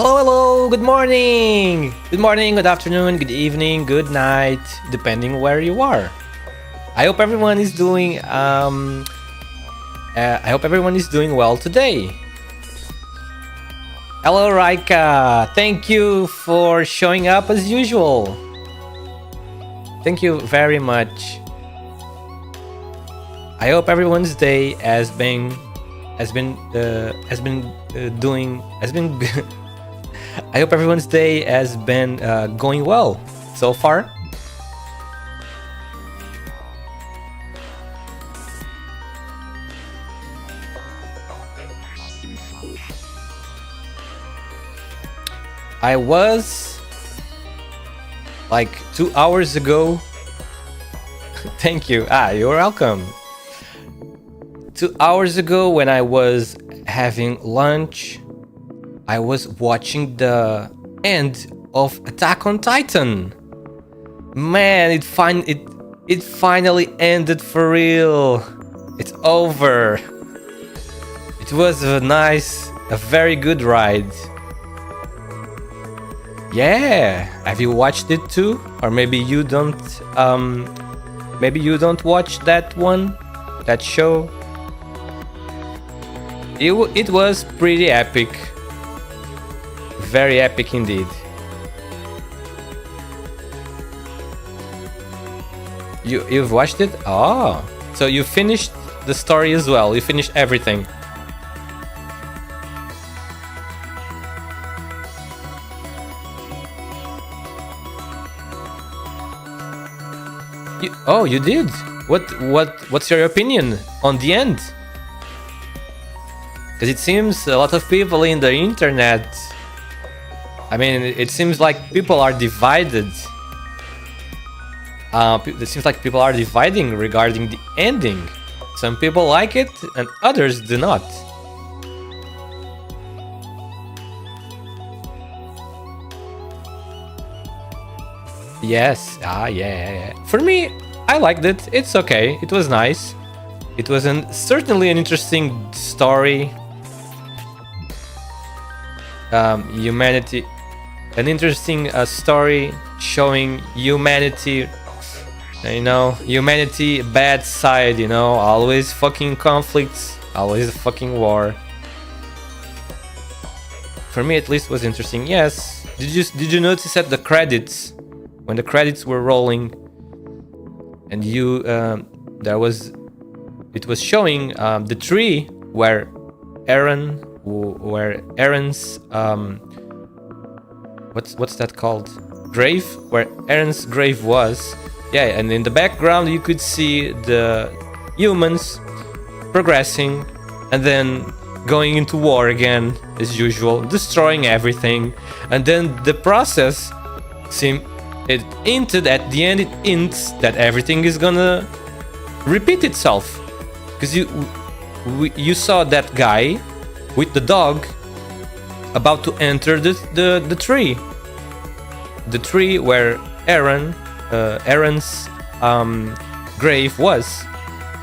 Hello, hello, good morning! Good morning, good afternoon, good evening, good night, depending where you are. I hope everyone is doing well today. Hello, Raika. Thank you for showing up as usual. Thank you very much. I hope everyone's day has been I hope everyone's day has been going well so far. I was like 2 hours ago. Thank you. You're welcome. 2 hours ago, when I was having lunch, I was watching the end of Attack on Titan. Man, it finally ended for real. It's over. It was a very good ride. Yeah, have you watched it too? Or maybe you don't watch that show? It was pretty epic. Very epic indeed. You've watched it? Oh, so you finished the story as well. You finished everything. You did? What's your opinion on the end? Because it seems a lot of people in the internet, I mean, it seems like people are divided. It seems like people are dividing regarding the ending. Some people like it and others do not. Yes, yeah. For me, I liked it. It's okay. It was nice. It was certainly an interesting story. Humanity, an interesting story showing humanity, humanity bad side, always fucking conflicts, always fucking war. For me at least was interesting. Yes. Did you notice at the credits, when the credits were rolling and it was showing the tree where Aaron's what's that called? Grave, where Aaron's grave was. Yeah, and in the background you could see the humans progressing and then going into war again as usual, destroying everything. And then the process hinted at the end, it hints that everything is gonna repeat itself. Because you saw that guy with the dog about to enter the tree. The tree where Aaron's grave was,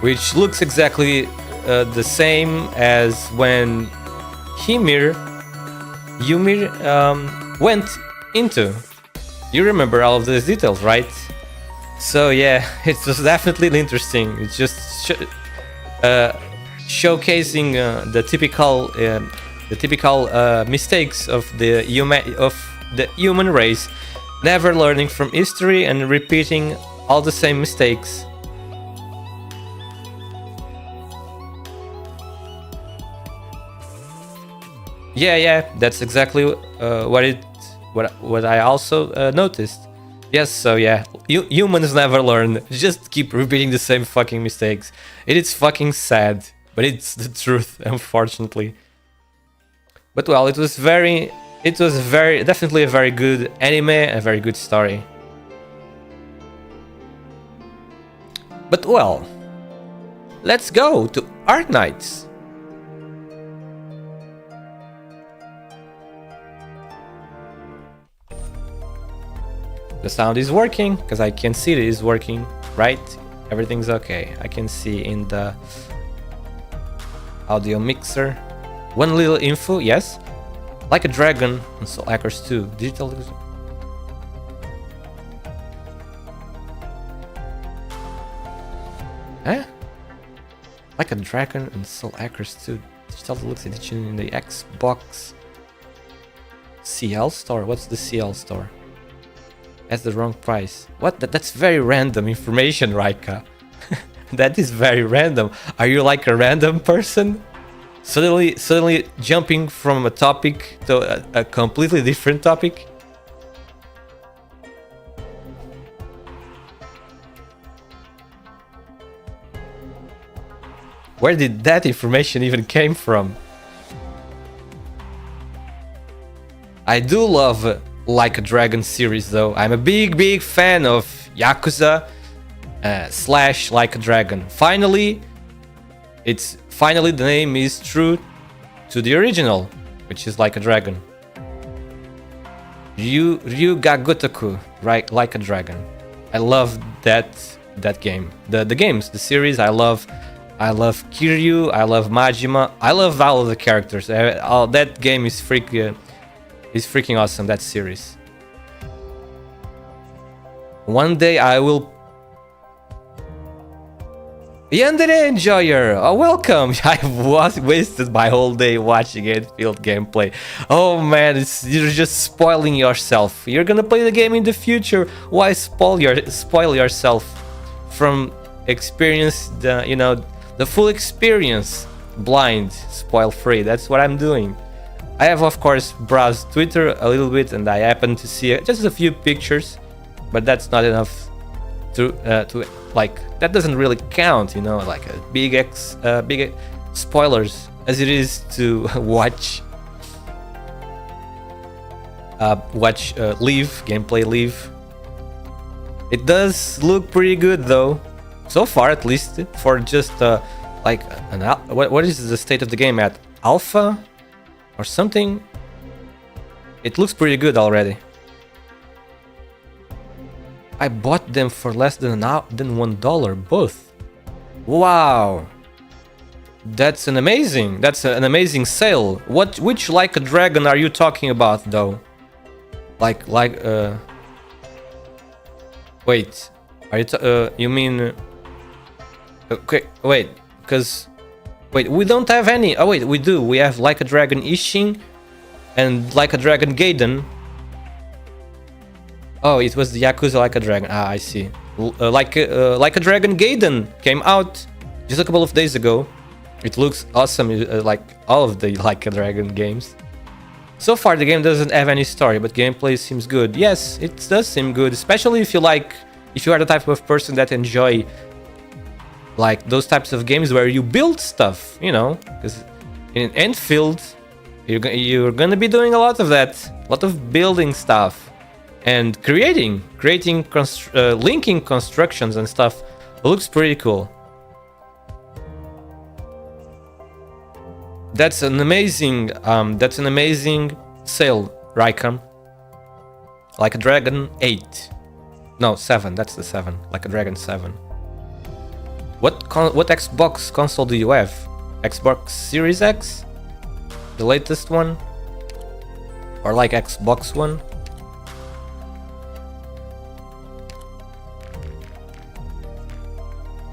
which looks exactly the same as when Ymir went into. You remember all of those details, right? So yeah, it was definitely interesting. It's just showcasing the typical mistakes of the human race, never learning from history and repeating all the same mistakes. Yeah, that's exactly what I also noticed. Yes, so yeah, humans never learn, just keep repeating the same fucking mistakes. It is fucking sad, but it's the truth, unfortunately. But well, it was definitely a very good anime, a very good story. But well, let's go to Arknights. The sound is working, because I can see it is working, right? Everything's okay. I can see in the audio mixer. One little info, yes. Like a Dragon and Soul Hackers 2. Digital. Huh? Like a Dragon and Soul Hackers 2. Digital Deluxe Edition in the Xbox CL store. What's the CL store? That's the wrong price. What? That's very random information, Raika. That is very random. Are you like a random person? Suddenly jumping from a topic to a completely different topic? Where did that information even came from? I do love Like a Dragon series though. I'm a big fan of Yakuza / Like a Dragon. Finally the name is true to the original, which is Like a Dragon. Ryuga Gotoku, right? Like a Dragon. I love that game. The series. I love Kiryu. I love Majima. I love all of the characters. That game is freaking awesome. That series. One day I will. Yandere Enjoyer, welcome! I wasted my whole day watching Enfield gameplay. Oh man, you're just spoiling yourself. You're gonna play the game in the future. Why spoil yourself from experience the full experience, blind, spoil free? That's what I'm doing. I have of course browsed Twitter a little bit and I happened to see just a few pictures, but that's not enough to like, that doesn't really count, like a big spoilers as it is to watch gameplay Leave. It does look pretty good though, so far at least, for just like what is the state of the game at? Alpha or something? It looks pretty good already. I bought them for less than $1 both. Wow, that's an amazing sale. Which Like a Dragon are you talking about though? Wait, are you mean? Okay, wait, we don't have any. Oh wait, we do. We have Like a Dragon Ishin and Like a Dragon Gaiden. Oh, it was the Yakuza Like a Dragon. Ah, I see. Like a Dragon Gaiden came out just a couple of days ago. It looks awesome, like all of the Like a Dragon games. So far, the game doesn't have any story, but gameplay seems good. Yes, it does seem good, especially if you are the type of person that enjoy like those types of games where you build stuff, because in Enfield, you're gonna be doing a lot of that, a lot of building stuff. And creating linking constructions and stuff. It looks pretty cool. That's an amazing sale, Raikam. Like a Dragon 8. No, 7, that's the 7. Like a Dragon 7. What Xbox console do you have? Xbox Series X? The latest one? Or like Xbox One?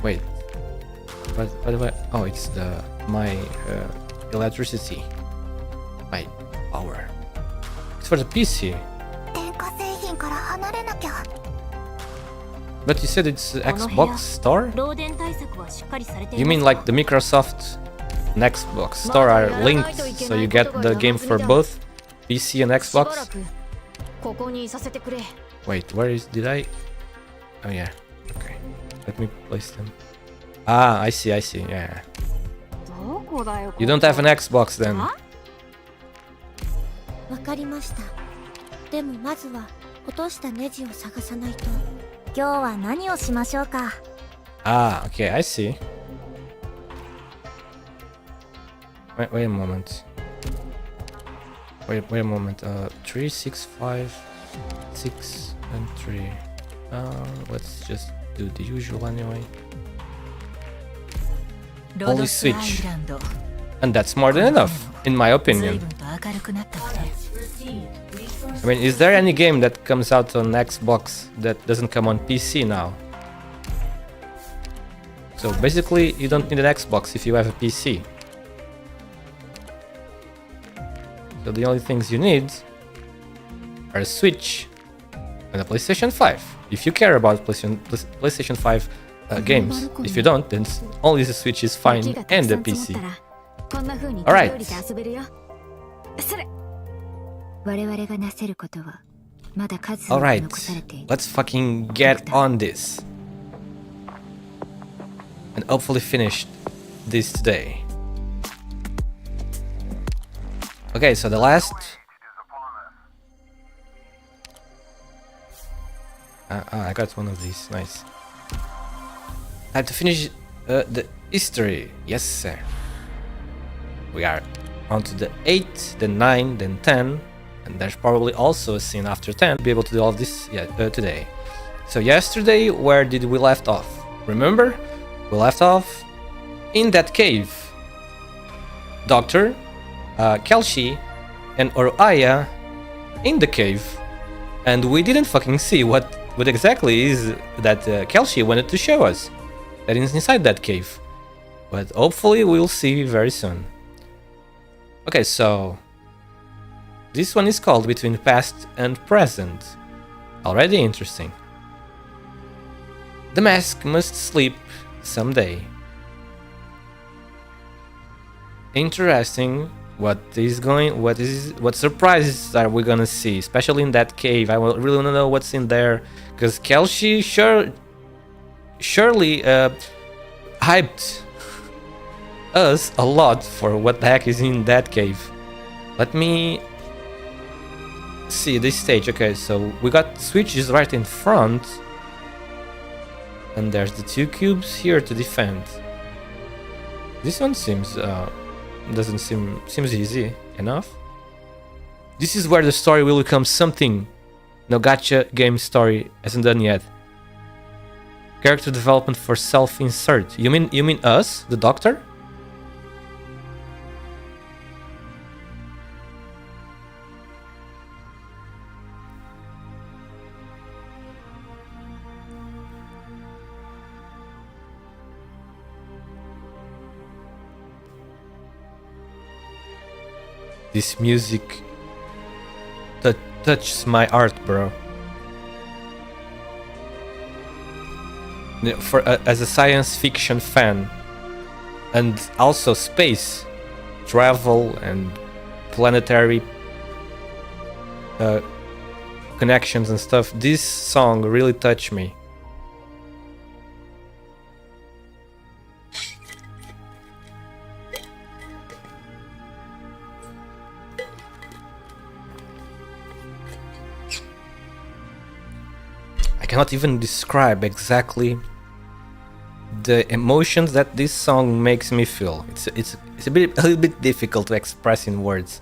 Wait, what do I? Oh, it's my electricity, my power. It's for the PC. But you said it's Xbox Store? You mean like the Microsoft and Xbox Store are linked, so you get the game for both PC and Xbox? Wait, did I? Oh yeah, okay. Let me place them. Ah, I see, yeah. You don't have an Xbox then? Ah, okay, I see. Wait a moment. Wait a moment. 3, 6, 5, 6, and 3. Let's just do the usual anyway. Only Switch. And that's more than enough, in my opinion. I mean, is there any game that comes out on Xbox that doesn't come on PC now? So basically, you don't need an Xbox if you have a PC. So the only things you need are a Switch and a PlayStation 5. If you care about PlayStation 5 games. If you don't, then only the Switch is fine and the PC. Alright. Alright, let's fucking get on this. And hopefully finish this today. Okay, so the last... I got one of these, nice. I have to finish the history, yes sir. We are on to the 8, then 9, then 10. And there's probably also a scene after 10 to be able to do all of this today. So yesterday, where did we left off? Remember? We left off in that cave. Doctor, Kelshi, and Oroaya in the cave. And we didn't fucking see what exactly is that Kelshi wanted to show us. That is inside that cave. But hopefully we'll see very soon. Okay, so... this one is called Between Past and Present. Already interesting. The mask must sleep someday. Interesting. What surprises are we gonna see? Especially in that cave. I really wanna know what's in there. Because Kelshi surely hyped us a lot for what the heck is in that cave. Let me see this stage. Okay, so we got switches right in front, and there's the 2 cubes here to defend. This one seems seems easy enough. This is where the story will become something no gacha game story hasn't done yet. Character development for self-insert. You mean us, the Doctor? This music touches my heart, bro. As a science fiction fan, and also space travel and planetary connections and stuff, this song really touched me. I cannot even describe exactly the emotions that this song makes me feel. It's a little bit difficult to express in words,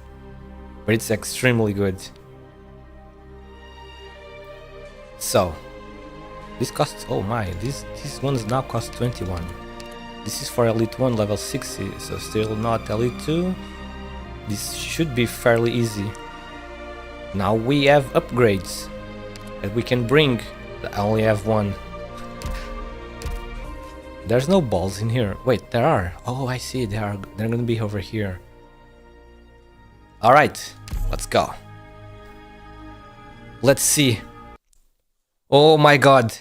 but it's extremely good. So this costs, oh my, these ones now cost 21. This is for Elite 1 level 60, so still not Elite 2. This should be fairly easy. Now we have upgrades that we can bring. I only have one. There's no balls in here. Wait, there are. Oh, I see. They're gonna be over here. Alright, let's go. Let's see. Oh my god.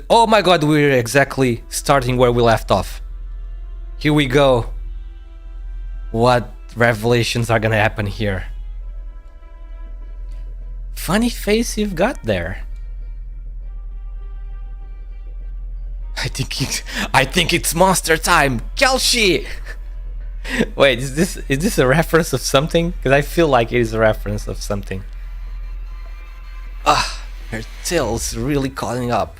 Oh my god, we're exactly starting where we left off. Here we go. What revelations are gonna happen here? Funny face you've got there. I think it's monster time, Kelshi. Wait, is this a reference of something? Because I feel like it is a reference of something. Ah, her tail's really calling up.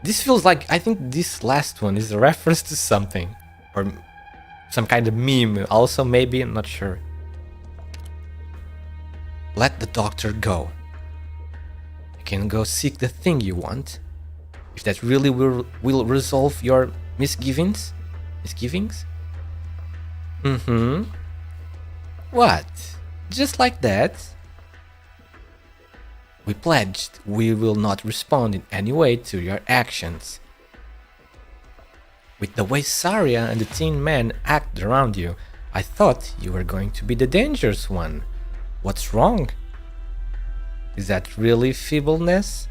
This feels like, I think this last one is a reference to something, or some kind of meme. Also, maybe, I'm not sure. Let the doctor go. Can go seek the thing you want. If that really will resolve your misgivings. Mm-hmm. What? Just like that? We pledged we will not respond in any way to your actions. With the way Saria and the Tin Man act around you, I thought you were going to be the dangerous one. What's wrong? Is that really feebleness?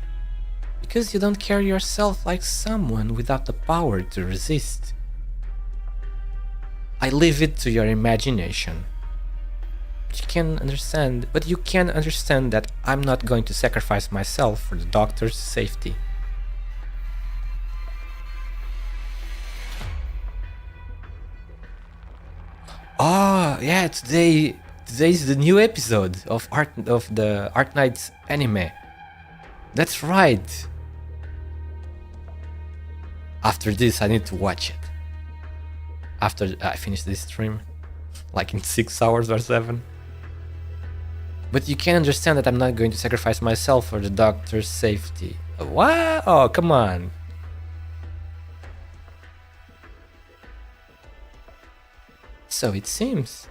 Because you don't carry yourself like someone without the power to resist. I leave it to your imagination. But you can understand that I'm not going to sacrifice myself for the doctor's safety. Oh yeah, today's the new episode of the ARKNIGHTS anime. That's right. After this, I need to watch it. After I finish this stream, like in 6 hours or 7. But you can understand that I'm not going to sacrifice myself for the doctor's safety. What? Oh, come on. So it seems.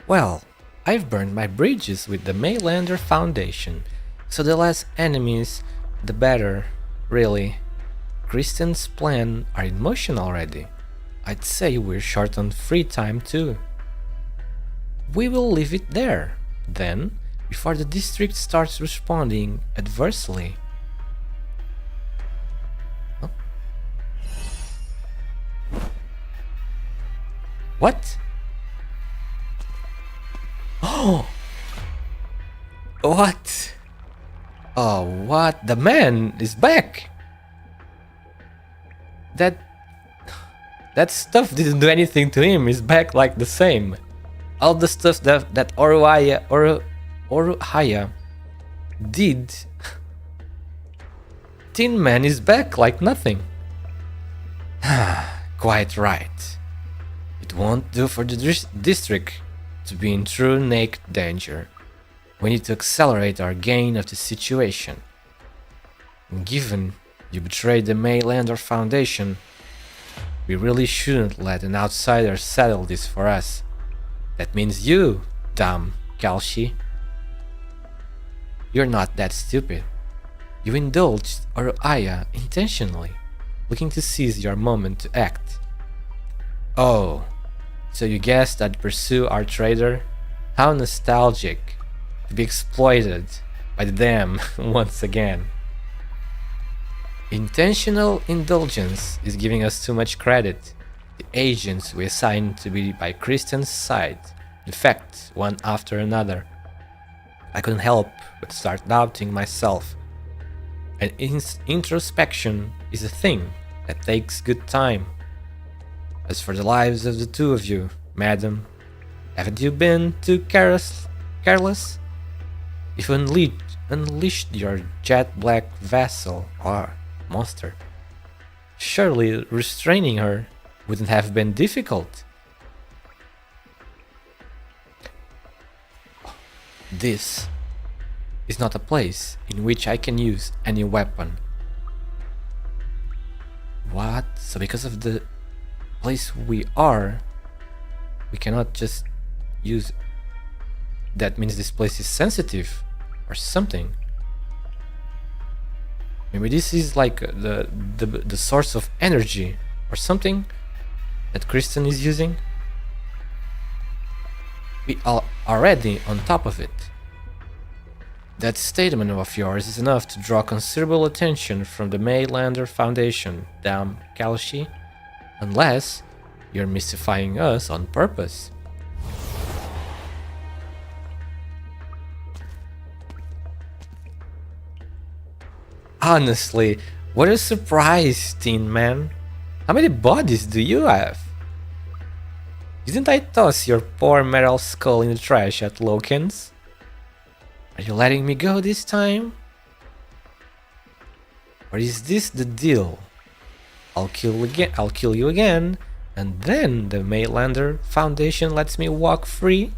Well, I've burned my bridges with the Maylander Foundation, so the less enemies, the better, really. Kristen's plan are in motion already. I'd say we're short on free time too. We will leave it there, then, before the district starts responding adversely. Huh? What? Oh! What? Oh, what? The man is back! That stuff didn't do anything to him, he's back like the same. All the stuff that Oruhaya did, Tin Man is back like nothing. Quite right. It won't do for the district to be in true naked danger. We need to accelerate our gain of the situation. And given you betrayed the Maylander Foundation, we really shouldn't let an outsider settle this for us. That means you, damn Kalshi. You're not that stupid. You indulged Aya intentionally, looking to seize your moment to act. Oh, so you guessed I'd pursue our trader? How nostalgic to be exploited by the damn once again. Intentional indulgence is giving us too much credit. The agents we assigned to be by Kristen's side defect one after another. I couldn't help but start doubting myself. And introspection is a thing that takes good time. As for the lives of the two of you, madam, haven't you been too careless? If you unleashed your jet black vessel or monster, surely restraining her wouldn't have been difficult. This is not a place in which I can use any weapon. What? So because of the place we are, we cannot just use... That means this place is sensitive or something. Maybe this is like the source of energy or something that Kristen is using. We are already on top of it. That statement of yours is enough to draw considerable attention from the Maylander Foundation, damn Kalshi, unless you're mystifying us on purpose. Honestly, what a surprise, Tin Man. How many bodies do you have? Didn't I toss your poor metal skull in the trash at Loken's? Are you letting me go this time? Or is this the deal? I'll kill you again, and then the Maylander Foundation lets me walk free?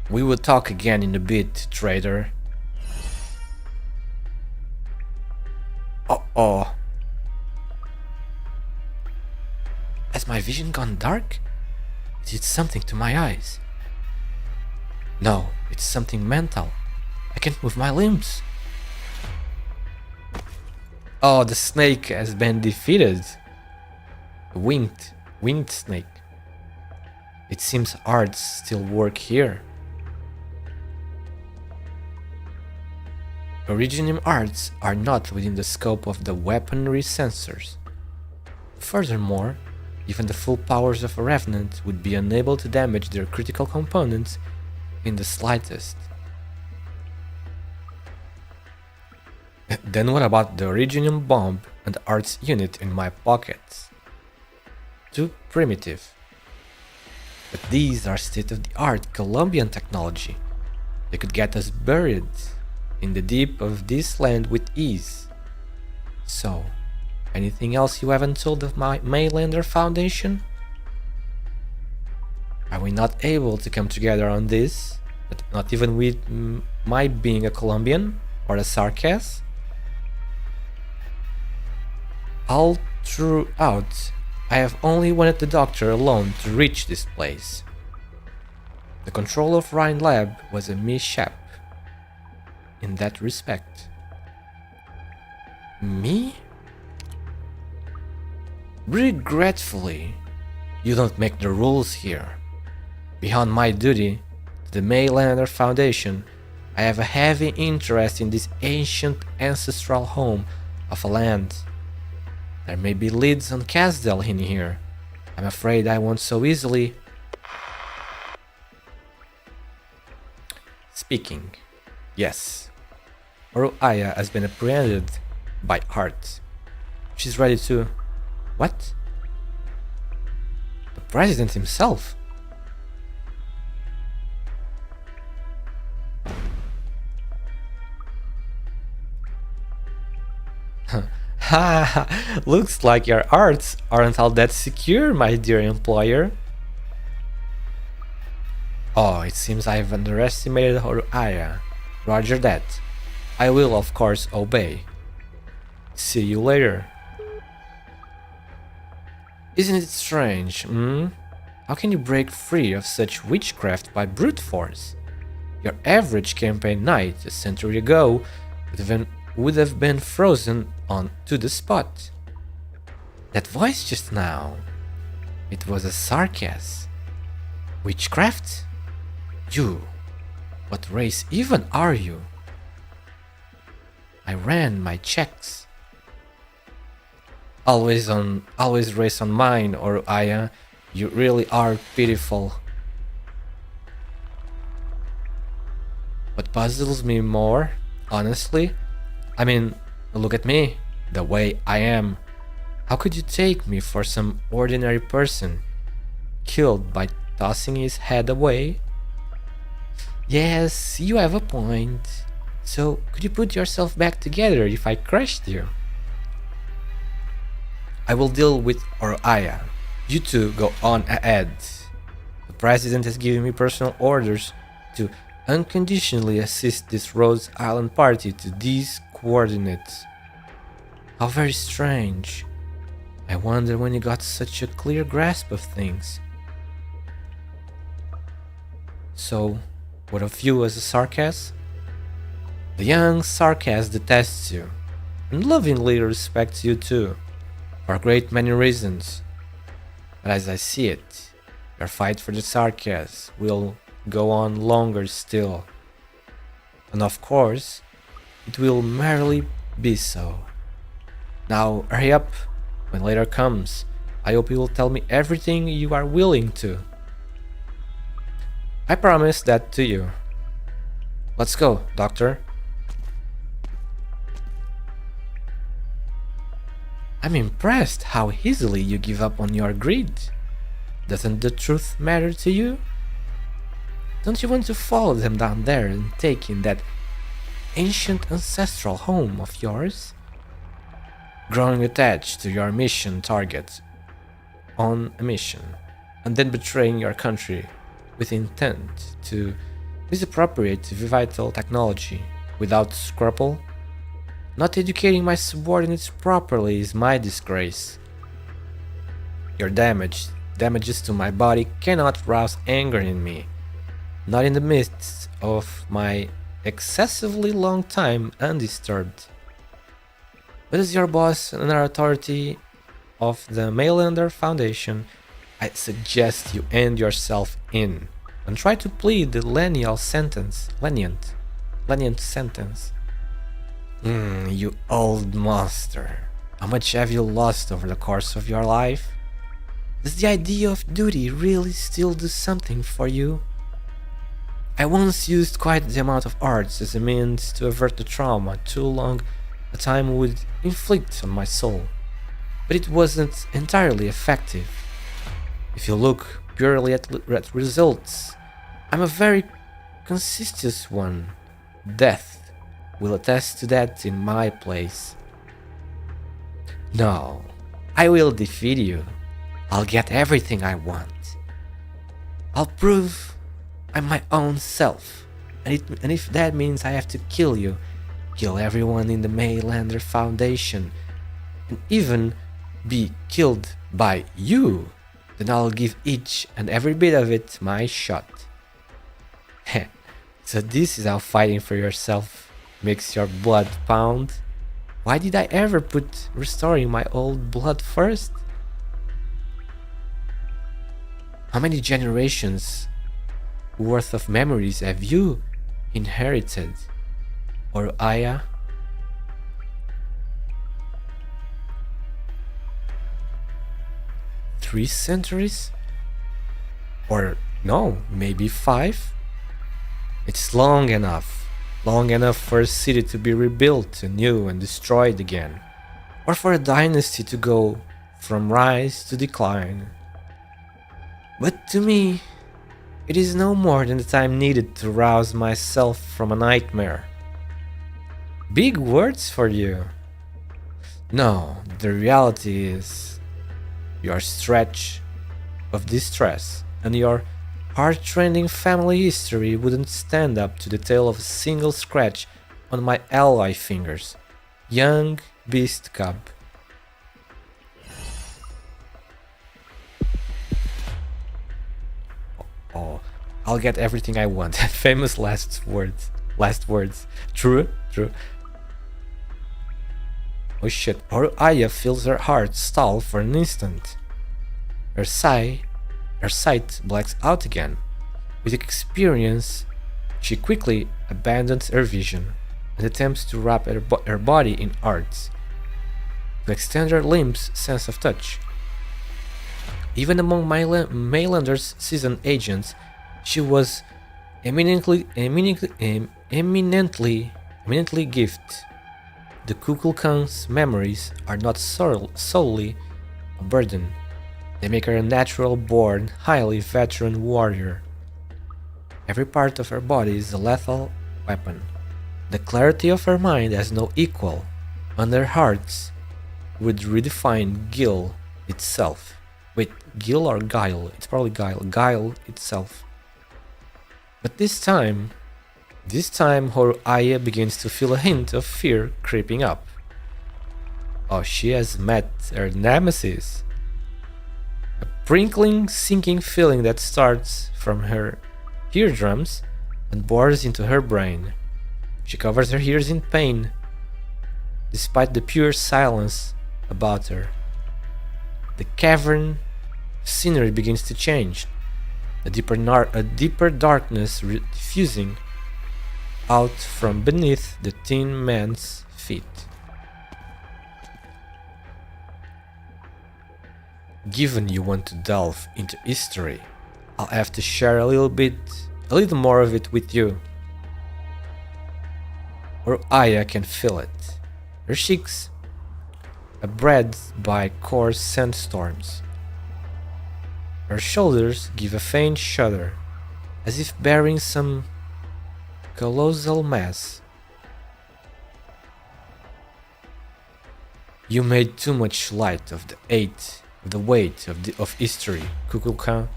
We will talk again in a bit, trader. Uh-oh. my vision gone dark? Is it something to my eyes? No, it's something mental. I can't move my limbs. Oh, the snake has been defeated. The winged snake. It seems arts still work here. Originium arts are not within the scope of the weaponry sensors. Furthermore, even the full powers of a Revenant would be unable to damage their critical components in the slightest. Then what about the Originium bomb and arts unit in my pockets? Too primitive. But these are state-of-the-art Colombian technology. They could get us buried in the deep of this land with ease. So, anything else you haven't told of my Mainlander Foundation? Are we not able to come together on this? But not even with my being a Colombian or a Sarkas? All throughout, I have only wanted the doctor alone to reach this place. The control of Rhine Lab was a mishap in that respect. Me? Regretfully, you don't make the rules here. Beyond my duty to the Mainlander Foundation, I have a heavy interest in this ancient ancestral home of a land. There may be leads on Casdell in here. I'm afraid I won't so easily. Speaking. Yes. Oruaya has been apprehended by Art. She's ready to... What? The president himself? Ha! Looks like your arts aren't all that secure, my dear employer. Oh, it seems I've underestimated Oruaya. Roger that. I will, of course, obey. See you later. Isn't it strange, How can you break free of such witchcraft by brute force? Your average campaign knight a century ago would have been frozen on to the spot. That voice just now, it was a sarcasm. Witchcraft? You? What race even are you? I ran my checks. Always race on mine, Oruaya. You really are pitiful. What puzzles me more, honestly, I mean, look at me, the way I am. How could you take me for some ordinary person, killed by tossing his head away? Yes, you have a point. So, could you put yourself back together if I crushed you? I will deal with Oruaya. You two go on ahead. The president has given me personal orders to unconditionally assist this Rhodes Island party to these coordinates. How very strange. I wonder when you got such a clear grasp of things. So, what of you as a Sarkas? The young Sarkas detests you, and lovingly respects you too, for a great many reasons. But as I see it, your fight for the Sarkas will go on longer still. And of course, it will merely be so. Now hurry up, when later comes, I hope you will tell me everything you are willing to. I promise that to you. Let's go, Doctor. I'm impressed how easily you give up on your greed. Doesn't the truth matter to you? Don't you want to follow them down there and take in that ancient ancestral home of yours? Growing attached to your mission target on a mission, and then betraying your country with intent to misappropriate vital technology without scruple? Not educating my subordinates properly is my disgrace. Your damages to my body cannot rouse anger in me, not in the midst of my excessively long time undisturbed. But as your boss and authority of the Mainlander Foundation, I suggest you end yourself in and try to plead the lenient sentence. You old monster. How much have you lost over the course of your life? Does the idea of duty really still do something for you? I once used quite the amount of arts as a means to avert the trauma too long a time would inflict on my soul, but it wasn't entirely effective. If you look purely at results, I'm a very conscientious one. Death will attest to that in my place. No, I will defeat you. I'll get everything I want. I'll prove I'm my own self, and if that means I have to kill you, kill everyone in the Mainlander Foundation, and even be killed by you, then I'll give each and every bit of it my shot. Heh, so this is how fighting for yourself makes your blood pound? Why did I ever put restoring my old blood first? How many generations worth of memories have you inherited, or Aya? 3 centuries? Or no, maybe 5? It's long enough for a city to be rebuilt anew and destroyed again, or for a dynasty to go from rise to decline. But to me, it is no more than the time needed to rouse myself from a nightmare. Big words for you. No, the reality is your stretch of distress and your heart-rending family history wouldn't stand up to the tale of a single scratch on my ally fingers. Young beast cub. Oh, I'll get everything I want. Famous last words. True. Oh shit. Or Aya feels her heart stall for an instant. Her sight blacks out again. With experience, she quickly abandons her vision and attempts to wrap her body in arts, to extend her limbs' sense of touch. Even among Mainlander's seasoned agents, she was eminently gifted. The Kukulkan's memories are not solely a burden. They make her a natural-born, highly veteran warrior. Every part of her body is a lethal weapon. The clarity of her mind has no equal, and her heart would redefine Gil itself. Wait, Gil or Guile? It's probably Guile. Guile itself. But this time Aya begins to feel a hint of fear creeping up. Oh, she has met her nemesis. A prickling, sinking feeling that starts from her eardrums and bores into her brain. She covers her ears in pain, despite the pure silence about her. The cavern scenery begins to change, a deeper darkness diffusing out from beneath the thin man's feet. Given you want to delve into history, I'll have to share a little more of it with you. Or Aya can feel it. Her cheeks are bred by coarse sandstorms. Her shoulders give a faint shudder, as if bearing some colossal mass. You made too much light of the weight of history, Kukulkan.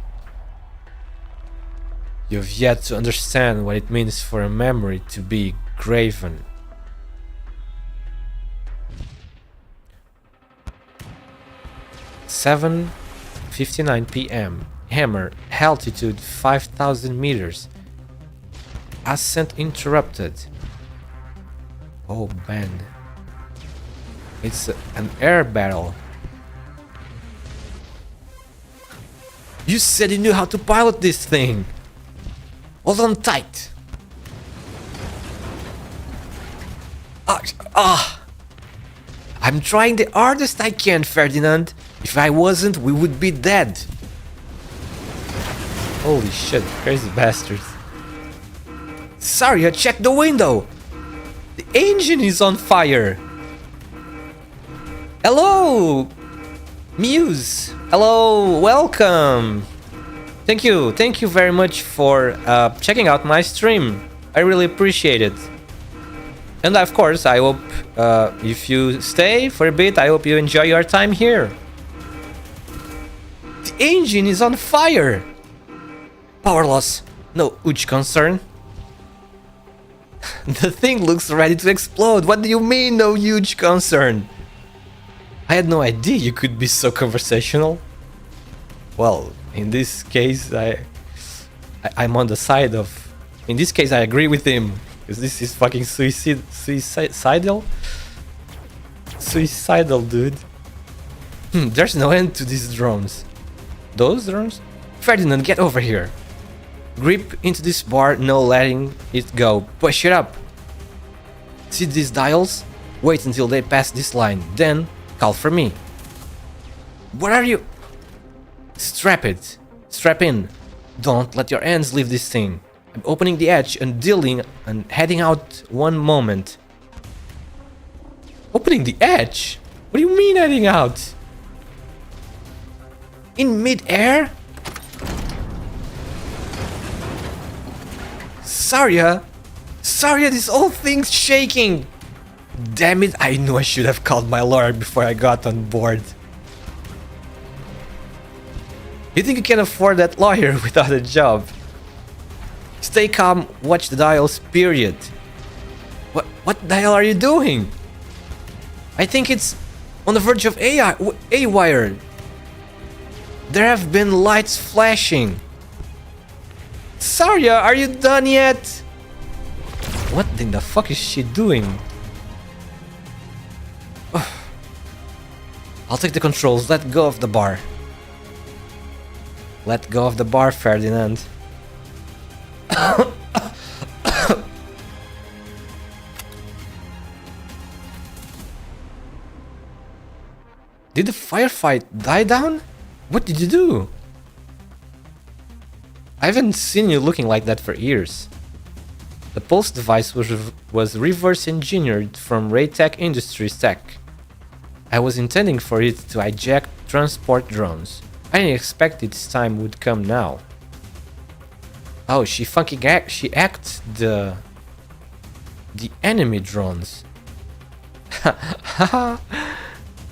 You have yet to understand what it means for a memory to be graven. Seven 12:59 p.m. Hammer, altitude 5,000 meters. Ascent interrupted. Oh man. It's an air battle. You said you knew how to pilot this thing. Hold on tight. I'm trying the hardest I can, Ferdinand. If I wasn't, we would be dead. Holy shit, crazy bastards. Sorry, check the window. The engine is on fire. Hello, Muse. Hello, welcome. Thank you very much for checking out my stream. I really appreciate it. And of course, I hope if you stay for a bit, I hope you enjoy your time here. The engine is on fire. Power loss, no huge concern. The thing looks ready to explode. What do you mean, no huge concern? I had no idea you could be so conversational. Well, in this case, I'm on the side of... In this case, I agree with him. Because this is fucking suicidal? Suicidal, dude. There's no end to these drones. Those drones? Ferdinand, get over here. Grip into this bar, no letting it go. Push it up. See these dials? Wait until they pass this line. Then, call for me. What are you... Strap it. Strap in. Don't let your hands leave this thing. I'm opening the hatch and dealing and heading out one moment. Opening the hatch? What do you mean heading out? In mid-air? Saria, this whole thing's shaking. Damn it, I knew I should have called my lawyer before I got on board. You think you can afford that lawyer without a job? Stay calm, watch the dials, period. What the hell are you doing? I think it's on the verge of A-wire. There have been lights flashing. Saria, are you done yet? What in the fuck is she doing? I'll take the controls, let go of the bar. Let go of the bar, Ferdinand. Did the firefight die down? What did you do? I haven't seen you looking like that for years. The pulse device was reverse engineered from Raytech Industries tech. I was intending for it to hijack transport drones. I didn't expect its time would come now. Oh, she hacked the enemy drones. Haha.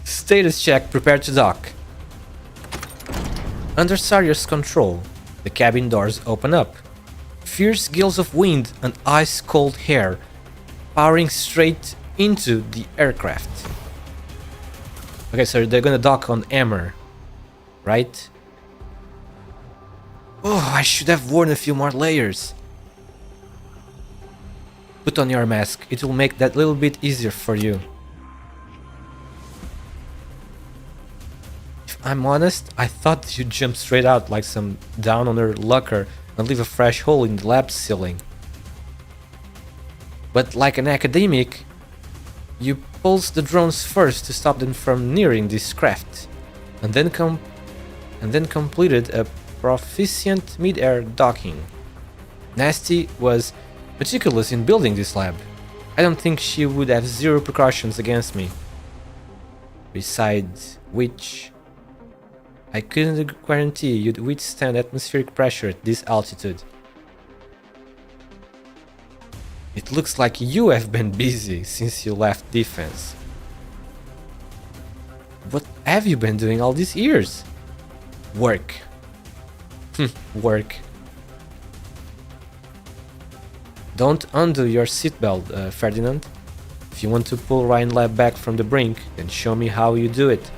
Status check, prepare to dock. Under Saria's control, the cabin doors open up. Fierce gales of wind and ice-cold air powering straight into the aircraft. Okay, so they're gonna dock on Hammer, right? Oh, I should have worn a few more layers. Put on your mask, it will make that little bit easier for you. If I'm honest, I thought you'd jump straight out like some down on her locker and leave a fresh hole in the lab ceiling. But like an academic, you pulse the drones first to stop them from nearing this craft, and then completed a proficient mid-air docking. Nasty was meticulous in building this lab. I don't think she would have zero precautions against me. Besides which, I couldn't guarantee you'd withstand atmospheric pressure at this altitude. It looks like you have been busy since you left defense. What have you been doing all these years? Work. Work. Don't undo your seatbelt, Ferdinand. If you want to pull Ryan Lab back from the brink, then show me how you do it.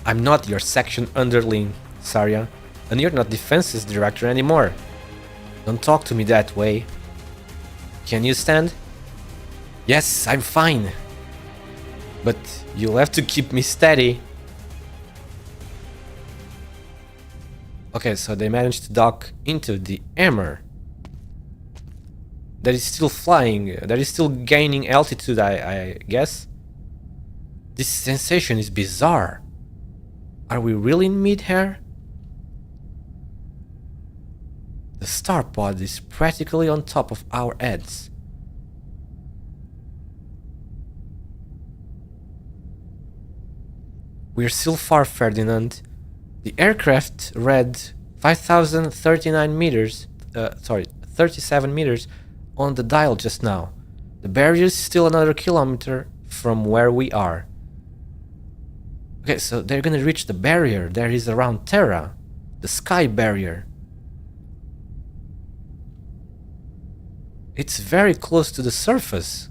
I'm not your section underling, Sarya, and you're not defenses director anymore. Don't talk to me that way. Can you stand? Yes, I'm fine. But you'll have to keep me steady. Okay, so they managed to dock into the hammer. That is still flying, that is still gaining altitude, I guess. This sensation is bizarre. Are we really in mid-air? The star pod is practically on top of our heads. We're still far, Ferdinand. The aircraft read 5,039 meters, 37 meters on the dial just now. The barrier is still another kilometer from where we are. Okay, so they're gonna reach the barrier that is around Terra, the sky barrier. It's very close to the surface.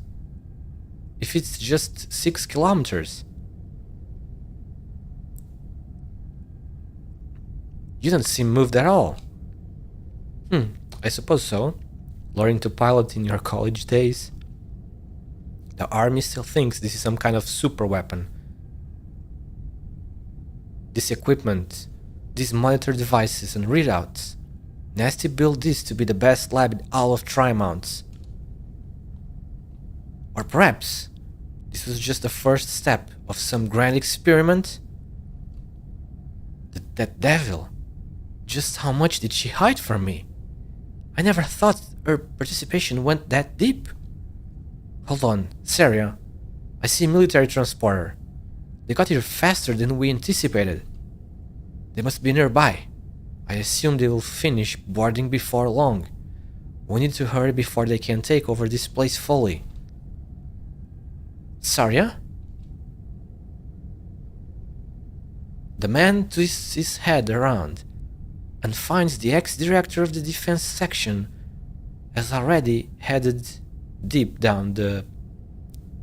If it's just 6 kilometers. You don't seem moved at all. I suppose so. Learning to pilot in your college days. The army still thinks this is some kind of super weapon. This equipment, these monitor devices and readouts. Nasty built this to be the best lab in all of Trimonts. Or perhaps this was just the first step of some grand experiment? That devil. Just how much did she hide from me? I never thought her participation went that deep. Hold on, Sarya. I see a military transporter. They got here faster than we anticipated. They must be nearby. I assume they will finish boarding before long. We need to hurry before they can take over this place fully. Sarya? The man twists his head around and finds the ex-director of the defense section has already headed deep down the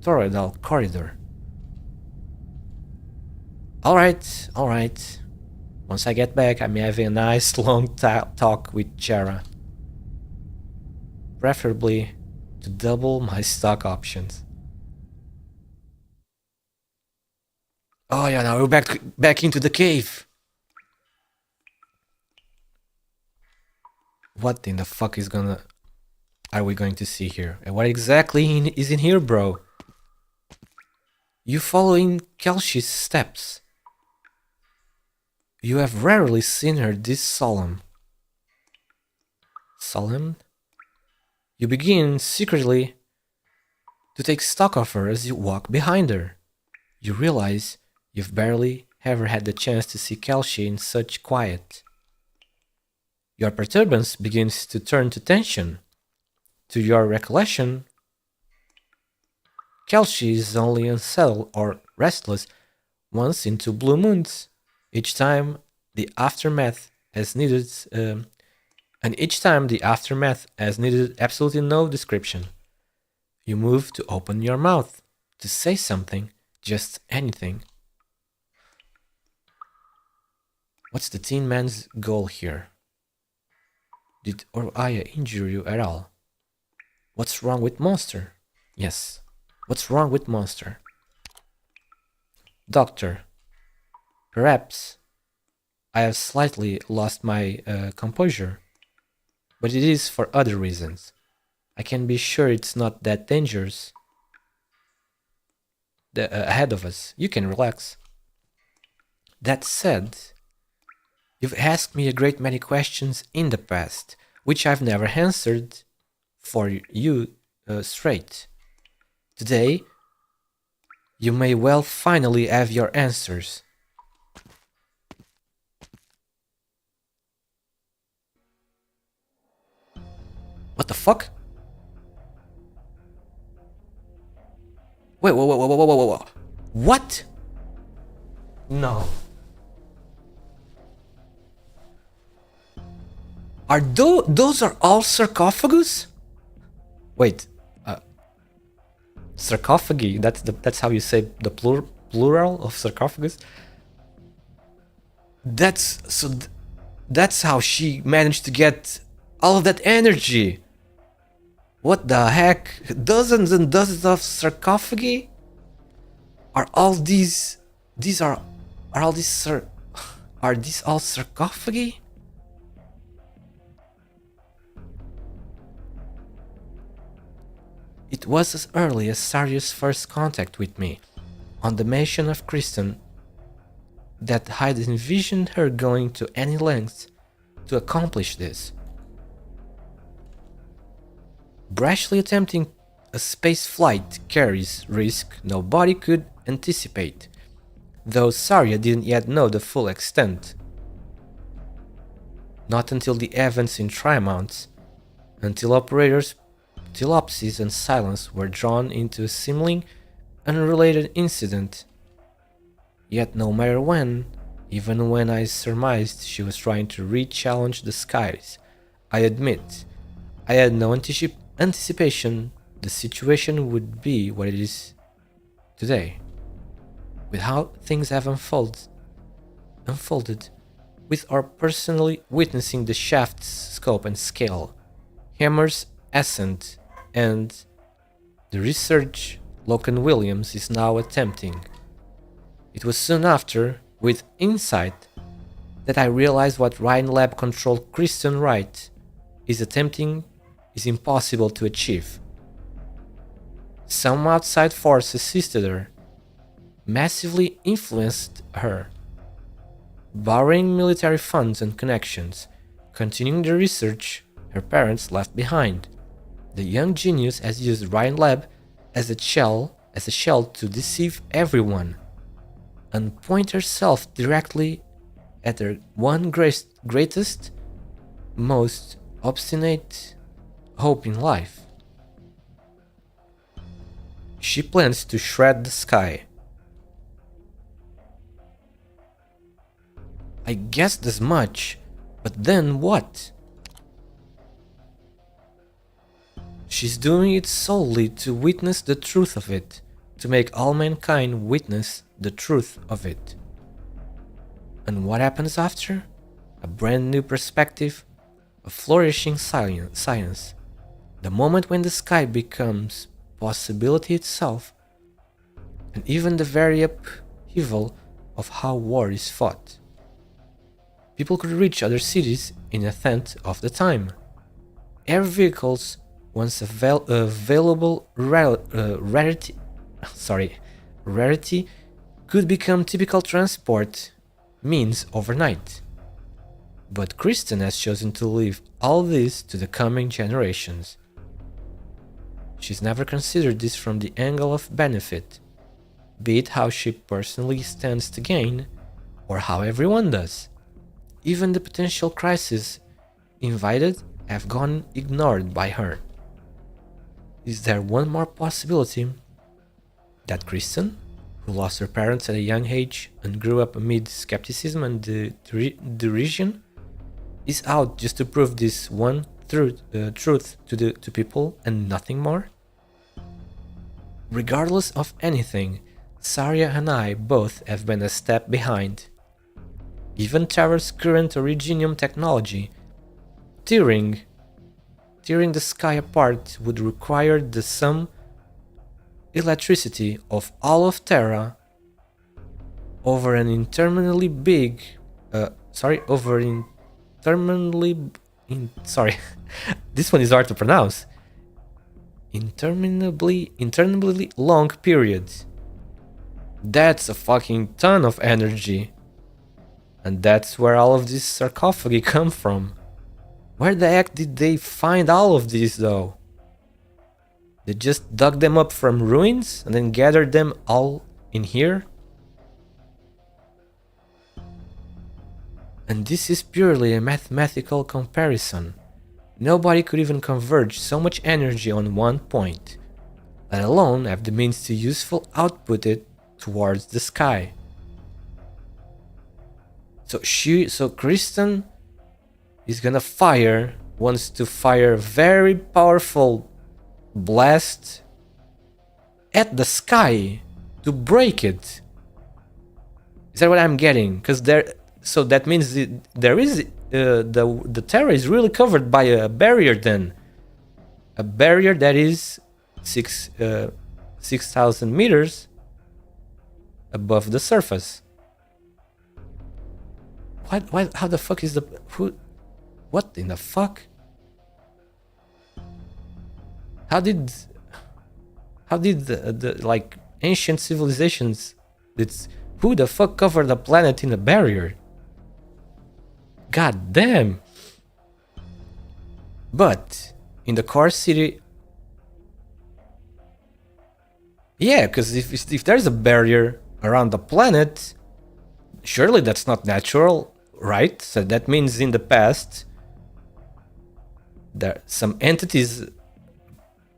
toroidal corridor. Alright. Once I get back, I'm having a nice long talk with Chara. Preferably to double my stock options. Oh yeah, now we're back into the cave. What in the fuck are we going to see here? And what exactly is in here, bro? You following Kelsey's steps. You have rarely seen her this solemn. Solemn? You begin secretly to take stock of her as you walk behind her. You realize you've barely ever had the chance to see Kelsey in such quiet. Your perturbance begins to turn to tension. To your recollection, Kelsey is only unsettled or restless once in 2 blue moons. Each time the aftermath has needed, absolutely no description. You move to open your mouth, to say something, just anything. What's the Tin Man's goal here? Did Oraya injure you at all? What's wrong with Monster? Yes, what's wrong with Monster? Doctor, perhaps I have slightly lost my composure, but it is for other reasons. I can be sure it's not that dangerous ahead of us. You can relax. That said, you've asked me a great many questions in the past, which I've never answered for you straight. Today, you may well finally have your answers. What the fuck? Wait, whoa. What? No. Are those are all sarcophagus? Wait, sarcophagi, that's how you say the plural of sarcophagus? That's how she managed to get all of that energy. What the heck? Dozens and dozens of sarcophagi? Are all these are all these are these all sarcophagi? It was as early as Saria's first contact with me, on the mention of Kristen, that I'd envisioned her going to any lengths to accomplish this. Brashly attempting a space flight carries risk nobody could anticipate, though Saria didn't yet know the full extent. Not until the events in Trimonts, until operators Telepsis and Silence were drawn into a seemingly unrelated incident. Yet no matter when, even when I surmised she was trying to re-challenge the skies, I admit, I had no anticipation the situation would be what it is today. With how things have unfolded, with our personally witnessing the shaft's scope and scale, Hammer's ascent, and the research Logan Williams is now attempting. It was soon after, with insight, that I realized what Ryan Lab controlled Kristen Wright is attempting is impossible to achieve. Some outside force assisted her, massively influenced her, borrowing military funds and connections, continuing the research her parents left behind. The young genius has used Ryan Lab as a shell to deceive everyone, and point herself directly at her one greatest, most obstinate hope in life. She plans to shred the sky. I guessed as much, but then what? She's doing it solely to witness the truth of it, to make all mankind witness the truth of it. And what happens after? A brand new perspective, a flourishing science. The moment when the sky becomes possibility itself, and even the very upheaval of how war is fought. People could reach other cities in a tenth of the time. Air vehicles, once available rarity, could become typical transport means overnight. But Kristen has chosen to leave all this to the coming generations. She's never considered this from the angle of benefit, be it how she personally stands to gain, or how everyone does. Even the potential crises invited have gone ignored by her. Is there one more possibility? That Kristen, who lost her parents at a young age and grew up amid skepticism and derision, is out just to prove this one truth to people and nothing more? Regardless of anything, Saria and I both have been a step behind. Even Terra's current originium technology, tearing the sky apart, would require the sum electricity of all of Terra over an interminably this one is hard to pronounce. Interminably long period. That's a fucking ton of energy. And that's where all of these sarcophagi come from. Where the heck did they find all of these though? They just dug them up from ruins and then gathered them all in here? And this is purely a mathematical comparison. Nobody could even converge so much energy on one point, let alone have the means to useful output it towards the sky. So Kristen is gonna wants to fire a very powerful blast at the sky to break it. Is that what I'm getting? Because So that means there is the Terra is really covered by a barrier then. A barrier that is 6,000 meters above the surface. What? How the fuck is the who? What in the fuck? How did the like ancient civilizations? Who the fuck covered the planet in a barrier? God damn. But in the core city, yeah, because if there's a barrier around the planet, surely that's not natural, right? So that means in the past, there some entities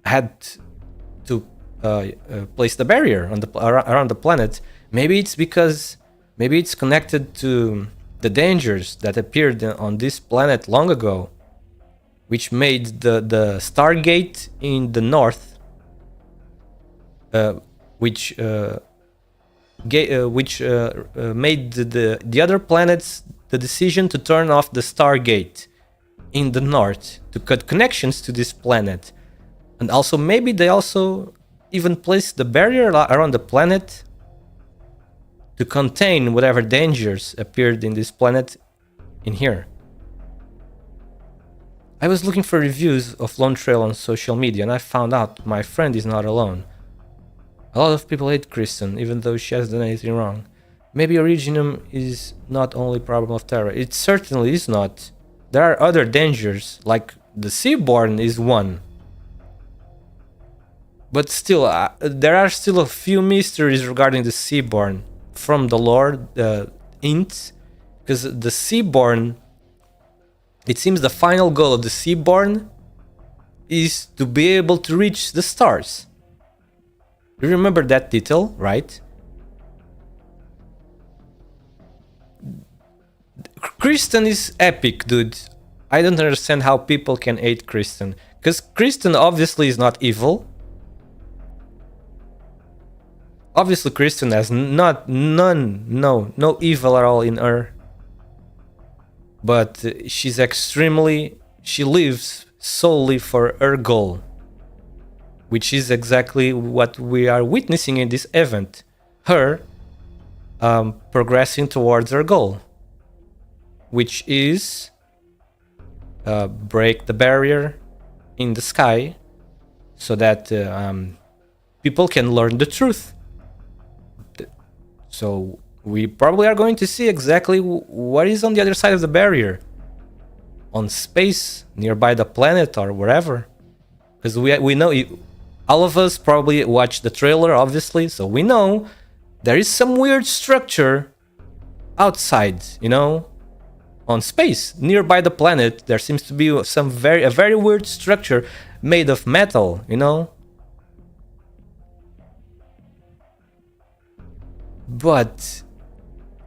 had to place the barrier on around the planet. Maybe it's connected to the dangers that appeared on this planet long ago, which made the Stargate in the north, which made the other planets the decision to turn off the Stargate in the north to cut connections to this planet. And also maybe they also even placed the barrier around the planet to contain whatever dangers appeared in this planet in here. I was looking for reviews of LONETRAIL on social media and I found out my friend is not alone. A lot of people hate Kristen, even though she has done anything wrong. Maybe Originum is not only problem of Terra. It certainly is not. There are other dangers, like the Seaborn is one. But still, there are still a few mysteries regarding the Seaborn from the lore, Int, because the Seaborn, it seems the final goal of the Seaborn is to be able to reach the stars. You remember that detail, right? Kristen is epic, dude. I don't understand how people can hate Kristen. Because Kristen obviously is not evil. Obviously Kristen has no evil at all in her. But she lives solely for her goal. Which is exactly what we are witnessing in this event. Her progressing towards her goal. Which is break the barrier in the sky so that people can learn the truth. So we probably are going to see exactly what is on the other side of the barrier. On space, nearby the planet or wherever. Because we know, all of us probably watched the trailer, obviously, so we know there is some weird structure outside, you know, on space. Nearby the planet, there seems to be a very weird structure made of metal, you know. But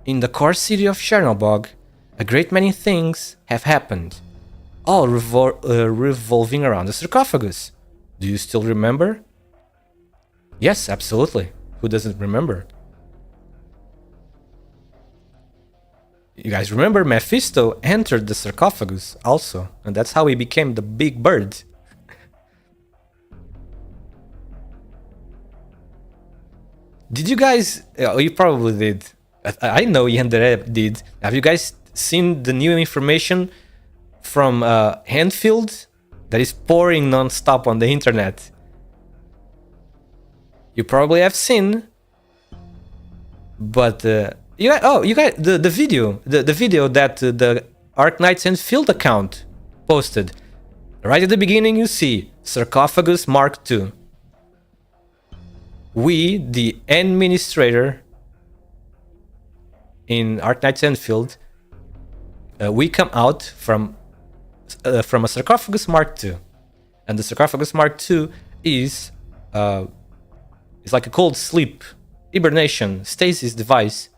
in the core city of Chernobog, a great many things have happened, all revolving around the sarcophagus. Do you still remember? Yes, absolutely. Who doesn't remember? You guys remember Mephisto entered the sarcophagus also, and that's how he became the big bird. Did you guys... Oh, you probably did. I know Yandere did. Have you guys seen the new information from Handfield that is pouring non-stop on the internet? You probably have seen. But... you guys, the video that the ARKNIGHTS Handfield account posted. Right at the beginning you see Sarcophagus Mark II. We, the administrator in ARKNIGHTS Handfield, we come out from a Sarcophagus Mark II. And the Sarcophagus Mark II is like a cold sleep, hibernation, stasis device.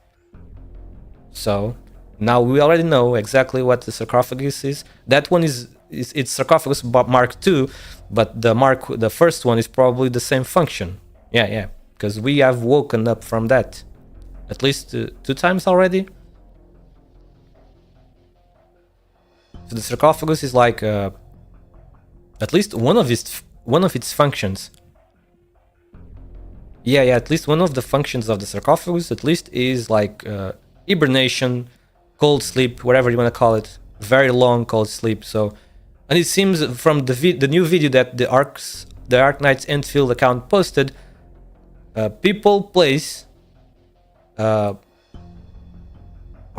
So now we already know exactly what the sarcophagus is. That one it's Sarcophagus Mark II, but the first one is probably the same function. Yeah, because we have woken up from that at least 2 times already. So the sarcophagus is like at least one of its functions. Yeah, at least one of the functions of the sarcophagus at least is like hibernation, cold sleep, whatever you want to call it. Very long cold sleep. So, and it seems from the new video that the ARKNIGHTS Enfield account posted, people place, or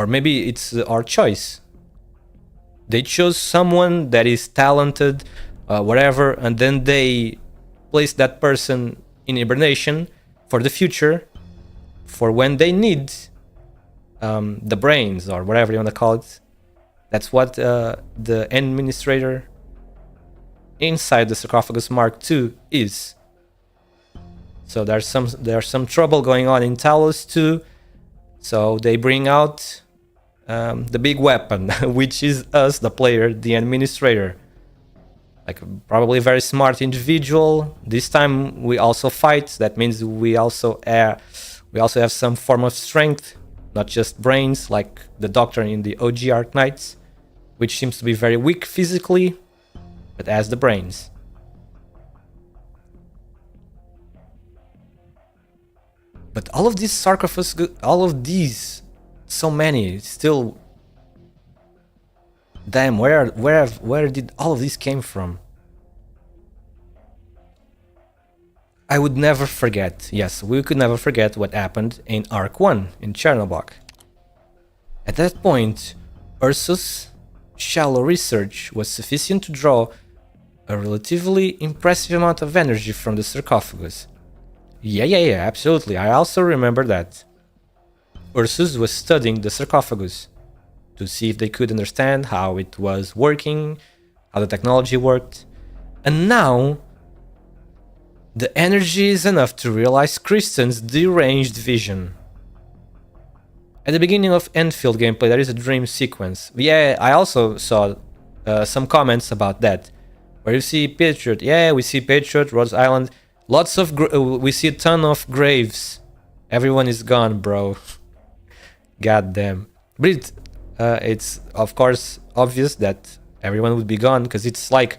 maybe it's our choice. They chose someone that is talented, whatever, and then they place that person in hibernation for the future, for when they need the brains or whatever you want to call it. That's what the administrator inside the sarcophagus Mark II is. So there's some trouble going on in Talos too. So they bring out the big weapon, which is us, the player, the administrator. Like probably a very smart individual. This time we also fight. That means we also have some form of strength, not just brains, like the Doctor in the OG ARKNIGHTS, which seems to be very weak physically, but has the brains. But all of these sarcophagus, all of these, so many, still. Damn, where did all of this came from? I would never forget. Yes, we could never forget what happened in Arc 1 in Chernobog. At that point, Ursus' shallow research was sufficient to draw a relatively impressive amount of energy from the sarcophagus. Yeah, absolutely. I also remember that. Ursus was studying the sarcophagus to see if they could understand how it was working, how the technology worked. And now, the energy is enough to realize Kristen's deranged vision. At the beginning of Enfield gameplay, there is a dream sequence. Yeah, I also saw some comments about that. Where you see Patriot. Yeah, we see Patriot, Rhodes Island. Lots of... we see a ton of graves. Everyone is gone, bro. God damn. But it's of course obvious that everyone would be gone because it's like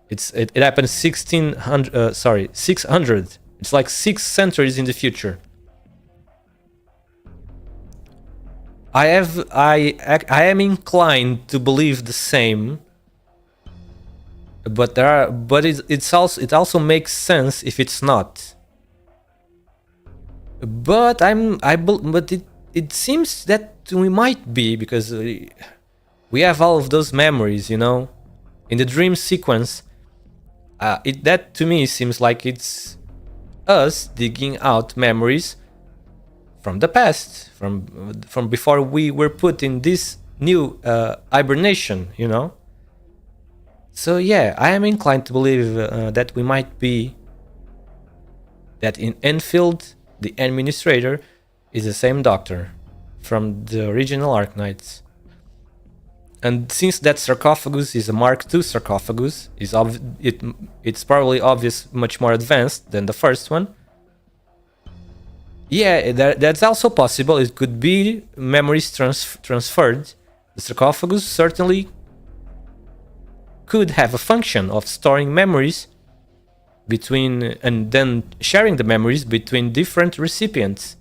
it happened 600. It's like 6 centuries in the future. I am inclined to believe the same, but it also makes sense if it's not. But it seems that we might be, because we have all of those memories, you know, in the dream sequence. That to me seems like it's us digging out memories from the past, from before we were put in this new hibernation, you know. So yeah, I am inclined to believe that we might be, that in Enfield the administrator is the same Doctor from the original ARKNIGHTS. And since that sarcophagus is a Mark II sarcophagus, it's probably obvious much more advanced than the first one. Yeah, that's also possible. It could be memories transferred. The sarcophagus certainly could have a function of storing memories between, and then sharing the memories between different recipients.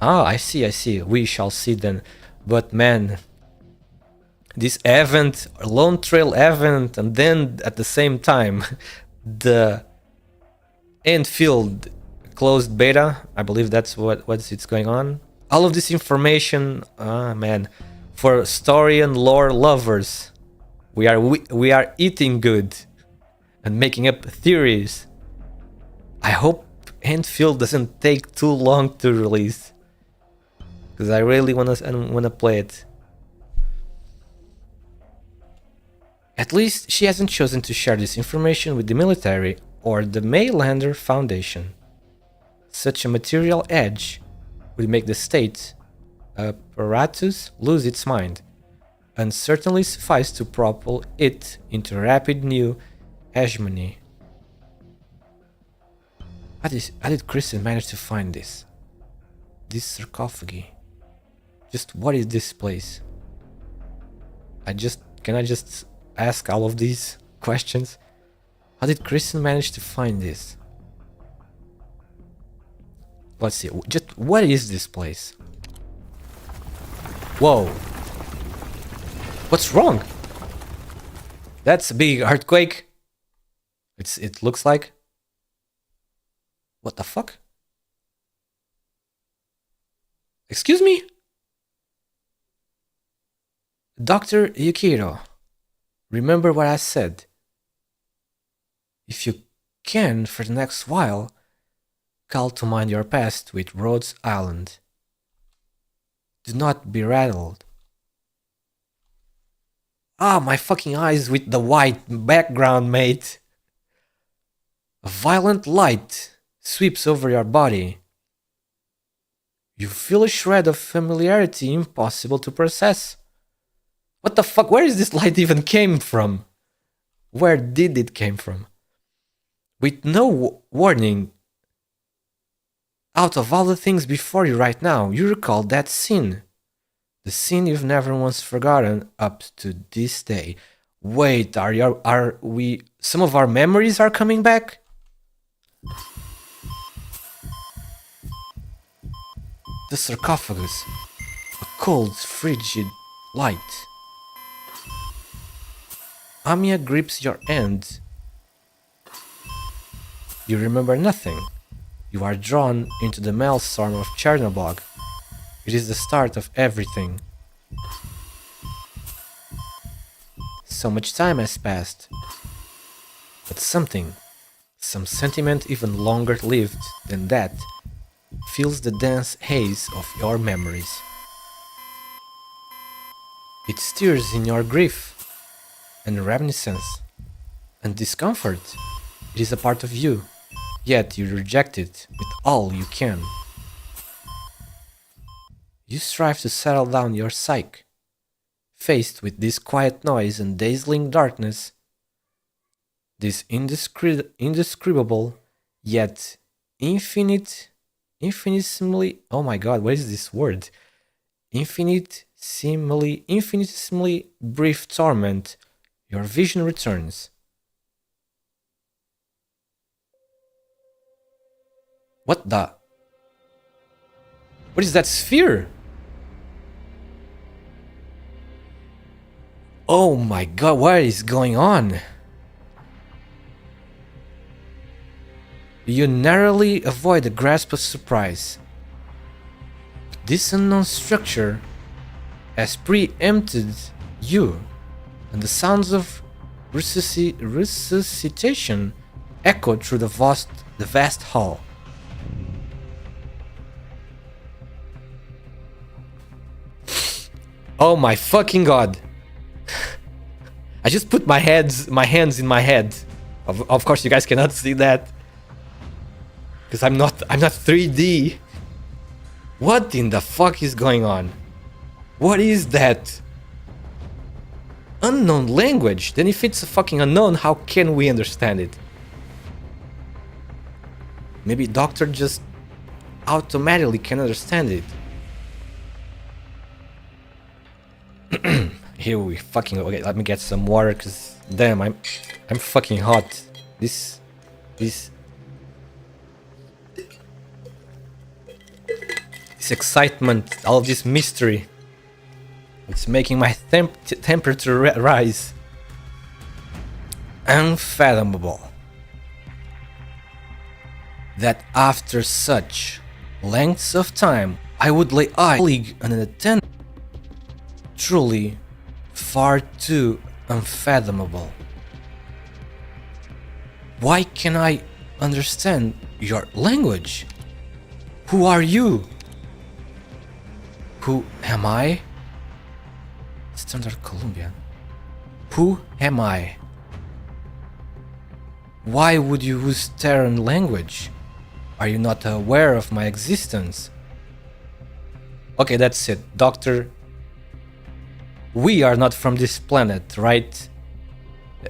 Ah, I see. We shall see then. But man, this event, Lone Trail event, and then at the same time, the Enfield closed beta, I believe that's what's going on. All of this information, man, for story and lore lovers, we are eating good and making up theories. I hope Enfield doesn't take too long to release, because I really wanna play it. At least she hasn't chosen to share this information with the military or the Maylander Foundation. Such a material edge would make the state apparatus lose its mind, and certainly suffice to propel it into rapid new hegemony. How did Kristen manage to find this? This sarcophagi? Just what is this place? Can I just ask all of these questions? How did Kristen manage to find this? Let's see. Just what is this place? Whoa. What's wrong? That's a big earthquake. It looks like. What the fuck? Excuse me? Dr. Yukiro, remember what I said. If you can, for the next while, call to mind your past with Rhodes Island. Do not be rattled. Ah, my fucking eyes with the white background, mate. A violent light sweeps over your body. You feel a shred of familiarity impossible to process. What the fuck? Where is this light even came from? Where did it came from? With no warning, out of all the things before you right now, you recall that scene. The scene you've never once forgotten up to this day. Wait, are we... Some of our memories are coming back? The sarcophagus. A cold, frigid light. Amiya grips your hand. You remember nothing. You are drawn into the maelstrom of Chernobyl. It is the start of everything. So much time has passed. But something, some sentiment even longer lived than that, fills the dense haze of your memories. It stirs in your grief and reminiscence and discomfort. It is a part of you, yet you reject it with all you can. You strive to settle down your psyche. Faced with this quiet noise and dazzling darkness, this indescribable yet infinitesimally, oh my god, what is this word? Infinitesimally brief torment, your vision returns. What the? What is that sphere? Oh my god, what is going on? You narrowly avoid the grasp of surprise. This unknown structure has preempted you, and the sounds of resuscitation echoed through the vast hall. Oh my fucking god. I just put my hands in my head. Of course you guys cannot see that. Because I'm not 3D. What in the fuck is going on? What is that? Unknown language? Then if it's a fucking unknown, how can we understand it? Maybe Doctor just automatically can understand it. Here we fucking... Okay, let me get some water, cause damn, I'm fucking hot. This excitement, all of this mystery, it's making my temperature rise. Unfathomable that after such lengths of time I would lay eyes on an attendant. Truly far too unfathomable. Why can I understand your language? Who are you? Who am I? Standard Colombian. Who am I? Why would you use Terran language? Are you not aware of my existence? Okay, that's it. Doctor, we are not from this planet, right?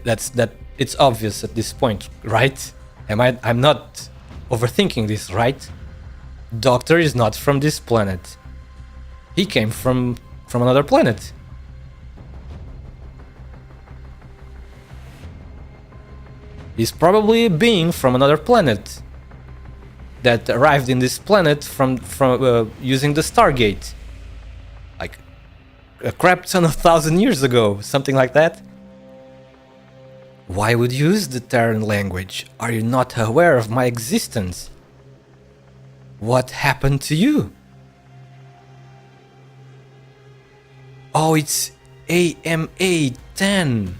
It's obvious at this point, right? I'm not overthinking this, right? Doctor is not from this planet. He came from another planet. He's probably a being from another planet that arrived in this planet from using the Stargate, like a crap ton of 1,000 years ago, something like that. Why would you use the Terran language? Are you not aware of my existence? What happened to you? Oh, it's AMA-10.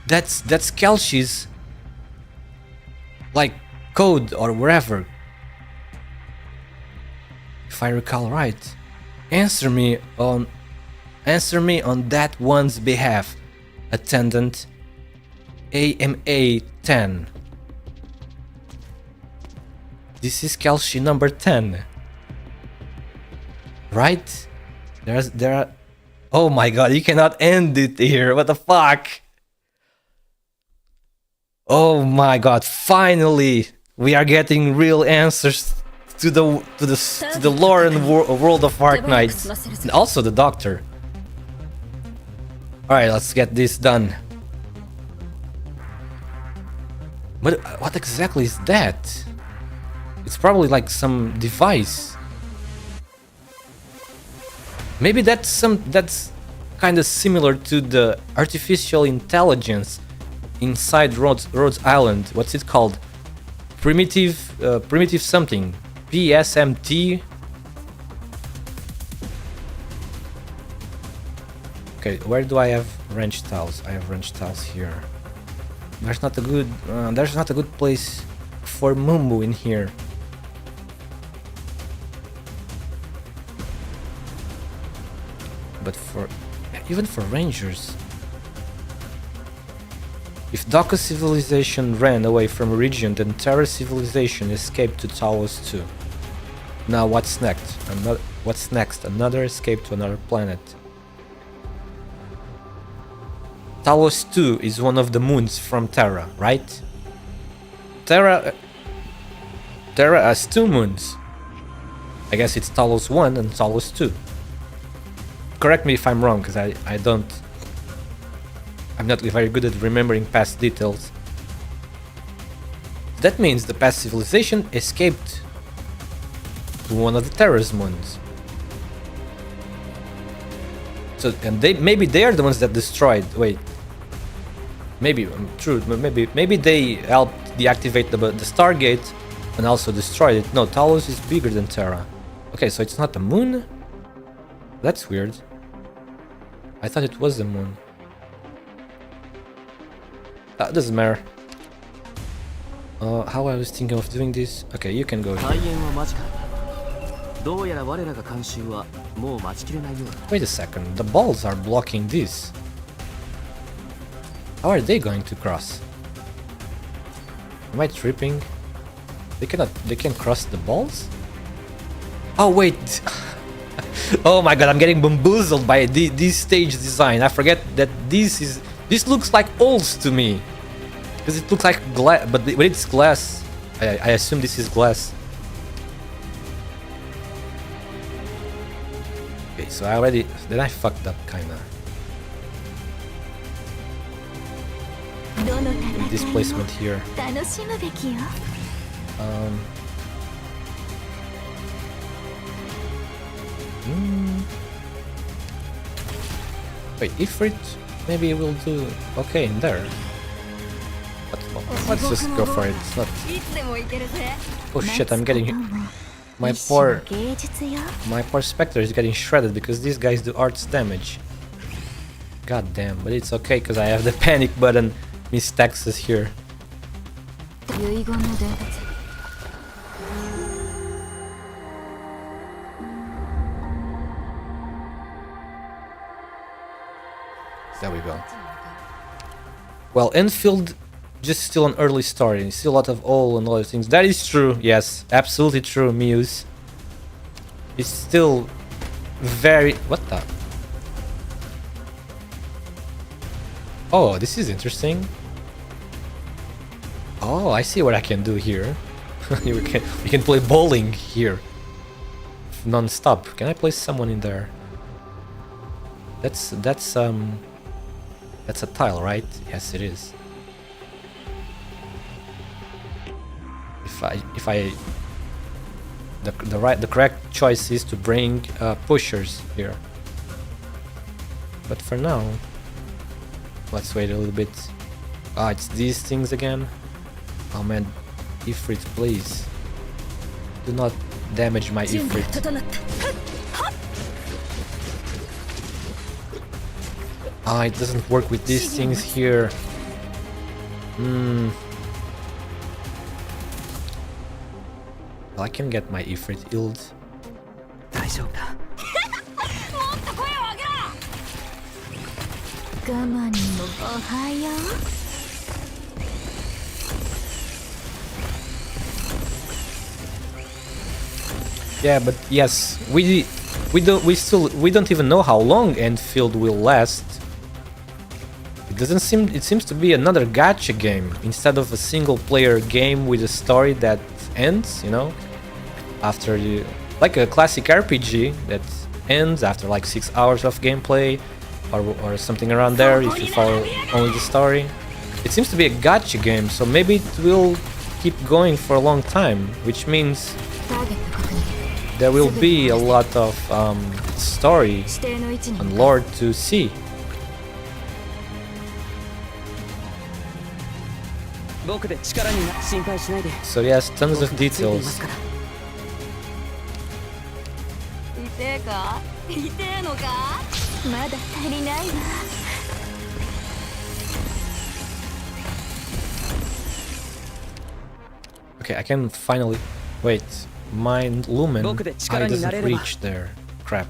That's Kelsey's like code or wherever. If I recall right. Answer me on that one's behalf, Attendant AMA-10. This is Kelsey number 10. Right? There are... Oh my god, you cannot end it here. What the fuck? Oh my god, finally we are getting real answers to the lore and world of ARKNIGHTS, and also the Doctor. All right, let's get this done. But what exactly is that? It's probably like some device. Maybe that's kind of similar to the artificial intelligence inside Rhodes Island. What's it called? Primitive something. PSMT. Okay, where do I have wrench tiles? I have wrench tiles here. There's not a good place for Mumu in here. But even for rangers. If Daka civilization ran away from a region, then Terra civilization escaped to Talos 2. Now what's next? Another escape to another planet. Talos 2 is one of the moons from Terra, right? Terra has 2 moons. I guess it's Talos 1 and Talos 2. Correct me if I'm wrong, because I'm not very good at remembering past details. That means the past civilization escaped to one of the Terra's moons. So, and maybe they are the ones that destroyed. Wait, maybe true. Maybe they helped deactivate the Stargate and also destroyed it. No, Talos is bigger than Terra. Okay, so it's not the moon. That's weird. I thought it was the moon. Doesn't matter. How I was thinking of doing this. Okay, you can go here. Wait a second, the balls are blocking this. How are they going to cross? Am I tripping? They can't cross the balls? Oh wait. Oh my god, I'm getting bamboozled by this stage design. I forget that this looks like holes to me. Because it looks like glass, but when it's glass, I assume this is glass. Okay, so then I fucked up kinda. This placement here. Wait, Ifrit maybe we'll do okay in there. But let's just go for it. It's not... Oh shit, I'm getting... My poor Spectre is getting shredded because these guys do arts damage. God damn, but it's okay because I have the panic button mistexes here. There we go. Well, Enfield just still an early story. Still a lot of oil and other things. That is true. Yes, absolutely true, Muse. It's still very... What the... Oh, this is interesting. Oh, I see what I can do here. We can play bowling here. non-stop. Can I place someone in there? That's a tile, right? Yes, it is. The correct choice is to bring pushers here. But for now, let's wait a little bit. Ah, it's these things again. Oh man, Ifrit, please. Do not damage my Ifrit. Ah, it doesn't work with these things here. Well, I can get my Ifrit healed. Yeah, but yes, we don't even know how long Enfield will last. It seems to be another gacha game instead of a single player game with a story that ends, you know, after you, like a classic RPG that ends after like 6 hours of gameplay or something around there if you follow only the story. It seems to be a gacha game, so maybe it will keep going for a long time, which means there will be a lot of story and lore to see. So yes, tons of details. Okay, I can finally... Wait, my Lumen doesn't reach there. Crap.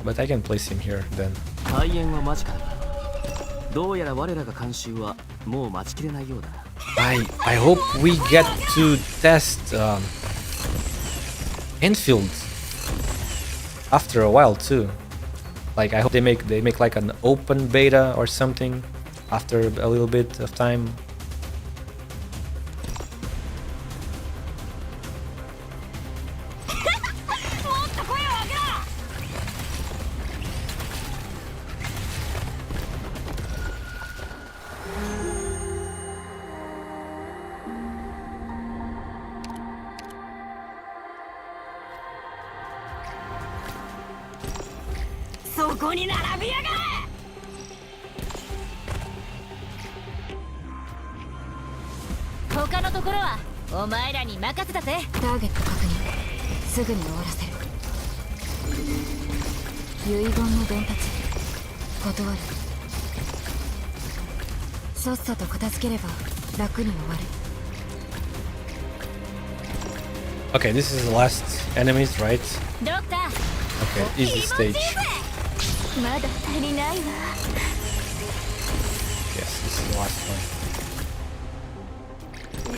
But I can place him here then. I hope we get to test Enfield after a while too. Like I hope they make like an open beta or something after a little bit of time. Okay, this is the last enemies, right? Okay, easy stage. Yes, this is the last one.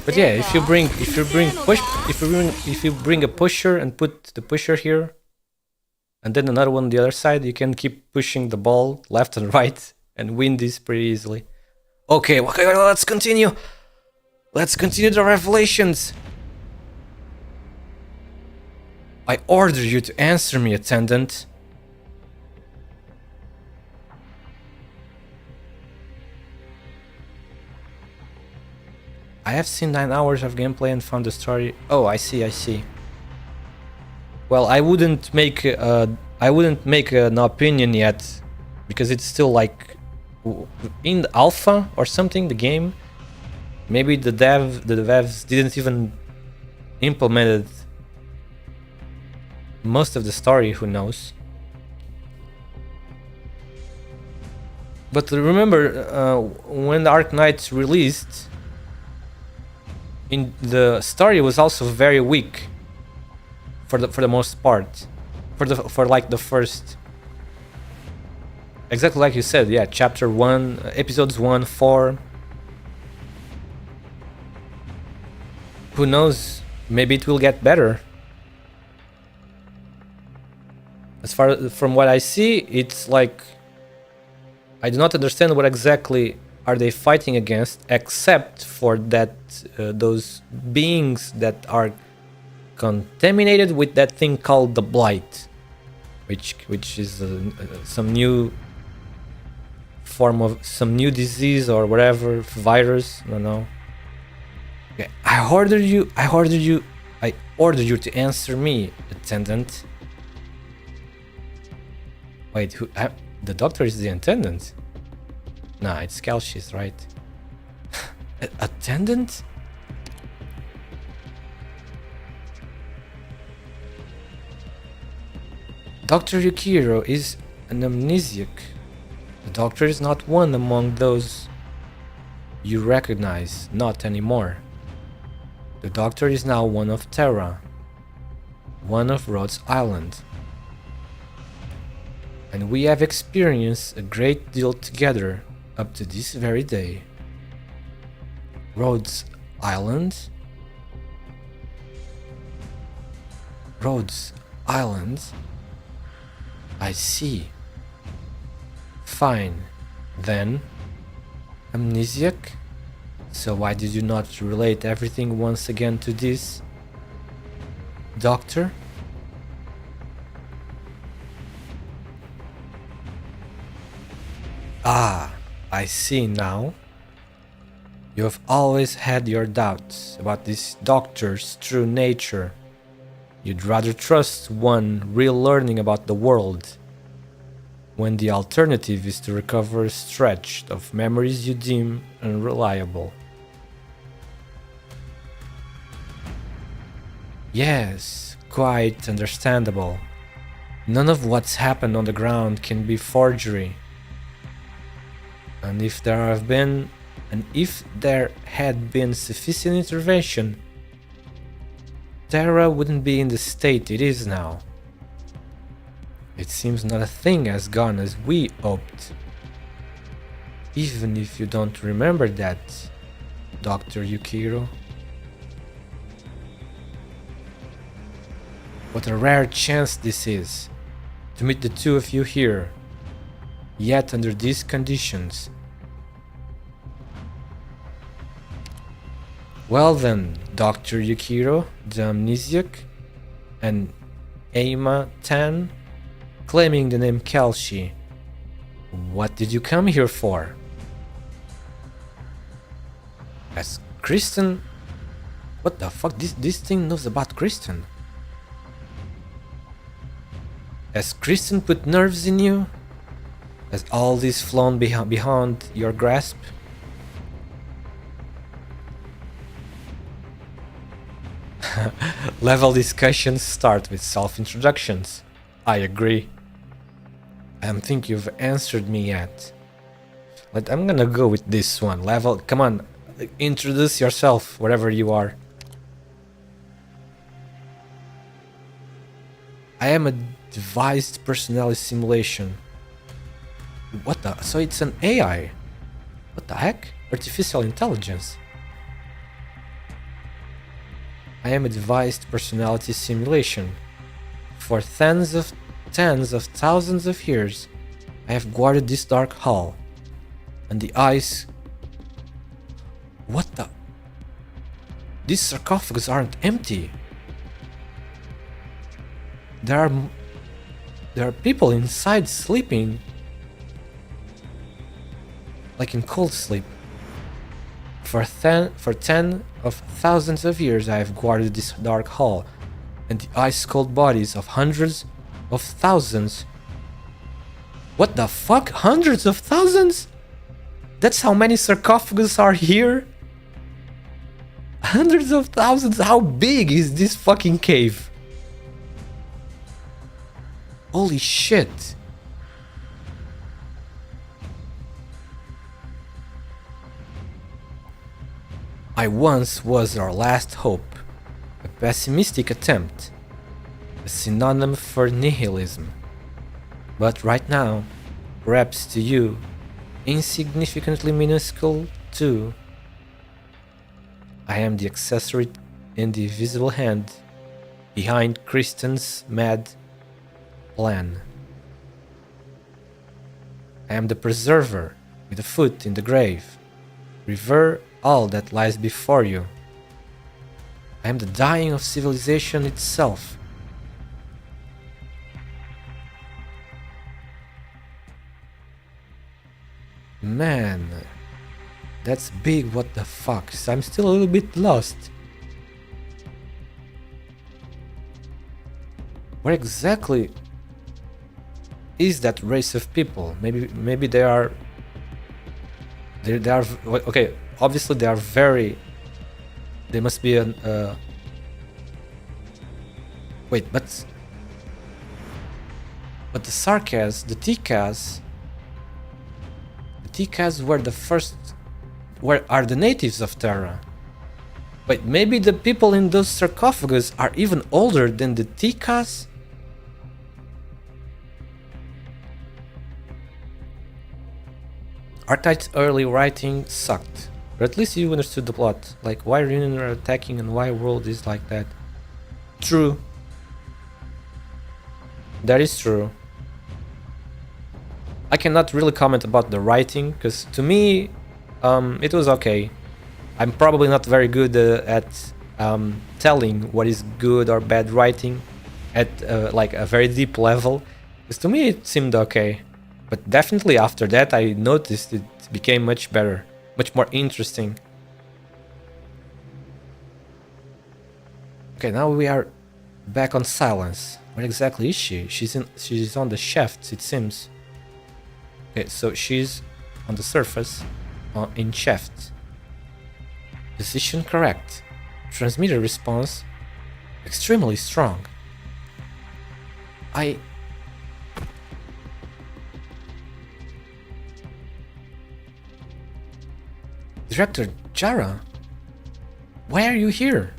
But yeah, if you bring a pusher and put the pusher here, and then another one on the other side, you can keep pushing the ball left and right and win this pretty easily. Okay, let's continue. Let's continue the revelations. I order you to answer me, attendant. I have seen 9 hours of gameplay and found the story. Oh, I see. Well, I wouldn't make an opinion yet because it's still like in the alpha or something. The game, maybe the devs didn't even implement most of the story. Who knows? But remember, when the Arknights released, the story was also very weak for the most part, for like the first, exactly like you said, yeah, chapter 1, episodes 1, 4. Who knows? Maybe it will get better. As far from what I see, it's like I do not understand what exactly are they fighting against, except for that those beings that are contaminated with that thing called the blight, which is some new form of some new disease or whatever virus. I don't know. Okay, I ordered you to answer me, attendant. Wait, who? The doctor is the attendant? Nah, it's Kelshis, right? Attendant? Dr. Yukiro is an amnesiac. The doctor is not one among those you recognize, not anymore. The doctor is now one of Terra, one of Rhodes Island. And we have experienced a great deal together up to this very day. Rhodes Island? Rhodes Island? I see. Fine. Then, amnesiac? So why did you not relate everything once again to this? Doctor? Ah, I see now. You have always had your doubts about this doctor's true nature. You'd rather trust one real learning about the world, when the alternative is to recover a stretch of memories you deem unreliable. Yes, quite understandable. None of what's happened on the ground can be forgery. And if there had been sufficient intervention, Terra wouldn't be in the state it is now. It seems not a thing has gone as we hoped. Even if you don't remember that, Dr. Yukiro. What a rare chance this is, to meet the two of you here, yet under these conditions. Well then, Dr. Yukiro, the amnesiac, and Aima Tan, claiming the name Kelshi, what did you come here for? As Kristen? What the fuck? This thing knows about Kristen. Has Kristen put nerves in you? Has all this flown beyond your grasp? Level discussions start with self-introductions. I agree. I don't think you've answered me yet. But I'm gonna go with this one. Level, come on, introduce yourself, wherever you are. I am a devised personality simulation. What the? So it's an AI? What the heck? Artificial intelligence. I am a devised personality simulation. For tens of thousands of years, I have guarded this dark hall. And the eyes... What the... These sarcophagus aren't empty. There are people inside sleeping. Like in cold sleep. For 10 of thousands of years I have guarded this dark hall, and the ice-cold bodies of hundreds of thousands. What the fuck? Hundreds of thousands? That's how many sarcophagus are here? Hundreds of thousands? How big is this fucking cave? Holy shit. I once was our last hope, a pessimistic attempt, a synonym for nihilism. But right now, perhaps to you, insignificantly minuscule too, I am the accessory in the invisible hand behind Kristen's mad plan. I am the preserver with a foot in the grave. Revere all that lies before you. I am the dying of civilization itself. Man, that's big, what the fuck. I'm still a little bit lost. Where exactly is that race of people? Maybe they are okay, obviously they are very, they must be an wait, but the Sarkas, the Tikas were the first, where are the natives of Terra. Wait, maybe the people in those sarcophagus are even older than the Tikas? Arknight's early writing sucked, but at least you understood the plot, like why Reunion are attacking and why world is like that. True. That is true. I cannot really comment about the writing, because to me, it was okay. I'm probably not very good at telling what is good or bad writing at like a very deep level, because to me it seemed okay. But definitely after that I noticed it became much better, much more interesting. Okay, now we are back on Silence. Where exactly is she? She's on the shafts, it seems. Okay, so she's on the surface, in shaft. Position correct. Transmitter response extremely strong. Director Jara, why are you here?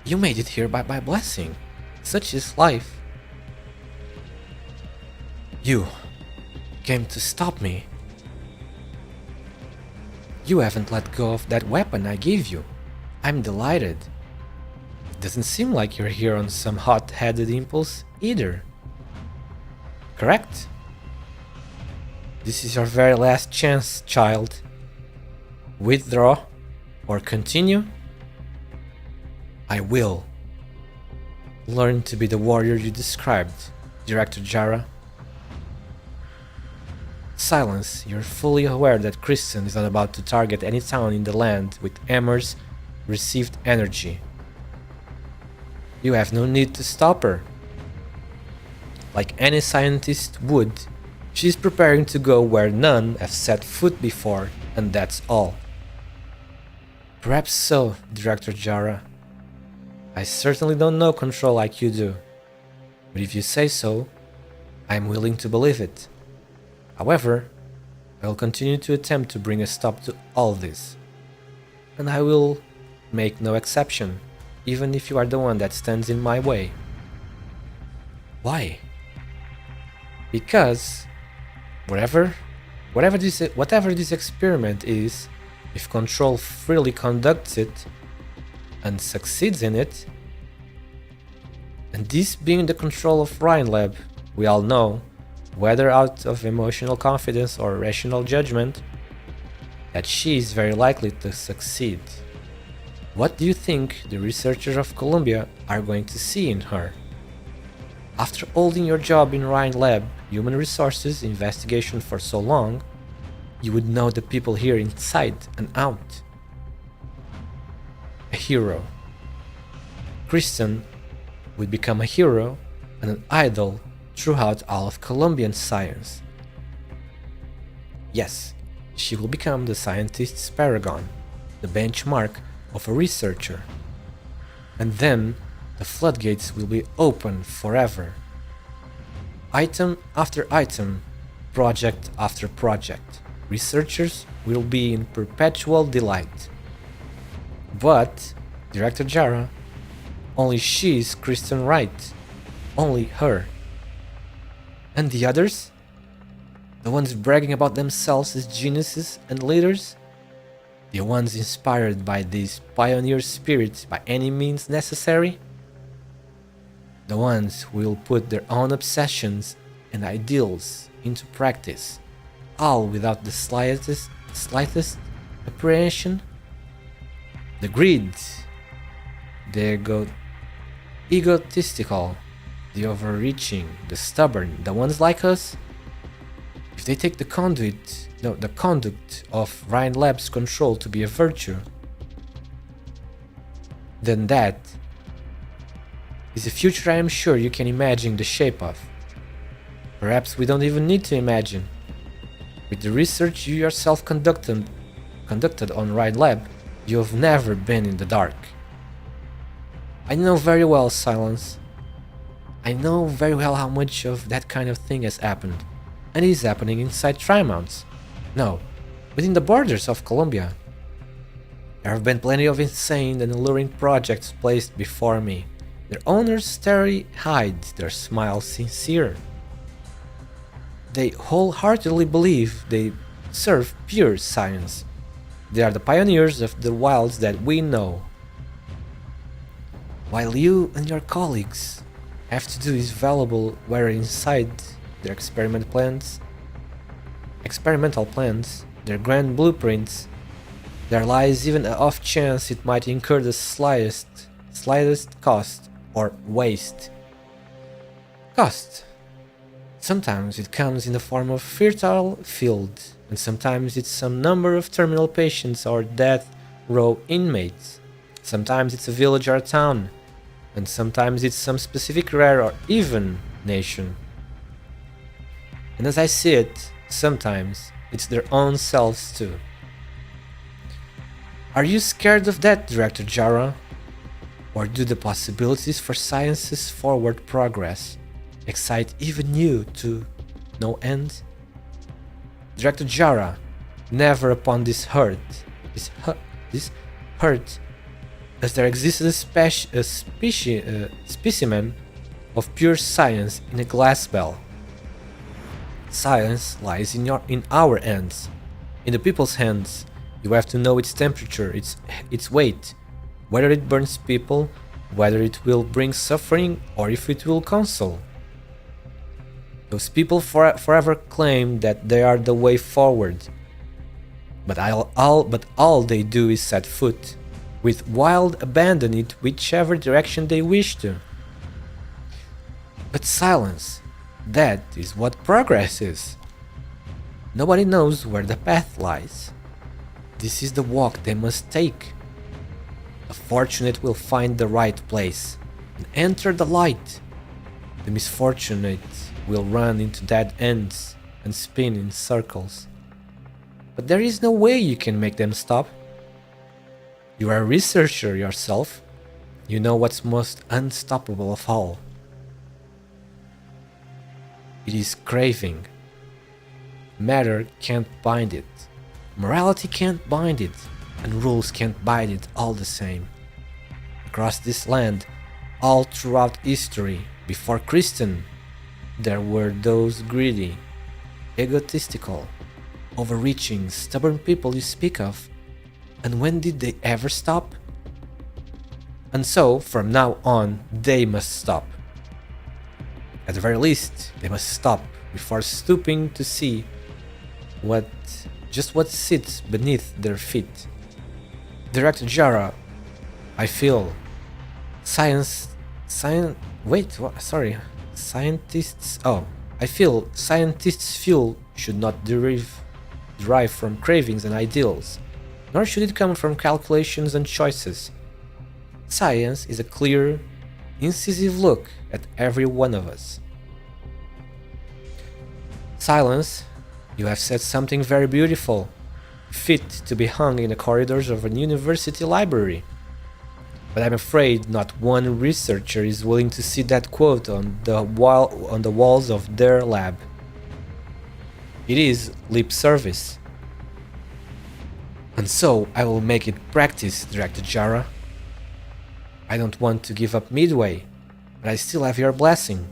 You made it here by my blessing. Such is life. You came to stop me. You haven't let go of that weapon I gave you. I'm delighted. It doesn't seem like you're here on some hot-headed impulse either. Correct? This is your very last chance, child. Withdraw or continue? I will. Learn to be the warrior you described, Director Jara. Silence, you're fully aware that Kristen is not about to target any town in the land with Emmer's received energy. You have no need to stop her. Like any scientist would, she's preparing to go where none have set foot before, and that's all. Perhaps so, Director Jara. I certainly don't know Control like you do, but if you say so, I'm willing to believe it. However, I will continue to attempt to bring a stop to all this, and I will make no exception, even if you are the one that stands in my way. Why? Because whatever this experiment is, if Control freely conducts it and succeeds in it, and this being the control of Ryan Lab, we all know, whether out of emotional confidence or rational judgment, that she is very likely to succeed. What do you think the researchers of Columbia are going to see in her? After holding your job in Ryan Lab, Human Resources Investigation for so long, you would know the people here inside and out. A hero. Kristen would become a hero and an idol throughout all of Colombian science. Yes, she will become the scientist's paragon, the benchmark of a researcher. And then the floodgates will be open forever. Item after item, project after project, researchers will be in perpetual delight. But, Director Jara, only she's Kristen Wright. Only her. And the others? The ones bragging about themselves as geniuses and leaders? The ones inspired by this pioneer spirit by any means necessary? The ones who will put their own obsessions and ideals into practice, all without the slightest apprehension? The greed, the egotistical, the overreaching, the stubborn, the ones like us. If they take the conduct of Ryan Lab's control to be a virtue, then that is a future I am sure you can imagine the shape of. Perhaps we don't even need to imagine. With the research you yourself conducted on Ryan Lab, you have never been in the dark. I know very well, Silence. I know very well how much of that kind of thing has happened, and is happening inside Trimonts. No, within the borders of Colombia. There have been plenty of insane and alluring projects placed before me. Their owners starry hide their smiles sincere. They wholeheartedly believe they serve pure science. They are the pioneers of the wilds that we know. While you and your colleagues have to do is valuable where inside their experimental plans, their grand blueprints, there lies even an off chance it might incur the slightest cost or waste. Cost. Sometimes it comes in the form of fertile field, and sometimes it's some number of terminal patients or death row inmates. Sometimes it's a village or a town, and sometimes it's some specific rare or even nation. And as I see it, sometimes it's their own selves too. Are you scared of that, Director Jara? Or do the possibilities for science's forward progress excite even you to no end? Director Jara, never upon this hurt, as there existed a specimen of pure science in a glass bell. Science lies in our hands, in the people's hands. You have to know its temperature, its weight, whether it burns people, whether it will bring suffering, or if it will console. Those people forever claim that they are the way forward, but all they do is set foot, with wild abandon in whichever direction they wish to. But Silence, that is what progress is. Nobody knows where the path lies. This is the walk they must take. The fortunate will find the right place and enter the light. The misfortunate will run into dead ends and spin in circles. But there is no way you can make them stop. You are a researcher yourself. You know what's most unstoppable of all. It is craving. Matter can't bind it. Morality can't bind it, and rules can't bind it all the same. Across this land, all throughout history, before Christian, there were those greedy, egotistical, overreaching, stubborn people you speak of, and when did they ever stop? And so, from now on, they must stop. At the very least, they must stop before stooping to see what sits beneath their feet. Director Jara, I feel scientists fuel should not derive from cravings and ideals, nor should it come from calculations and choices. Science is a clear, incisive look at every one of us. Silence, you have said something very beautiful, fit to be hung in the corridors of a university library. But I'm afraid not one researcher is willing to see that quote on the walls of their lab. It is lip service. And so I will make it practice, Director Jara. I don't want to give up midway, but I still have your blessing.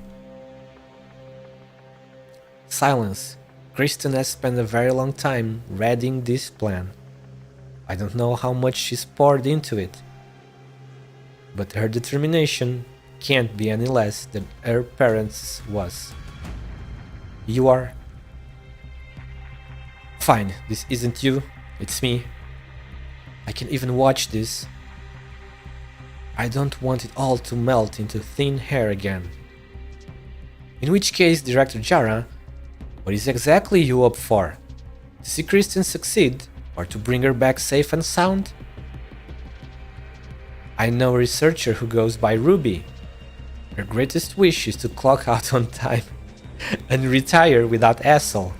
Silence. Kristen has spent a very long time reading this plan. I don't know how much she's poured into it, but her determination can't be any less than her parents' was. You are... Fine, this isn't you, it's me. I can even watch this, I don't want it all to melt into thin air again. In which case, Director Jara, what is exactly you up for? To see Kristen succeed, or to bring her back safe and sound? I know a researcher who goes by Ruby. Her greatest wish is to clock out on time and retire without hassle.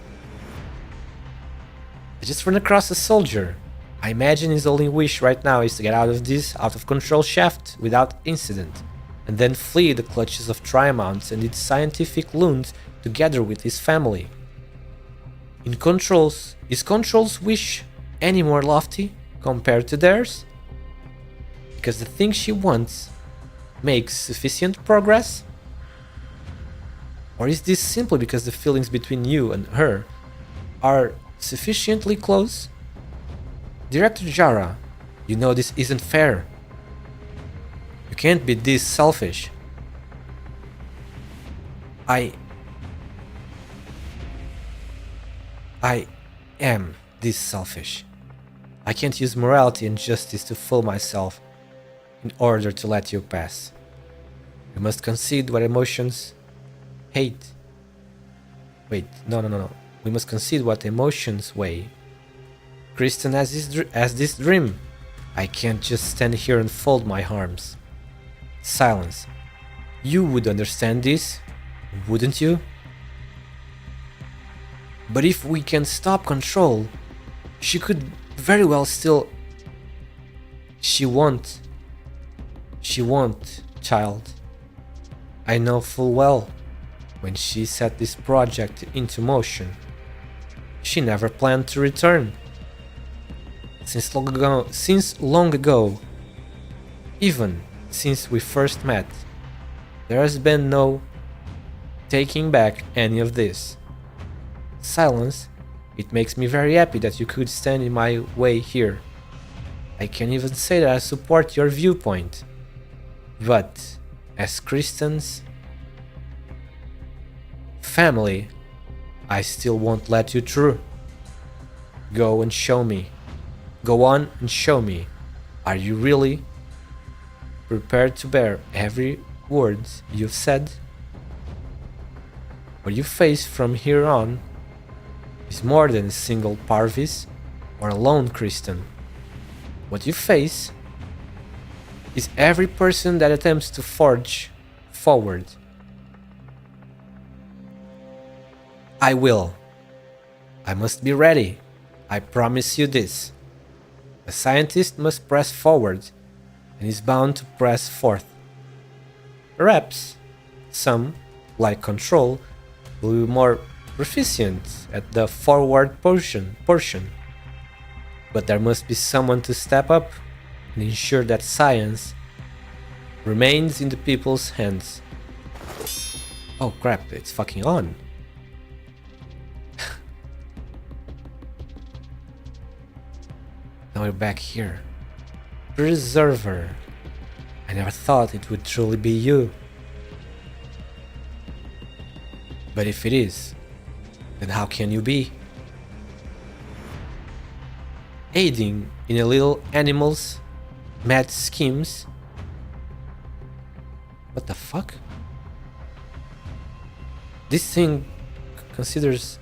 I just run across a soldier. I imagine his only wish right now is to get out of this out-of-control shaft without incident, and then flee the clutches of Triamount and its scientific loons together with his family. Is Control's wish any more lofty compared to theirs? Because the thing she wants makes sufficient progress? Or is this simply because the feelings between you and her are sufficiently close? Director Jara, you know this isn't fair. You can't be this selfish. I am this selfish. I can't use morality and justice to fool myself in order to let you pass. We must concede what emotions hate. Wait, no. We must concede what emotions weigh. Kristen has this dream. I can't just stand here and fold my arms. Silence. You would understand this, wouldn't you? But if we can stop Control, she could very well still... She won't, child. I know full well, when she set this project into motion, she never planned to return. Since long ago, even since we first met, there has been no taking back any of this. Silence, it makes me very happy that you could stand in my way here. I can even say that I support your viewpoint. But, as Kristen's family, I still won't let you through. Go and show me. Go on and show me. Are you really prepared to bear every word you've said? What you face from here on is more than a single Parvis or a lone Kristen. What you face is every person that attempts to forge forward. I will. I must be ready. I promise you this. A scientist must press forward and is bound to press forth. Perhaps some, like Control, will be more proficient at the forward portion. But there must be someone to step up and ensure that science remains in the people's hands. Oh crap, it's fucking on. Now we're back here. Preserver. I never thought it would truly be you. But if it is, then how can you be? Aiding in a little animal's mad schemes? What the fuck? This thing considers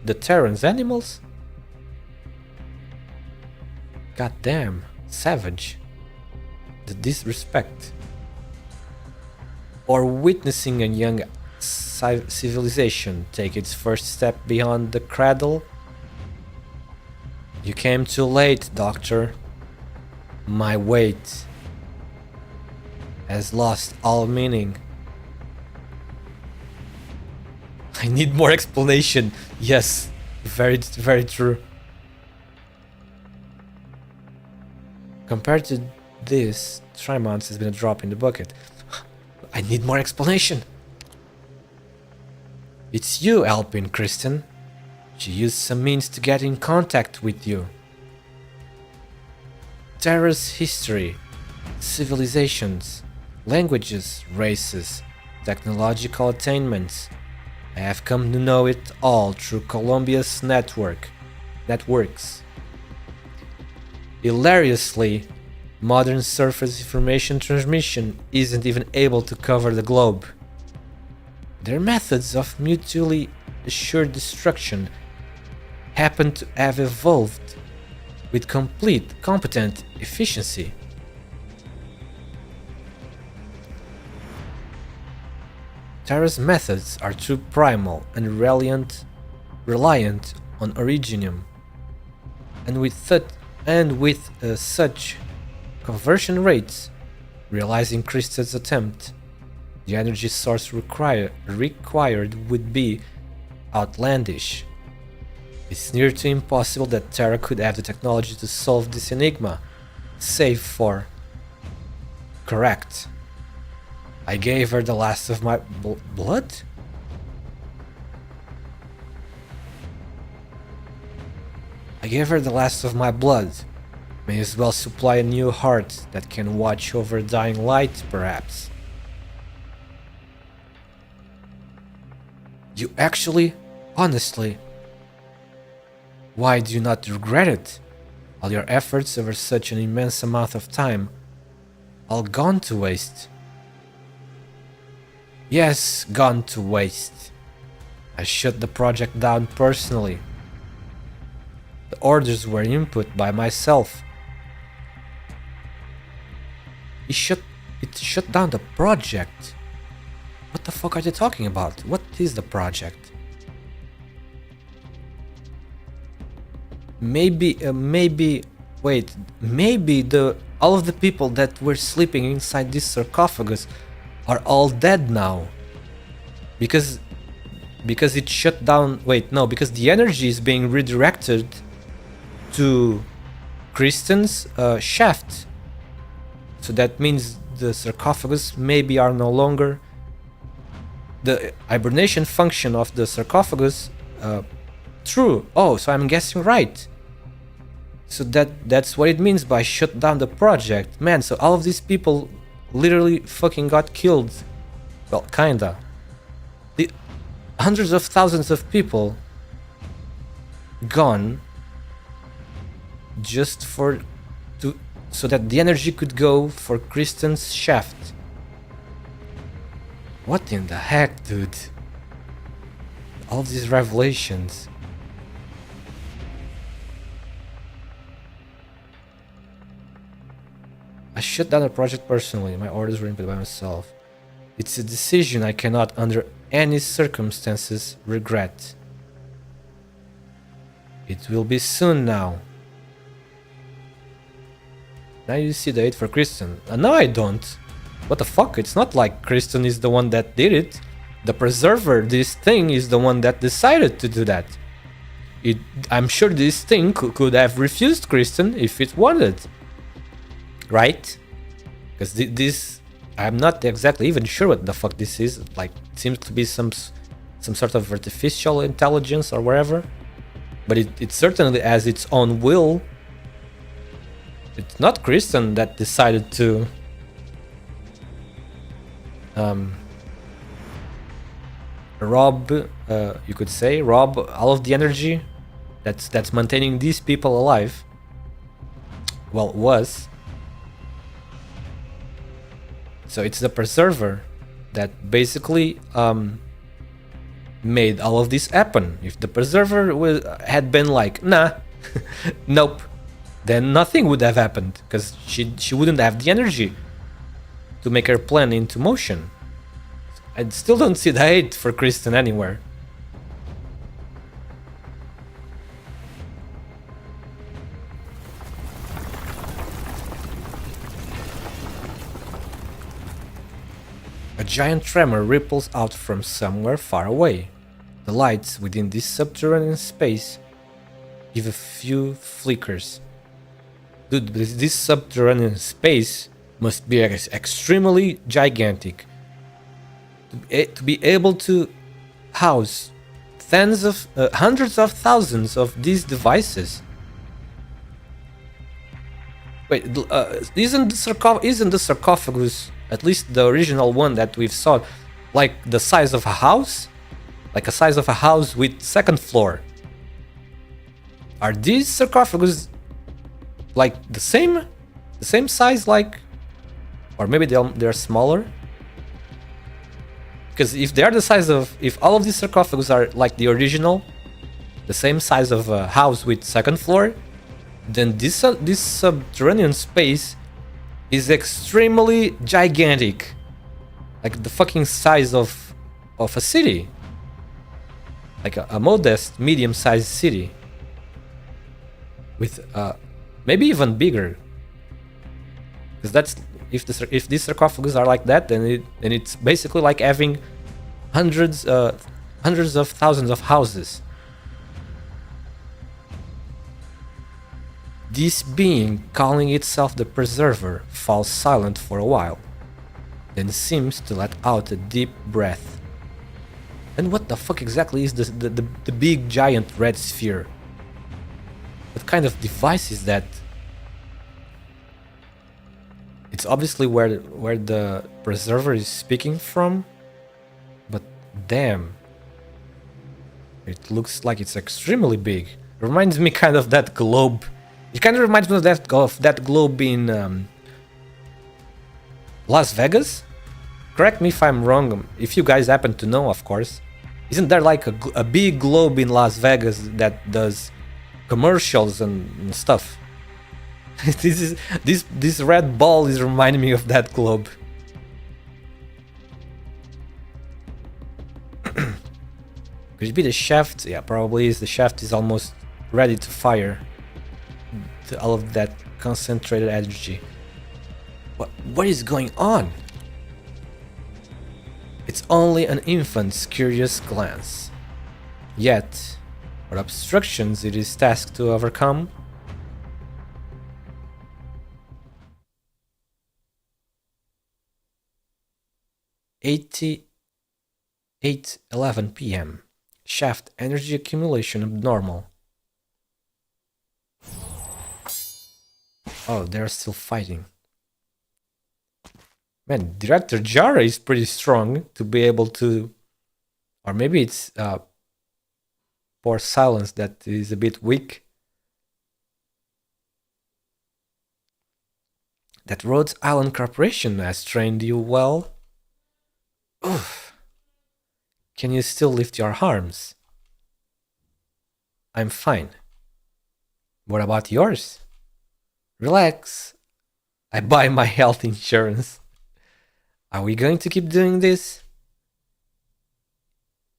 the Terrans animals? God damn, savage. The disrespect. Or witnessing a young civilization take its first step beyond the cradle? You came too late, Doctor. My wait has lost all meaning. I need more explanation. Yes, very true. Compared to this, Triamount has been a drop in the bucket. I need more explanation. It's you, Alpine Kristen. She used some means to get in contact with you. Terra's history, civilizations, languages, races, technological attainments. I have come to know it all through Columbia's networks. Hilariously, Modern surface information transmission isn't even able to cover the globe. Their methods of mutually assured destruction happen to have evolved with complete, competent efficiency. Terra's methods are too primal and reliant on originium, and with such conversion rates, realizing Krista's attempt, the energy source required would be outlandish. It's near to impossible that Terra could have the technology to solve this enigma, save for... Correct. I gave her the last of my blood? I gave her the last of my blood. May as well supply a new heart that can watch over dying light, perhaps. You actually, honestly, why do you not regret it? All your efforts over such an immense amount of time, all gone to waste. Yes, gone to waste. I shut the project down personally. The orders were input by myself. It shut down the project. What the fuck are you talking about? What is the project? Maybe all of the people that were sleeping inside this sarcophagus are all dead now. Because it shut down. Wait, no, because the energy is being redirected to Kristen's shaft. So that means the sarcophagus maybe are no longer... The hibernation function of the sarcophagus... True. Oh, so I'm guessing right. So that's what it means by shut down the project. Man, so all of these people literally fucking got killed. Well, kinda. The hundreds of thousands of people gone just so that the energy could go for Kristen's shaft. What in the heck, dude? All these revelations. I shut down the project personally. My orders were input by myself. It's a decision I cannot, under any circumstances, regret. It will be soon now. Now you see the date for Kristen. No, I don't. What the fuck? It's not like Kristen is the one that did it. The preserver, this thing, is the one that decided to do that. I'm sure this thing could have refused Kristen if it wanted. Right? Because this... I'm not exactly even sure what the fuck this is. Like, it seems to be some sort of artificial intelligence or whatever. But it certainly has its own will. It's not Kristen that decided to... rob, you could say, rob all of the energy that's maintaining these people alive. Well, was. So it's the preserver that basically made all of this happen. If the preserver had been like, nah, nope, then nothing would have happened, because she wouldn't have the energy to make her plan into motion. I still don't see the hate for Kristen anywhere. A giant tremor ripples out from somewhere far away. The lights within this subterranean space give a few flickers. Dude, this subterranean space must be extremely gigantic. To be able to house hundreds of thousands of these devices. Wait, isn't the sarcophagus, at least the original one that we've saw, like the size of a house? Like a size of a house with second floor. Are these sarcophagus like the same? The same size, like, or maybe they're smaller. Because if they are the size of, if all of these sarcophagus are like the original, the same size of a house with second floor, then this subterranean space is extremely gigantic, like the fucking size of a city, like a modest, medium-sized city, with maybe even bigger. Because that's if these sarcophagus are like that, then it's basically like having hundreds of thousands of houses. This being, calling itself the Preserver, falls silent for a while, then seems to let out a deep breath. And what the fuck exactly is the big giant red sphere? What kind of device is that? It's obviously where the Preserver is speaking from, but damn, it looks like it's extremely big. Reminds me kind of that globe. It kind of reminds me of that globe in Las Vegas. Correct me if I'm wrong, if you guys happen to know, of course. Isn't there like a big globe in Las Vegas that does commercials and stuff? This red ball is reminding me of that globe. Could it be the shaft? Yeah, probably is. The shaft is almost ready to fire. All of that concentrated energy. What is going on? It's only an infant's curious glance. Yet, what obstructions it is tasked to overcome? (8:11 p.m.) Shaft energy accumulation abnormal. Oh, they're still fighting. Man, Director Jara is pretty strong to be able to... Or maybe it's poor Silence that is a bit weak. That Rhodes Island Corporation has trained you well. Oof. Can you still lift your arms? I'm fine. What about yours? Relax. I buy my health insurance. Are we going to keep doing this?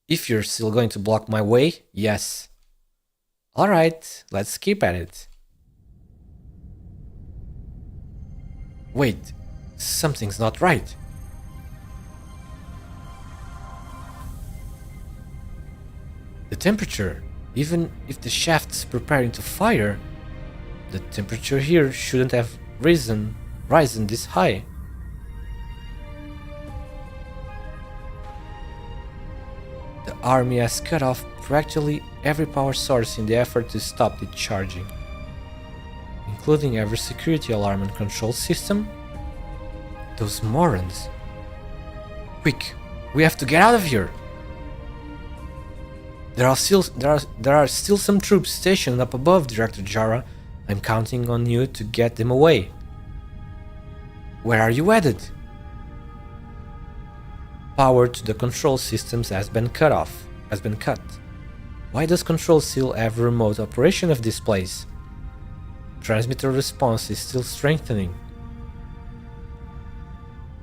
If you're still going to block my way, yes. Alright, let's keep at it. Wait, something's not right. The temperature, even if the shaft's preparing to fire, the temperature here shouldn't have risen this high. The army has cut off practically every power source in the effort to stop it charging, including every security alarm and control system. Those morons. Quick, we have to get out of here. There are still some troops stationed up above, Director Jara. I'm counting on you to get them away. Where are you headed? Power to the control systems has been cut. Why does Control still have remote operation of this place? Transmitter response is still strengthening.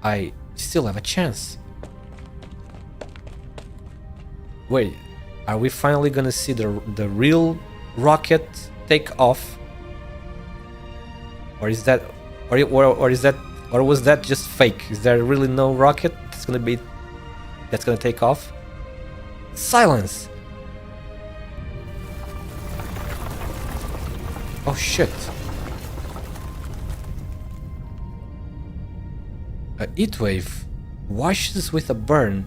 I still have a chance. Wait, are we finally gonna see the real rocket take off? Or is that, or was that just fake? Is there really no rocket that's gonna take off? Silence! Oh shit! A heatwave washes with a burn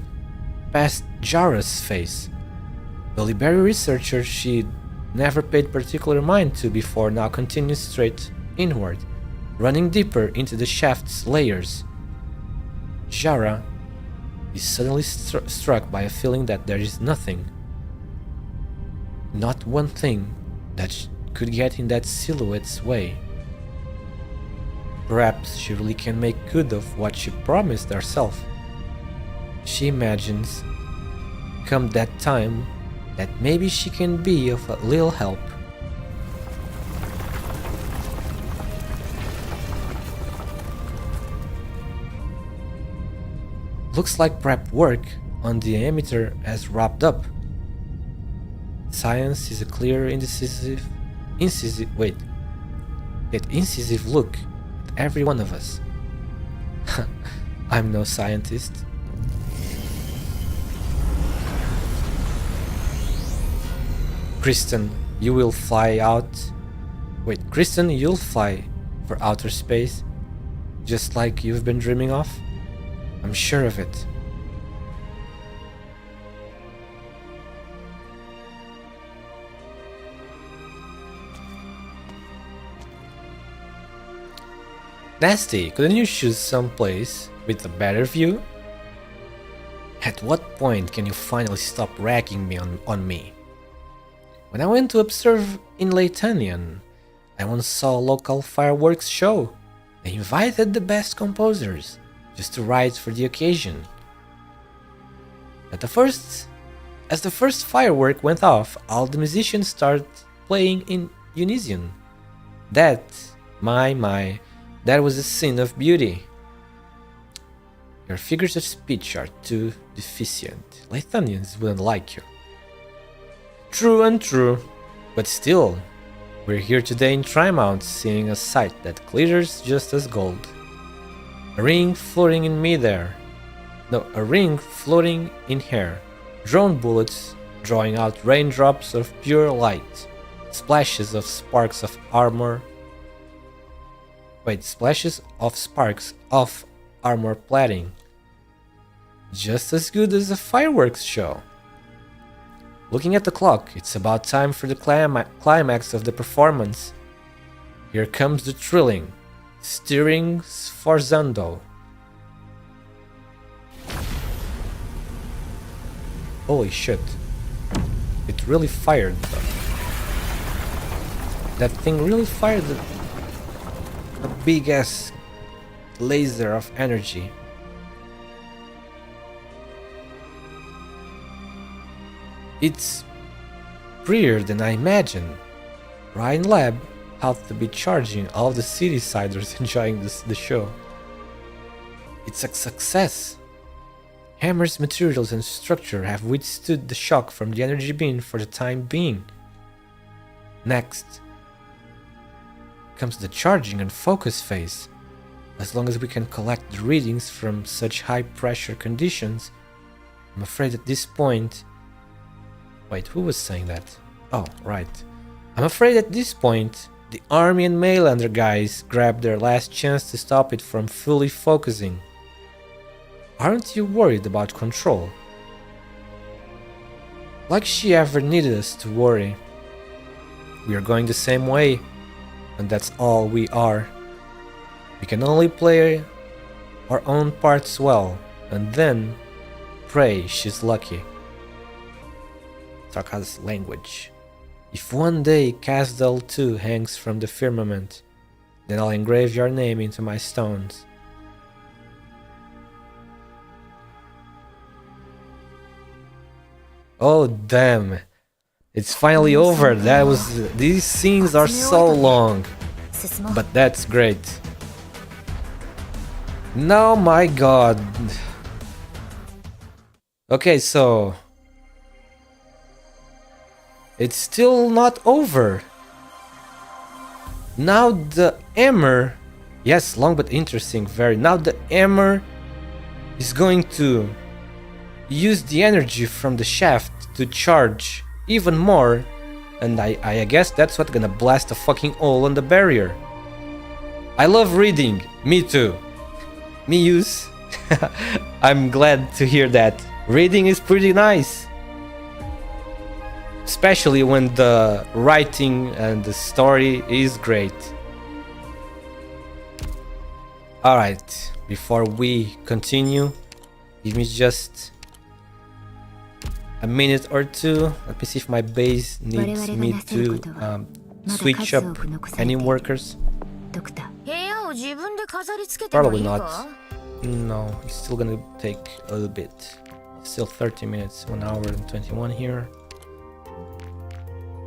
past Jara's face. The Liberi researcher she'd never paid particular mind to before now continues straight inward, running deeper into the shaft's layers. Jara is suddenly struck by a feeling that there is nothing, not one thing, that could get in that silhouette's way. Perhaps she really can make good of what she promised herself. She imagines, come that time, that maybe she can be of a little help. Looks like prep work on the emitter has wrapped up. Science is a clear, incisive look at every one of us. I'm no scientist. Kristen, you'll fly for outer space, just like you've been dreaming of. I'm sure of it. Nasty, couldn't you choose some place with a better view? At what point can you finally stop ragging me on me? When I went to observe in Latanian, I once saw a local fireworks show. They invited the best composers just to write for the occasion. As the first firework went off, all the musicians started playing in unison. That was a scene of beauty. Your figures of speech are too deficient. Latanians wouldn't like you. True and true, but still, we're here today in Trimount seeing a sight that glitters just as gold. A ring floating in midair. No, a ring floating in hair. Drone bullets drawing out raindrops of pure light. Splashes of sparks of armor. Splashes of sparks of armor plating. Just as good as a fireworks show. Looking at the clock, it's about time for the climax of the performance. Here comes the trilling, stirring sforzando. Holy shit. It really fired though. That thing really fired a big ass laser of energy. It's prettier than I imagined. Ryan Lab had to be charging all the city-siders enjoying the show. It's a success. Hammer's materials and structure have withstood the shock from the energy beam for the time being. Next comes the charging and focus phase. As long as we can collect the readings from such high pressure conditions, I'm afraid at this point... Wait, who was saying that? Oh, right. I'm afraid at this point, the army and Maylander guys grabbed their last chance to stop it from fully focusing. Aren't you worried about control? Like she ever needed us to worry. We are going the same way, and that's all we are. We can only play our own parts well, and then pray she's lucky. Tarka's language. If one day Casdal 2 hangs from the firmament, then I'll engrave your name into my stones. Oh damn. It's finally over. These scenes are so long. But that's great. No, my god. Okay, so it's still not over. Now the hammer, yes, long but interesting, very. Now the hammer is going to use the energy from the shaft to charge even more, and I guess that's what's gonna blast a fucking hole in the barrier. I love reading. Me too. Me use. I'm glad to hear that. Reading is pretty nice. Especially when the writing and the story is great. Alright, before we continue, give me just a minute or two. Let me see if my base needs me to switch up any workers. Probably not. No, it's still gonna take a little bit. Still 30 minutes, 1 hour and 21 here.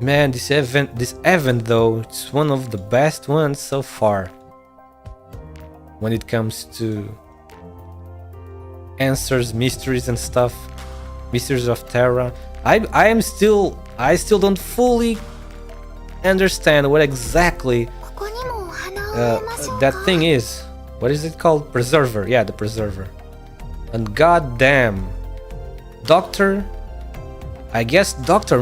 Man, this event though, it's one of the best ones so far. When it comes to answers, mysteries and stuff. Mysteries of Terra. I still don't fully understand what exactly that thing is. What is it called? Preserver. Yeah, the preserver. And goddamn, Doctor. I guess Doctor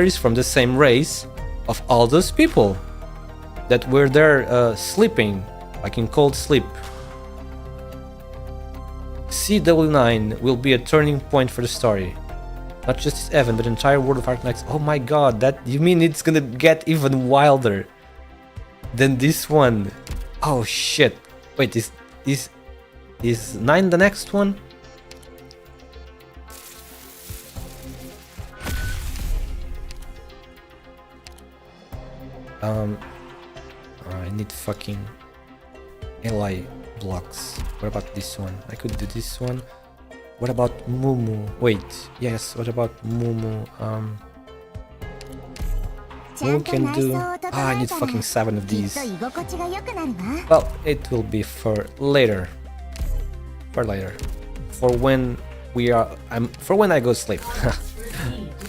is from the same race of all those people that were there sleeping, like in cold sleep. CW9 will be a turning point for the story. Not just this event, but the entire world of Arknights. Oh my god, that you mean it's gonna get even wilder than this one? Oh shit. Wait, is 9 the next one? I need fucking ally blocks. What about this one? I could do this one. What about Mumu? Wait, yes, what about Mumu? Mumu can do... I need fucking 7 of these. Well, it will be for later. For later. For when we are... for when I go sleep.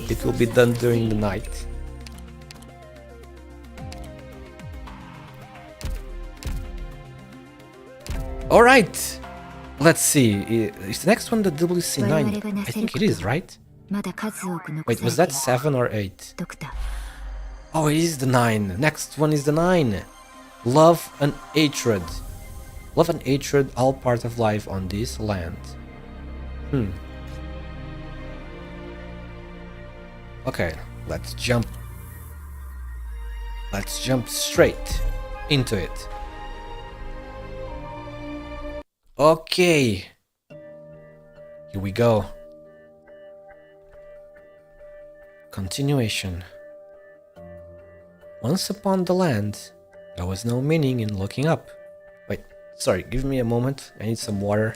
It will be done during the night. Alright! Let's see. Is the next one the WC9? I think it is, right? Wait, was that 7 or 8? Oh, it is the 9. Next one is the 9. Love and hatred. Love and hatred, all part of life on this land. Okay, let's jump. Let's jump straight into it. Okay, here we go. Continuation. Once upon the land, there was no meaning in looking up. Wait, sorry, give me a moment. I need some water.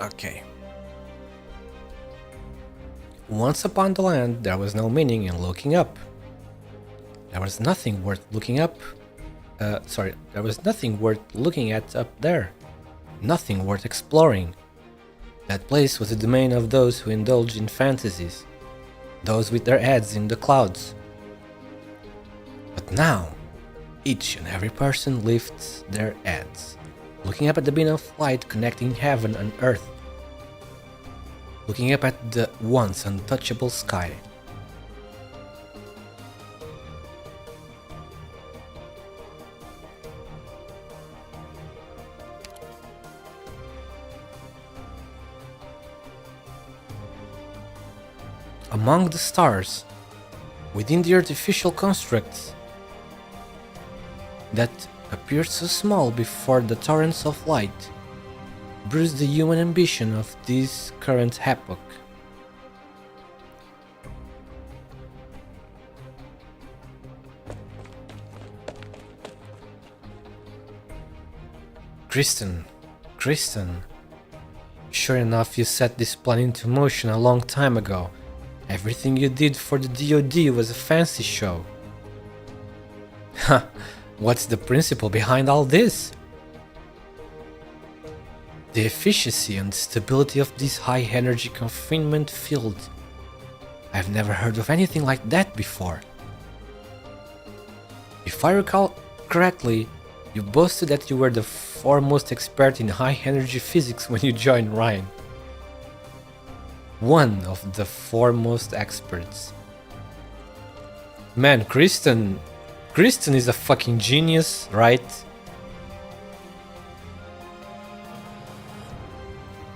Okay. Once upon the land, there was no meaning in looking up. There was nothing worth looking up. There was nothing worth looking at up there. Nothing worth exploring. That place was the domain of those who indulge in fantasies. Those with their heads in the clouds. But now, each and every person lifts their heads, looking up at the beam of light connecting heaven and earth. Looking up at the once untouchable sky. Among the stars, within the artificial constructs that appeared so small before the torrents of light, bruised the human ambition of this current epoch. Kristen, sure enough you set this plan into motion a long time ago. Everything you did for the DoD was a fancy show. Huh, what's the principle behind all this? The efficiency and stability of this high-energy confinement field. I've never heard of anything like that before. If I recall correctly, you boasted that you were the foremost expert in high-energy physics when you joined Ryan. One of the foremost experts. Man, Kristen, Kristen is a fucking genius, right?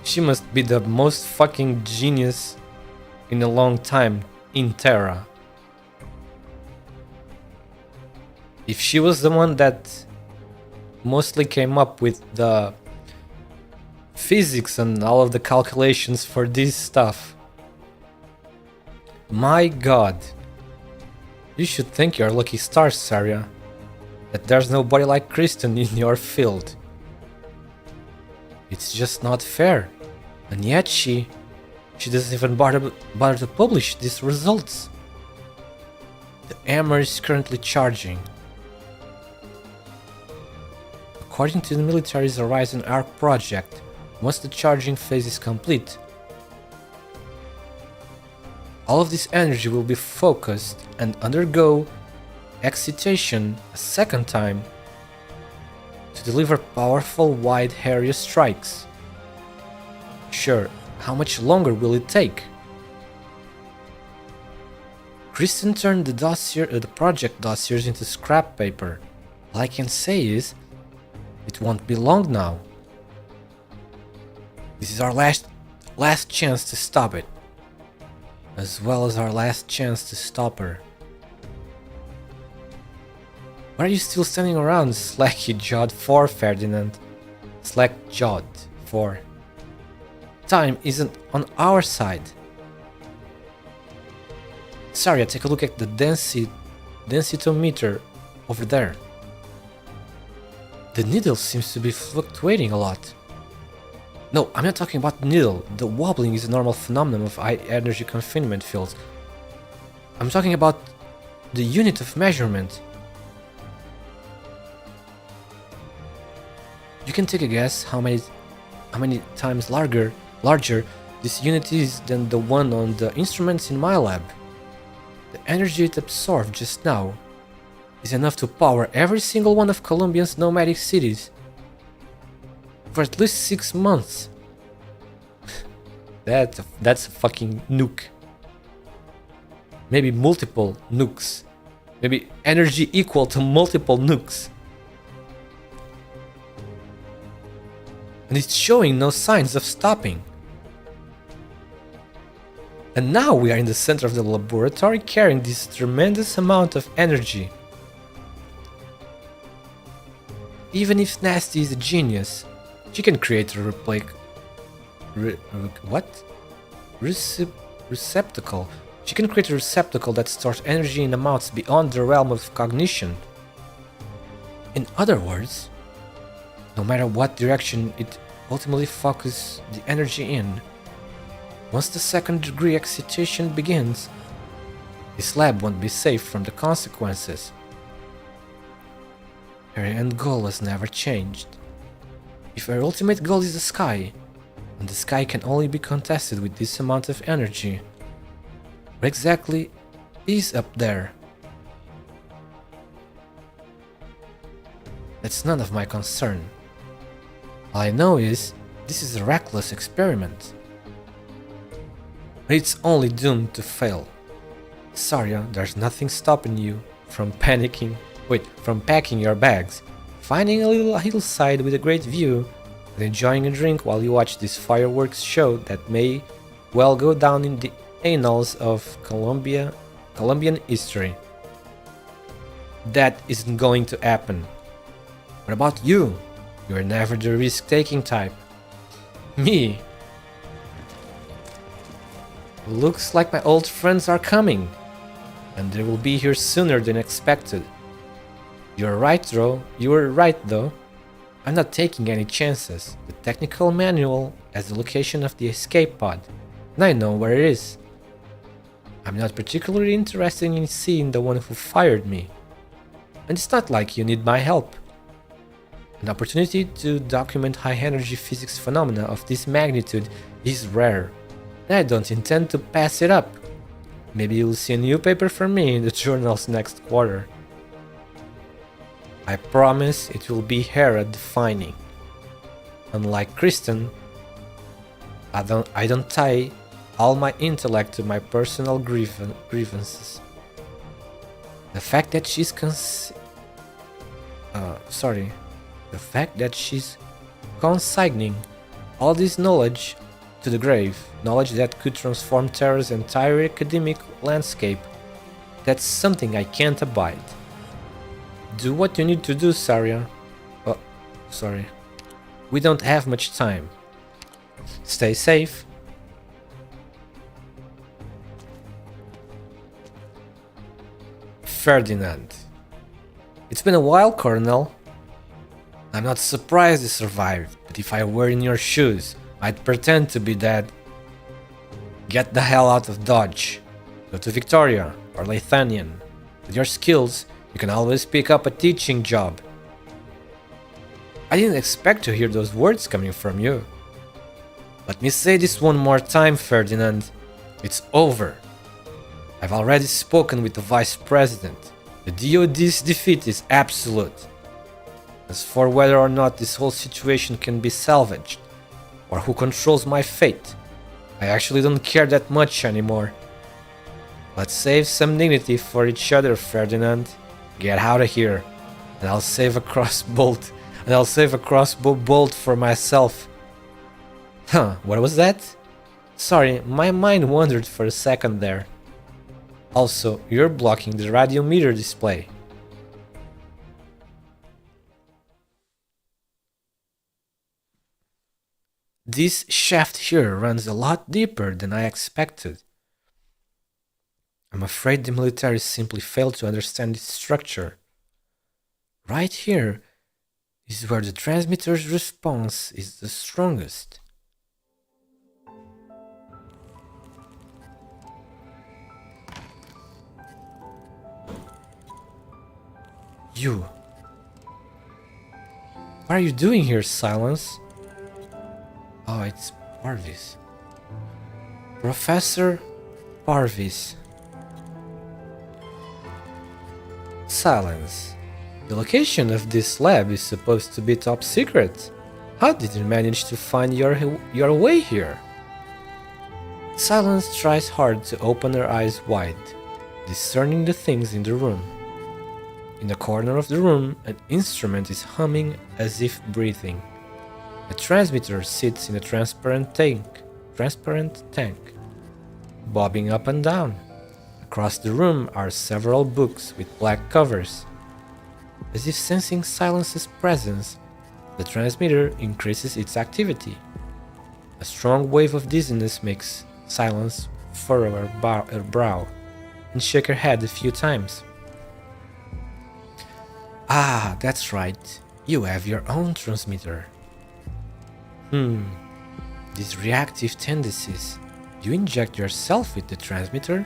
She must be the most fucking genius in a long time in Terra. If she was the one that mostly came up with the physics and all of the calculations for this stuff, my god, you should thank your lucky stars, Saria, that there's nobody like Kristen in your field. It's just not fair, and yet she doesn't even bother to publish these results. The hammer is currently charging. According to the military's Horizon Arc project, once the charging phase is complete, all of this energy will be focused and undergo excitation a second time to deliver powerful wide area strikes. Sure, how much longer will it take? Kristen turned the project dossiers into scrap paper. All I can say is, it won't be long now. This is our last chance to stop it, as well as our last chance to stop her. Why are you still standing around, slacky-jawed 4, Ferdinand? Slack-jawed 4. Time isn't on our side. Saria, take a look at the densitometer over there. The needle seems to be fluctuating a lot. No, I'm not talking about the needle. The wobbling is a normal phenomenon of high energy confinement fields. I'm talking about the unit of measurement. You can take a guess how many times larger this unit is than the one on the instruments in my lab. The energy it absorbed just now is enough to power every single one of Colombia's nomadic cities for at least 6 months. That's a fucking nuke. Maybe multiple nukes. Maybe energy equal to multiple nukes. And it's showing no signs of stopping. And now we are in the center of the laboratory carrying this tremendous amount of energy. Even if Nasty is a genius, she can create a receptacle. She can create a receptacle that stores energy in amounts beyond the realm of cognition. In other words, no matter what direction it ultimately focuses the energy in, once the second degree excitation begins, this lab won't be safe from the consequences. Her end goal has never changed. If her ultimate goal is the sky, and the sky can only be contested with this amount of energy, what exactly is up there? That's none of my concern. All I know is, this is a reckless experiment. But it's only doomed to fail. Saria, there's nothing stopping you from packing your bags, finding a little hillside with a great view, and enjoying a drink while you watch this fireworks show that may well go down in the annals of Colombian history. That isn't going to happen. What about you? You're never the risk-taking type. Me? Looks like my old friends are coming, and they will be here sooner than expected. You were right though. I'm not taking any chances. The technical manual has the location of the escape pod, and I know where it is. I'm not particularly interested in seeing the one who fired me. And it's not like you need my help. An opportunity to document high-energy physics phenomena of this magnitude is rare, and I don't intend to pass it up. Maybe you'll see a new paper from me in the journals next quarter. I promise it will be era-defining. Unlike Kristen, I don't tie all my intellect to my personal grievances. The fact that she's sorry. The fact that she's consigning all this knowledge to the grave, knowledge that could transform Terra's entire academic landscape, that's something I can't abide. Do what you need to do, Saria. Oh, sorry. We don't have much time. Stay safe. Ferdinand. It's been a while, Colonel. I'm not surprised you survived, but if I were in your shoes, I'd pretend to be dead. Get the hell out of Dodge. Go to Victoria or Lethanian. With your skills, you can always pick up a teaching job. I didn't expect to hear those words coming from you. Let me say this one more time, Ferdinand. It's over. I've already spoken with the Vice President. The DoD's defeat is absolute. As for whether or not this whole situation can be salvaged, or who controls my fate, I actually don't care that much anymore. Let's save some dignity for each other, Ferdinand. Get out of here, and I'll save a crossbow bolt for myself. Huh, what was that? Sorry, my mind wandered for a second there. Also, you're blocking the radiometer display. This shaft here runs a lot deeper than I expected. I'm afraid the military simply failed to understand its structure. Right here is where the transmitter's response is the strongest. You. What are you doing here, Silence? Oh, it's Parvis. Professor Parvis. Silence. The location of this lab is supposed to be top secret. How did you manage to find your way here? Silence tries hard to open her eyes wide, discerning the things in the room. In the corner of the room, an instrument is humming as if breathing. A transmitter sits in a transparent tank, bobbing up and down. Across the room are several books with black covers. As if sensing Silence's presence, the transmitter increases its activity. A strong wave of dizziness makes Silence furrow her brow and shake her head a few times. Ah, that's right. You have your own transmitter. These reactive tendencies. You inject yourself with the transmitter?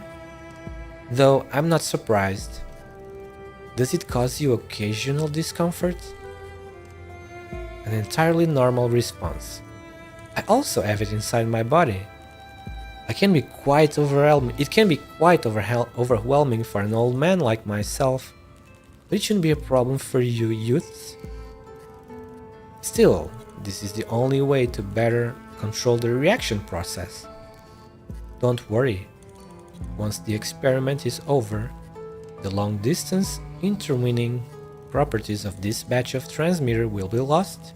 Though I'm not surprised. Does it cause you occasional discomfort? An entirely normal response. I also have it inside my body. It can be quite overwhelming for an old man like myself, but it shouldn't be a problem for you youths. Still, this is the only way to better control the reaction process. Don't worry. Once the experiment is over, the long-distance intervening properties of this batch of transmitter will be lost,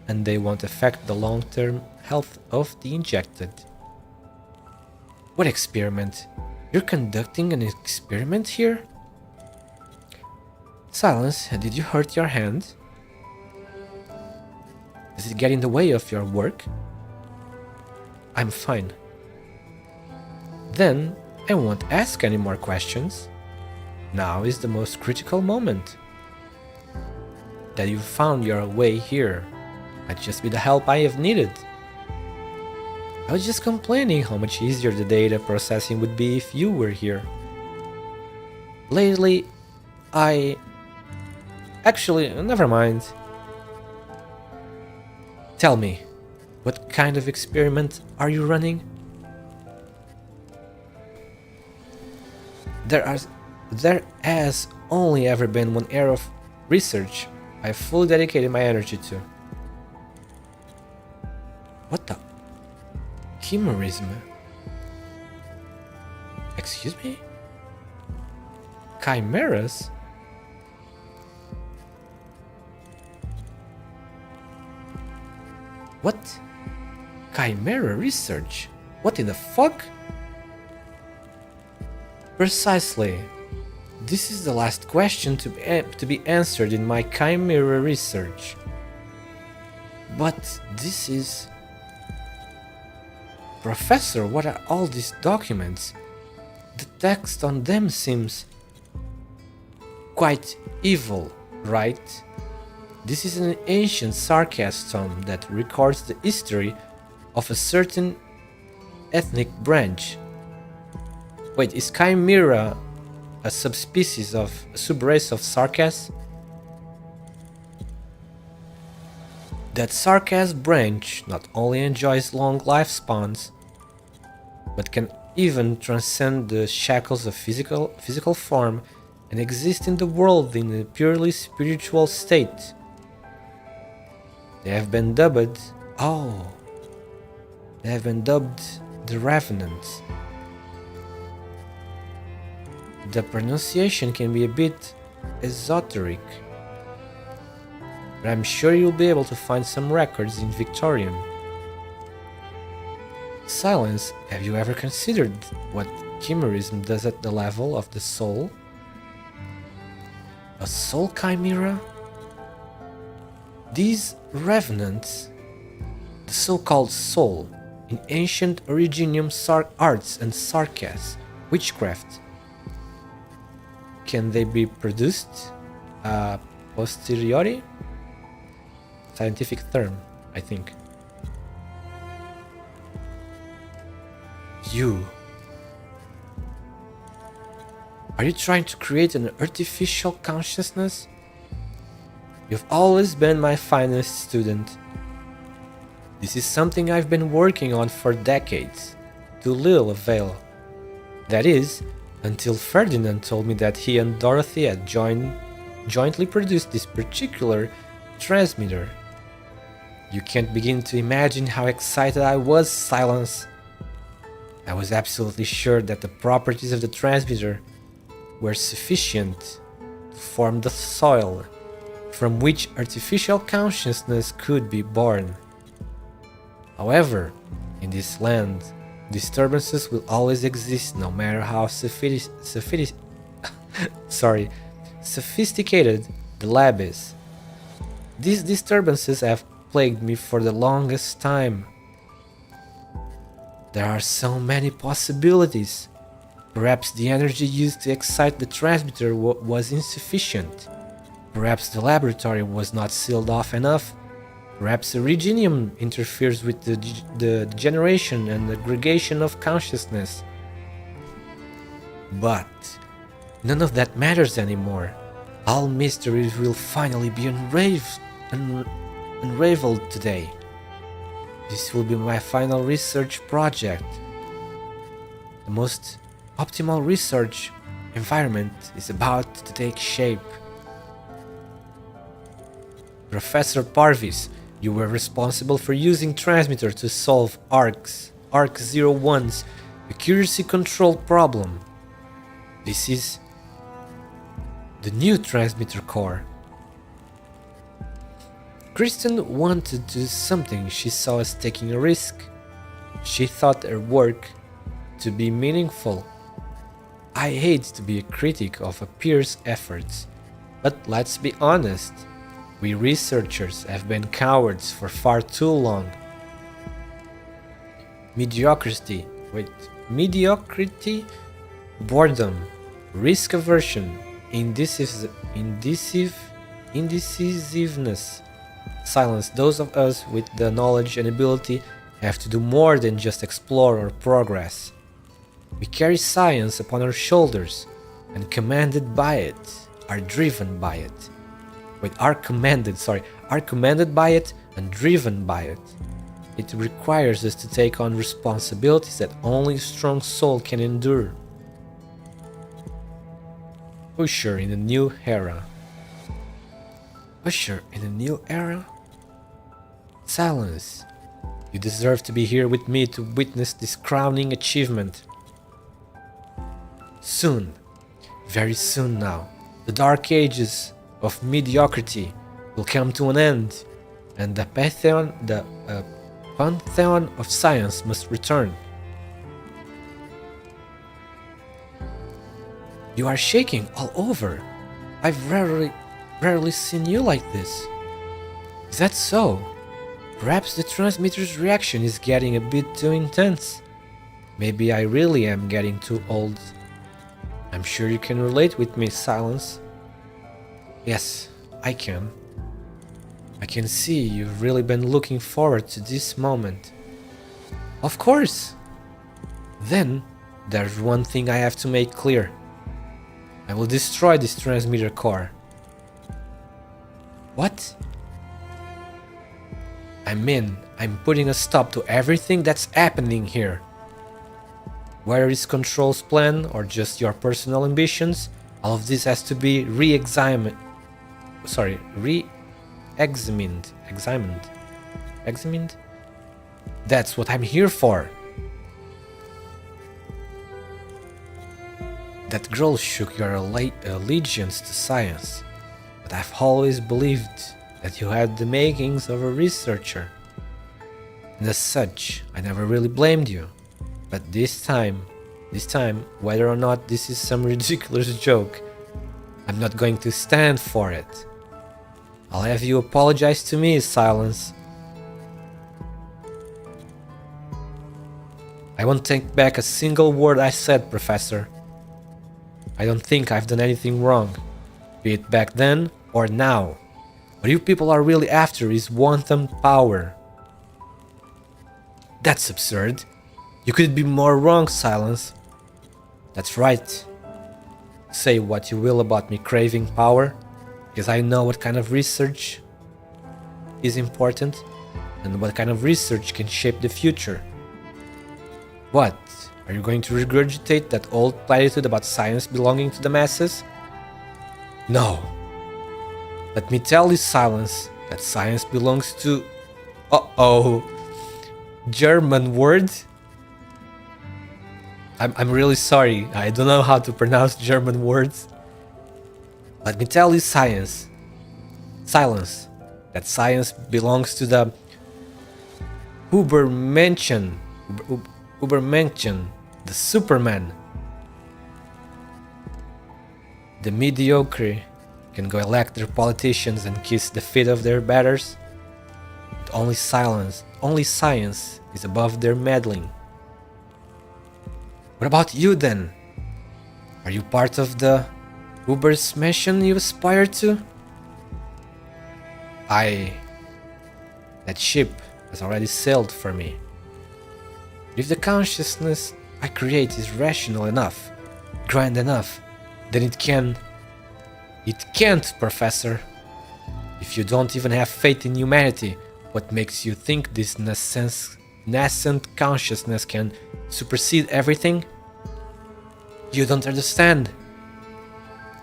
and they won't affect the long-term health of the injected. What experiment? You're conducting an experiment here? Silence, did you hurt your hand? Does it get in the way of your work? I'm fine. Then I won't ask any more questions. Now is the most critical moment. That you found your way here might just be the help I have needed. I was just complaining how much easier the data processing would be if you were here. Lately, Actually, never mind. Tell me, what kind of experiment are you running? There has only ever been one area of research I've fully dedicated my energy to. What the? Chimerism? Excuse me? Chimeras? What? Chimera research? What in the fuck? Precisely. This is the last question to be answered in my chimera research. But this is... Professor, what are all these documents? The text on them seems quite evil, right? This is an ancient sarcasm that records the history of a certain ethnic branch. Wait, is Chimera a subspecies of a subrace of Sarkas? That Sarkas branch not only enjoys long lifespans, but can even transcend the shackles of physical form and exist in the world in a purely spiritual state. They have been dubbed... They have been dubbed the Revenants. The pronunciation can be a bit esoteric, but I'm sure you'll be able to find some records in Victorian. Silence, have you ever considered what chimerism does at the level of the soul? A soul chimera? These revenants, the so-called soul, in ancient Originium arts and sarcas, witchcraft, can they be produced a posteriori? Scientific term, I think. You. Are you trying to create an artificial consciousness? You've always been my finest student. This is something I've been working on for decades, to little avail. That is, until Ferdinand told me that he and Dorothy had jointly produced this particular transmitter. You can't begin to imagine how excited I was, Silence. I was absolutely sure that the properties of the transmitter were sufficient to form the soil from which artificial consciousness could be born. However, in this land, disturbances will always exist no matter how sophisticated the lab is. These disturbances have plagued me for the longest time. There are so many possibilities. Perhaps the energy used to excite the transmitter was insufficient. Perhaps the laboratory was not sealed off enough. Perhaps Originium interferes with the generation and aggregation of consciousness. But none of that matters anymore. All mysteries will finally be unraveled today. This will be my final research project. The most optimal research environment is about to take shape. Professor Parvis, you were responsible for using transmitter to solve ARK-01's accuracy control problem. This is the new transmitter core. Kristen wanted to do something she saw as taking a risk. She thought her work to be meaningful. I hate to be a critic of a peer's efforts, but let's be honest. We researchers have been cowards for far too long. Mediocrity, boredom, risk aversion, indecisiveness. Silence. Those of us with the knowledge and ability have to do more than just explore or progress. We carry science upon our shoulders and commanded by it, are driven by it. Are commanded by it and driven by it. It requires us to take on responsibilities that only a strong soul can endure. Usher in a new era. Usher in a new era? Silence. You deserve to be here with me to witness this crowning achievement. Soon, Very soon now, the dark ages of mediocrity will come to an end, and the pantheon of science must return. You are shaking all over. I've rarely seen you like this. Is that so? Perhaps the transmitter's reaction is getting a bit too intense. Maybe I really am getting too old. I'm sure you can relate with me, Silence. Yes, I can. I can see you've really been looking forward to this moment. Of course! Then, there's one thing I have to make clear. I will destroy this transmitter core. What? I'm putting a stop to everything that's happening here. Whether it's Control's plan or just your personal ambitions, all of this has to be re-examined. Examined? That's what I'm here for. That girl shook your allegiance to science, but I've always believed that you had the makings of a researcher. And as such, I never really blamed you. But this time, whether or not this is some ridiculous joke, I'm not going to stand for it. I'll have you apologize to me, Silence. I won't take back a single word I said, Professor. I don't think I've done anything wrong, be it back then or now. What you people are really after is wanton power. That's absurd. You could be more wrong, Silence. That's right. Say what you will about me craving power, because I know what kind of research is important and what kind of research can shape the future. What? Are you going to regurgitate that old platitude about science belonging to the masses? No. Let me tell you, Silence, that science belongs to... German word? I'm really sorry, I don't know how to pronounce German words. Let me tell you, Silence, that science belongs to the Übermenschen, the Superman. The mediocre can go elect their politicians and kiss the feet of their betters, but only science is above their meddling. What about you then? Are you part of the Übermenschen you aspire to? That ship has already sailed for me. If the consciousness I create is rational enough, grand enough, then it can... It can't, Professor. If you don't even have faith in humanity, what makes you think this nascent consciousness can supersede everything? You don't understand.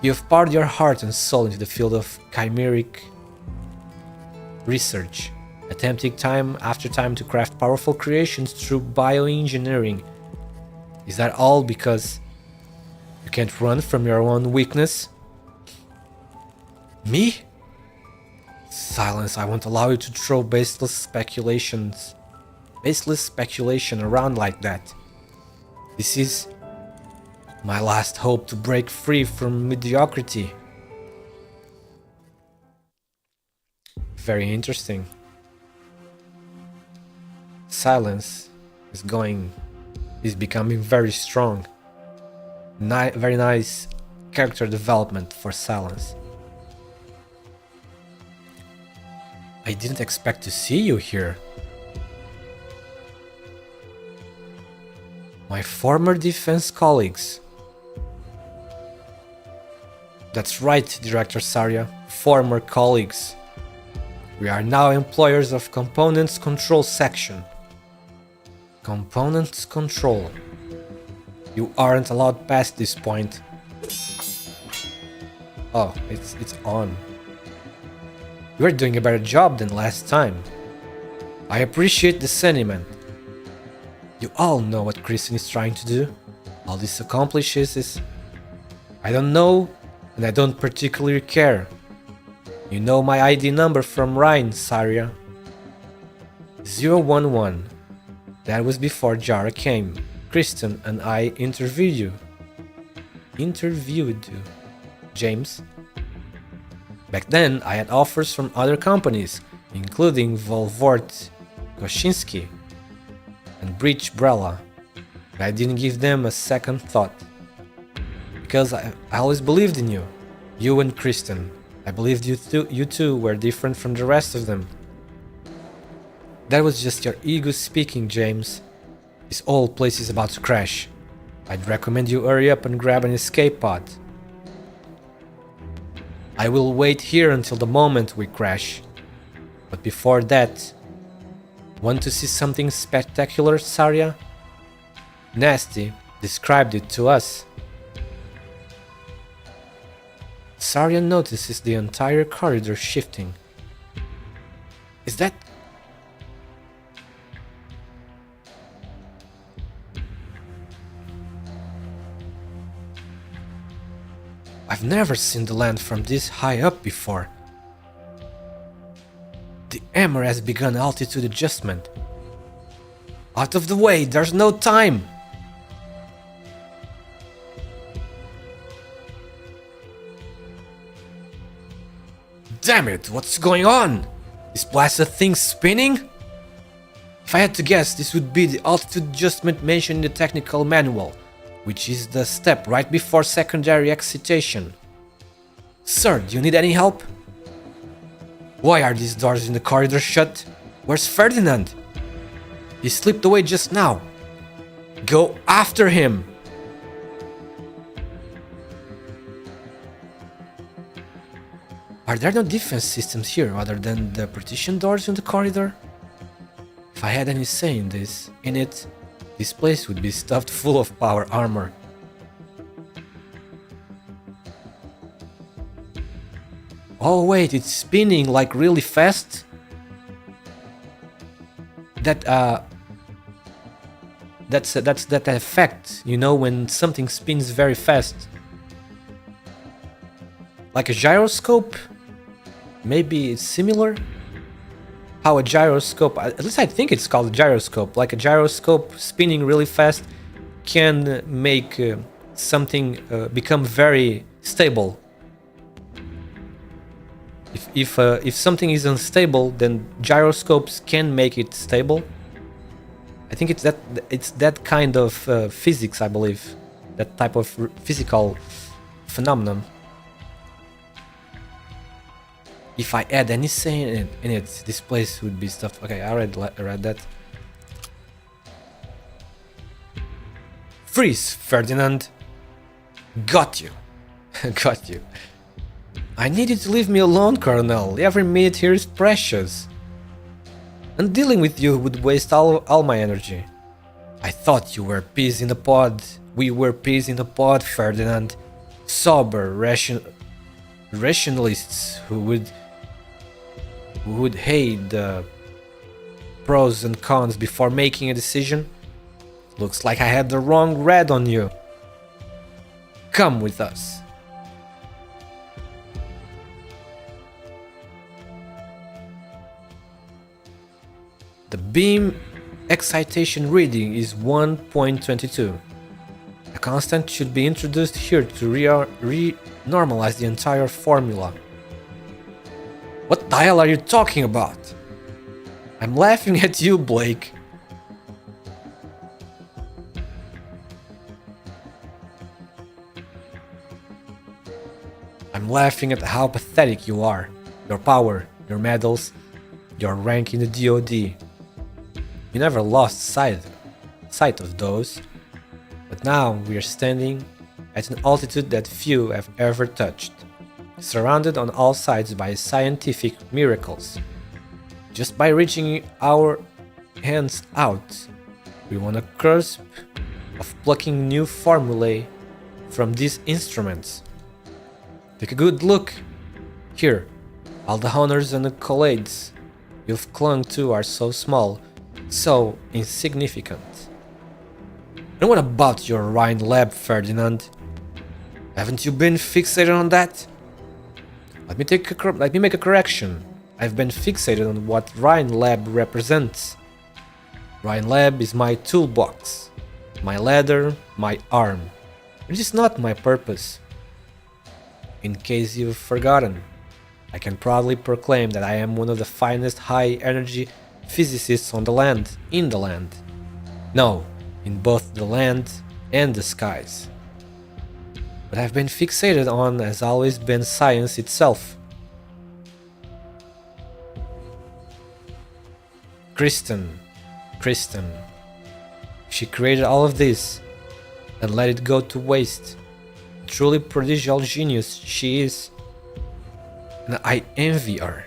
You have poured your heart and soul into the field of chimeric research, attempting time after time to craft powerful creations through bioengineering. Is that all because you can't run from your own weakness? Me? Silence, I won't allow you to throw baseless speculation around like that. This is my last hope to break free from mediocrity. Very interesting. Silence is becoming very strong. Very nice character development for Silence. I didn't expect to see you here. My former defense colleagues. That's right, Director Saria, former colleagues. We are now employers of Components Control Section. Components Control. You aren't allowed past this point. Oh, it's on. You're doing a better job than last time. I appreciate the sentiment. You all know what Kristen is trying to do. All this accomplishes is... I don't know, and I don't particularly care. You know my ID number from Rhine, Saria. 011. That was before Jara came. Kristen and I interviewed you. James. Back then, I had offers from other companies, including Volvort, Koshinsky, and Breach Brella. But I didn't give them a second thought. Because I always believed in you. You and Kristen. I believed you two were different from the rest of them. That was just your ego speaking, James. This whole place is about to crash. I'd recommend you hurry up and grab an escape pod. I will wait here until the moment we crash. But before that, want to see something spectacular, Saria? Nasty described it to us. Saria notices the entire corridor shifting. Is that... I've never seen the land from this high up before. The hammer has begun altitude adjustment. Out of the way, there's no time! Damn it, what's going on? Is blasted thing spinning? If I had to guess, this would be the altitude adjustment mentioned in the technical manual, which is the step right before secondary excitation. Sir, do you need any help? Why are these doors in the corridor shut? Where's Ferdinand? He slipped away just now. Go after him! Are there no defense systems here other than the partition doors in the corridor? If I had any say in it, this place would be stuffed full of power armor. Oh wait, it's spinning like really fast? That's that effect, you know, when something spins very fast. Like a gyroscope? Maybe it's similar? How a gyroscope, at least I think it's called a gyroscope, like a gyroscope spinning really fast can make something become very stable. If something is unstable, then gyroscopes can make it stable. I think it's that kind of physics, I believe, that type of physical phenomenon. If I add any say in it, this place would be stuff. Okay, I read that. Freeze, Ferdinand! Got you. Got you. I need you to leave me alone, Colonel. Every minute here is precious. And dealing with you would waste all my energy. I thought you were peas in the pod. We were peas in the pod, Ferdinand. Sober, rationalists who would weigh the pros and cons before making a decision. Looks like I had the wrong read on you. Come with us. The beam excitation reading is 1.22. A constant should be introduced here to re-normalize the entire formula. What the hell are you talking about? I'm laughing at you, Blake. I'm laughing at how pathetic you are. Your power, your medals, your rank in the DoD. You never lost sight of those. But now we are standing at an altitude that few have ever touched, surrounded on all sides by scientific miracles. Just by reaching our hands out, we on a cusp of plucking new formulae from these instruments. Take a good look. Here, all the honors and accolades you've clung to are so small, so insignificant. And what about your Rhine lab, Ferdinand? Haven't you been fixated on that? Let me make a correction. I've been fixated on what Ryan Lab represents. Ryan Lab is my toolbox, my ladder, my arm. It is not my purpose. In case you've forgotten, I can proudly proclaim that I am one of the finest high-energy physicists on the land, in the land. No, in both the land and the skies. What I've been fixated on has always been science itself. Kristen. She created all of this and let it go to waste. A truly prodigal genius she is. And I envy her.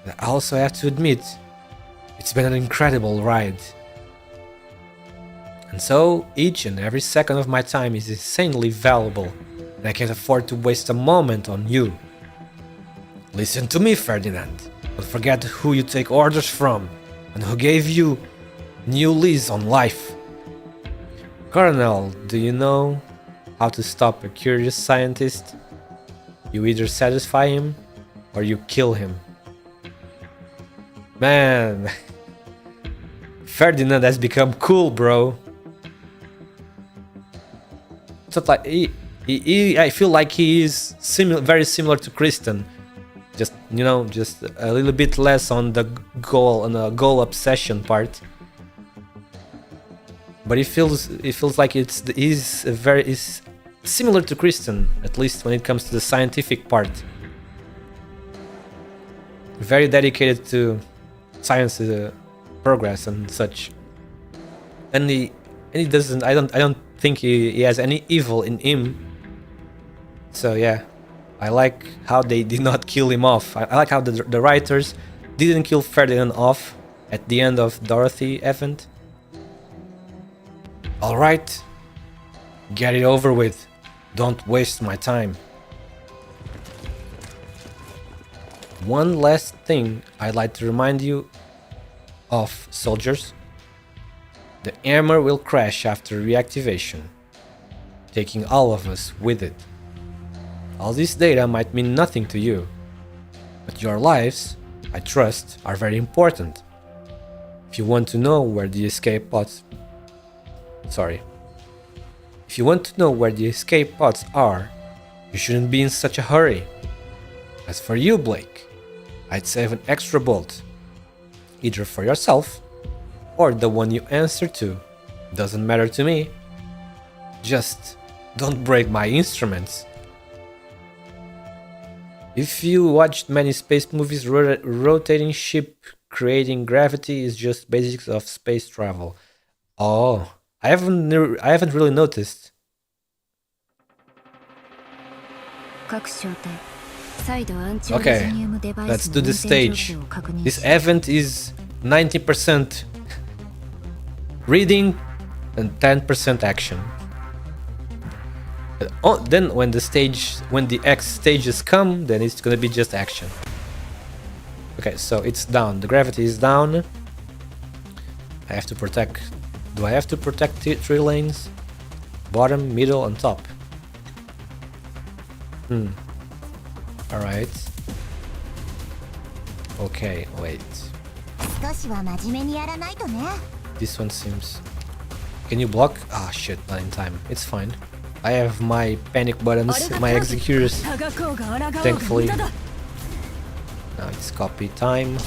But I also have to admit, it's been an incredible ride. And so, each and every second of my time is insanely valuable, and I can't afford to waste a moment on you. Listen to me, Ferdinand. Don't forget who you take orders from, and who gave you new lease on life. Colonel, do you know how to stop a curious scientist? You either satisfy him, or you kill him. Man, Ferdinand has become cool, bro. So like I feel like he is very similar to Kristen. Just just a little bit less on the goal obsession part. But it feels like he's similar to Kristen, at least when it comes to the scientific part. Very dedicated to science progress and such. And he doesn't. I don't think he has any evil in him. So yeah, I like how they did not kill him off. I like how the writers didn't kill Ferdinand off at the end of Dorothy event. Alright, get it over with. Don't waste my time. One last thing I'd like to remind you of, soldiers. The armor will crash after reactivation, taking all of us with it. All this data might mean nothing to you, but your lives, I trust, are very important. If you want to know where the escape pods... If you want to know where the escape pods are, you shouldn't be in such a hurry. As for you, Blake, I'd save an extra bolt, either for yourself or the one you answer to. Doesn't matter to me. Just don't break my instruments. If you watched many space movies, rotating ship creating gravity is just basics of space travel. Oh, I haven't really noticed. Okay, let's do the stage. This event is 90% reading and 10% action. Then when the X stages come, then it's gonna be just action. Okay, so it's down. The gravity is down. I have to protect. Do I have to protect three lanes? Bottom, middle, and top. Alright. Okay, wait. This one seems... Can you block? Ah, shit, not in time. It's fine. I have my panic buttons, my executors, thankfully. Now it's copy time.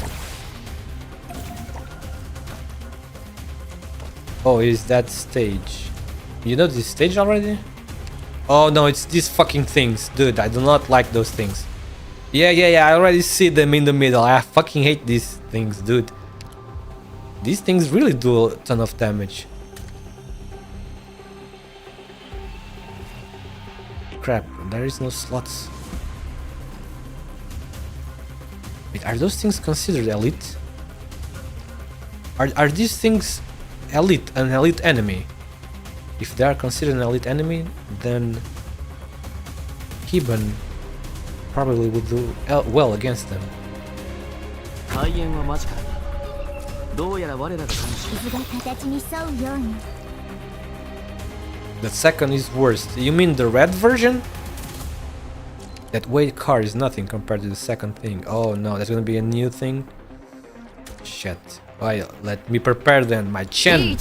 Oh, is that stage? You know this stage already? Oh no, it's these fucking things. Dude, I do not like those things. Yeah, I already see them in the middle. I fucking hate these things, dude. These things really do a ton of damage. Crap, there is no slots. Wait, are those things considered elite? Are these things elite, an elite enemy? If they are considered an elite enemy, then Kiban probably would do well against them. The second is worst. You mean the red version? That weight car is nothing compared to the second thing. Oh no, that's gonna be a new thing. Shit. Well, let me prepare then. My Chen.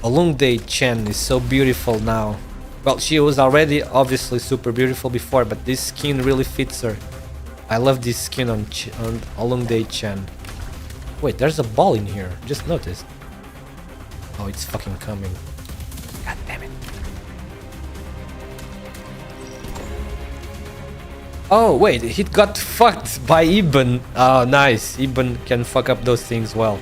Olungdae Chen is so beautiful now. Well, she was already obviously super beautiful before, but this skin really fits her. I love this skin on Olungdae Chen. Wait, there's a ball in here. Just noticed. Oh, it's fucking coming. God damn it. Oh, wait, he got fucked by Ibn. Oh, nice. Ibn can fuck up those things well.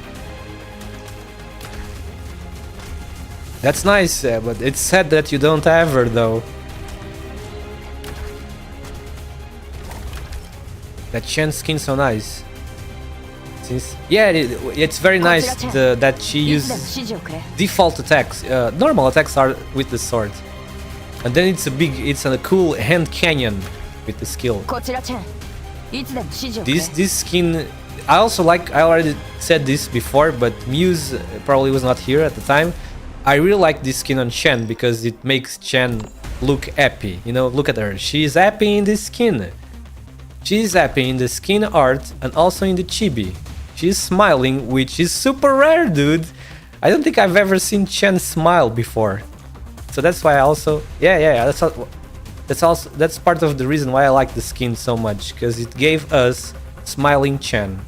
That's nice, but it's sad that you don't have her, though. That Chen skin's so nice. Since, yeah, it's very nice that she uses default attacks. Normal attacks are with the sword. And then it's a cool hand canyon with the skill. This skin, I also like, I already said this before, but Muse probably was not here at the time. I really like this skin on Chen because it makes Chen look happy. You know, look at her. She's happy in this skin. She's happy in the skin art and also in the chibi. She's smiling, which is super rare, dude. I don't think I've ever seen Chen smile before. So that's why I also, that's part of the reason why I like the skin so much, because it gave us smiling Chen.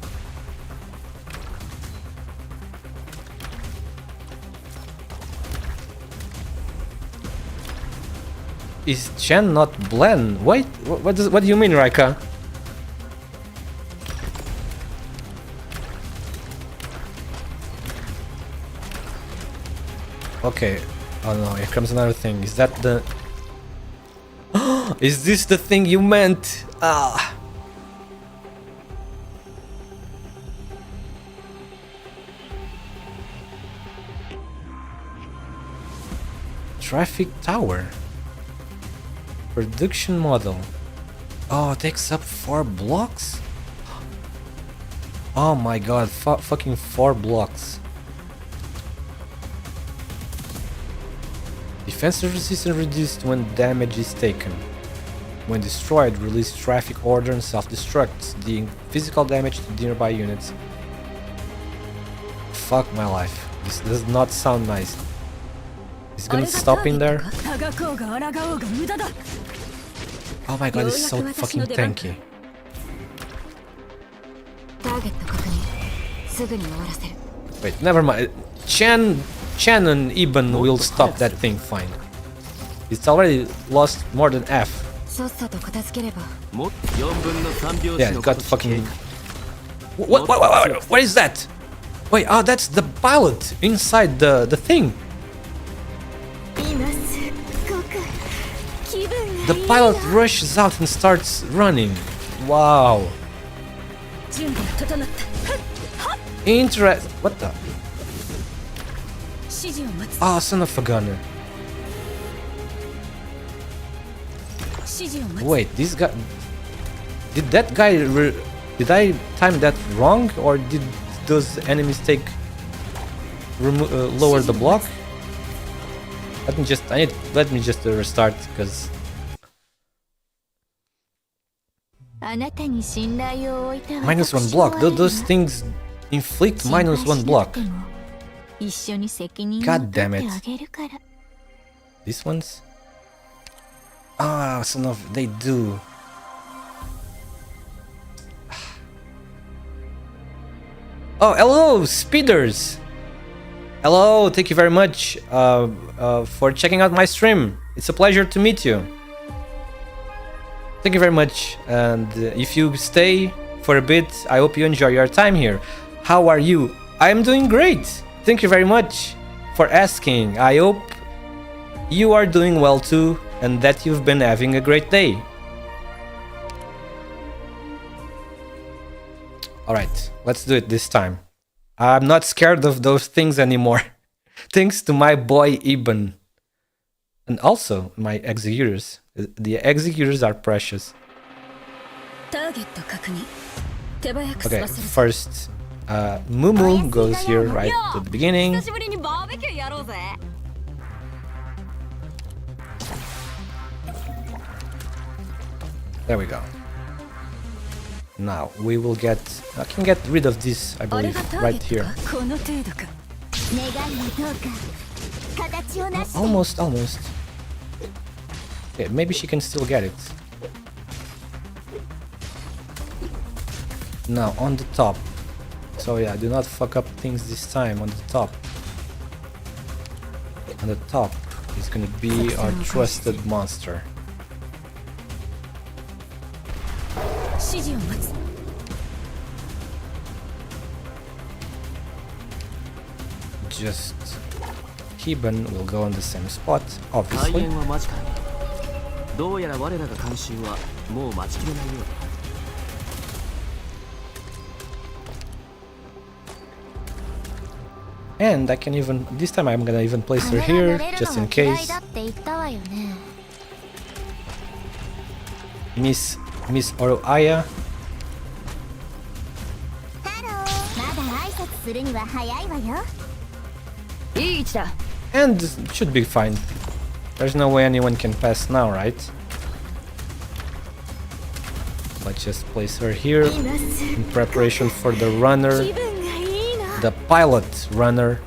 Is Chen not blend? Wait, what do you mean, Raika? Okay. Oh no, here comes another thing. Is that the... Is this the thing you meant? Ah. Traffic tower. Production model. Oh, it takes up 4 blocks? Oh my god, fucking 4 blocks. Defensive resistance reduced when damage is taken. When destroyed, release traffic order and self-destruct, dealing physical damage to nearby units. Fuck my life. This does not sound nice. Is it gonna stop in there? Oh my god, it's so fucking tanky. Wait, never mind. Chen and Ibn will stop that thing fine. It's already lost more than F. Yeah, it got fucking... What is that? Wait, oh, that's the pilot inside the thing. The pilot rushes out and starts running. Wow. What the? Oh, son of a gunner. Wait, this guy... Did that guy... Did I time that wrong? Or did those enemies take... lower the block? Let me just restart, because... -1 block. Those things inflict -1 block. God damn it. These ones? Ah, son of... They do. Oh, hello, speeders! Hello, thank you very much for checking out my stream. It's a pleasure to meet you. Thank you very much, and if you stay for a bit, I hope you enjoy your time here. How are you? I'm doing great. Thank you very much for asking. I hope you are doing well too, and that you've been having a great day. Alright, let's do it this time. I'm not scared of those things anymore. Thanks to my boy Ibn. And also my executors. The executors are precious. Okay, first Mumu goes here right at the beginning. There we go. Now we will get... I can get rid of this, I believe, right here. Almost. Okay, maybe she can still get it. Now, on the top. So yeah, do not fuck up things this time. On the top. On the top is gonna be our trusted monster. Just Kiban will go on the same spot, obviously. And I can even, this time I'm gonna even place her here, just in case. Miss Oroaya. And it should be fine. There's no way anyone can pass now, right? Let's just place her here in preparation for the runner. The pilot runner.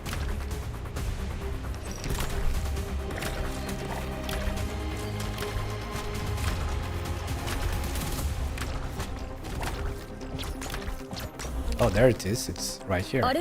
Oh, there it is. It's right here. Oh,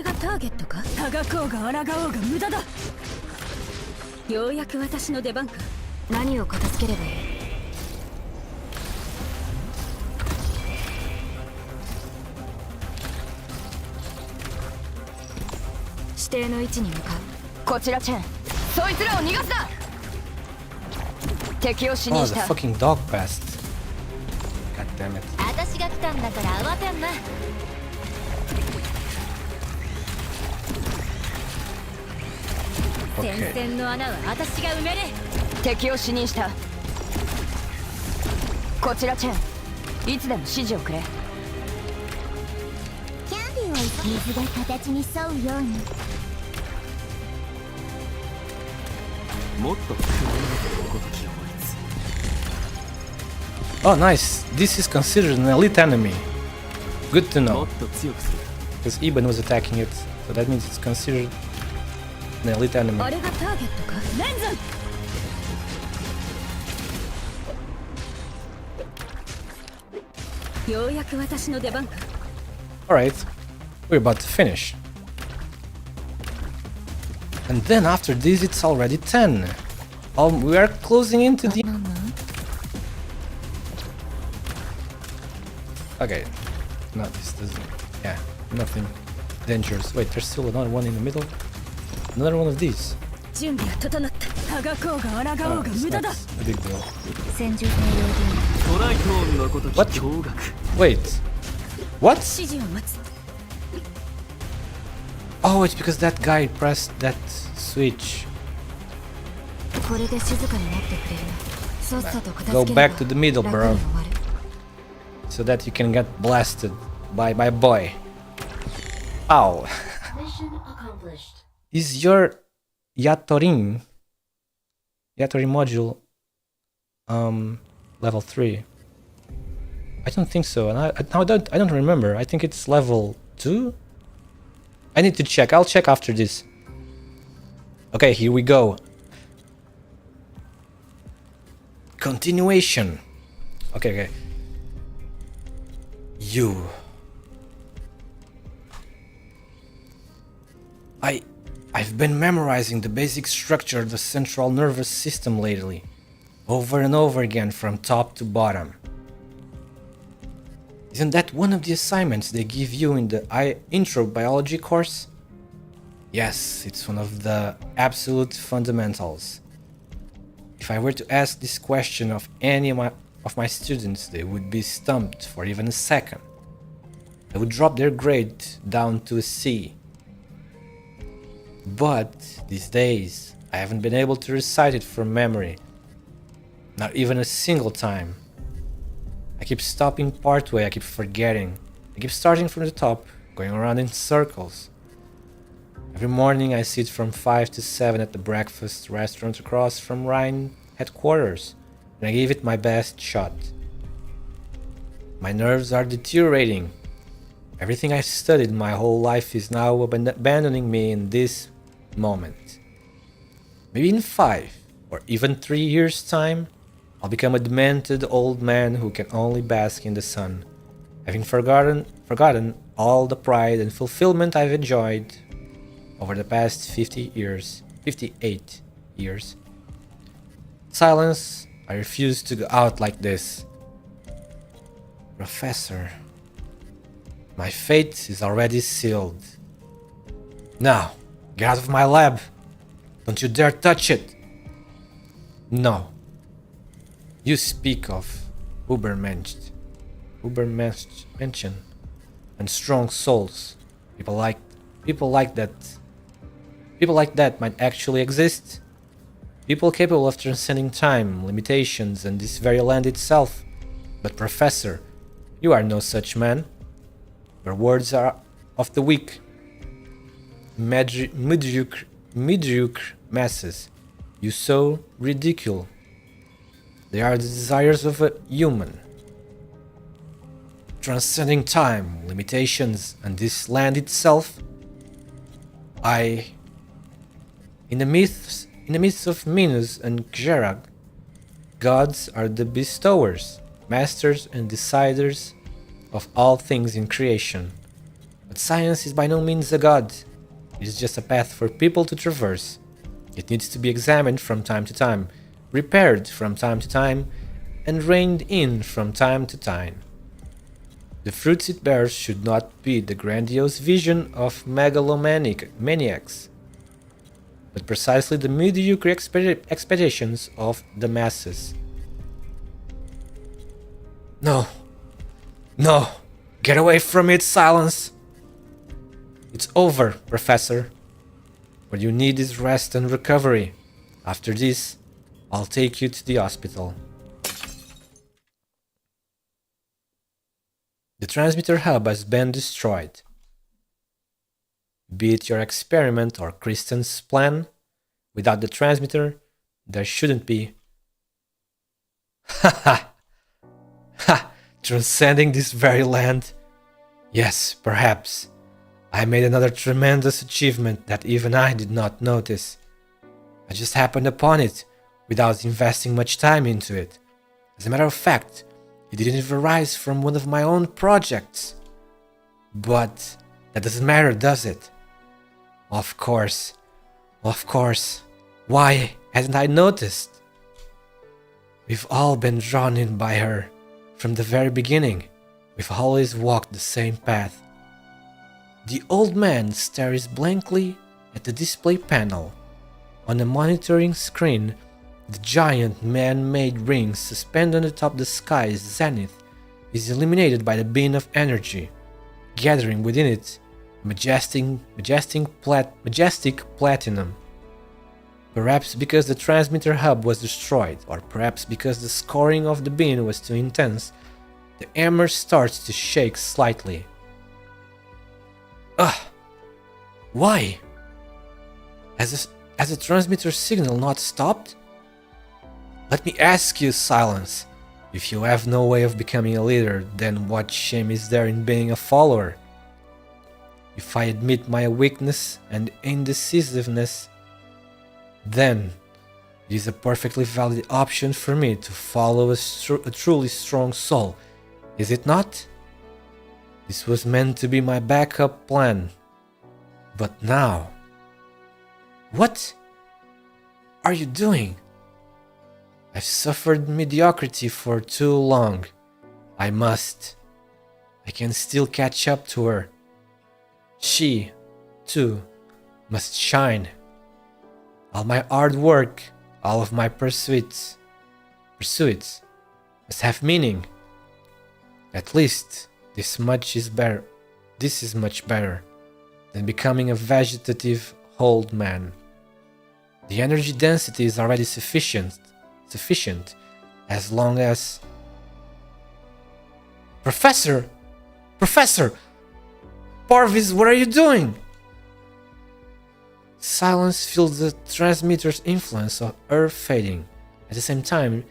the fucking dog passed. God damn it. Okay. Oh, nice. This is considered an elite enemy. Good to know. Because Iban was attacking it, so that means it's considered an elite enemy. Alright, we're about to finish. And then after this it's already 10. We are closing into the... Okay, no, this doesn't... Yeah, nothing dangerous. Wait, there's still another one in the middle. Another one of these. Oh, that's a big deal. What? Wait. What? Oh, it's because that guy pressed that switch. Go back to the middle, bro. So that you can get blasted by my boy. Ow. Mission accomplished. Is your Yatorin module level 3? I don't think so, and I don't remember. I think it's level 2. I need to check. I'll check after this. Okay, here we go. Continuation. Okay. You. I've been memorizing the basic structure of the central nervous system lately, over and over again from top to bottom. Isn't that one of the assignments they give you in the intro biology course? Yes, it's one of the absolute fundamentals. If I were to ask this question of any of my students, they would be stumped for even a second. They would drop their grade down to a C. But these days, I haven't been able to recite it from memory. Not even a single time. I keep stopping partway, I keep forgetting. I keep starting from the top going around in circles. Every morning I sit from 5 to 7 at the breakfast restaurant across from Rhine headquarters, and I give it my best shot. My nerves are deteriorating. Everything I've studied my whole life is now abandoning me in this moment. Maybe in 5 or even 3 years' time, I'll become a demented old man who can only bask in the sun, having forgotten all the pride and fulfillment I've enjoyed over the past 58 years. Silence, I refuse to go out like this. Professor, my fate is already sealed. Now, get out of my lab. Don't you dare touch it. No. You speak of Ubermensch and strong souls. People like that might actually exist. People capable of transcending time, limitations, and this very land itself. But Professor, you are no such man. Your words are of the weak, mediocre masses. You so ridicule. They are the desires of a human. Transcending time, limitations, and this land itself. In the myths of Minos and Xerag, gods are the bestowers, masters and deciders of all things in creation. But science is by no means a god. It is just a path for people to traverse. It needs to be examined from time to time, repaired from time to time, and reined in from time to time. The fruits it bears should not be the grandiose vision of megalomaniacs, but precisely the mediocre expectations of the masses. No, get away from it, Silence! It's over, Professor. What you need is rest and recovery. After this, I'll take you to the hospital. The transmitter hub has been destroyed. Be it your experiment or Kristen's plan, without the transmitter, there shouldn't be. Ha! Transcending this very land. Yes, perhaps. I made another tremendous achievement that even I did not notice. I just happened upon it without investing much time into it. As a matter of fact, it didn't even arise from one of my own projects. But that doesn't matter, does it? Of course. Why hadn't I noticed? We've all been drawn in by her. From the very beginning, we've always walked the same path. The old man stares blankly at the display panel. On the monitoring screen, the giant man-made ring suspended atop the sky's zenith is illuminated by the beam of energy, gathering within it majestic platinum. Perhaps because the transmitter hub was destroyed, or perhaps because the scoring of the beam was too intense, the hammer starts to shake slightly. Why? Has the transmitter signal not stopped? Let me ask you, Silence. If you have no way of becoming a leader, then what shame is there in being a follower? If I admit my weakness and indecisiveness, then it is a perfectly valid option for me to follow a truly strong soul, is it not? This was meant to be my backup plan. But now... What are you doing? I've suffered mediocrity for too long. I can still catch up to her. She, too, must shine. All my hard work, all of my pursuits must have meaning. At least this is much better than becoming a vegetative old man. The energy density is already sufficient as long as... Professor! Parvis, what are you doing? Silence feels the transmitter's influence of her fading. At the same time,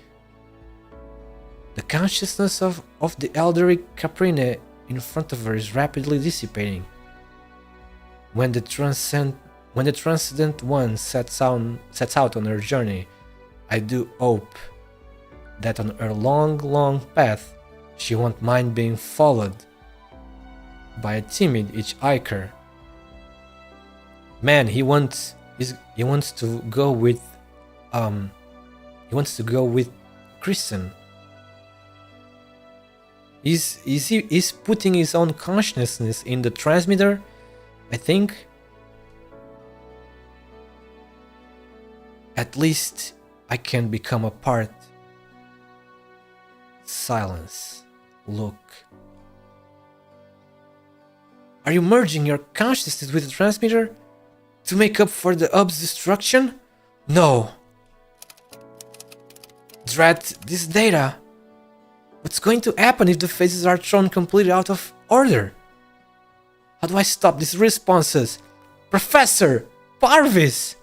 the consciousness of the elderly Caprine in front of her is rapidly dissipating. When the transcendent one sets out on her journey, I do hope that on her long path, she won't mind being followed by a timid hitchhiker. Man, he wants to go with Kristen. He's putting his own consciousness in the transmitter, I think. At least I can become a part. Silence. Look. Are you merging your consciousness with the transmitter to make up for the hub's destruction? No. Drat this data. What's going to happen if the phases are thrown completely out of order? How do I stop these responses? Professor! Parvis!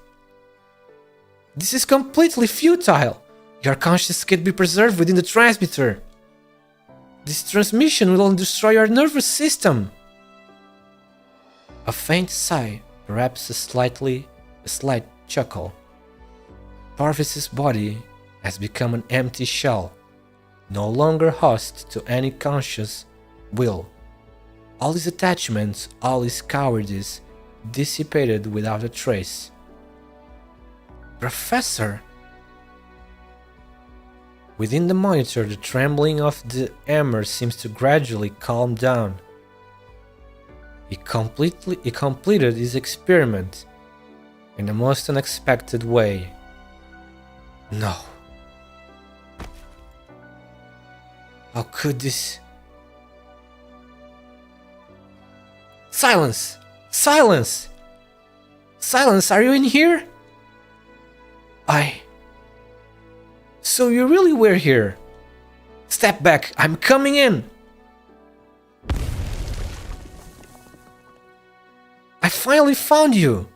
This is completely futile. Your consciousness can't be preserved within the transmitter. This transmission will only destroy your nervous system. A faint sigh, perhaps a slight chuckle. Parvis's body has become an empty shell, no longer host to any conscious will. All his attachments, all his cowardice, dissipated without a trace. Professor! Within the monitor, the trembling of the hammer seems to gradually calm down. He completed his experiment in the most unexpected way. No. How could this... Silence! Silence! Silence, are you in here? So you really were here? Step back, I'm coming in! I finally found you!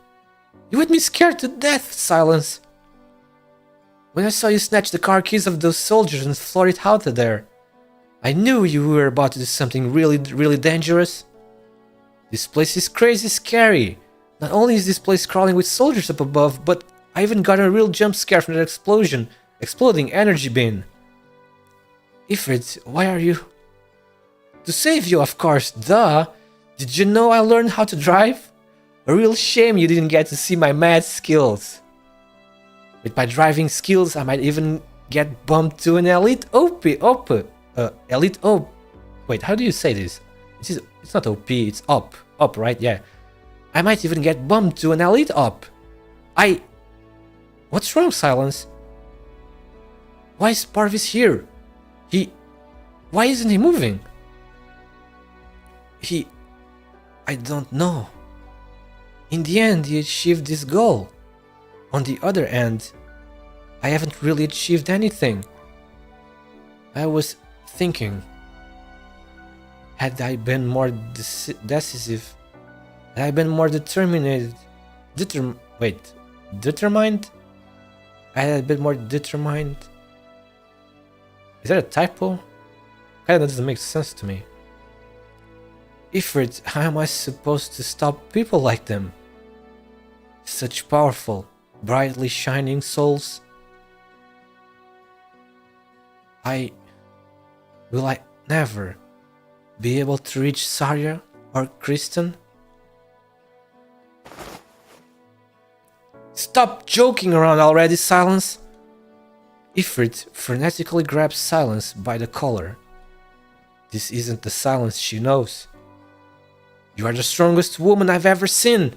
You had me scared to death, Silence. When I saw you snatch the car keys of those soldiers and float it out of there, I knew you were about to do something really dangerous. This place is crazy scary. Not only is this place crawling with soldiers up above, but I even got a real jump scare from that exploding energy bin. Ifrit, why are you... To save you, of course, duh! Did you know I learned how to drive? A real shame you didn't get to see my mad skills. With my driving skills, I might even get bumped to an elite elite OP. Wait, how do you say this? It's not OP, it's up, right? Yeah. I might even get bumped to an elite op. What's wrong, Silence? Why is Parvis here? Why isn't he moving? I don't know. In the end, he achieved his goal. On the other hand, I haven't really achieved anything. I was thinking, had I been more decisive, had I been more determined, had I been more determined? Is that a typo? Kinda doesn't make sense to me. Ifrit, how am I supposed to stop people like them? Such powerful, brightly shining souls. Will I never be able to reach Saria or Kristen? Stop joking around already, Silence! Ifrit frenetically grabs Silence by the collar. This isn't the Silence she knows. You are the strongest woman I've ever seen!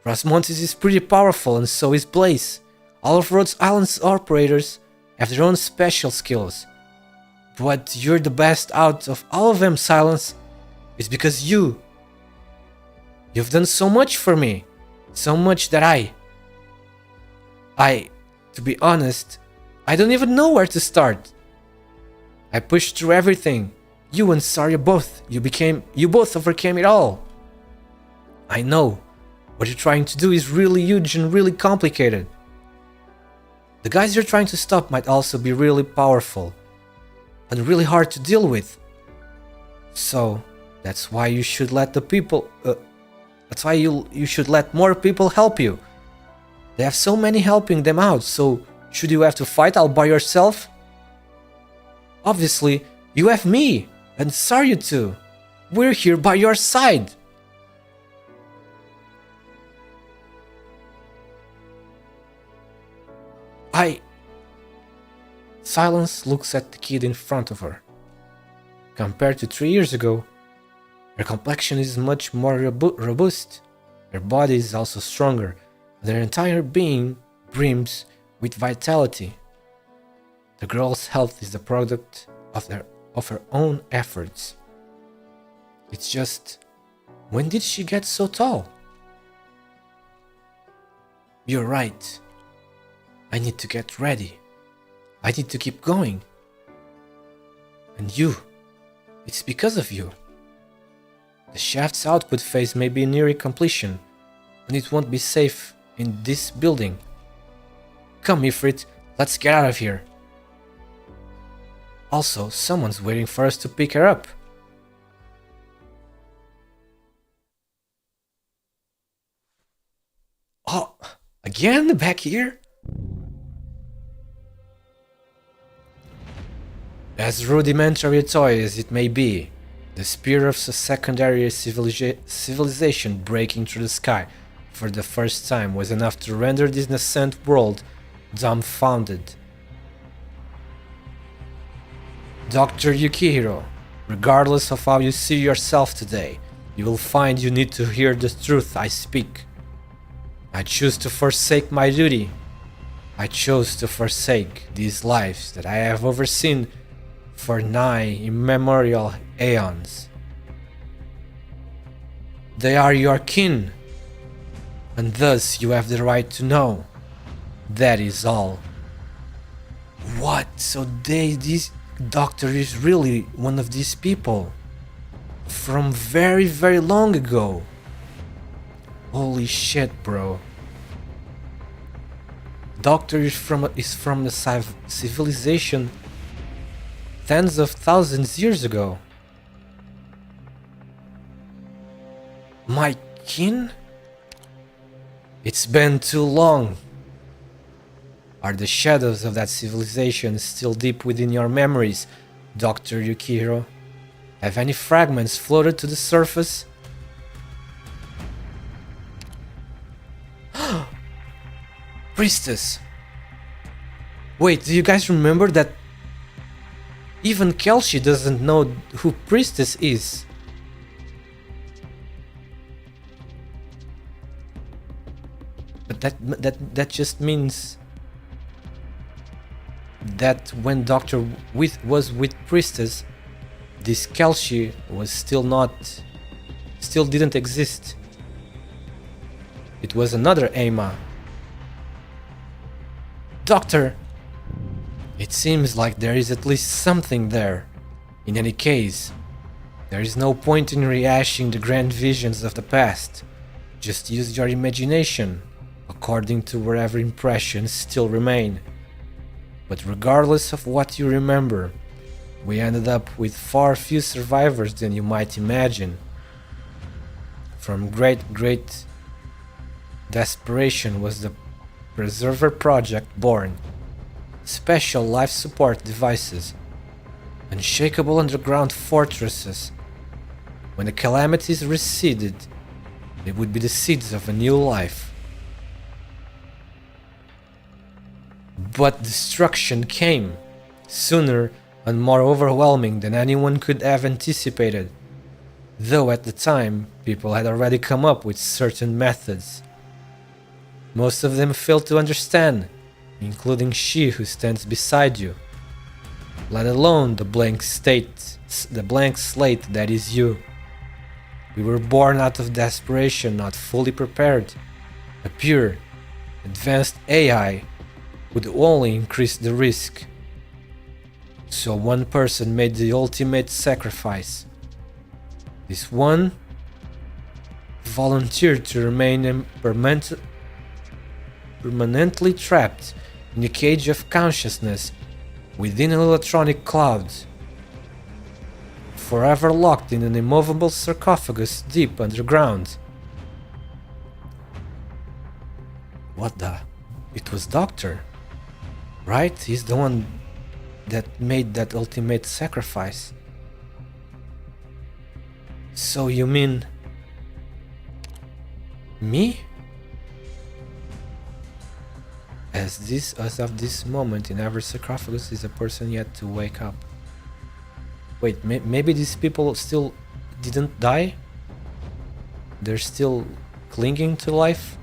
Rosmontis is pretty powerful and so is Blaze. All of Rhode Island's operators have their own special skills. But you're the best out of all of them, Silence. It's because you've done so much for me. So much that to be honest, I don't even know where to start. I pushed through everything. You and Saria both. You both overcame it all. I know. What you're trying to do is really huge and really complicated. The guys you're trying to stop might also be really powerful and really hard to deal with. So, that's why you should let the people... that's why you should let more people help you. They have so many helping them out, so should you have to fight all by yourself? Obviously, you have me, and Saryu too. We're here by your side. Silence looks at the kid in front of her. Compared to 3 years ago, her complexion is much more robust. Her body is also stronger, and her entire being brims with vitality. The girl's health is the product of her own efforts. It's just, when did she get so tall? You're right. I need to get ready. I need to keep going. And you, it's because of you. The shaft's output phase may be nearing completion, and it won't be safe in this building. Come, Ifrit, let's get out of here. Also, someone's waiting for us to pick her up. Oh, again? Back here? As rudimentary a toy as it may be, the spear of a secondary civilization breaking through the sky for the first time was enough to render this nascent world dumbfounded. Dr. Yukihiro, regardless of how you see yourself today, you will find you need to hear the truth I speak. I choose to forsake my duty. I chose to forsake these lives that I have overseen for nigh immemorial aeons. They are your kin, and thus you have the right to know. That is all. What? So this doctor is really one of these people from very, very long ago. Holy shit, bro. Doctor is from the civilization tens of thousands years ago. My kin? It's been too long. Are the shadows of that civilization still deep within your memories, Dr. Yukihiro? Have any fragments floated to the surface? Priestess! Wait, do you guys remember that even Kelshi doesn't know who Priestess is? But that just means that when Doctor was with Priestess, this Kelshi was still didn't exist. It was another Ama. Doctor! It seems like there is at least something there. In any case, there is no point in rehashing the grand visions of the past. Just use your imagination, according to wherever impressions still remain. But regardless of what you remember, we ended up with far fewer survivors than you might imagine. From great desperation was the Preserver Project born. Special life support devices, unshakable underground fortresses. When the calamities receded, they would be the seeds of a new life. But destruction came, sooner and more overwhelming than anyone could have anticipated, though at the time people had already come up with certain methods. Most of them failed to understand, including she who stands beside you, let alone the blank slate that is you. We were born out of desperation, not fully prepared. A pure, advanced AI would only increase the risk. So one person made the ultimate sacrifice. This one, volunteered to remain permanently trapped in a cage of consciousness within an electronic cloud, forever locked in an immovable sarcophagus deep underground. What the? It was Doctor, right? He's the one that made that ultimate sacrifice. So you mean me? As of this moment, in every sarcophagus is a person yet to wake up. Wait, maybe these people still didn't die? They're still clinging to life,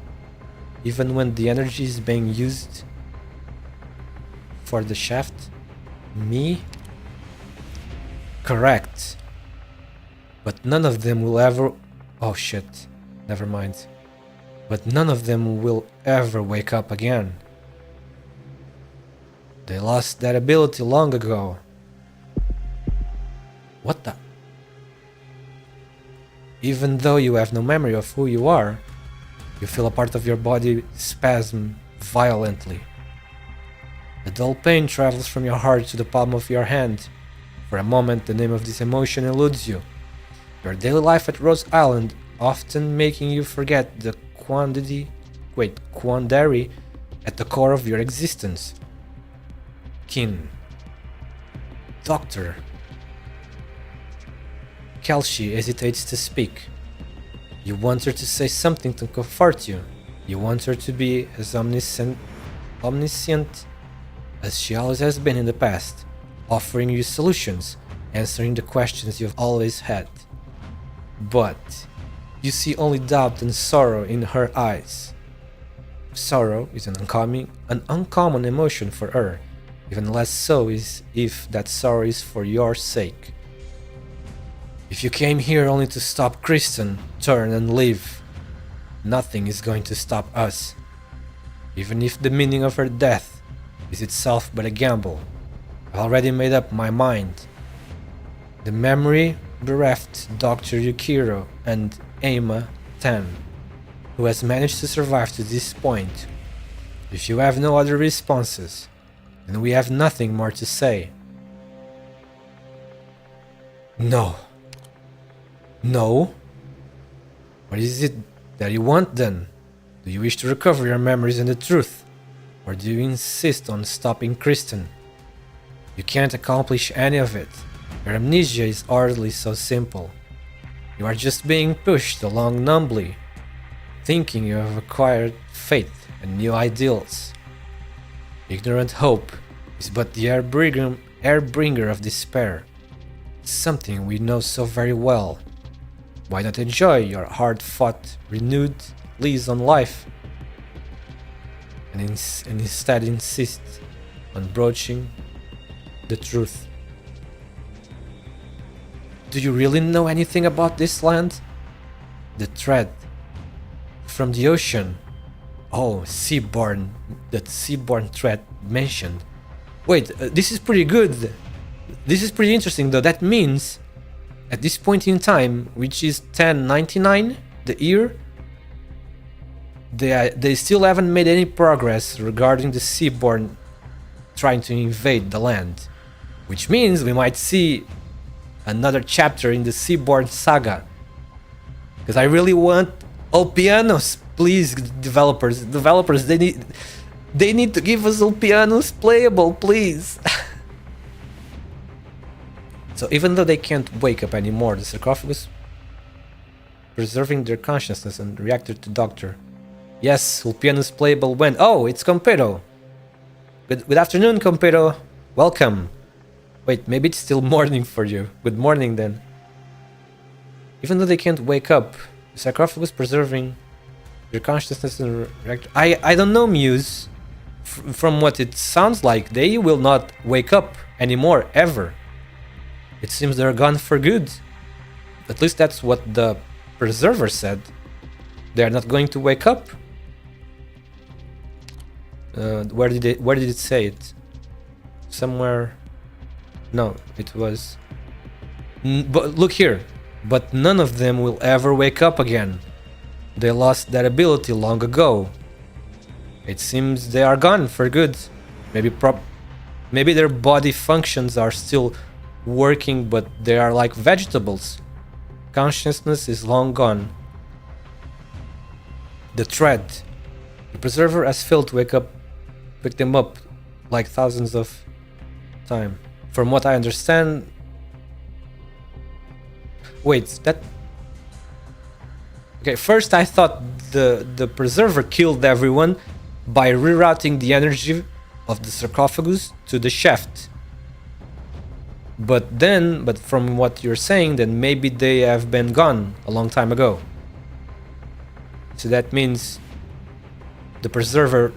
even when the energy is being used for the shaft? Me? Correct. But none of them will ever... Oh shit, never mind. But none of them will ever wake up again. They lost that ability long ago. What the? Even though you have no memory of who you are, you feel a part of your body spasm violently. A dull pain travels from your heart to the palm of your hand. For a moment, the name of this emotion eludes you. Your daily life at Rose Island often making you forget the quandary at the core of your existence. Kin. Doctor. Kelshi hesitates to speak. You want her to say something to comfort you. You want her to be as omniscient as she always has been in the past, offering you solutions, answering the questions you've always had. But you see only doubt and sorrow in her eyes. Sorrow is an uncommon emotion for her, even less so is if that sorrow is for your sake. If you came here only to stop Kristen, turn and leave. Nothing is going to stop us. Even if the meaning of her death is itself but a gamble. I've already made up my mind. The memory bereft Dr. Yukiro and Emma Tan, who has managed to survive to this point. If you have no other responses, then we have nothing more to say. No. No? What is it that you want then? Do you wish to recover your memories and the truth? Or do you insist on stopping Kristen? You can't accomplish any of it. Your amnesia is hardly so simple. You are just being pushed along numbly, thinking you have acquired faith and new ideals. Ignorant hope is but the air-bringer of despair. Something we know so very well. Why not enjoy your hard-fought, renewed lease on life? And instead insist on broaching the truth. Do you really know anything about this land? The thread from the ocean. Oh, seaborne. That seaborne thread mentioned. Wait, this is pretty good. This is pretty interesting though. That means at this point in time, which is 1099, the year, they still haven't made any progress regarding the seaborne trying to invade the land. Which means we might see another chapter in the seaborne saga. Because I really want Ulpianos, please, developers, they need to give us Ulpianos playable, please. So even though they can't wake up anymore, the sarcophagus preserving their consciousness and reacted to Doctor. Yes, Ulpianos playable when... Oh, it's Compero. Good afternoon, Compero. Welcome. Wait, maybe it's still morning for you. Good morning then. Even though they can't wake up, the sarcophagus preserving their consciousness and reactor. I don't know, Muse. From what it sounds like, they will not wake up anymore, ever. It seems they're gone for good. At least that's what the preserver said. They're not going to wake up. Where did it say it? Somewhere. No, it was. But look here. But none of them will ever wake up again. They lost that ability long ago. It seems they are gone for good. Maybe their body functions are still working, but they are like vegetables. Consciousness is long gone. The thread. The preserver has failed to wake them up like thousands of time. From what I understand... Wait, that... Okay, first I thought the preserver killed everyone by rerouting the energy of the sarcophagus to the shaft. But from what you're saying, then maybe they have been gone a long time ago. So that means the preserver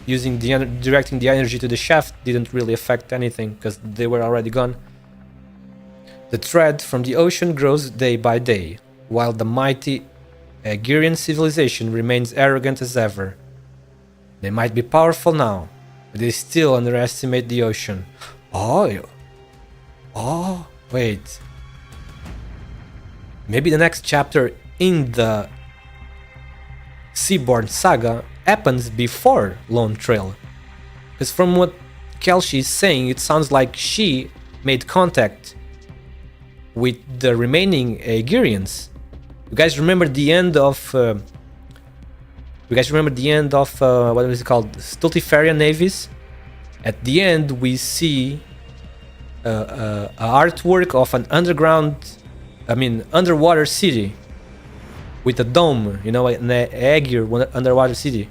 directing the energy to the shaft didn't really affect anything because they were already gone. The thread from the ocean grows day by day, while the mighty Aegirian civilization remains arrogant as ever. They might be powerful now, but they still underestimate the ocean. Oh, wait. Maybe the next chapter in the Seaborn saga happens before LONETRAIL. Because from what Kelshi is saying, it sounds like she made contact with the remaining Aegirians. You guys remember the end of... what is it called? Stultiferian navies? At the end we see a artwork of an underwater city with a dome, you know, an Aegir underwater city.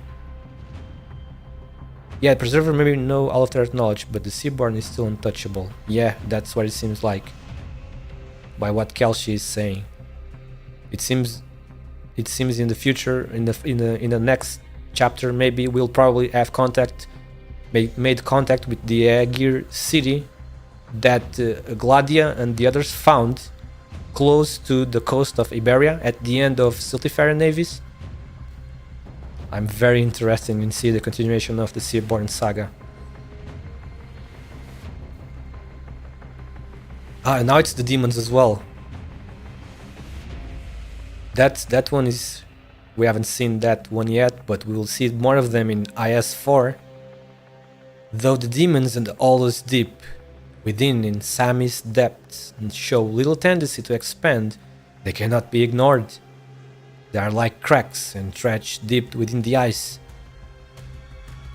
Yeah, Preserver maybe know all of their knowledge, but the Seaborn is still untouchable. Yeah, that's what it seems like. By what Kelshi is saying. It seems in the future, in the next chapter, maybe we'll probably have made contact with the Aegir city that Gladia and the others found close to the coast of Iberia at the end of Stultiferian navies. I'm very interested in seeing the continuation of the Seaborn saga. And now it's the demons as well. That one is... we haven't seen that one yet, but we will see more of them in IS-4. Though the demons and all is deep within in Sami's depths and show little tendency to expand, they cannot be ignored. They are like cracks entrenched deep within the ice,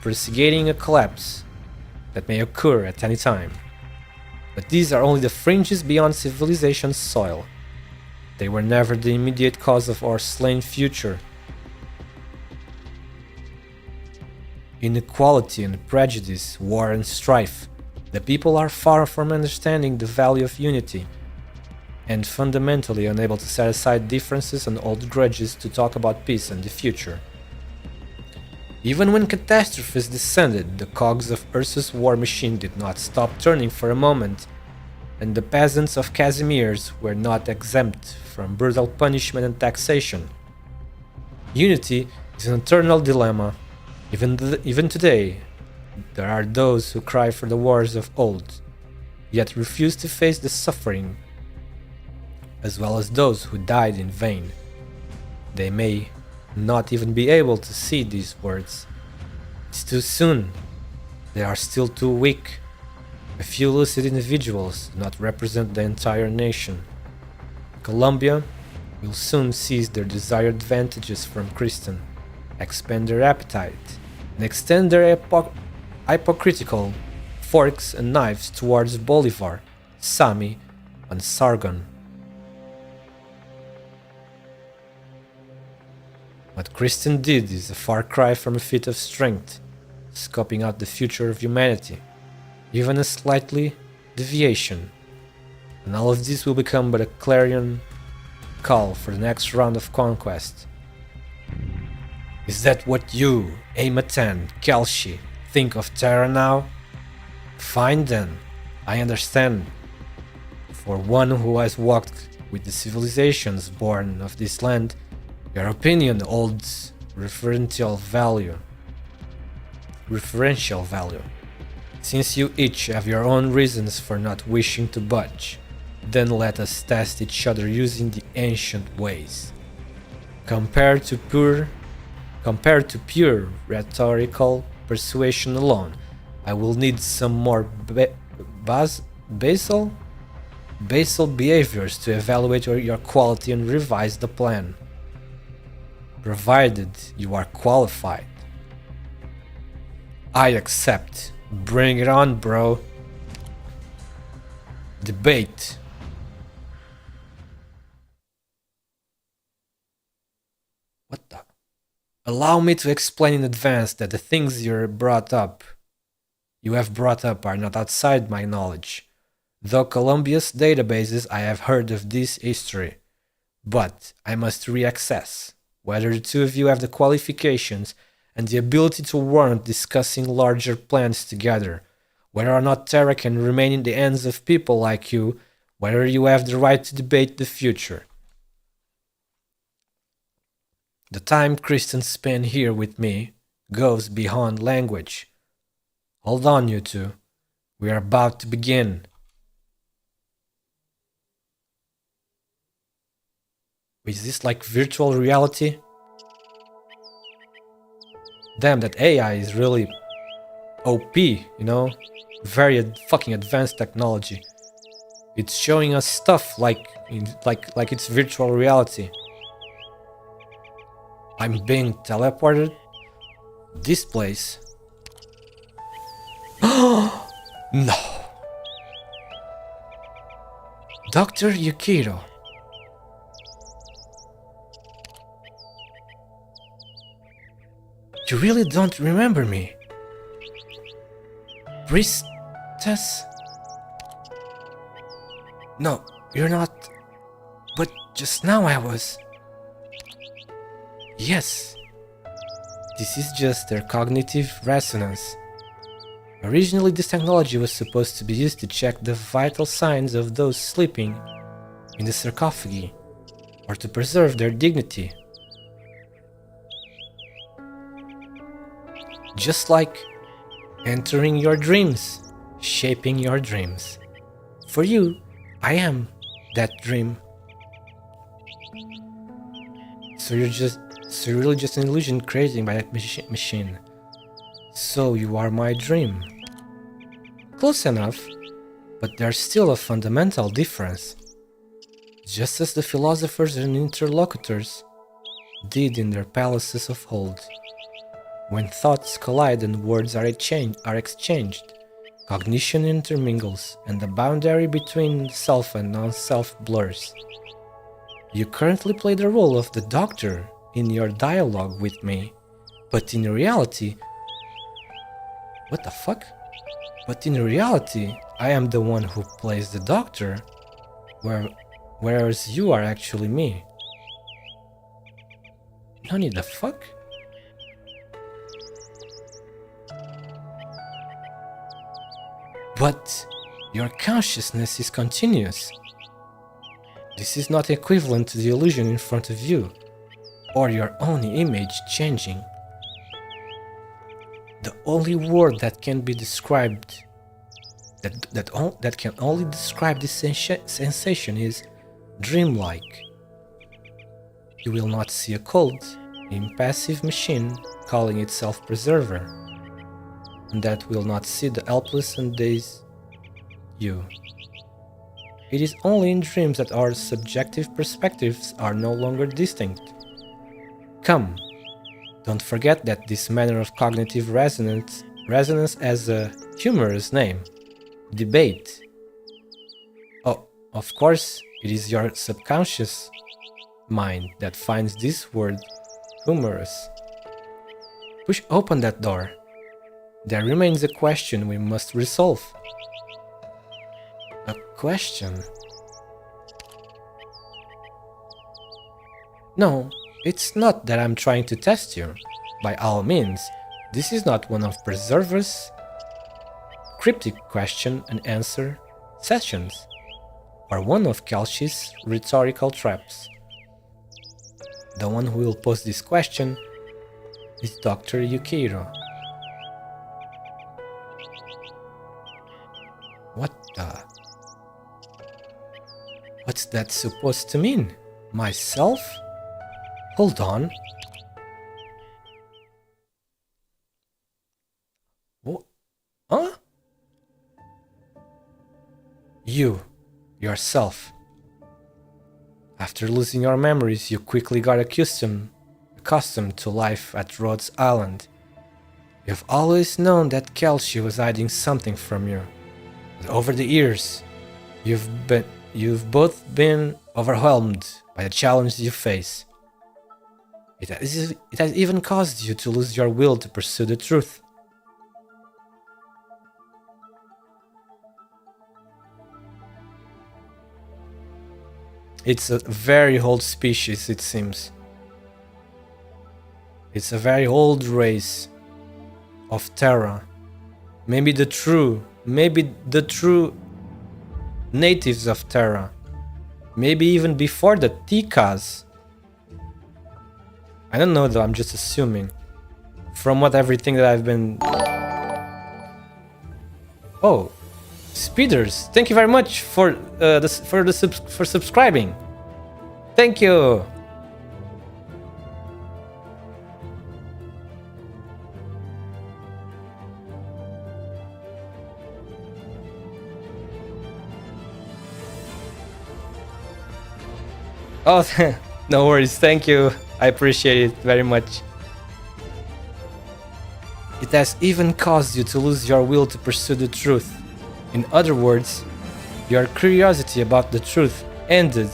precipitating a collapse that may occur at any time. But these are only the fringes beyond civilization's soil. They were never the immediate cause of our slain future. Inequality and prejudice, war and strife. The people are far from understanding the value of unity, and fundamentally unable to set aside differences and old grudges to talk about peace and the future. Even when catastrophes descended, the cogs of Ursa's war machine did not stop turning for a moment, and the peasants of Casimir's were not exempt from brutal punishment and taxation. Unity is an eternal dilemma. Even today, there are those who cry for the wars of old, yet refuse to face the suffering, as well as those who died in vain. They may not even be able to see these words. It's too soon. They are still too weak. A few lucid individuals do not represent the entire nation. Colombia will soon seize their desired advantages from Christian, expand their appetite, and extend their hypocritical forks and knives towards Bolivar, Sami, and Sargon. What Christian did is a far cry from a feat of strength, scoping out the future of humanity, even a slightly deviation, and all of this will become but a clarion call for the next round of conquest. Is that what you, Amatan, Kelshi, think of Terra now? Fine then, I understand. For one who has walked with the civilizations born of this land, your opinion holds referential value. Since you each have your own reasons for not wishing to budge, then let us test each other using the ancient ways. Compared to pure Compared to pure rhetorical persuasion alone, I will need some more basal behaviors to evaluate your quality and revise the plan. Provided you are qualified. I accept. Bring it on, bro. Debate. What the? Allow me to explain in advance that the things you have brought up are not outside my knowledge. Though Columbia's databases, I have heard of this history. But I must reaccess whether the two of you have the qualifications and the ability to warrant discussing larger plans together, whether or not Terra can remain in the hands of people like you, whether you have the right to debate the future. The time Christians spend here with me goes beyond language. Hold on, you two. We are about to begin. Is this like virtual reality? Damn, that AI is really OP, you know? Very fucking advanced technology. It's showing us stuff like it's virtual reality. I'm being teleported? This place? No! Dr. Yukiro. You really don't remember me? Priestess? No, you're not. But just now I was. Yes. This is just their cognitive resonance. Originally, this technology was supposed to be used to check the vital signs of those sleeping in the sarcophagi, or to preserve their dignity. Just like entering your dreams, shaping your dreams. For you, I am that dream. So you're really just an illusion created by that machine. So you are my dream. Close enough, but there's still a fundamental difference. Just as the philosophers and interlocutors did in their palaces of old. When thoughts collide and words are exchanged, cognition intermingles and the boundary between self and non-self blurs. You currently play the role of the doctor in your dialogue with me, but in reality... What the fuck? But in reality, I am the one who plays the doctor, whereas you are actually me. Nani the fuck? But your consciousness is continuous. This is not equivalent to the illusion in front of you, or your own image changing. The only word that can be described, that can only describe this sensation is dreamlike. You will not see a cold, impassive machine calling itself preserver, and that will not see the helpless and dazed you. It is only in dreams that our subjective perspectives are no longer distinct. Come, don't forget that this manner of cognitive resonance has a humorous name: debate. Oh, of course, it is your subconscious mind that finds this word humorous. Push open that door. There remains a question we must resolve. A question? No, it's not that I'm trying to test you. By all means, this is not one of Preserver's cryptic question and answer sessions, or one of Kalshi's rhetorical traps. The one who will pose this question is Dr. Yukiro. What the? What's that supposed to mean? Myself? Hold on. What? Huh? You, yourself. After losing your memories, you quickly got accustomed to life at Rhodes Island. You've always known that Kelsey was hiding something from you. But over the years, you've both been overwhelmed by the challenges you face. It has even caused you to lose your will to pursue the truth. It's a very old species, it seems. It's a very old race of Terra. Maybe the true natives of Terra. Maybe even before the Tikas. I don't know though, I'm just assuming. From what everything that I've been... Oh, Speeders, thank you very much for subscribing. Thank you. Oh, no worries. Thank you. I appreciate it very much. It has even caused you to lose your will to pursue the truth. In other words, your curiosity about the truth ended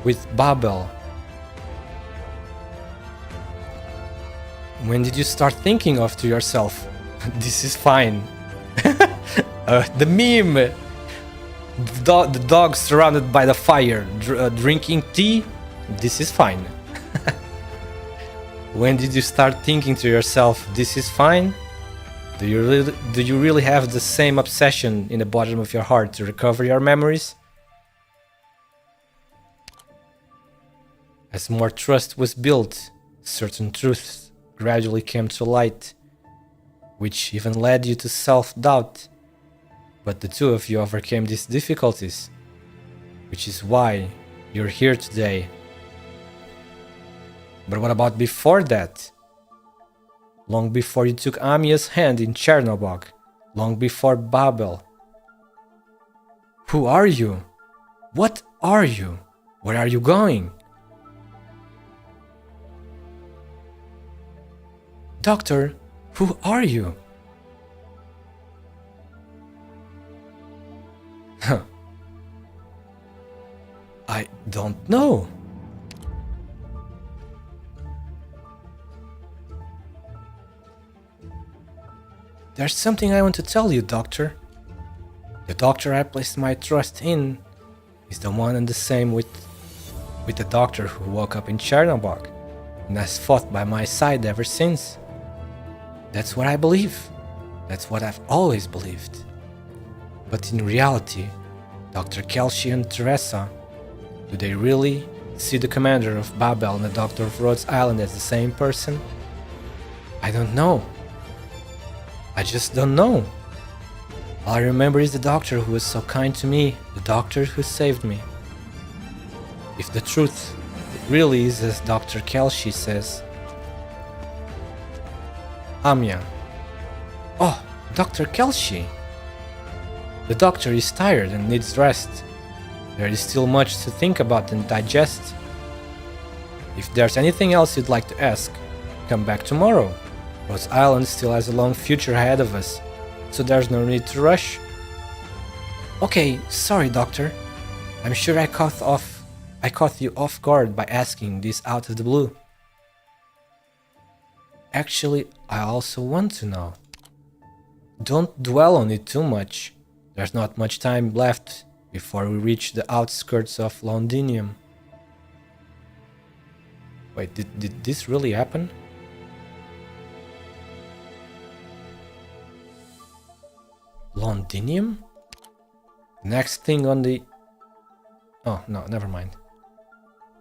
with Babel. When did you start thinking of to yourself, this is fine? The meme! The dog surrounded by the fire, drinking tea, this is fine. When did you start thinking to yourself, this is fine? Do you really have the same obsession in the bottom of your heart to recover your memories? As more trust was built, certain truths gradually came to light, which even led you to self-doubt. But the two of you overcame these difficulties, which is why you're here today. But what about before that? Long before you took Amia's hand in Chernobog, long before Babel. Who are you? What are you? Where are you going? Doctor, who are you? I don't know. There's something I want to tell you, Doctor. The doctor I placed my trust in is the one and the same with the doctor who woke up in Chernobog and has fought by my side ever since. That's what I believe. That's what I've always believed. But in reality, Dr. Kelsey and Teresa, do they really see the commander of Babel and the doctor of Rhodes Island as the same person? I don't know. I just don't know. All I remember is the doctor who was so kind to me, the doctor who saved me. If the truth really is as Dr. Kelsey says... Amia. Oh, Dr. Kelsey. The doctor is tired and needs rest. There is still much to think about and digest. If there's anything else you'd like to ask, come back tomorrow. Rhodes Island still has a long future ahead of us, so there's no need to rush. Okay, sorry, Doctor. I'm sure I caught you off guard by asking this out of the blue. Actually, I also want to know. Don't dwell on it too much. There's not much time left before we reach the outskirts of Londinium. Wait, did this really happen? Londinium? Next thing on the... Oh, no, never mind.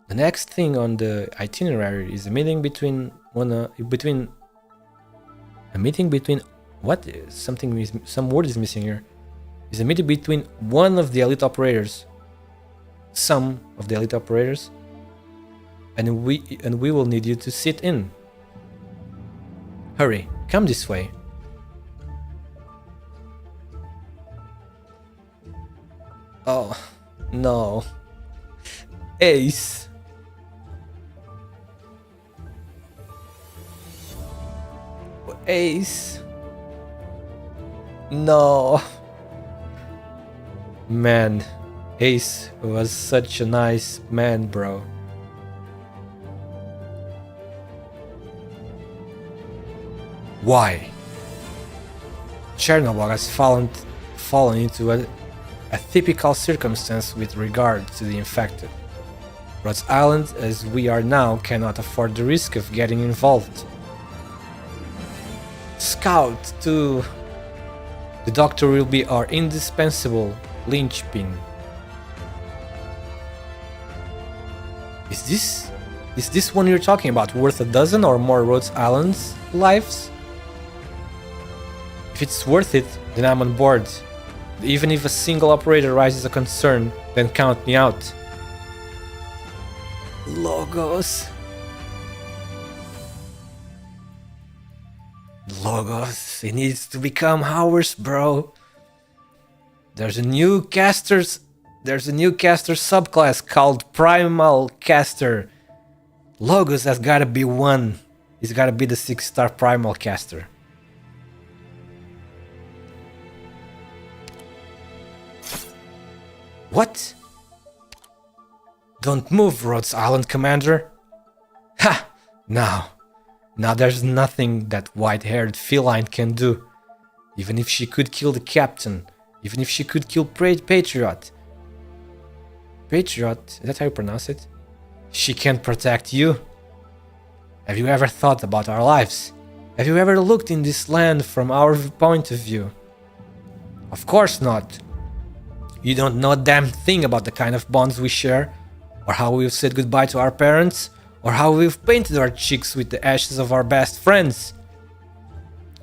The next thing on the itinerary is a meeting between what? Some word is missing here. Is a meeting between one of the elite operators. Some of the elite operators. and we will need you to sit in. Hurry, come this way. Oh, no. Ace. Ace. No. Man, Ace was such a nice man, bro. Why? Chernobyl has fallen into a typical circumstance with regard to the infected. Rhode Island, as we are now, cannot afford the risk of getting involved. Scout 2. The doctor will be our indispensable linchpin. Is this one you're talking about worth a dozen or more Rhode Island's lives? If it's worth it, then I'm on board. Even if a single operator raises a concern, then count me out. Logos. Logos, it needs to become ours, bro. There's a new caster subclass called Primal Caster. Logos has gotta be one. He's gotta be the 6-star Primal Caster. What? Don't move, Rhode Island Commander. Ha! Now there's nothing that white-haired feline can do. Even if she could kill the captain. Even if she could kill Patriot. Patriot? Is that how you pronounce it? She can't protect you. Have you ever thought about our lives? Have you ever looked in this land from our point of view? Of course not. You don't know a damn thing about the kind of bonds we share, or how we've said goodbye to our parents, or how we've painted our cheeks with the ashes of our best friends.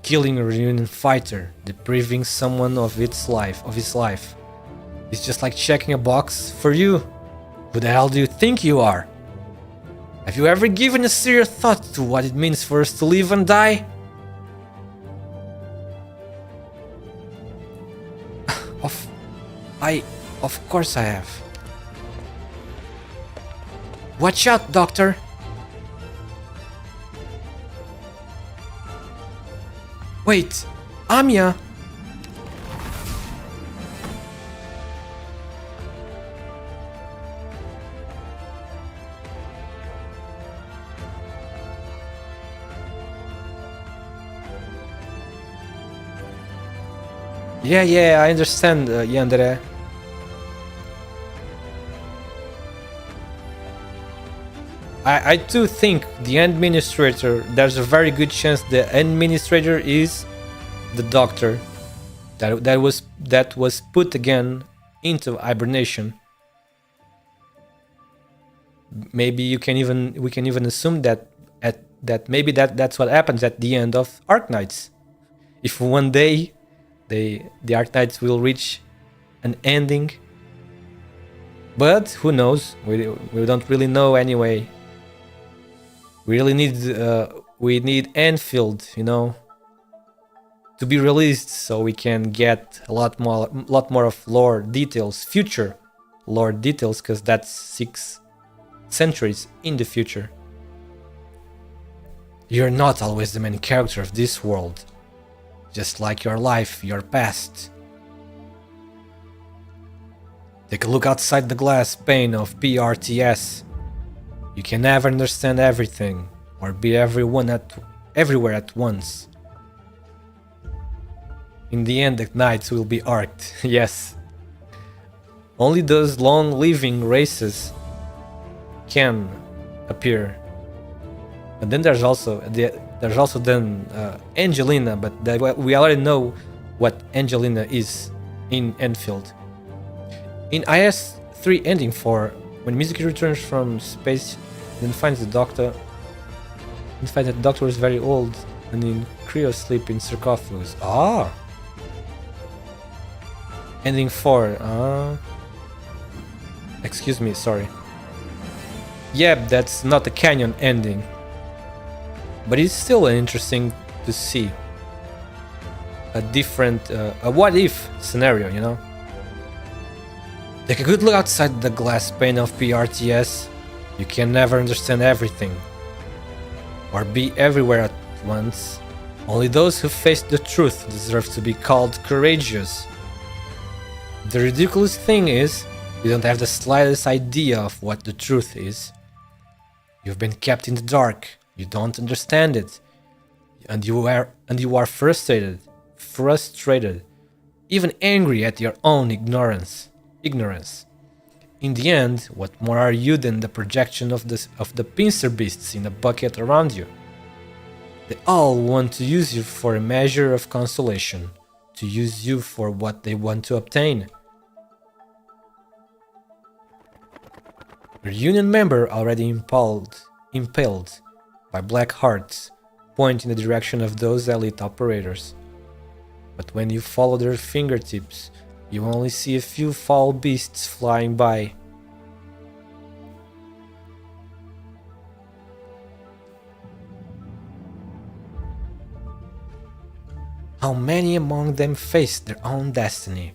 Killing a reunion fighter, depriving someone of his life, is just like checking a box for you. Who the hell do you think you are? Have you ever given a serious thought to what it means for us to live and die? Of course I have. Watch out, Doctor! Wait, Anya! Yeah, I understand, Yandere. I too think the administrator, there's a very good chance the administrator is the doctor that was put again into hibernation. Maybe we can even assume that that's what happens at the end of Arknights. If one day the Arknights will reach an ending, but who knows? We don't really know anyway. We need Enfield, to be released, so we can get a lot more of lore details, future lore details, because that's 6 centuries in the future. You're not always the main character of this world, just like your life, your past. Take a look outside the glass pane of PRTS. You can never understand everything, or be everywhere at once. In the end, the knights will be arked, yes. Only those long-living races can appear. And then there's also Angelina, but we already know what Angelina is in Enfield. In IS-3 Ending 4, when Mizuki returns from space, then finds the doctor, and finds that the doctor is very old and in cryosleep in sarcophagus. Ending 4. Excuse me, sorry. Yeah, that's not a canyon ending, but it's still interesting to see a different, a what if scenario, you know? Take a good look outside the glass pane of PRTS. You can never understand everything, or be everywhere at once. Only those who face the truth deserve to be called courageous. The ridiculous thing is, you don't have the slightest idea of what the truth is. You've been kept in the dark, you don't understand it, and you are frustrated, even angry at your own ignorance. In the end, what more are you than the projection of the pincer beasts in a bucket around you? They all want to use you for a measure of consolation, to use you for what they want to obtain. A union member already impaled by black hearts point in the direction of those elite operators. But when you follow their fingertips, you only see a few foul beasts flying by. How many among them faced their own destiny?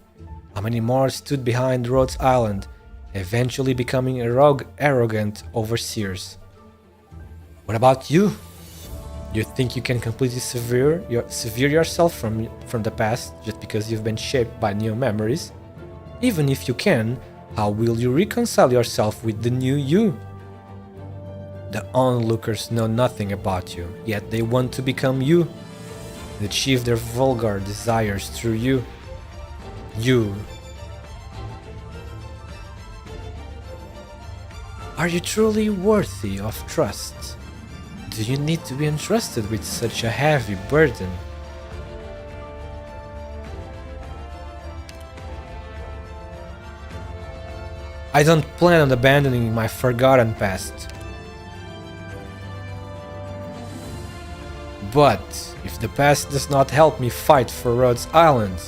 How many more stood behind Rhodes Island, eventually becoming arrogant overseers? What about you? Do you think you can completely sever yourself from the past just because you've been shaped by new memories? Even if you can, how will you reconcile yourself with the new you? The onlookers know nothing about you, yet they want to become you, and achieve their vulgar desires through you. You. Are you truly worthy of trust? Do you need to be entrusted with such a heavy burden? I don't plan on abandoning my forgotten past. But if the past does not help me fight for Rhodes Island,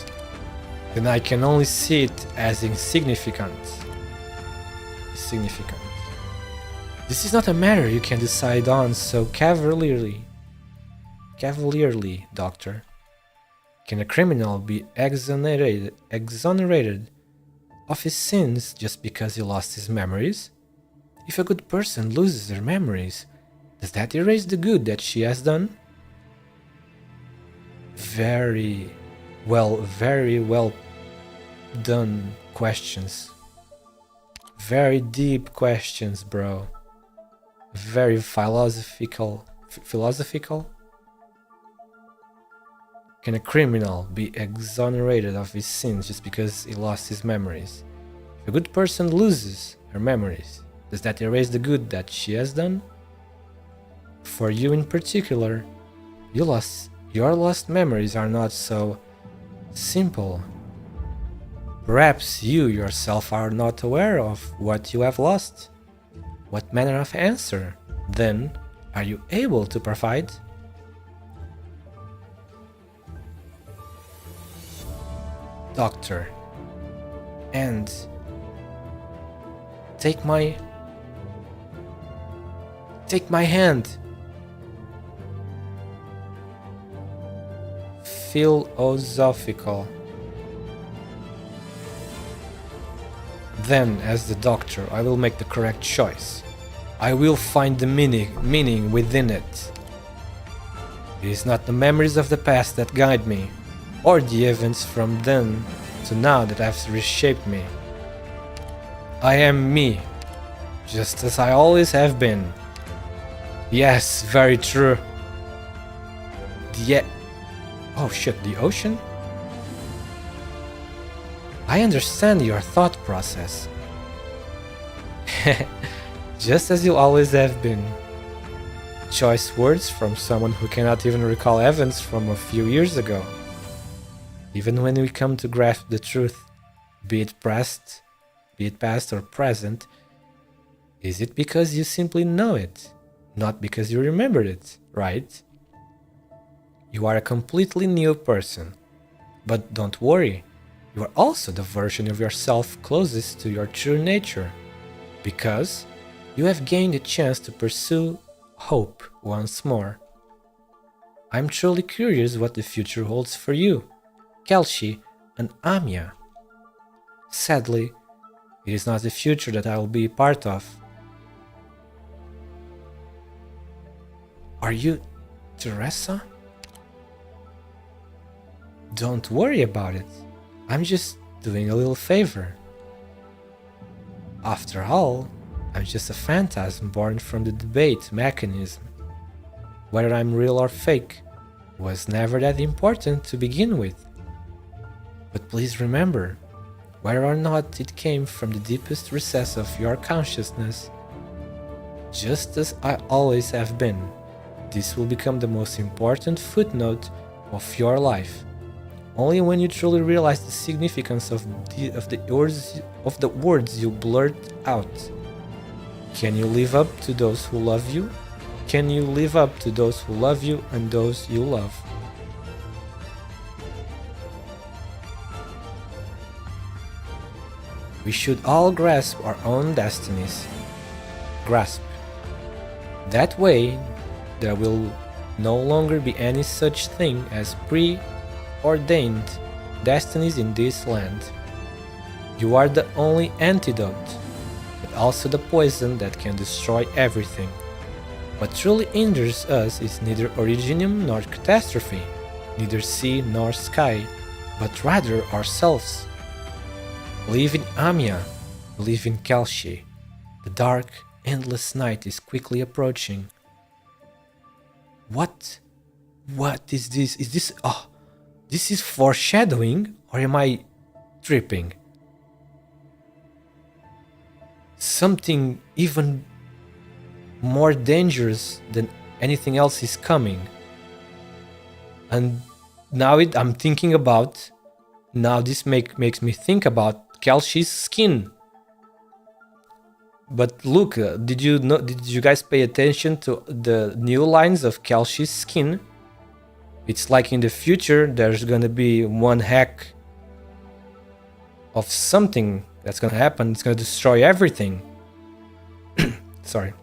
then I can only see it as insignificant. This is not a matter you can decide on so cavalierly, Doctor. Can a criminal be exonerated of his sins just because he lost his memories? If a good person loses her memories, does that erase the good that she has done? Very well done questions. Very deep questions, bro. Very philosophical. Can a criminal be exonerated of his sins just because he lost his memories? If a good person loses her memories, does that erase the good that she has done? For you in particular, your lost memories are not so simple. Perhaps you yourself are not aware of what you have lost. What manner of answer, then, are you able to provide? Doctor, and take my hand. Philosophical. Then, as the doctor, I will make the correct choice. I will find the meaning within it. It is not the memories of the past that guide me, or the events from then to now that have reshaped me. I am me, just as I always have been. Yes, very true. Oh shit, the ocean? I understand your thought process. Just as you always have been. Choice words from someone who cannot even recall events from a few years ago. Even when we come to grasp the truth, be it past or present, is it because you simply know it, not because you remembered it, right? You are a completely new person. But don't worry, you are also the version of yourself closest to your true nature. Because You have gained a chance to pursue hope once more. I'm truly curious what the future holds for you, Kelshi and Amia. Sadly, it is not the future that I will be part of. Are you Teresa? Don't worry about it. I'm just doing a little favor. After all, I'm just a phantasm born from the debate mechanism. Whether I'm real or fake was never that important to begin with. But please remember, whether or not it came from the deepest recess of your consciousness, just as I always have been, this will become the most important footnote of your life. Only when you truly realize the significance of the words you blurt out. Can you live up to those who love you? Can you live up to those who love you and those you love? We should all grasp our own destinies. Grasp. That way, there will no longer be any such thing as preordained destinies in this land. You are the only antidote, but also the poison that can destroy everything. What truly injures us is neither originium nor catastrophe, neither sea nor sky, but rather ourselves. Believe in Amia, believe in Kelshi. The dark, endless night is quickly approaching. What is this? Is this... Oh, this is foreshadowing, or am I tripping? Something even more dangerous than anything else is coming. And now I'm thinking about... Now this makes me think about Kelshi's skin. But look, did you guys pay attention to the new lines of Kelshi's skin? It's like in the future there's gonna be one hack of something that's gonna happen. It's gonna destroy everything. Sorry.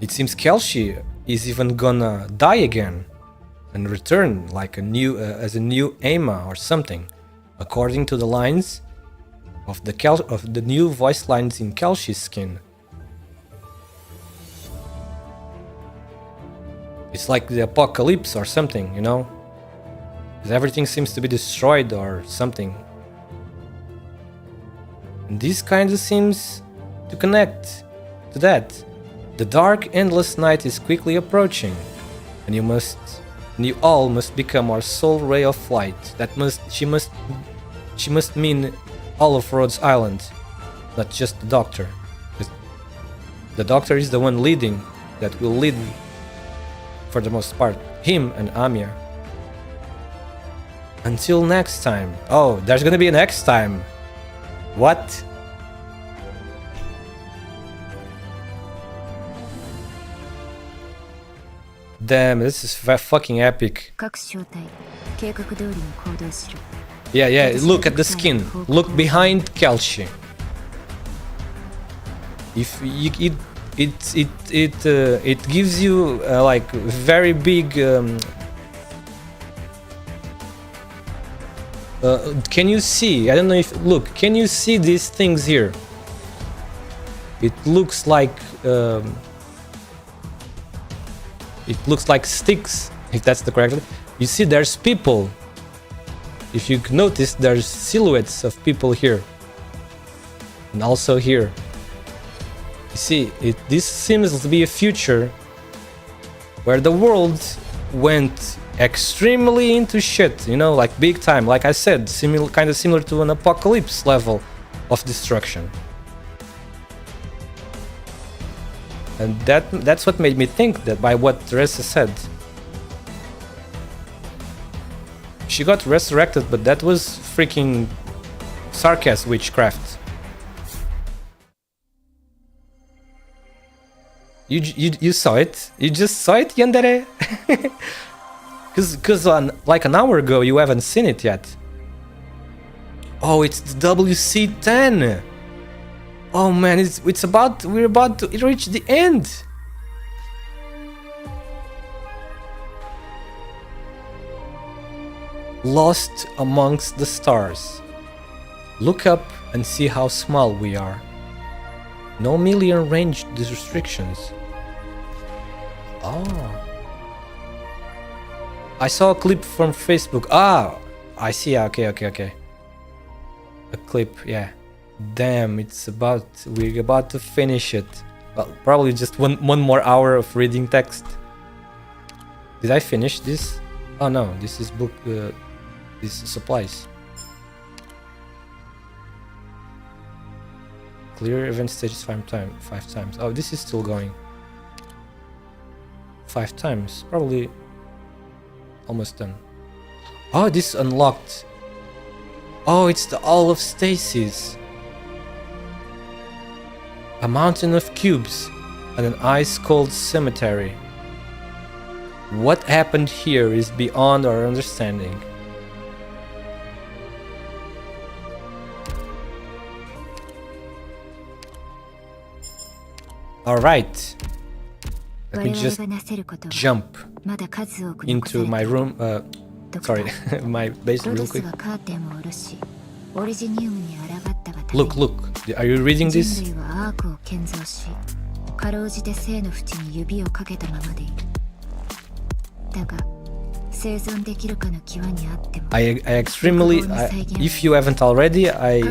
It seems Kelshi is even gonna die again and return like a new as a new Ama or something, according to the lines of the new voice lines in Kelshi's skin. It's like the apocalypse or something, you know? Because everything seems to be destroyed or something. And this kind of seems to connect to that. The dark, endless night is quickly approaching, and you all must become our sole ray of light. She must mean all of Rhodes Island, not just the Doctor. The Doctor is the one leading, that will lead for the most part, him and Amia. Until next time. Oh, there's gonna be a next time. What? Damn, this is fucking epic. Yeah, look at the skin. Look behind Kelshi. If you, it gives you like very big. Can you see? I don't know if look. Can you see these things here? It looks like. It looks like sticks, if that's the correct. You see, there's people. If you notice, there's silhouettes of people here, and also here. You see, this seems to be a future where the world went extremely into shit, you know, like big time. Like I said, kind of similar to an apocalypse level of destruction. And that's what made me think that by what Teresa said. She got resurrected, but that was freaking sarcasm witchcraft. You saw it? You just saw it, Yandere? Because like an hour ago you haven't seen it yet. Oh, it's the WC-10! Oh man, we're about to reach the end. Lost amongst the stars. Look up and see how small we are. No million range restrictions. Oh. I saw a clip from Facebook. Ah, I see. Okay. A clip, yeah. Damn, we're about to finish it. Well, probably just one more hour of reading text. Did I finish this? Oh no, this is book. This supplies. Clear event stages 5 times. Oh, this is still going. 5 times, probably almost done. Oh, this unlocked. Oh, it's the All of Stasis. A mountain of cubes and an ice-cold cemetery. What happened here is beyond our understanding. Alright. Let me just jump into my room. Sorry, my basement real quick. Look. Are you reading this? I extremely, if you haven't already, I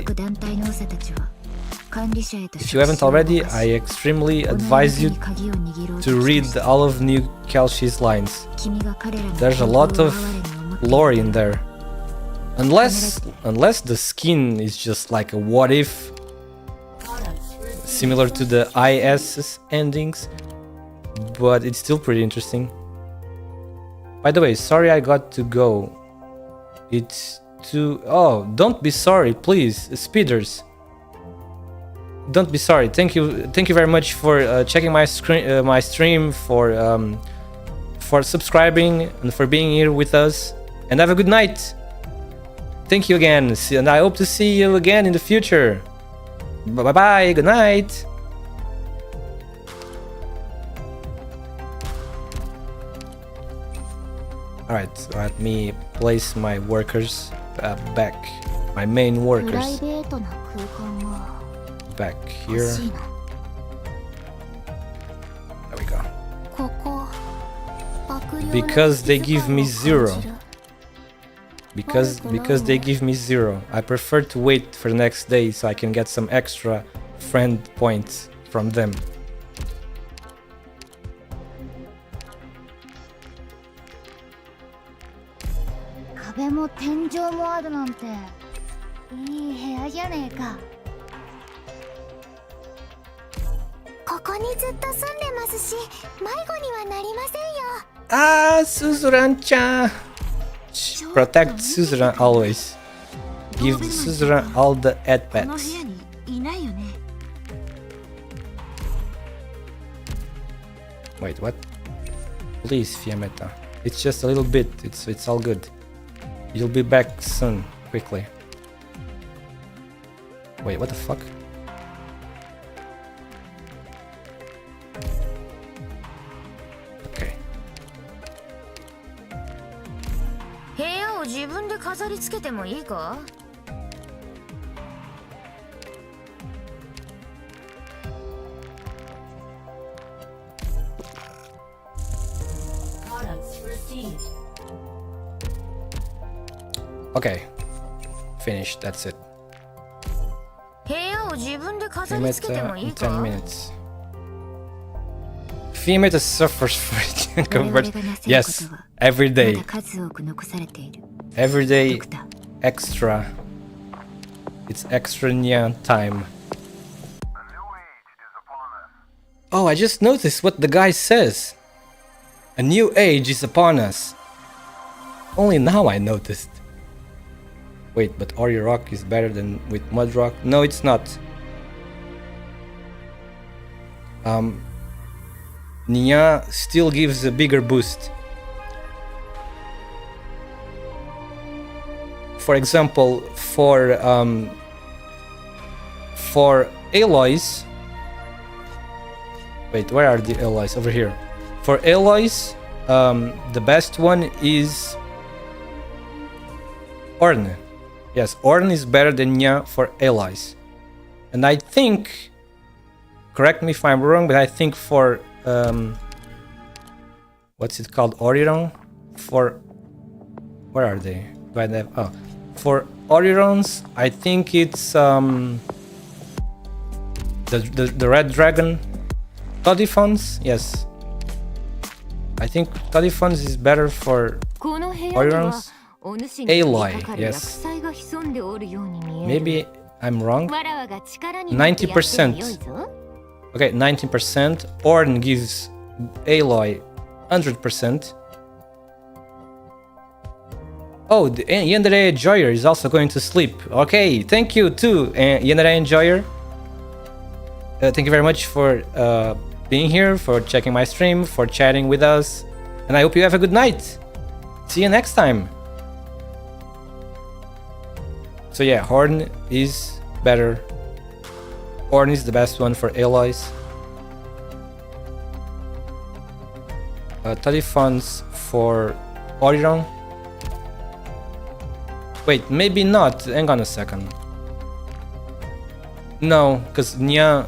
extremely advise you to read all of New Kelshi's lines. There's a lot of lore in there. Unless the skin is just like a what if, similar to the IS's endings, but it's still pretty interesting. By the way, sorry I got to go. It's too... Oh, don't be sorry, please, speeders. Don't be sorry. Thank you very much for checking my stream, for subscribing and for being here with us. And have a good night. Thank you again, and I hope to see you again in the future. Bye bye. Good night. Alright, let me place my workers back. My main workers. Back here. There we go. Because they give me 0. Because they give me 0. I prefer to wait for the next day so I can get some extra friend points from them. Ah, Suzuran-chan! Protect Suzuran always. Give Suzuran all the headpats. Wait, what? Please, Fiametta. It's just a little bit. It's all good. You'll be back soon, quickly. Wait, what the fuck? Okay. Okay, finished, that's it. Fiametta in 10 minutes. Fiametta suffers for it convert. Yes, every day. Every day, extra. It's extra Nya time. Oh, I just noticed what the guy says. A new age is upon us. Only now I noticed. Wait, but Ori Rock is better than with Mud Rock? No, it's not. Nya still gives a bigger boost. For example, for alloys... Wait, where are the alloys? Over here. For alloys, the best one is Orn. Yes, Orn is better than Nya for alloys. And I think, correct me if I'm wrong, but I think for what's it called, Oriron? For where are they? Do I have, oh, for Orirons, I think it's the red dragon, Todifons. Yes, I think Todifons is better for Orirons. Aloy, yes. Maybe I'm wrong. 90%. Okay, 19%. Orn gives Aloy 100%. Oh, the Yandere Enjoyer is also going to sleep. Okay, thank you too, Yandere Enjoyer. Thank you very much for being here, for checking my stream, for chatting with us. And I hope you have a good night. See you next time. So yeah, Horn is better. Horn is the best one for alloys. Tadifons for Oriron. Wait, maybe not. Hang on a second. No, because Nya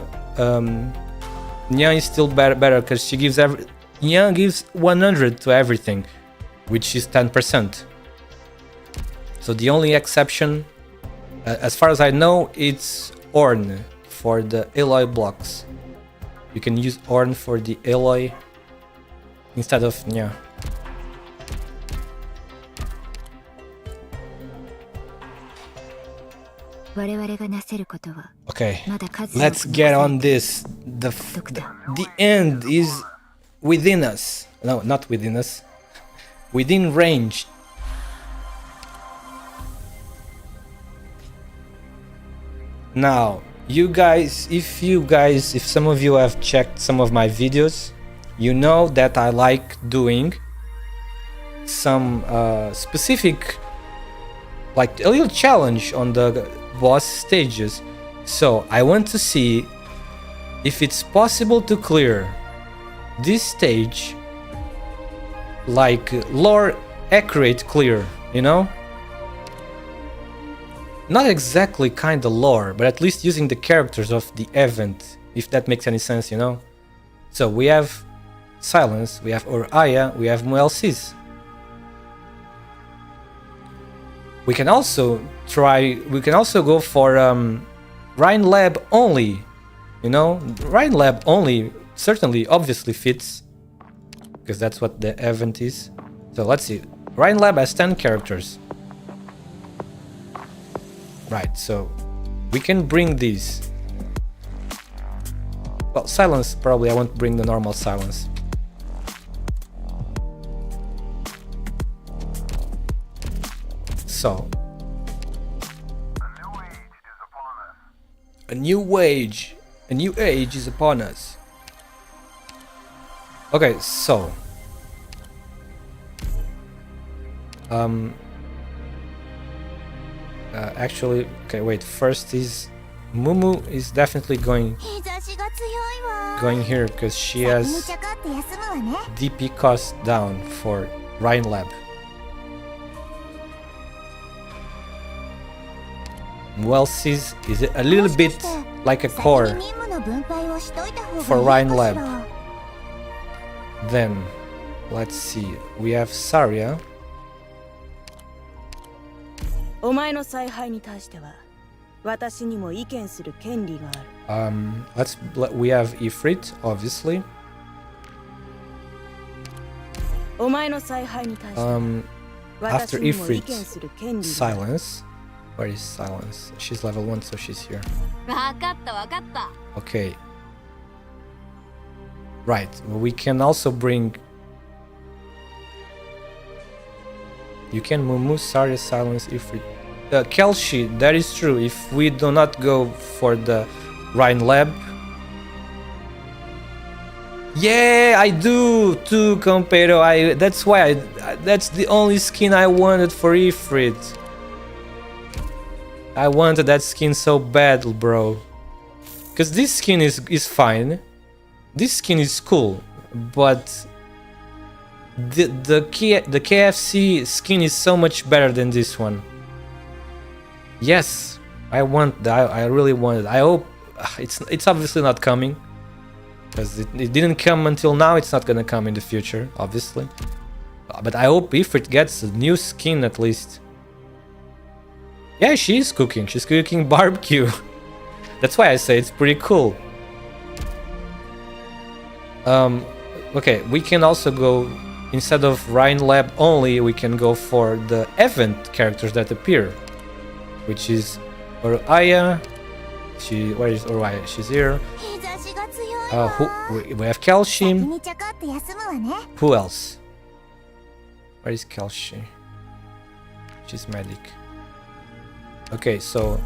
is still better because she gives Nya gives 100 to everything, which is 10%. So the only exception, as far as I know, it's Orn for the alloy blocks. You can use Orn for the alloy instead of Nya. Okay, let's get on this. The end is within us. No, not within us. Within range. Now, if some of you have checked some of my videos, you know that I like doing some specific, like a little challenge on the boss stages. So I want to see if it's possible to clear this stage like lore accurate clear, you know? Not exactly kinda lore, but at least using the characters of the event, if that makes any sense, you know? So we have Silence, we have Uraya, we have Muelsis. We can also go for Rhine Lab only, you know? Rhine Lab only certainly obviously fits, because that's what the event is. So let's see, Rhine Lab has 10 characters. Right, so we can bring these. Well, Silence, probably I won't bring the normal Silence. So, a new age is upon us. Okay, so actually, okay, wait. First is Mumu is definitely going here because she has DP cost down for Rhine Lab. Muelsis is a little bit like a core for Rhine Lab. Then let's see, we have Saria. We have Ifrit, obviously. After Ifrit, Silence. Where is Silence? She's level 1, so she's here. Okay. Right, we can also bring... You can Mumu, Saria, Silence, Ifrit. Kelshi, that is true. If we do not go for the Rhine Lab. Yeah, I do too, Compero. That's why that's the only skin I wanted for Ifrit. I wanted that skin so bad, bro. Because this skin is fine. This skin is cool, but the KFC skin is so much better than this one. Yes, I want that. I really want it. I hope it's obviously not coming, because it didn't come until now. It's not gonna come in the future, obviously. But I hope if it gets a new skin at least. Yeah, she is cooking. She's cooking barbecue. That's why I say it's pretty cool. Okay, we can also go, instead of Rhine Lab only, we can go for the event characters that appear, which is Oraya. Where is Oraya? She's here. We have Calcium. Who else? Where is Calci? She's medic. Okay, so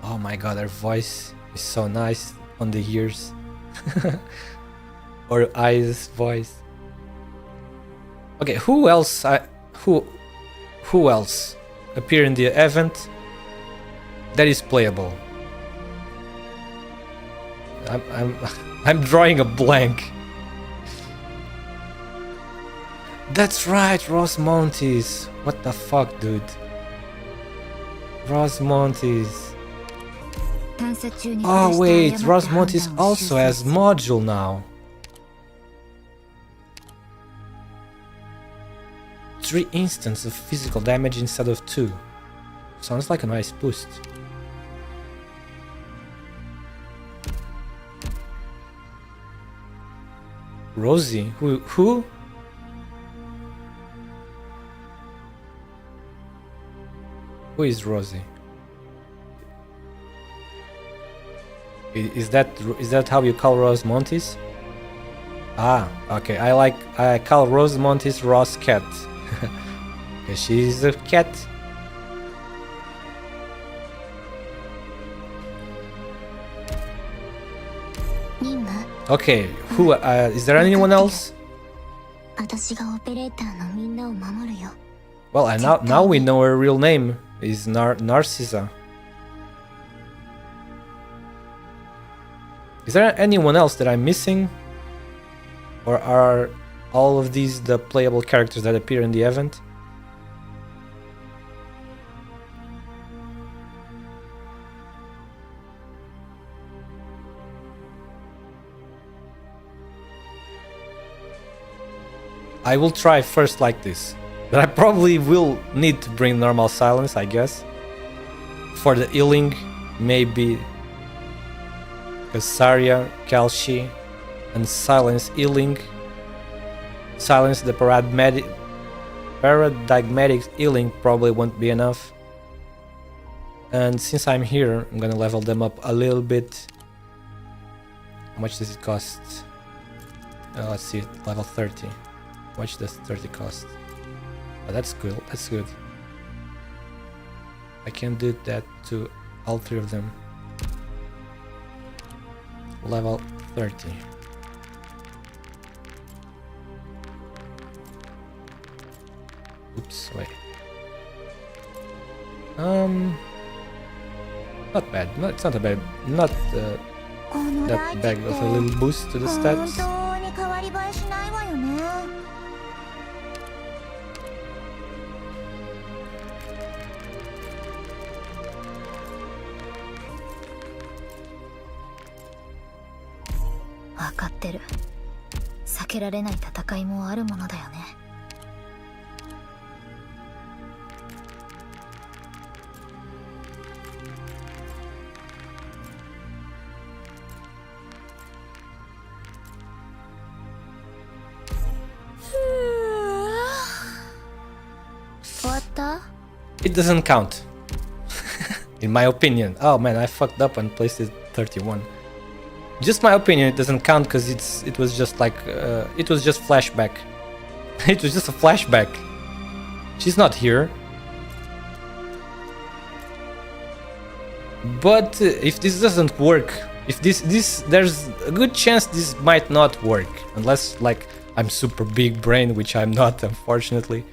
oh my god, her voice is so nice on the ears. Or eyes voice. Okay, who else who else appear in the event that is playable? I'm drawing a blank. That's right, Ross Montes. What the fuck, dude? Ross Montes. Oh wait, Ross Montes also has module now. 3 instances of physical damage instead of 2. Sounds like a nice boost. Rosie? Who? Who is Rosie? Is that how you call Rose Montes? Ah, okay. I call Rose Montes Ross Cat. Okay, she's a cat. Okay, who is there anyone else? Well, and now we know her real name is Narcissa. Is there anyone else that I'm missing? Or are all of these the playable characters that appear in the event? I will try first like this, but I probably will need to bring normal silence, I guess. For the healing, maybe Casaria, Calci, and silence healing. Silence the paradigmatic healing probably won't be enough. And since I'm here, I'm gonna level them up a little bit. How much does it cost? Let's see, level 30. How much does 30 cost? Oh, that's good. That's good. I can do that to all 3 of them. Level 30. Oops, wait. Not bad. No, it's not a bad. Not that bad of a little boost to the stats. It doesn't count. In my opinion. Oh man, I fucked up and placed it 31. Just my opinion, it doesn't count because it was just like it was just flashback. It was just a flashback. She's not here. But if this doesn't work, if this there's a good chance this might not work unless like I'm super big brain, which I'm not, unfortunately.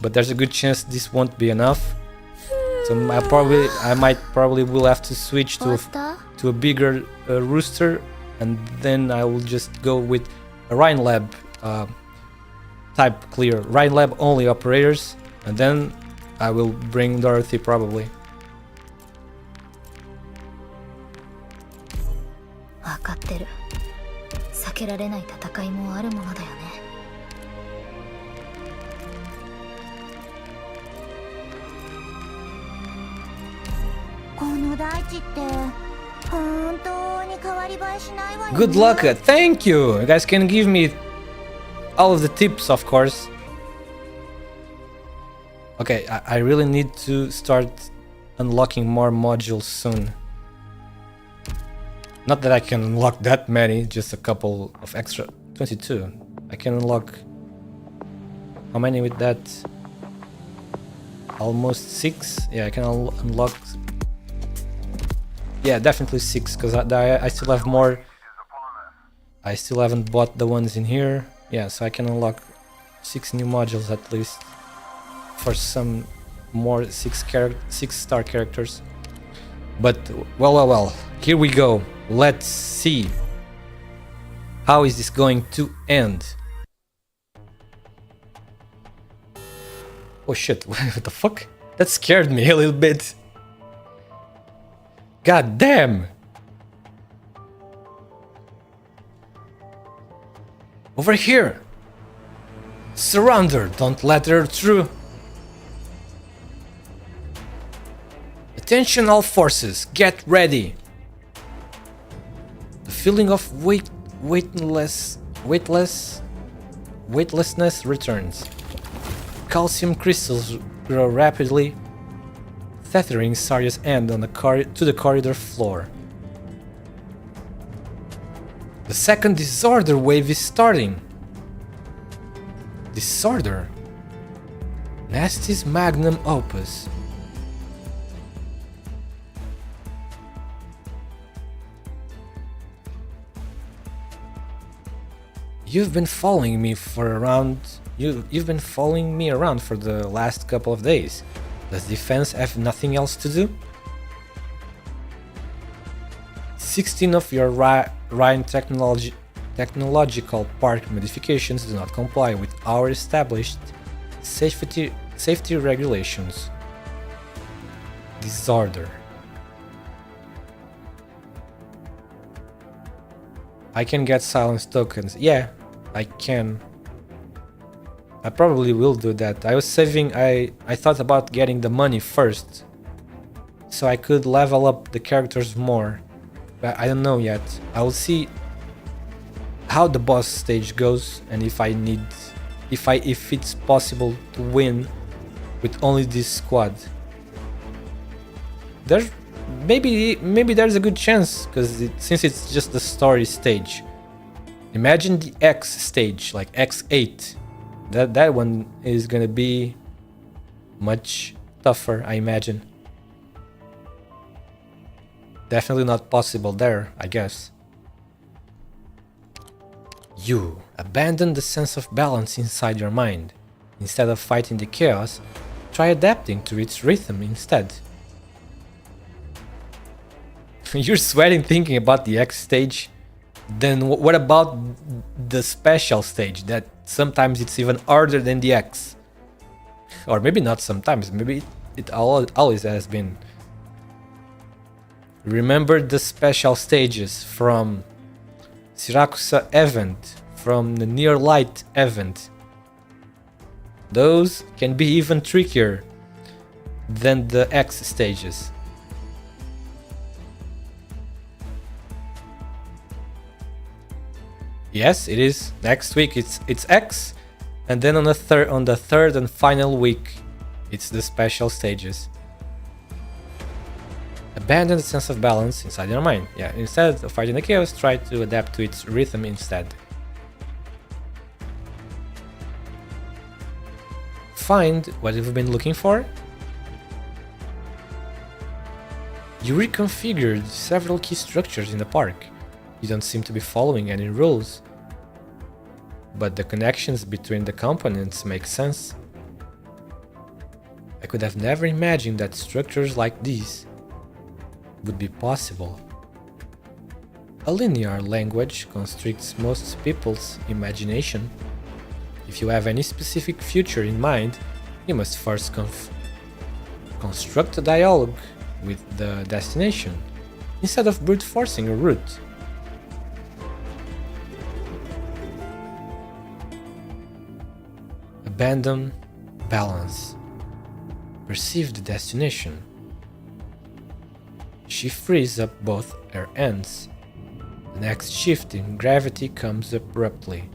But there's a good chance this won't be enough. So I might probably will have to switch to a bigger rooster, and then I will just go with a Rhine Lab type clear, Rhine Lab only operators, and then I will bring Dorothy probably. Good luck, thank you! You guys can give me all of the tips, of course. Okay, I really need to start unlocking more modules soon. Not that I can unlock that many, just a couple of extra. 22. I can unlock... How many with that? Almost 6? Yeah, I can unlock... Yeah, definitely 6, because I still have more. I still haven't bought the ones in here. Yeah, so I can unlock 6 new modules at least. For some more 6-star characters. But, well, here we go. Let's see. How is this going to end? Oh shit, what the fuck? That scared me a little bit. God damn! Over here! Surround her, don't let her through! Attention all forces, get ready! The feeling of weightlessness returns. Calcium crystals grow rapidly, tethering Sarya's hand on to the corridor floor. The second disorder wave is starting. Disorder? Nasty's magnum opus. You've been following me around for the last couple of days. Does defense have nothing else to do? 16 of your Rhine technological park modifications do not comply with our established safety regulations. Disorder. I can get silence tokens. Yeah, I can. I probably will do that. I was saving, I thought about getting the money first, so I could level up the characters more, but I don't know yet. I will see how the boss stage goes and if it's possible to win with only this squad. Maybe there's a good chance, because since it's just the story stage. Imagine the X stage, like X8. That one is gonna be much tougher, I imagine. Definitely not possible there, I guess. You abandon the sense of balance inside your mind. Instead of fighting the chaos, try adapting to its rhythm instead. You're sweating thinking about the X stage? Then what about the special stage, that sometimes it's even harder than the X? Or maybe not sometimes, maybe it always has been. Remember the special stages from Siracusa event, from the Near Light event. Those can be even trickier than the X stages. Yes, it is. Next week it's X, and then on the third and final week, it's the special stages. Abandon the sense of balance inside your mind. Yeah, instead of fighting the chaos, try to adapt to its rhythm instead. Find what you've been looking for. You reconfigured several key structures in the park. You don't seem to be following any rules. but the connections between the components make sense. I could have never imagined that structures like these would be possible. A linear language constricts most people's imagination. If you have any specific future in mind, you must first construct a dialogue with the destination, instead of brute forcing a route. Abandon balance. Perceive the destination. She frees up both her ends. The next shift in gravity comes abruptly,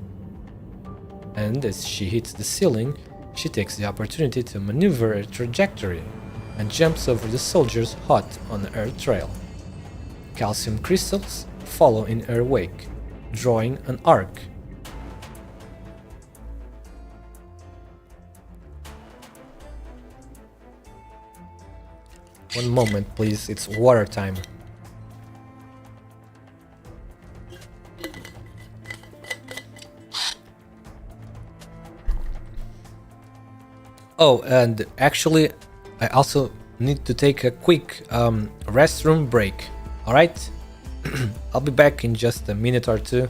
and as she hits the ceiling, she takes the opportunity to maneuver her trajectory and jumps over the soldiers hot on her trail. Calcium crystals follow in her wake, drawing an arc. One moment, please, it's water time. Oh, and actually, I also need to take a quick restroom break. Alright? I'll be back in just a minute or two.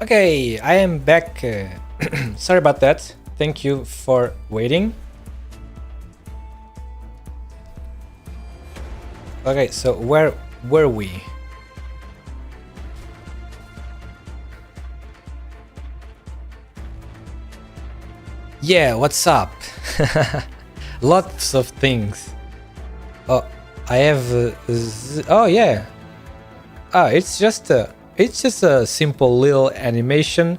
Okay, I am back. Sorry about that. Thank you for waiting. Okay, so where were we? Yeah, what's up? Lots of things. Oh, I have. Oh yeah. Ah, it's just a simple little animation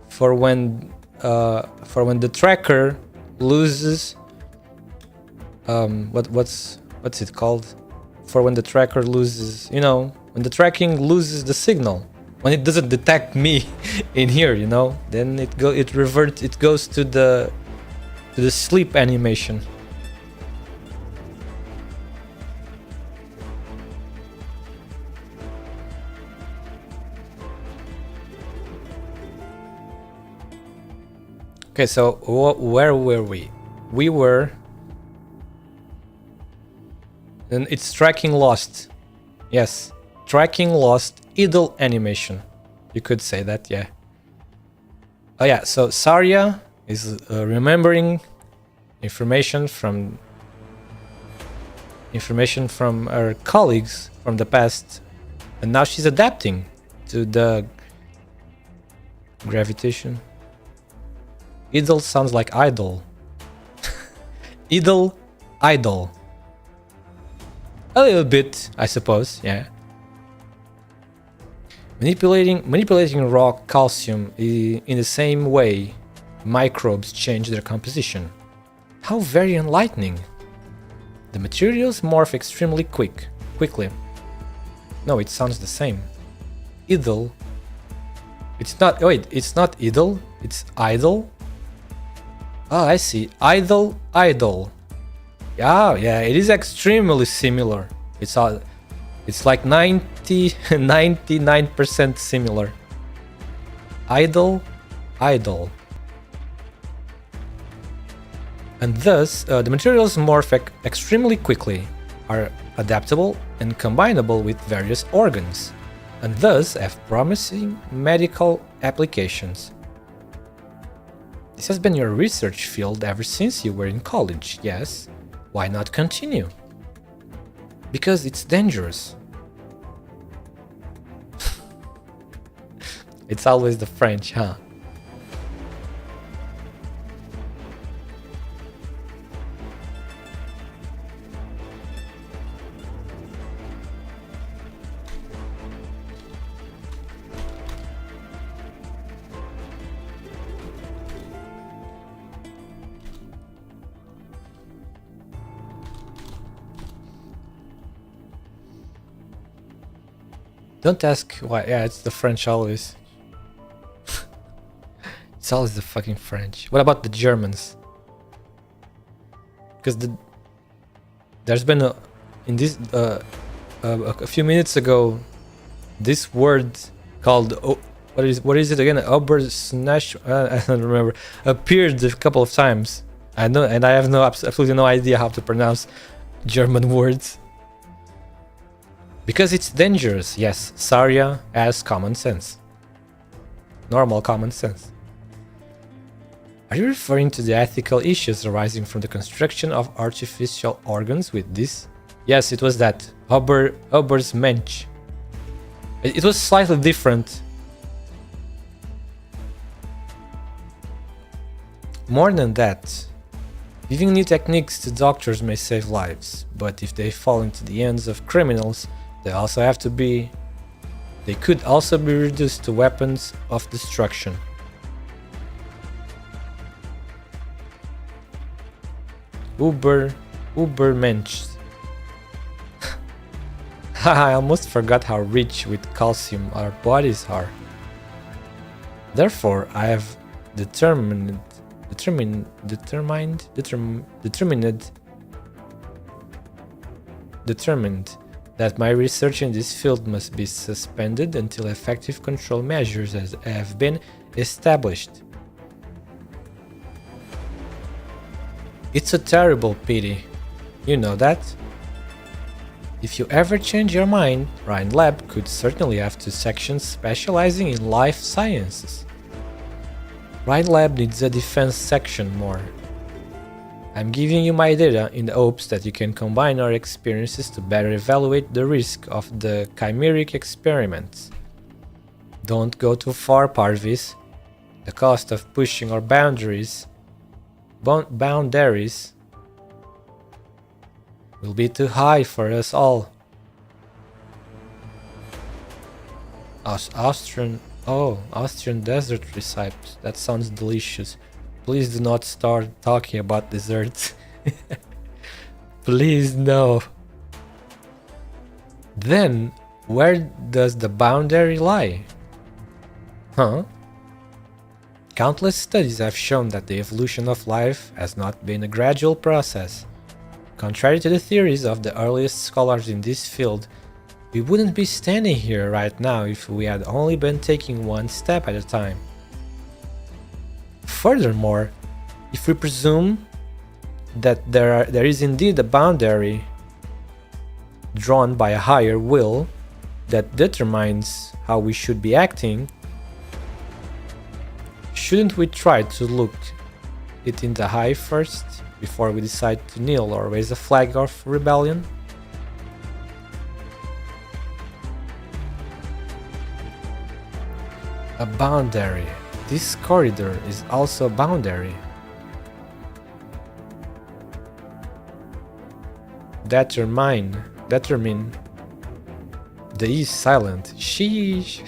for when the tracker loses. What's it called? For when the tracker loses, you know, when the tracking loses the signal, when it doesn't detect me in here, you know, then it goes to the sleep animation. Okay, so where were we? We were. And it's tracking lost. Yes, tracking lost idle animation. You could say that, yeah. Oh yeah, so Saria is remembering information from her colleagues from the past, and now she's adapting to the gravitation. Idle sounds like idle. Idle, idle. A little bit, I suppose, yeah. Manipulating raw calcium in the same way microbes change their composition. How very enlightening. The materials morph extremely quickly. No, it sounds the same. Idle. It's not, wait, it's not idle, it's idle. Oh, I see. Idle, idle. Yeah, it is extremely similar. It's like 99% similar. Idle, idle. And thus, the materials morph extremely quickly, are adaptable and combinable with various organs, and thus have promising medical applications. This has been your research field ever since you were in college, yes? Why not continue? Because it's dangerous. It's always the French, huh? Don't ask why. Yeah, it's the French always. It's always the fucking French. What about the Germans? Because there's been a few minutes ago this word called what is it again? Obersnash. I don't remember. Appeared a couple of times. I know, and I have absolutely no idea how to pronounce German words. Because it's dangerous, yes, Saria has common sense. Normal common sense. Are you referring to the ethical issues arising from the construction of artificial organs with this? Yes, it was that. Ober's Mensch. It was slightly different. More than that, giving new techniques to doctors may save lives, but if they fall into the hands of criminals, they could also be reduced to weapons of destruction. Ubermensch. I almost forgot how rich with calcium our bodies are. Therefore, I have determined that my research in this field must be suspended until effective control measures have been established. It's a terrible pity. You know that? If you ever change your mind, Rhine Lab could certainly have two sections specializing in life sciences. Rhine Lab needs a defense section more. I'm giving you my data in the hopes that you can combine our experiences to better evaluate the risk of the chimeric experiments. Don't go too far, Parvis. The cost of pushing our boundaries will be too high for us all. Austrian desert recipe. That sounds delicious. Please do not start talking about desserts. Please no. Then, where does the boundary lie? Huh? Countless studies have shown that the evolution of life has not been a gradual process. Contrary to the theories of the earliest scholars in this field, we wouldn't be standing here right now if we had only been taking one step at a time. Furthermore, if we presume that there is indeed a boundary drawn by a higher will that determines how we should be acting, shouldn't we try to look it in the eye first before we decide to kneel or raise a flag of rebellion? A boundary. This corridor is also a boundary. Determine. The E is silent. Sheesh.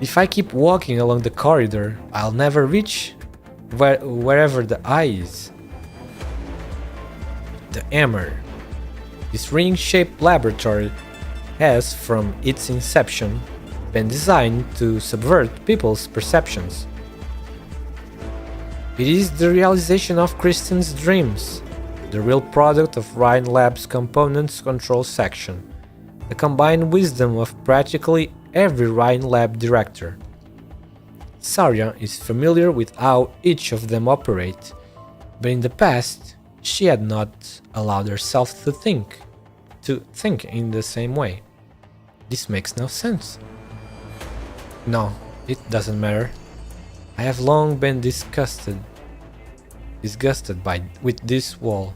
If I keep walking along the corridor, I'll never reach wherever the I is. The hammer. This ring-shaped laboratory has, from its inception, been designed to subvert people's perceptions. It is the realization of Kristen's dreams, the real product of Rhine Lab's Components Control Section, the combined wisdom of practically every Rhine Lab director. Saria is familiar with how each of them operate, but in the past, she had not allowed herself to think in the same way. This makes no sense. No, it doesn't matter. I have long been disgusted with this wall.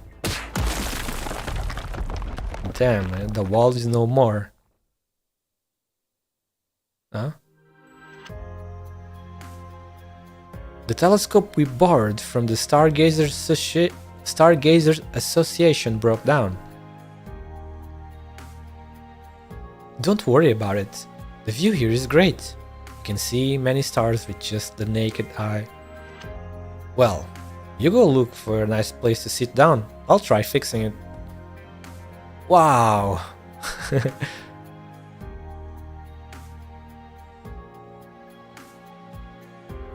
Damn, the wall is no more. Huh? The telescope we borrowed from the Stargazers Association broke down. Don't worry about it. The view here is great. You can see many stars with just the naked eye. Well, you go look for a nice place to sit down. I'll try fixing it. Wow!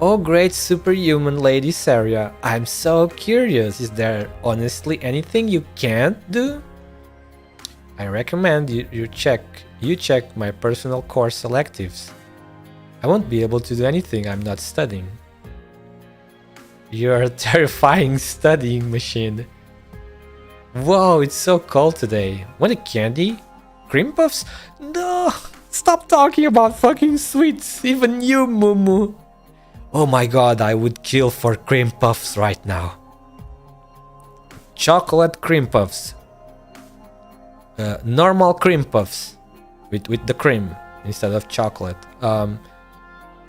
Oh great superhuman Lady Saria, I'm so curious, is there honestly anything you can't do? I recommend you check my personal course electives. I won't be able to do anything I'm not studying. You're a terrifying studying machine. Whoa, it's so cold today. Want a candy? Cream puffs? No! Stop talking about fucking sweets, even you, Mumu. Oh my god, I would kill for cream puffs right now. Chocolate cream puffs. Normal cream puffs. With the cream instead of chocolate.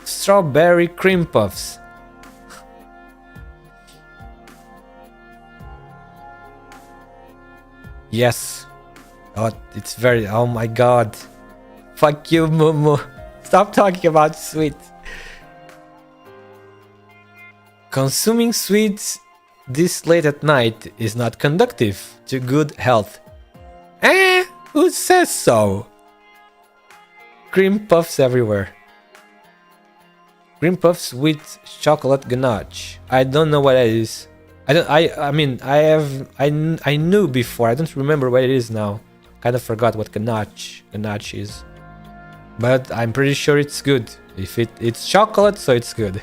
Strawberry cream puffs. Yes. Oh, it's very... Oh my god. Fuck you, Mumu. Stop talking about sweets. Consuming sweets this late at night is not conducive to good health. Who says so? Cream puffs everywhere. Cream puffs with chocolate ganache. I don't know what that is. I knew before. I don't remember what it is now. Kind of forgot what ganache is. But I'm pretty sure it's good. If it's chocolate, so it's good.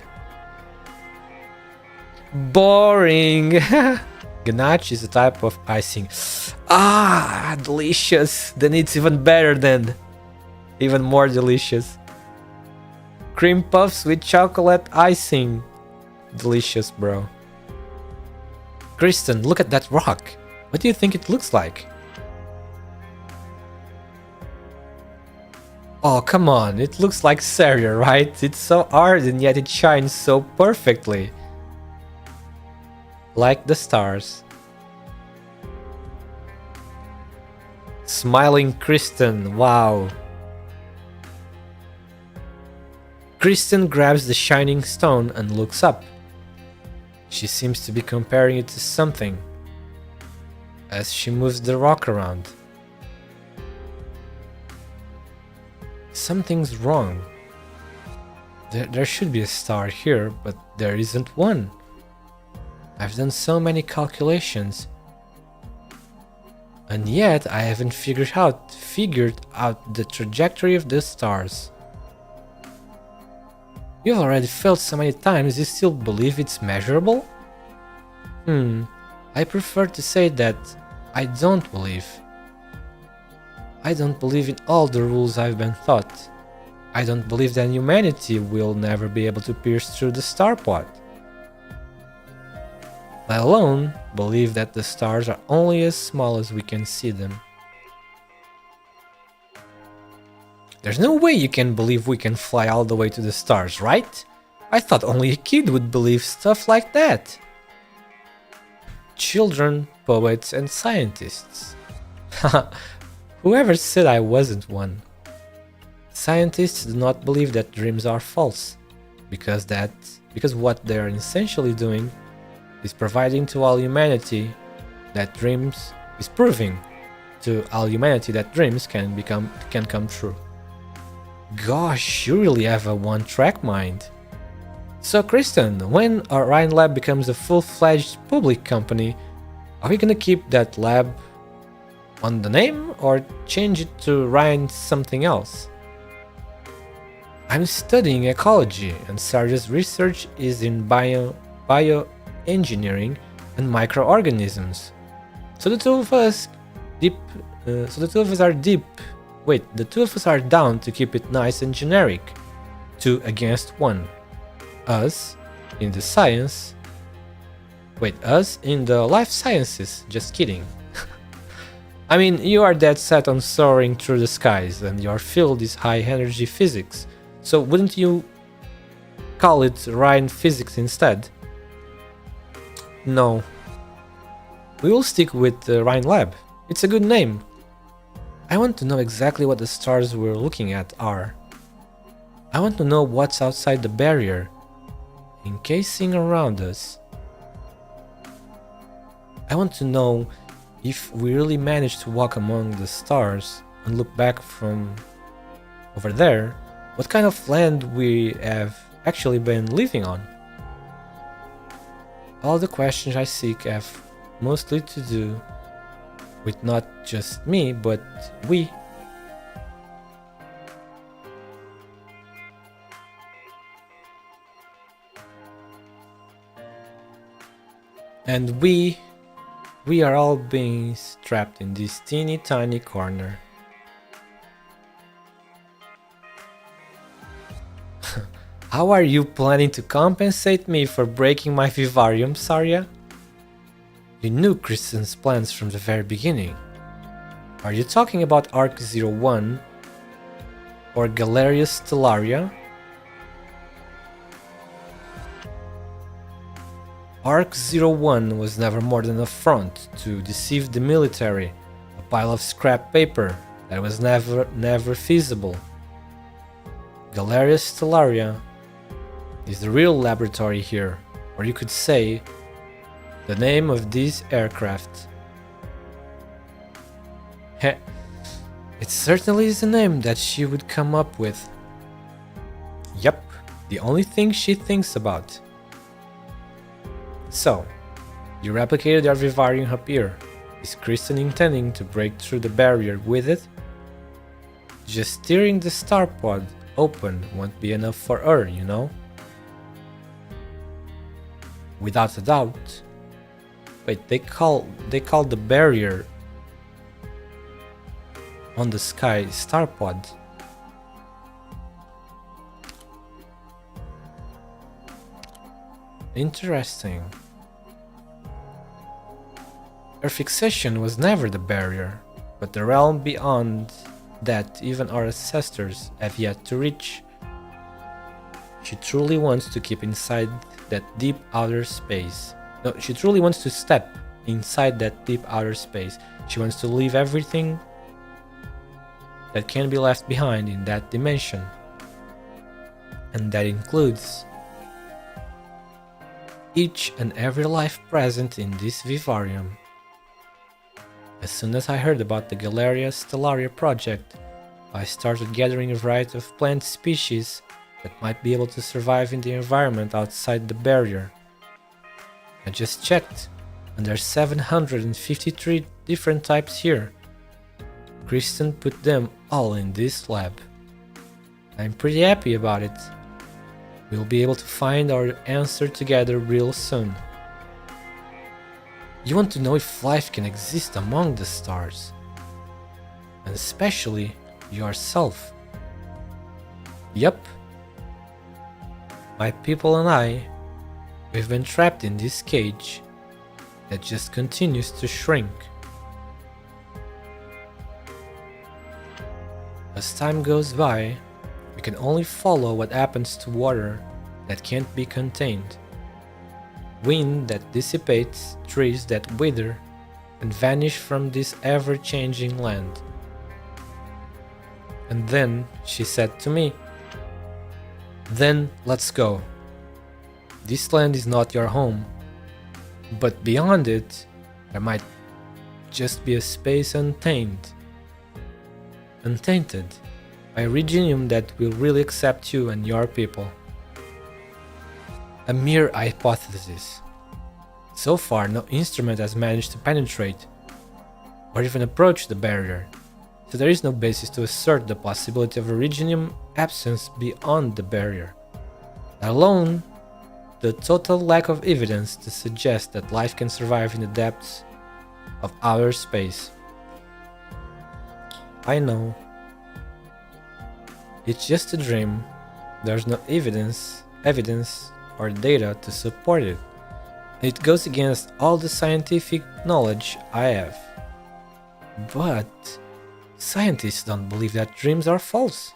Boring. Ganache is a type of icing. Ah, delicious. Then it's even better then. Even more delicious. Cream puffs with chocolate icing. Delicious, bro. Kristen, look at that rock. What do you think it looks like? Oh, come on. It looks like Saria, right? It's so hard and yet it shines so perfectly. Like the stars. Smiling Kristen, wow. Kristen grabs the shining stone and looks up. She seems to be comparing it to something as she moves the rock around. Something's wrong. There should be a star here, but there isn't one. I've done so many calculations, and yet I haven't figured out the trajectory of the stars. You've already failed so many times, you still believe it's measurable? I prefer to say that I don't believe. I don't believe in all the rules I've been taught. I don't believe that humanity will never be able to pierce through the star pod. Let alone believe that the stars are only as small as we can see them. There's no way you can believe we can fly all the way to the stars, right? I thought only a kid would believe stuff like that. Children, poets, and scientists. Whoever said I wasn't one? Scientists do not believe that dreams are false, because what they are essentially doing is proving to all humanity that dreams can come true. Gosh, you really have a one-track mind. So Kristen, when our Ryan Lab becomes a full-fledged public company, are we gonna keep that lab on the name or change it to Ryan something else? I'm studying ecology and Sarja's research is in bioengineering and microorganisms. So the two of us are down to keep it nice and generic. 2 against 1. Us in the life sciences. Just kidding. I mean, you are dead set on soaring through the skies and your field is high energy physics. So wouldn't you call it Ryan Physics instead? No. We will stick with the Ryan Lab. It's a good name. I want to know exactly what the stars we're looking at are. I want to know what's outside the barrier, encasing around us. I want to know if we really managed to walk among the stars and look back from over there, what kind of land we have actually been living on. All the questions I seek have mostly to do with not just me, but we. And we are all beings trapped in this teeny tiny corner. How are you planning to compensate me for breaking my vivarium, Saria? You knew Kristen's plans from the very beginning. Are you talking about ARK-01 or Galeria Stellaria? ARK-01 was never more than a front to deceive the military, a pile of scrap paper that was never feasible. Galeria Stellaria is the real laboratory here, or you could say, the name of this aircraft. Heh, it certainly is a name that she would come up with. Yep, the only thing she thinks about. So, you replicated your vivarium up here. Is Kristen intending to break through the barrier with it? Just steering the star pod open won't be enough for her, you know? Without a doubt. Wait, they call the barrier on the sky star pod. Interesting. Her fixation was never the barrier, but the realm beyond that even our ancestors have yet to reach. She truly wants to keep inside that deep outer space. No, she truly wants to step inside that deep outer space. She wants to leave everything that can be left behind in that dimension. And that includes each and every life present in this vivarium. As soon as I heard about the Galeria Stellaria project, I started gathering a variety of plant species that might be able to survive in the environment outside the barrier. I just checked, and there's 753 different types here. Kristen put them all in this lab. I'm pretty happy about it. We'll be able to find our answer together real soon. You want to know if life can exist among the stars, and especially yourself. Yup. My people and I, we've been trapped in this cage that just continues to shrink. As time goes by, we can only follow what happens to water that can't be contained, wind that dissipates, trees that wither and vanish from this ever-changing land. And then she said to me, "Then let's go. This land is not your home, but beyond it, there might just be a space untainted by a region that will really accept you and your people. A mere hypothesis. So far, no instrument has managed to penetrate or even approach the barrier, so there is no basis to assert the possibility of a Regionium absence beyond the barrier, let alone the total lack of evidence to suggest that life can survive in the depths of outer space." I know. It's just a dream. There's no evidence or data to support it. It goes against all the scientific knowledge I have. But scientists don't believe that dreams are false,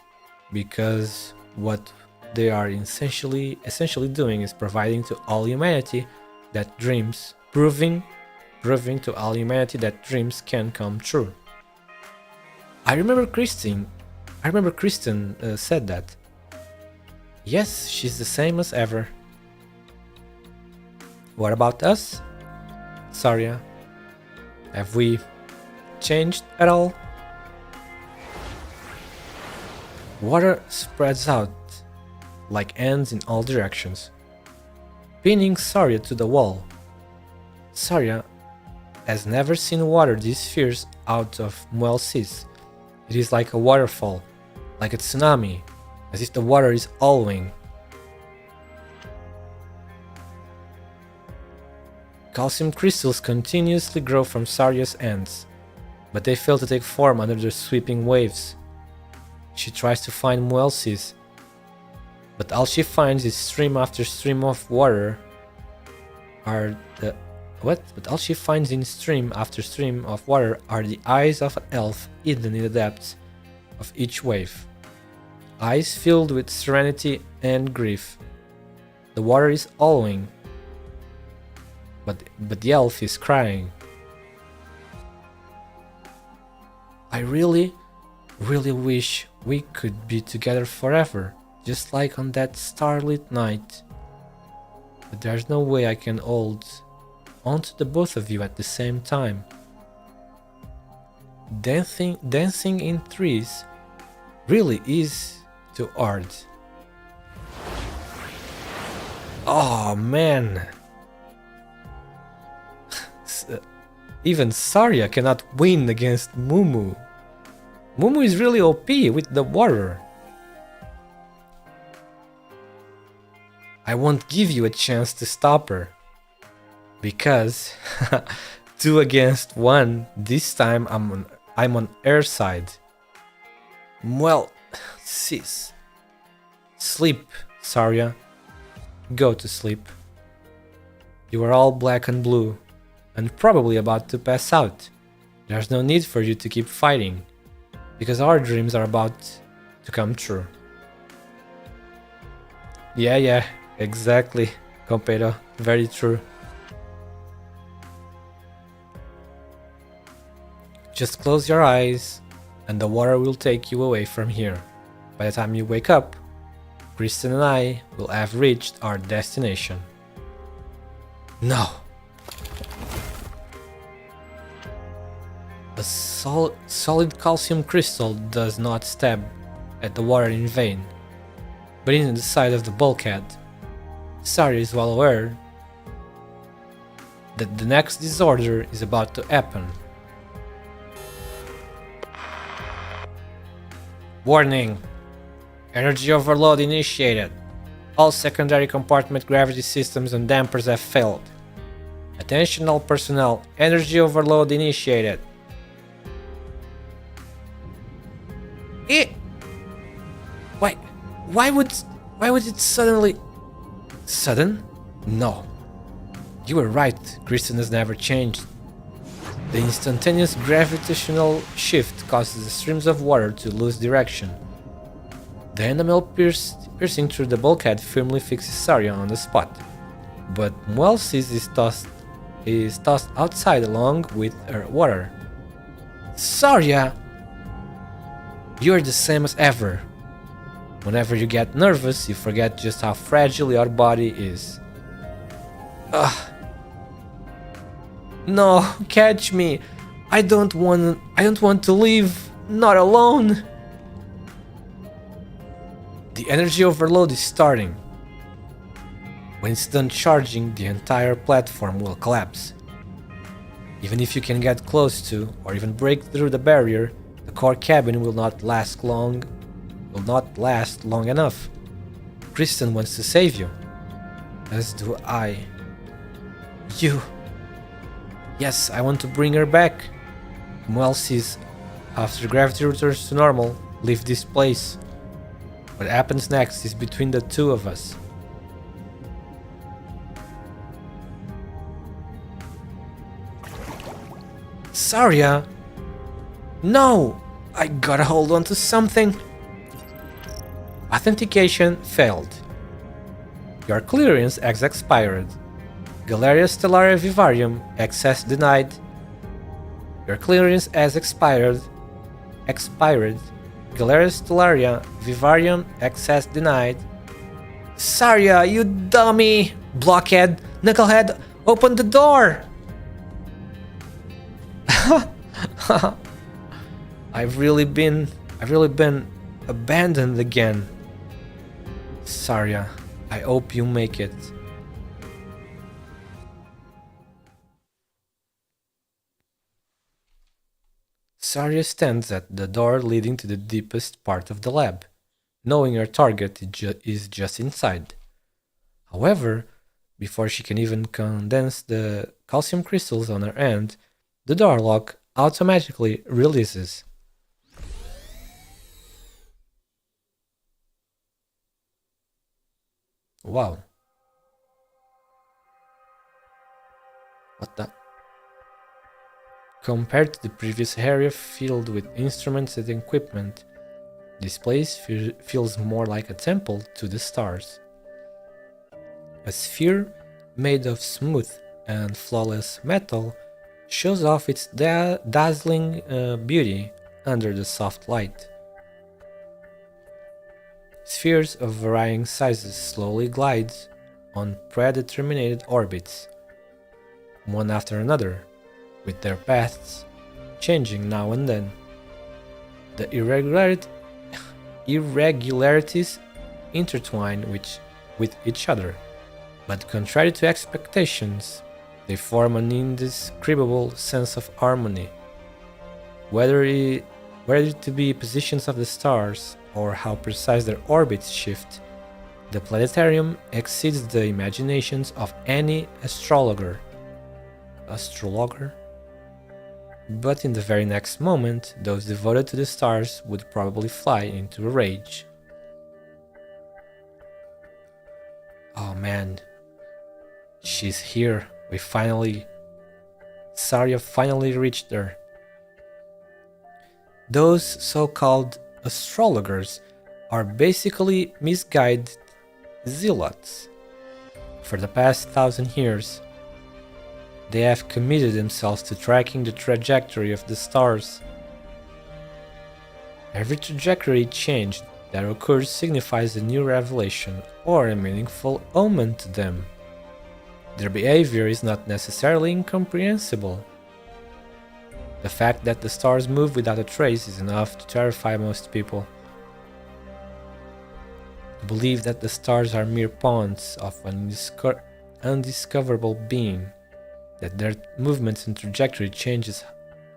because what they are essentially doing is proving to all humanity that dreams can come true. I remember Kristen said that. Yes, she's the same as ever. What about us? Saria, have we changed at all? Water spreads out like ants in all directions, pinning Saria to the wall. Saria has never seen water this fierce out of Muel seas. It is like a waterfall, like a tsunami, as if the water is howling. Calcium crystals continuously grow from Saria's ends, but they fail to take form under the sweeping waves. She tries to find Muelsis, but all she finds is stream after stream of water But all she finds in stream after stream of water are the eyes of an elf hidden in the depths of each wave. Eyes filled with serenity and grief. The water is howling, but the elf is crying. I really wish we could be together forever, just like on that starlit night. But there's no way I can hold onto the both of you at the same time. Dancing in trees really is too hard. Oh man! Even Saria cannot win against Mumu. Mumu is really OP with the water. I won't give you a chance to stop her. Because 2 against 1. This time I'm on air side. Well, sis. Sleep, Saria. Go to sleep. You are all black and blue, and probably about to pass out. There's no need for you to keep fighting, because our dreams are about to come true. Yeah, exactly, Compedo. Very true. Just close your eyes, and the water will take you away from here. By the time you wake up, Kristen and I will have reached our destination. No! A solid calcium crystal does not stab at the water in vain, but in the side of the bulkhead. Sari is well aware that the next disorder is about to happen. Warning! Energy overload initiated. All secondary compartment gravity systems and dampers have failed. Attention all personnel, energy overload initiated. Why would it suddenly... Sudden? No. You were right, Kristen has never changed. The instantaneous gravitational shift causes the streams of water to lose direction. The enamel piercing through the bulkhead firmly fixes Saria on the spot, but Muelsis is tossed outside along with her water. Saria! You're the same as ever. Whenever you get nervous, you forget just how fragile your body is. Ugh. No, catch me. I don't want to leave. Not alone. The energy overload is starting. When it's done charging, the entire platform will collapse. Even if you can get close to, or even break through the barrier, the core cabin will not last long enough. Kristen wants to save you. As do I. You. Yes, I want to bring her back. Muel sees, after gravity returns to normal, leave this place. What happens next is between the two of us. Saria! No! I gotta hold on to something. Authentication failed. Your clearance has expired. Galeria Stellaria Vivarium access denied. Your clearance has expired. Galeria Stellaria Vivarium access denied. Saria, you dummy! Blockhead! Knucklehead! Open the door! I've really been abandoned again. Saria, I hope you make it. Saria stands at the door leading to the deepest part of the lab, knowing her target is just inside. However, before she can even condense the calcium crystals on her hand, the door lock automatically releases. Wow. What the? Compared to the previous area filled with instruments and equipment, this place feels more like a temple to the stars. A sphere made of smooth and flawless metal shows off its dazzling beauty under the soft light. Spheres of varying sizes slowly glide on predetermined orbits, one after another, with their paths changing now and then. The irregularities intertwine with each other, but contrary to expectations, they form an indescribable sense of harmony. Whether it to be positions of the stars or how precise their orbits shift, the planetarium exceeds the imaginations of any astrologer. astrologer. But in the very next moment, those devoted to the stars would probably fly into a rage. Oh man, she's here. Saria finally reached her. Those so-called astrologers are basically misguided zealots. For the past 1,000 years, they have committed themselves to tracking the trajectory of the stars. Every trajectory change that occurs signifies a new revelation or a meaningful omen to them. Their behavior is not necessarily incomprehensible. The fact that the stars move without a trace is enough to terrify most people. To believe that the stars are mere pawns of an undiscoverable being, that their movements and trajectory changes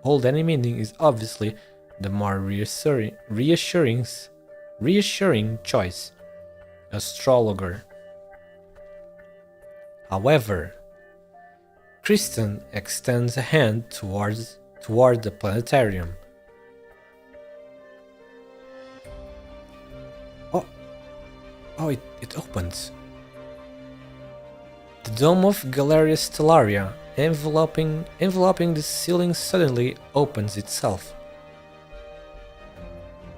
hold any meaning is obviously the more reassuring choice. Astrologer. However, Kristen extends a hand toward the planetarium. Oh, it opens. The dome of Galeria Stellaria, enveloping the ceiling, suddenly opens itself.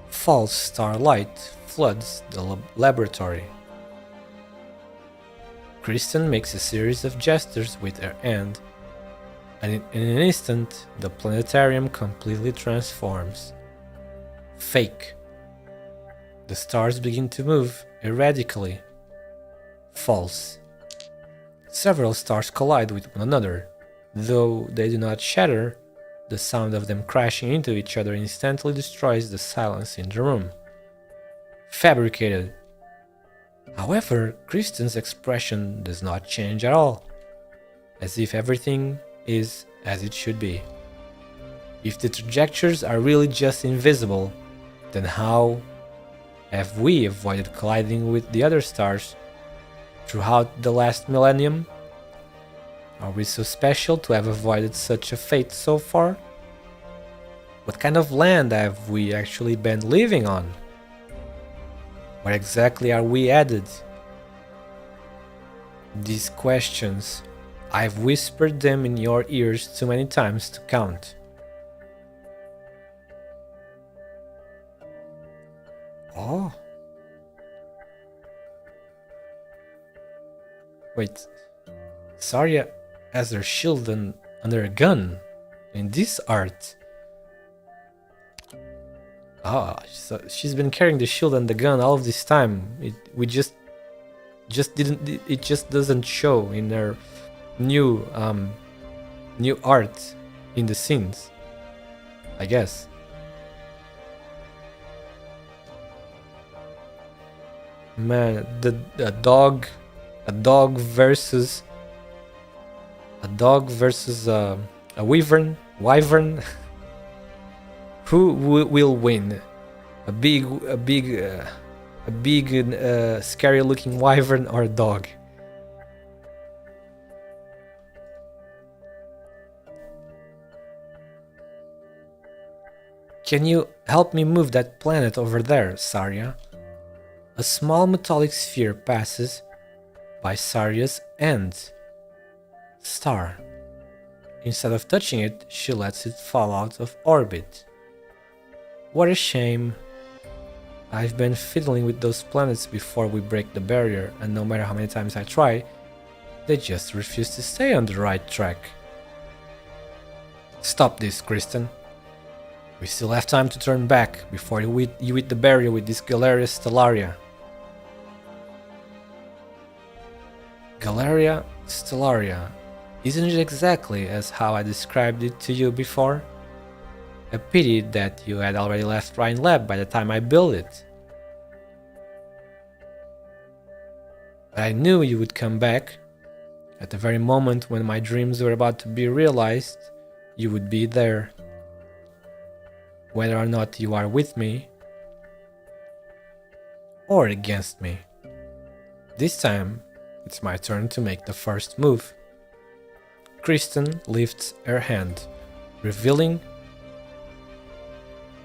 False starlight floods the laboratory. Kristen makes a series of gestures with her hand, and in an instant, the planetarium completely transforms. Fake. The stars begin to move erratically. False. Several stars collide with one another. Though they do not shatter, the sound of them crashing into each other instantly destroys the silence in the room. Fabricated. However, Kristen's expression does not change at all, as if everything is as it should be. If the trajectories are really just invisible, then how have we avoided colliding with the other stars throughout the last millennium? Are we so special to have avoided such a fate so far? What kind of land have we actually been living on? Where exactly are we headed? These questions, I've whispered them in your ears too many times to count. Oh. Wait. Saria has her shield under a gun in this art. Ah, so she's been carrying the shield and the gun all of this time. It just doesn't show in her new art in the scenes, I guess. Man, a dog versus a wyvern. Who will win? A big, scary-looking wyvern or a dog? Can you help me move that planet over there, Saria? A small metallic sphere passes by Saria's end. Star. Instead of touching it, she lets it fall out of orbit. What a shame. I've been fiddling with those planets before we break the barrier, and no matter how many times I try, they just refuse to stay on the right track. Stop this, Kristen. We still have time to turn back before you hit the barrier with this Galeria Stellaria. Galeria Stellaria. Isn't it exactly as how I described it to you before? A pity that you had already left Rhine Lab by the time I built it. I knew you would come back. At the very moment when my dreams were about to be realized, you would be there. Whether or not you are with me or against me. This time, it's my turn to make the first move. Kristen lifts her hand, revealing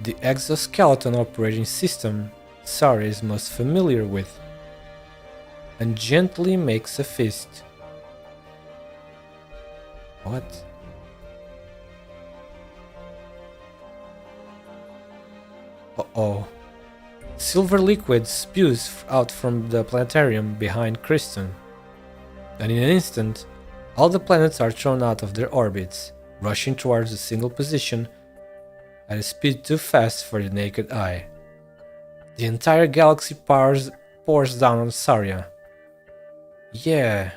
the exoskeleton operating system Sarah is most familiar with, and gently makes a fist. What? Uh-oh. Silver liquid spews out from the planetarium behind Kristen, and in an instant, all the planets are thrown out of their orbits, rushing towards a single position at a speed too fast for the naked eye. The entire galaxy pours down on Saria. Yeah.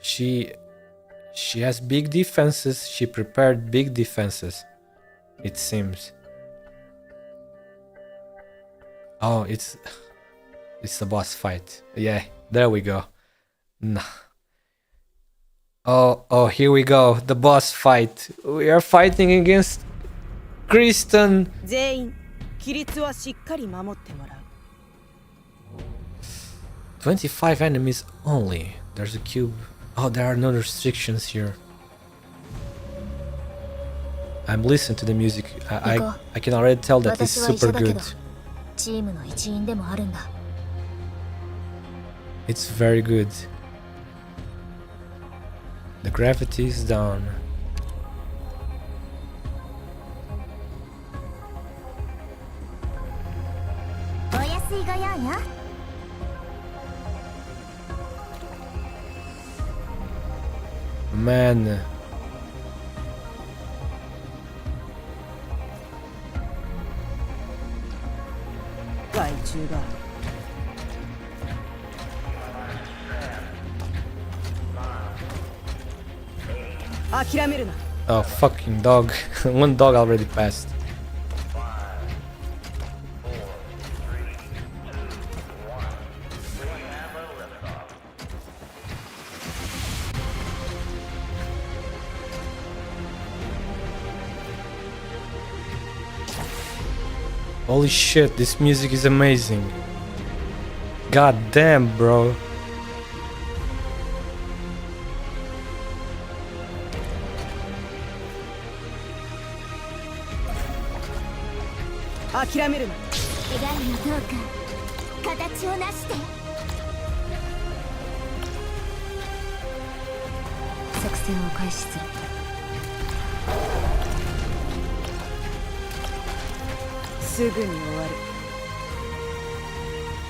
She has big defenses, she prepared big defenses, it seems. Oh, it's the boss fight. Yeah, there we go. Nah. Oh, here we go. The boss fight. We are fighting against Kristen. 全員規律はしっかり守ってもらう。25 enemies only. There's a cube. Oh, there are no restrictions here. I'm listening to the music. I can already tell that it's super good. It's very good. The gravity is down. Man. Oh, fucking dog. One dog already passed. Holy shit, this music is amazing. God damn, bro.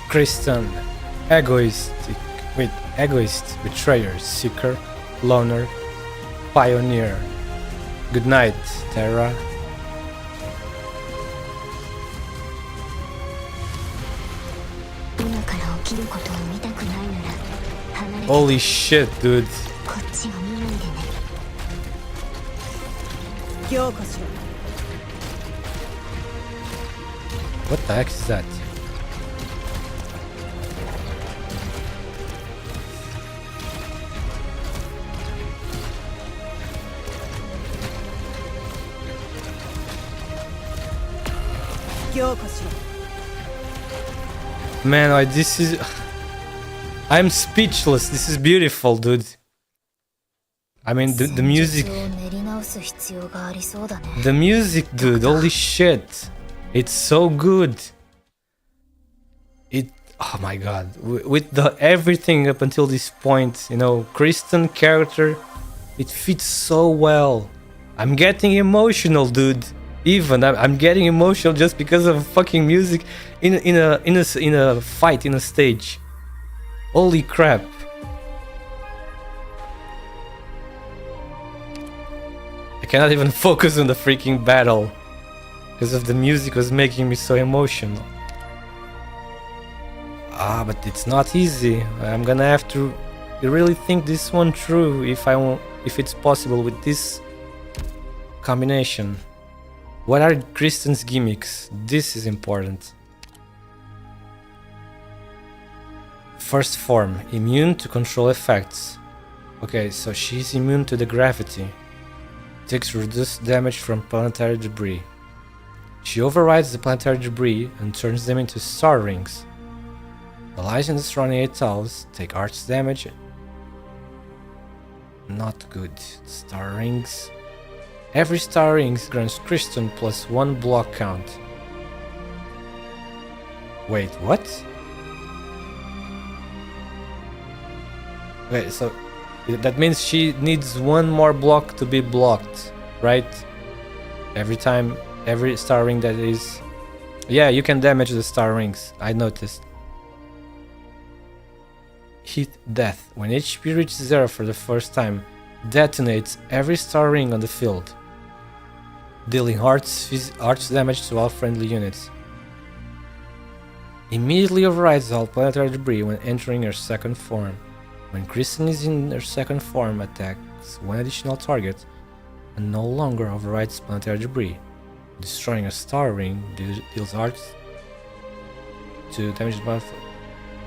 Kristen, egoist, betrayer, seeker, loner, pioneer. Good night, Terra. Holy shit, dude. What the heck is that? Man, this is... I'm speechless. This is beautiful, dude. I mean, the music... The music, dude. Holy shit. It's so good. Oh my god. With the everything up until this point, you know, Kristen character, it fits so well. I'm getting emotional, dude. Even I'm getting emotional just because of fucking music in a fight, in a stage. Holy crap. I cannot even focus on the freaking battle because of the music was making me so emotional. But it's not easy. I'm gonna have to really think this one through if it's possible with this combination. What are Kristen's gimmicks? This is important. First form, immune to control effects. Okay, so she's immune to the gravity. Takes reduced damage from planetary debris. She overrides the planetary debris and turns them into star rings. Allies in the surrounding atolls take arch damage Not good. Star rings. Every star ring grants Kristen plus 1 block count. Wait, what? Wait, so that means she needs 1 more block to be blocked, right? Every time, every star ring that is... Yeah, you can damage the star rings, I noticed. Hit death. When HP reaches 0 for the first time, detonates every star ring on the field, dealing arts damage to all friendly units. Immediately overrides all planetary debris when entering her second form. When Kristen is in her second form, attacks 1 additional target and no longer overrides planetary debris. Destroying a star ring deals arts to damage the battlefield.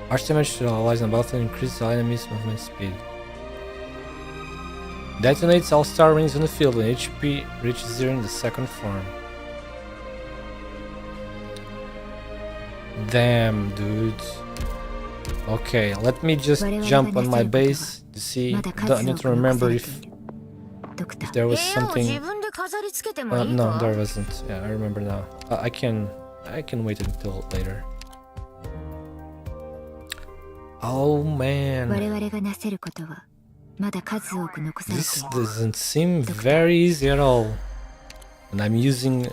Arts damage to allies on the battlefield increases the enemy's movement speed. Detonates all star rings on the field when HP reaches 0 in the second form. Damn, dude. Okay, let me just jump on my base to see. I need to remember if there was something. No, there wasn't. Yeah, I remember now. I can wait until later. Oh man. This doesn't seem very easy at all. And I'm using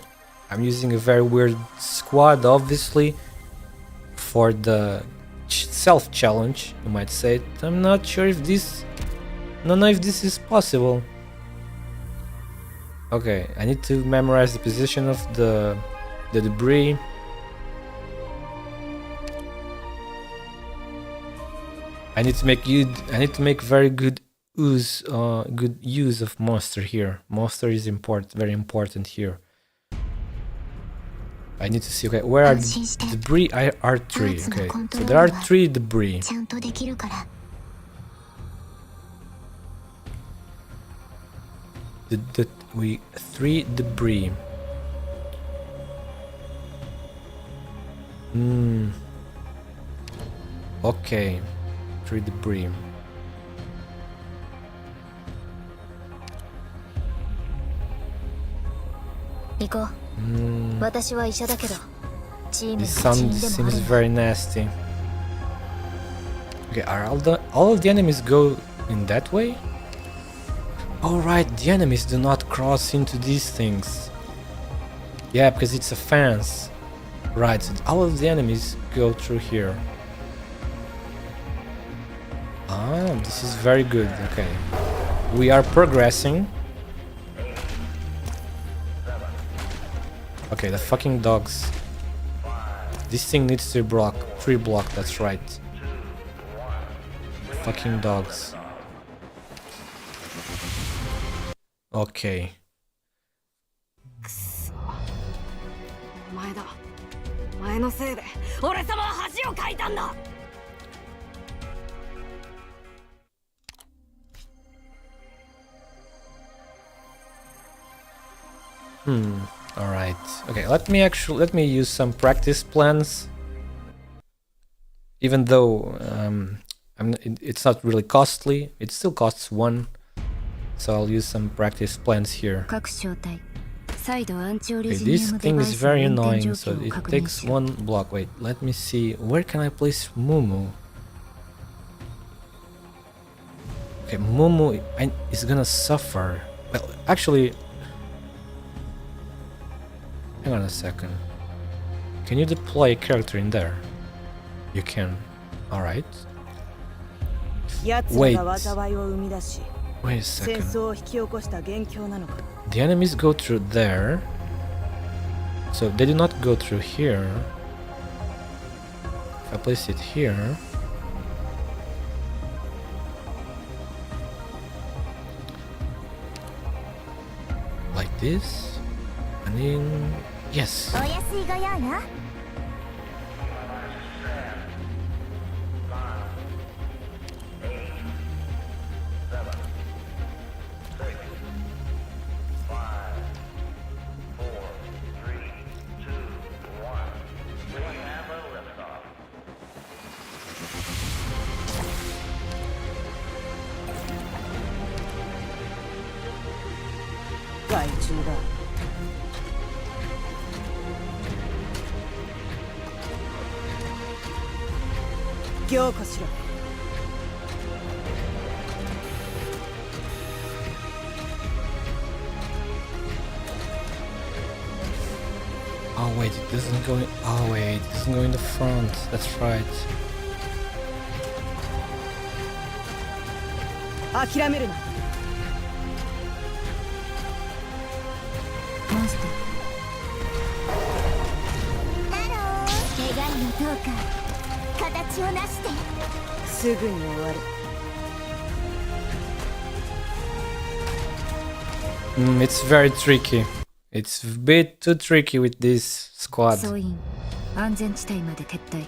a very weird squad, obviously, for the self-challenge, you might say. I'm not sure if this... don't know if this is possible. Okay, I need to memorize the position of the debris. I need to make very good use of monster here. Monster is very important here. I need to see, okay, where are the debris? Are 3, okay. So there are 3 debris. Three debris. Okay. 3 debris. This seems very nasty. Okay, are all of the enemies go in that way? Oh right, the enemies do not cross into these things. Yeah, because it's a fence. Right, so all of the enemies go through here. Ah, this is very good. Okay, we are progressing. Okay, the fucking dogs. This thing needs to block 3 block. That's right. Fucking dogs. Okay. All right. Okay, let me use some practice plans. Even though it's not really costly, it still costs 1. So I'll use some practice plans here. Okay, this thing is very annoying, so it takes 1 block. Wait, let me see. Where can I place Mumu? Okay, Mumu is gonna suffer. Well, actually... hang on a second. Can you deploy a character in there? You can. Alright. Wait. Wait a second. The enemies go through there. So they do not go through here. If I place it here... like this. And then... yes. 害中だ。強化しろ。Oh wait, it doesn't go in. Oh wait, it doesn't go in the front. That's right. 諦めるな。モンスター。ハロー。願いのどうか形をなして。すぐに終わる。It's very tricky. It's a bit too tricky with this squad. 総員、安全地帯まで撤退。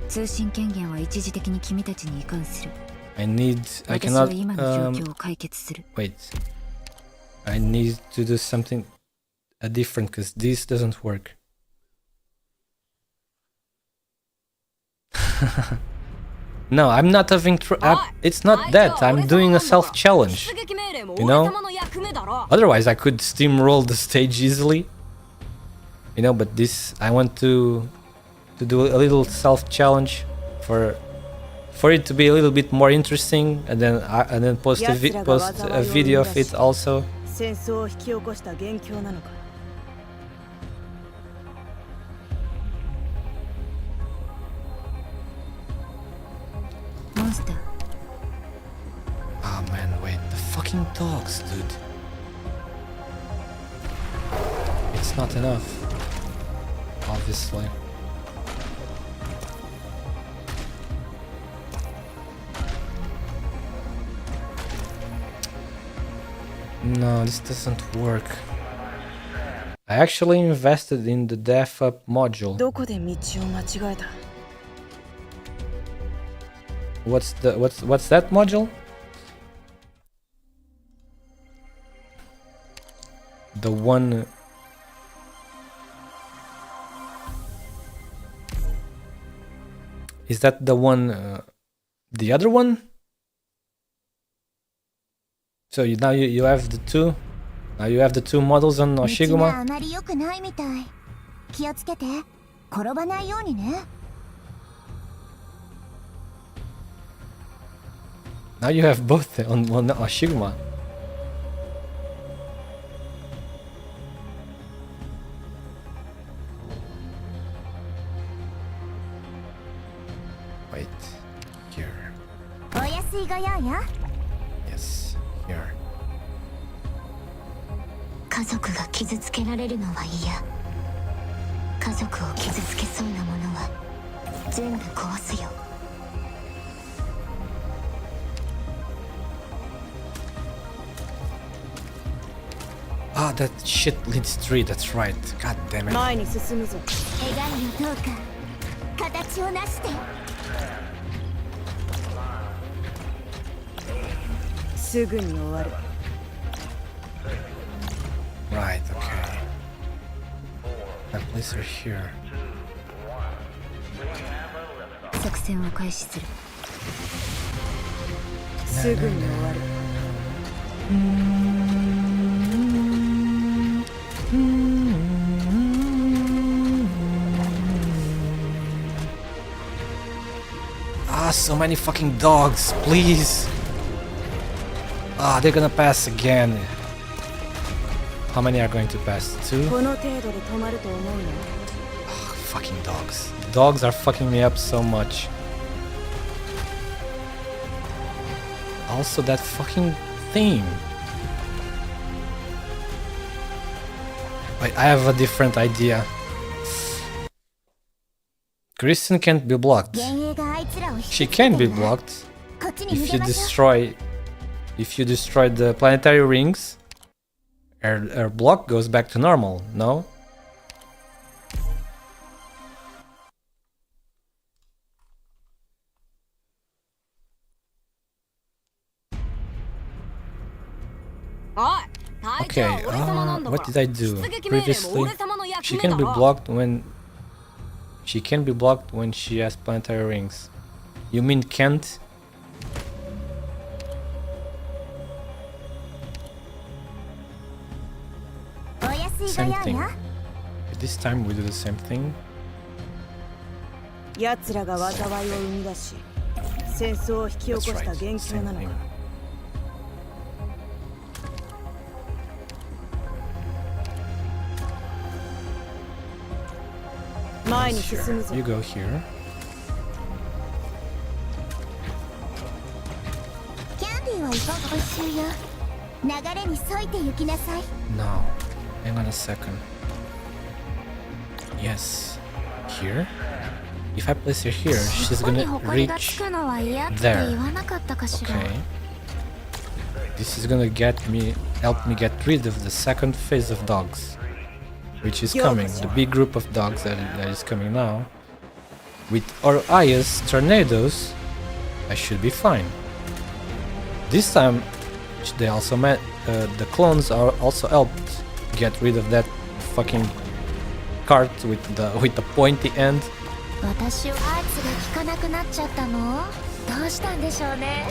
通信権限は一時的に君たちに移管する。I cannot, 私は今の状況を解決する。wait. I need to do something different because this doesn't work. No, I'm not having it's not that. I'm doing a self-challenge. You know? Otherwise, I could steamroll the stage easily. You know, but this, I want to do a little self-challenge for it to be a little bit more interesting, and then post a video of it also. 戦争を引き起こした元凶なのか。モンスター。Oh man, wait, the fucking dogs, dude. It's not enough, obviously. No, this doesn't work. I actually invested in the def up module. どこで道を間違えた。What's that module? The one. Is that the one? The other one? So now you have the two. Now you have the two models on 道が Oshiguma. あまり良くないみたい。気をつけて。転ばないようにね。Now you have both on Oshiguma. Wait, here. お安いご用よ。Yes, here. 家族が傷つけられるのは嫌。家族を傷つけそうなものは全部壊すよ。Ah, that shit leads 3, that's right. God damn it. 前に進むぞ。願いをどうか形をなして。すぐに終わる。Right, okay. That place are here. 作戦を開始する。すぐに終わる。Ah, so many fucking dogs, please. Ah, they're gonna pass again. How many are going to pass? 2? この程度で止まると思うの。 Fucking dogs. Dogs are fucking me up so much. Also, that fucking theme. Wait, I have a different idea. Kristen can't be blocked. 幻影があいつらを引き She つけ can て be るわ。 blocked こっちに if 逃 you げましょう。 destroy the planetary rings. Her block goes back to normal. No? Okay, what did I do previously? She can be blocked when she has planetary rings. You mean can't? Same thing. This time we do the same thing. 奴らが災いを生み出し、戦争を引き起こ That's した right. 元凶 Same なの thing. か。前に進むぞ。 You go here. キャンディーはいかが報酬よ。流れに沿いて行きなさい。 No. Hang on a second. Yes. Here? If I place her here, she's gonna reach there. Okay. This is gonna help me get rid of the second phase of dogs, which is coming. The big group of dogs that is coming now. With our highest tornadoes, I should be fine. This time, they also the clones are also helped get rid of that fucking cart with the pointy end. 私はアーツが効かなくなっちゃったの？どうしたんでしょうね。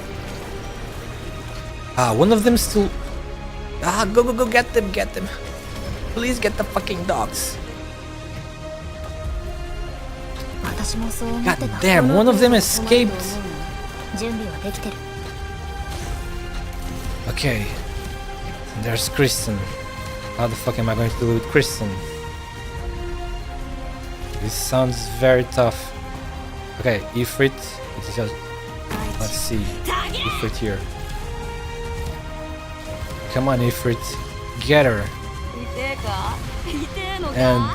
One of them still. Go get them. Please get the fucking dogs. 私もそう思って God た。 damn, one of them escaped. 準備はできてる。 Okay. There's Kristen. How the fuck am I going to deal with Kristen? This sounds very tough. Okay, Ifrit. It's just. Let's see. Ifrit here. Come on, Ifrit. Get her. And.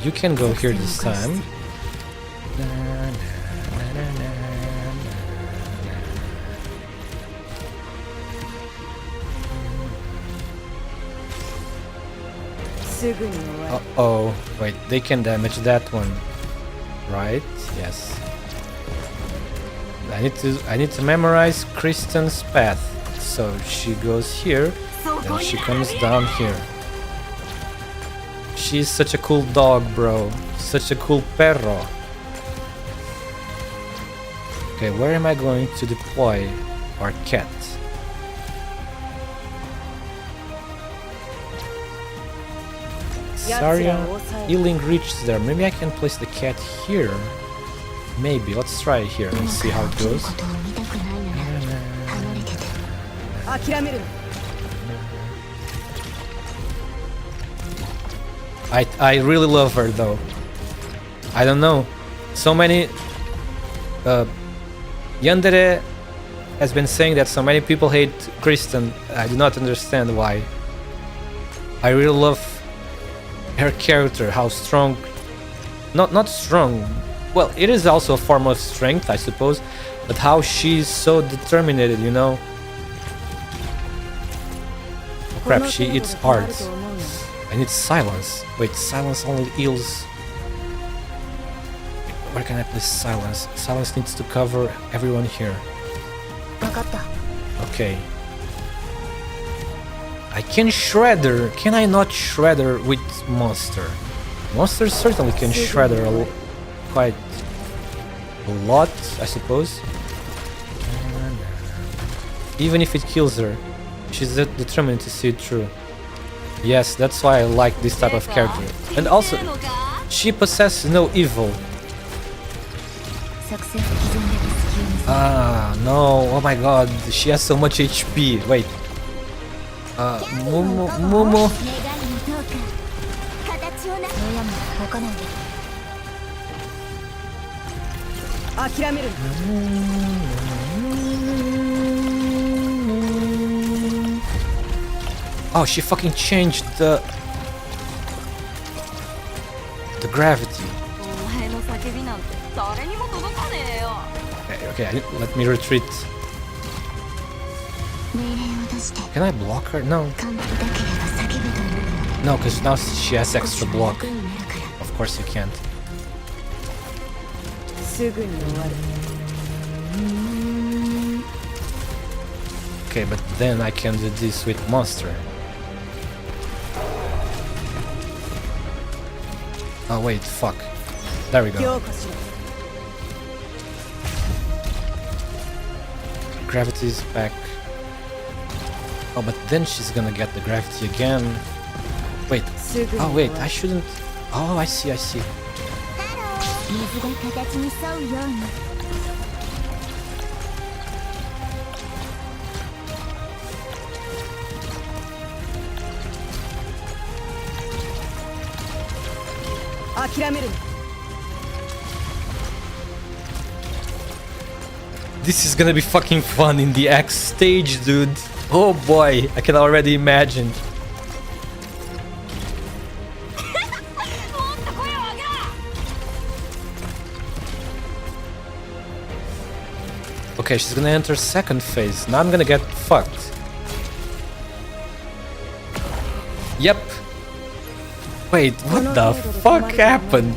You can go here this time. Uh-oh. Wait, they can damage that one. Right? Yes. I need to memorize Kristen's path. So she goes here, then she comes down here. She's such a cool dog, bro. Such a cool perro. Okay, where am I going to deploy our cat? Saria, healing reaches there. Maybe I can place the cat here. Maybe. Let's try it here. Let's see how it goes. I really love her though. I don't know. So many Yandere has been saying that so many people hate Kristen. I do not understand why. I really love her character, how strong, not strong, well, it is also a form of strength, I suppose, but how she's so determined, you know. Oh crap, she eats hearts. I need silence. Wait, silence only heals. Where can I place silence? Silence needs to cover everyone here. Okay. I can shred her. Can I not shred her with monster? Monster certainly can shred her quite a lot, I suppose. Even if it kills her, she's determined to see it through. Yes, that's why I like this type of character. And also, she possesses no evil. No, oh my god, she has so much HP. Wait. Momo. Oh, she fucking changed the gravity. Okay, let me retreat. Can I block her? No. No, because now she has extra block. Of course you can't. Okay, but then I can do this with monster. Oh wait, fuck. There we go. Gravity's back. Oh, but then she's gonna get the gravity again. Wait. Oh, wait, I shouldn't... Oh, I see, I see. 水が形に沿うように 諦めるな This is gonna be fucking fun in the X stage, dude. Oh boy, I can already imagine. Okay, she's gonna enter second phase. Now I'm gonna get fucked. Yep. Wait, what the fuck happened?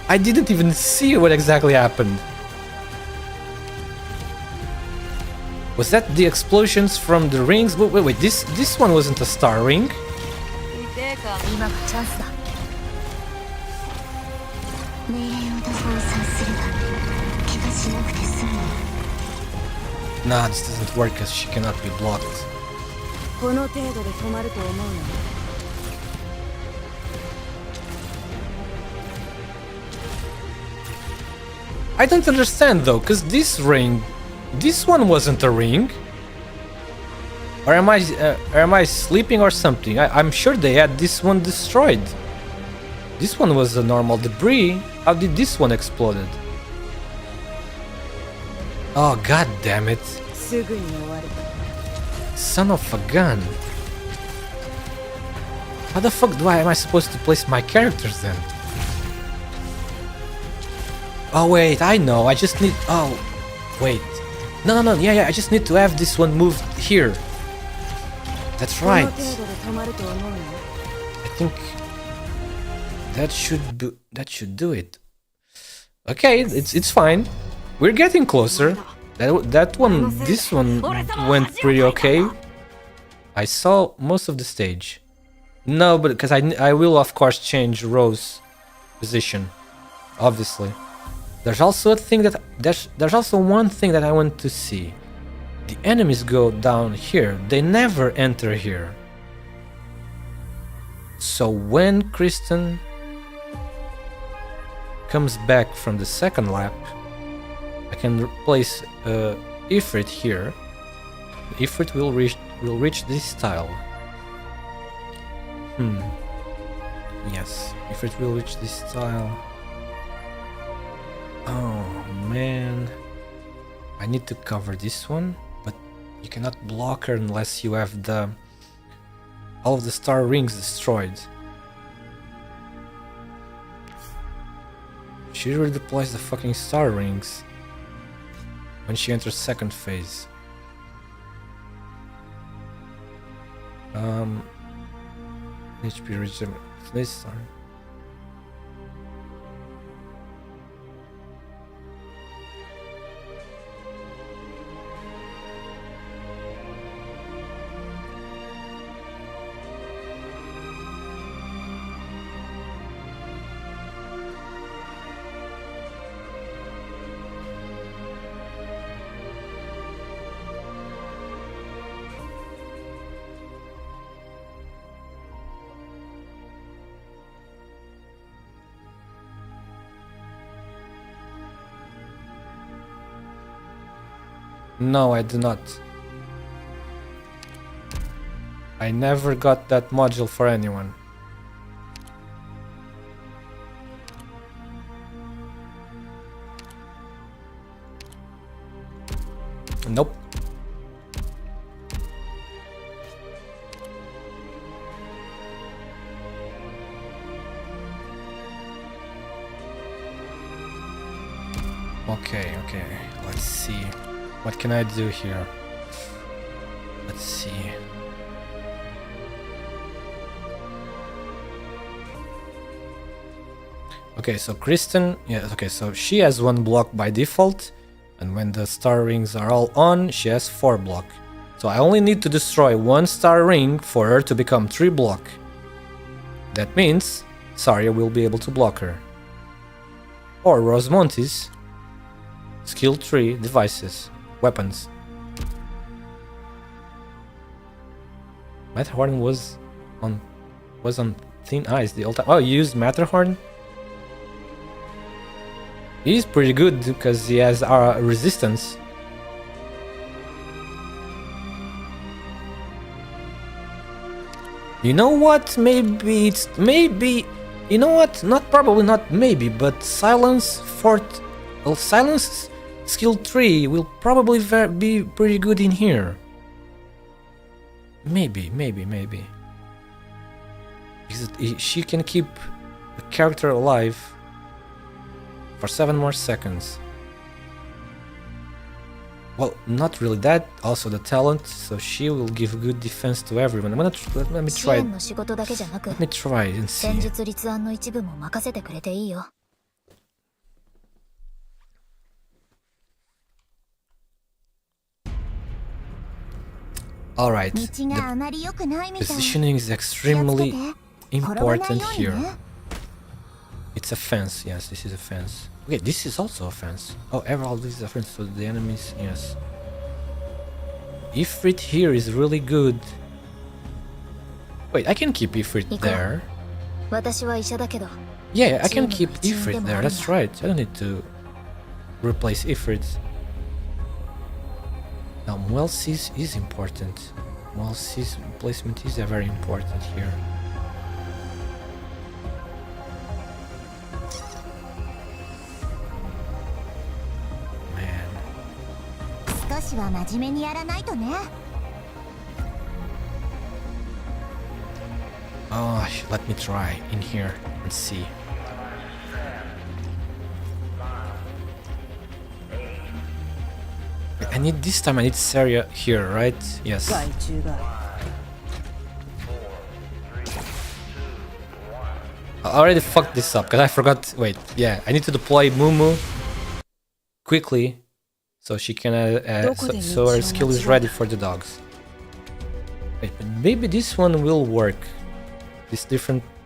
I didn't even see what exactly happened. Was that the explosions from the rings? Wait, this one wasn't a star ring? 今がチャンスだ命令を出すを察すれば怪我しなくて済む Nah, this doesn't work because she cannot be blocked. この程度で止まると思うな I don't understand though, because this ring, this one wasn't a ring. Or am I sleeping or something? I'm sure they had this one destroyed. This one was a normal debris. How did this one exploded? Oh, god damn it. すぐに終わる Son of a gun. How the fuck am I supposed to place my characters then? Oh wait, I know, I just need... Oh, wait. No, yeah, I just need to have this one moved here. That's right. この程度で止まると思うな I think that should do it. Okay, it's fine. We're getting closer. This one went pretty okay. I saw most of the stage. No, but because I will of course change Rose's position, obviously. There's also there's also one thing that I want to see. The enemies go down here. They never enter here. So when Kristen comes back from the second lap, I can place Ifrit here. Ifrit will reach this tile. Yes, Ifrit will reach this tile. Oh man, I need to cover this one, but you cannot block her unless you have all of the star rings destroyed. She redeploys the fucking star rings when she enters second phase. HP regenerate this time. No, I do not. I never got that module for anyone. Nope. Okay, let's see. What can I do here? Let's see. Okay, so Kristen, so she has 1 block by default, and when the star rings are all on, she has 4 block. So I only need to destroy 1 star ring for her to become 3 block. That means Saria will be able to block her. Or Rosmontis, skill 3 devices. Weapons. Matterhorn was on thin ice the whole time. Oh, you used Matterhorn? He's pretty good because he has our resistance. You know what? Maybe you know what? Not probably not maybe, but silence silence skill 3 will probably be pretty good in here. Maybe. Because she can keep a character alive for 7 more seconds. Well, not really that. Also the talent, so she will give good defense to everyone. Let me try. Let me try and see. Alright, the positioning is extremely important here. It's a fence, yes, this is a fence. Okay, this is also a fence. Oh, all this is a fence, so the enemies, yes. Ifrit here is really good. Wait, I can keep Ifrit there. Yeah, I can keep Ifrit there, that's right. I don't need to replace Ifrit. Now, Muelsi's is important. Muelsi's placement is very important here. Man. Oh, let me try in here and see. I need this time. I need Saria here, right? Yes. I already fucked this up because I forgot. Wait, yeah, I need to deploy Mumu quickly so she can. So her skill is ready for the dogs. Wait, but maybe this one will work. This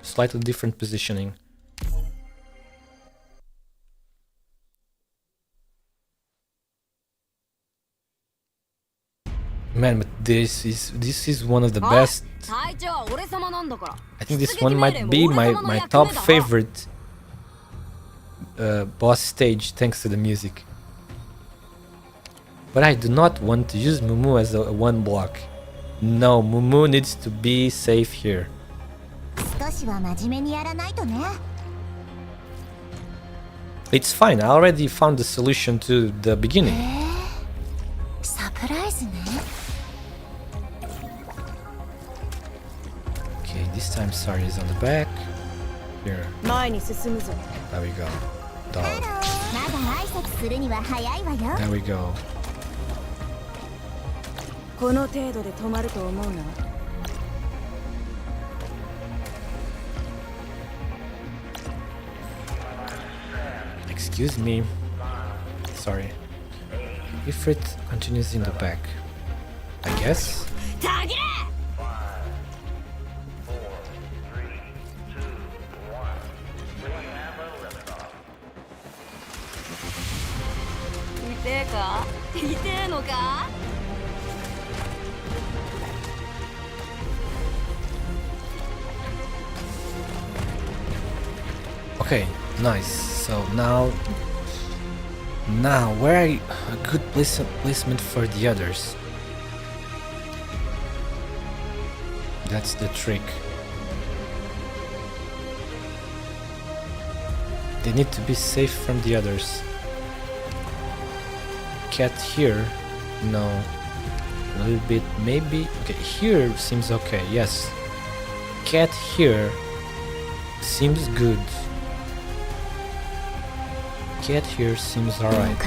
slightly different positioning. Man, but this is one of the best. I think this one might be my top favorite boss stage thanks to the music. But I do not want to use Mumu as a one block. No, Mumu needs to be safe here. It's fine, I already found the solution to the beginning. Okay, this time Saria is on the back. Here. There we go. Dog. There we go. Excuse me. Sorry. Ifrit continues in the back. I guess. Okay, nice. So now where a good placement for the others? That's the trick. They need to be safe from the others. Cat here? No. A little bit, maybe. Okay, here seems okay, yes. Cat here seems good. Cat here seems alright.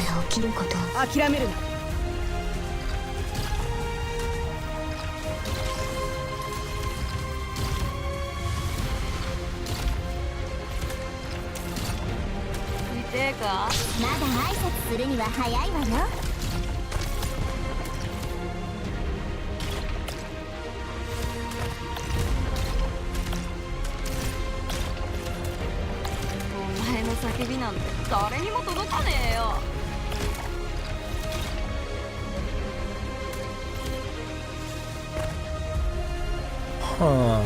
Huh.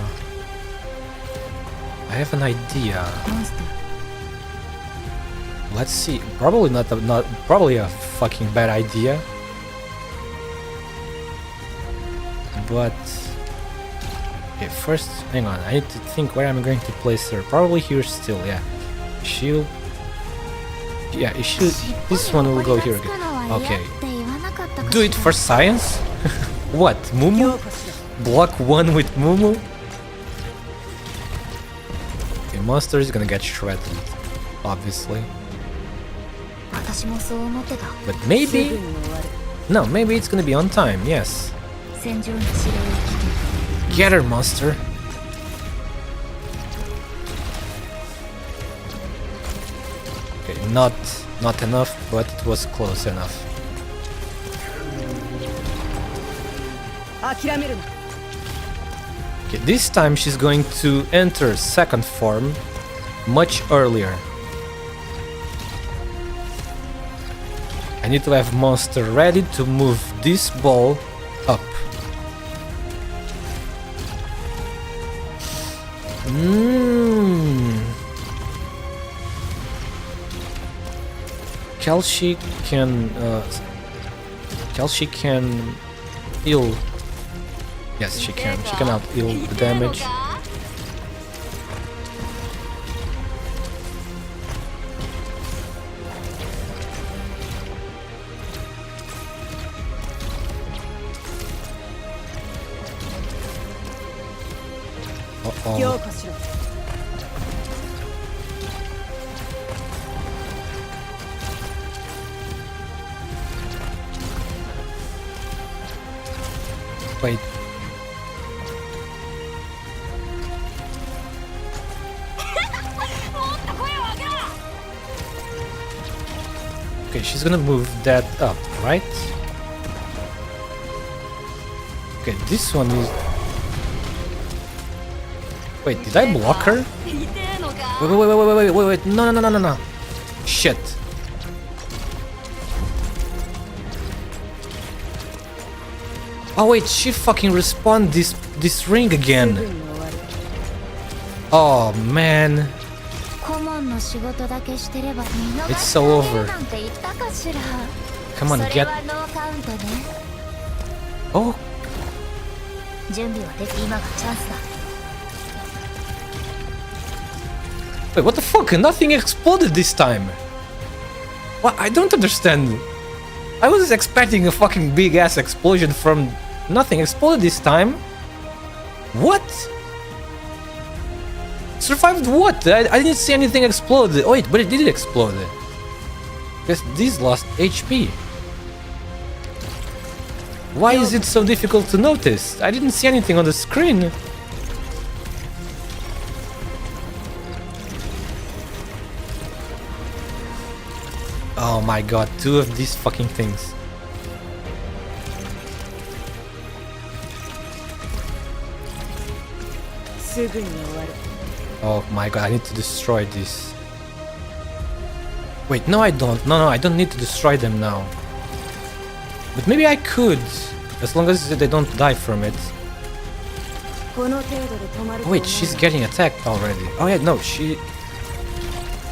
I have an idea. Let's see. Probably not probably a fucking bad idea. But okay, first, hang on. I need to think where I'm going to place her. Probably here still. Yeah. She'll. Yeah. This one will go here again. Okay. Do it for science. What? Mumu? Block one with Mumu? Okay, monster is gonna get shredded, obviously. But maybe... No, maybe it's gonna be on time, yes. Get her, monster! Okay, not enough, but it was close enough. Okay, this time she's going to enter second form much earlier. I need to have monster ready to move this ball up. Kelsey can heal. Yes, she can. She can out heal the damage. Uh-oh. Wait. Okay, she's gonna move that up, right? Okay, this one is... Wait, did I block her? Wait, no. Shit. Oh wait, she fucking respawned this ring again. Oh man. It's so over. Come on, get... Oh. Wait, what the fuck? Nothing exploded this time. What? I don't understand. I was expecting a fucking big ass explosion from... Nothing exploded this time. What? Survived what? I didn't see anything explode. Oh wait, but it did explode. Because these lost HP. Why is it so difficult to notice? I didn't see anything on the screen. Oh my god, two of these fucking things. Oh my god, I need to destroy this. Wait, no I don't. No, I don't need to destroy them now. But maybe I could, as long as they don't die from it. Oh, wait, she's getting attacked already. Oh yeah, no, she...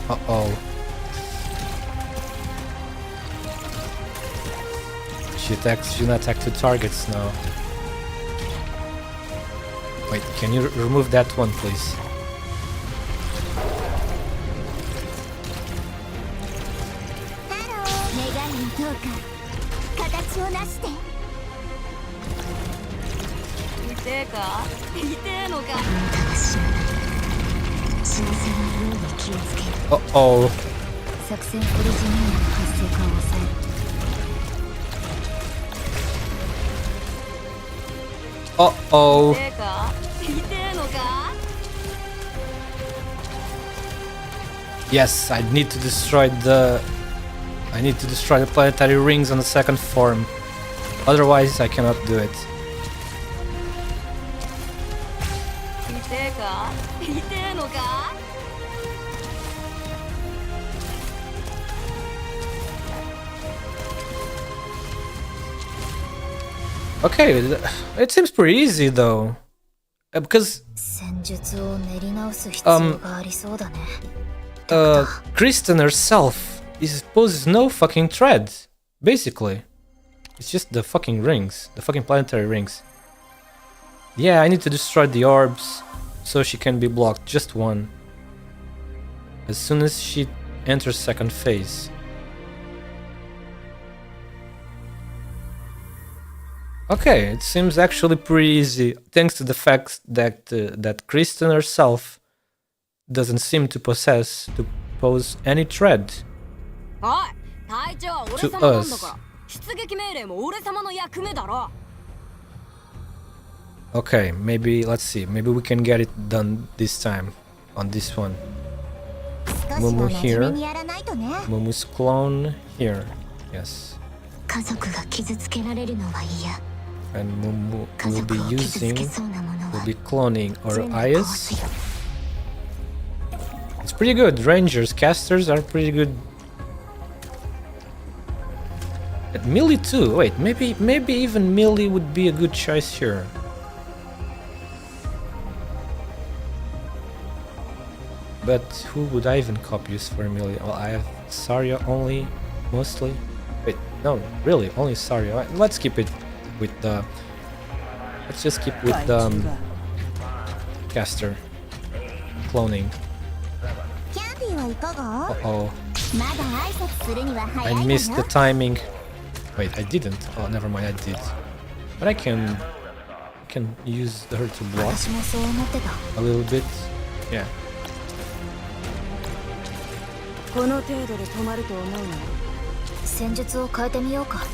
Uh-oh. She's gonna attack two targets now. Wait, can you remove that one, please? Uh-oh. Uh-oh. Yes, I need to destroy the... I need to destroy the planetary rings on the second form. Otherwise, I cannot do it. Okay, it seems pretty easy though. Because 戦術を練り直す必要がありそうだね。Kristen herself poses no fucking threat, basically. It's just the fucking rings, the fucking planetary rings. Yeah, I need to destroy the orbs so she can be blocked, just one. As soon as she enters second phase. Okay, it seems actually pretty easy, thanks to the fact that that Kristen herself doesn't seem to pose any threat to us. Okay, maybe, let's see, maybe we can get it done this time, on this one. Mumu here, Mumu's clone here, yes. And Mumu will be cloning our eyes. It's pretty good, rangers, casters are pretty good. And melee too, wait, maybe even melee would be a good choice here. But who would I even copy this for melee? Well, I have Saria only, mostly. Wait, no, really, only Saria. Let's keep it with the... Let's just keep with the caster. Cloning. Uh-oh. I missed the timing. Wait, I didn't. Oh, never mind, I did. But I can use her to block a little bit. Yeah. この程度で止まると思うの？戦術を変えてみようか。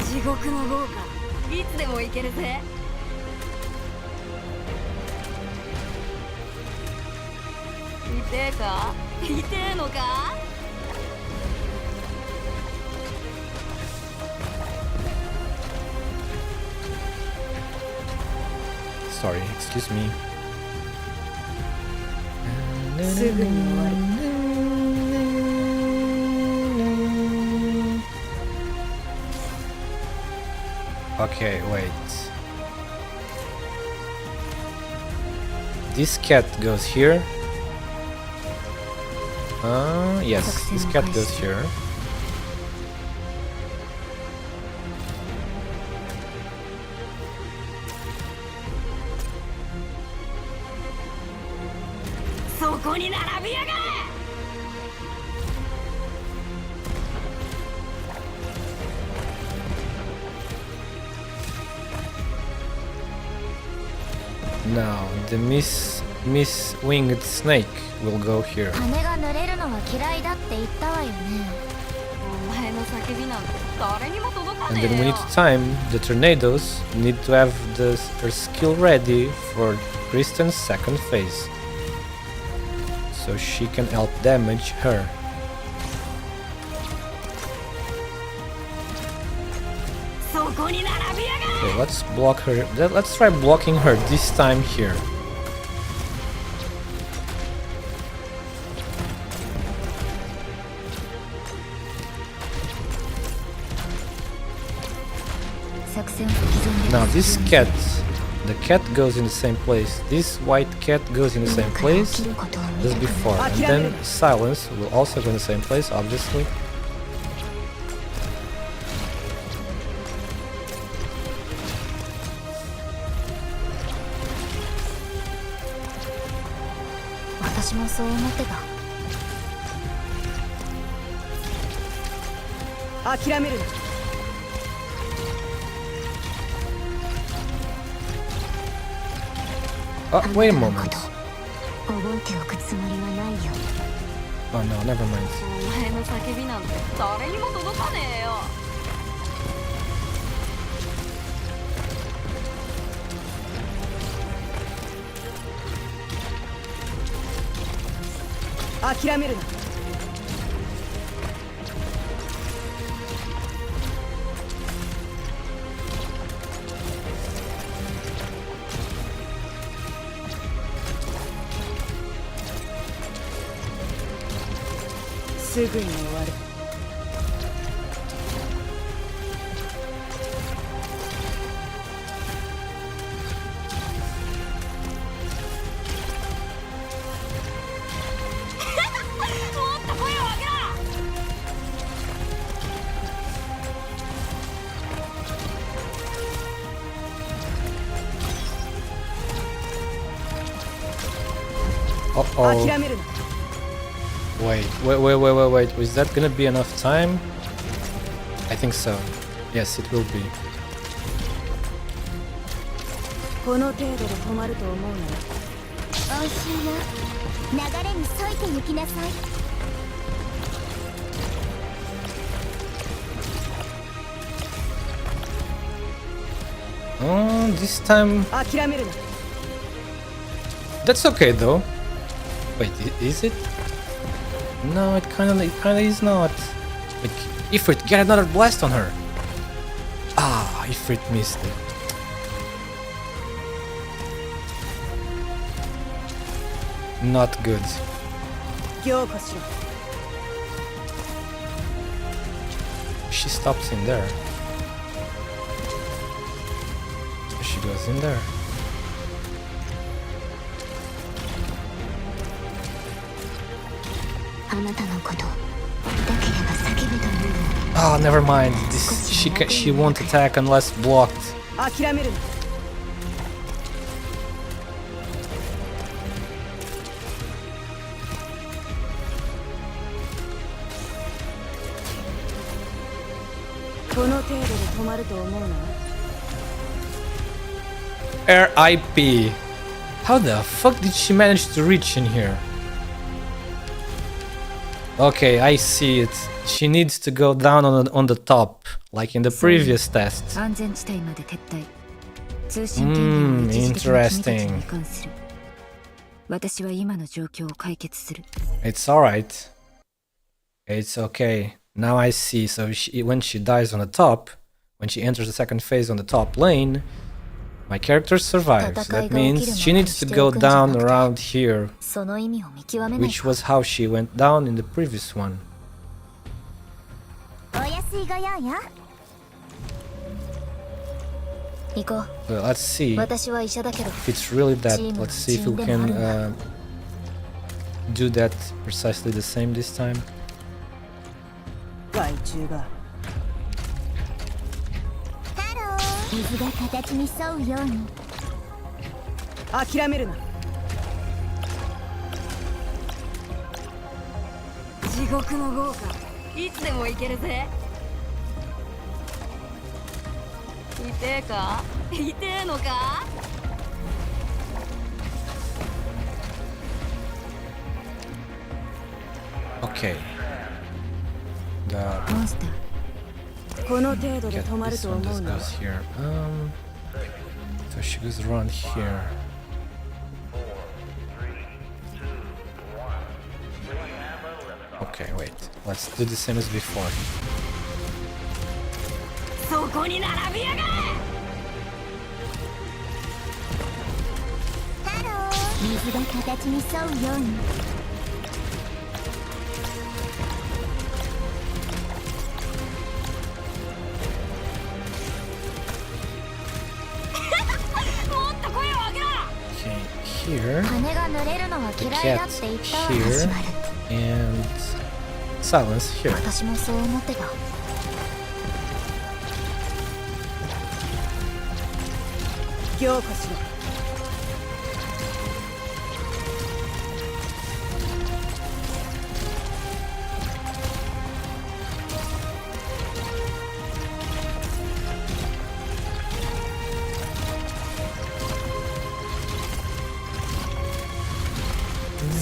地獄の豪華、いつでもいけるぜ。痛えか？痛えのか？Sorry, excuse me. すぐに終わる。Okay, wait. This cat goes here. Yes, this cat goes here. Now the Miss Winged Snake will go here. And then we need to time the tornadoes. We need to have her skill ready for Kristen's second phase, so she can help damage her. Okay, let's block her. Let's try blocking her this time here. Now this cat, the cat goes in the same place. This white cat goes in the same place as before. And then Silence will also go in the same place, obviously. Oh, wait a moment. Oh no, never mind. Uh-oh. 諦めるな Wait. Is that gonna be enough time? I think so. Yes, it will be. この程度で止まると思うなよ美味しいよ流れに沿いて行きなさい Oh, this time... 諦めるな That's okay though. Wait, is it? No, it kinda is not. Wait, Ifrit, get another blast on her! Ah, Ifrit missed it. Not good. 凝固しろ She stops in there. She goes in there. Oh, never mind. This she won't attack unless blocked. 諦めるな この程度で止まると思うな RIP. How the fuck did she manage to reach in here? Okay, I see it. She needs to go down on the top, like in the previous test. 安全地帯まで撤退。通信権限を一時的に君たちに移管する。私は今の状況を解決する。 It's alright. It's okay. Now I see. So when she dies on the top, when she enters the second phase on the top lane, my character survives. That means she needs to go down around here, その意味を見極めない which was how she went down in the previous one. お安いご用よ行こう Well, let's see 私は医者だけど if it's really that. Let's see if we can do that precisely the same this time. 害虫がハロー水が形に沿うように諦めるな地獄の豪華いつでも行けるぜ痛えか痛えのか Okay. The モンスターこの程度で get 止まる this と one. 思 This うな goes here. So she goes around here. Okay, wait. Let's do the same as before. そこに並びやがれハロー水が形に沿うようにもっと声を上げろ Okay, here 羽が濡れるのは the 嫌いだっ cat て言ったわ here 始まる and silence here. 私もそう思ってた凝固しろ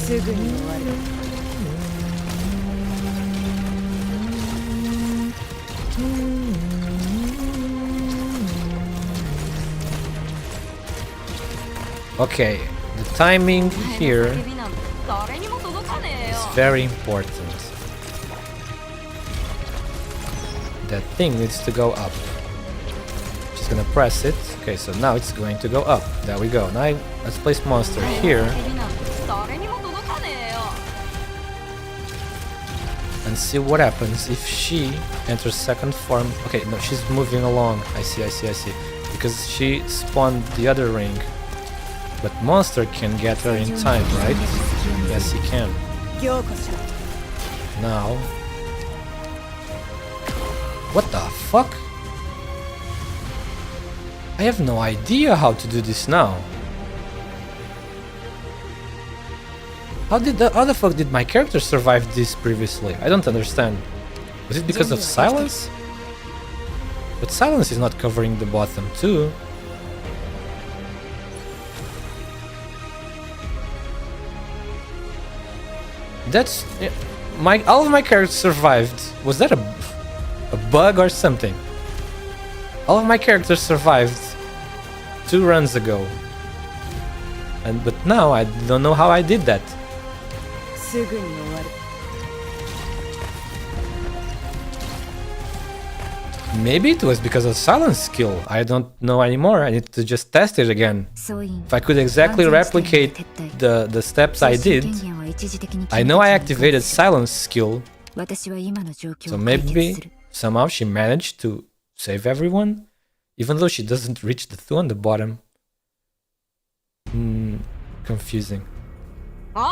すぐに終わる Okay, the timing here 叫びなんて誰にも届かねえよ is very important. That thing needs to go up. She's gonna press it. Okay, so now it's going to go up. There we go. Now let's place monster here 叫びなんて誰にも届かねえよ and see what happens if she enters second form. Okay, no, she's moving along. I see. Because she spawned the other ring. But monster can get her in time, right? Yes, he can. 凝固しろ Now. What the fuck? I have no idea how to do this now. How the fuck did my character survive this previously? I don't understand. Was it because of silence? But silence is not covering the bottom too. That's all of my characters survived. Was that a bug or something? All of my characters survived 2 runs ago. But now I don't know how I did that. すぐに終わる Maybe it was because of silence skill. I don't know anymore. I need to just test it again. 総員 If I could exactly replicate the steps I 通信 did, 権限は一時的に I know I activated silence skill, 私は今の状況 so を解決 maybe する somehow she managed to save everyone, even though she doesn't reach the 2 on the bottom. Confusing. おい、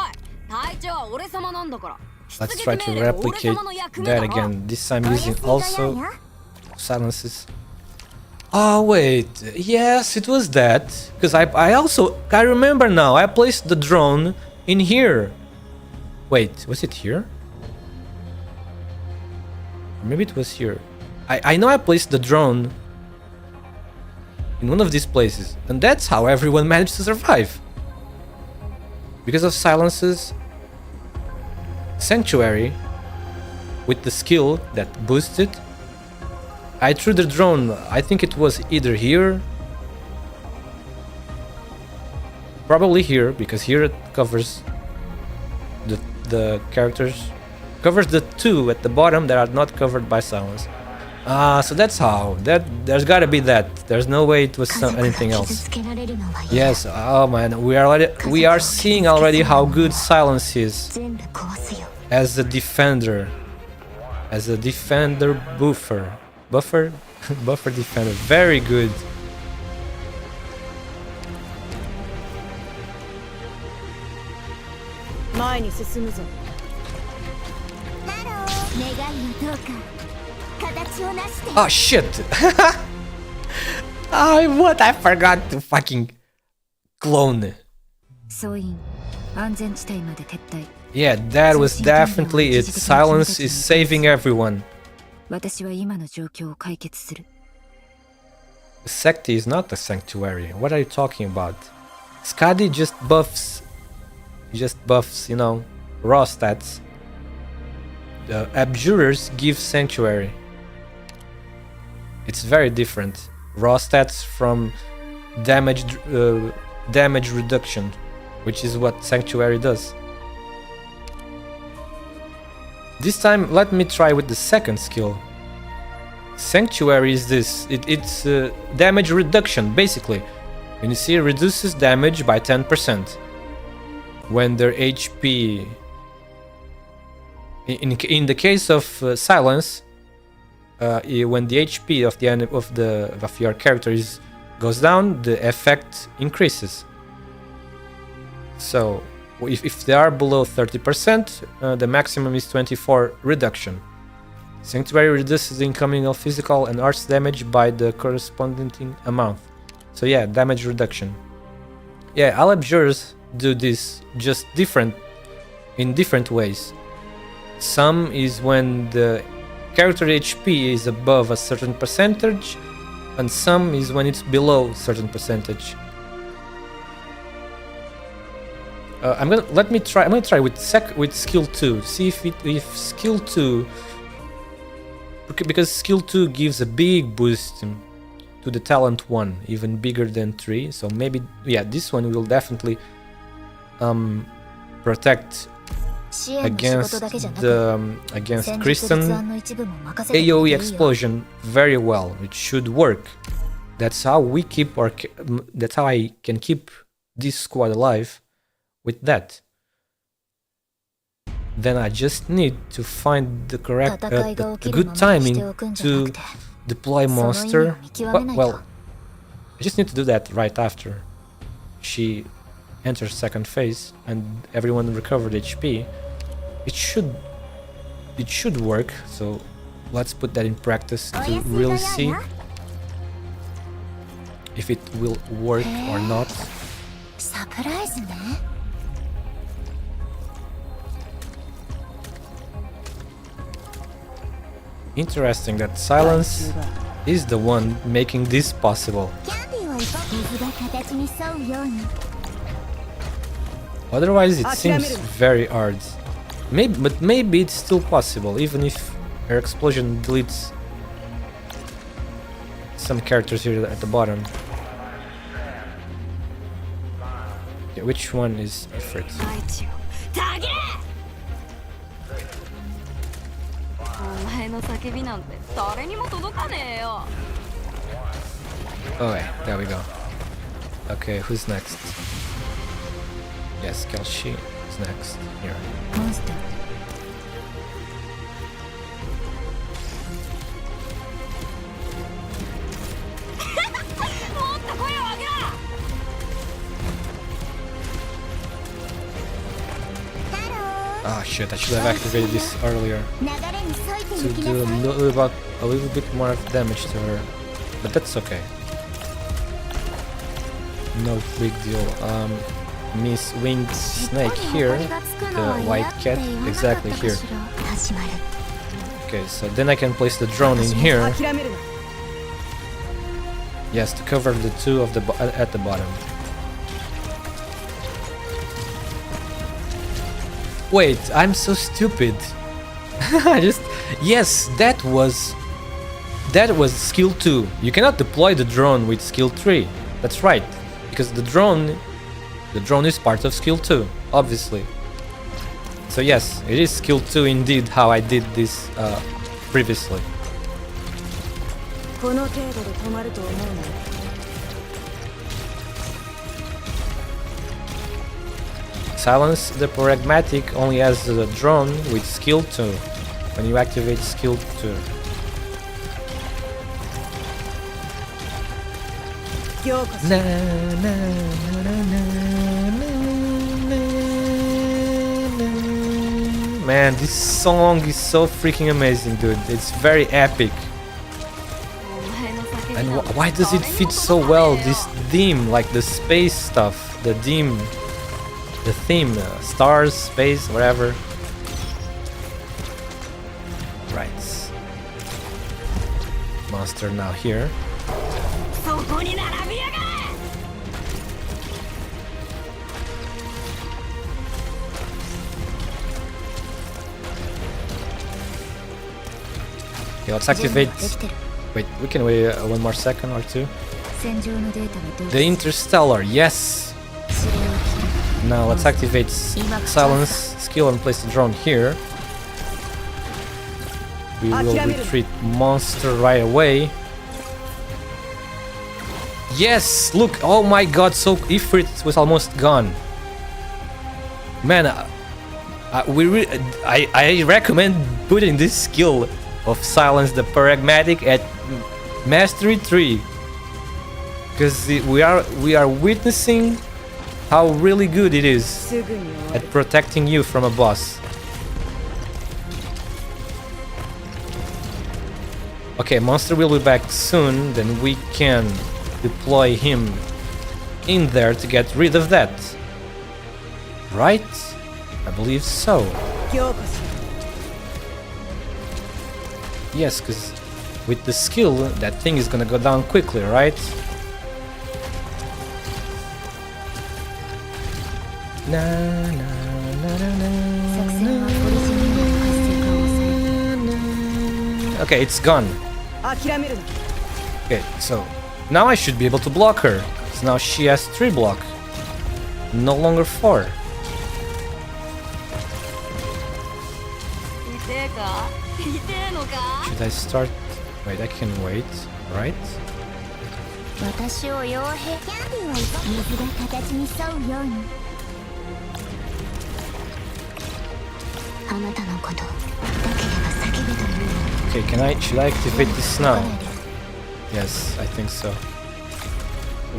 隊長は俺様なんだから。 Let's try to replicate that again. This time using also silences. Oh wait, yes, it was that. Because I remember now. I placed the drone in here. Wait, was it here? Maybe it was here. I know I placed the drone in one of these places, and that's how everyone managed to survive. Because of silences, Sanctuary, with the skill that boosted, I threw the drone. I think it was either here, probably here, because here it covers the characters, covers the 2 at the bottom that are not covered by silence. So that's how. There's gotta be that. There's no way it was anything else. Yes. Oh man, we are seeing already how good silence is as a defender, buffer defender. Very good. Oh shit! What? I forgot to fucking clone. 総員安全地帯まで撤退 Yeah, that was definitely it. Silence is saving everyone. 私は今の状況を解決する The Secti is not a sanctuary. What are you talking about? Skadi just buffs, you know, raw stats. The Abjurers give sanctuary. It's very different. Raw stats from damage reduction, which is what sanctuary does. This time, let me try with the second skill. Sanctuary is this. It's damage reduction, basically. When you see, it reduces damage by 10% when their HP. In the case of silence, when the HP of your character goes down, the effect increases. So if they are below 30%, the maximum is 24 reduction. Sanctuary reduces the incoming of physical and arts damage by the corresponding amount. So yeah, damage reduction. Yeah, all abjurers do this, just in different ways. Some is when the character HP is above a certain percentage, and some is when it's below a certain percentage. I'm gonna try with skill 2. See if skill 2, because skill 2 gives a big boost to the talent 1, even bigger than 3. So maybe, yeah, this one will definitely protect against Kristen's AoE explosion very well. It should work. That's how I can keep this squad alive with that. Then I just need to find the correct, the good timing to deploy monster. Well, I just need to do that right after she enters second phase and everyone recovered HP. It should work. So let's put that in practice to really see if it will work or not. Interesting that Silence is the one making this possible. キャンディーは水が形に沿うように Otherwise, it seems very hard. But maybe it's still possible, even if her explosion deletes some characters here at the bottom. Okay, which one is Ifrit? タゲお前の叫びなんて誰にも届かねえよ Oh, wait, there we go. Okay, who's next? Yes, Kelshi is next. Here. モンスター もっと声を上げろ Ah, shit, I should have activated this earlier 流れに沿いて to 行きな do さい a little bit more damage to her. But that's okay. No big deal. Miss Winged Snake here, the white cat, exactly here. 始まる Okay, so then I can place the drone in here. 諦めるな Yes, to cover the two of the at the bottom. Wait, I'm so stupid. I just that was skill 2. You cannot deploy the drone with skill 3. That's right, because the drone is part of skill 2, obviously. So yes, it is skill 2 indeed how I did this previously. この程度で止まると思うな Silence the pragmatic only has the drone with skill 2 when you activate skill 2. ようこそ Man, this song is so freaking amazing, dude. It's very epic. お前の叫び And なんて why does it fit so well? This theme, like the space stuff, the theme, stars, space, whatever. Right. Monster now here. そこに並びやがれ Okay, let's activate. できてる Wait, we can wait one more second or two. 戦場のデータはどう The Interstellar, yes. 指令を切る Now let's activate silence skill and place the drone here. We will retreat monster right away. Yes, look! Oh my god, so Ifrit was almost gone. Man, I recommend putting this skill of silence the pragmatic at mastery 3, because we are witnessing how really good it is すぐに終わ at る protecting you from a boss. Okay, monster will be back soon, then we can deploy him in there to get rid of that. Right? I believe so. ようこそ Yes, because with the skill, that thing is gonna go down quickly, right? Na, na, na, na, na, 作戦はオリジンによる活性化を抑え na. Okay, it's gone. 諦めるな Okay, so now I should be able to block her. So now she has 3 block, no longer 4. 痛えか痛えのか Should I start? Wait, I can wait, right? 私を傭兵キャンディーは水が形に沿うようにあなたのことだければ叫べというの Okay, should I activate this now? Yes, I think so.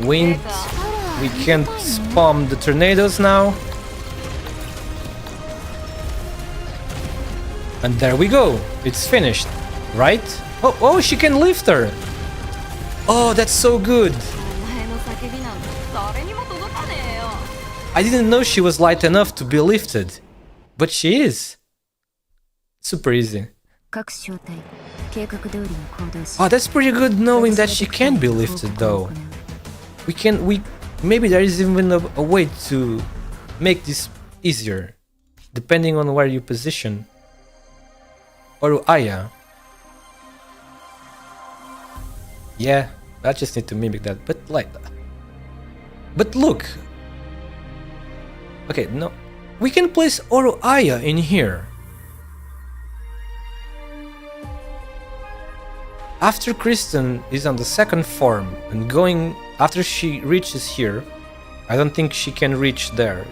Wind, we can't spam the tornadoes now. And there we go. It's finished, right? Oh, she can lift her. Oh, that's so good. お前の叫びなんて誰にも届かねえよ I didn't know she was light enough to be lifted, but she is. Super easy. 各小隊計画通りに行動し Oh, that's pretty good knowing that she can be lifted though. Maybe there is even a way to make this easier, depending on where you position. Or Aya. Yeah, I just need to mimic that, but look. Okay, no, we can place Oro Aya in here. After Kristen is on the second form and going after she reaches here, I don't think she can reach there.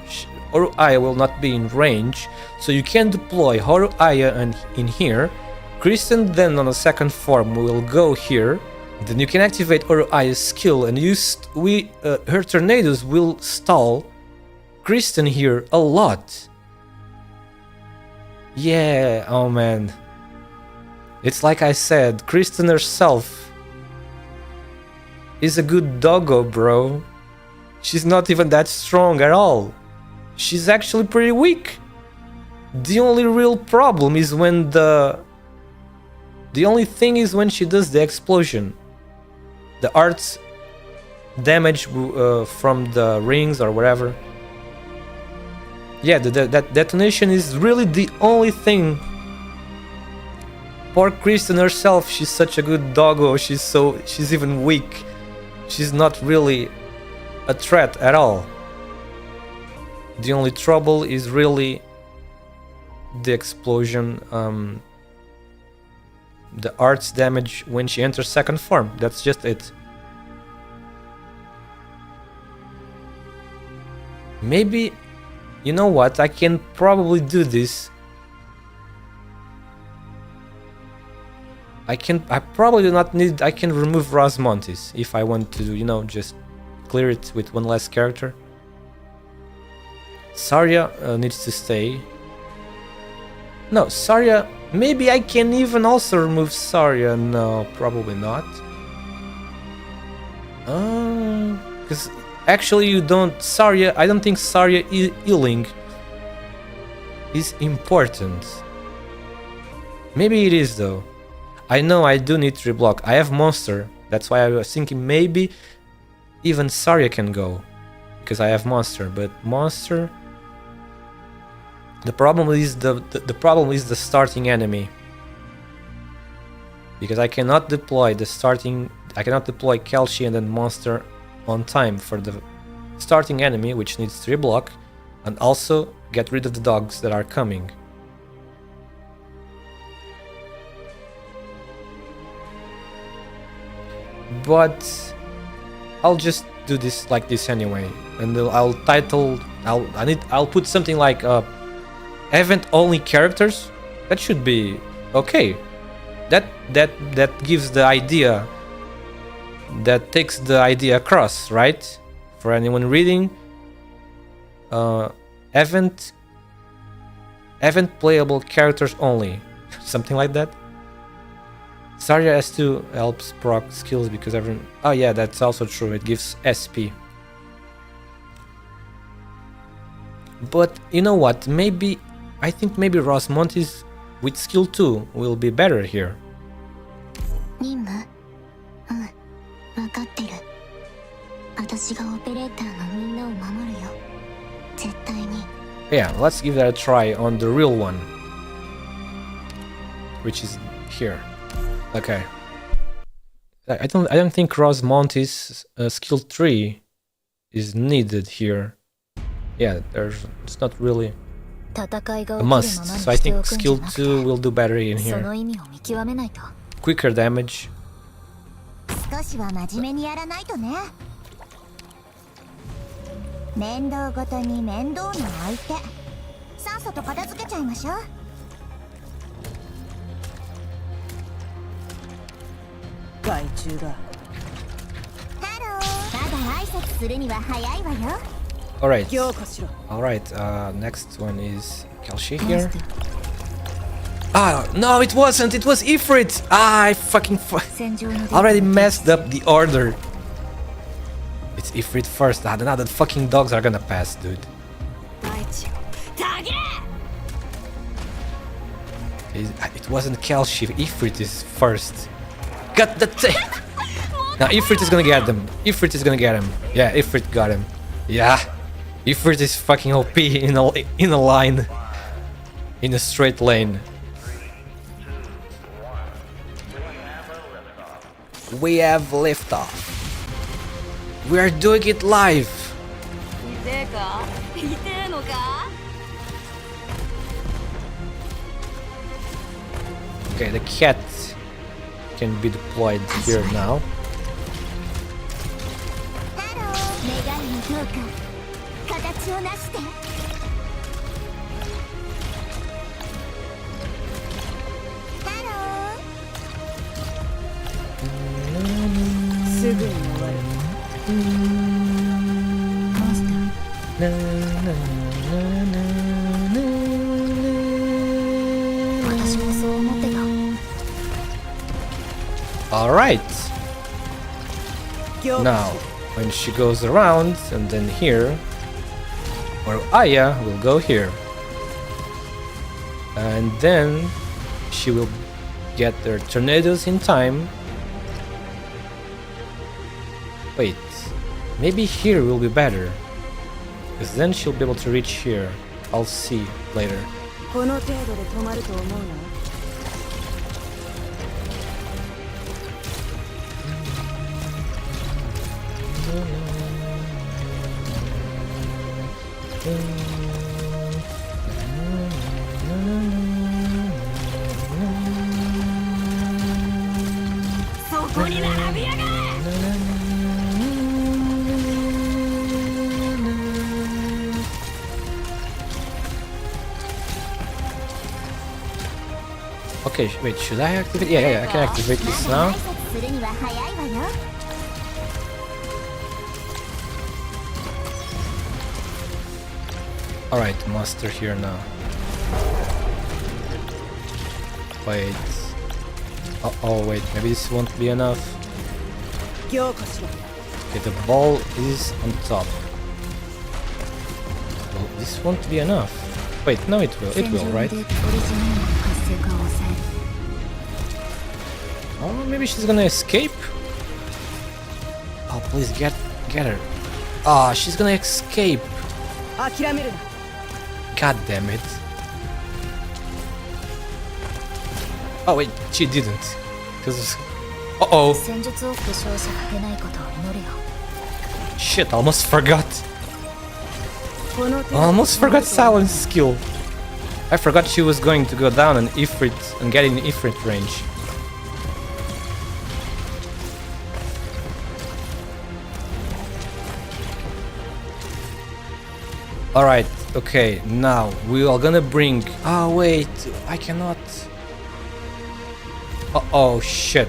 Oro Aya will not be in range, so you can deploy Oro Aya and in here. Kristen then on the second form will go here. Then you can activate Oro Aya's skill and her tornadoes will stall Kristen here a lot. Yeah, oh man. It's like I said, Kristen herself is a good doggo, bro. She's not even that strong at all. She's actually pretty weak. The only real problem is when the only thing is when she does the explosion. The arts damage from the rings or whatever. Yeah, that detonation is really the only thing. Poor Kristen herself, she's such a good doggo, she's even weak. She's not really a threat at all. The only trouble is really the explosion, the arts damage when she enters second form. That's just it. Maybe, you know what, I can probably do this. I probably do not need, I can remove Rosmontis if I want to, you know, just clear it with one less character. Saria needs to stay. No, Saria, maybe I can even also remove Saria. No, probably not. Because actually you don't, Saria, I don't think Saria healing is important. Maybe it is though. I know I do need to reblock. I have monster. That's why I was thinking maybe even Saria can go. Because I have monster. But monster... The problem is the starting enemy. Because I cannot deploy I cannot deploy Kelshi and then monster on time for the starting enemy, which needs to reblock. And also get rid of the dogs that are coming. But I'll just do this like this anyway, and I'll put something like event only characters. That should be okay. That gives the idea, that takes the idea across, right? For anyone reading, event playable characters only, something like that. Saria S2 helps proc skills because everyone... Oh yeah, that's also true, it gives SP. But you know what, I think maybe Rosmontis with skill 2 will be better here. Yeah, let's give that a try on the real one, which is here. Okay. I don't think Rosmontis skill 3 is needed here. Yeah, it's not really a must. So I think skill 2 will do better in here. Quicker damage. Alright, next one is Kelshi here. Ah, no, it wasn't, it was Ifrit! Ah, I fucking already messed up the order. It's Ifrit first. Ah, now the fucking dogs are gonna pass, dude. It wasn't Kelshi. Ifrit is first. Got the tape. Now Ifrit is gonna get them. Ifrit is gonna get him. Yeah, Ifrit got him. Yeah. Ifrit is fucking OP in a line. In a straight lane. We have liftoff. We are doing it live. 痛えか痛えのか Okay, the cat can be deployed here now. 願いの評価形を成してすぐに終わる。モンスター私もそう思ってた Alright. 凝固 Now, when she goes around and then here, or Aya will go here. And then she will get their tornadoes in time. Wait, maybe here will be better. Because then she'll be able to reach here. I'll see later. この程度で止まると思うな。そこに並びやがれ Okay, wait, should I activate? Yeah, I can activate this now. 挨拶するには早いわよ Alright, master here now. Wait. Oh, wait, maybe this won't be enough. 凝固しろ。 Okay, the ball is on top. Well, this won't be enough. Wait, no, it will. It 戦 will, 場 right? でオリジネームの活性化を抑える Oh, maybe she's gonna escape. Oh, please get her. Ah, she's gonna escape. 諦めるな。 God damn it. Oh wait, she didn't. Cause uh-oh. 戦術を負傷者が出ないことを祈るよ Shit, almost forgot. この程度で Almost 止ま forgot ると思う silence skill. I forgot she was going to go down an Ifrit and get in Ifrit range. Alright, okay, now we are gonna bring... Oh wait, I cannot... Oh shit.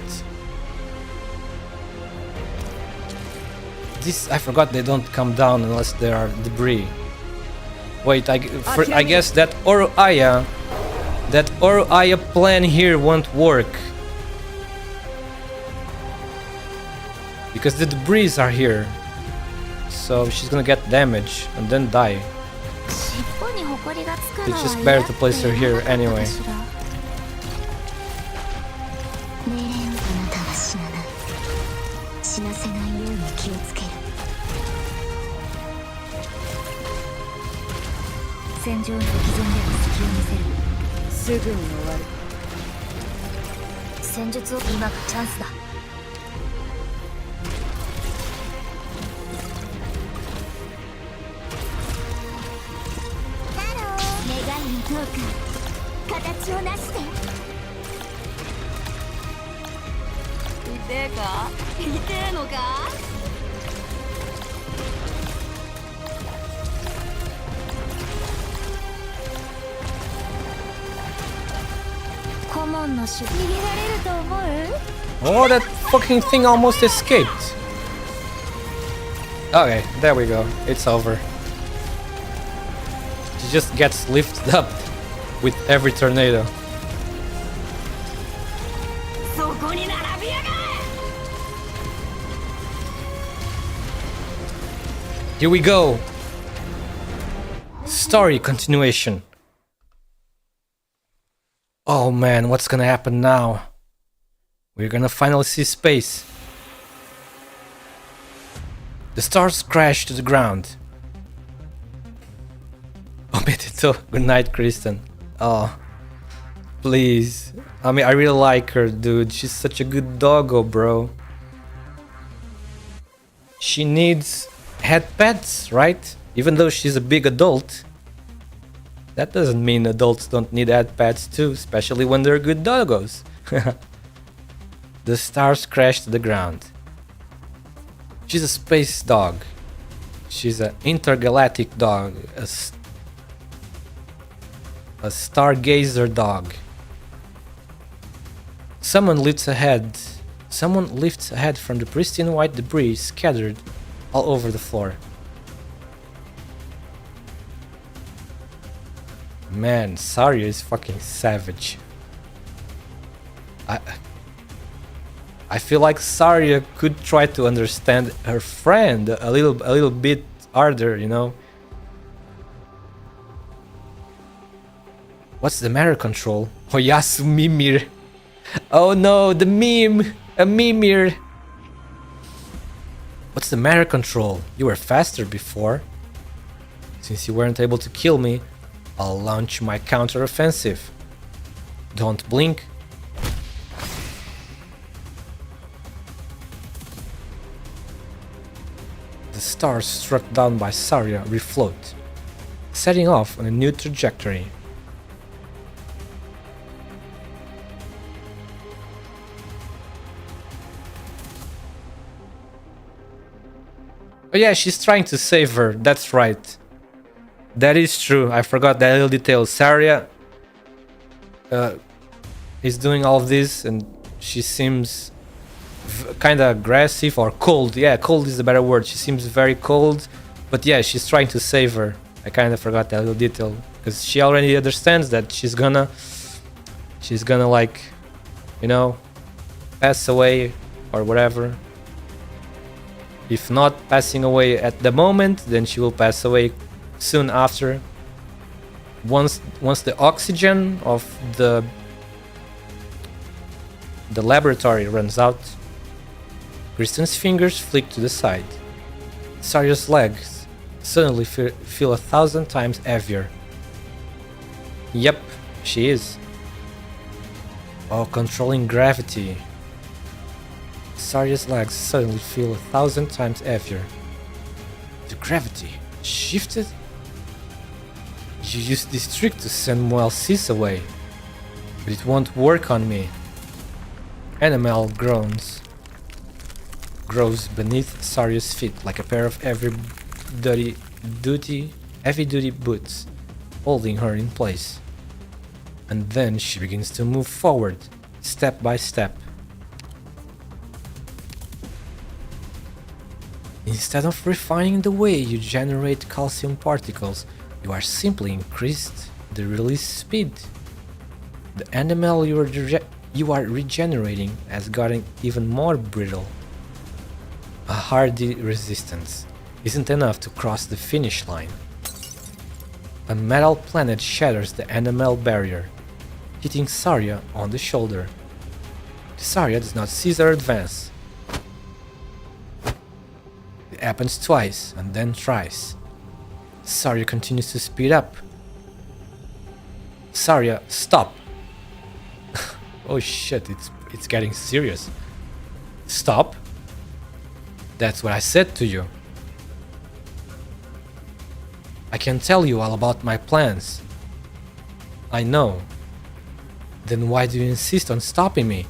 This, I forgot they don't come down unless there are debris. Wait, I guess that Oroaya plan here won't work. Because the debris are here. So she's gonna get damage and then die. 尻尾に埃がつくの It's は just 嫌 better to place her here って言わなかった anyway. かしら命令をあなたは死なない死なせないように気をつける戦場の敵前では隙を見せるすぐに終わる。戦術を今がチャンスだ願いのトーク形を成して痛えか痛えのか 顧問の守逃げられると思う Oh, that fucking thing almost escaped. Okay, there we go. It's over. She just gets lifted up with every tornado. そこに並びやがれ Here we go. Story continuation. Oh man, what's gonna happen now? We're gonna finally see space. The stars crash to the ground. Oh, Betito. Good night, Kristen. Oh, please. I mean, I really like her, dude. She's such a good doggo, bro. She needs head pets, right? Even though she's a big adult. That doesn't mean adults don't need head pets too, especially when they're good doggos. The stars crash to the ground. She's a space dog. She's an intergalactic dog. A stargazer dog. Someone lifts a head from the pristine white debris scattered all over the floor. Man, Saria is fucking savage. I feel like Saria could try to understand her friend a little bit harder, you know. What's the matter, Control? Oyasu Mimir. Oh no, the meme! A Mimir! What's the matter, Control? You were faster before. Since you weren't able to kill me, I'll launch my counter-offensive. Don't blink. The stars struck down by Saria refloat, setting off on a new trajectory. Oh yeah, she's trying to save her, that's right. That is true, I forgot that little detail. Saria is doing all of this and she seems kind of aggressive or cold. Yeah, cold is the better word. She seems very cold, but yeah, she's trying to save her. I kind of forgot that little detail because she already understands that she's gonna like, you know, pass away or whatever. If not passing away at the moment, then she will pass away soon after. Once the oxygen of the laboratory runs out, Kristen's fingers flick to the side. Saria's legs suddenly feel 1,000 times heavier. Yep, she is. Oh, controlling gravity. Saria's legs suddenly feel 1,000 times heavier. The gravity shifted? You used this trick to send Moelsis away, but it won't work on me. Animal grows beneath Saria's feet like a pair of heavy-duty boots, holding her in place. And then she begins to move forward, step by step. Instead of refining the way you generate calcium particles, you are simply increased the release speed. The animal you are regenerating has gotten even more brittle. A hardy resistance isn't enough to cross the finish line. A metal planet shatters the animal barrier, hitting Saria on the shoulder. Saria does not cease her advance. It happens twice and then thrice. Saria continues to speed up. Saria, stop! Oh shit, it's getting serious. Stop? That's what I said to you. I can tell you all about my plans. I know. Then why do you insist on stopping me?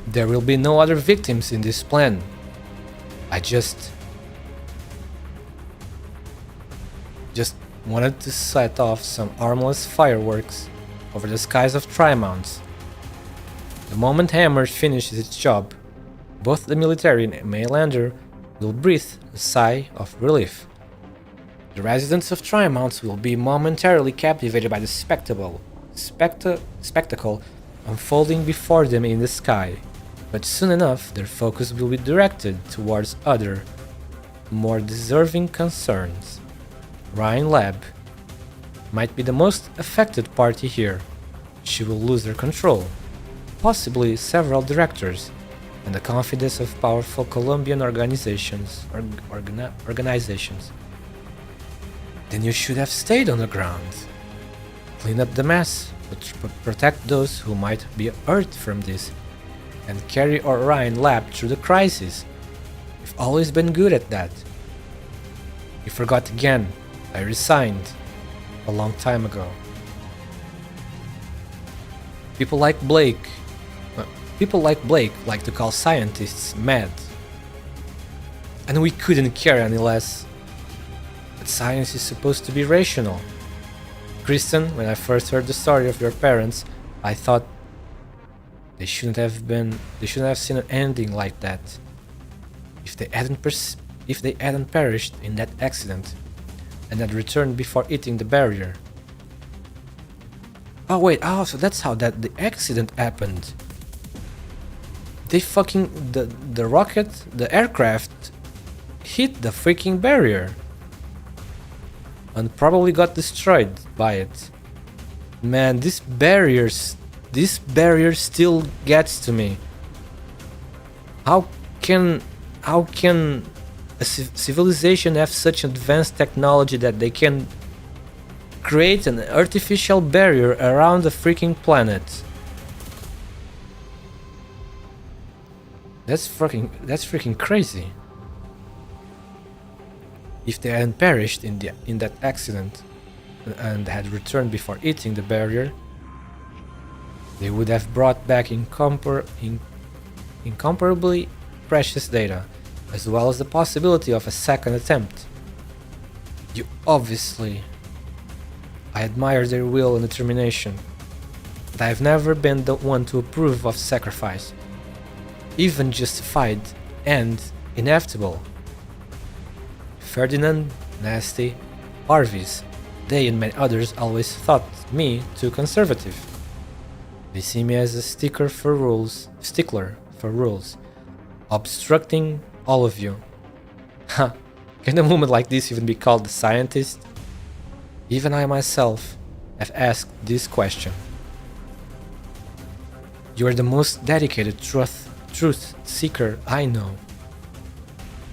There will be no other victims in this plan. I just wanted to set off some harmless fireworks over the skies of Trimonts. The moment Hammer finishes its job, both the military and Maylander will breathe a sigh of relief. The residents of Trimonts will be momentarily captivated by the spectacle unfolding before them in the sky, but soon enough their focus will be directed towards other, more deserving concerns. Ryan Lab might be the most affected party here, she will lose her control, possibly several directors, and the confidence of powerful Colombian organizations. Then you should have stayed on the ground. Clean up the mess, but protect those who might be hurt from this, and carry Orion Lab through the crisis. You've always been good at that. You forgot again. I resigned a long time ago. People like Blake like to call scientists mad. And we couldn't care any less. But science is supposed to be rational. Kristen, when I first heard the story of your parents, I thought they shouldn't have seen an ending like that. If they hadn't perished in that accident and had returned before hitting the barrier. Oh wait, so that's how the accident happened. They the rocket, the aircraft hit the freaking barrier and probably got destroyed by it. Man, this barrier still gets to me. How can a civilization have such advanced technology that they can create an artificial barrier around the freaking planet? That's freaking crazy. If they hadn't perished in that accident and had returned before hitting the barrier, they would have brought back incomparably precious data, as well as the possibility of a second attempt. I admire their will and determination, but I have never been the one to approve of sacrifice, even justified and inevitable. Ferdinand, Nasty, Harvey's, they and many others always thought me too conservative. They see me as a stickler for rules, obstructing all of you. Ha! Can a woman like this even be called a scientist? Even I myself have asked this question. You are the most dedicated truth seeker I know.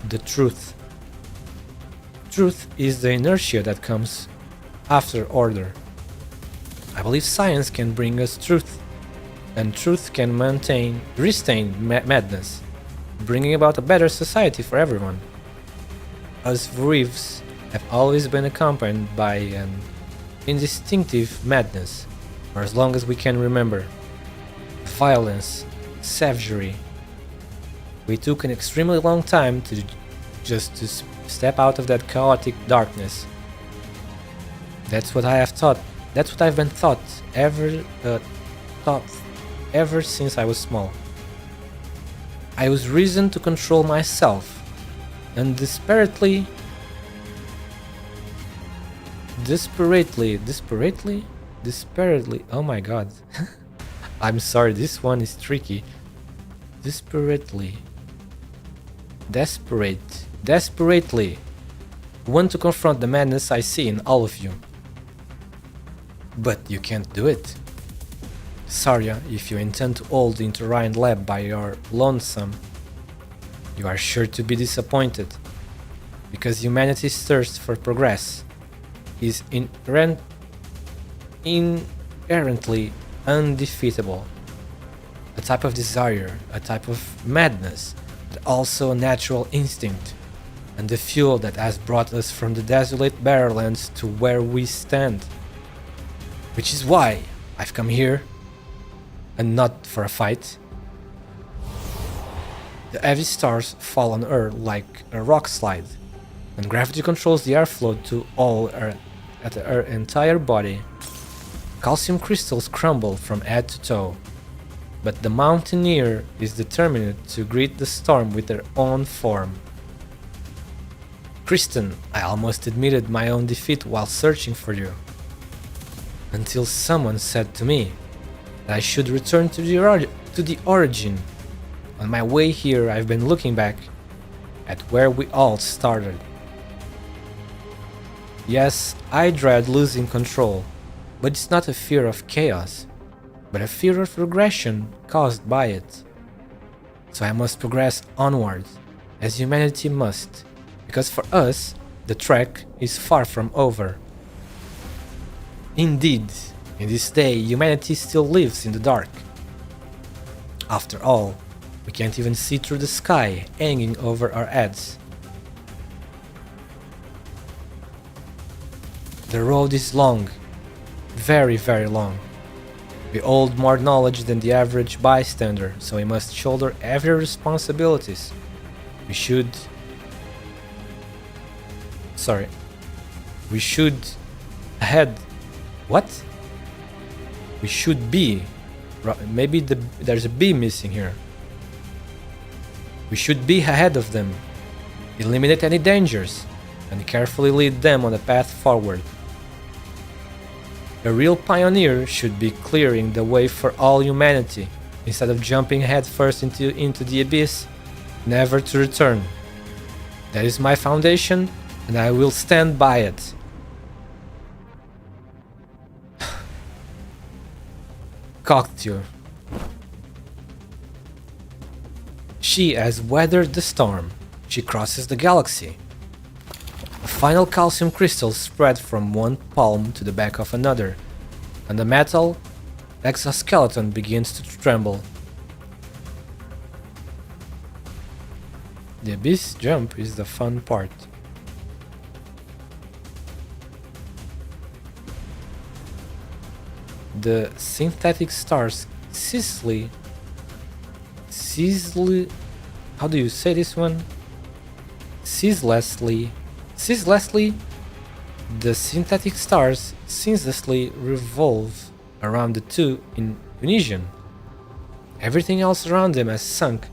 The truth. Truth is the inertia that comes after order. I believe science can bring us truth, and truth can restrain madness, bringing about a better society for everyone. Us Reeves have always been accompanied by an instinctive madness, for as long as we can remember. Violence, savagery. We took an extremely long time to step out of that chaotic darkness. That's what I have thought. That's what I've been taught ever since I was small. I was reasoned to control myself, and desperately, oh my god. I'm sorry, this one is tricky. Desperately want to confront the madness I see in all of you. But you can't do it. Sarya, if you intend to hold the Orion Lab by your lonesome, you are sure to be disappointed, because humanity's thirst for progress is inherently undefeatable. A type of desire, a type of madness, but also a natural instinct, and the fuel that has brought us from the desolate Barrowlands to where we stand. Which is why I've come here, and not for a fight. The heavy stars fall on Earth like a rock slide, and gravity controls the airflow to all at her entire body. Calcium crystals crumble from head to toe, but the mountaineer is determined to greet the storm with her own form. Kristen, I almost admitted my own defeat while searching for you, until someone said to me that I should return to the origin. On my way here, I've been looking back at where we all started. Yes, I dread losing control, but it's not a fear of chaos. but a fear of regression caused by it. So I must progress onwards, as humanity must, because for us, the trek is far from over. Indeed, in this day, humanity still lives in the dark. After all, we can't even see through the sky hanging over our heads. The road is long, very, very long. We hold more knowledge than the average bystander, so we must shoulder every responsibilities. We should ahead. What? We should be. Maybe there's a B missing here. We should be ahead of them, eliminate any dangers, and carefully lead them on the path forward. A real pioneer should be clearing the way for all humanity, instead of jumping headfirst into the abyss, never to return. That is my foundation, and I will stand by it. Cocteau. She has weathered the storm. She crosses the galaxy. A final calcium crystal spread from one palm to the back of another, and the metal exoskeleton begins to tremble. The abyss jump is the fun part. The synthetic stars ceaselessly, how do you say this one? Ceaselessly, the synthetic stars ceaselessly revolve around the two in unison. Everything else around them has sunk.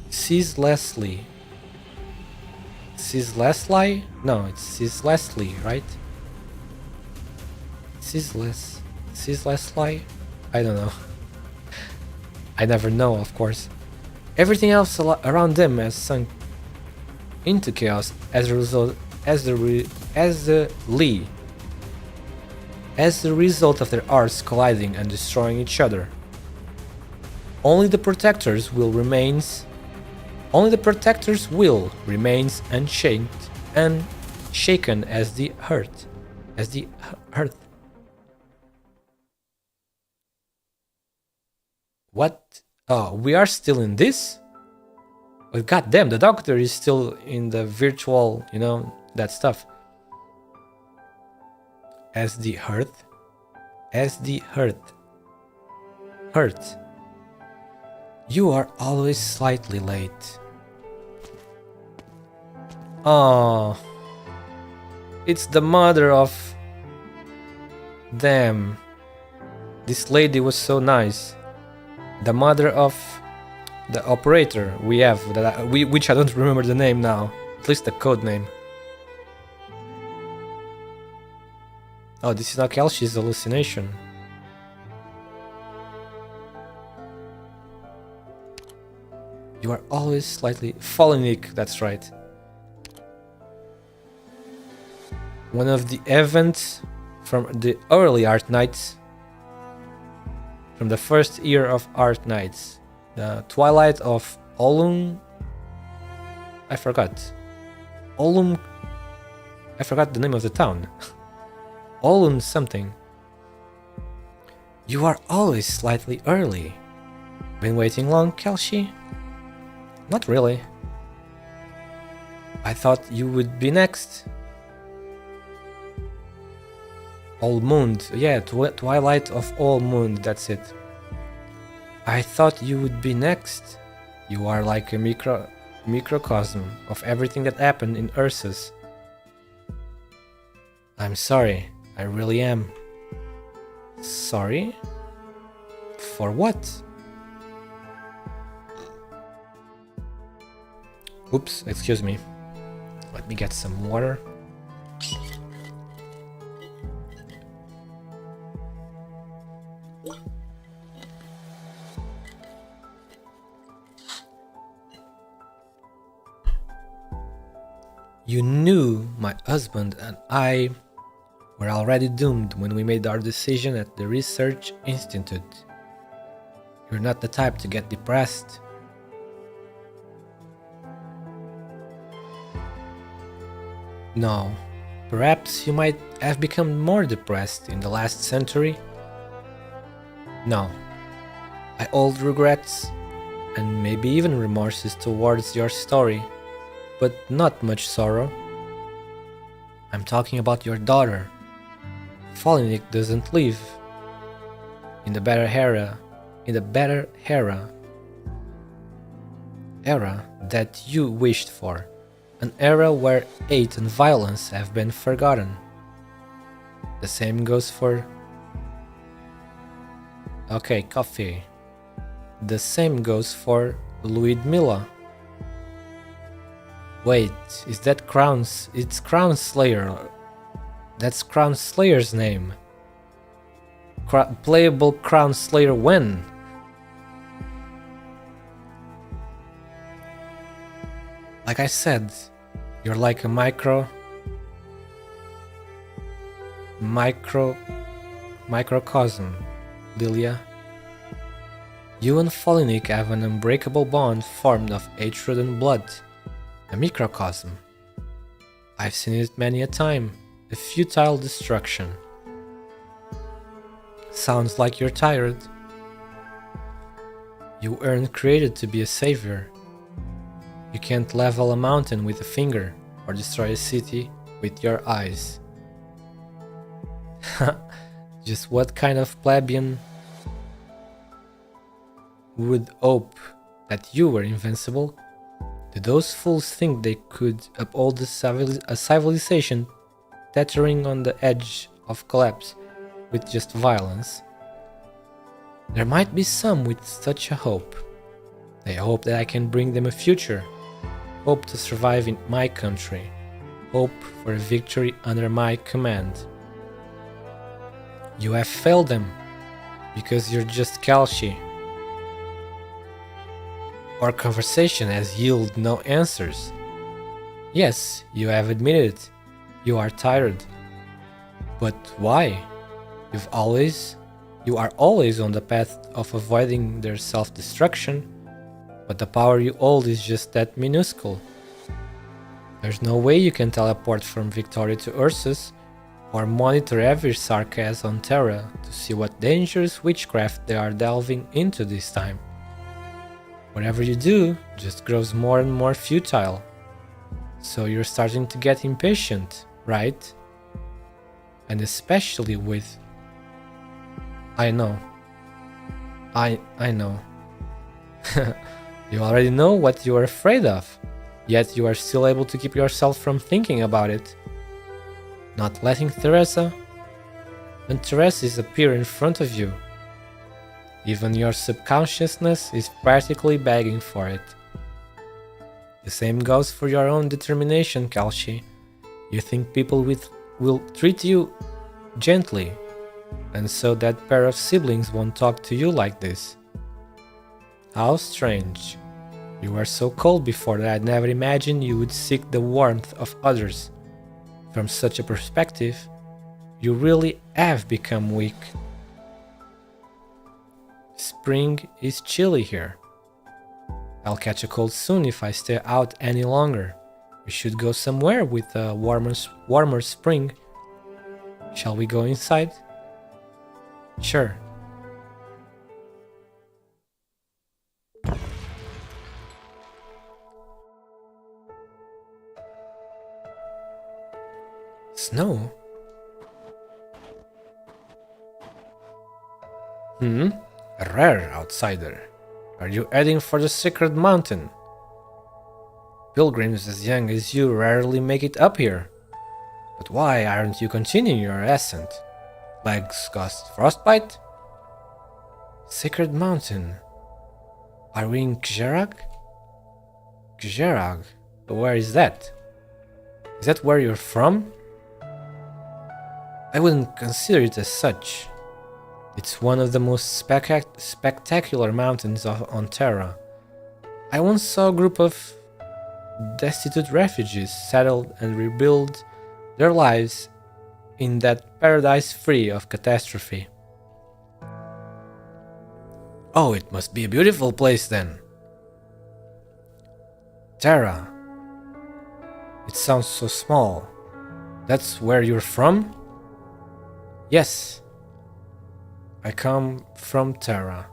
Ceaselessly. No, it's ceaselessly, right? Ceaselessly? I don't know. I never know, of course. Everything else around them has sunk into chaos as a result of their hearts colliding and destroying each other. Only the protectors will remains unshaken as the earth. What? Oh, we are still in this? But goddamn, the doctor is still in the virtual, that stuff. As the earth. You are always slightly late. Oh, it's the mother of them. This lady was so nice. The mother of the operator we have, which I don't remember the name now, at least the code name. Oh, this is not Kelsey's hallucination. You are always slightly Folinic, that's right. One of the events from the early Arknights, from the first year of Arknights, the twilight of Olum. I forgot the name of the town. Olum something. You are always slightly early. Been waiting long, Kelsey? Not really. I thought you would be next. Allmund, yeah, Twilight of Allmund, that's it. I thought you would be next. You are like a microcosm of everything that happened in Ursus. I'm sorry, I really am. Sorry? For what? Oops, excuse me. Let me get some water. You knew my husband and I We're already doomed when we made our decision at the Research Institute. You're not the type to get depressed. No, perhaps you might have become more depressed in the last century. No, I hold regrets and maybe even remorses towards your story, but not much sorrow. I'm talking about your daughter. Folinic doesn't live in the better era, era that you wished for, an era where hate and violence have been forgotten. The same goes for... Okay, coffee. The same goes for Ludmilla. Wait, is that it's Crown Slayer. That's Crown Slayer's name. Playable Crown Slayer when? Like I said, you're like a microcosm, Lilia. You and Folinic have an unbreakable bond formed of hatred and blood. A microcosm. I've seen it many a time. A futile destruction. Sounds like you're tired. You weren't created to be a savior. You can't level a mountain with a finger or destroy a city with your eyes. Just what kind of plebeian would hope that you were invincible? Do those fools think they could uphold a civilization teetering on the edge of collapse with just violence? There might be some with such a hope. They hope that I can bring them a future, hope to survive in my country, hope for a victory under my command. You have failed them, because you're just Kalshi. Our conversation has yielded no answers. Yes, you have admitted it. You are tired. But why? You are always on the path of avoiding their self-destruction, but the power you hold is just that minuscule. There's no way you can teleport from Victoria to Ursus, or monitor every sarcasm on Terra to see what dangerous witchcraft they are delving into this time. Whatever you do just grows more and more futile. So you're starting to get impatient, right? And especially with... I know. I know. You already know what you are afraid of, yet you are still able to keep yourself from thinking about it. Not letting Teresa... When Teresa's appear in front of you, even your subconsciousness is practically begging for it. The same goes for your own determination, Kalshi. You think people will treat you gently, and so that pair of siblings won't talk to you like this. How strange. You were so cold before that I'd never imagined you would seek the warmth of others. From such a perspective, you really have become weak. Spring is chilly here. I'll catch a cold soon if I stay out any longer. We should go somewhere with a warmer spring. Shall we go inside? Sure. Snow? A rare outsider. Are you heading for the Sacred Mountain? Pilgrims as young as you rarely make it up here. But why aren't you continuing your ascent? Legs caused frostbite? Sacred Mountain. Are we in Kjerag? Kjerag? Where is that? Is that where you're from? I wouldn't consider it as such. It's one of the most spectacular mountains on Terra. I once saw a group of destitute refugees settle and rebuild their lives in that paradise free of catastrophe. Oh, it must be a beautiful place then. Terra. It sounds so small. That's where you're from? Yes. I come from Terra.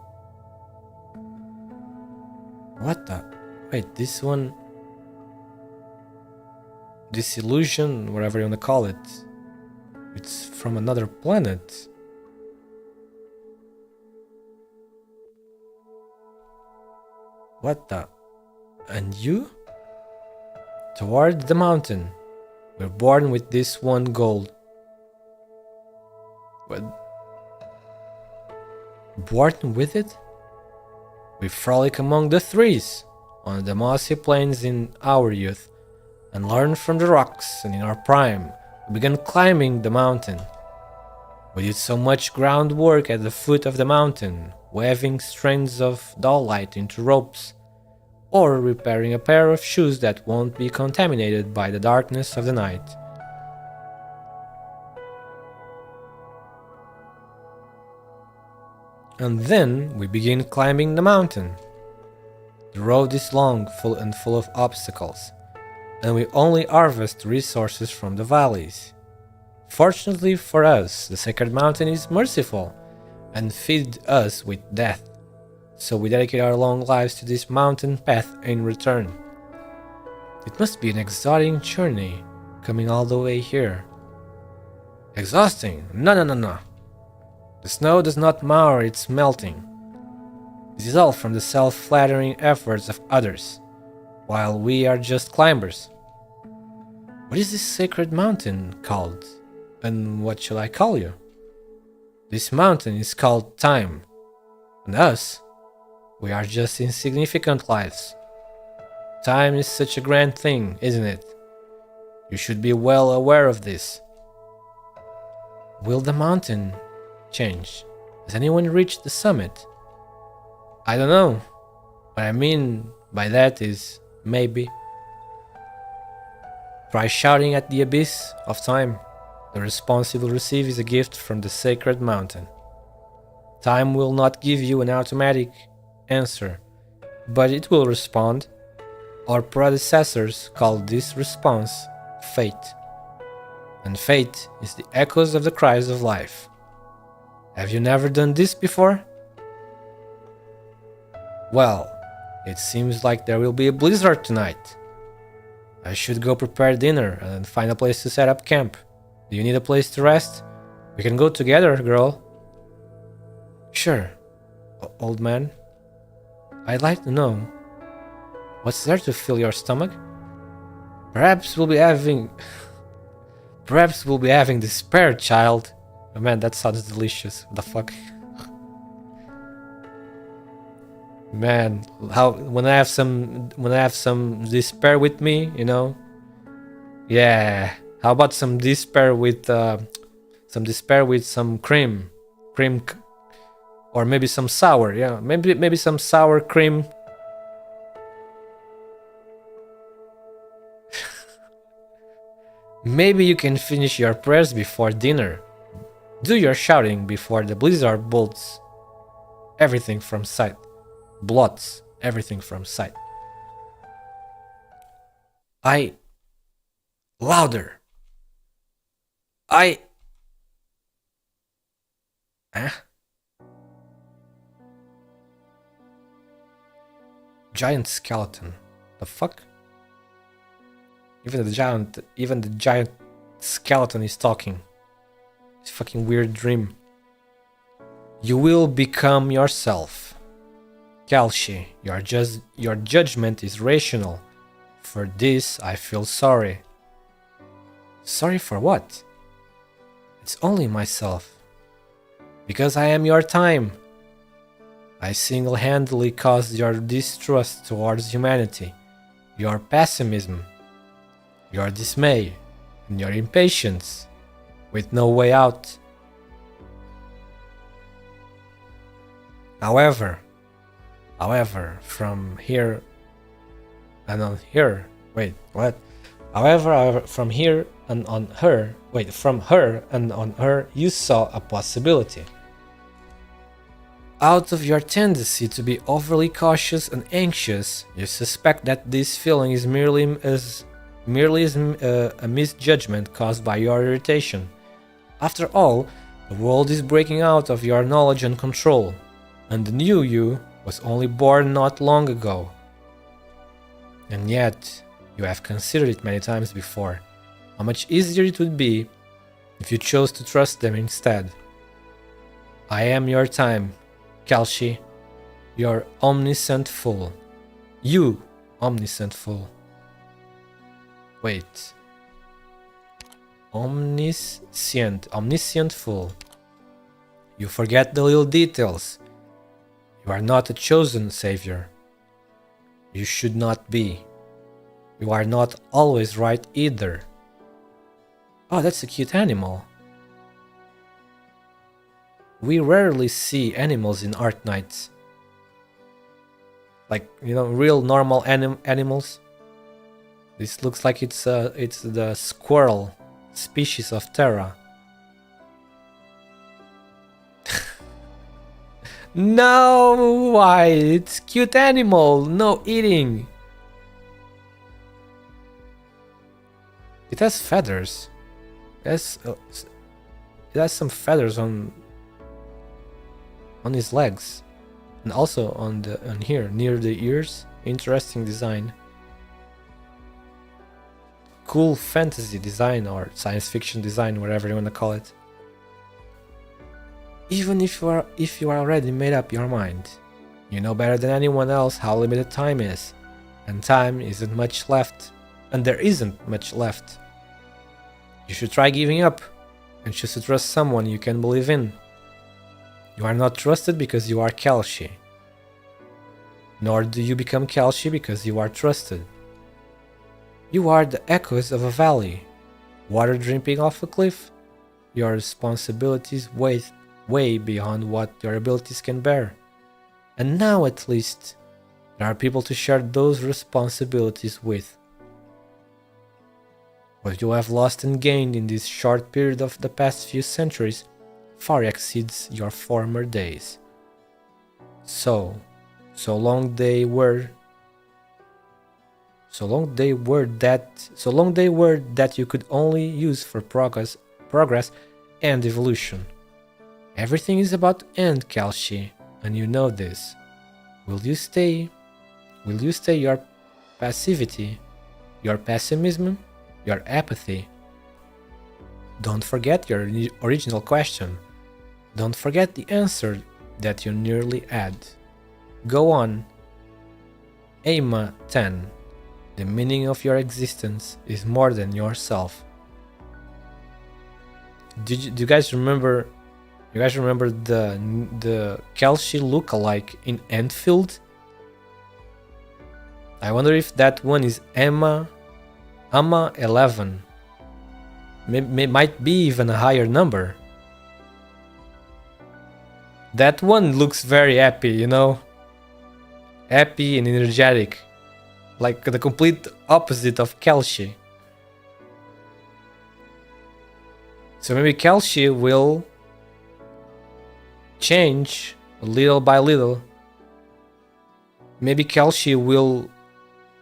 What the? Wait, this one... This illusion, whatever you want to call it, it's from another planet. What the? And you? Toward the mountain. We're born with this one goal. What? Born with it? We frolic among the trees, on the mossy plains in our youth, and learn from the rocks, and in our prime, we began climbing the mountain. We did so much groundwork at the foot of the mountain, weaving strands of dollite into ropes, or repairing a pair of shoes that won't be contaminated by the darkness of the night. And then we begin climbing the mountain. The road is long, full of obstacles, and we only harvest resources from the valleys. Fortunately for us, the sacred mountain is merciful and feeds us with death, so we dedicate our long lives to this mountain path in return. It must be an exhausting journey, coming all the way here. Exhausting? No. The snow does not mar its melting. This is all from the self-flattering efforts of others, while we are just climbers. What is this sacred mountain called? And what shall I call you? This mountain is called Time, and us, we are just insignificant lives. Time is such a grand thing, isn't it? You should be well aware of this. Will the mountain change? Has anyone reached the summit? I don't know. What I mean by that is maybe. Try shouting at the abyss of time. The response you will receive is a gift from the sacred mountain. Time will not give you an automatic answer, but it will respond. Our predecessors called this response fate. And fate is the echoes of the cries of life. Have you never done this before? Well, it seems like there will be a blizzard tonight. I should go prepare dinner and find a place to set up camp. Do you need a place to rest? We can go together, girl. Sure, old man. I'd like to know, what's there to fill your stomach? Perhaps we'll be having despair, child. Oh man, that sounds delicious. What the fuck? Man, how when I have some despair with me, you know? Yeah. How about some despair with some cream, or maybe some sour? Yeah, maybe some sour cream. Maybe you can finish your prayers before dinner. Do your shouting before the blizzard blots everything from sight. Louder. Giant skeleton. The fuck? Even the giant skeleton is talking. It's a fucking weird dream. You will become yourself. Kalshi, your judgment is rational. For this I feel sorry. Sorry for what? It's only myself. Because I am your time. I single-handedly caused your distrust towards humanity, your pessimism, your dismay, and your impatience, with no way out. However, from here and on here, wait, what? However, from here and on her, from her and on her, you saw a possibility. Out of your tendency to be overly cautious and anxious, you suspect that this feeling is merely a misjudgment caused by your irritation. After all, the world is breaking out of your knowledge and control, and the new you was only born not long ago. And yet, you have considered it many times before, how much easier it would be if you chose to trust them instead. I am your time, Kalshi, your omniscient fool. You, omniscient fool. Wait. Omniscient fool. You forget the little details. You are not a chosen savior. You should not be. You are not always right either. Oh, that's a cute animal. We rarely see animals in Arknights. Like, you know, real normal animals. This looks like it's the squirrel species of Terra. No, why? It's cute animal. No eating. It has feathers. It has some feathers on his legs, and also on here near the ears. Interesting design. Cool fantasy design or science fiction design, whatever you want to call it. Even if you are already made up your mind, you know better than anyone else how limited time is, and time isn't much left, and there isn't much left. You should try giving up and choose to trust someone you can believe in. You are not trusted because you are Kalshi, nor do you become Kalshi because you are trusted. You are the echoes of a valley, water dripping off a cliff. Your responsibilities way beyond what your abilities can bear. And now at least, there are people to share those responsibilities with. What you have lost and gained in this short period of the past few centuries far exceeds your former days. So long they were that you could only use for progress and evolution. Everything is about to end, Kalshi, and you know this. Will you stay your passivity, your pessimism, your apathy? Don't forget your original question. Don't forget the answer that you nearly had. Go on. Ama 10. The meaning of your existence is more than yourself. Do you guys remember? You guys remember the Kalshi lookalike in Enfield? I wonder if that one is Ama 11. Might be even a higher number. That one looks very happy, you know? Happy and energetic. Like the complete opposite of Kalshi. So maybe Kalshi will change little by little. Maybe Kalshi will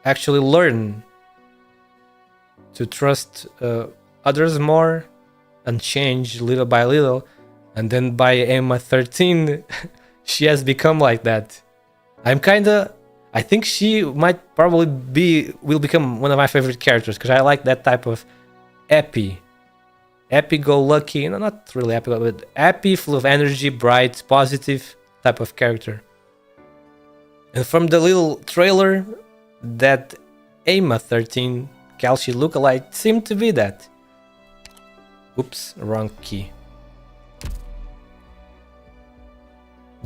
actually learn to trust others more and change little by little, and then by Ama 13 she has become like that. I think she might probably will become one of my favorite characters, because I like that type of happy-go-lucky, no, not really happy, but happy, full of energy, bright, positive type of character. And from the little trailer, that Ama 13 Kalshi lookalike seemed to be that. Oops, wrong key.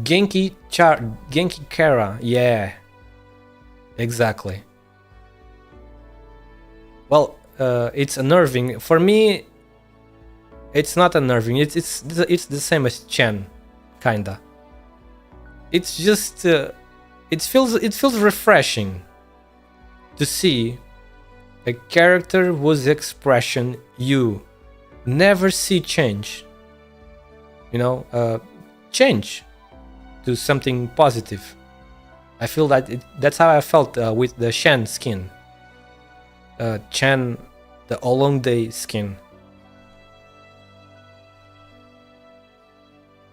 Genki Kara, yeah. Exactly. Well, it's unnerving. For me, it's not unnerving. It's the same as Chen, kinda. It's just it feels refreshing to see A character whose expression you never see change. You know, change to something positive. I feel that that's how I felt with the Shen skin. Chen, the Oolong Day skin.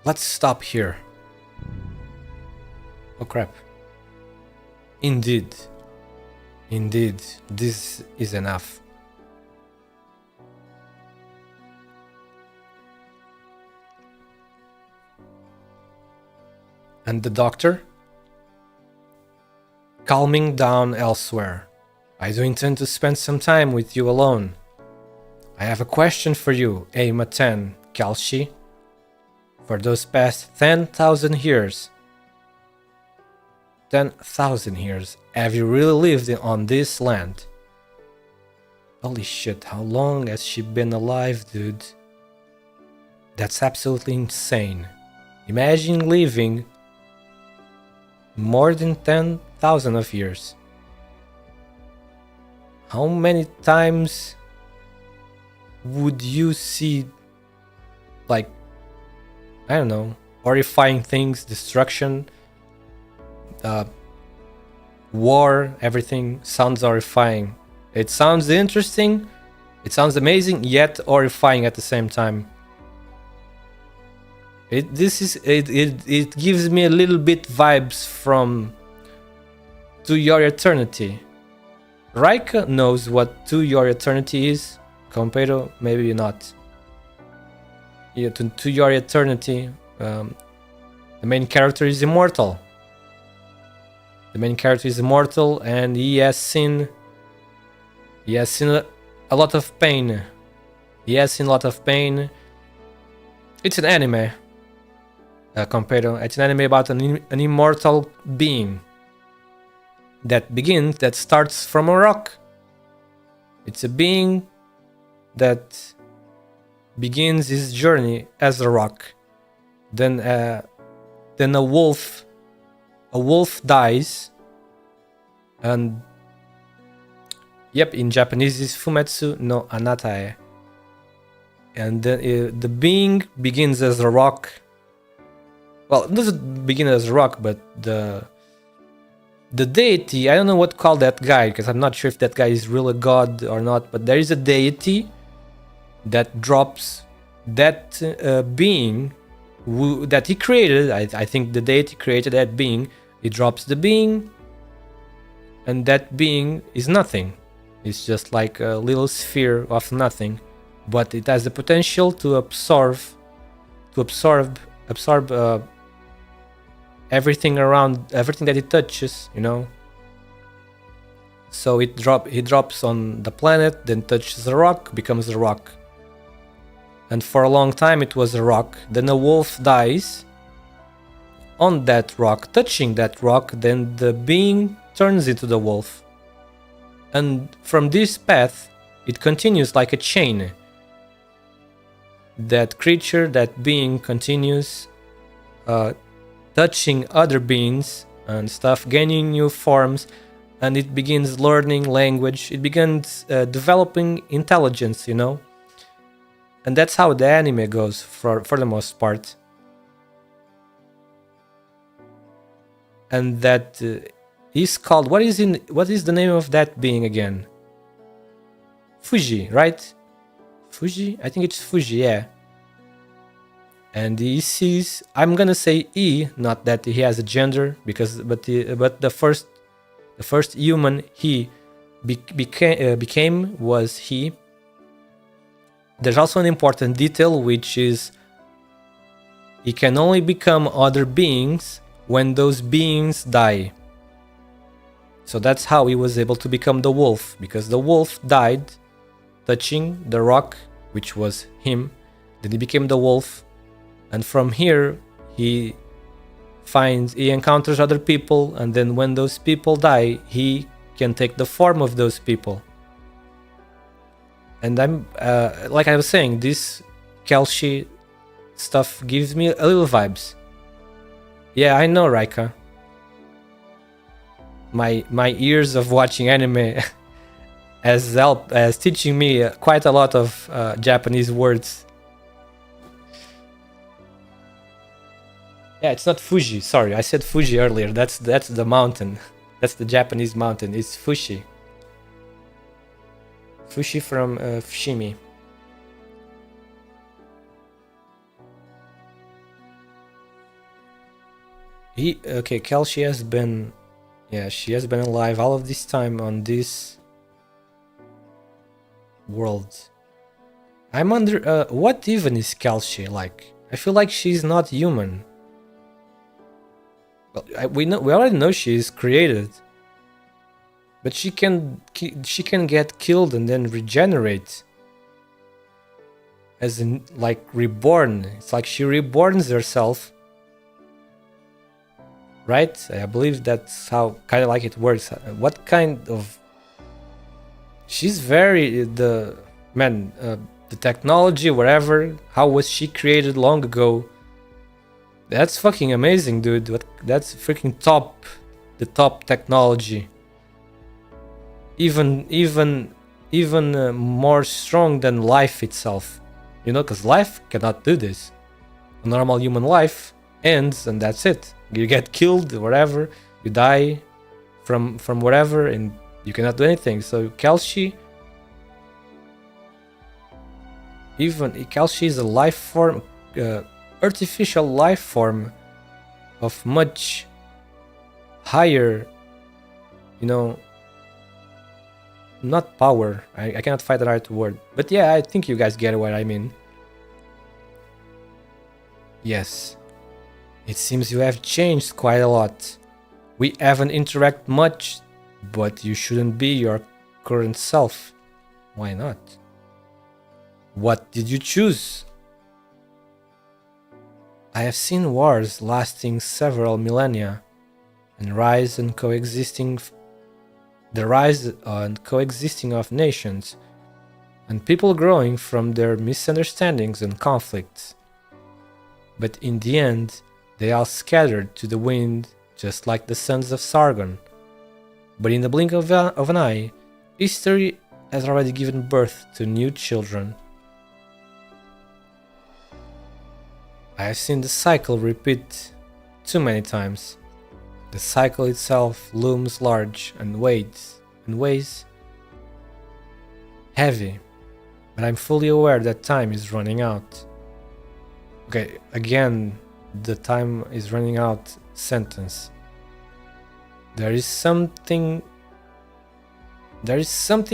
Let's stop here. Oh crap. Indeed. Indeed, this is enough. And the doctor? Calming down elsewhere. I do intend to spend some time with you alone. I have a question for you, Maten Kalshi. For those past 10,000 years, 10,000 years, have you really lived on this land? Holy shit, how long has she been alive, dude? That's absolutely insane. Imagine living more than 10,000 of years. How many times would you see, like, I don't know, horrifying things, destruction, war, everything sounds horrifying. It sounds interesting, it sounds amazing, yet horrifying at the same time. It gives me a little bit vibes from To Your Eternity. Raika knows what To Your Eternity is. Compero, maybe not. Yeah, to Your Eternity, the main character is immortal. The main character is immortal, and he has seen a lot of pain. He has seen a lot of pain. It's an anime. Compero. It's an anime about an immortal being that starts from a rock. It's a being that begins his journey as a rock. Then a wolf dies, and yep, in Japanese is Fumetsu no Anatae. And then the being begins as a rock. Well, it doesn't begin as a rock, but the deity, I don't know what to call that guy, because I'm not sure if that guy is really a god or not, but there is a deity that drops that being that he created. I think the deity created that being. He drops the being, and that being is nothing. It's just like a little sphere of nothing, but it has the potential to absorb everything around, everything that it touches, you know. So he drops on the planet, then touches a rock, becomes a rock. And for a long time it was a rock. Then a wolf dies on that rock, touching that rock, then the being turns into the wolf. And from this path, it continues like a chain. That creature, that being continues touching other beings and stuff, gaining new forms, and it begins learning language. It begins developing intelligence, you know. And that's how the anime goes for the most part. And that is called, what is the name of that being again? Fuji, right? Fuji? I think it's Fuji, yeah. And he sees, I'm gonna say he, not that he has a gender, but the first human he became was he. There's also an important detail, which is he can only become other beings when those beings die. So that's how he was able to become the wolf, because the wolf died touching the rock, which was him. Then he became the wolf, and from here he encounters other people, and then when those people die, he can take the form of those people. And I'm like I was saying, this Kelshi stuff gives me a little vibes. Yeah, I know, Raika. My years of watching anime as teaching me quite a lot of Japanese words. Yeah, it's not Fuji. Sorry, I said Fuji earlier. That's the mountain. That's the Japanese mountain. It's Fushi. Fushi from Fushimi. Okay, Kelshi has been, yeah, she has been alive all of this time on this world. I'm under, what even is Kelshi like? I feel like she's not human. Well, we already know she is created, but she can get killed and then regenerate, as in like reborn. It's like she reborns herself. Right? I believe that's how kind of like it works. What kind of... She's very... the technology, whatever. How was she created long ago? That's fucking amazing, dude. That's freaking top. The top technology. Even more strong than life itself. You know, because life cannot do this. A normal human life ends and that's it. You get killed, whatever, you die from whatever, and you cannot do anything. So Kelshi is a life form, artificial life form of much higher, you know, not power. I cannot find the right word, but yeah, I think you guys get what I mean. Yes. It seems you have changed quite a lot. We haven't interacted much, but you shouldn't be your current self. Why not? What did you choose? I have seen wars lasting several millennia, and the rise and coexisting of nations, and people growing from their misunderstandings and conflicts. But in the end, they all scattered to the wind, just like the sons of Sargon. But in the blink of an eye, history has already given birth to new children. I have seen the cycle repeat too many times. The cycle itself looms large and weighs heavy, but I'm fully aware that time is running out. Okay, again, the time is running out sentence. There is something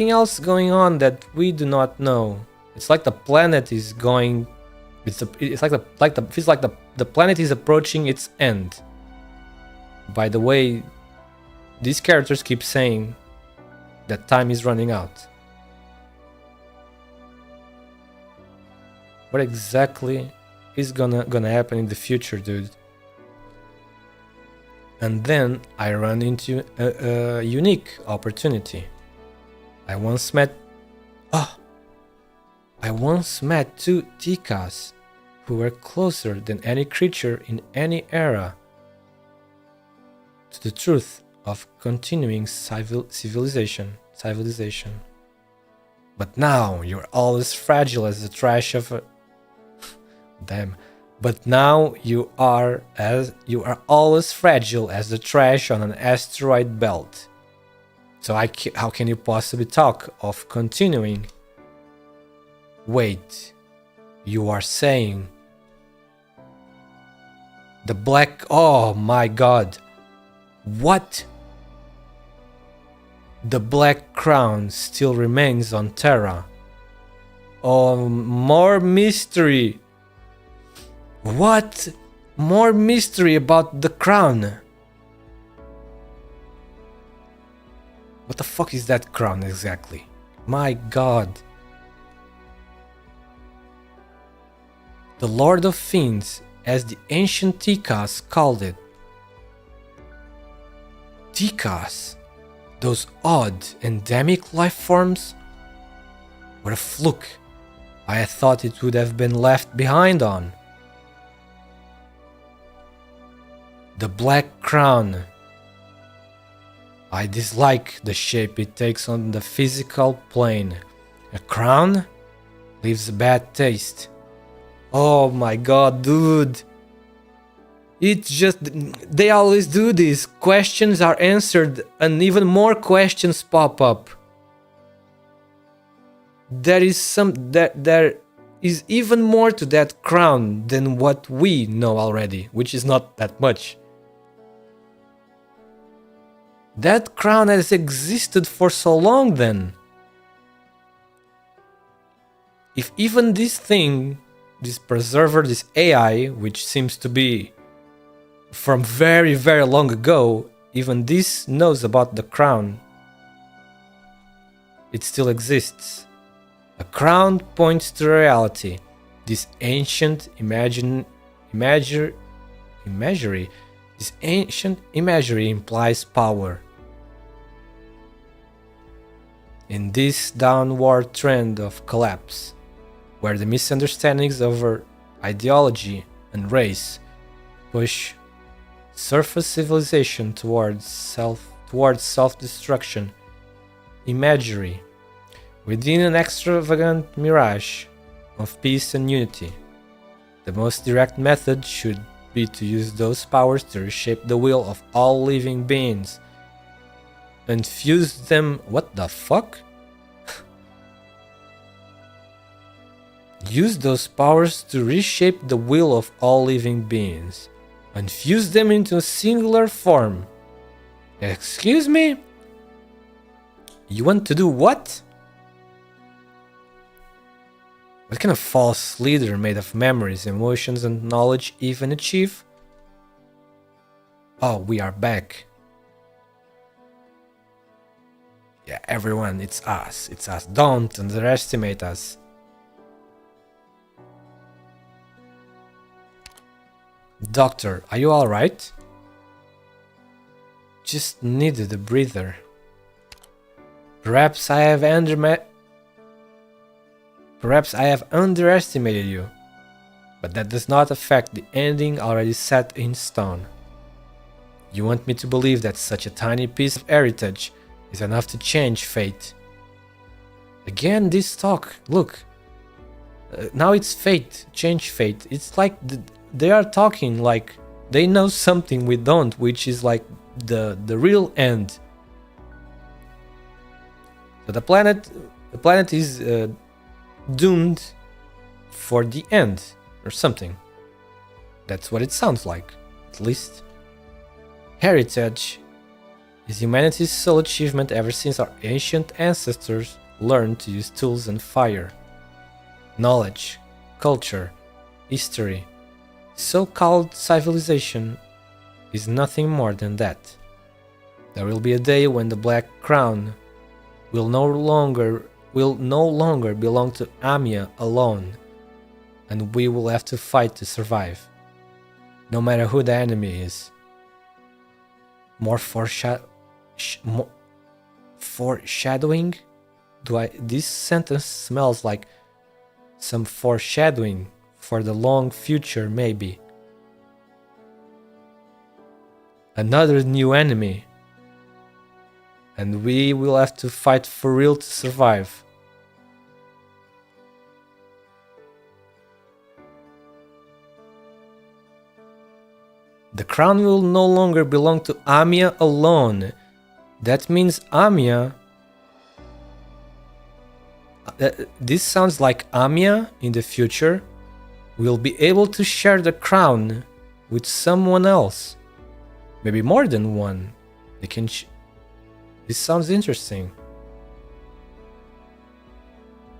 else going on that we do not know. It's like the planet is going. It's like the planet is approaching its end. By the way, these characters keep saying that time is running out. What exactly is gonna happen in the future, dude? And then I run into a unique opportunity. I once met two Tikas who were closer than any creature in any era to the truth of continuing civilization. But now you're all as fragile as the trash of a... Damn. But now you are all as fragile as the trash on an asteroid belt. So how can you possibly talk of continuing? Wait, you are saying the black... Oh my god. What? The Black Crown still remains on Terra. Oh, more mystery. What? More mystery about the crown. What the fuck is that crown exactly? My god. The Lord of Fiends, as the ancient Tikas called it. Tikas? Those odd, endemic life forms? What a fluke. I had thought it would have been left behind on. The Black Crown. I dislike the shape it takes on the physical plane. A crown leaves a bad taste. Oh my god, dude. It's just, they always do this. Questions are answered and even more questions pop up. There is even more to that crown than what we know already, which is not that much. That crown has existed for so long then. If even this thing, this preserver, this AI, which seems to be from very, very long ago, even this knows about the crown, it still exists. A crown points to reality. This ancient imagery implies power. In this downward trend of collapse, where the misunderstandings over ideology and race push surface civilization towards self-destruction, imagery, within an extravagant mirage of peace and unity, the most direct method should be to use those powers to reshape the will of all living beings and fuse them. What the fuck? Use those powers to reshape the will of all living beings and fuse them into a singular form. Excuse me? You want to do what? What kind of false leader made of memories, emotions, and knowledge even achieve? Oh, we are back. Yeah, everyone, it's us. It's us. Don't underestimate us. Doctor, are you alright? Just needed a breather. Perhaps I have underestimated you, but that does not affect the ending already set in stone. You want me to believe that such a tiny piece of heritage is enough to change fate? Again, this talk. Look, now it's fate, change fate. It's like they are talking like they know something we don't, which is like the real end. So the planet is doomed for the end or something. That's what it sounds like, at least. Heritage is humanity's sole achievement ever since our ancient ancestors learned to use tools and fire. Knowledge, culture, history, so-called civilization is nothing more than that. There will be a day when the Black Crown will no longer belong to Amia alone, and we will have to fight to survive, no matter who the enemy is. More foreshadowing? This sentence smells like some foreshadowing for the long future, maybe. Another new enemy, and we will have to fight for real to survive. The crown will no longer belong to Amia alone. That means Amia... this sounds like Amia in the future will be able to share the crown with someone else. Maybe more than one. They can... This sounds interesting.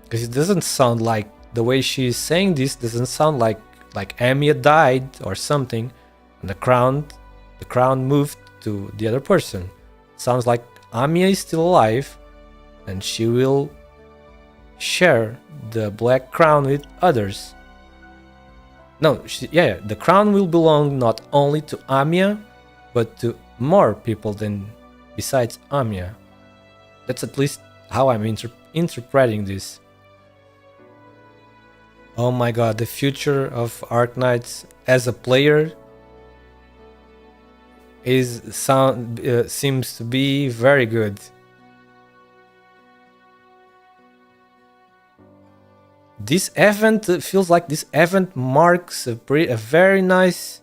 Because it doesn't sound like... The way she's saying this doesn't sound like Amia died or something. And the crown moved to the other person. It sounds like Amia is still alive, and she will share the Black Crown with others. No, the crown will belong not only to Amia, but to more people than besides Amia. That's at least how I'm interpreting this. Oh my god, the future of Arknights as a player seems to be very good. This event feels like this event marks a very nice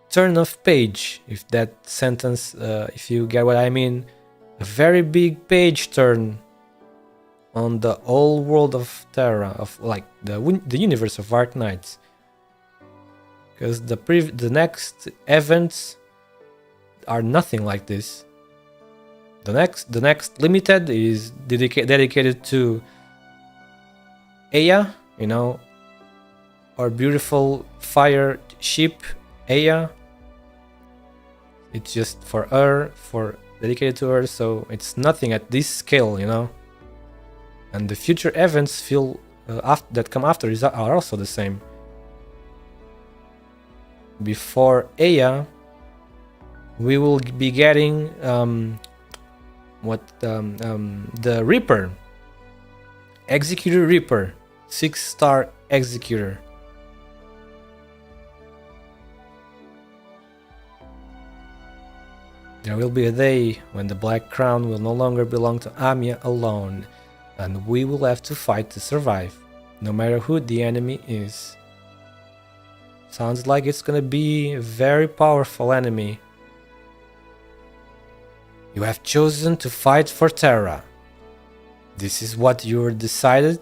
turn of page, if that sentence, if you get what I mean. A very big page turn on the whole world of Terra, of like the universe of Arknights. Because the next events are nothing like this. The next limited is dedicated to Aya, you know, our beautiful fire ship Aya. It's just for her, dedicated to her, so it's nothing at this scale, you know. And the future events that come after are also the same. Before Aya, we will be getting the Reaper, Executor Reaper, 6-star Executor. There will be a day when the Black Crown will no longer belong to Amiya alone, and we will have to fight to survive, no matter who the enemy is. Sounds like it's gonna be a very powerful enemy. You have chosen to fight for Terra. This is what you decided.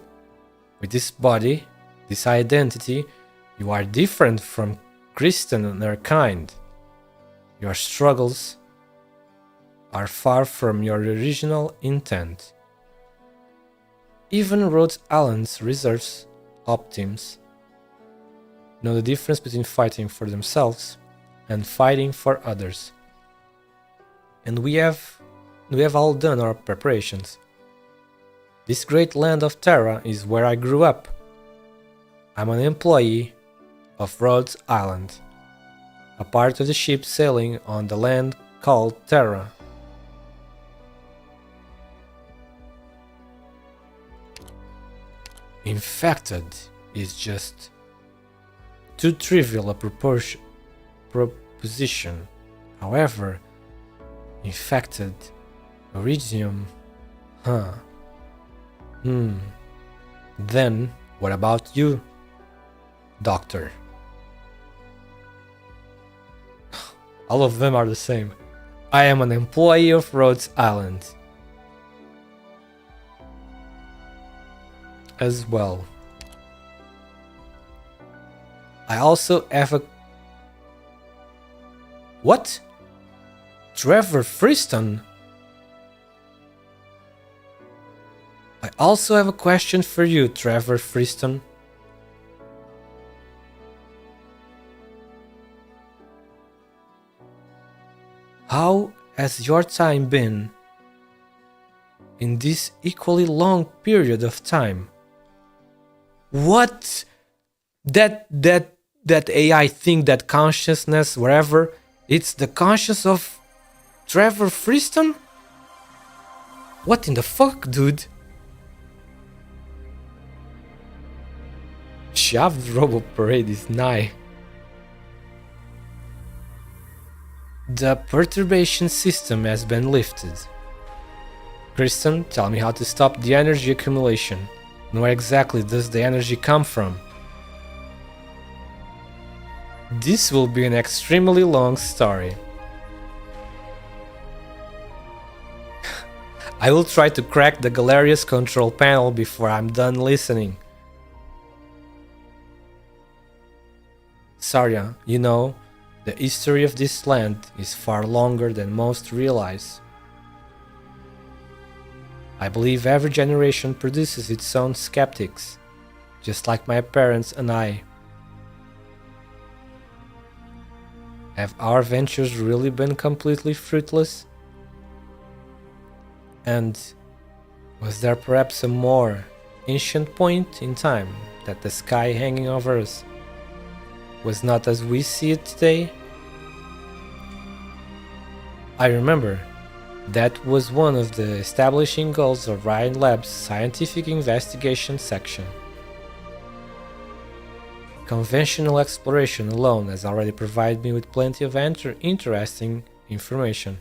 With this body, this identity, you are different from Kristen and her kind. Your struggles are far from your original intent. Even Rhode Island's reserves optims know the difference between fighting for themselves and fighting for others. And we have all done our preparations. This great land of Terra is where I grew up. I'm an employee of Rhode Island, a part of the ship sailing on the land called Terra. Infected is just too trivial a proposition. However, infected, Iridium, Then, what about you, Doctor? All of them are the same. I am an employee of Rhode Island. As well. I also have a... What? Trevor Freeston? I also have a question for you, Trevor Freeston. How has your time been in this equally long period of time? What? That AI thing, that consciousness, wherever, it's the conscious of Trevor Freeston? What in the fuck, dude? Shaved Robo Parade is nigh. The perturbation system has been lifted. Kristen, tell me how to stop the energy accumulation. And where exactly does the energy come from? This will be an extremely long story. I will try to crack the Galeria's control panel before I'm done listening. Sarya, you know, the history of this land is far longer than most realize. I believe every generation produces its own skeptics, just like my parents and I. Have our ventures really been completely fruitless? And was there perhaps a more ancient point in time that the sky hanging over us was not as we see it today? I remember that was one of the establishing goals of Ryan Lab's scientific investigation section. Conventional exploration alone has already provided me with plenty of interesting information.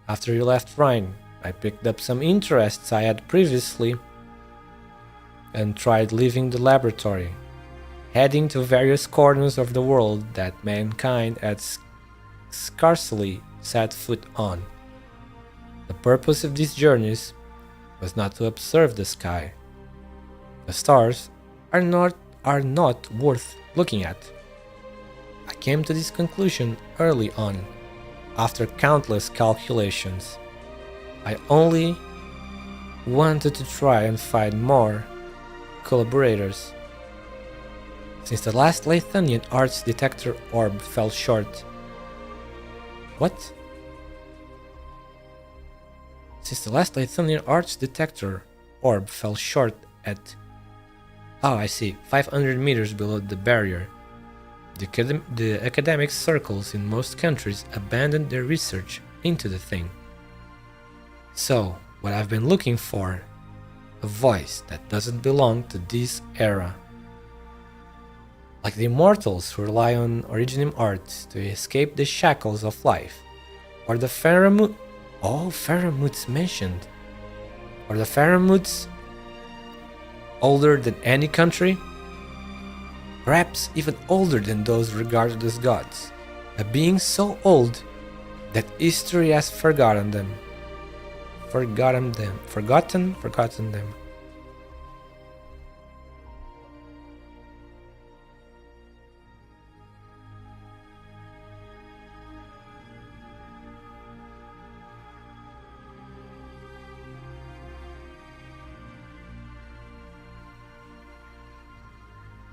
After you left Rhine, I picked up some interests I had previously and tried leaving the laboratory, heading to various corners of the world that mankind had scarcely set foot on. The purpose of these journeys was not to observe the sky. The stars are not worth looking at. I came to this conclusion early on, after countless calculations. I only wanted to try and find more collaborators. Since the last Lathandian arts detector orb fell short. What? Since the last Lathandian arts detector orb fell short at... Oh, I see, 500 meters below the barrier. The academic circles in most countries abandoned their research into the thing. So, what I've been looking for, a voice that doesn't belong to this era. Like the immortals who rely on originum arts to escape the shackles of life, or the Pharaoh. Oh, Pharaohs mentioned. Or the Pharaohs older than any country? Perhaps even older than those regarded as gods, a being so old that history has forgotten them. Forgotten them.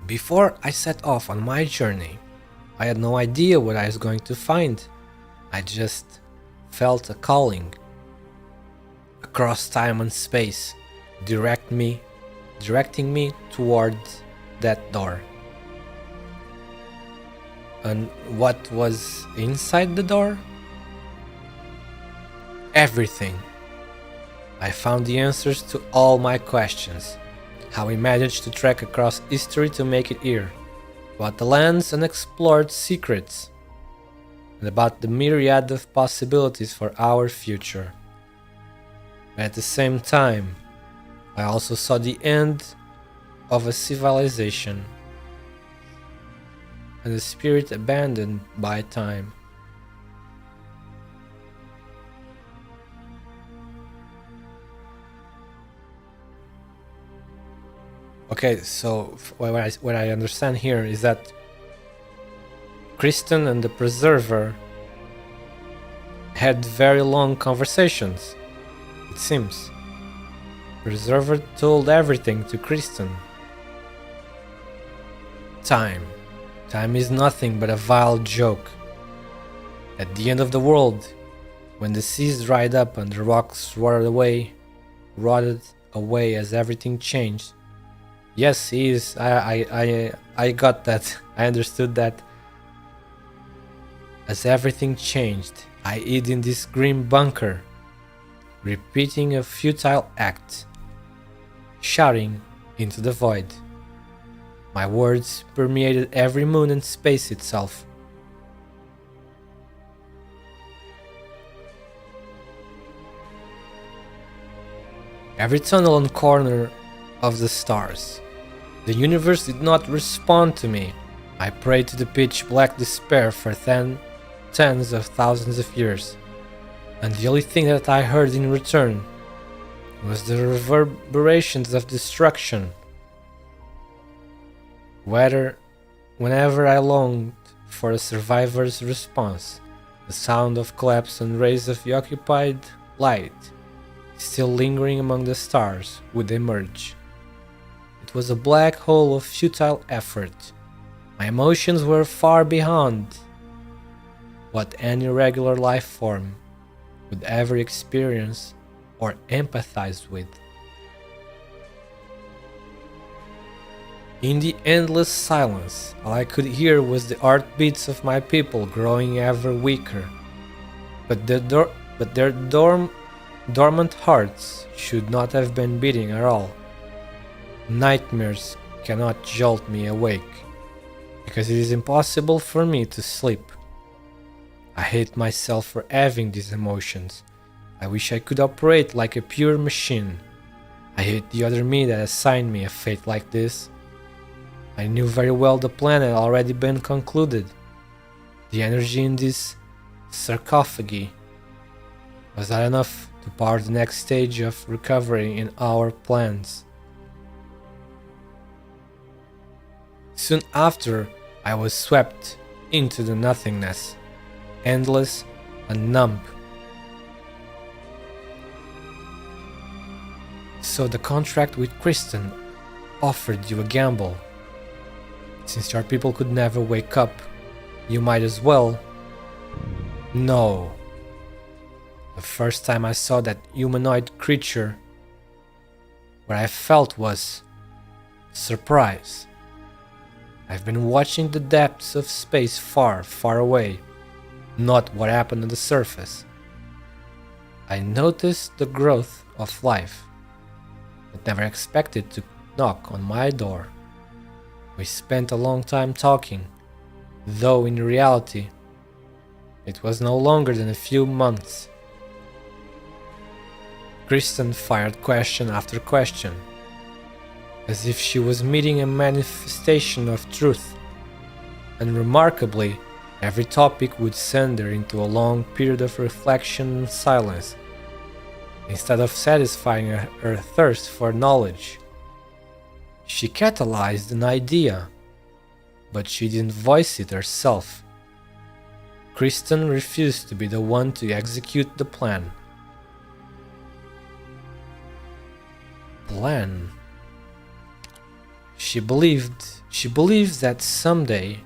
Before I set off on my journey, I had no idea what I was going to find. I just felt a calling across time and space, directing me toward that door. And what was inside the door? Everything. I found the answers to all my questions. How we managed to trek across history to make it here, about the land's unexplored secrets, and about the myriad of possibilities for our future. At the same time, I also saw the end of a civilization and a spirit abandoned by time. Okay, so what I understand here is that Kristen and the Preserver had very long conversations, it seems. Preserver told everything to Kristen. Time is nothing but a vile joke. At the end of the world, when the seas dried up and the rocks rotted away as everything changed. Yes, he is. I got that. I understood that. As everything changed, I hid in this grim bunker, repeating a futile act, shouting into the void. My words permeated every moon and space itself. Every tunnel and corner of the stars. The universe did not respond to me. I prayed to the pitch black despair for tens of thousands of years, and the only thing that I heard in return was the reverberations of destruction. Whenever I longed for a survivor's response, the sound of collapse and rays of the occupied light, still lingering among the stars, would emerge. It was a black hole of futile effort. My emotions were far beyond what any regular life form would ever experience or empathize with. In the endless silence, all I could hear was the heartbeats of my people growing ever weaker. But their dormant hearts should not have been beating at all. Nightmares cannot jolt me awake. because it is impossible for me to sleep. I hate myself for having these emotions. I wish I could operate like a pure machine. I hate the other me that assigned me a fate like this. I knew very well the plan had already been concluded. The energy in this sarcophagi was not enough to power the next stage of recovery in our plans. Soon after, I was swept into the nothingness, endless and numb. So the contract with Kristen offered you a gamble. Since your people could never wake up, you might as well. No. The first time I saw that humanoid creature, what I felt was surprise. I've been watching the depths of space far, far away, not what happened on the surface. I noticed the growth of life, but never expected to knock on my door. We spent a long time talking, though in reality, it was no longer than a few months. Kristen fired question after question, as if she was meeting a manifestation of truth, and remarkably, every topic would send her into a long period of reflection and silence, instead of satisfying her thirst for knowledge. She catalyzed an idea, but she didn't voice it herself. Kristen refused to be the one to execute the plan. Plan? She believes that someday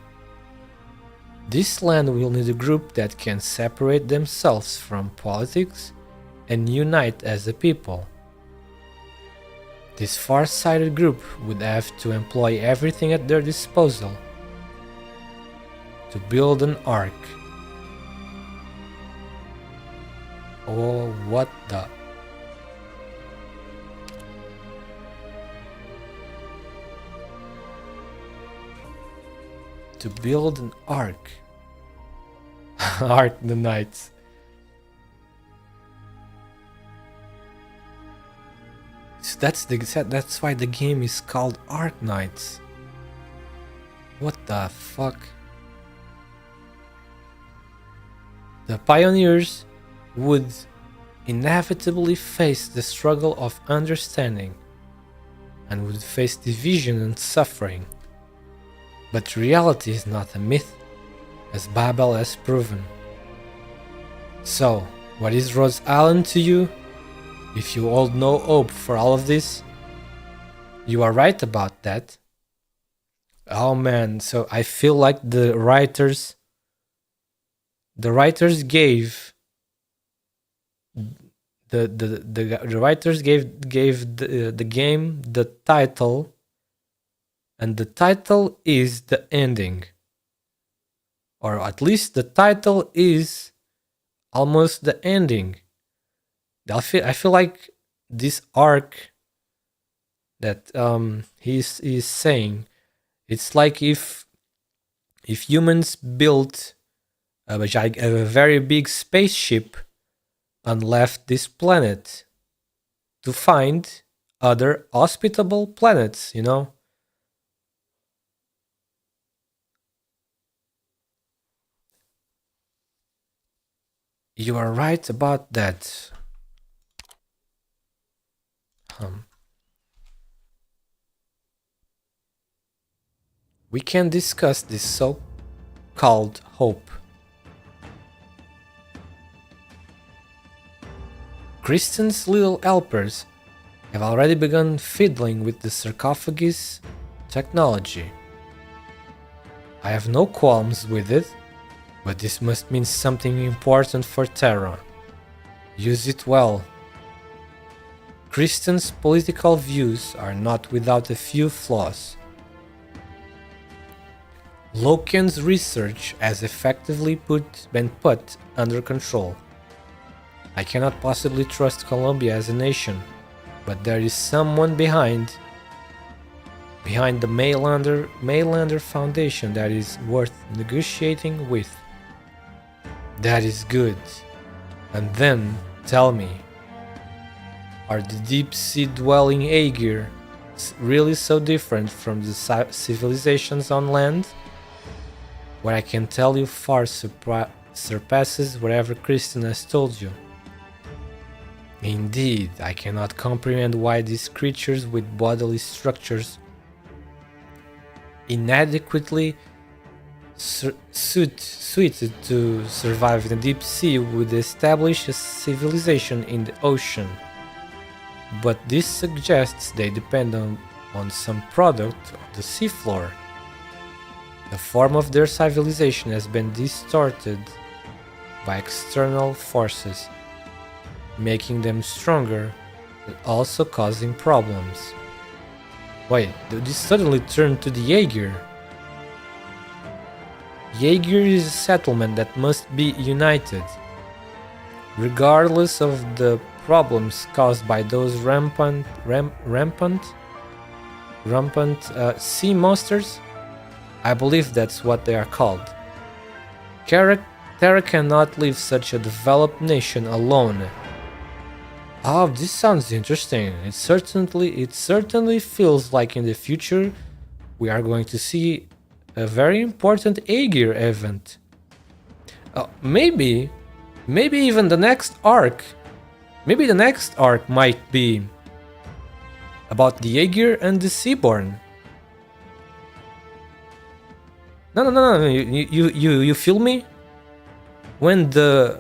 this land will need a group that can separate themselves from politics and unite as a people. This far-sighted group would have to employ everything at their disposal to build an ark. Oh, what the... To build an ark. ARKNIGHTS. So that's why the game is called ARKNIGHTS. What the fuck? The pioneers would inevitably face the struggle of understanding and would face division and suffering. But reality is not a myth, as Babel has proven. So, what is Rose Island to you? If you hold no hope for all of this, you are right about that. Oh man, so I feel like the writers gave the writers gave the game the title, and the title is the ending, or at least the title is almost the ending. I feel like this arc that he's saying, it's like if humans built a very big spaceship and left this planet to find other hospitable planets, you know? You are right about that. We can discuss this so-called hope. Kristen's little helpers have already begun fiddling with the sarcophagus technology. I have no qualms with it, but this must mean something important for Terra. Use it well. Kristen's political views are not without a few flaws. Loken's research has effectively been put under control. I cannot possibly trust Colombia as a nation, but there is someone behind behind the Mainlander Foundation that is worth negotiating with. That is good. And then, tell me, are the deep-sea dwelling Aegir really so different from the civilizations on land? What I can tell you far surpasses whatever Kristen has told you. Indeed, I cannot comprehend why these creatures with bodily structures inadequately suited to survive in the deep sea would establish a civilization in the ocean. But this suggests they depend on some product of the seafloor. The form of their civilization has been distorted by external forces, making them stronger, but also causing problems. Wait, this suddenly turned to the Aegir. Aegir is a settlement that must be united. Regardless of the problems caused by those rampant sea monsters, I believe that's what they are called. Terra cannot leave such a developed nation alone. Oh, this sounds interesting. It certainly feels like in the future we are going to see a very important Aegir event. Maybe even the next arc. Maybe the next arc might be about the Aegir and the Seaborn. No. You feel me? When the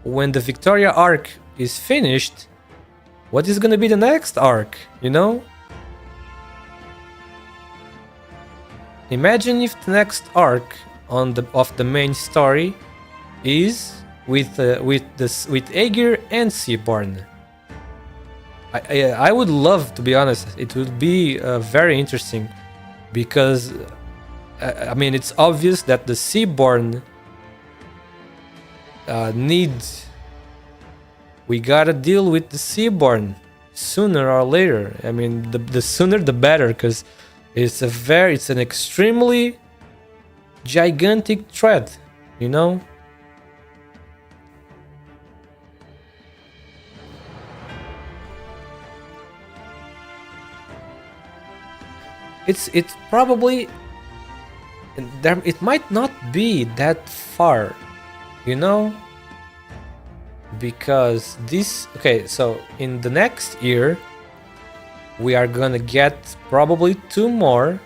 Victoria arc is finished, what is gonna be the next arc? You know? Imagine if the next arc of the main story is with Aegir and Seaborn. I would love, to be honest. It would be very interesting, because I mean, it's obvious that the Seaborn we gotta deal with the Seaborn sooner or later. I mean, the sooner the better, because it's an extremely gigantic threat, you know? It's probably there. It might not be that far, you know, because this. Okay, so in the next year, we are gonna get probably 2 more.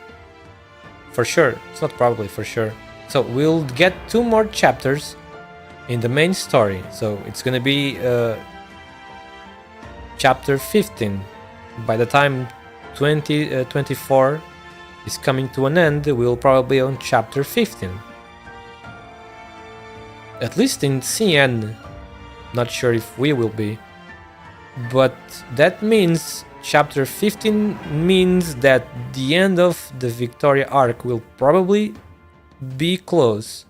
For sure, it's not probably, for sure. So we'll get 2 more chapters in the main story. So it's gonna be chapter 15. By the time 2024 is coming to an end, we'll probably be on chapter 15. At least in CN. Not sure if we will be. But that means chapter 15 means that the end of the Victoria arc will probably be close.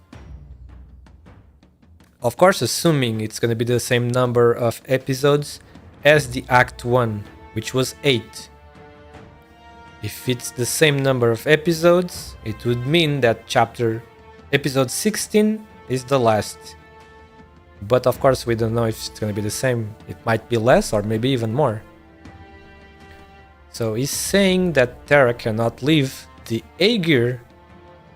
Of course, assuming it's gonna be the same number of episodes as the Act 1, which was 8. If it's the same number of episodes, it would mean that episode 16 is the last. But of course, we don't know if it's gonna be the same. It might be less or maybe even more. So he's saying that Terra cannot leave the Aegir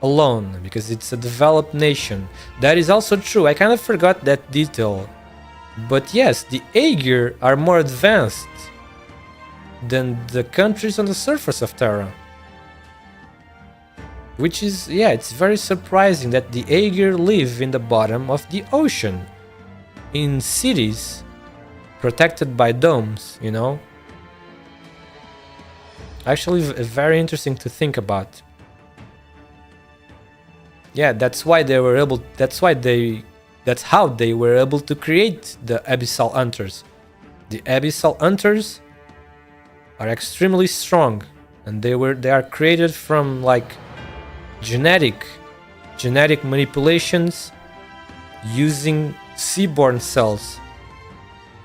alone because it's a developed nation. That is also true. I kind of forgot that detail. But yes, the Aegir are more advanced than the countries on the surface of Terra. Which is, yeah, it's very surprising that the Aegir live in the bottom of the ocean, in cities protected by domes, you know? Actually, very interesting to think about. Yeah, that's how they were able to create the Abyssal Hunters. The Abyssal Hunters are extremely strong, and they are created from like genetic manipulations using seaborn cells,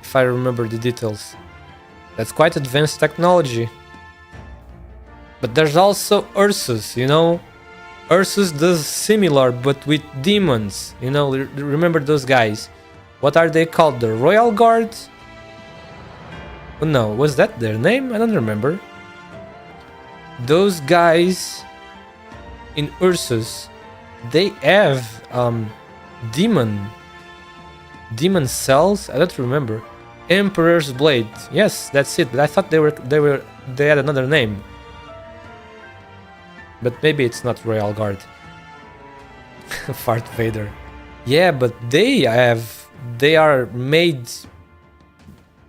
if I remember the details. That's quite advanced technology. But there's also Ursus, you know? Ursus does similar, but with demons. You know, remember those guys? What are they called? The Royal Guards? Oh no, was that their name? I don't remember. Those guys in Ursus, they have demon cells. I don't remember. Emperor's Blade. Yes, that's it. But I thought they had another name. But maybe it's not Royal Guard. Fart Vader. Yeah, but they are made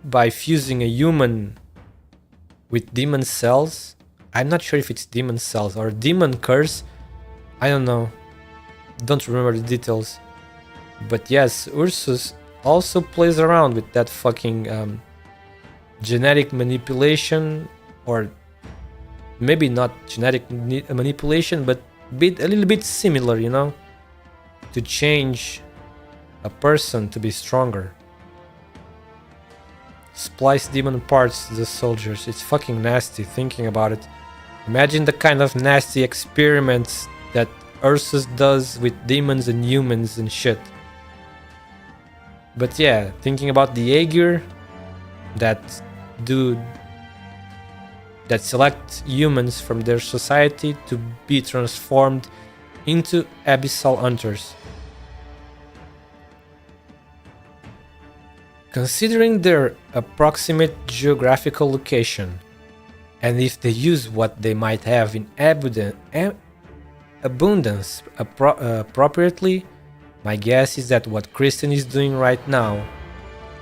by fusing a human with demon cells. I'm not sure if it's demon cells or demon curse. I don't know. Don't remember the details. But yes, Ursus also plays around with that fucking genetic manipulation, or maybe not genetic manipulation, but a little bit similar, you know, to change a person to be stronger. Splice demon parts to the soldiers. It's fucking nasty thinking about it. Imagine the kind of nasty experiments that Ursus does with demons and humans and shit. But yeah, thinking about the Aegir that select humans from their society to be transformed into abyssal hunters. Considering their approximate geographical location, and if they use what they might have in abundance appropriately, my guess is that what Kristen is doing right now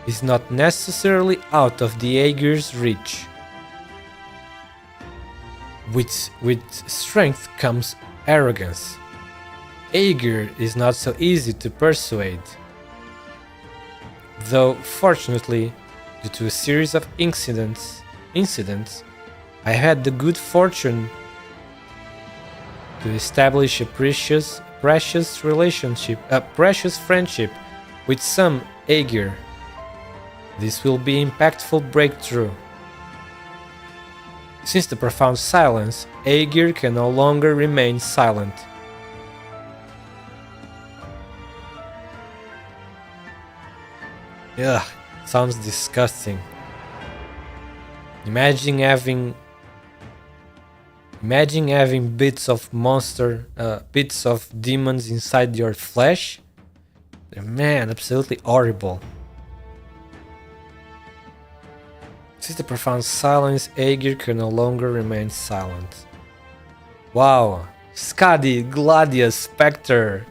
is not necessarily out of the Aegir's reach. With strength comes arrogance. Aegir is not so easy to persuade. Though, fortunately, due to a series of incidents, I had the good fortune to establish a precious friendship with some Aegir. This will be an impactful breakthrough. Since the profound silence, Aegir can no longer remain silent. Ugh, sounds disgusting. Imagine having bits of demons inside your flesh. Man, absolutely horrible. Since the profound silence, Aegir can no longer remain silent. Wow, Skadi, Gladius, Spectre.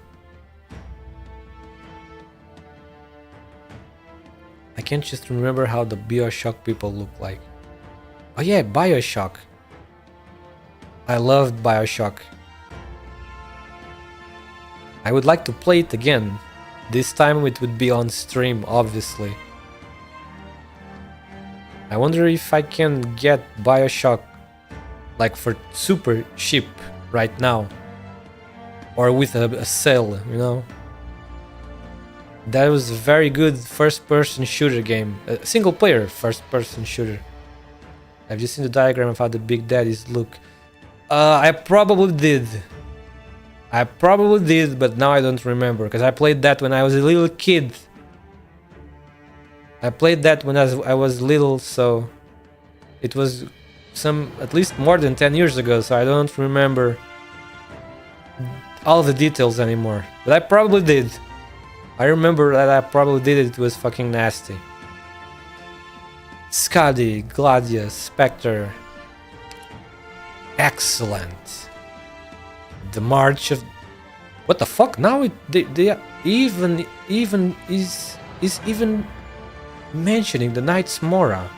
I can't just remember how the BioShock people look like. Oh yeah, BioShock. I loved BioShock. I would like to play it again. This time it would be on stream, obviously. I wonder if I can get BioShock like for super cheap right now. Or with a sale, you know. That was a very good first-person shooter game. A single-player first-person shooter. Have you seen the diagram of how the Big Daddies look? I probably did. But now I don't remember. Because I played that when I was a little kid. I played that when I was little, so... It was at least more than 10 years ago, so I don't remember all the details anymore. But I probably did. I remember that I probably did it. It was fucking nasty. Skadi, Gladius, Spectre. Excellent. The March of... What the fuck? Now they are even mentioning the Knights Mora.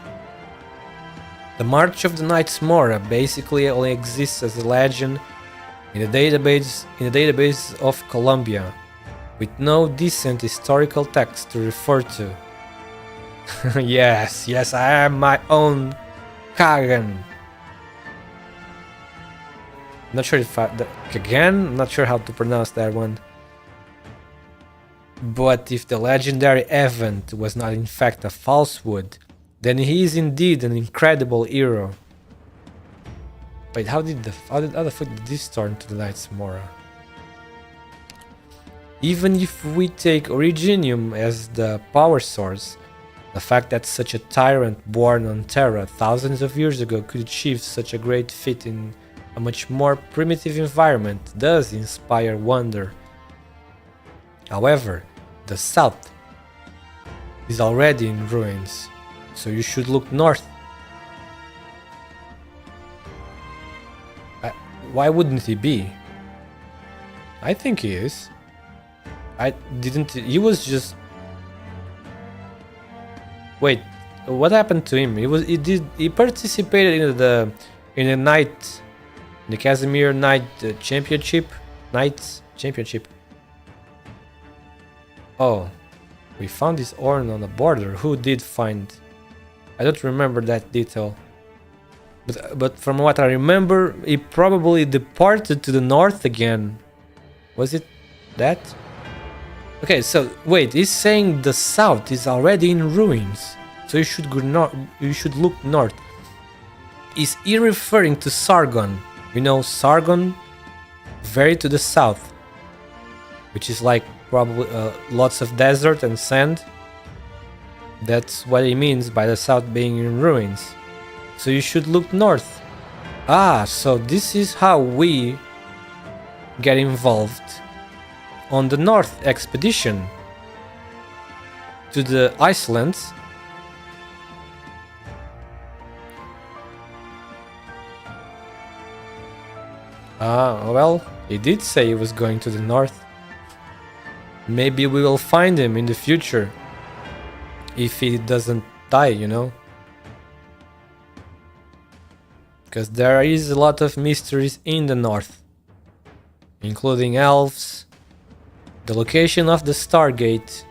The March of the Knights Mora basically only exists as a legend in the database of Columbia, with no decent historical text to refer to. yes, I am my own Kagan. Not sure if Kagan? Not sure how to pronounce that one. But if the legendary event was not in fact a falsehood, then he is indeed an incredible hero. Wait, how the fuck did this turn to the Knights Mora? Even if we take Originium as the power source, the fact that such a tyrant born on Terra thousands of years ago could achieve such a great feat in a much more primitive environment does inspire wonder. However, the south is already in ruins, so you should look north. Why wouldn't he be? I think he is. He was just... Wait, what happened to him? He participated in the Casimir Knight Knights Championship. Oh, we found this urn on the border. Who did find? I don't remember that detail. But from what I remember, he probably departed to the north again. Was it that? Okay, so wait, he's saying the south is already in ruins, so you should go north. You should look north. Is he referring to Sargon? You know, Sargon, very to the south, which is like probably lots of desert and sand. That's what he means by the south being in ruins. So you should look north. Ah, so this is how we get involved on the north expedition to the Icelands. Ah, well, he did say he was going to the north. Maybe we will find him in the future. If he doesn't die, you know. Because there is a lot of mysteries in the north. Including elves, the location of the Stargate,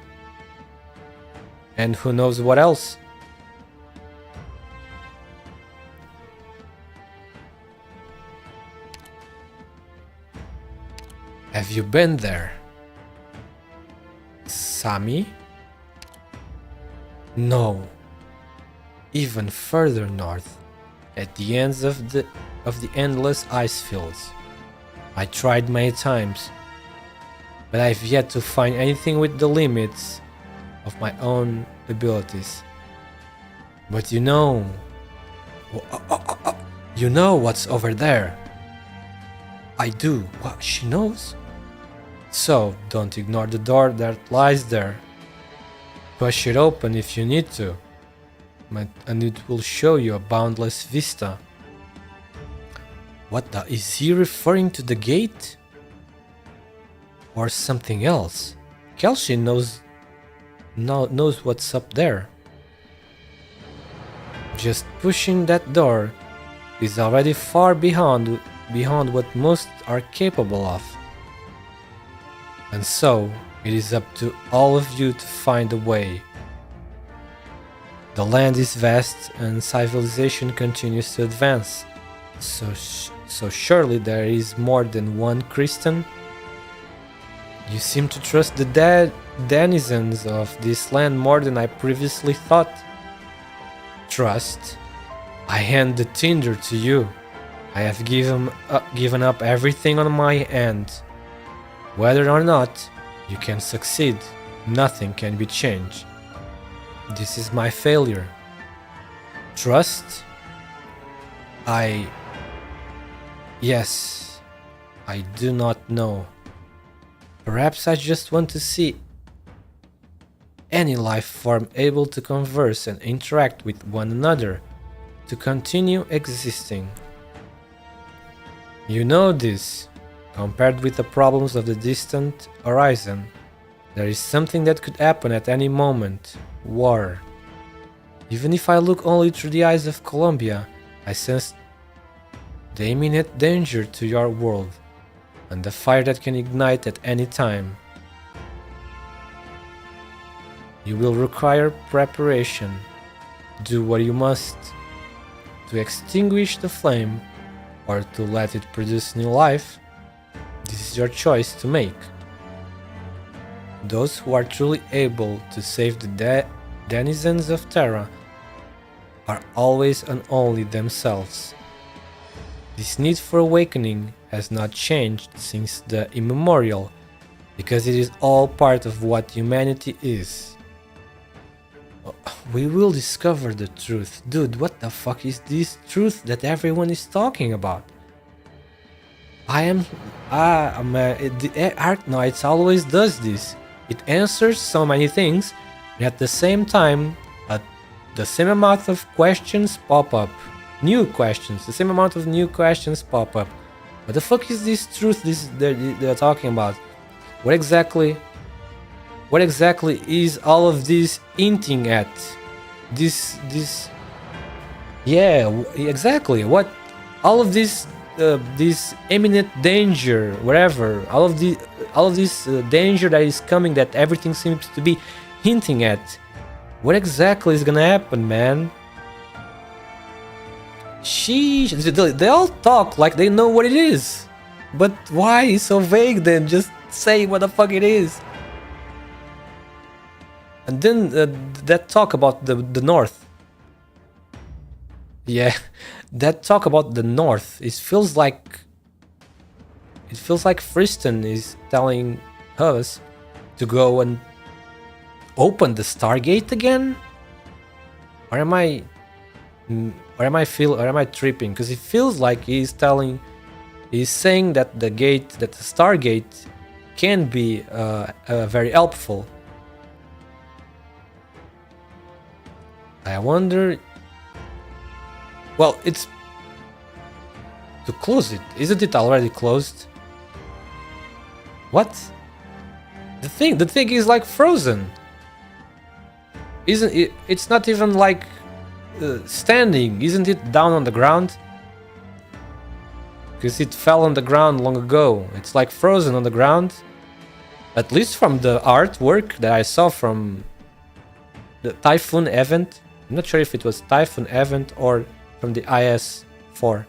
and who knows what else. Have you been there, Sami? No. Even further north, at the ends of the endless ice fields. I tried many times, but I've yet to find anything with the limits of my own abilities. But you know what's over there. I do. What, she knows? So don't ignore the door that lies there. Push it open if you need to, and it will show you a boundless vista. What the? Is he referring to the gate? Or something else? Kelsey knows what's up there. Just pushing that door is already far beyond what most are capable of. And so, it is up to all of you to find a way. The land is vast and civilization continues to advance. So surely there is more than one Christian? You seem to trust the denizens of this land more than I previously thought. Trust? I hand the tinder to you. I have given up everything on my end. Whether or not you can succeed, nothing can be changed. This is my failure. Trust? Yes, I do not know. Perhaps I just want to see any life form able to converse and interact with one another to continue existing. You know this. Compared with the problems of the distant horizon, there is something that could happen at any moment. War. Even if I look only through the eyes of Columbia, I sense the imminent danger to your world, and the fire that can ignite at any time. You will require preparation. Do what you must to extinguish the flame or to let it produce new life. This is your choice to make. Those who are truly able to save the denizens of Terra are always and only themselves. This need for awakening has not changed since the immemorial, because it is all part of what humanity is. We will discover the truth. Dude, what the fuck is this truth that everyone is talking about? The ARKNIGHTS always does this. It answers so many things, and at the same time, the same amount of questions pop up. New questions, the same amount of new questions pop up. What the fuck is this truth they're talking about? What exactly is all of this hinting at? Yeah, exactly. What all of this imminent danger, whatever, all of this danger that is coming, that everything seems to be hinting at. What exactly is gonna happen, man? Sheesh, they all talk like they know what it is. But why so vague then? Just say what the fuck it is. And then that talk about the north. Yeah, that talk about the north. It feels like Friston is telling us to go and open the Stargate again. Or am I tripping? Because it feels like he's saying that the Stargate can be very helpful. I wonder. Well, it's to close it. Isn't it already closed? What? The thing is like frozen. Isn't it? It's not even like standing. Isn't it down on the ground? Because it fell on the ground long ago. It's like frozen on the ground. At least from the artwork that I saw from the Typhoon event. I'm not sure if it was Typhoon event or from the IS-4.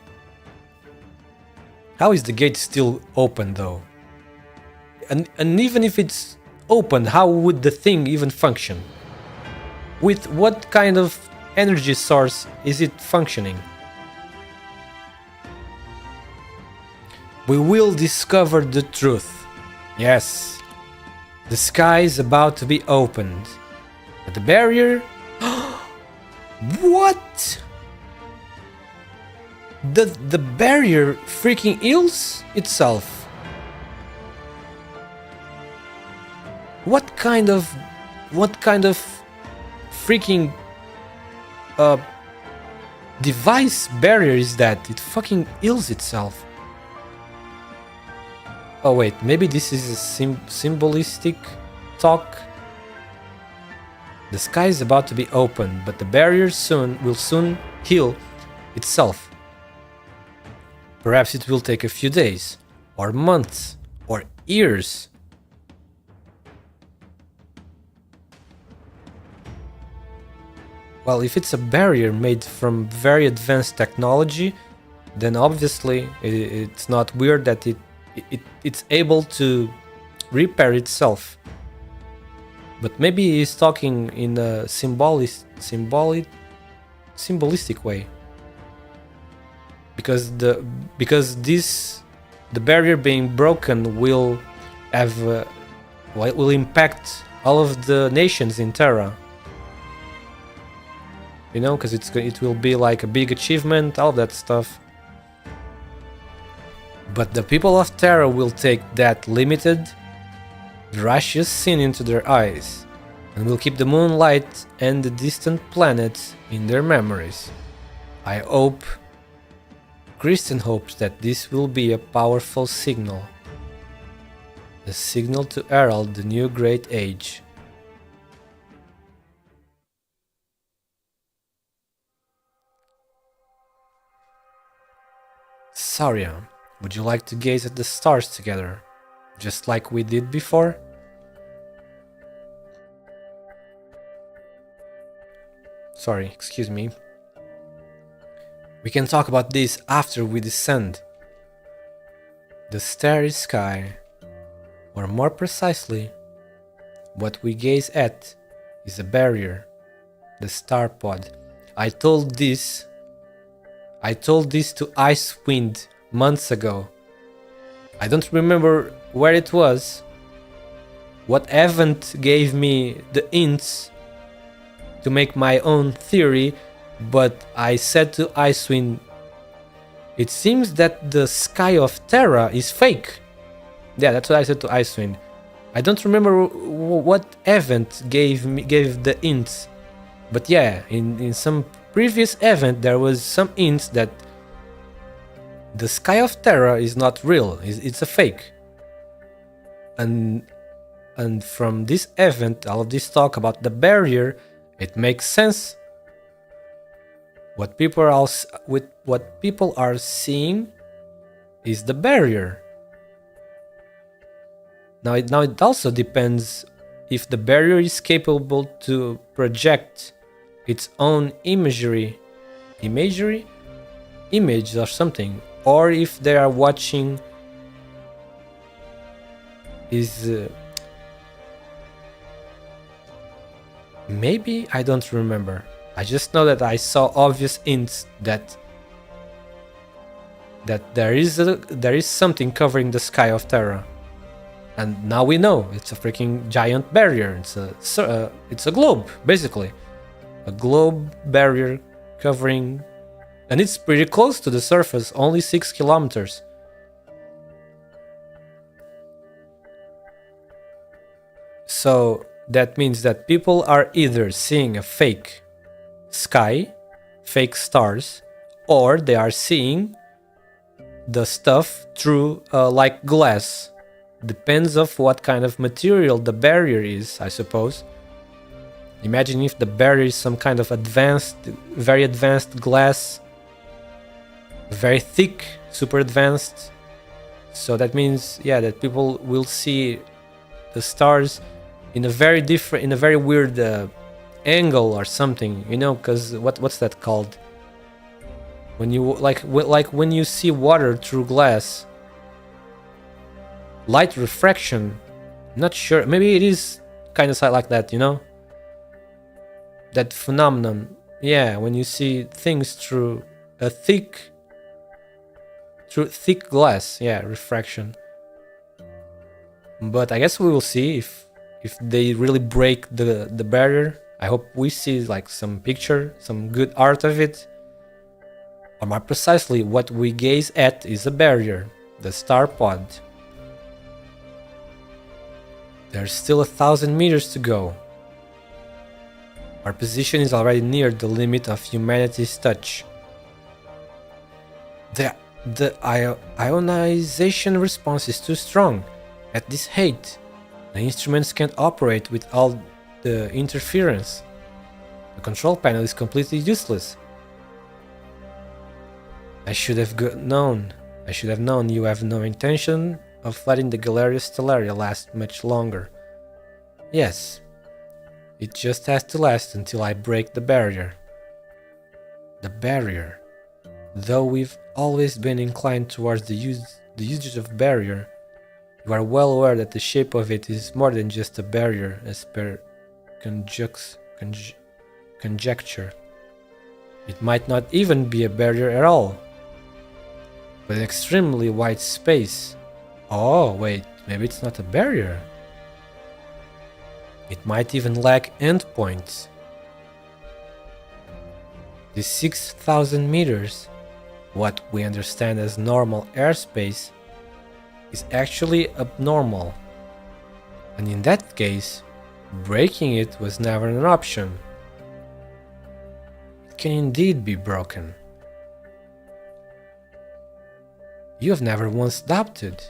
How is the gate still open though? And even if it's open, how would the thing even function? With what kind of energy source is it functioning? We will discover the truth. Yes. The sky is about to be opened. But the barrier... What? The barrier freaking heals itself. What kind of freaking device barrier is that? It fucking heals itself. Oh wait, maybe this is a symbolistic talk. The sky is about to be opened, but the barrier will soon heal itself. Perhaps it will take a few days, or months, or years. Well, if it's a barrier made from very advanced technology, then obviously it's not weird that it's able to repair itself. But maybe he's talking in a symbolistic way. Because the barrier being broken will will impact all of the nations in Terra. You know, because it will be like a big achievement, all that stuff. But the people of Terra will take that limited, righteous sin into their eyes, and will keep the moonlight and the distant planets in their memories. I hope, Christian hopes that this will be a powerful signal. A signal to herald the new great age. Saria, would you like to gaze at the stars together, just like we did before? Sorry, excuse me. We can talk about this after we descend. The starry sky, or more precisely, what we gaze at is a barrier, the star pod. I told I told this to Icewind months ago. I don't remember where it was, what event gave me the hints to make my own theory, but I said to Icewind, it seems that the sky of Terra is fake. Yeah, that's what I said to Icewind. I don't remember what event gave the hints, but yeah, in some previous event there was some hints that the sky of Terra is not real, it's a fake. And from this event, all of this talk about the barrier, it makes sense. What people are seeing is the barrier. Now it also depends if the barrier is capable to project its own image or something, or if they are watching is maybe I don't remember. I just know that I saw obvious hints that there is something covering the sky of Terra, and now we know it's a freaking giant barrier. It's a globe, basically, a globe barrier covering, and it's pretty close to the surface, only 6 kilometers. So that means that people are either seeing a fake sky, fake stars, or they are seeing the stuff through like glass. Depends of what kind of material the barrier is, I suppose. Imagine if the barrier is some kind of very advanced glass, very thick, super advanced. So that means, yeah, that people will see the stars in a very weird angle or something, you know, because what's that called? When you like when you see water through glass, light refraction. Not sure, maybe it is kind of like that, you know, that phenomenon. Yeah, when you see things through thick glass, yeah, refraction. But I guess we will see if they really break the barrier. I hope we see like some picture, some good art of it. Or more precisely, what we gaze at is a barrier, the star pod. There's still 1,000 meters to go. Our position is already near the limit of humanity's touch. The ionization response is too strong. At this height, the instruments can't operate with all the interference. The control panel is completely useless. I should have known you have no intention of letting the Galeria Stellaria last much longer. Yes, it just has to last until I break the barrier. The barrier. Though we've always been inclined towards the usage of barrier, you are well aware that the shape of it is more than just a barrier as per conjecture. It might not even be a barrier at all, but an extremely wide space. Oh, wait, maybe it's not a barrier. It might even lack endpoints. The 6,000 meters, what we understand as normal airspace, is actually abnormal. And in that case, breaking it was never an option. It can indeed be broken. You have never once doubted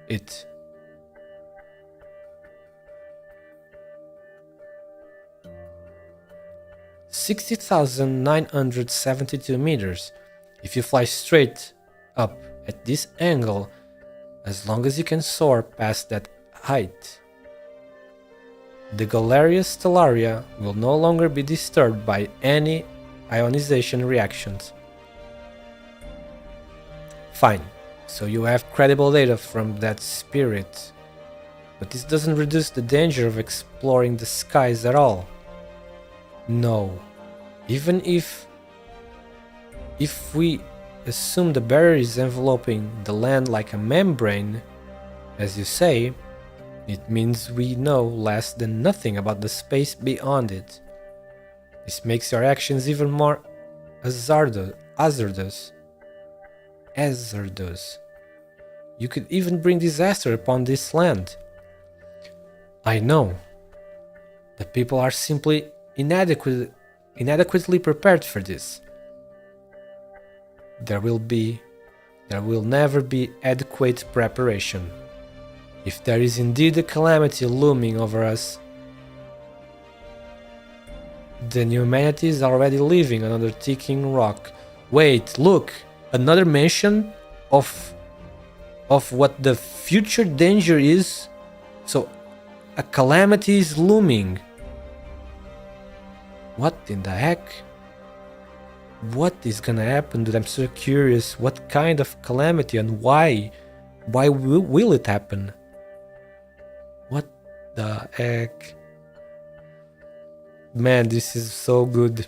it. (60,972 meters. If you fly straight up at this angle, as long as you can soar past that height, the Galeria Stellaria will no longer be disturbed by any ionization reactions. Fine, so you have credible data from that spirit, but this doesn't reduce the danger of exploring the skies at all. No, even if we assume the barrier is enveloping the land like a membrane, as you say, it means we know less than nothing about the space beyond it. This makes your actions even more hazardous. You could even bring disaster upon this land. I know. The people are simply inadequately prepared for this. There will never be adequate preparation. If there is indeed a calamity looming over us, then humanity is already living under ticking rock. Wait, look! Another mention of what the future danger is. So, a calamity is looming. What in the heck? What is gonna happen? Dude, I'm so curious. What kind of calamity and why? Why will it happen? What the heck? Man, this is so good.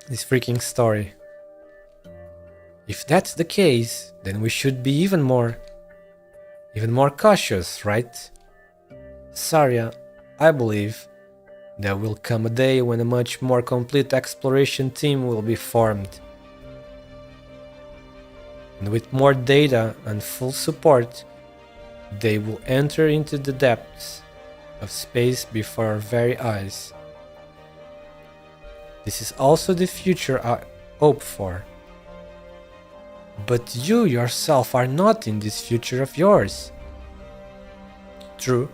This freaking story. If that's the case, then we should be even more cautious, right? Saria, I believe there will come a day when a much more complete exploration team will be formed. And with more data and full support, they will enter into the depths of space before our very eyes. This is also the future I hope for. But you yourself are not in this future of yours. True.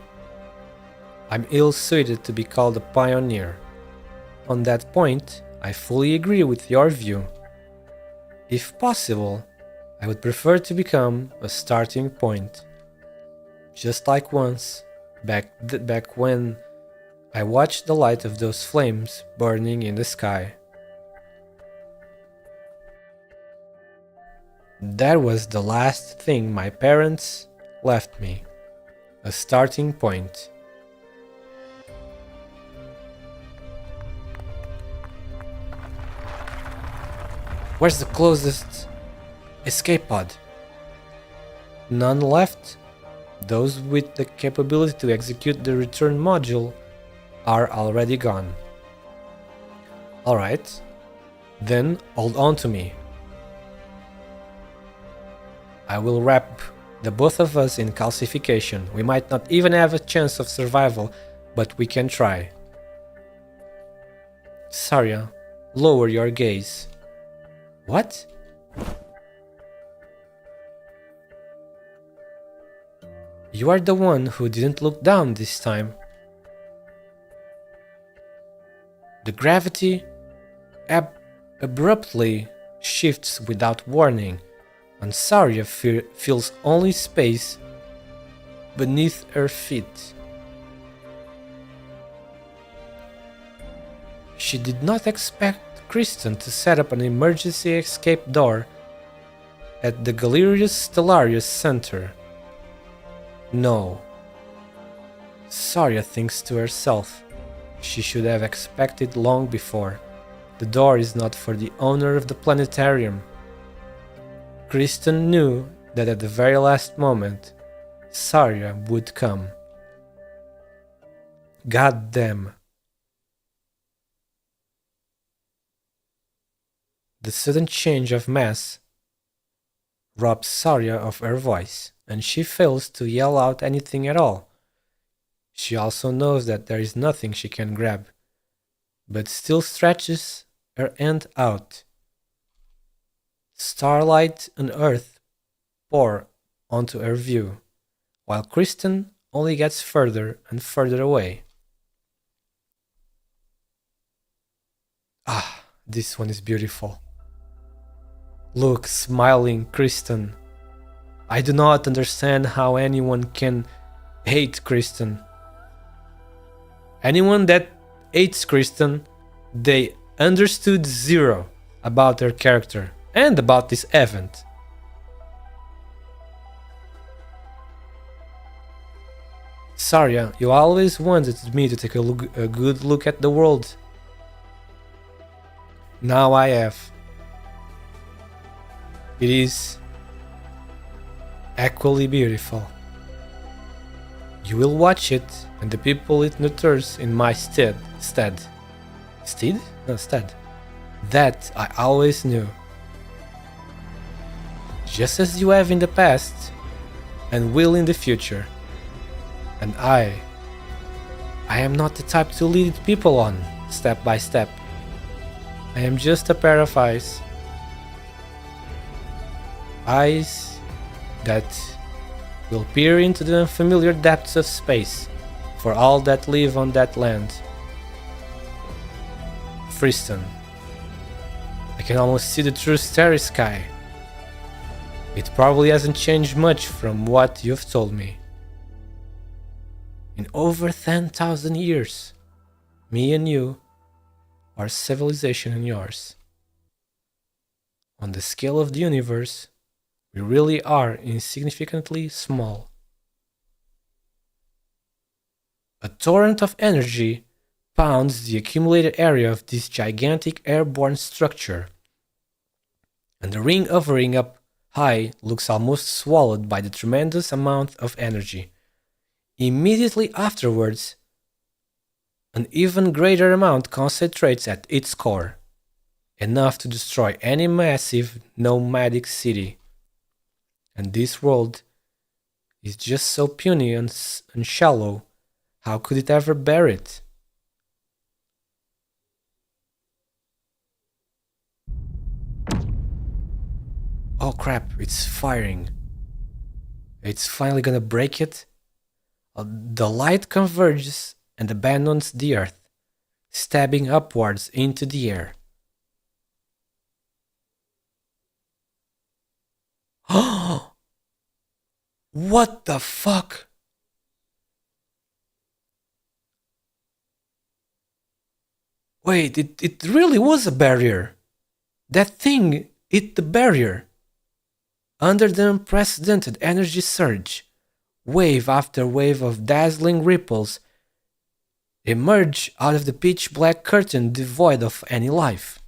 I'm ill-suited to be called a pioneer. On that point, I fully agree with your view. If possible, I would prefer to become a starting point. Just like once, back when I watched the light of those flames burning in the sky. That was the last thing my parents left me. A starting point. Where's the closest escape pod? None left? Those with the capability to execute the return module are already gone. Alright, then hold on to me. I will wrap the both of us in calcification. We might not even have a chance of survival, but we can try. Saria, lower your gaze. What? You are the one who didn't look down this time. The gravity abruptly shifts without warning, and Saria feels only space beneath her feet. She did not expect Kristen to set up an emergency escape door at the Galerius Stellarius Center. No. Saria thinks to herself. She should have expected long before. The door is not for the owner of the planetarium. Kristen knew that at the very last moment, Saria would come. God damn. The sudden change of mass robs Saria of her voice, and she fails to yell out anything at all. She also knows that there is nothing she can grab, but still stretches her hand out. Starlight and earth pour onto her view, while Kristen only gets further and further away. Ah, this one is beautiful. Look, smiling Kristen. I do not understand how anyone can hate Kristen. Anyone that hates Kristen, they understood zero about her character and about this event. Saria, you always wanted me to take a good look at the world. Now I have. It is equally beautiful. You will watch it, and the people it nurtures in my stead. That I always knew. Just as you have in the past, and will in the future. And I am not the type to lead people on, step by step. I am just a pair of eyes. Eyes that will peer into the unfamiliar depths of space for all that live on that land. Freeston. I can almost see the true starry sky. It probably hasn't changed much from what you've told me. In over 10,000 years, me and you, our civilization and yours. On the scale of the universe, we really are insignificantly small. A torrent of energy pounds the accumulated area of this gigantic airborne structure, and the ring hovering up high looks almost swallowed by the tremendous amount of energy. Immediately afterwards, an even greater amount concentrates at its core, enough to destroy any massive nomadic city. And this world is just so puny and shallow, how could it ever bear it? Oh crap, it's firing. It's finally gonna break it. The light converges and abandons the earth, stabbing upwards into the air. Oh! What the fuck? Wait, it really was a barrier. That thing hit the barrier. Under the unprecedented energy surge, wave after wave of dazzling ripples emerge out of the pitch-black curtain devoid of any life.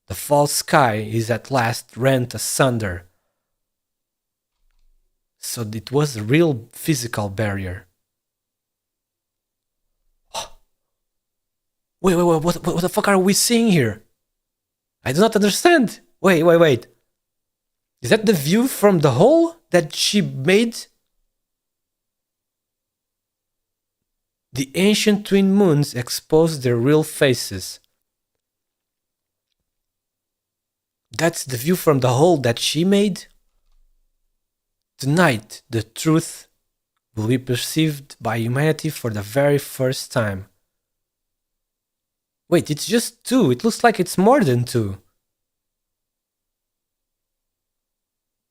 The false sky is at last rent asunder. So it was a real physical barrier. Wait, what the fuck are we seeing here? I do not understand. Wait. Is that the view from the hole that she made? The ancient twin moons exposed their real faces. That's the view from the hole that she made? Tonight, the truth will be perceived by humanity for the very first time. Wait, it's just two. It looks like it's more than two.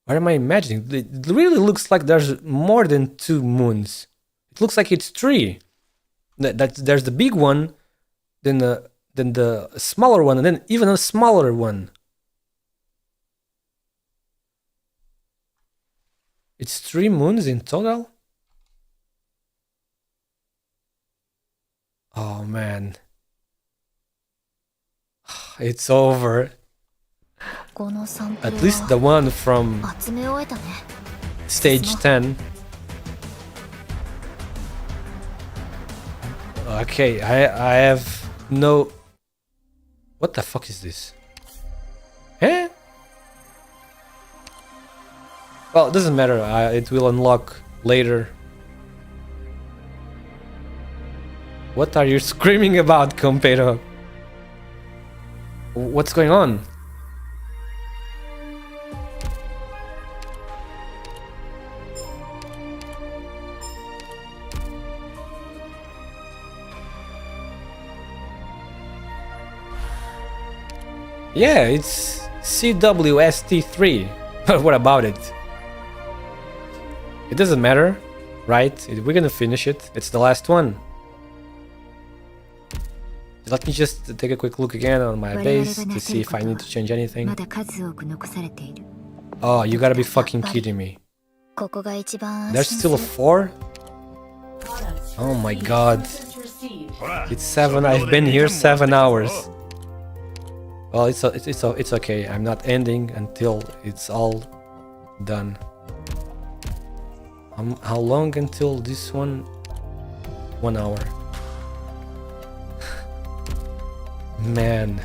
What am I imagining? It really looks like there's more than two moons. It looks like it's three. There's the big one, then the smaller one, and then even a smaller one. It's 3 moons in total? Oh man. It's over. At least the one from stage 10. Okay, I have no... What the fuck is this? Eh? Well, it doesn't matter, it will unlock later. What are you screaming about, Compero? What's going on? Yeah, it's CWST3. But what about it? It doesn't matter, right? We're gonna finish it. It's the last one. Let me just take a quick look again on my base to see if I need to change anything. Oh, you gotta be fucking kidding me. There's still a 4? Oh my god. It's 7. I've been here 7 hours. Well, it's okay. I'm not ending until it's all done. How long until this one? 1 hour. Man.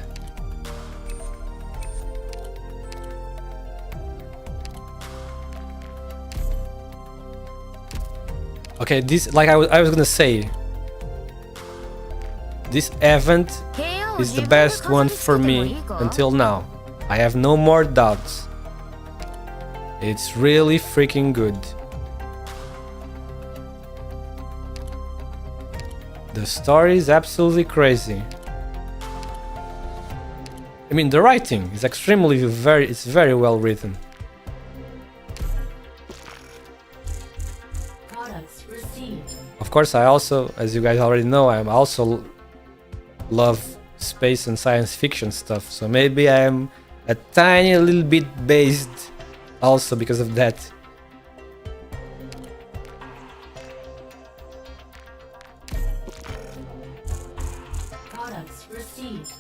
Okay, this, like I was gonna say, this event is the best one for me until now. I have no more doubts. It's really freaking good. The story is absolutely crazy. I mean, the writing is it's very well written. Of course, I also, as you guys already know, I also love space and science fiction stuff, so maybe I am a tiny little bit based also because of that. Products received.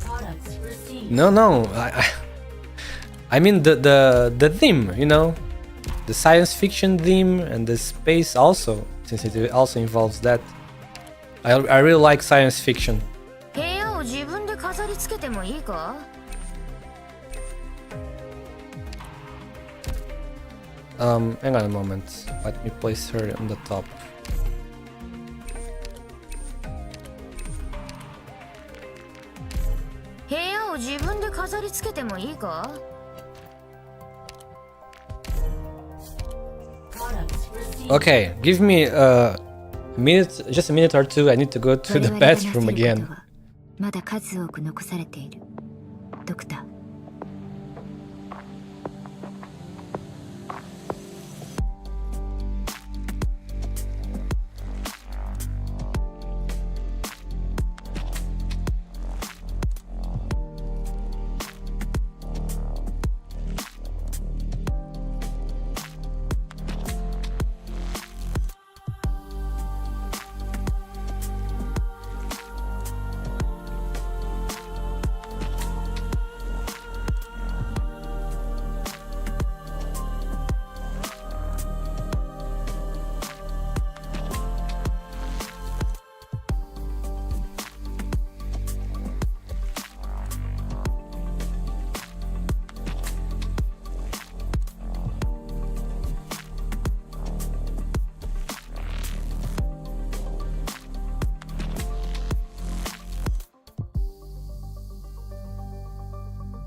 Products received. No, I mean the theme, you know, the science fiction theme and the space also, since it also involves that. I really like science fiction. 部屋を自分で飾り付けてもいいか? Hang on a moment. Let me place her on the top. Okay, give me a minute, just a minute or two. I need to go to the bathroom again. まだ数多く残されている。ドクター。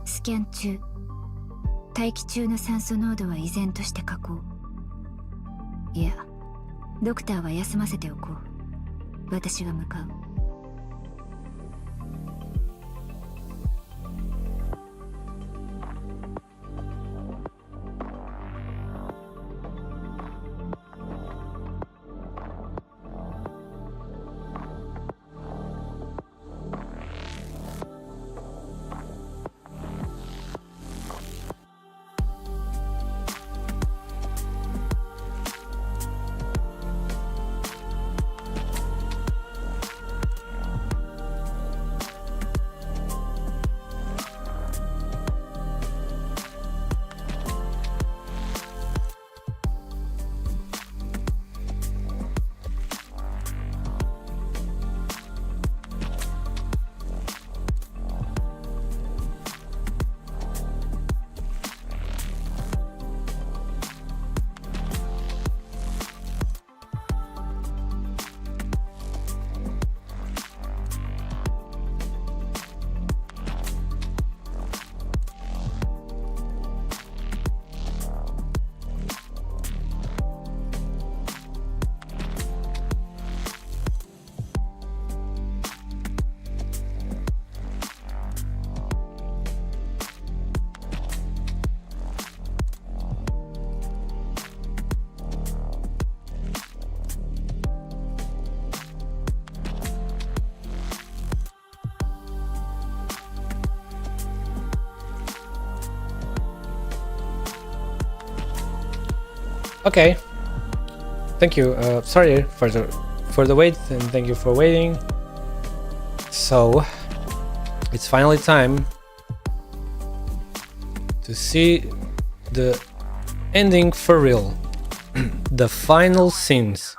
スキャン中、大気中の酸素濃度は依然として下降。いや、ドクターは休ませておこう。私が向かう。Okay. Thank you. Sorry for the wait, and thank you for waiting. So it's finally time to see the ending for real. The final scenes.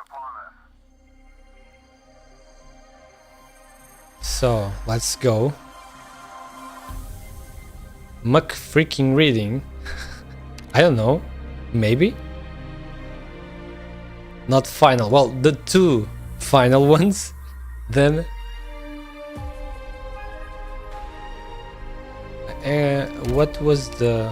So let's go. Muck freaking reading. I don't know. Maybe. Not final. Well, the two final ones. Then. What was the.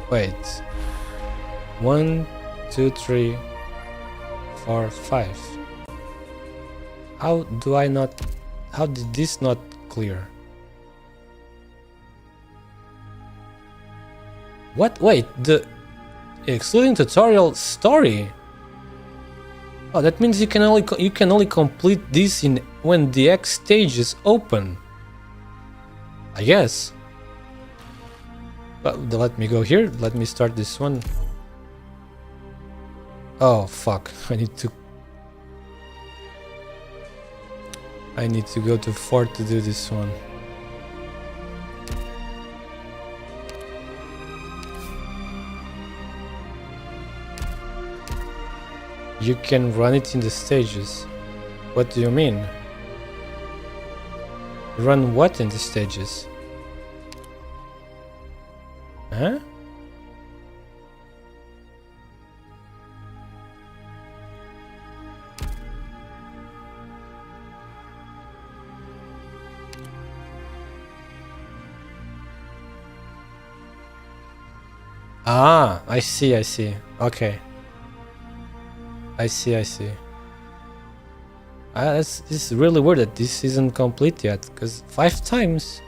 Wait. 1, 2, 3, 4, 5. How do I not. How did this not clear? What? Wait, the excluding tutorial story. Oh, that means you can only complete this in when the X stage is open. I guess. But let me go here. Let me start this one. Oh fuck! I need to go to 4 to do this one. You can run it in the stages. What do you mean? Run what in the stages? Huh? Ah, I see. Okay. I see. It's really weird that this isn't complete yet, because 5 times.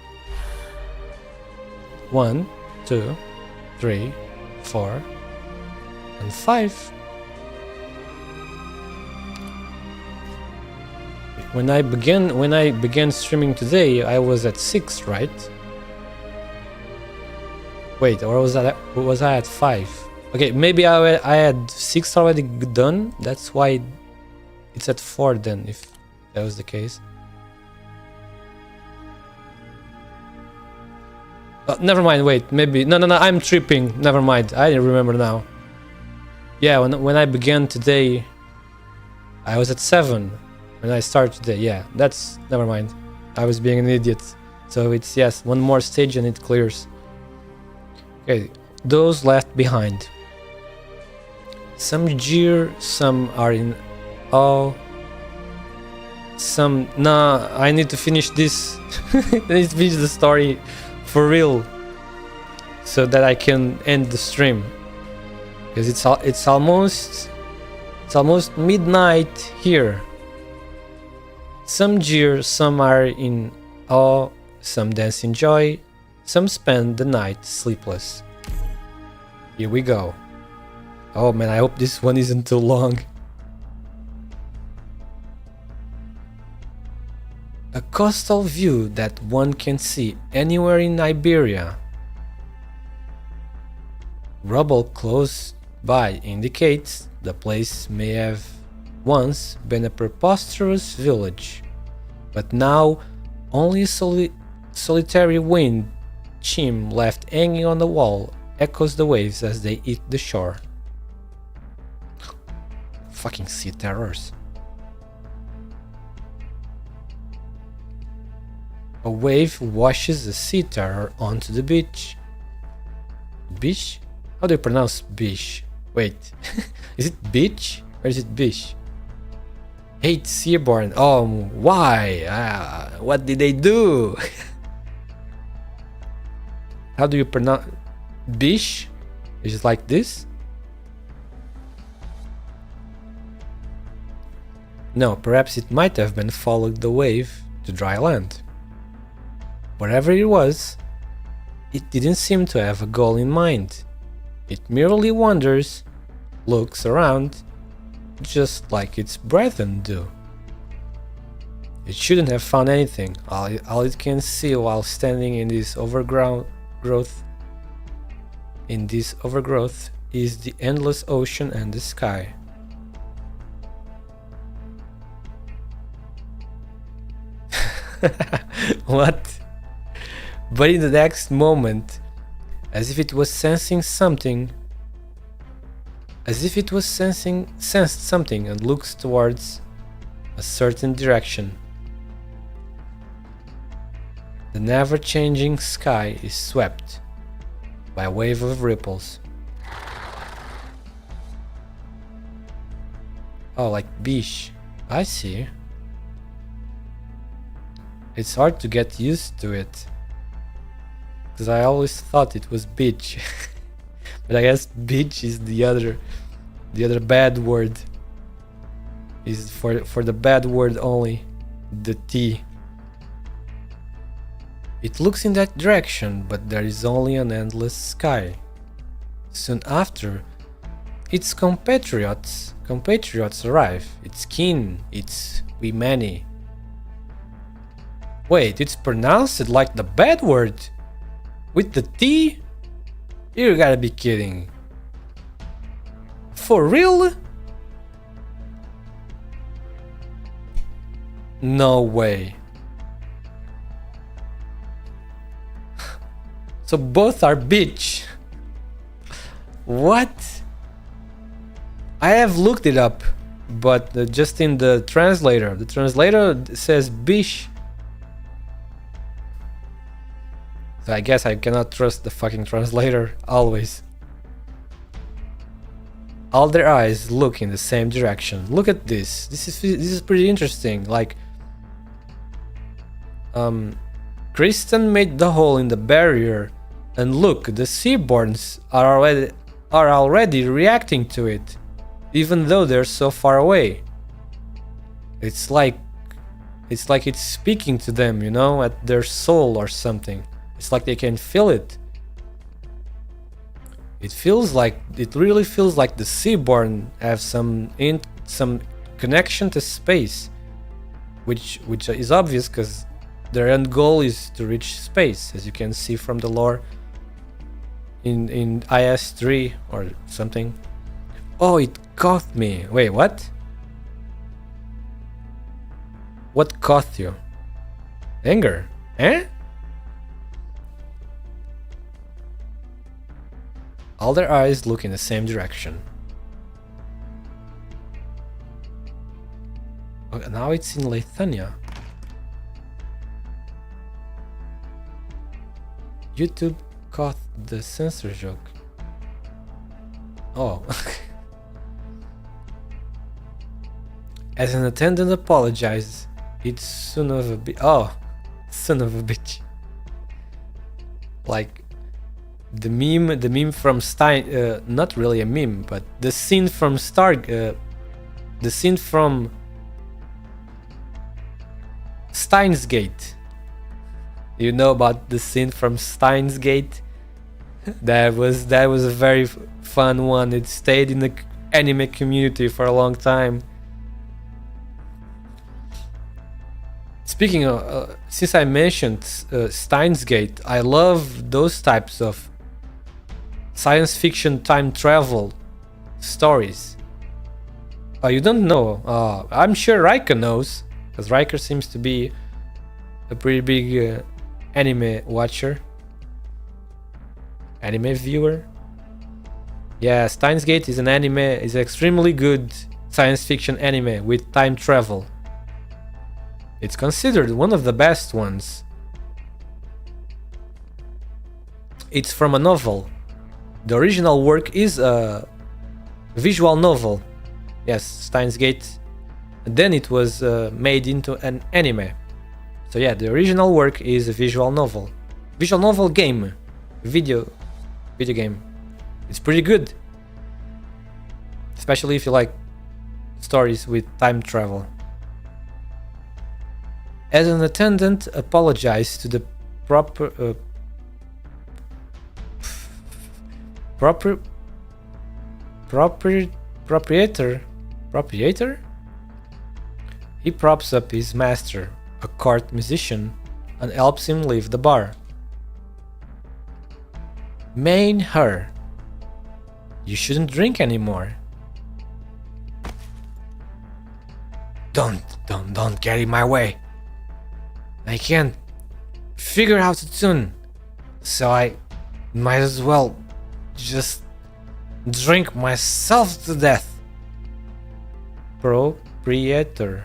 1, 2, 3, 4, and 5. When I began streaming today, I was at 6, right? Wait, or was I at 5? Okay, maybe I had 6 already done. That's why it's at 4 then, if that was the case. Never mind, wait, maybe... No, I'm tripping. Never mind, I remember now. Yeah, when I began today, I was at 7. When I started today, yeah, that's... Never mind. I was being an idiot. So it's, yes, one more stage and it clears. Okay, those left behind. Some jeer, some are in awe. Some... Nah, I need to finish this. I need to finish the story for real, so that I can end the stream. Because it's almost midnight here. Some jeer, some are in awe, some dance in joy, some spend the night sleepless. Here we go. Oh man, I hope this one isn't too long. A coastal view that one can see anywhere in Iberia. Rubble close by indicates the place may have once been a preposterous village, but now only a solitary wind chime left hanging on the wall echoes the waves as they hit the shore. Fucking sea terrors. A wave washes a sea terror onto the beach. Beach? How do you pronounce beach? Wait, is it beach or is it beach? Hate Seaborn. Oh, why? What did they do? How do you pronounce beach? Is it like this? No, perhaps it might have been followed the wave to dry land. Whatever it was, it didn't seem to have a goal in mind. It merely wanders, looks around, just like its brethren do. It shouldn't have found anything. All it can see while standing in this overgrowth is the endless ocean and the sky. What? But in the next moment, as if it was sensing something, sensed something and looks towards a certain direction. The never-changing sky is swept by a wave of ripples. Oh, like beach. I see. It's hard to get used to it, because I always thought it was beach. But I guess beach is the other bad word. Is for the bad word only, the T. It looks in that direction, but there is only an endless sky. Soon after, its compatriots arrive. It's kin, it's we many. Wait, it's pronounced like the bad word? With the T? You gotta be kidding. For real? No way. So both are bitch. What? I have looked it up, but just in the translator. The translator says bish. So I guess I cannot trust the fucking translator always. All their eyes look in the same direction. Look at this. This is pretty interesting. Like, Kristen made the hole in the barrier, and look, the seaborns are already reacting to it, even though they're so far away. It's like it's speaking to them, you know, at their soul or something. It's like they can feel it. It really feels like the seaborn have some connection to space, which is obvious because their end goal is to reach space, as you can see from the lore in IS3 or something. Oh, it caught me. Wait, what? What caught you? Anger? Eh? All their eyes look in the same direction. Okay, now it's in Lithuania. YouTube caught the censor joke. Oh. As an attendant apologizes, it's son of a bitch. Oh, son of a bitch. Like the meme from Stein. Not really a meme, but the scene from the scene from Steins Gate. You know about the scene from Steins Gate? That was a very fun one. It stayed in the anime community for a long time. Speaking of, since I mentioned Steins Gate, I love those types of science fiction time travel stories. Oh, you don't know? I'm sure Riker knows, because Riker seems to be a pretty big anime watcher, anime viewer. Yeah, Steins Gate is an extremely good science fiction anime with time travel. It's considered one of the best ones. It's from a novel. The original work is a visual novel. Yes, Steins Gate. Then it was made into an anime. So yeah, the original work is a visual novel. Visual novel game. Video game. It's pretty good. Especially if you like stories with time travel. As an attendant apologized to the proprietor? He props up his master a court musician and helps him leave the bar. Main her. You shouldn't drink anymore. Don't get in my way. I can't figure out a tune, so I might as well just drink myself to death. Proprietor.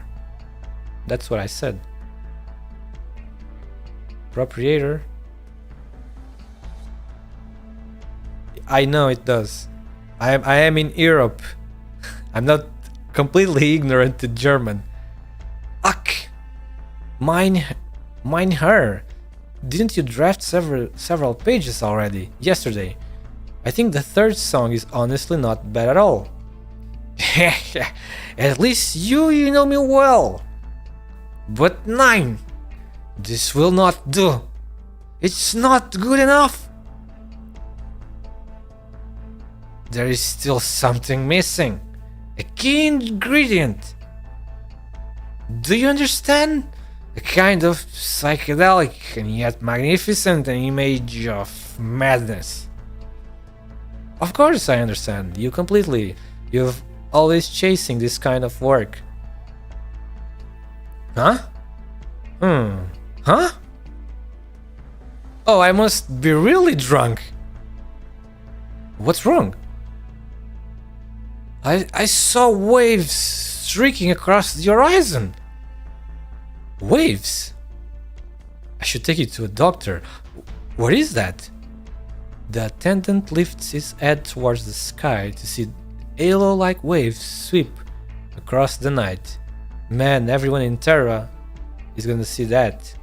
That's what I said. Proprietor. I know it does. I am in Europe. I'm not completely ignorant to German. Ach, mine her. Didn't you draft several pages already yesterday? I think the third song is honestly not bad at all. At least you know me well. But 9, this will not do. It's not good enough. There is still something missing. A key ingredient. Do you understand? A kind of psychedelic and yet magnificent image of madness. Of course I understand you completely. You've always chasing this kind of work. Huh? Huh? Oh, I must be really drunk. What's wrong? I saw waves streaking across the horizon. Waves? I should take you to a doctor. What is that? The attendant lifts his head towards the sky to see halo-like waves sweep across the night. Man, everyone in Terra is gonna see that.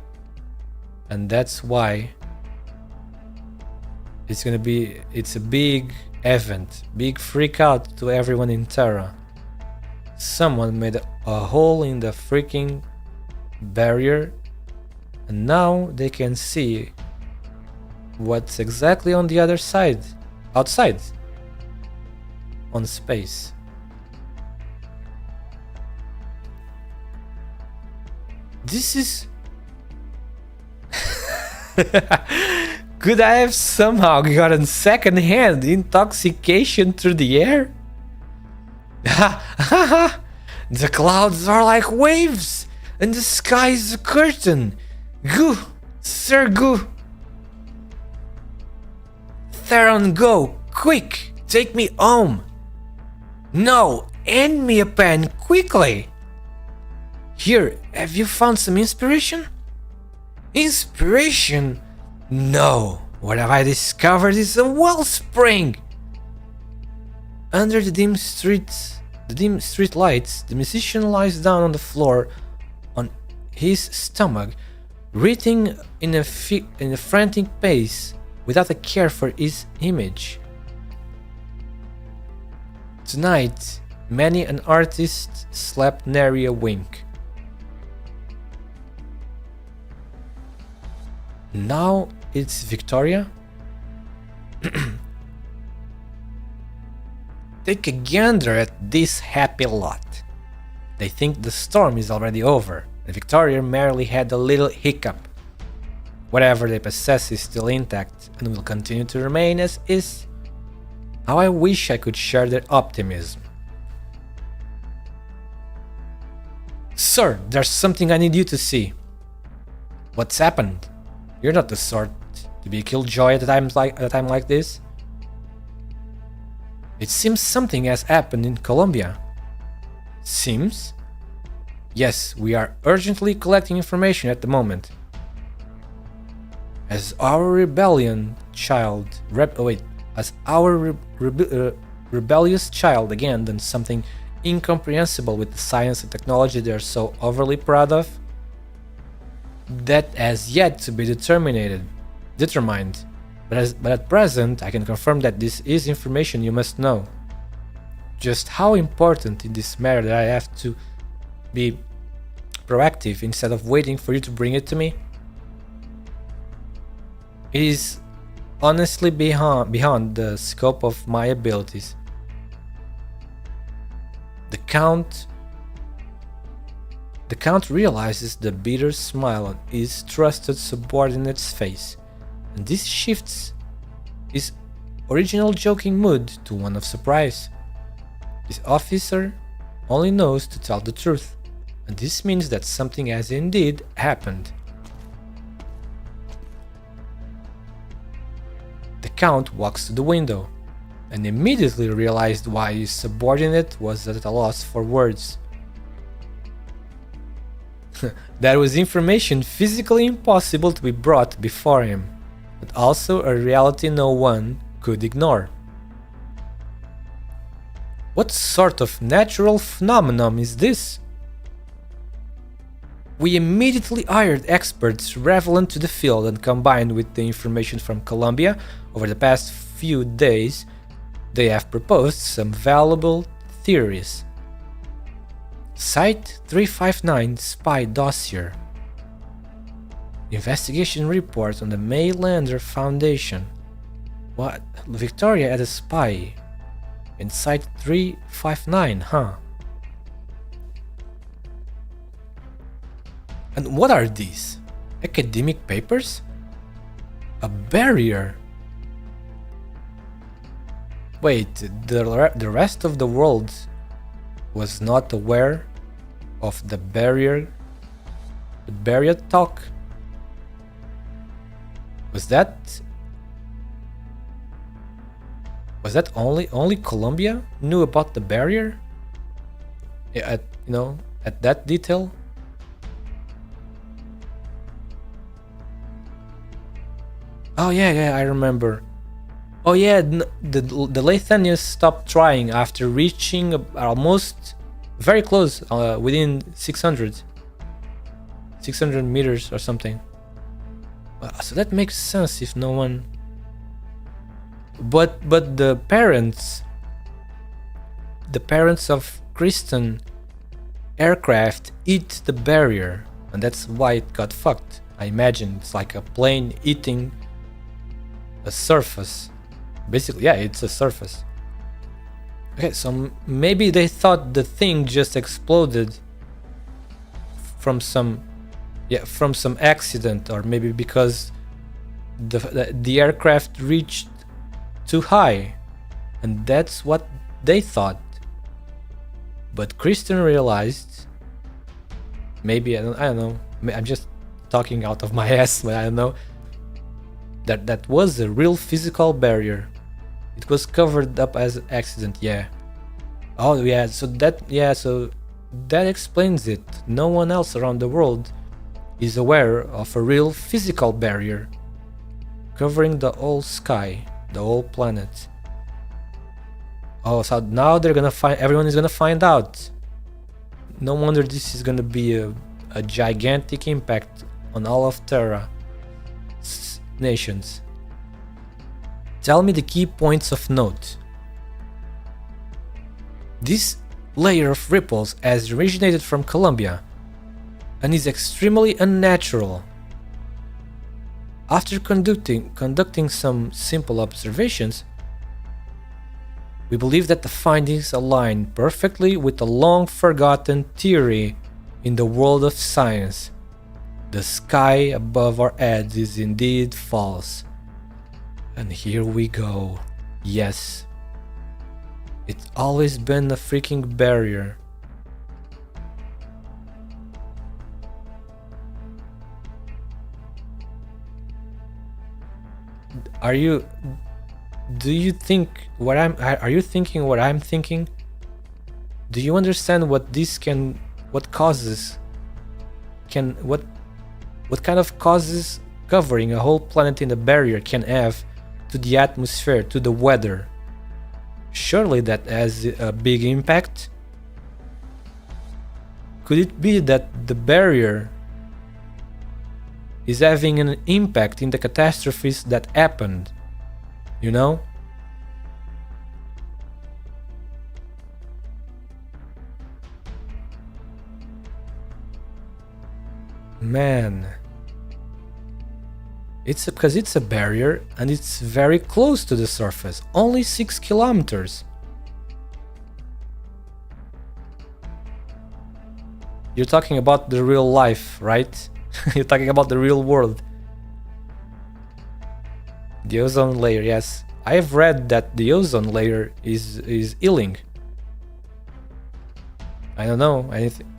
And that's why it's a big event, big freak out to everyone in Terra. Someone made a hole in the freaking barrier and now they can see what's exactly on the other side, outside, on space. This is... Could I have somehow gotten second-hand intoxication through the air? The clouds are like waves, and the sky is a curtain. Goo, Sir Goo. Theron, go, quick, take me home. No, hand me a pen, quickly. Here, have you found some inspiration? Inspiration? No, what have I discovered is a wellspring. Under the dim street lights, the musician lies down on the floor on his stomach, writhing in a frantic pace without a care for his image. Tonight, many an artist slept nary a wink. Now it's Victoria. Take a gander at this happy lot. They think the storm is already over, and Victoria merely had a little hiccup. Whatever they possess is still intact and will continue to remain as is. How I wish I could share their optimism. Sir, there's something I need you to see. What's happened? You're not the sort to be killjoy at a time like this. It seems something has happened in Colombia. Seems? Yes, we are urgently collecting information at the moment. Has our rebellious child again done something incomprehensible with the science and technology they are so overly proud of? That has yet to be determined. But at present, I can confirm that this is information you must know. Just how important in this matter that I have to be proactive instead of waiting for you to bring it to me? It is honestly beyond the scope of my abilities. The Count The Count realizes the bitter smile on his trusted subordinate's face, and this shifts his original joking mood to one of surprise. This officer only knows to tell the truth, and this means that something has indeed happened. The Count walks to the window and immediately realized why his subordinate was at a loss for words. There was information physically impossible to be brought before him, but also a reality no one could ignore. What sort of natural phenomenon is this? We immediately hired experts relevant to the field, and combined with the information from Colombia over the past few days, they have proposed some valuable theories. Site 359 Spy Dossier. Investigation report on the Maylander Foundation. What? Victoria had a spy in Site 359, huh? And what are these? Academic papers? A barrier? Wait, the rest of the world was not aware of the barrier talk? Was that only Colombia knew about the barrier? At that detail? Oh yeah, I remember. Oh yeah, the Lathanians stopped trying after reaching almost very close, within 600 meters or something. So that makes sense if no one. But the parents of Kristen aircraft eat the barrier, and that's why it got fucked. I imagine it's like a plane eating a surface. Basically, yeah, it's a surface. Okay, so maybe they thought the thing just exploded from some accident, or maybe because the aircraft reached too high, and that's what they thought. But Kristen realized, maybe I don't know. I'm just talking out of my ass, but I don't know. That was a real physical barrier. It was covered up as an accident, yeah. Oh yeah, so that explains it. No one else around the world is aware of a real physical barrier covering the whole sky, the whole planet. Oh, so now everyone is gonna find out. No wonder this is gonna be a gigantic impact on all of Terra nations. Tell me the key points of note. This layer of ripples has originated from Colombia and is extremely unnatural. After conducting some simple observations, we believe that the findings align perfectly with a long-forgotten theory in the world of science. The sky above our heads is indeed false. And here we go. Yes. It's always been a freaking barrier. Are you thinking what I'm thinking? Do you understand what kind of causes covering a whole planet in a barrier can have to the atmosphere, to the weather? Surely that has a big impact. Could it be that the barrier is having an impact in the catastrophes that happened? You know? Man. It's because it's a barrier and it's very close to the surface, only 6 kilometers. You're talking about the real life, right? You're talking about the real world. The ozone layer, yes. I have read that the ozone layer is healing. I don't know anything.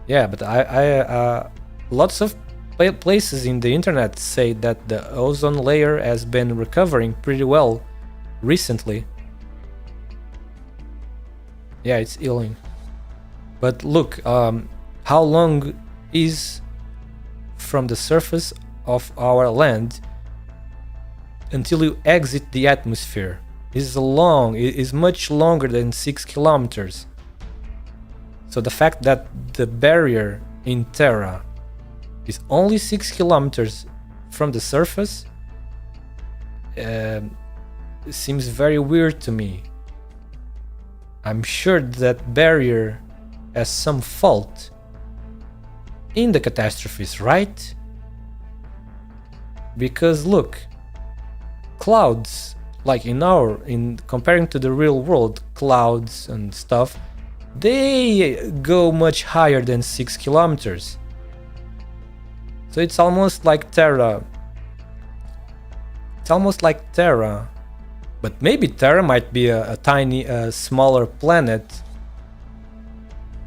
Yeah, but lots of places in the internet say that the ozone layer has been recovering pretty well recently. Yeah, it's healing. But look, how long is from the surface of our land until you exit the atmosphere? Is much longer than 6 kilometers. So the fact that the barrier in Terra is only 6 kilometers from the surface seems very weird to me. I'm sure that barrier has some fault in the catastrophes, right? Because look, clouds, like in comparing to the real world, clouds and stuff, they go much higher than 6 kilometers. So it's almost like Terra. It's almost like Terra. But maybe Terra might be a tiny, smaller planet.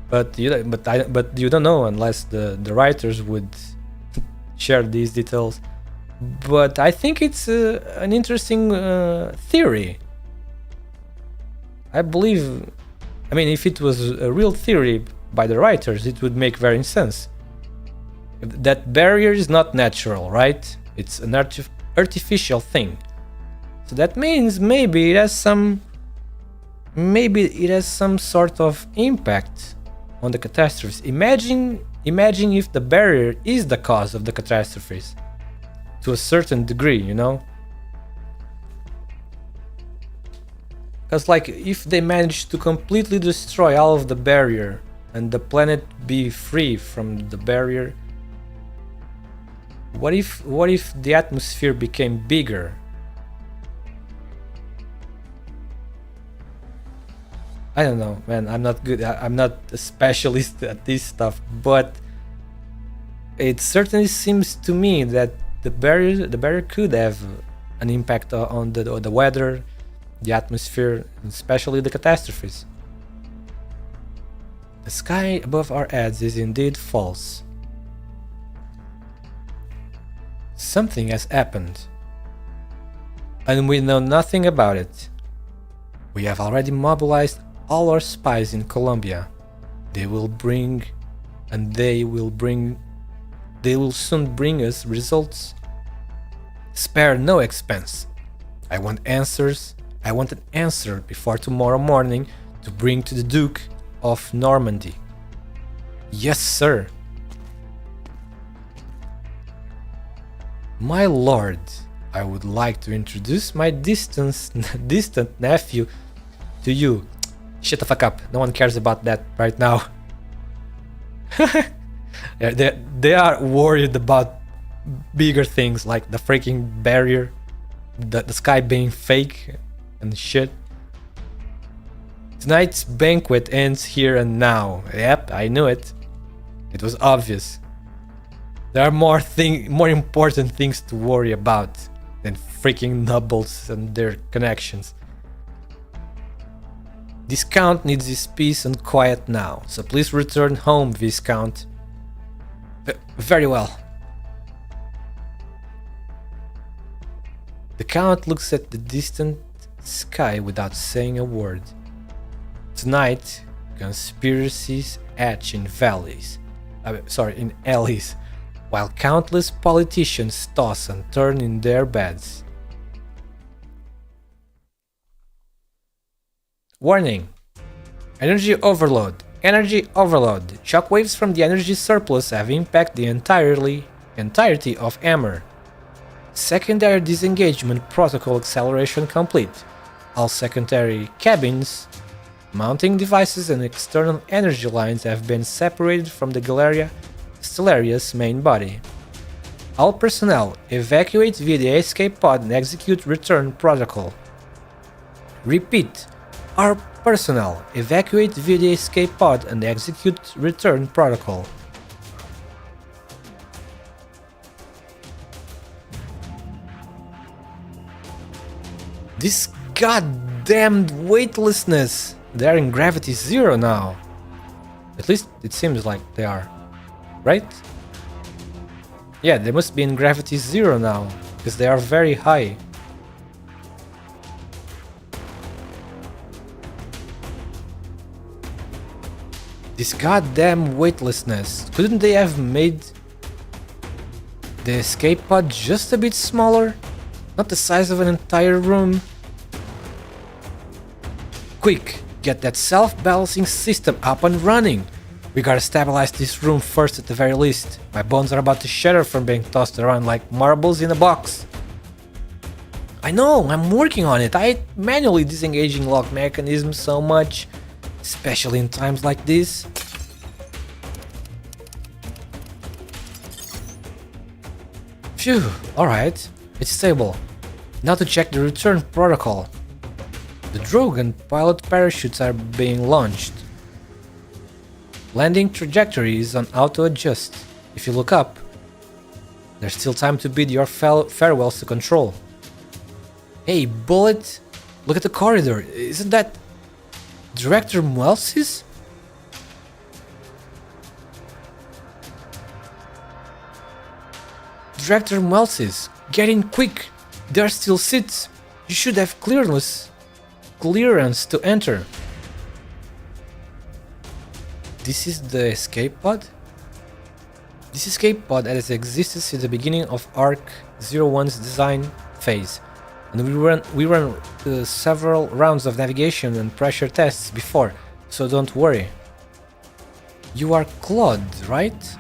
But you don't know unless the writers would share these details. But I think it's an interesting theory. I believe, I mean, if it was a real theory by the writers, it would make very sense. That barrier is not natural, right? It's an artificial thing. So that means maybe it has some sort of impact on the catastrophes. Imagine if the barrier is the cause of the catastrophes to a certain degree, you know? Because like if they manage to completely destroy all of the barrier and the planet be free from the barrier, what if the atmosphere became bigger? I don't know, man. I'm not good. I'm not a specialist at this stuff, but it certainly seems to me that the barrier could have an impact on the weather, the atmosphere, and especially the catastrophes. The sky above our heads is indeed false. Something has happened, and we know nothing about it. We have already mobilized all our spies in Colombia. They will soon bring us results. Spare no expense. I want answers. I want an answer before tomorrow morning to bring to the Duke of Normandy. Yes, sir. My lord, I would like to introduce my distant nephew to you. Shut the fuck up. No one cares about that right now. Yeah, they are worried about bigger things like the freaking barrier, the sky being fake and shit. Tonight's banquet ends here and now. Yep, I knew it. It was obvious. There are more important things to worry about than freaking nobles and their connections. Viscount needs his peace and quiet now, so please return home, Viscount. Very well. The Count looks at the distant sky without saying a word. Tonight, conspiracies hatch in alleys, while countless politicians toss and turn in their beds. Warning! Energy overload. Energy overload. Shockwaves from the energy surplus have impacted the entirety of Hammer. Secondary disengagement protocol acceleration complete. All secondary cabins, mounting devices and external energy lines have been separated from the Stellaria's main body. All personnel evacuate via the escape pod and execute return protocol. Repeat. Our personnel, evacuate via the escape pod and execute return protocol. This goddamned weightlessness! They are in gravity 0 now. At least it seems like they are. Right? Yeah, they must be in gravity 0 now, because they are very high. This goddamn weightlessness. Couldn't they have made the escape pod just a bit smaller? Not the size of an entire room? Quick, get that self-balancing system up and running. We gotta stabilize this room first at the very least. My bones are about to shatter from being tossed around like marbles in a box. I know, I'm working on it. I hate manually disengaging lock mechanisms so much. Especially in times like this. Phew, alright, it's stable. Now to check the return protocol. The drogue and pilot parachutes are being launched. Landing trajectory is on auto adjust. If you look up, there's still time to bid your farewells to control. Hey, Bullet, look at the corridor. Isn't that Director Muelsis? Director Muelsis, get in quick! There are still seats! You should have clearance to enter. This is the escape pod? This escape pod has existed since the beginning of ARK-01's design phase. And we ran several rounds of navigation and pressure tests before, so don't worry. You are Claude, right?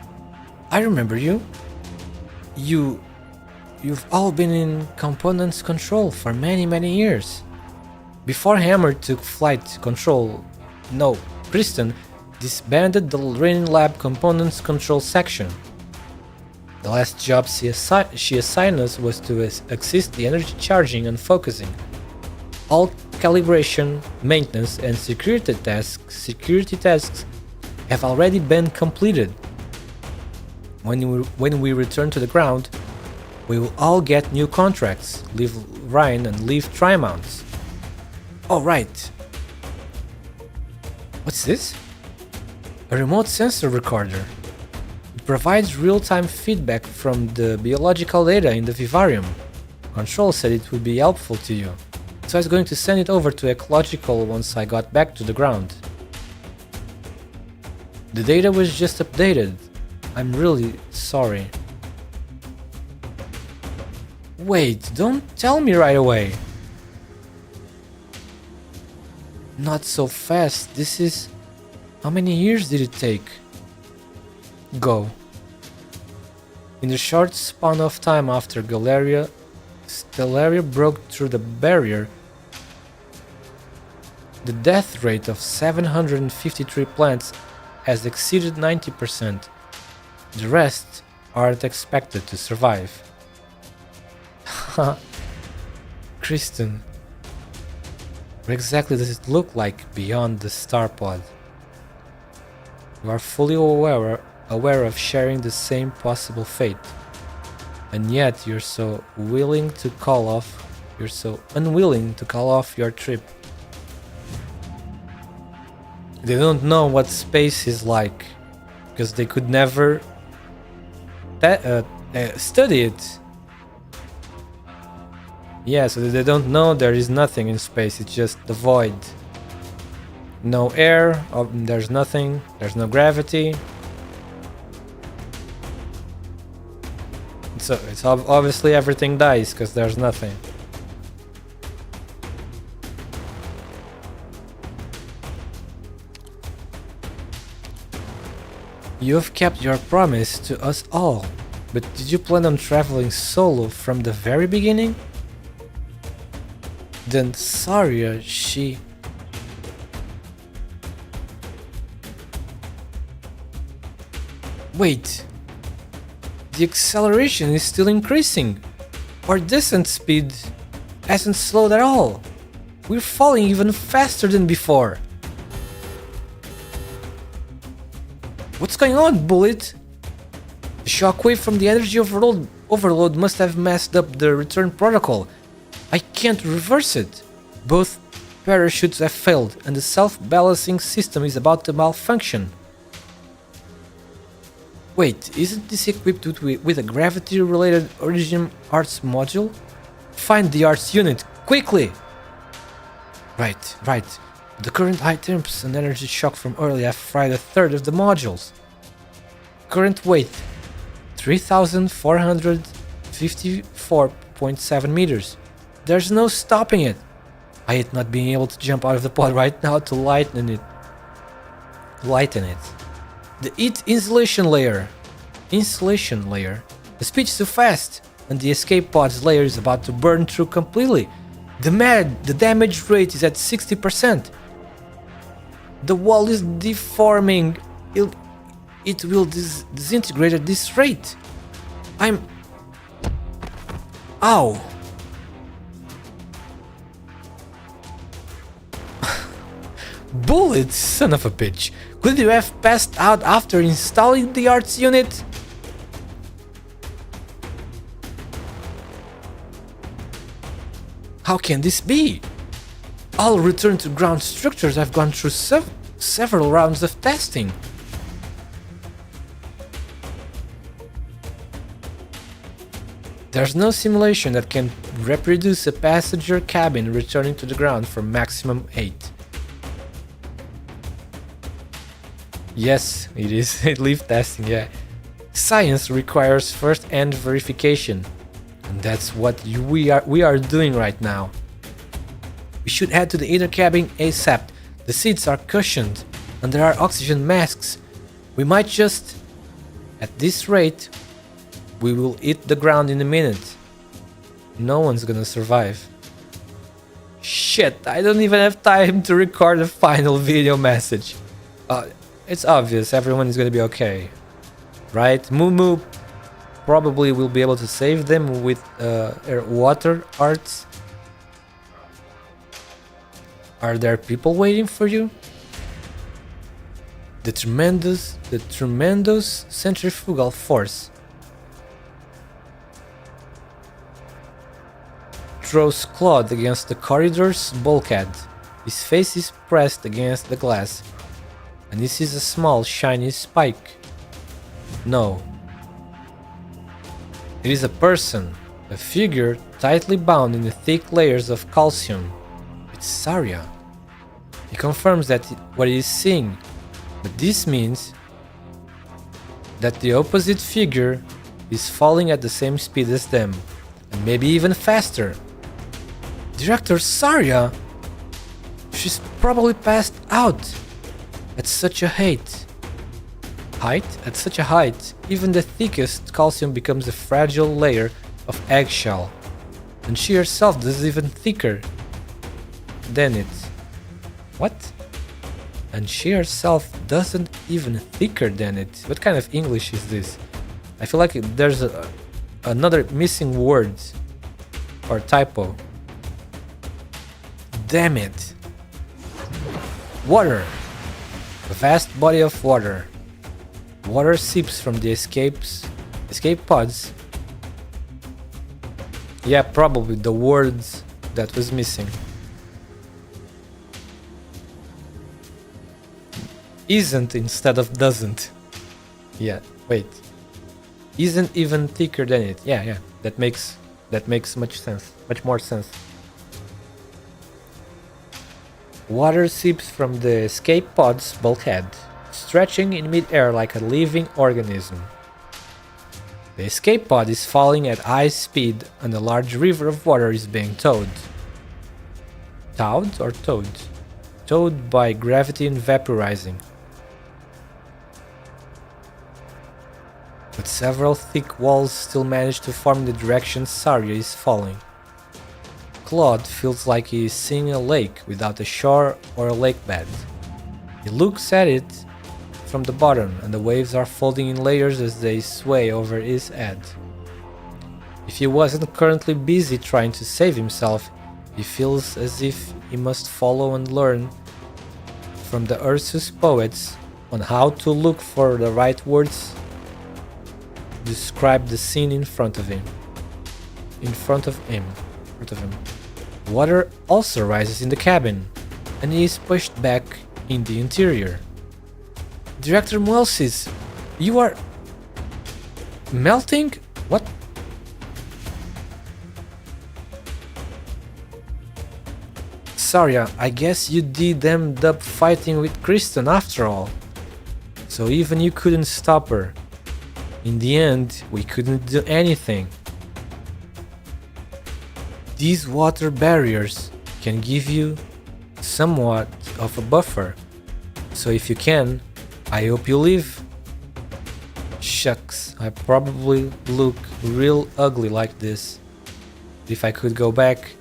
I remember you. You've all been in components control for many years. Before Hammer took flight control, no, Kristen disbanded the Renin Lab components control section. The last job she assigned us was to assist the energy charging and focusing. All calibration, maintenance, and security tasks have already been completed. When we return to the ground, we will all get new contracts, leave Rhine and leave Trimonts. Oh right. What's this? A remote sensor recorder. It provides real-time feedback from the biological data in the vivarium. Control said it would be helpful to you, so I was going to send it over to Ecological once I got back to the ground. The data was just updated. I'm really sorry. Wait, don't tell me right away. Not so fast. This is... How many years did it take? Go. In the short span of time after Stellaria broke through the barrier, the death rate of 753 plants has exceeded 90%. The rest aren't expected to survive. Kristen, what exactly does it look like beyond the star pod? You are fully aware of sharing the same possible fate, and yet you're so unwilling to call off your trip. They don't know what space is like, because they could never study it. Yeah, so they don't know there is nothing in space, it's just the void. No air, there's nothing, there's no gravity. So it's obviously everything dies because there's nothing. You have kept your promise to us all, but did you plan on traveling solo from the very beginning? Then Saria, she... Wait, the acceleration is still increasing. Our descent speed hasn't slowed at all. We're falling even faster than before. What's going on, Bullet? The shockwave from the energy overload must have messed up the return protocol. I can't reverse it. Both parachutes have failed and the self-balancing system is about to malfunction. Wait, isn't this equipped with a gravity-related Origin Arts module? Find the Arts unit, quickly! Right. The current high temps and energy shock from earlier have fried a third of the modules. Current weight 3,454.7 meters. There's no stopping it. I hate not being able to jump out of the pod right now to lighten it. The heat insulation layer. The speed's too fast, and the escape pod's layer is about to burn through completely. The damage rate is at 60%. The wall is deforming. It will disintegrate at this rate. Ow! Bullet, son of a bitch. Could you have passed out after installing the arts unit? How can this be? All return to ground structures have gone through several rounds of testing. There's no simulation that can reproduce a passenger cabin returning to the ground for maximum 8. Yes, it is leaf testing, yeah. Science requires first-hand verification, and that's what we are doing right now. We should head to the inner cabin ASAP. The seats are cushioned, and there are oxygen masks. We might just... At this rate, we will hit the ground in a minute. No one's gonna survive. Shit, I don't even have time to record a final video message. It's obvious everyone is gonna be okay. Right? Moo probably will be able to save them with water arts. Are there people waiting for you? The tremendous centrifugal force throws Claude against the corridor's bulkhead. His face is pressed against the glass, and he sees a small shiny spike. No. It is a person, a figure tightly bound in the thick layers of calcium. It's Saria. He confirms that what he is seeing, but this means that the opposite figure is falling at the same speed as them, and maybe even faster. Director Saria! She's probably passed out at such a height. At such a height, even the thickest calcium becomes a fragile layer of eggshell, and she herself is even thicker than it. What? And she herself doesn't even thicker than it. What kind of English is this? I feel like there's another missing word or typo. Damn it. Water. A vast body of water. Water seeps from the escape pods. Yeah, probably the words that was missing. Isn't instead of doesn't. Yeah, wait. Isn't even thicker than it. Yeah. That makes much more sense. Water seeps from the escape pod's bulkhead, stretching in mid-air like a living organism. The escape pod is falling at high speed and a large river of water is being towed. Towed or towed? Towed by gravity and vaporizing. But several thick walls still manage to form the direction Saria is falling. Claude feels like he is seeing a lake without a shore or a lake bed. He looks at it from the bottom and the waves are folding in layers as they sway over his head. If he wasn't currently busy trying to save himself, He feels as if he must follow and learn from the Ursus poets on how to look for the right words to describe the scene in front of him. Water also rises in the cabin, and he is pushed back in the interior. Director Muelsis, you are melting? What? Saria, I guess you did end up fighting with Kristen after all. So even you couldn't stop her. In the end, we couldn't do anything. These water barriers can give you somewhat of a buffer. So if you can, I hope you leave. Shucks, I probably look real ugly like this. If I could go back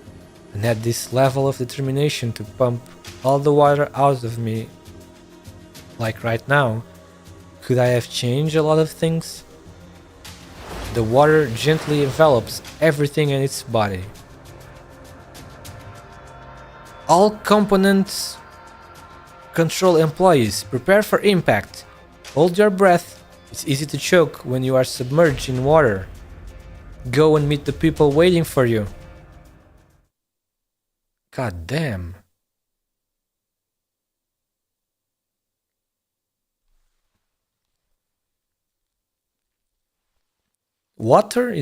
and had this level of determination to pump all the water out of me, like right now, could I have changed a lot of things? The water gently envelops everything in its body. All components control employees, prepare for impact. Hold your breath. It's easy to choke when you are submerged in water. Go and meet the people waiting for you. God damn. Water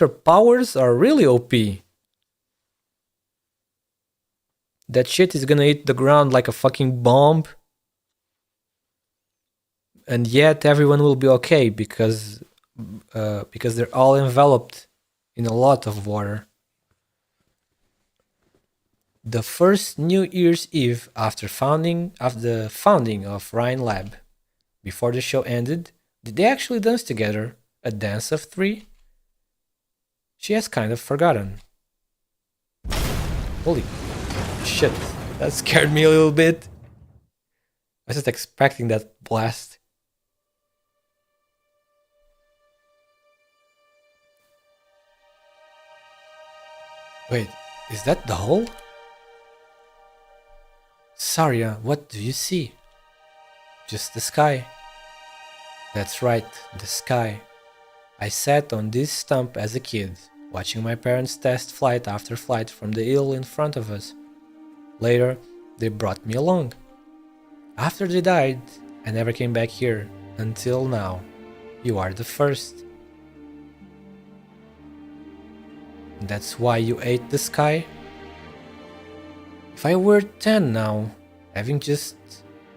powers are really OP. That shit is gonna hit the ground like a fucking bomb. And yet everyone will be okay because they're all enveloped in a lot of water. The first New Year's Eve after the founding of Rhine Lab, before the show ended, did they actually dance together? A dance of three? She has kind of forgotten. Holy shit, that scared me a little bit. I was just expecting that blast. Wait, is that the hole? Saria, what do you see? Just the sky. That's right, the sky. I sat on this stump as a kid, watching my parents test flight after flight from the hill in front of us. Later, they brought me along. After they died, I never came back here, until now. You are the first. That's why you ate the sky? If I were 10 now, having just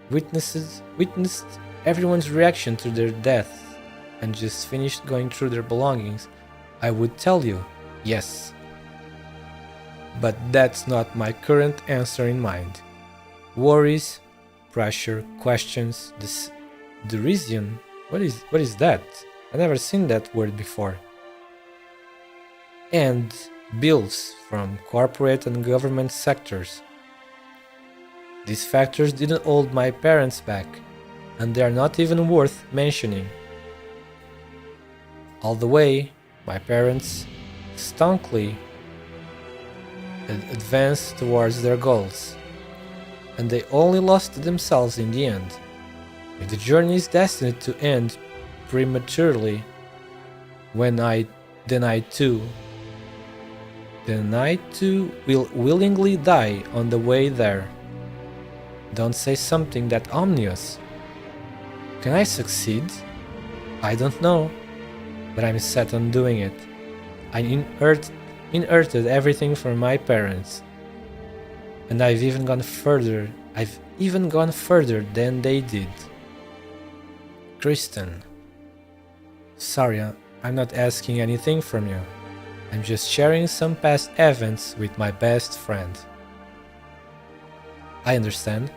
witnessed everyone's reaction to their death and just finished going through their belongings, I would tell you, yes. But that's not my current answer in mind. Worries, pressure, questions, derision. What is that? I never seen that word before. And bills from corporate and government sectors. These factors didn't hold my parents back, and they are not even worth mentioning. All the way, my parents staunchly advanced towards their goals, and they only lost to themselves in the end. If the journey is destined to end prematurely, then I too will willingly die on the way there. Don't say something that ominous. Can I succeed? I don't know, but I'm set on doing it. I inherited everything from my parents, and I've even gone further than they did. Kristen. Saria, I'm not asking anything from you. I'm just sharing some past events with my best friend. I understand.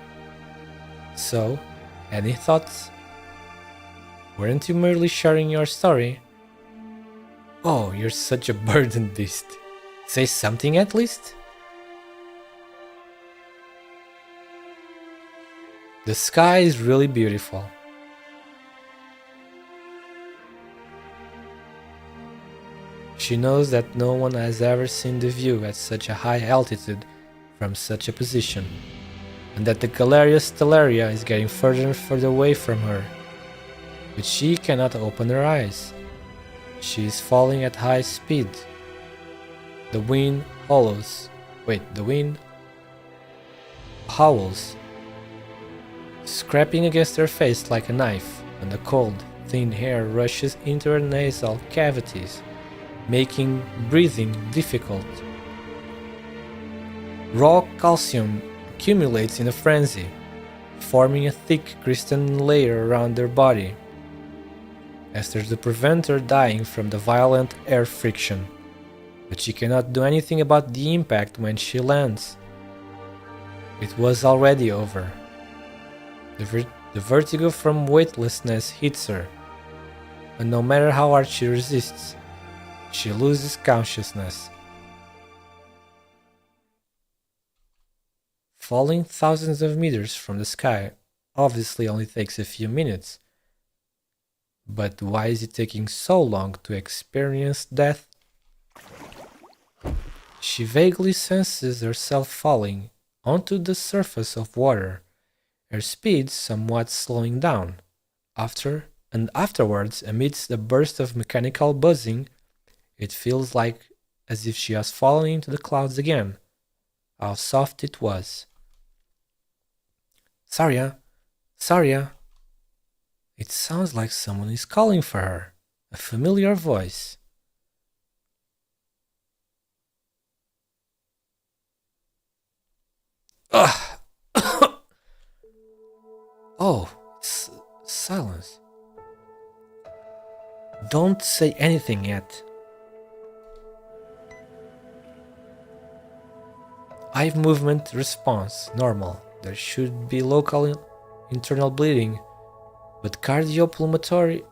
So, any thoughts? Weren't you merely sharing your story? Oh, you're such a burden beast. Say something at least? The sky is really beautiful. She knows that no one has ever seen the view at such a high altitude from such a position, and that the Galeria Stellaria is getting further and further away from her. But she cannot open her eyes. She is falling at high speed. The wind howls, scraping against her face like a knife, and the cold, thin air rushes into her nasal cavities, making breathing difficult. Raw calcium accumulates in a frenzy, forming a thick crystalline layer around her body, as to prevent her dying from the violent air friction. But she cannot do anything about the impact when she lands. It was already over. The vertigo from weightlessness hits her, and no matter how hard she resists, she loses consciousness. Falling thousands of meters from the sky obviously only takes a few minutes. But why is it taking so long to experience death? She vaguely senses herself falling onto the surface of water, her speed somewhat slowing down. Afterwards, amidst a burst of mechanical buzzing, it feels like as if she has fallen into the clouds again. How soft it was. Saria! Saria! It sounds like someone is calling for her. A familiar voice. Ugh! Oh, it's silence. Don't say anything yet. Eye movement response normal. There should be local internal bleeding, but cardiopulmonary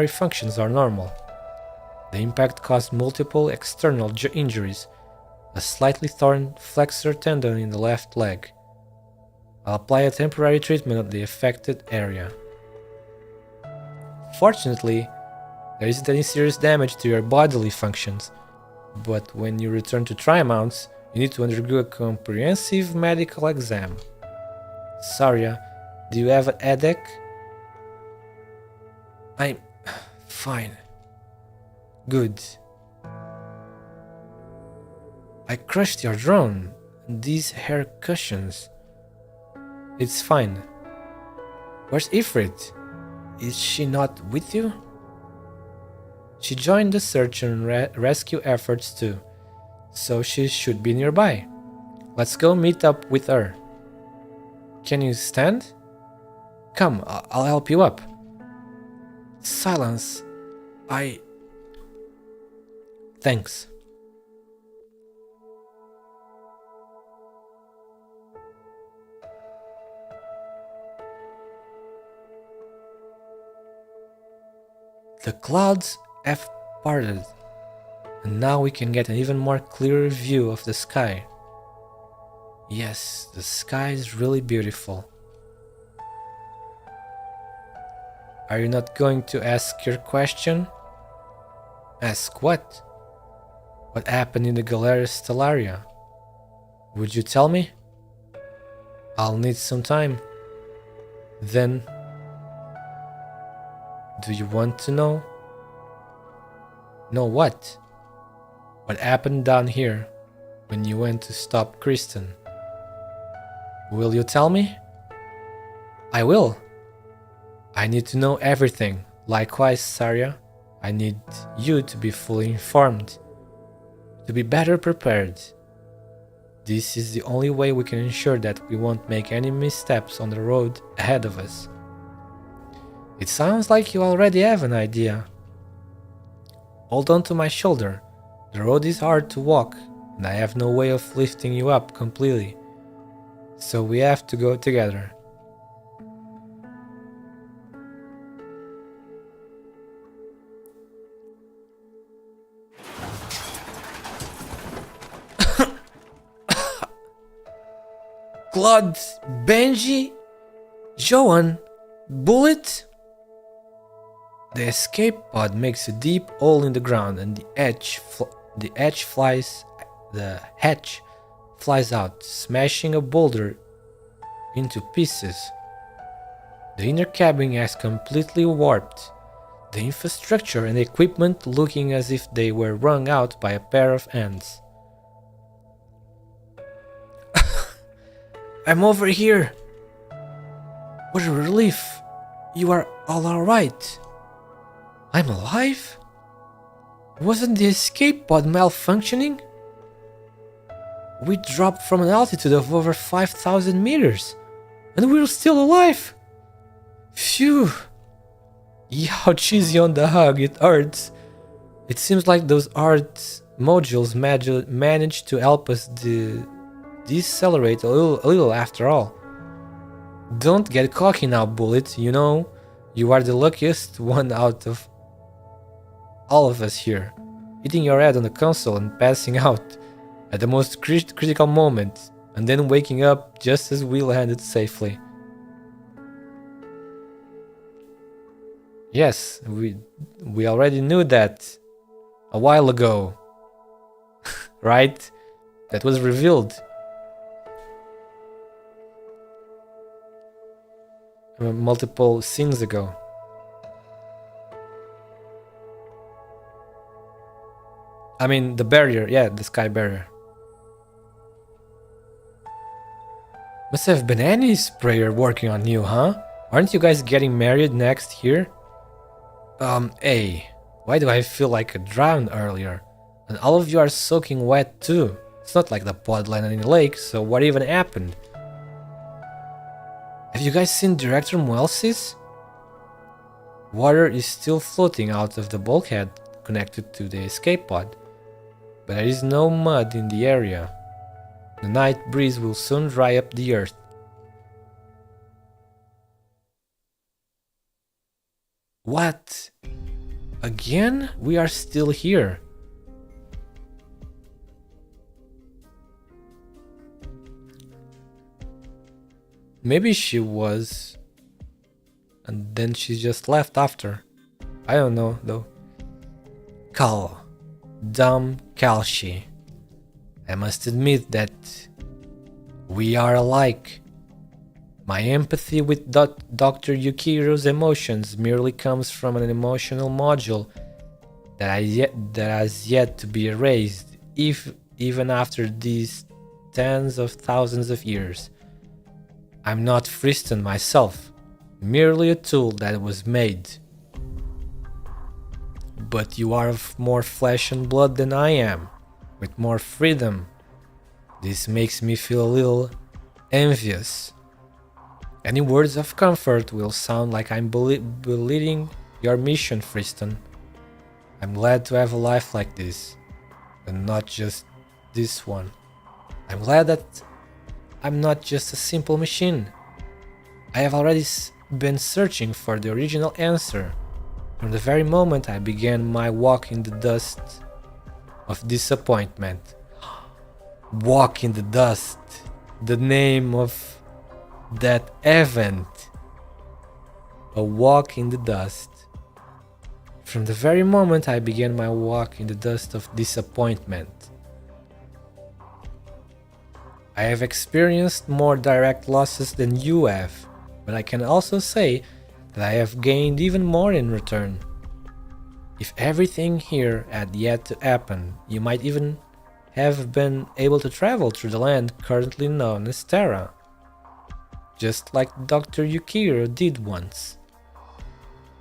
functions are normal. The impact caused multiple external injuries, a slightly torn flexor tendon in the left leg. I'll apply a temporary treatment at the affected area. Fortunately, there isn't any serious damage to your bodily functions, but when you return to Trimonts, you need to undergo a comprehensive medical exam. Saria, do you have a headache? I'm fine. Good. I crushed your drone. These hair cushions. It's fine. Where's Ifrit? Is she not with you? She joined the search and rescue efforts too, so she should be nearby. Let's go meet up with her. Can you stand? Come, I'll help you up. Silence. Thanks. The clouds have parted, and now we can get an even more clearer view of the sky. Yes, the sky is really beautiful. Are you not going to ask your question? Ask what? What happened in the Galeria Stellaria? Would you tell me? I'll need some time. Then, do you want to know? Know what? What happened down here when you went to stop Kristen? Will you tell me? I will. I need to know everything. Likewise, Saria, I need you to be fully informed, to be better prepared. This is the only way we can ensure that we won't make any missteps on the road ahead of us. It sounds like you already have an idea. Hold on to my shoulder. The road is hard to walk, and I have no way of lifting you up completely. So we have to go together. Claude, Benji, Joan, Bullet? The escape pod makes a deep hole in the ground, and the hatch flies out, smashing a boulder into pieces. The inner cabin has completely warped, the infrastructure and equipment looking as if they were wrung out by a pair of hands. I'm over here! What a relief! You are all alright! I'm alive? Wasn't the escape pod malfunctioning? We dropped from an altitude of over 5,000 meters, and we're still alive! Phew! How cheesy on the hug, it hurts. It seems like those art modules managed to help us decelerate a little after all. Don't get cocky now, Bullet, you know, you are the luckiest one out of all of us here, hitting your head on the console and passing out at the most critical moment, and then waking up just as we landed safely. Yes, we already knew that a while ago, right? That was revealed multiple scenes ago. I mean, the barrier, yeah, the sky barrier. Must have been Annie's prayer working on you, huh? Aren't you guys getting married next year? Hey, why do I feel like I drowned earlier? And all of you are soaking wet too. It's not like the pod landed in the lake, so what even happened? Have you guys seen Director Muelsis? Water is still floating out of the bulkhead connected to the escape pod, but there is no mud in the area. The night breeze will soon dry up the earth. What? Again? We are still here. Maybe she was, and then she just left after. I don't know though. Cal. Dumb Kalshi. I must admit that we are alike. My empathy with Dr. Yukiro's emotions merely comes from an emotional module that has yet to be erased, even after these tens of thousands of years. I'm not Friston myself, merely a tool that was made. But you are of more flesh and blood than I am, with more freedom. This makes me feel a little envious. Any words of comfort will sound like I'm belittling your mission, Friston. I'm glad to have a life like this, and not just this one. I'm glad that I'm not just a simple machine. I have already been searching for the original answer from the very moment I began my walk in the dust of disappointment. Walk in the dust, the name of that event. A walk in the dust. From the very moment I began my walk in the dust of disappointment. I have experienced more direct losses than you have, but I can also say that I have gained even more in return. If everything here had yet to happen, you might even have been able to travel through the land currently known as Terra, just like Dr. Yukiro did once.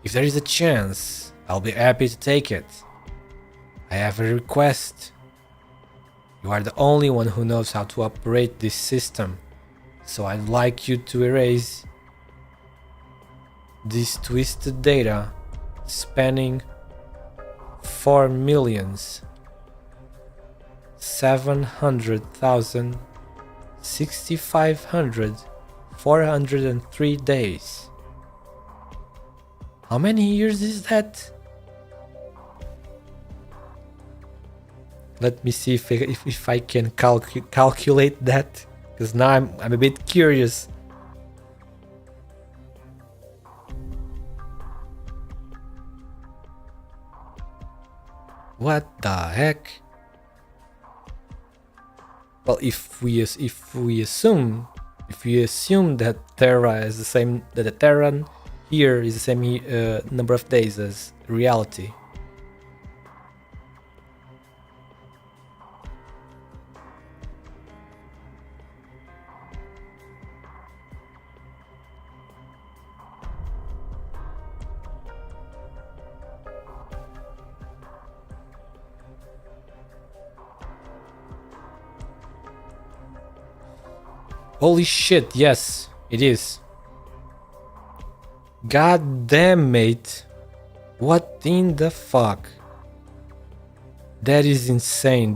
If there is a chance, I'll be happy to take it. I have a request. You are the only one who knows how to operate this system, so I'd like you to erase this twisted data spanning 4,700,6,503 days. How many years is that? Let me see if I can calculate that, because now I'm a bit curious. What the heck? Well, if we assume that Terra is the same, that the Terran here is the same number of days as reality. Holy shit, yes, it is. God damn, mate. What in the fuck? That is insane,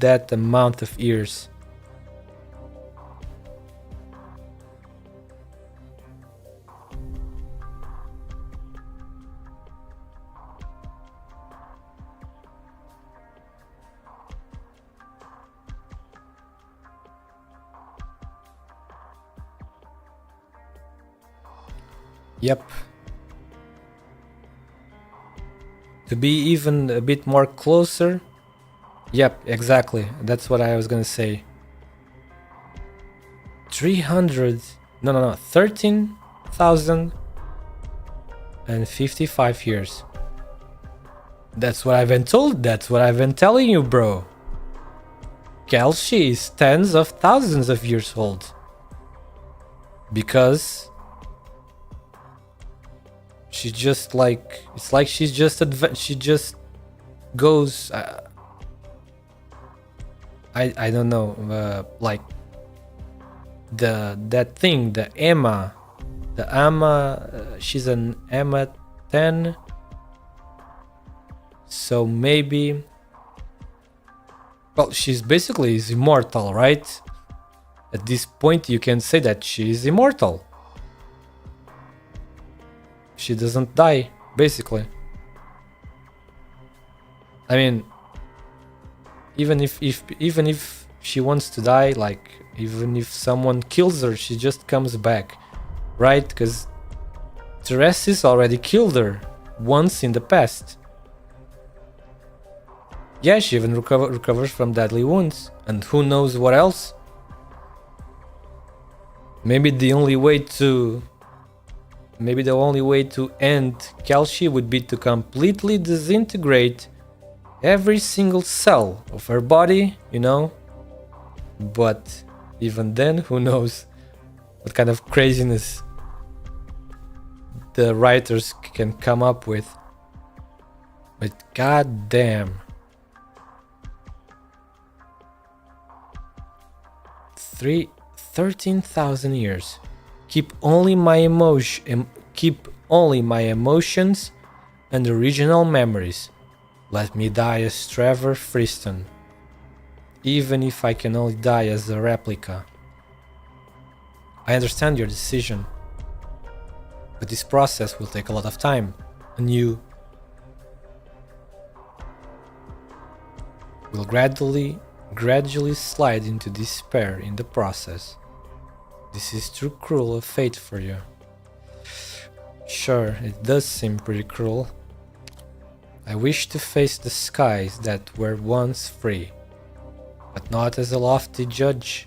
that amount of years. Yep. To be even a bit more closer. Yep, exactly. That's what I was gonna say. 13,055 years. That's what I've been told. That's what I've been telling you, bro. Kelshi is tens of thousands of years old. Because she just like, it's like she's just she just goes I don't know, like that thing, the Emma, she's an Emma 10, so maybe, well, she's basically is immortal, right? At this point you can say that she is immortal. She doesn't die, basically. I mean, even if she wants to die, like even if someone kills her, she just comes back, right? Because Teresis already killed her once in the past. Yeah, she even recovers from deadly wounds, and who knows what else. Maybe the only way to end Kelshi would be to completely disintegrate every single cell of her body, you know? But even then, who knows what kind of craziness the writers can come up with. But goddamn. 13,000 years. Keep only my emotions and original memories. Let me die as Trevor Freeston, even if I can only die as a replica. I understand your decision, but this process will take a lot of time, and you will gradually slide into despair in the process. This is too cruel a fate for you. Sure, it does seem pretty cruel. I wish to face the skies that were once free, but not as a lofty judge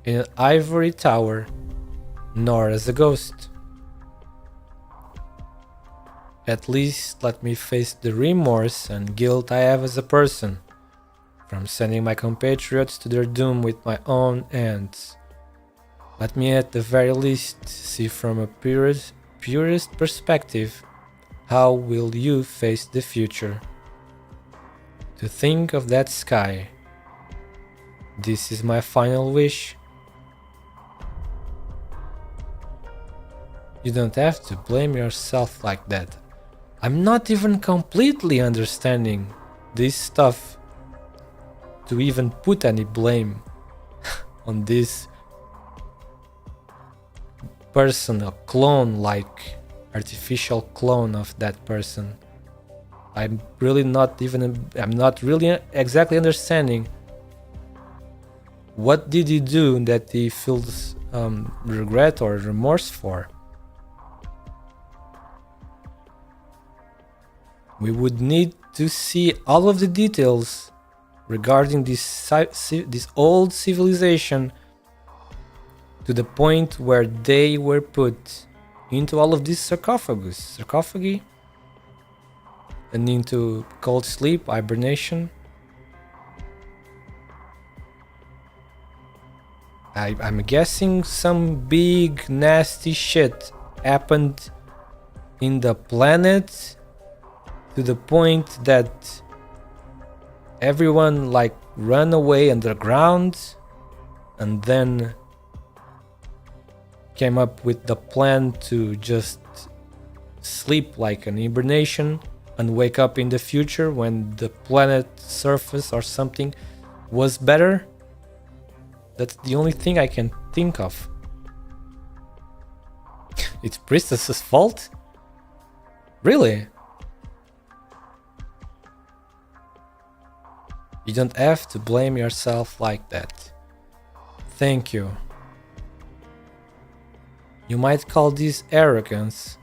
in an ivory tower, nor as a ghost. At least let me face the remorse and guilt I have as a person, from sending my compatriots to their doom with my own hands. Let me at the very least see from a purest perspective how will you face the future. To think of that sky. This is my final wish. You don't have to blame yourself like that. I'm not even completely understanding this stuff to even put any blame on this person, a clone, like artificial clone of that person. I'm not really exactly understanding what did he do that he feels regret or remorse for. We would need to see all of the details regarding this old civilization, to the point where they were put into all of these sarcophagi, and into cold sleep, hibernation. I'm guessing some big nasty shit happened in the planet, to the point that everyone like ran away underground, and then came up with the plan to just sleep like an hibernation and wake up in the future when the planet surface or something was better. That's the only thing I can think of. It's Priestess's fault? Really? You don't have to blame yourself like that. Thank you. You might call this arrogance,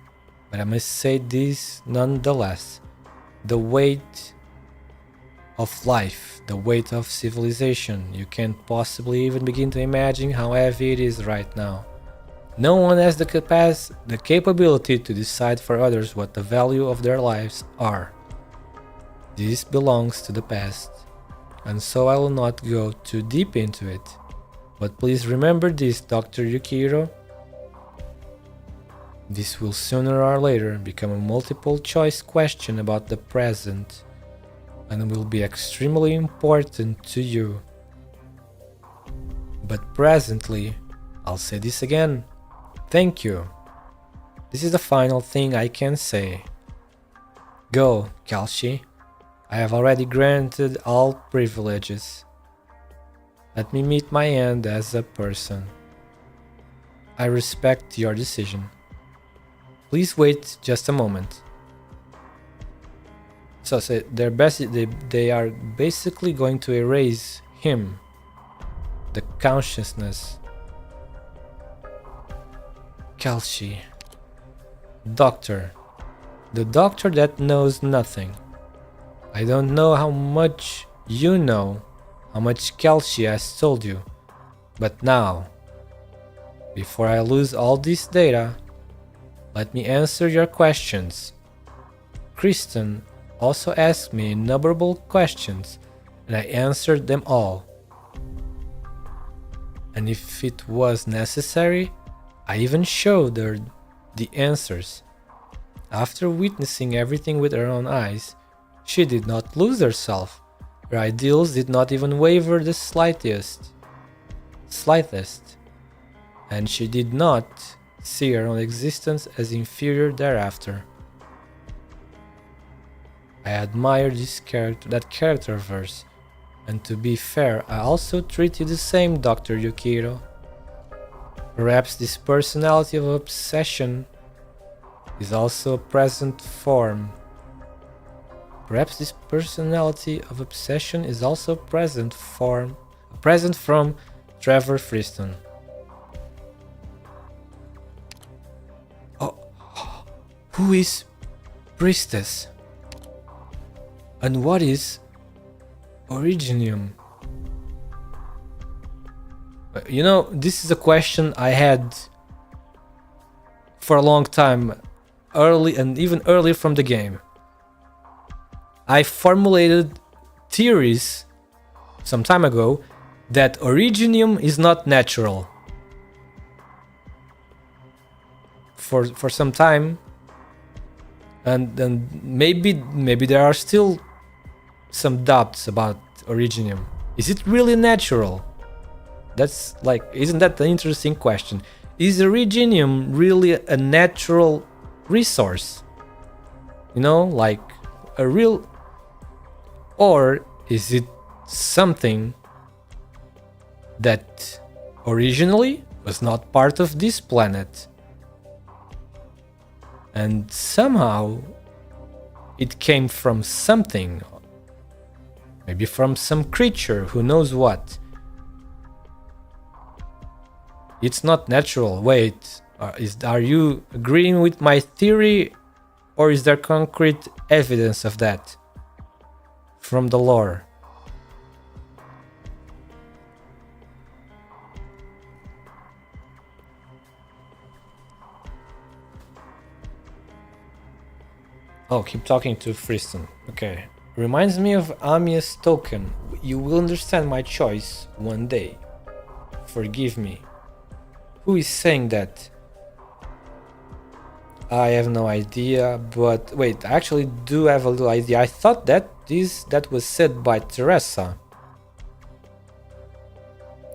but I must say this nonetheless. The weight of life, the weight of civilization. You can't possibly even begin to imagine how heavy it is right now. No one has the capability to decide for others what the value of their lives are. This belongs to the past, and so I will not go too deep into it. But please remember this, Dr. Yukihiro. This will sooner or later become a multiple choice question about the present, and will be extremely important to you. But presently, I'll say this again. Thank you. This is the final thing I can say. Go, Kalshi. I have already granted all privileges. Let me meet my end as a person. I respect your decision. Please wait just a moment. So they are basically going to erase him, the consciousness. Kalshi. Doctor. The doctor that knows nothing. I don't know how much you know, how much Kalshi has told you, but now, before I lose all this data, let me answer your questions. Kristen also asked me innumerable questions, and I answered them all. And if it was necessary, I even showed her the answers. After witnessing everything with her own eyes, she did not lose herself. Her ideals did not even waver the slightest. And she did not see her own existence as inferior thereafter. I admire that character of hers, and to be fair, I also treat you the same, Dr. Yukihiro. Perhaps this personality of obsession is also a present form. Perhaps this personality of obsession is also a present from Trevor Friston. Oh, who is Priestess? And what is Originium? You know, this is a question I had for a long time, early and even earlier from the game. I formulated theories some time ago that Originium is not natural. For some time, and maybe there are still some doubts about Originium. Is it really natural? That's like, isn't that an interesting question? Is Originium really a natural resource? You know, like a real, or is it something that originally was not part of this planet, and somehow it came from something, maybe from some creature, who knows what? It's not natural. Wait, are you agreeing with my theory, or is there concrete evidence of that? from the lore. Oh, keep talking to Friston. Okay. Reminds me of Amia's token. You will understand my choice one day. Forgive me. Who is saying that? I have no idea, but wait, I actually do have a little idea. I thought that that was said by Teresa.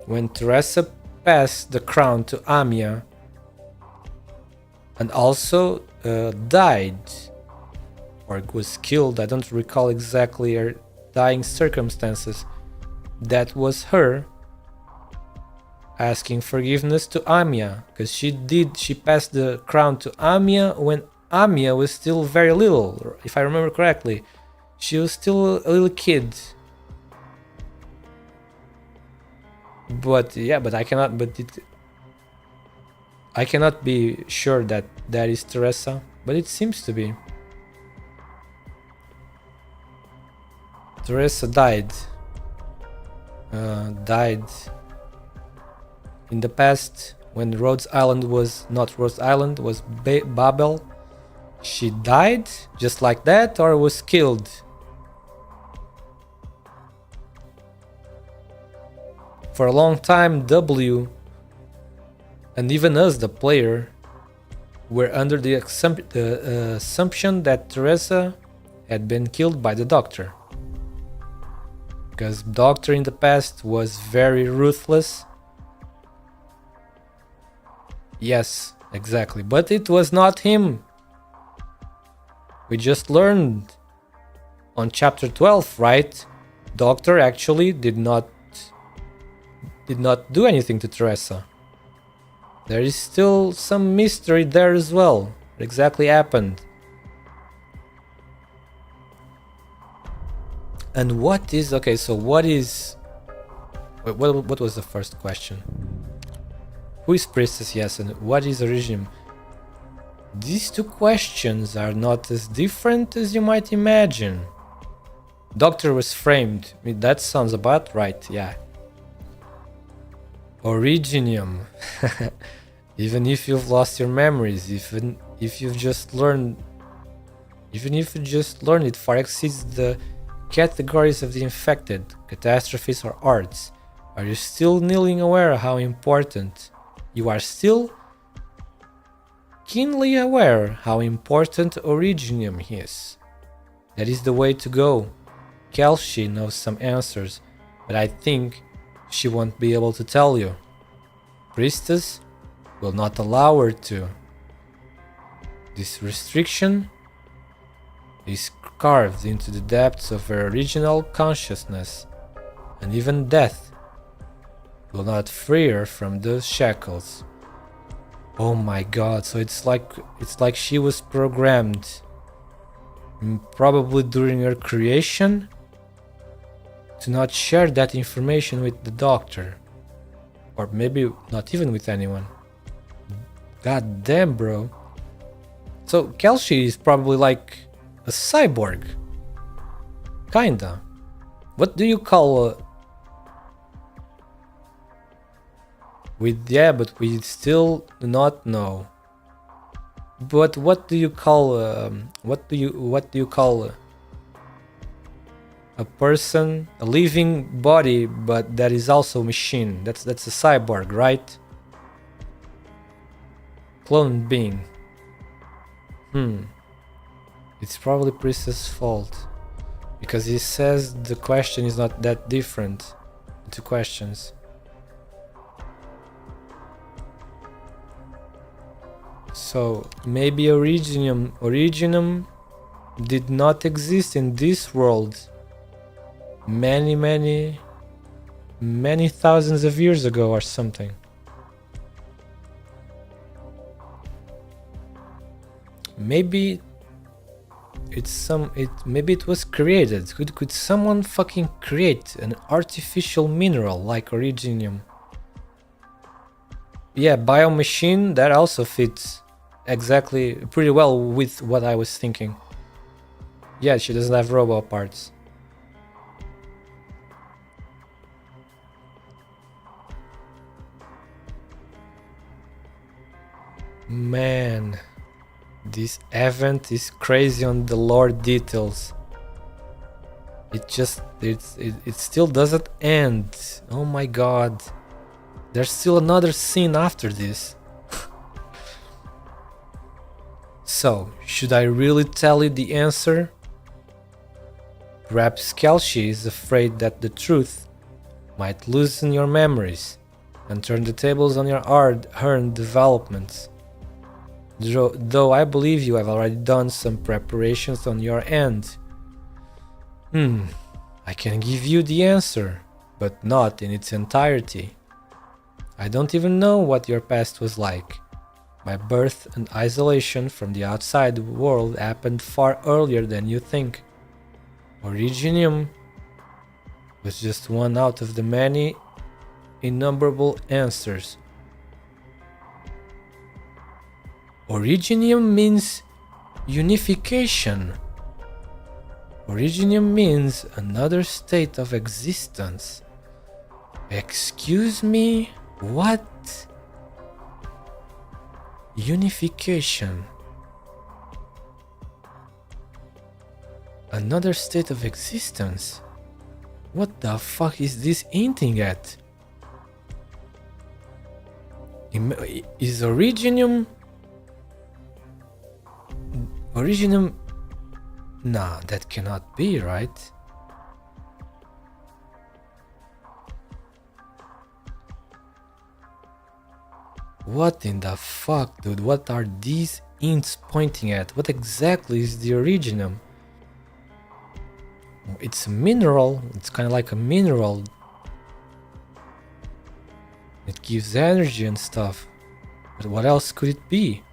When Teresa passed the crown to Amia and also died or was killed, I don't recall exactly her dying circumstances. That was her asking forgiveness to Amia, because she passed the crown to Amia when Amia was still very little, if I remember correctly. She was still a little kid. But yeah, but I cannot be sure that that is Teresa, but it seems to be. Teresa died in the past when Rhodes Island was not Rhodes Island, was Babel. She died just like that or was killed? For a long time, W and even us, the player, were under the assumption that Teresa had been killed by the Doctor. Because Doctor in the past was very ruthless. Yes, exactly. But it was not him. We just learned on chapter 12, right? Doctor actually did not do anything to Teresa. There is still some mystery there as well. What exactly happened? And what is... Okay, so what is... What was the first question? Who is Priestess? Yes, and what is Origin? These two questions are not as different as you might imagine. Doctor was framed. I mean, that sounds about right, yeah. Originium. Even if you've lost your memories, even if you just learned it far exceeds the categories of the infected, catastrophes or arts, are you still kneeling aware how important? You are still keenly aware how important Originium is. That is the way to go. Kelshi knows some answers, but I think she won't be able to tell you. Priestess will not allow her to. This restriction is carved into the depths of her original consciousness, and even death will not free her from those shackles. Oh my god, so it's like she was programmed, probably during her creation, to not share that information with the Doctor. Or maybe not even with anyone. God damn, bro. So Kelshi is probably like a cyborg. Kinda. What do you call but we still do not know. But what do you call a person, a living body, but that is also a machine? That's a cyborg, right? Cloned being. It's probably Priestess' fault, because he says the question is not that different. The two questions. So maybe Originium did not exist in this world many thousands of years ago or something. Maybe maybe it was created. Could someone fucking create an artificial mineral like Originium? Yeah, biomachine, that also fits exactly pretty well with what I was thinking. Yeah, she doesn't have robot parts. Man, this event is crazy on the lore details. It still doesn't end. Oh my god. There's still another scene after this. So, should I really tell you the answer? Perhaps Kelshi is afraid that the truth might loosen your memories and turn the tables on your hard-earned developments. Though I believe you have already done some preparations on your end. I can give you the answer, but not in its entirety. I don't even know what your past was like. My birth and isolation from the outside world happened far earlier than you think. Originium was just one out of the many innumerable answers. Originium means unification. Originium means another state of existence. Excuse me? What? Unification. Another state of existence? What the fuck is this hinting at? Is Originium... Originium... Nah, that cannot be, right? What in the fuck, dude? What are these hints pointing at? What exactly is the Originium? It's a mineral. It's kind of like a mineral. It gives energy and stuff. But what else could it be?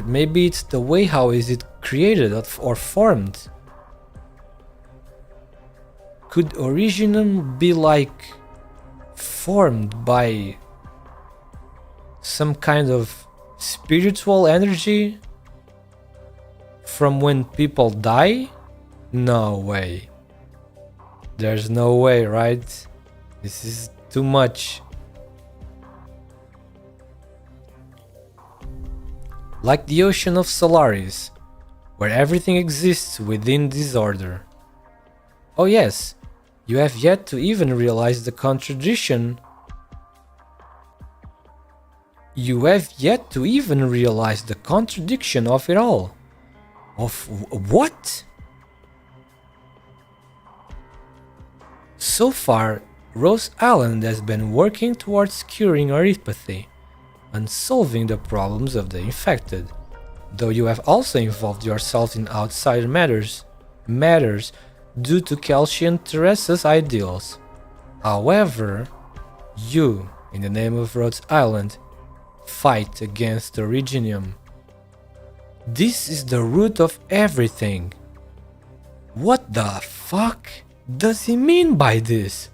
Maybe it's the way how is it created or formed. Could Originium be like formed by some kind of spiritual energy from when people die? No way. There's no way, right? This is too much. Like the ocean of Solaris, where everything exists within disorder. Oh yes, you have yet to even realize the contradiction. You have yet to even realize the contradiction of it all. Of what? So far, Rose Island has been working towards curing erythropathy and solving the problems of the infected, though you have also involved yourself in outside matters due to Kelshi and Teresa's ideals. However, you, in the name of Rhodes Island, fight against Originium. This is the root of everything. What the fuck does he mean by this?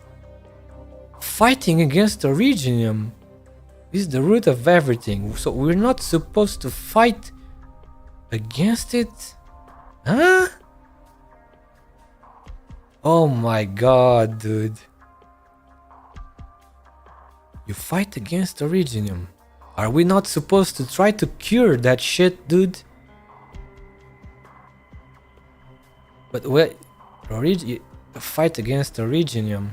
Fighting against Originium is the root of everything, so we're not supposed to fight against it? Huh? Oh my god, dude. You fight against Originium. Are we not supposed to try to cure that shit, dude? But wait, fight against Originium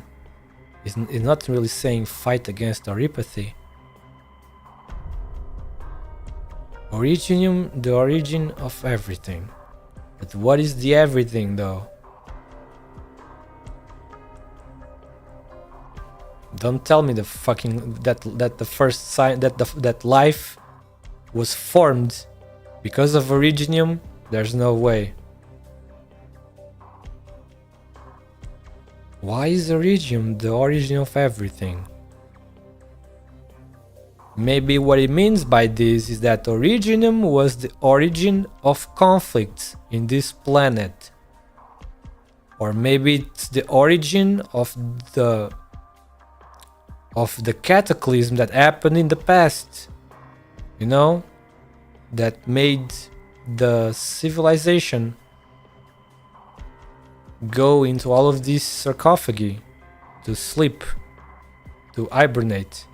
is not really saying fight against erythropathy. Originium, the origin of everything. But what is the everything though? Don't tell me the fucking that the first sign that life was formed because of Originium. There's no way. Why is Originium the origin of everything? Maybe what it means by this is that Originium was the origin of conflicts in this planet. Or maybe it's the origin of the cataclysm that happened in the past. You know? That made the civilization go into all of these sarcophagi to sleep, to hibernate.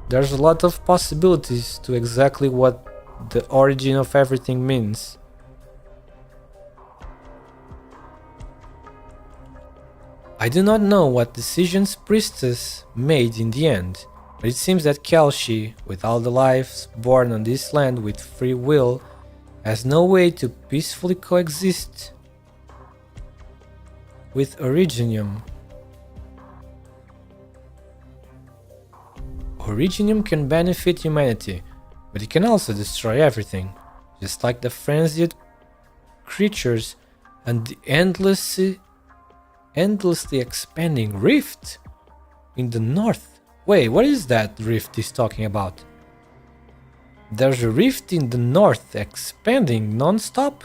There's a lot of possibilities to exactly what the origin of everything means. I do not know what decisions Priestess made in the end, but it seems that Kelshi, with all the lives born on this land with free will, has no way to peacefully coexist with Originium. Originium can benefit humanity, but it can also destroy everything, just like the frenzied creatures and the endlessly expanding rift in the north. Wait, what is that rift he's talking about? There's a rift in the north expanding non-stop?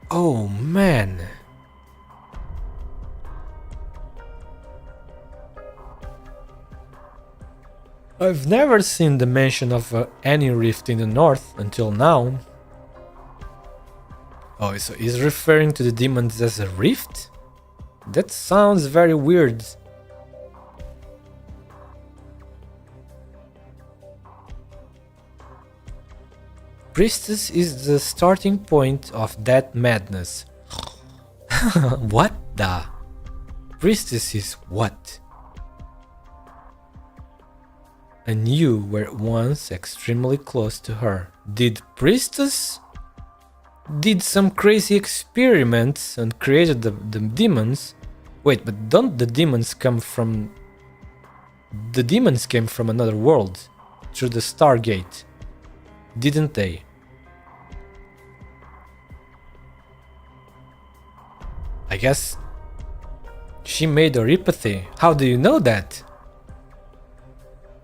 Oh man. I've never seen the mention of any rift in the north until now. Oh, so he's referring to the demons as a rift? That sounds very weird. Priestess is the starting point of that madness. What the? Priestess is what? And you were once extremely close to her. Did Priestess did some crazy experiments and created the demons? Wait, but don't the demons come from... The demons came from another world, through the Stargate, didn't they? I guess she made Oripathy. How do you know that?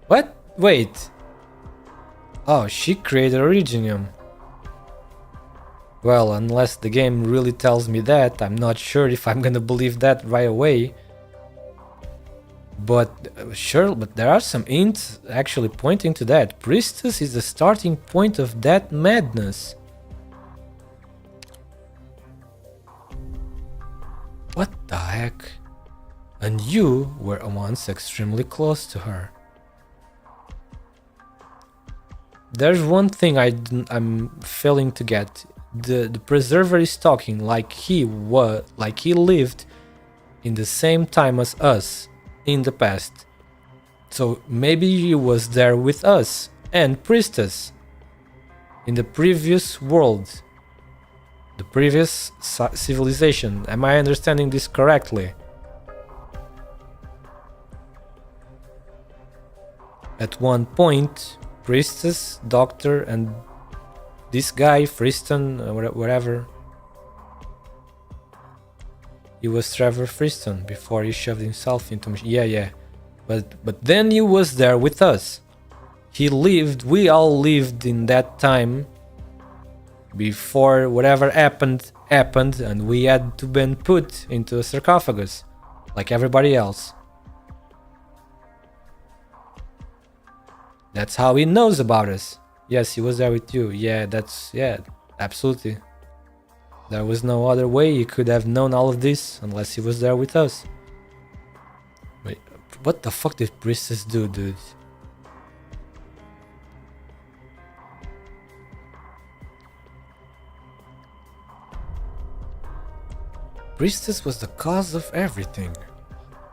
What? Wait. Oh, she created Originium. Well, unless the game really tells me that, I'm not sure if I'm gonna believe that right away. But sure, but there are some hints actually pointing to that. Priestess is the starting point of that madness. What the heck? And you were once extremely close to her. There's one thing I'm failing to get. The preserver is talking like he lived in the same time as us in the past. So maybe he was there with us and Priestess in the previous world, the previous civilization. Am I understanding this correctly? At one point, Priestess, Doctor, and this guy, Freeston, whatever. He was Trevor Freeston before he shoved himself into machine. Yeah. But then he was there with us. He lived, we all lived in that time before whatever happened, and we had to been put into a sarcophagus, like everybody else. That's how he knows about us. Yes, he was there with you. Yeah, absolutely. There was no other way he could have known all of this unless he was there with us. Wait, what the fuck did Priestess do, dude? Priestess was the cause of everything.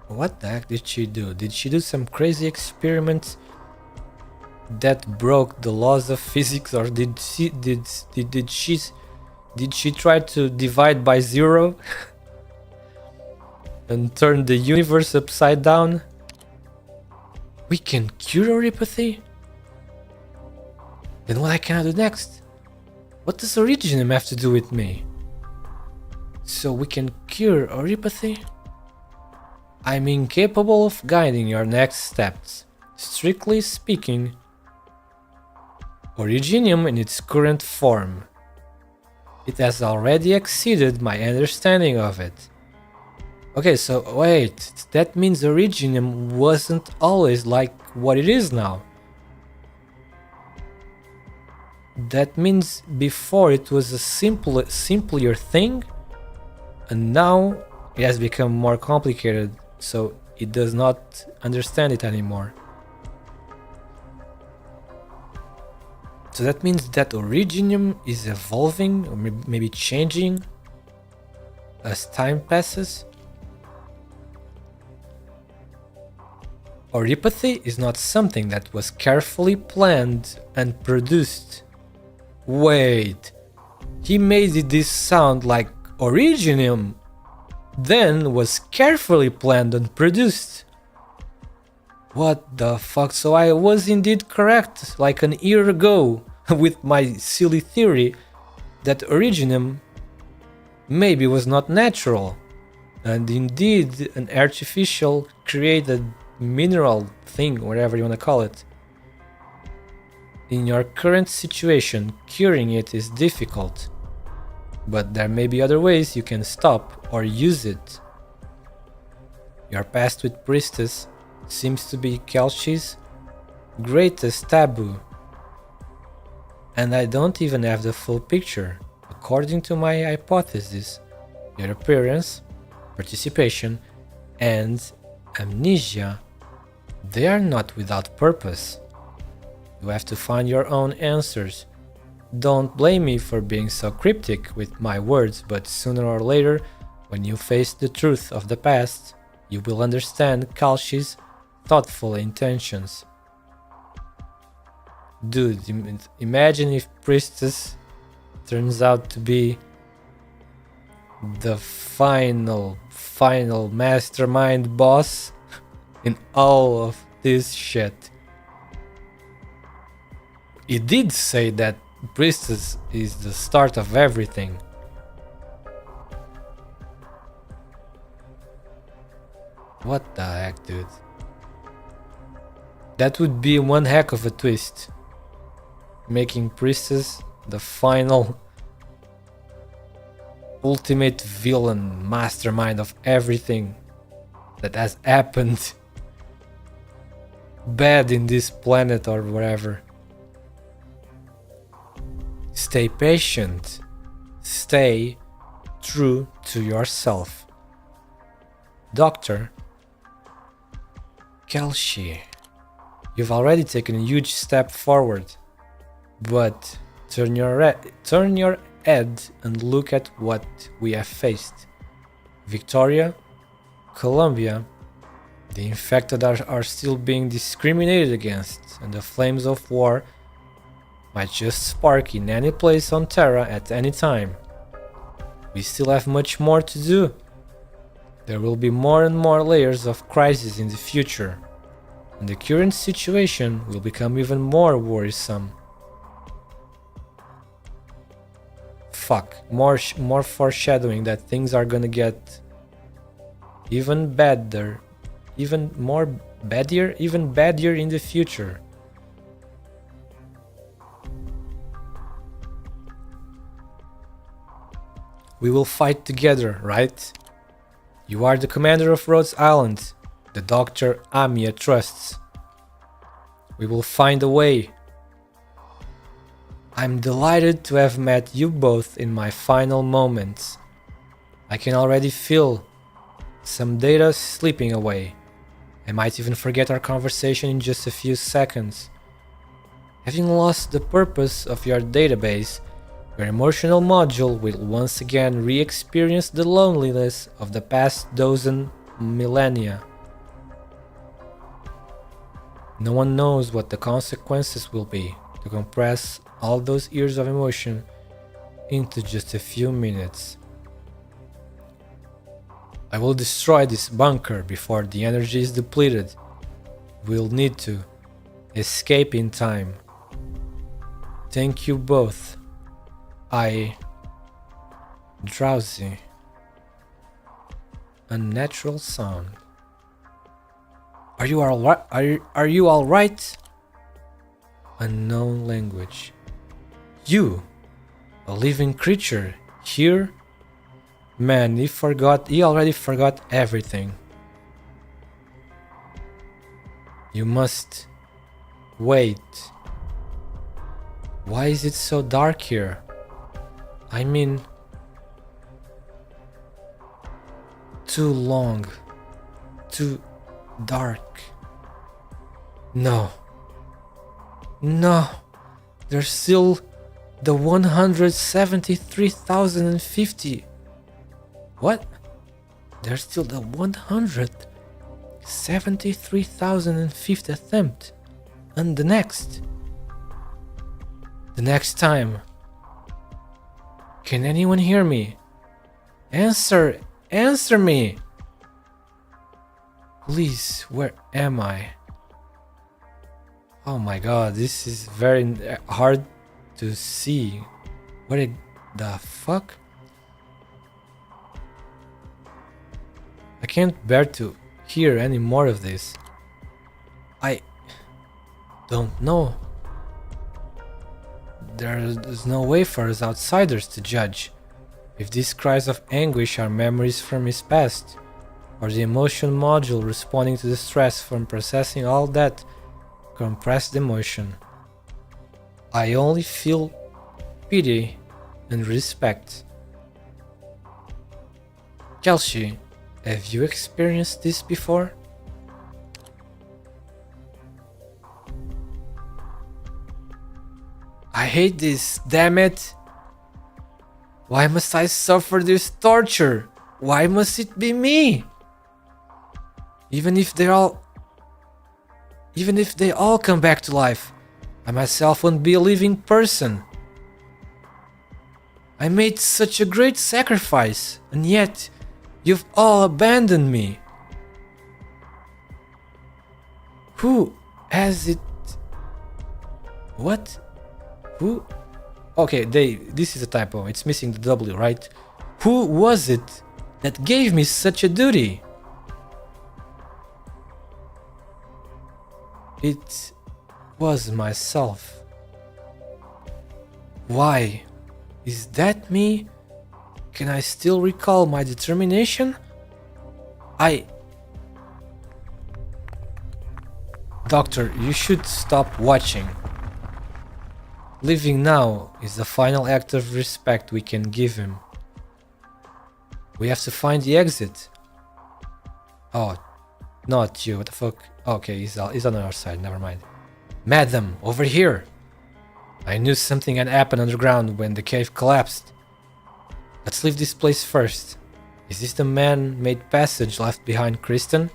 What the heck did she do? Did she do some crazy experiments that broke the laws of physics, or did she try to divide by zero and turn the universe upside down? We can cure Oripathy? Then what can I do next? What does Originium have to do with me? So we can cure Oripathy? I'm incapable of guiding your next steps. Strictly speaking, Originium in its current form. It has already exceeded my understanding of it. Okay, so wait, that means Originium wasn't always like what it is now. That means before it was a simpler thing, and now it has become more complicated, so it does not understand it anymore. So that means that Originium is evolving, or maybe changing as time passes. Oripathy is not something that was carefully planned and produced. Wait, he made this sound like Originium, then was carefully planned and produced. What the fuck? So I was indeed correct like an year ago with my silly theory that Originium maybe was not natural and indeed an artificial created mineral thing, whatever you want to call it. In your current situation, curing it is difficult, but there may be other ways you can stop or use it. Your past with Priestess seems to be Kelsey's greatest taboo, and I don't even have the full picture. According to my hypothesis, your appearance, participation, and amnesia, they are not without purpose. You have to find your own answers. Don't blame me for being so cryptic with my words, but sooner or later, when you face the truth of the past, you will understand Kalshi's thoughtful intentions. Dude, imagine if Priestess turns out to be the final mastermind boss in all of this shit. It did say that Priestess is the start of everything. What the heck, dude? That would be one heck of a twist. Making Priestess the final ultimate villain mastermind of everything that has happened bad in this planet or whatever. Stay patient. Stay true to yourself. Doctor Kelsey, you've already taken a huge step forward, but turn your head and look at what we have faced. Victoria, Colombia, the infected are still being discriminated against, and the flames of war might just spark in any place on Terra at any time. We still have much more to do. There will be more and more layers of crisis in the future, and the current situation will become even more worrisome. Fuck, more foreshadowing that things are gonna get even badder, even badder in the future. We will fight together, right? You are the commander of Rhodes Island, the Dr. Amia trusts. We will find a way. I'm delighted to have met you both in my final moments. I can already feel some data slipping away. I might even forget our conversation in just a few seconds. Having lost the purpose of your database, your emotional module will once again re-experience the loneliness of the past dozen millennia. No one knows what the consequences will be to compress all those years of emotion into just a few minutes. I will destroy this bunker before the energy is depleted. We'll need to escape in time. Thank you both. Drowsy. Unnatural sound. Are you all right? Unknown language. You, a living creature, here? Man, he already forgot everything. You must wait. Why is it so dark here? I mean, Too long. Too dark. No. No. There's still the 173,050. What? There's still the 173,050th attempt. And the next. The next time. Can anyone hear me? Answer! Answer me! Please, where am I? Oh my god, this is very hard to see. What the fuck? I can't bear to hear any more of this. I don't know. There's no way for us outsiders to judge if these cries of anguish are memories from his past, or the emotion module responding to the stress from processing all that compressed emotion. I only feel pity and respect. Kelsey, have you experienced this before? I hate this, damn it! Why must I suffer this torture? Why must it be me? Even if they all come back to life, I myself won't be a living person. I made such a great sacrifice, and yet you've all abandoned me. Who has it? What? Who? Okay, this is a typo. It's missing the W, right? Who was it that gave me such a duty? It was myself. Why? Is that me? Can I still recall my determination? Doctor, you should stop watching. Living now is the final act of respect we can give him. We have to find the exit. Oh, not you, what the fuck? Okay, he's on our side, never mind. Madam, over here! I knew something had happened underground when the cave collapsed. Let's leave this place first. Is this the man-made passage left behind Kristen?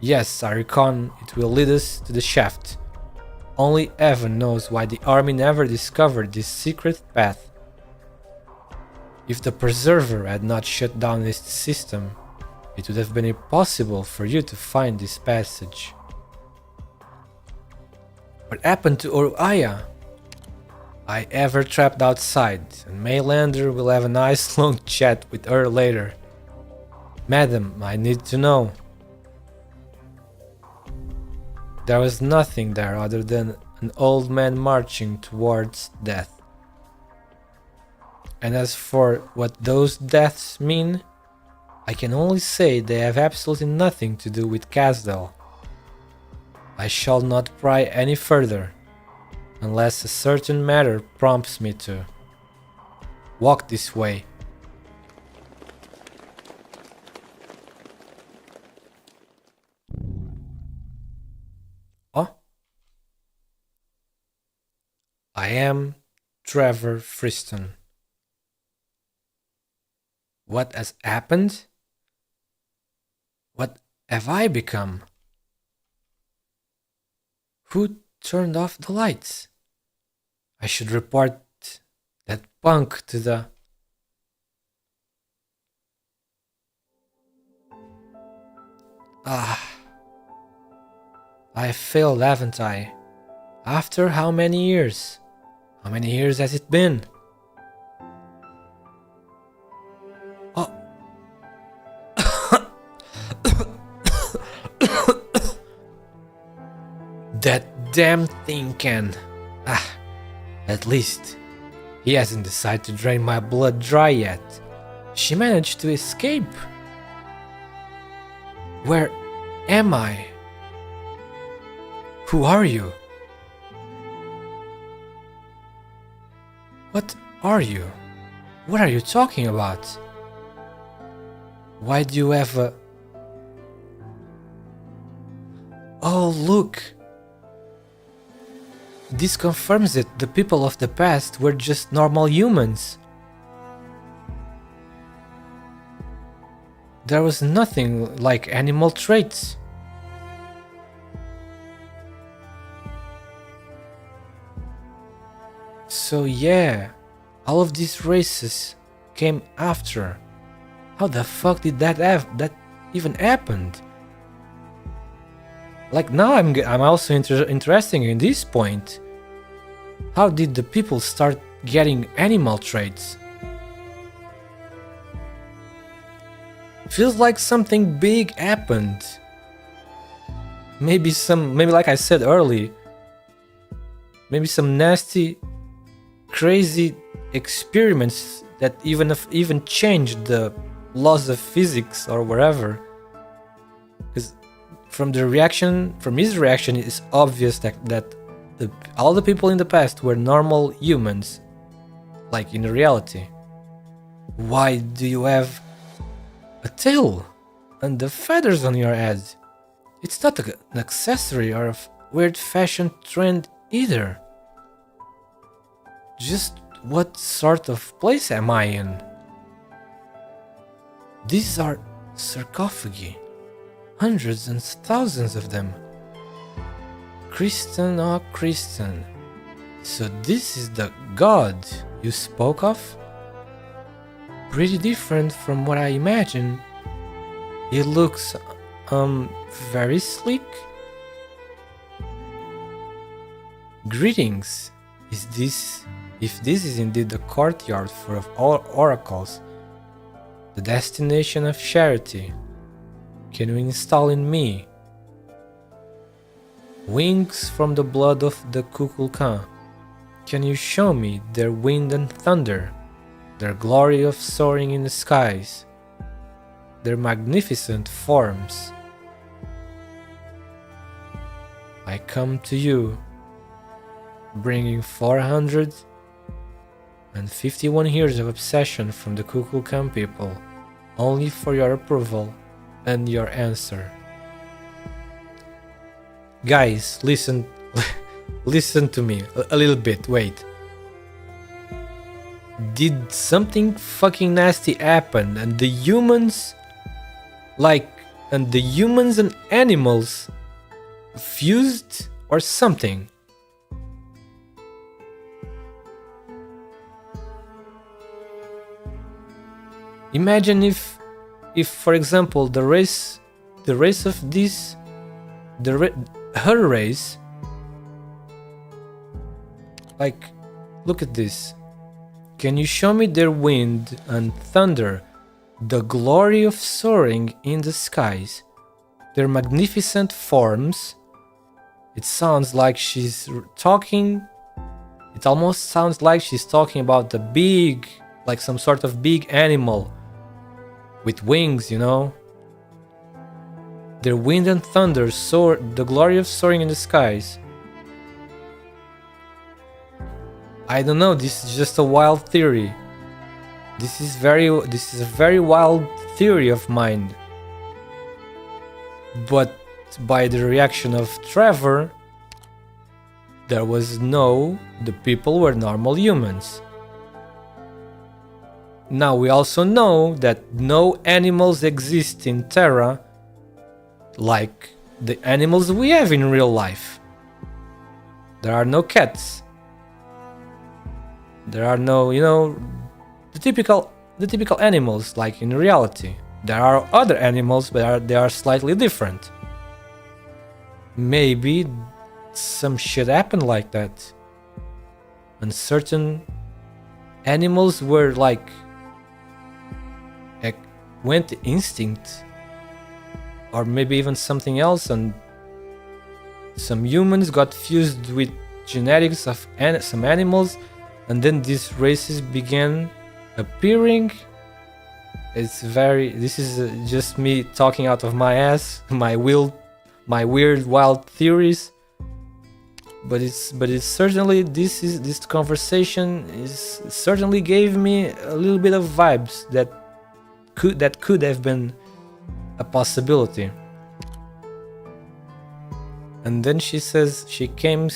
Yes, I reckon it will lead us to the shaft. Only Evan knows why the army never discovered this secret path. If the Preserver had not shut down this system, it would have been impossible for you to find this passage. What happened to Oruaya? I have her trapped outside, and Maylander will have a nice long chat with her later. Madam, I need to know. There was nothing there other than an old man marching towards death. And as for what those deaths mean, I can only say they have absolutely nothing to do with Casdell. I shall not pry any further, unless a certain matter prompts me to. Walk this way. Oh? I am Trevor Friston. What has happened? What have I become? Who turned off the lights? I should report that punk to the... I failed, haven't I? After how many years? How many years has it been? Oh. That damn thing can... At least, he hasn't decided to drain my blood dry yet. She managed to escape. Where am I? Who are you? What are you? What are you talking about? Why do you have a... Oh, look! This confirms it. The people of the past were just normal humans. There was nothing like animal traits. So yeah, all of these races came after. How the fuck did that even happened? Like now I'm also interested in this point. How did the people start getting animal traits? Feels like something big happened. Maybe like I said earlier, maybe some nasty, crazy experiments that even changed the laws of physics or whatever. Because from his reaction, it's obvious that all the people in the past were normal humans, like in reality. Why do you have a tail and the feathers on your head? It's not an accessory or a weird fashion trend either. Just what sort of place am I in? These are sarcophagi. Hundreds and thousands of them. Christian, oh Christian. So this is the god you spoke of? Pretty different from what I imagined. He looks, very sleek. Greetings. If this is indeed the courtyard for all oracles, the destination of charity, can you install in me wings from the blood of the Kukulkan? Can you show me their wind and thunder, their glory of soaring in the skies, their magnificent forms? I come to you, bringing 451 years of obsession from the Kukulkan people, only for your approval and your answer. Guys, listen to me a little bit, wait. Did something fucking nasty happen and the humans and animals fused or something? Imagine if for example her race, like, look at this. Can you show me their wind and thunder, the glory of soaring in the skies, their magnificent forms? It sounds like she's talking, it almost sounds like she's talking about the big, like some sort of big animal with wings, you know? Their wind and thunder soar, the glory of soaring in the skies. I don't know, this is just a wild theory. This is a very wild theory of mine. But by the reaction of Trevor, the people were normal humans. Now we also know that no animals exist in Terra like the animals we have in real life. There are no cats. There are no, the typical animals like in reality. There are other animals, but they are slightly different. Maybe some shit happened like that. And certain animals were went instinct, or maybe even something else, and some humans got fused with genetics of some animals, and then these races began appearing. This is just me talking out of my ass, my weird wild theories. But it's certainly this conversation certainly gave me a little bit of vibes that that could have been a possibility. And then she says she came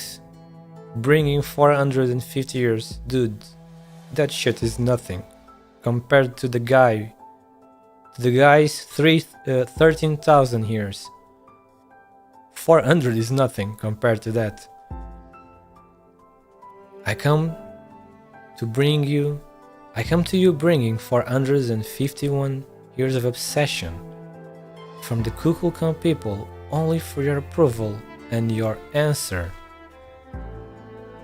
bringing 450 years. Dude, that shit is nothing compared to the guy. The guy's 13,000 years. 400 is nothing compared to that. I come to you bringing 451 years of obsession from the Kukulkan people only for your approval and your answer.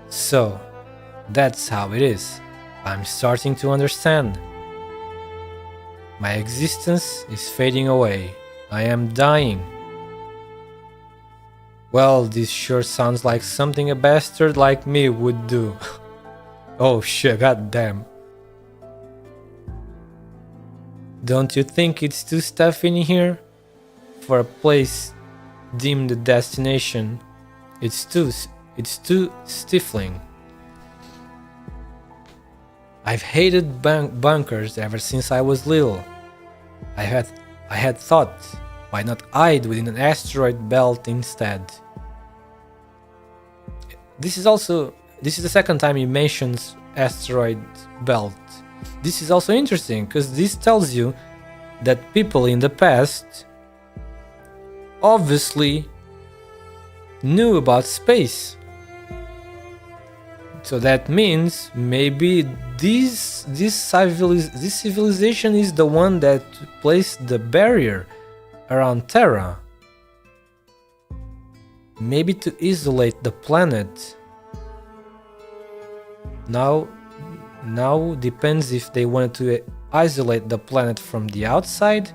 So, that's how it is. I'm starting to understand. My existence is fading away. I am dying. Well, this sure sounds like something a bastard like me would do. Oh shit, goddamn. Don't you think it's too stuffy in here? For a place deemed a destination, it's too stifling. I've hated bunkers ever since I was little. I had thought, why not hide within an asteroid belt instead? This is the second time he mentions asteroid belt. This is also interesting because this tells you that people in the past obviously knew about space. So that means maybe this civilization is the one that placed the barrier around Terra. Maybe to isolate the planet. Now depends if they wanted to isolate the planet from the outside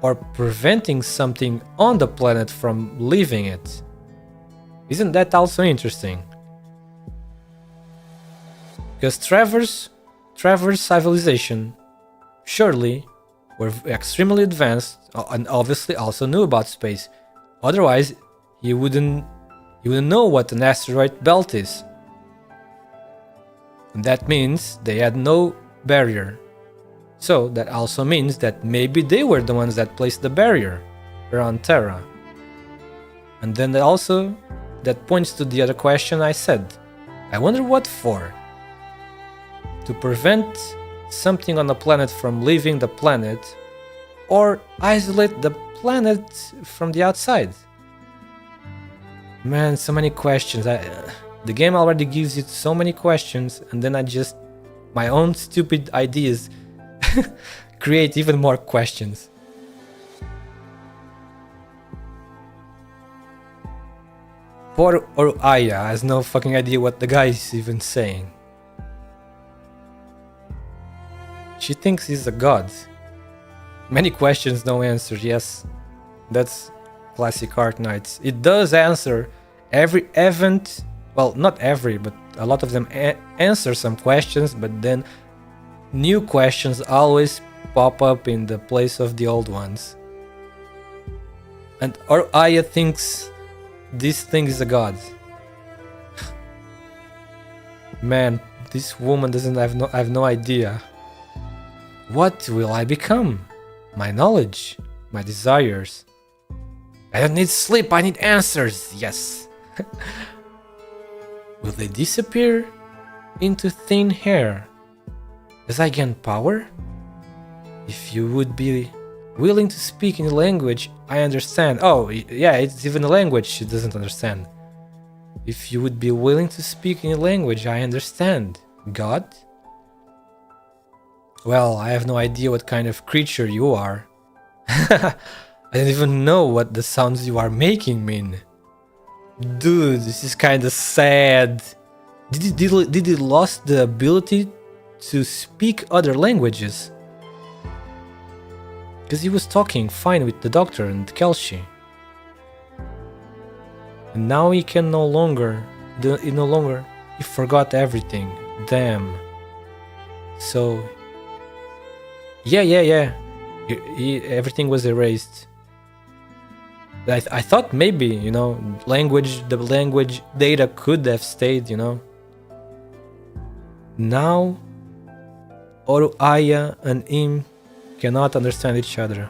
or preventing something on the planet from leaving it. Isn't that also interesting? Because Trevor's civilization surely were extremely advanced and obviously also knew about space. Otherwise, he wouldn't know what an asteroid belt is. And that means they had no barrier. So that also means that maybe they were the ones that placed the barrier around Terra. And then that points to the other question I said. I wonder what for? To prevent something on the planet from leaving the planet, or isolate the planet from the outside? Man, so many questions. The game already gives you so many questions, and then my own stupid ideas create even more questions. Poor Aya has no fucking idea what the guy is even saying. She thinks he's a god. Many questions, no answers. Yes, that's classic Arknights. It does answer every event. Well, not every, but a lot of them answer some questions, but then new questions always pop up in the place of the old ones. And Aya thinks this thing is a god. Man, this woman doesn't have no idea. What will I become? My knowledge, my desires. I don't need sleep, I need answers. Yes. Will they disappear into thin air as I gain power? If you would be willing to speak in a language I understand. Oh, yeah, it's even a language she doesn't understand. If you would be willing to speak in a language I understand. God? Well, I have no idea what kind of creature you are. I don't even know what the sounds you are making mean. Dude, this is kinda sad. Did he lost the ability to speak other languages? Because he was talking fine with the doctor and Kelshi. And now he can no longer, he forgot everything. Damn. So, yeah. Everything was erased. I thought maybe, the language data could have stayed, Now, Aya and him cannot understand each other.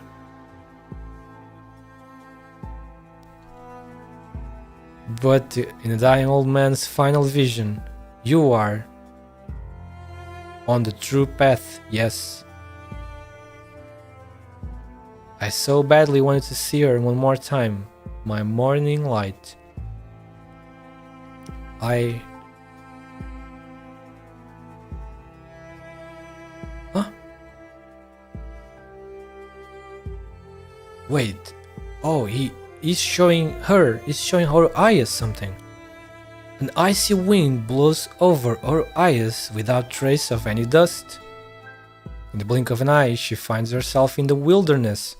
But in a dying old man's final vision, you are on the true path, yes. I so badly wanted to see her one more time, my morning light. Huh? Wait. Oh, he's showing her eyes something. An icy wind blows over her eyes without trace of any dust. In the blink of an eye, she finds herself in the wilderness.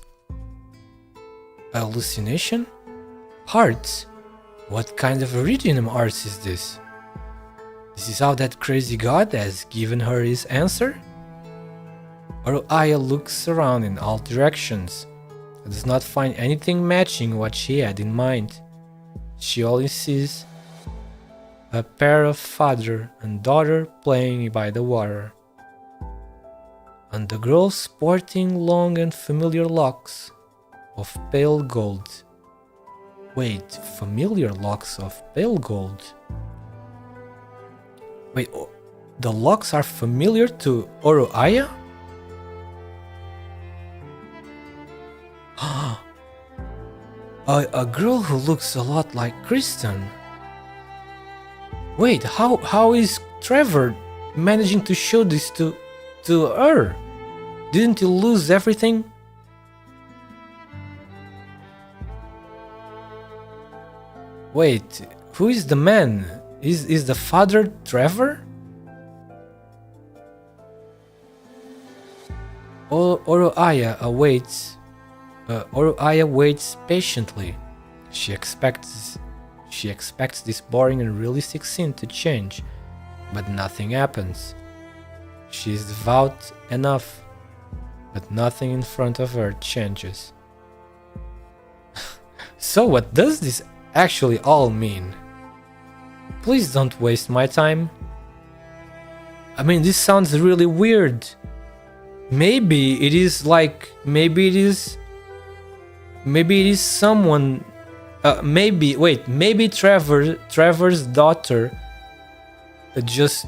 A hallucination? Hearts? What kind of iridium arts is this? This is how that crazy god has given her his answer? Aya looks around in all directions, but does not find anything matching what she had in mind. She only sees a pair of father and daughter playing by the water, and the girl sporting long and familiar locks of pale gold. Wait, familiar locks of pale gold? Wait, the locks are familiar to Aya? A girl who looks a lot like Kristen. Wait, how is Trevor managing to show this to her? Didn't he lose everything? Wait, who is the man? Is the father Trevor? Aya waits patiently. She expects this boring and realistic scene to change, but nothing happens. She is devout enough, but nothing in front of her changes. So what does this actually all mean? Please don't waste my time. I mean, this sounds really weird. Maybe it is someone. Maybe Trevor's daughter just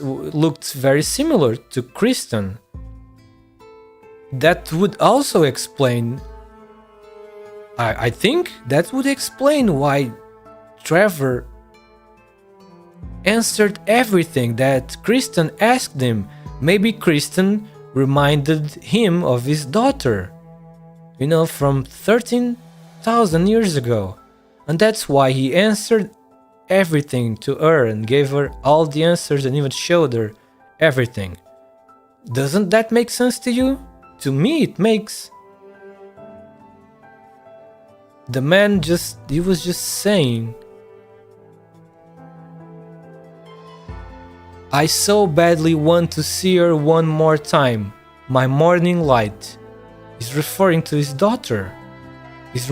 looked very similar to Kristen. That would also explain. I think that would explain why Trevor answered everything that Kristen asked him. Maybe Kristen reminded him of his daughter, from 13,000 years ago. And that's why he answered everything to her and gave her all the answers and even showed her everything. Doesn't that make sense to you? To me, it makes. The man was just saying, I so badly want to see her one more time, my morning light. He's referring to his daughter. He's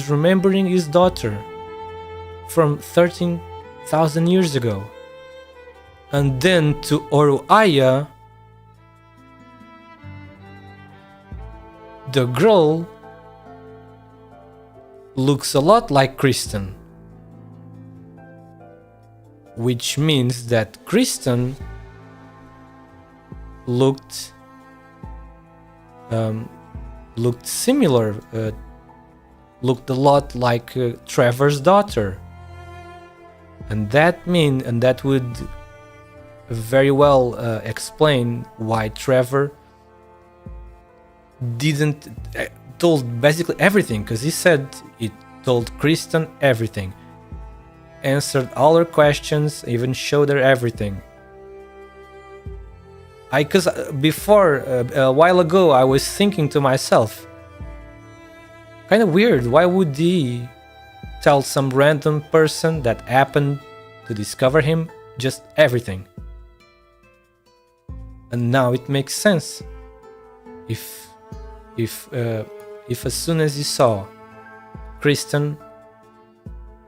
remembering his daughter from 13,000 years ago. And then to Aya, the girl looks a lot like Kristen, which means that Kristen looked similar, looked a lot like Trevor's daughter, and that would very well explain why Trevor didn't told basically everything, because he said he told Kristen everything, answered all her questions, even showed her everything. Because before, a while ago, I was thinking to myself, kind of weird, why would he tell some random person that happened to discover him just everything? And now it makes sense. If as soon as he saw Kristen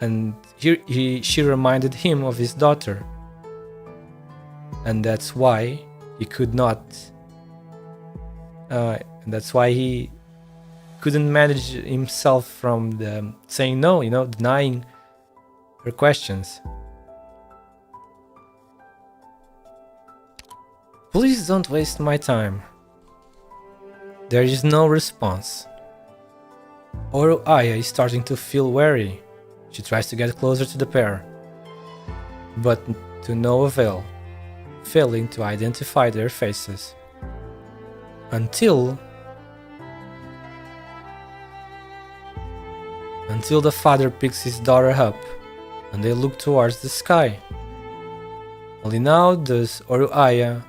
and she reminded him of his daughter, and that's why he could not and that's why he couldn't manage himself from saying no, you know, denying her questions. Please don't waste my time. There is no response. Oru Aya is starting to feel wary. She tries to get closer to the pair, but to no avail, failing to identify their faces. Until the father picks his daughter up and they look towards the sky. Only now does Oru Aya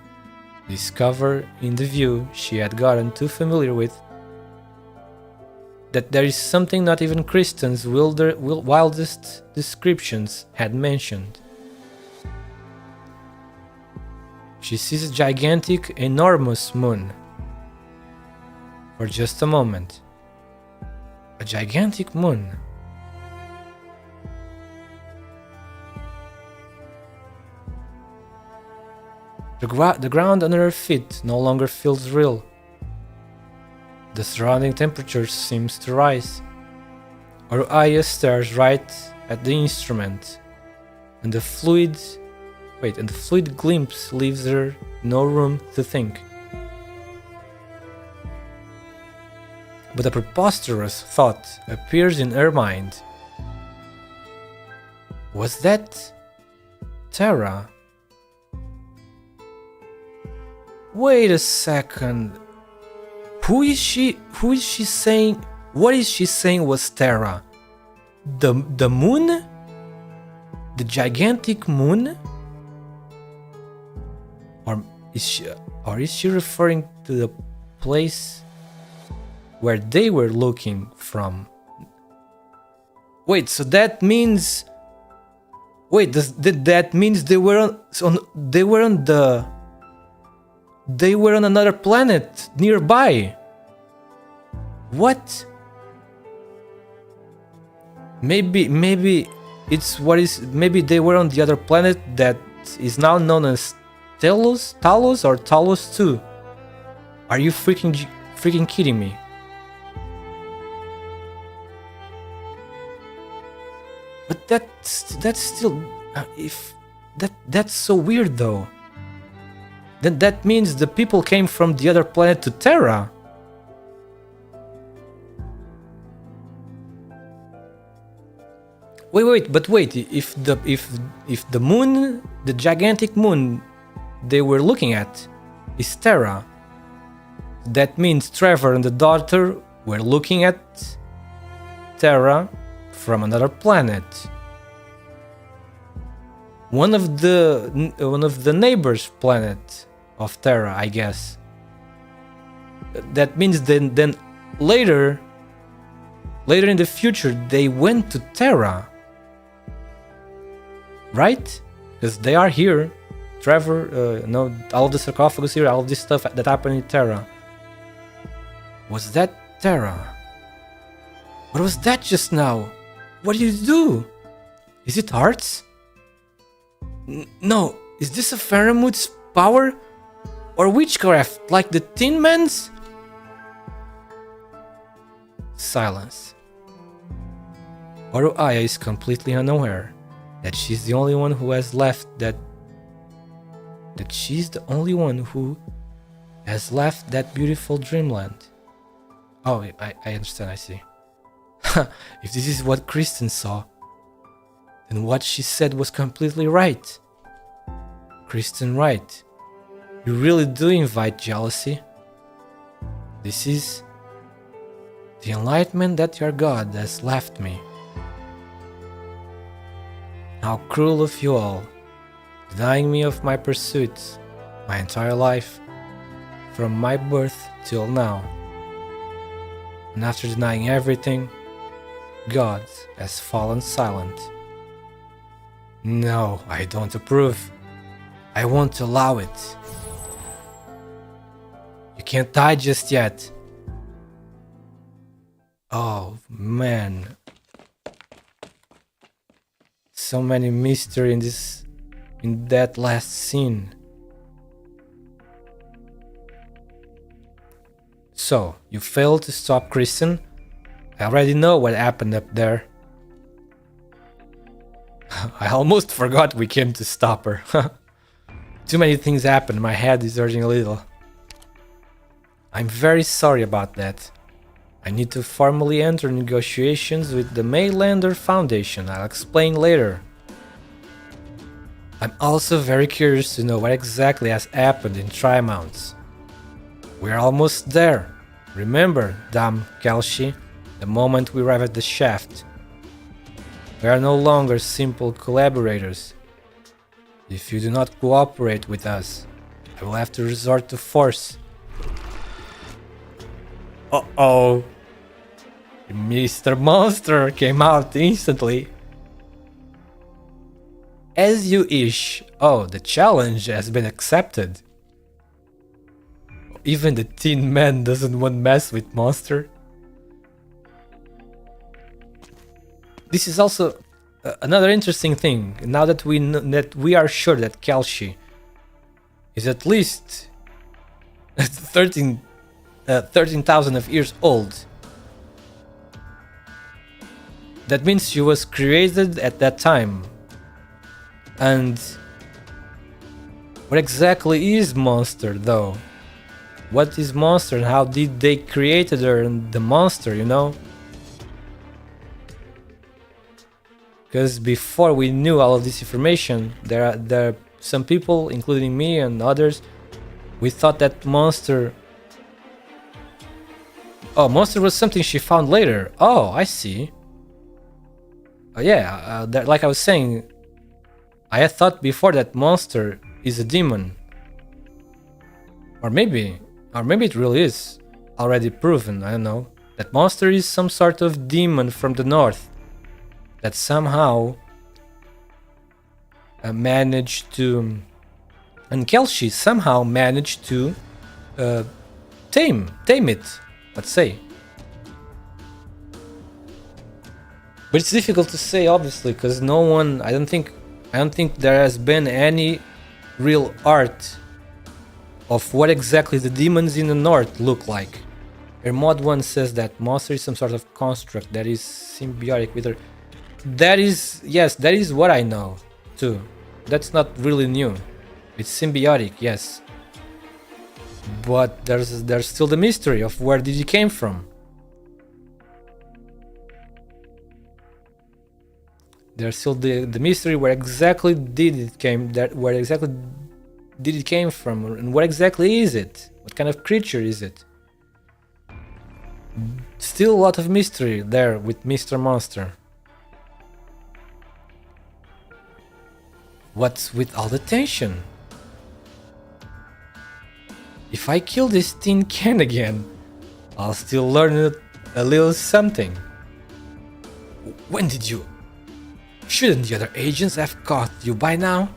discover in the view she had gotten too familiar with that there is something not even Kristen's wildest descriptions had mentioned. She sees a gigantic, enormous moon. For just a moment. A gigantic moon. The ground under her feet no longer feels real. The surrounding temperature seems to rise. Oru Aya stares right at the instrument, and the fluid glimpse leaves her no room to think. But a preposterous thought appears in her mind. Was that Terra? Wait a second. Who is she saying? What is she saying was Terra? The moon? The gigantic moon? Or is she referring to the place where they were looking from? Wait, so that means... Wait, that means they were on another planet nearby. What? Maybe it's what is... Maybe they were on the other planet that is now known as Talos or Talos 2. Are you freaking kidding me? But that's still... that's so weird though. Then that means the people came from the other planet to Terra. Wait, if the moon, the gigantic moon they were looking at is Terra, that means Trevor and the daughter were looking at Terra from another planet. One of the neighbors' planet of Terra, I guess. That means then later in the future they went to Terra, right? Because they are here. Trevor, all of the sarcophagus here, all of this stuff that happened in Terra. Was that Terra? What was that just now? What did you do? Is it hearts? No, is this a Faramut's power? Or witchcraft, like the Tin Man's? Silence. Oru Aya is completely unaware that she's the only one who has left that she's the only one who has left that beautiful dreamland. Oh, I understand, I see. If this is what Kristen saw, then what she said was completely right. Kristen right. You really do invite jealousy. This is the enlightenment that your God has left me. How cruel of you all, denying me of my pursuits my entire life, from my birth till now. And after denying everything, God has fallen silent. No, I don't approve. I won't allow it. You can't die just yet. Oh man. So many mystery in that last scene. So, you failed to stop Kristen? I already know what happened up there. I almost forgot we came to stop her. Too many things happened, my head is hurting a little. I'm very sorry about that. I need to formally enter negotiations with the Maylander Foundation. I'll explain later. I'm also very curious to know what exactly has happened in Trimonts. We're almost there. Remember, Dame Kelshi, the moment we arrive at the shaft. We are no longer simple collaborators. If you do not cooperate with us, I will have to resort to force. Uh-oh. Mr. Monster came out instantly. As you wish. Oh, the challenge has been accepted. Even the Tin Man doesn't want to mess with Monster. This is also another interesting thing. Now that we are sure that Kelshi is at least 13,000 of years old. That means she was created at that time. And what exactly is Monster though? What is Monster and how did they created her and the monster, you know? Because before we knew all of this information, there are some people, including me and others, we thought that Monster... Oh, Monster was something she found later. Oh, I see. Yeah, like I was saying, I had thought before that Monster is a demon. Or maybe it really is already proven, I don't know. That Monster is some sort of demon from the north that somehow managed to... And Kelshi somehow managed to tame it, let's say. But it's difficult to say, obviously, because no one... I don't think there has been any real art of what exactly the demons in the north look like. Mod 1 says that Monster is some sort of construct that is symbiotic with her. That is... Yes, that is what I know, too. That's not really new. It's symbiotic, yes. But there's still the mystery of where did it came from. There's still the mystery where exactly did it came from, and what exactly is it? What kind of creature is it? Still a lot of mystery there with Mr. Monster. What's with all the tension? If I kill this tin can again, I'll still learn a little something. When did you... Shouldn't the other agents have caught you by now?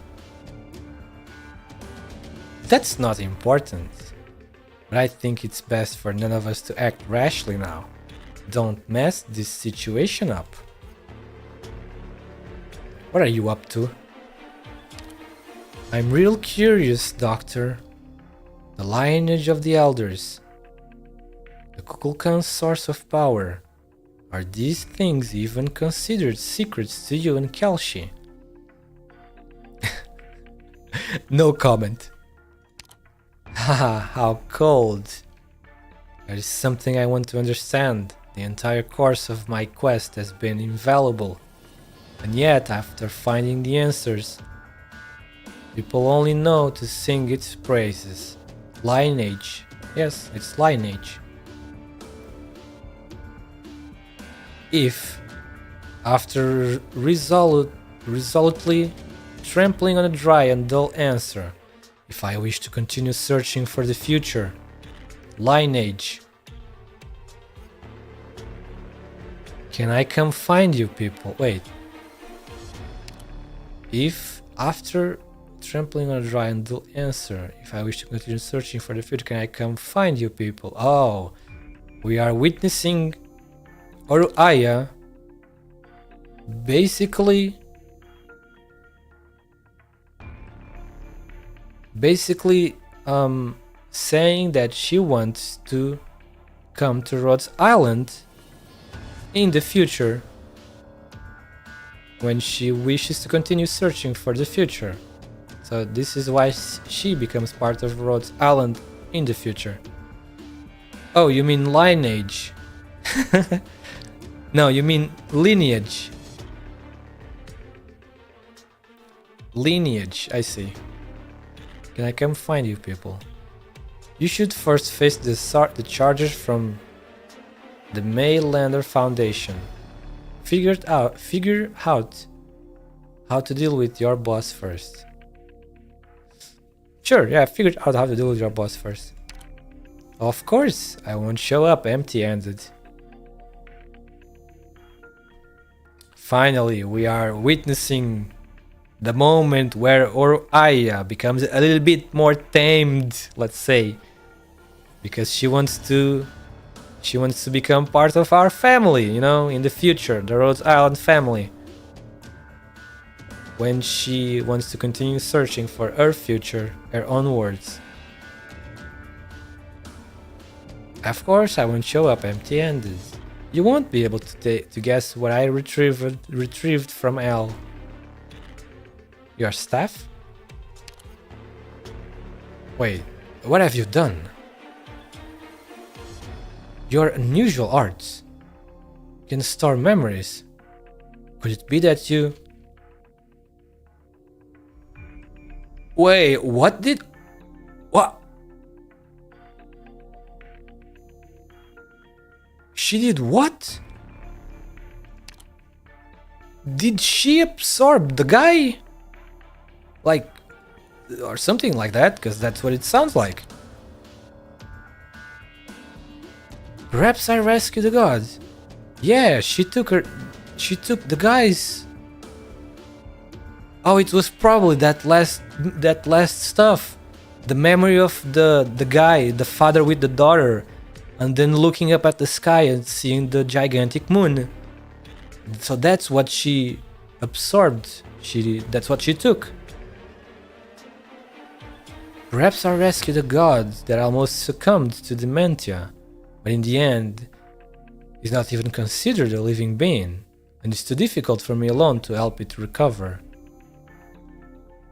That's not important. But I think it's best for none of us to act rashly now. Don't mess this situation up. What are you up to? I'm real curious, Doctor. The lineage of the Elders. The Kukulkan's source of power. Are these things even considered secrets to you and Kelshi? No comment. Haha, how cold. There is something I want to understand. The entire course of my quest has been invaluable. And yet, after finding the answers, people only know to sing its praises. Lineage. Yes, it's lineage. If, after resolutely trampling on a dry and dull answer, if I wish to continue searching for the future, lineage, can I come find you people? Wait. If, after trampling on a dry and dull answer, if I wish to continue searching for the future, can I come find you people? Oh, we are witnessing Aya basically saying that she wants to come to Rhodes Island in the future when she wishes to continue searching for the future. So this is why she becomes part of Rhodes Island in the future. Oh, you mean lineage? No, you mean lineage. Lineage, I see. Can I come find you people? You should first face the charges from the Maylander Foundation. Figure out how to deal with your boss first. Sure, yeah, figure out how to deal with your boss first. Of course, I won't show up empty-handed. Finally, we are witnessing the moment where Aya becomes a little bit more tamed, let's say, because she wants to become part of our family, you know, in the future, the Rhodes Island family. When she wants to continue searching for her future, her own words. Of course, I won't show up empty-handed. You won't be able to guess what I retrieved from Al. Your staff? Wait, what have you done? Your unusual arts can store memories. Could it be that you... Wait, what? She did what? Did she absorb the guy? Like, or something like that, because that's what it sounds like. Perhaps I rescued the gods. Yeah, she took the guys. Oh, it was probably that last stuff. The memory of the guy, the father with the daughter, and then looking up at the sky and seeing the gigantic moon. So that's what she absorbed. That's what she took. Perhaps I rescued a god that almost succumbed to dementia, but in the end, is not even considered a living being, and it's too difficult for me alone to help it recover.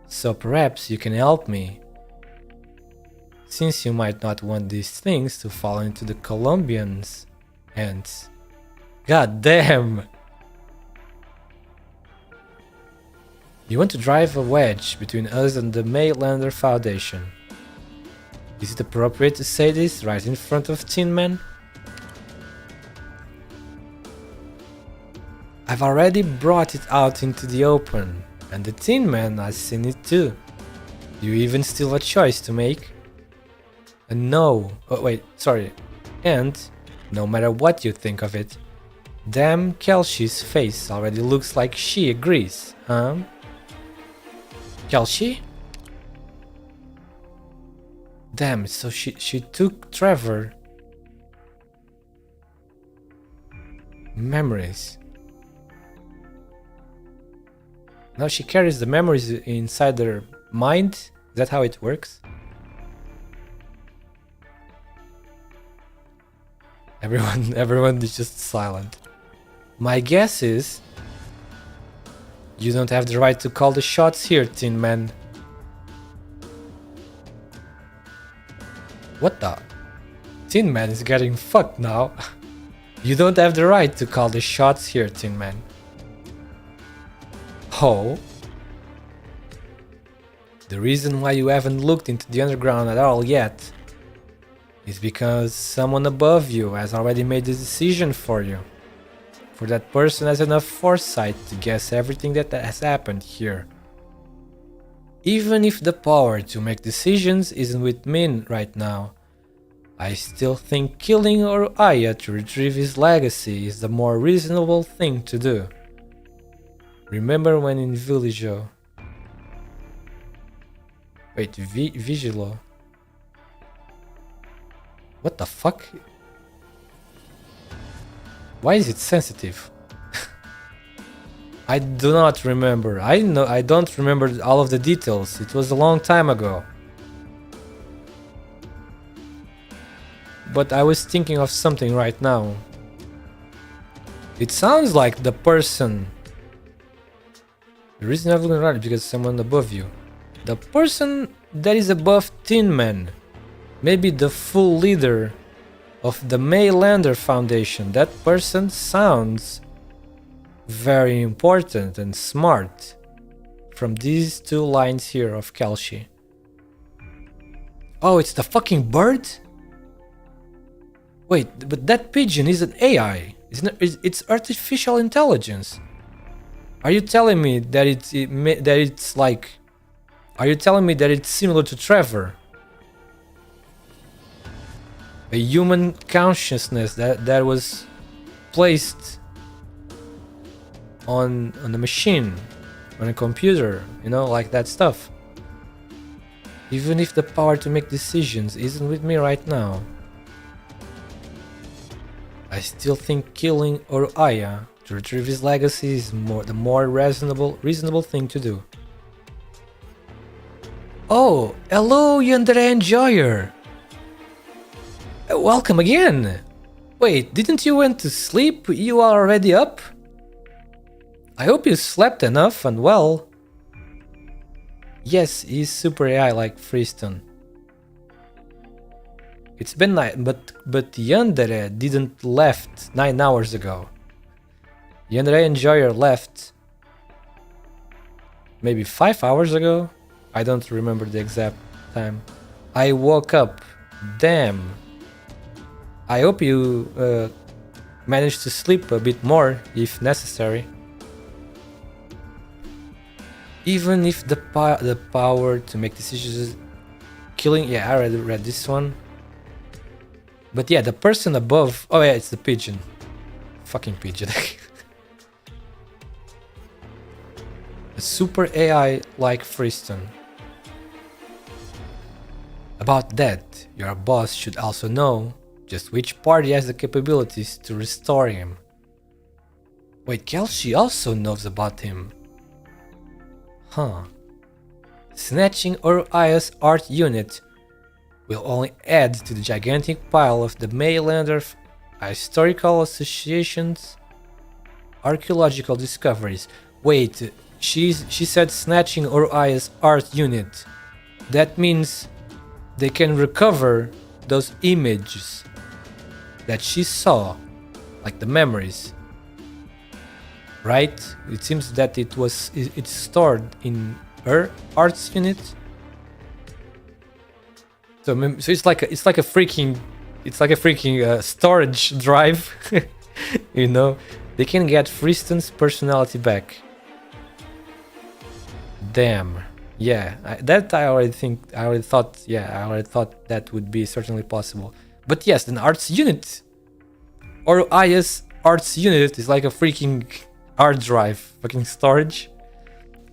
So perhaps you can help me, since you might not want these things to fall into the Colombians' hands. God damn! You want to drive a wedge between us and the Maylander Foundation. Is it appropriate to say this right in front of Tin Man? I've already brought it out into the open, and the Tin Man has seen it too. Do you even still have a choice to make? And no, and no matter what you think of it, damn Kelsey's face already looks like she agrees, huh? Kelsey? Damn, so she took Trevor. Memories. Now she carries the memories inside her mind? Is that how it works? Everyone is just silent. My guess is you don't have the right to call the shots here, Tin Man. What the? Tin Man is getting fucked now. You don't have the right to call the shots here, Tin Man. Oh? The reason why you haven't looked into the underground at all yet is because someone above you has already made the decision for you. For that person has enough foresight to guess everything that has happened here. Even if the power to make decisions isn't with me right now, I still think killing Aya to retrieve his legacy is the more reasonable thing to do. Remember when in Vigilo? Wait, Vigilo? What the fuck? Why is it sensitive? I do not remember. I don't remember all of the details. It was a long time ago. but I was thinking of something right now. It sounds like the person. The reason I'm looking around is because someone above you. The person that is above Tin Man. Maybe the full leader of the Maylander Foundation. That person sounds very important and smart from these two lines here of Kelshi. Oh, it's the fucking bird? Wait, but that pigeon is an AI. It's artificial intelligence. Are you telling me that it's like? Are you telling me that it's similar to Trevor? A human consciousness that was placed on a machine, on a computer, you know, like that stuff. Even if the power to make decisions isn't with me right now, I still think killing Oroaya to retrieve his legacy is the more reasonable thing to do. Oh, hello, Yandere Enjoyer! Welcome again! Wait, didn't you went to sleep? You are already up? I hope you slept enough and well. Yes, he's super AI like Freeston. It's been night, but Yandere didn't left 9 hours ago. Yandere Enjoyer left maybe 5 hours ago? I don't remember the exact time. I woke up. Damn. I hope you managed to sleep a bit more if necessary. Even if the power to make decisions is killing. Yeah, I already read this one. But yeah, the person above. Oh yeah, it's the pigeon. Fucking pigeon. A super AI like Freeston. About that, your boss should also know just which party has the capabilities to restore him. Wait, Kelshi also knows about him. Huh. Snatching Oroaya's art unit will only add to the gigantic pile of the Maylander Historical Association's archaeological discoveries. Wait, she said snatching Oroaya's art unit. That means they can recover those images that she saw, like the memories. Right? It seems that it's stored in her arts unit. So it's like a freaking storage drive. You know, they can get Freeston's personality back. Damn. Yeah, I already thought that would be certainly possible. But yes, an arts unit or Aya's arts unit is like a freaking hard drive, fucking storage.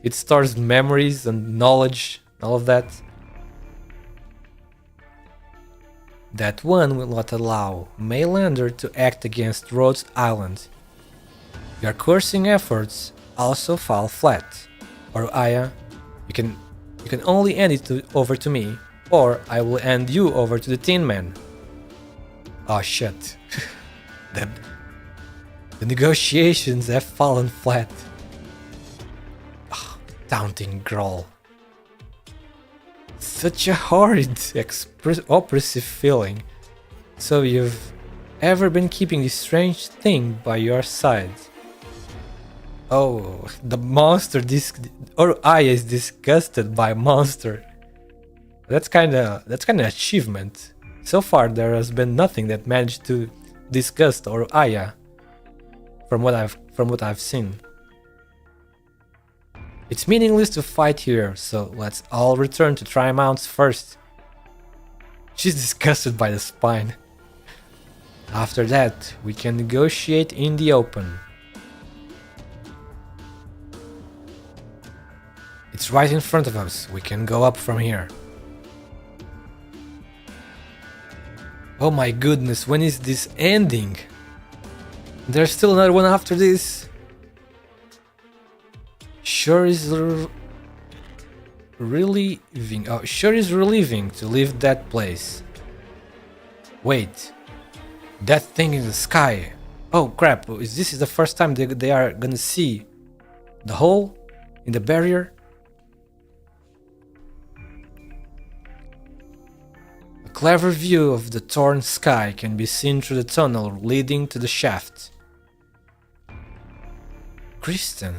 It stores memories and knowledge, all of that. That one will not allow Maylander to act against Rhodes Island. Your coursing efforts also fall flat. Or Aya, you can only hand it over to me, or I will hand you over to the Tin Man. Oh shit. The negotiations have fallen flat. Taunting growl. Such a horrid, oppressive feeling. So you've ever been keeping this strange thing by your side? Oh, the monster or I is disgusted by monster. That's kind of achievement. So far there has been nothing that managed to disgust or Aya from what I've seen. It's meaningless to fight here, so let's all return to Trimonts first. She's disgusted by the spine. After that, we can negotiate in the open. It's right in front of us. We can go up from here. Oh my goodness, when is this ending? There's still another one after this. Sure is relieving to leave that place. Wait, that thing in the sky. Oh crap, this is the first time they are gonna see the hole in the barrier? A clever view of the torn sky can be seen through the tunnel leading to the shaft. Kristen.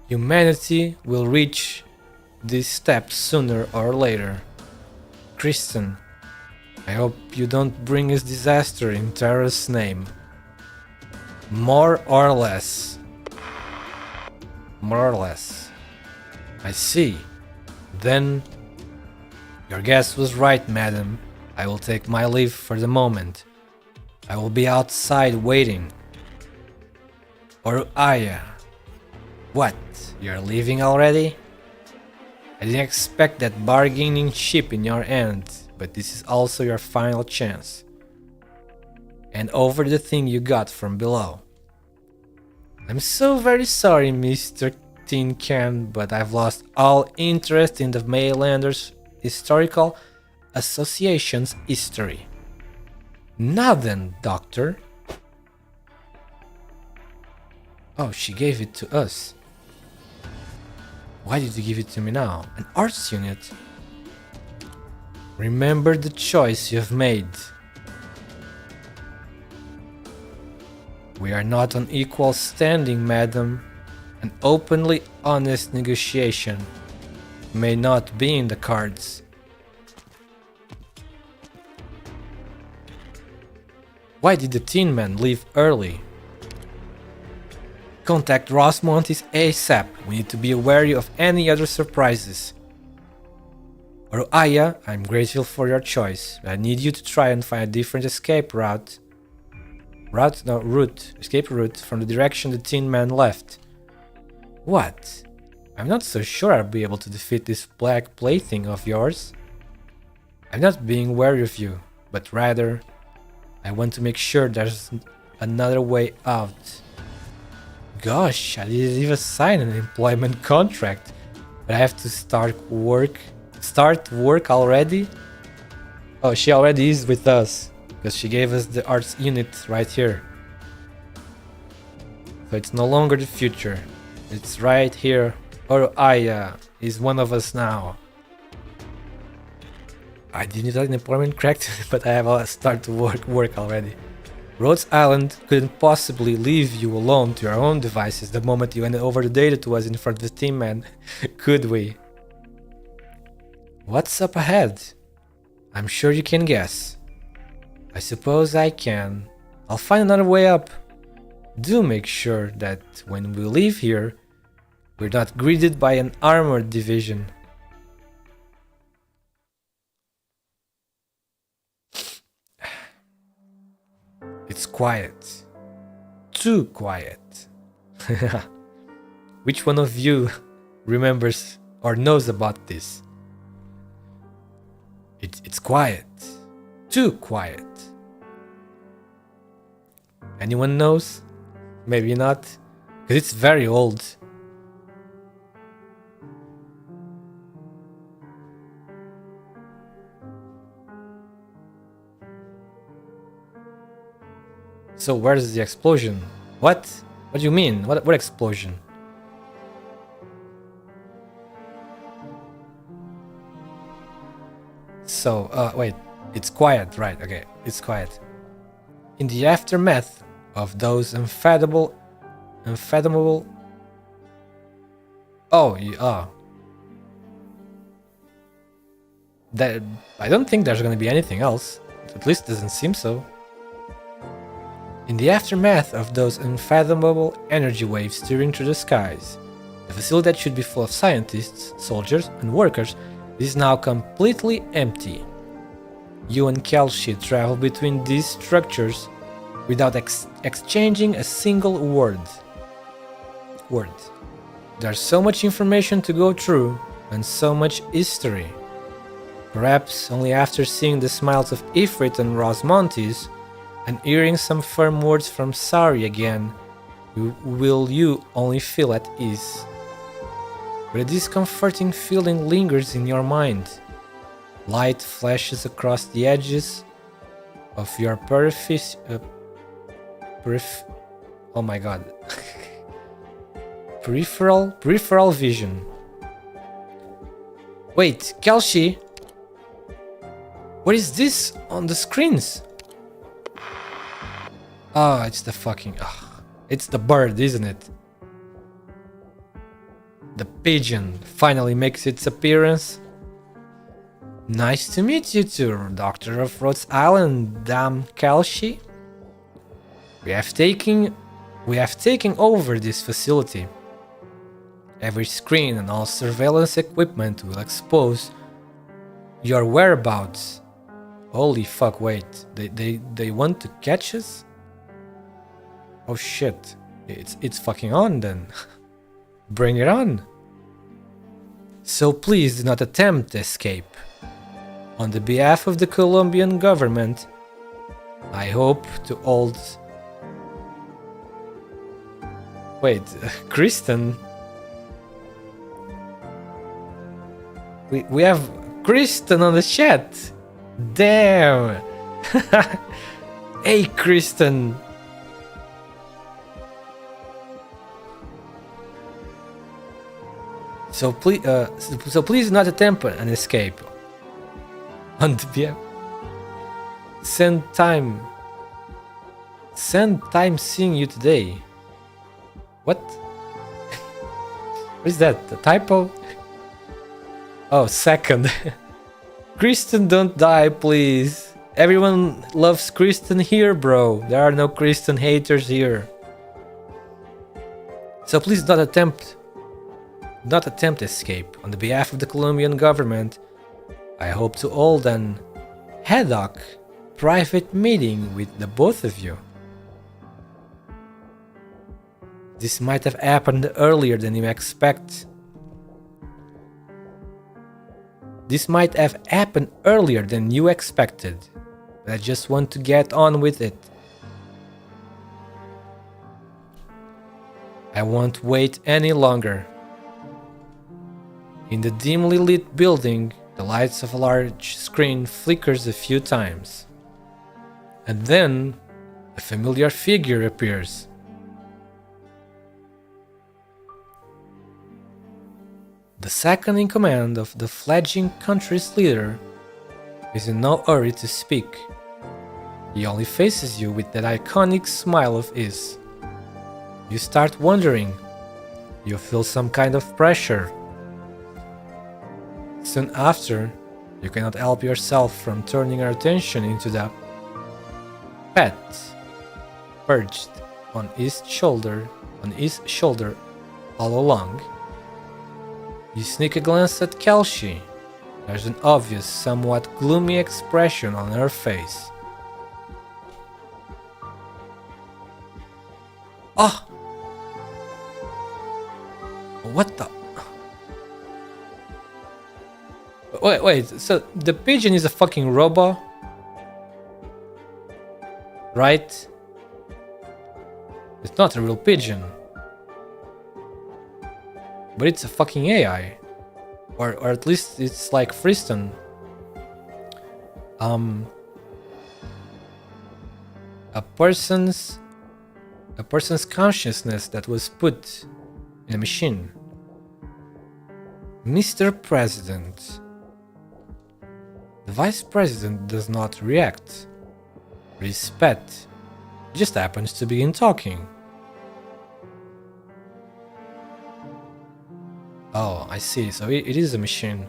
Humanity will reach this step sooner or later. Kristen, I hope you don't bring us disaster in Terra's name. More or less. More or less. I see. Then, your guess was right, madam. I will take my leave for the moment. I will be outside waiting. Or Aya. What? You're leaving already? I didn't expect that bargaining chip in your hand, but this is also your final chance. And over the thing you got from below. I'm so very sorry, Mr. Tin Can, but I've lost all interest in the Mainlanders' Historical Association's history. Now then, Doctor. Oh, she gave it to us. Why did you give it to me now? An arts unit? Remember the choice you've made. We are not on equal standing, madam. An openly honest negotiation may not be in the cards. Why did the Tin Man leave early? Contact Ross Montes ASAP. We need to be wary of any other surprises. Or Aya, I'm grateful for your choice, but I need you to try and find a different escape escape route from the direction the Tin Man left. What? I'm not so sure I'll be able to defeat this black plaything of yours. I'm not being wary of you, but rather, I want to make sure there's another way out. Gosh, I didn't even sign an employment contract, but I have to start work already? Oh, she already is with us, because she gave us the arts unit right here. So it's no longer the future, it's right here. Or Aya is one of us now. I didn't get an employment contract, but I have started to work already. Rhodes Island couldn't possibly leave you alone to your own devices the moment you handed over the data to us in front of the Tin Man, could we? What's up ahead? I'm sure you can guess. I suppose I can. I'll find another way up. Do make sure that when we leave here, we're not greeted by an armored division. It's quiet. Too quiet. Which one of you remembers or knows about this? It's quiet. Too quiet. Anyone knows? Maybe not. Because it's very old. So where's the explosion? What? What do you mean? What explosion? So, wait. It's quiet, right? Okay, it's quiet. In the aftermath of those unfathomable... Oh, yeah. That, I don't think there's gonna be anything else. At least it doesn't seem so. In the aftermath of those unfathomable energy waves steering through the skies, the facility that should be full of scientists, soldiers, and workers is now completely empty. You and Kelshi travel between these structures without exchanging a single word. There's so much information to go through, and so much history. Perhaps only after seeing the smiles of Ifrit and Rosmontes, and hearing some firm words from Sari again, will you only feel at ease. But a discomforting feeling lingers in your mind, Light flashes across the edges of your oh my god. peripheral vision. Wait, Kelshi, what is this on the screens? Oh, it's the fucking... it's the bird, isn't it? The pigeon finally makes its appearance. Nice to meet you too, Doctor of Rhode Island, Dame Kelshi. We have taken over this facility. Every screen and all surveillance equipment will expose your whereabouts. Holy fuck, wait. They want to catch us? Oh shit. It's fucking on then. Bring it on. So please do not attempt escape. On the behalf of the Colombian government, I hope to hold... Wait, Kristen? We have Kristen on the chat. Damn. Hey, Kristen. So please not attempt an escape. On the behalf. Send time seeing you today. What? What is that? The typo? Oh, second. Kristen, don't die, please. Everyone loves Kristen here, bro. There are no Kristen haters here. So please not attempt escape. On the behalf of the Colombian government, I hope to hold an ad hoc private meeting with the both of you. This might have happened earlier than you expect. But I just want to get on with it. I won't wait any longer. In the dimly lit building, the lights of a large screen flickers a few times. And then, a familiar figure appears. The second in command of the fledgling country's leader is in no hurry to speak. He only faces you with that iconic smile of his. You start wondering. You feel some kind of pressure. Soon after, you cannot help yourself from turning your attention into the pet perched on his shoulder all along. You sneak a glance at Kelshi. There's an obvious, somewhat gloomy expression on her face. Ah! What the... Wait, so the pigeon is a fucking robot? Right? It's not a real pigeon. But it's a fucking AI. Or at least it's like Friston. A person's consciousness that was put in a machine. Mr. President. The Vice President does not react. His pet just happens to begin talking. Oh, I see. So it is a machine.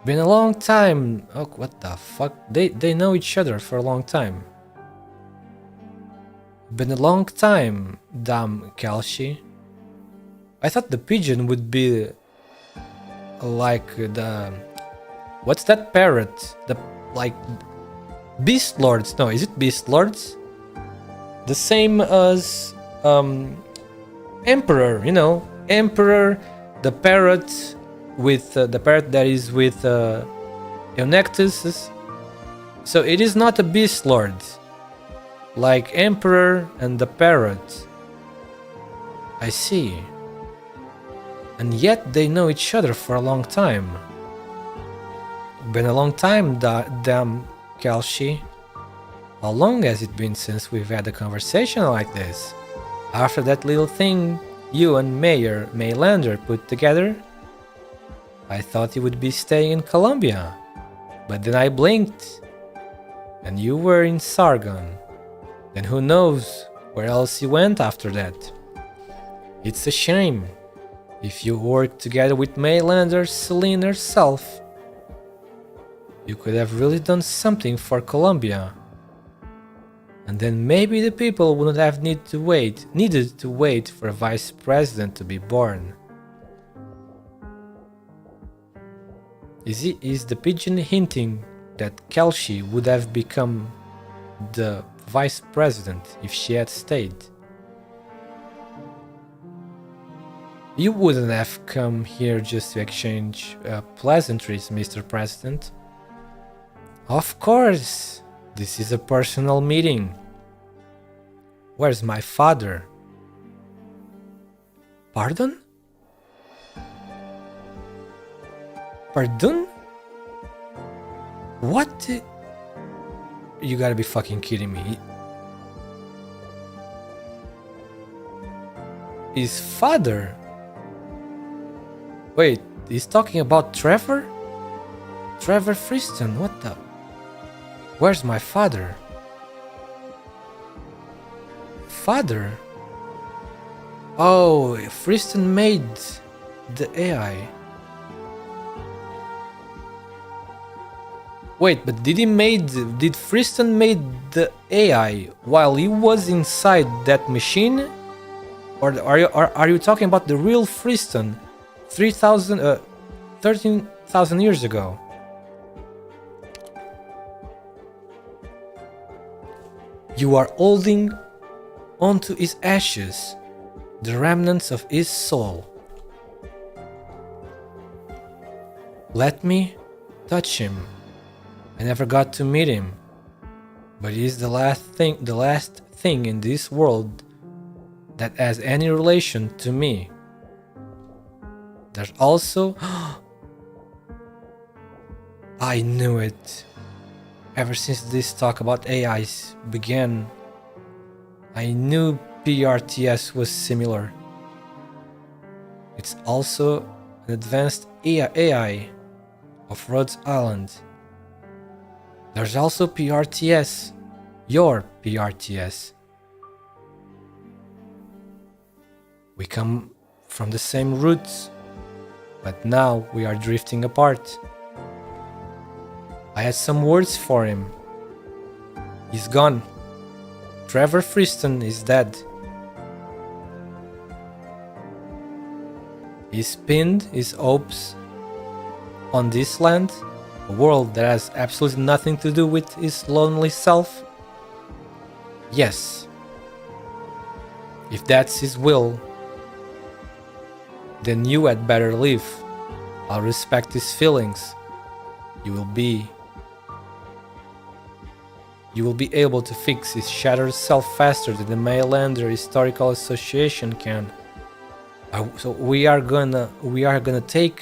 Been a long time. Oh, what the fuck? They know each other for a long time. Been a long time, Dame Kelshi. I thought the pigeon would be like the... What's that parrot? The, like... Beast Lords. No, is it Beast Lords? The same as... Emperor, you know? Emperor, the parrot with... the parrot that is with... Eunectus. So it is not a Beast Lord. Like Emperor and the parrot. I see. And yet they know each other for a long time. Been a long time, damn Kelshi. How long has it been since we've had a conversation like this? After that little thing you and Mayor Maylander put together? I thought you would be staying in Colombia, but then I blinked and you were in Sargon. Then who knows where else you went after that? It's a shame. If you worked together with Maylander Celine herself, you could have really done something for Colombia. And then maybe the people wouldn't have needed to wait for a vice president to be born. Is the pigeon hinting that Kelshi would have become the vice president if she had stayed? You wouldn't have come here just to exchange pleasantries, Mr. President. Of course! This is a personal meeting. Where's my father? Pardon? Pardon? What? You gotta be fucking kidding me. His father? Wait, he's talking about Trevor? Trevor Friston, what the? Where's my father? Father? Oh, Friston made the AI. Wait, but did Friston made the AI while he was inside that machine? Or are you talking about the real Friston 13,000 years ago? You are holding onto his ashes, the remnants of his soul. Let me touch him. I never got to meet him, but he is the last thing in this world that has any relation to me. There's also... I knew it. Ever since this talk about AIs began, I knew PRTS was similar. It's also an advanced AI of Rhodes Island. There's also PRTS, your PRTS. We come from the same roots, but now we are drifting apart. I had some words for him. He's gone. Trevor Friston is dead. He pinned his hopes on this land, a world that has absolutely nothing to do with his lonely self. Yes. If that's his will, then you had better leave. I'll respect his feelings. You will be able to fix his shattered self faster than the Maylander Historical Association can. So we are gonna take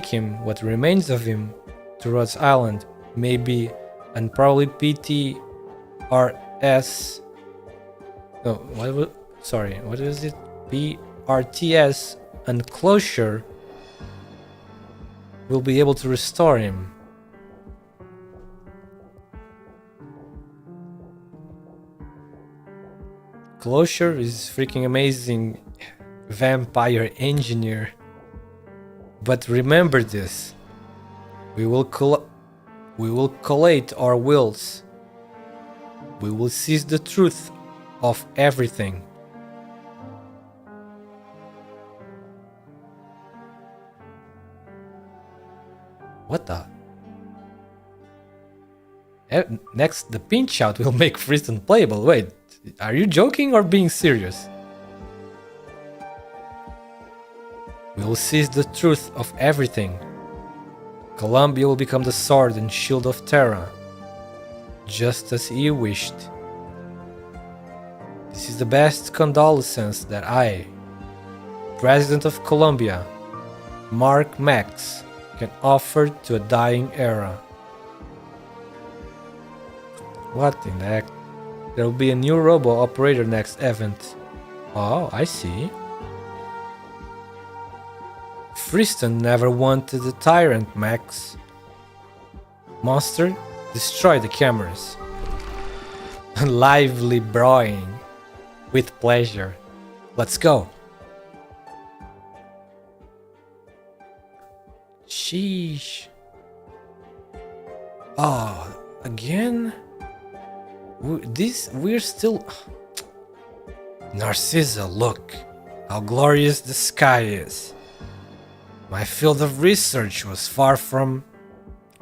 him, what remains of him, to Rhodes Island, maybe, and probably PTRS. No, what is it? PRTS and Closure will be able to restore him. Closure is freaking amazing vampire engineer. But remember this. We will collate our wills. We will seize the truth of everything. What the? Next, the pinch out will make Friston playable. Wait, are you joking or being serious? We will seize the truth of everything. Columbia will become the sword and shield of Terra, just as he wished. This is the best condolences that I, President of Columbia, Mark Max can offer to a dying era. What in the heck? There will be a new robo operator next event. Oh, I see. Freeston never wanted a tyrant, Max. Monster, destroy the cameras. Lively brawling. With pleasure. Let's go. Sheesh. Oh, again? We're still... Narcissa, look. How glorious the sky is. My field of research was far from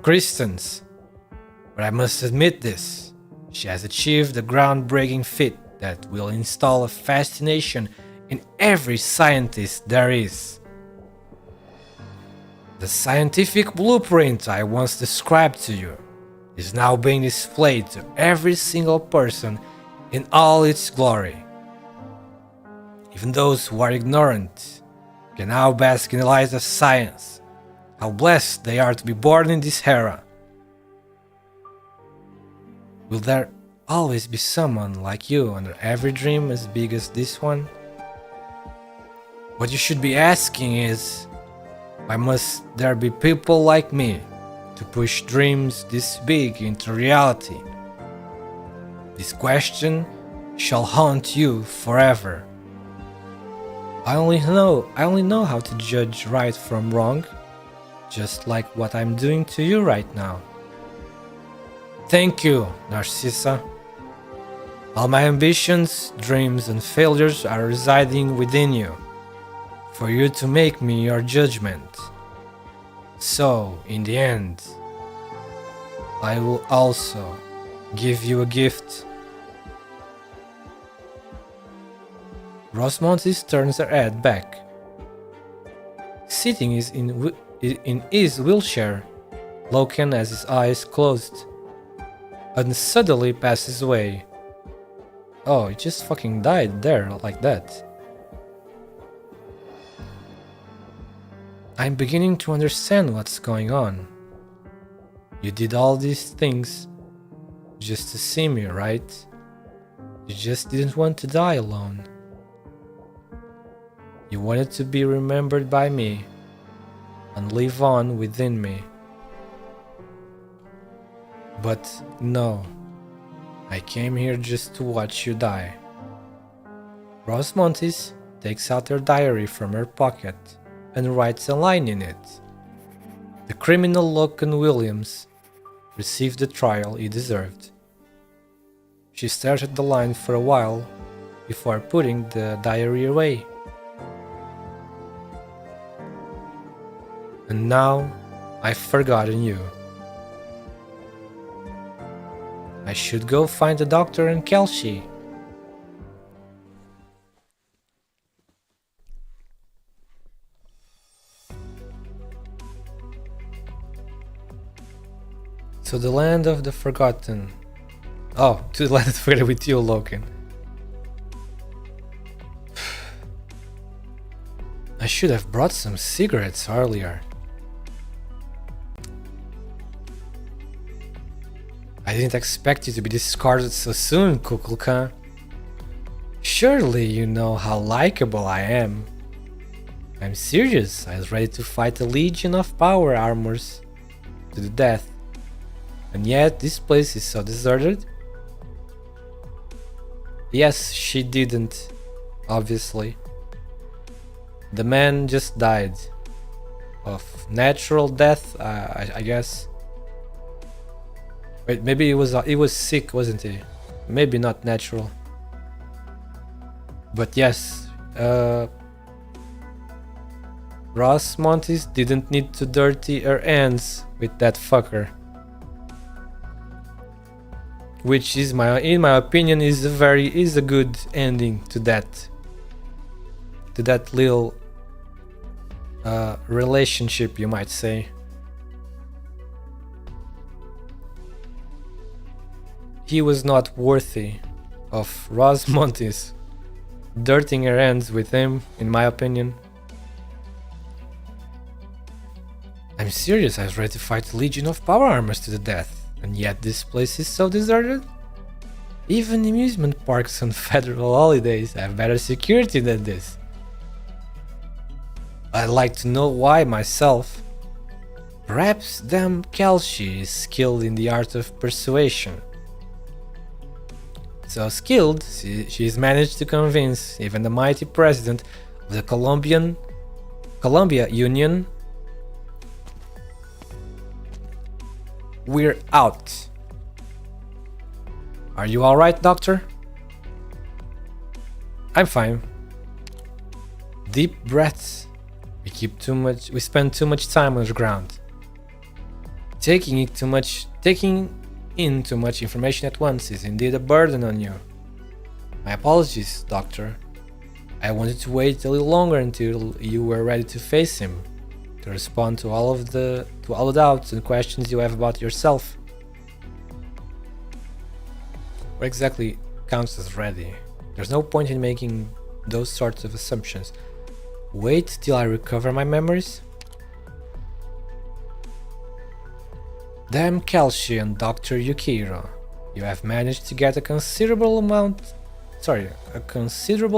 Kristen's. But I must admit this. She has achieved a groundbreaking feat that will install a fascination in every scientist there is. The scientific blueprint I once described to you is now being displayed to every single person in all its glory. Even those who are ignorant can now bask in the light of science. How blessed they are to be born in this era. Will there always be someone like you under every dream as big as this one? What you should be asking is, why must there be people like me to push dreams this big into reality? This question shall haunt you forever. I only know how to judge right from wrong, just like what I'm doing to you right now. Thank you, Narcissa. All my ambitions, dreams, and failures are residing within you, for you to make me your judgment. So, in the end, I will also give you a gift. Rosmontis turns her head back. Sitting in his wheelchair, Loken has his eyes closed, and suddenly passes away. Oh, he just fucking died there, like that. I'm beginning to understand what's going on. You did all these things just to see me, right? You just didn't want to die alone. You wanted to be remembered by me and live on within me. But no, I came here just to watch you die. Rosmontis takes out her diary from her pocket and writes a line in it. The criminal Loken Williams received the trial he deserved. She stared at the line for a while before putting the diary away. And now I've forgotten you. I should go find the doctor and Kelshi. To the land of the forgotten. Oh, to the land of the forgotten with you, Loken. I should have brought some cigarettes earlier. I didn't expect you to be discarded so soon, Kukulkan. Surely you know how likable I am. I'm serious, I was ready to fight a legion of power armors to the death. And yet this place is so deserted? Yes, she didn't, obviously. The man just died. Of natural death, I guess. Wait, maybe he was sick, wasn't he? Maybe not natural. But yes, Rosmontis didn't need to dirty her hands with that fucker. Which is in my opinion is a good ending to that little relationship, you might say. He was not worthy of Rosmontis dirtying her hands with him, in my opinion. I'm serious, I was ready to fight a legion of power armors to the death, and yet this place is so deserted? Even amusement parks on federal holidays have better security than this. I'd like to know why myself. Perhaps Dame Kelshi is skilled in the art of persuasion. So skilled, she's managed to convince even the mighty president of the Columbia Union. We're out. Are you alright, doctor? I'm fine. Deep breaths. We spend too much time on the ground. Taking in too much information at once is indeed a burden on you. My apologies, doctor. I wanted to wait a little longer until you were ready to face him, to respond to all the doubts and questions you have about yourself. What exactly counts as ready? There's no point in making those sorts of assumptions. Wait till I recover my memories? Damn Kelshi and Dr. Yukiro, you have managed to get a considerable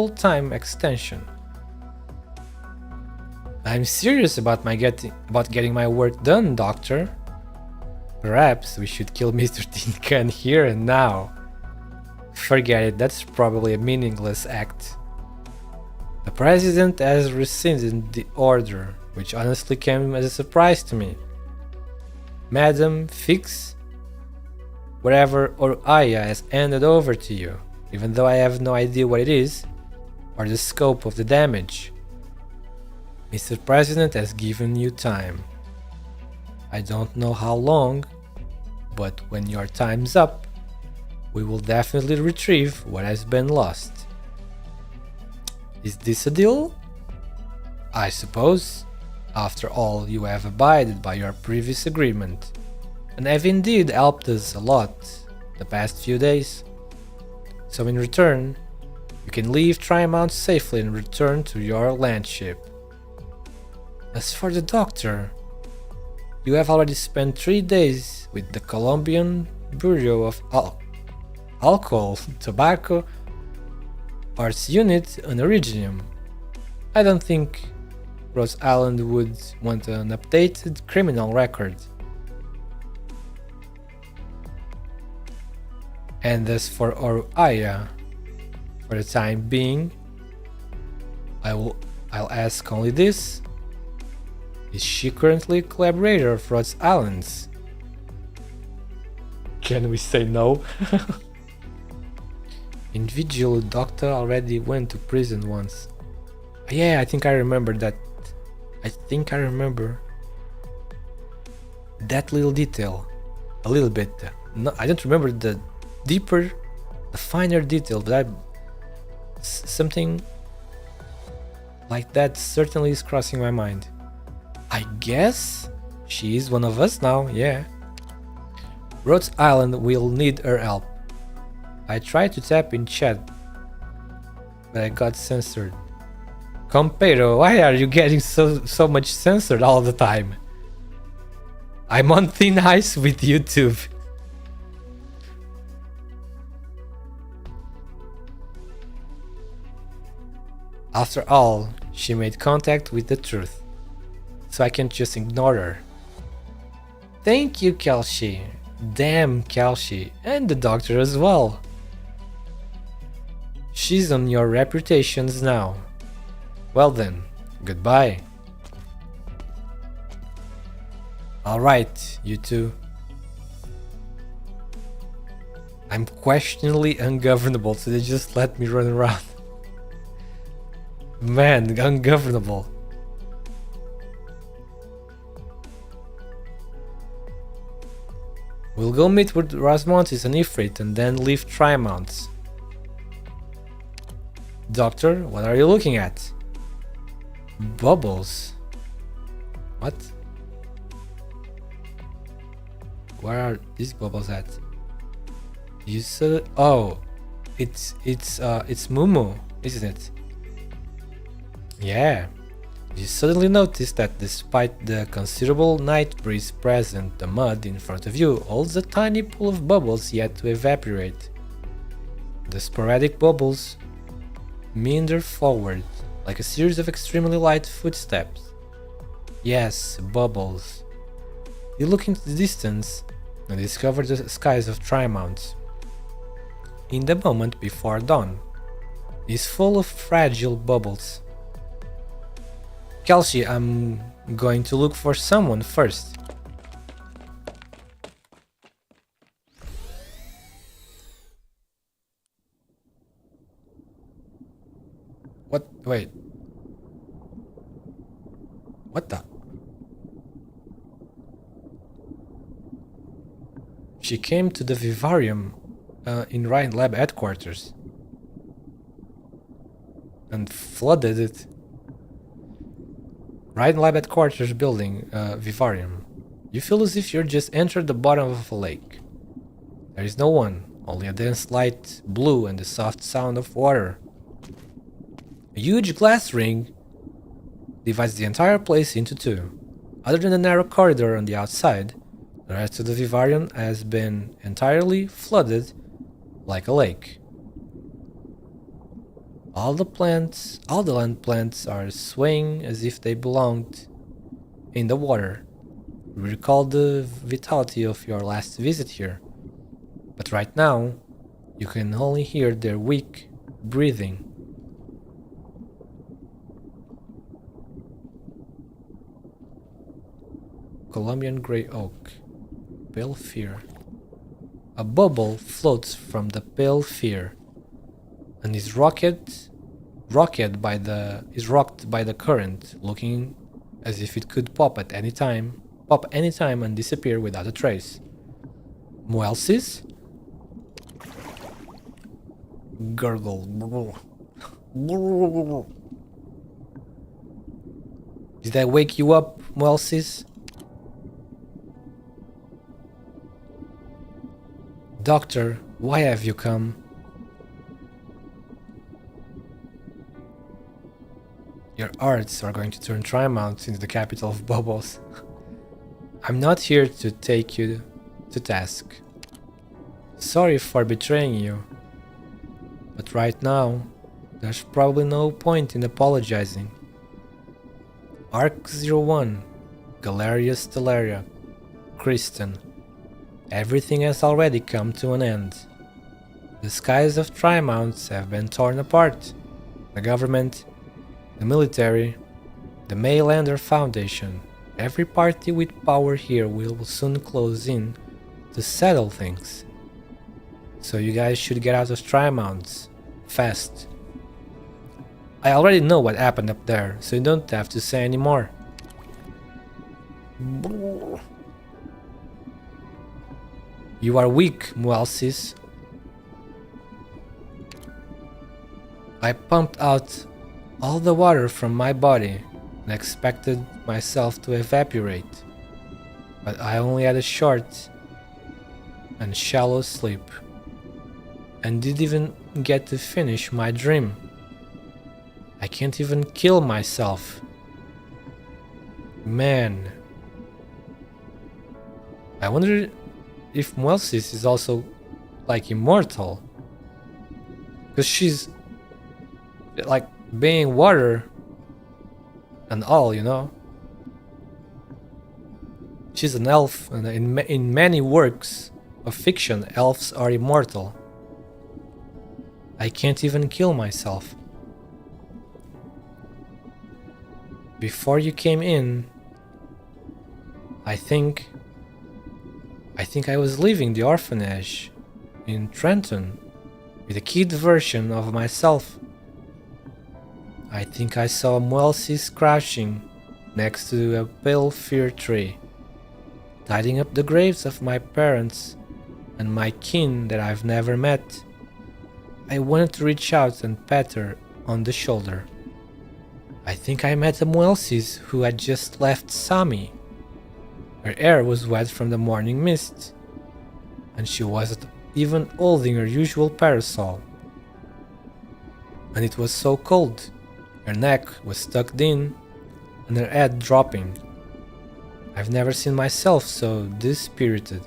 time extension. I'm serious about getting my work done, Doctor. Perhaps we should kill Mr. Tin Can here and now. Forget it, that's probably a meaningless act. The president has rescinded the order, which honestly came as a surprise to me. Madam, fix whatever Aya has handed over to you, even though I have no idea what it is or the scope of the damage. Mr. President has given you time. I don't know how long, but when your time's up, we will definitely retrieve what has been lost. Is this a deal? I suppose. After all, you have abided by your previous agreement, and have indeed helped us a lot the past few days. So in return, you can leave Trimount safely and return to your landship. As for the doctor, you have already spent 3 days with the Colombian Bureau of Alcohol, Tobacco, Arts Unit, and Originium. I don't think Rose Island would want an updated criminal record. And as for Aya, for the time being, I'll ask only this. Is she currently a collaborator of Rose Islands? Can we say no? Individual doctor already went to prison once. Yeah, I think I remember that. I think I remember that little detail a little bit. No, I don't remember the finer detail, but something like that certainly is crossing my mind. I guess she is one of us now, yeah. Rhode Island will need her help. I tried to tap in chat, but I got censored. Compero, why are you getting so much censored all the time? I'm on thin ice with YouTube. After all, she made contact with the truth, so I can't just ignore her. Thank you, Kelshi. Damn Kelshi, and the doctor as well. She's on your reputations now. Well then, goodbye. Alright, you two. I'm questionably ungovernable, so they just let me run around. Man, ungovernable. We'll go meet with Rasmontis and Ifrit and then leave Trimount. Doctor, what are you looking at? Bubbles. What? Where are these bubbles at? You said, oh, it's Mumu, isn't it? Yeah. You suddenly notice that despite the considerable night breeze present, the mud in front of you holds a tiny pool of bubbles yet to evaporate. The sporadic bubbles meander forward, like a series of extremely light footsteps. Yes, bubbles. You look into the distance and discover the skies of Trimonts. In the moment before dawn, is full of fragile bubbles. Kelsey, I'm going to look for someone first. What? Wait. What the? She came to the vivarium in Ryan Lab headquarters and flooded it. Ryan Lab headquarters building, vivarium. You feel as if you're just entered the bottom of a lake. There is no one, only a dense light blue and the soft sound of water. A huge glass ring divides the entire place into two. Other than the narrow corridor on the outside, the rest of the vivarium has been entirely flooded like a lake. All the land plants are swaying as if they belonged in the water. You recall the vitality of your last visit here, but right now you can only hear their weak breathing. Colombian Grey Oak. Pale Fear. A bubble floats from the Pale Fear and is rocked by the current, looking as if it could pop any time and disappear without a trace. Moelsis? Gurgle. Did that wake you up, Moelsis? Doctor, why have you come? Your arts are going to turn Trimount into the capital of bubbles. I'm not here to take you to task. Sorry for betraying you, but right now, there's probably no point in apologizing. ARK-01, Galeria Stellaria, Kristen. Everything has already come to an end. The skies of Trimonts have been torn apart. The government, the military, the Maylander Foundation, every party with power here will soon close in to settle things. So you guys should get out of Trimonts fast. I already know what happened up there, so you don't have to say any more. You are weak, Moelsis. I pumped out all the water from my body and expected myself to evaporate, but I only had a short and shallow sleep, and didn't even get to finish my dream. I can't even kill myself. Man. I wonder if Moelsis is also like immortal, because she's like being water and all, you know. She's an elf, and in many works of fiction, elves are immortal. I can't even kill myself. Before you came in, I think I was leaving the orphanage in Trenton with a kid version of myself. I think I saw Moelsis crouching next to a pale fir tree, tidying up the graves of my parents and my kin that I've never met. I wanted to reach out and pat her on the shoulder. I think I met a Moelsis who had just left Sami. Her hair was wet from the morning mist, and she wasn't even holding her usual parasol. And it was so cold. Her neck was tucked in, and her head dropping. I've never seen myself so dispirited.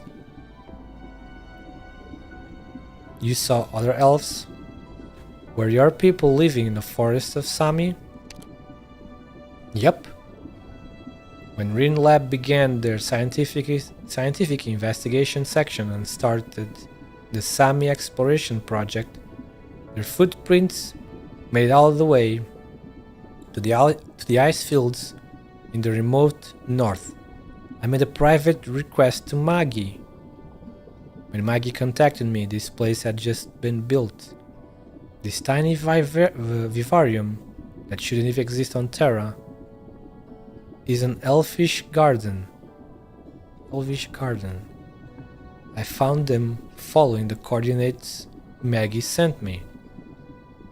You saw other elves? Were your people living in the forest of Sami? Yep. When Rin Lab began their scientific investigation section and started the Sami exploration project, their footprints made it all the way to the ice fields in the remote north. I made a private request to Maggie. When Maggie contacted me, this place had just been built. This tiny vivarium that shouldn't even exist on Terra is an elvish garden. I found them following the coordinates Maggie sent me.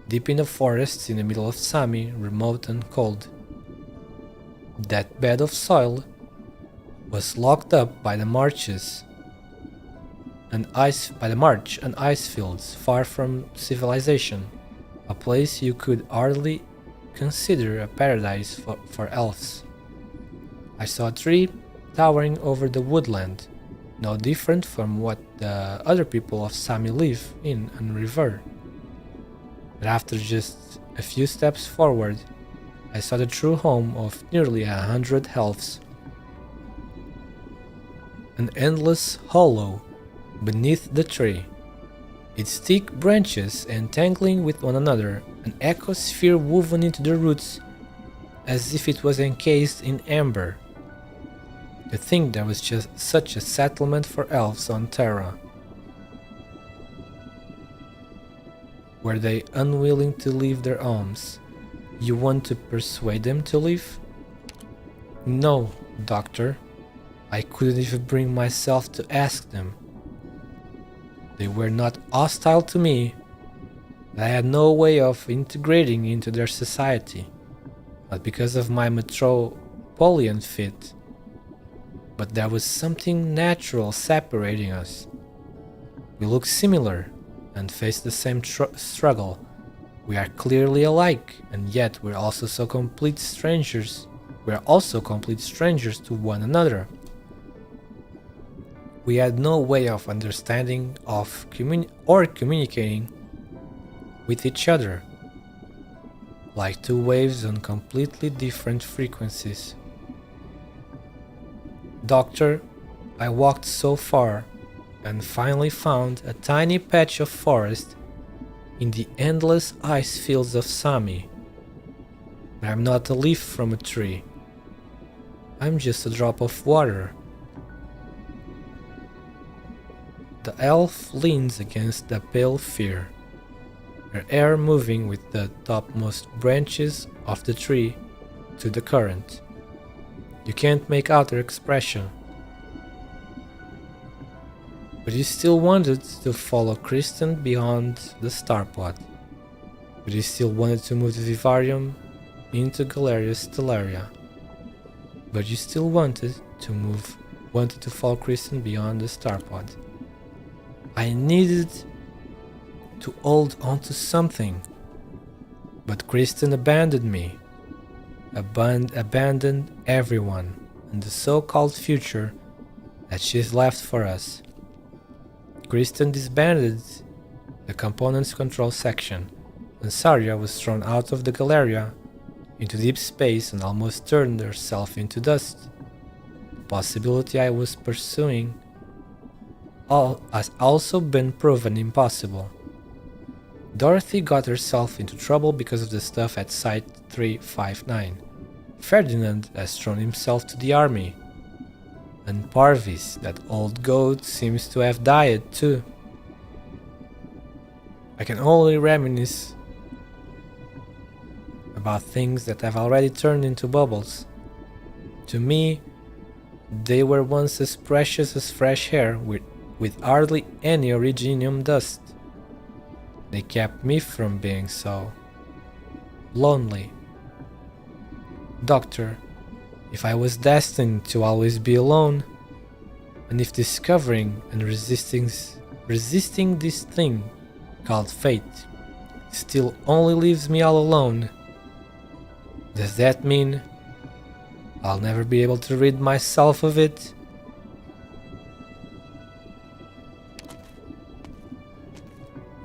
Deep in the forests in the middle of Sami, remote and cold. That bed of soil was locked up by the march and ice fields far from civilization, a place you could hardly consider a paradise for elves. I saw a tree towering over the woodland, no different from what the other people of Sami live in and revere. But after just a few steps forward, I saw the true home of nearly 100 elves. An endless hollow beneath the tree, its thick branches entangling with one another, an ecosphere woven into the roots as if it was encased in amber. To think there was just such a settlement for elves on Terra. Were they unwilling to leave their homes? You want to persuade them to leave? No, Doctor. I couldn't even bring myself to ask them. They were not hostile to me. I had no way of integrating into their society, not because of my metropolitan fit, but there was something natural separating us. We look similar and face the same struggle. We are clearly alike, and yet we're also complete strangers. We are also complete strangers to one another. We had no way of understanding or communicating with each other, like two waves on completely different frequencies. Doctor, I walked so far and finally found a tiny patch of forest in the endless ice fields of Sami. But I'm not a leaf from a tree. I'm just a drop of water. The elf leans against the pale fir, her hair moving with the topmost branches of the tree to the current. You can't make out her expression. But you still wanted to follow Kristen beyond the starpod. But you still wanted to move the vivarium into Galeria Stellaria. But you still wanted to follow Kristen beyond the starpod. I needed to hold on to something. But Kristen abandoned me. Abandoned everyone and the so-called future that she's left for us. Kristen disbanded the components control section, and Saria was thrown out of the Galeria into deep space and almost turned herself into dust. The possibility I was pursuing has also been proven impossible. Dorothy got herself into trouble because of the stuff at Site 359. Ferdinand has thrown himself to the army. And Parvis, that old goat, seems to have died too. I can only reminisce about things that have already turned into bubbles. To me, they were once as precious as fresh air with hardly any originium dust. They kept me from being so lonely. Doctor, if I was destined to always be alone, and if discovering and resisting this thing called fate still only leaves me all alone, does that mean I'll never be able to rid myself of it.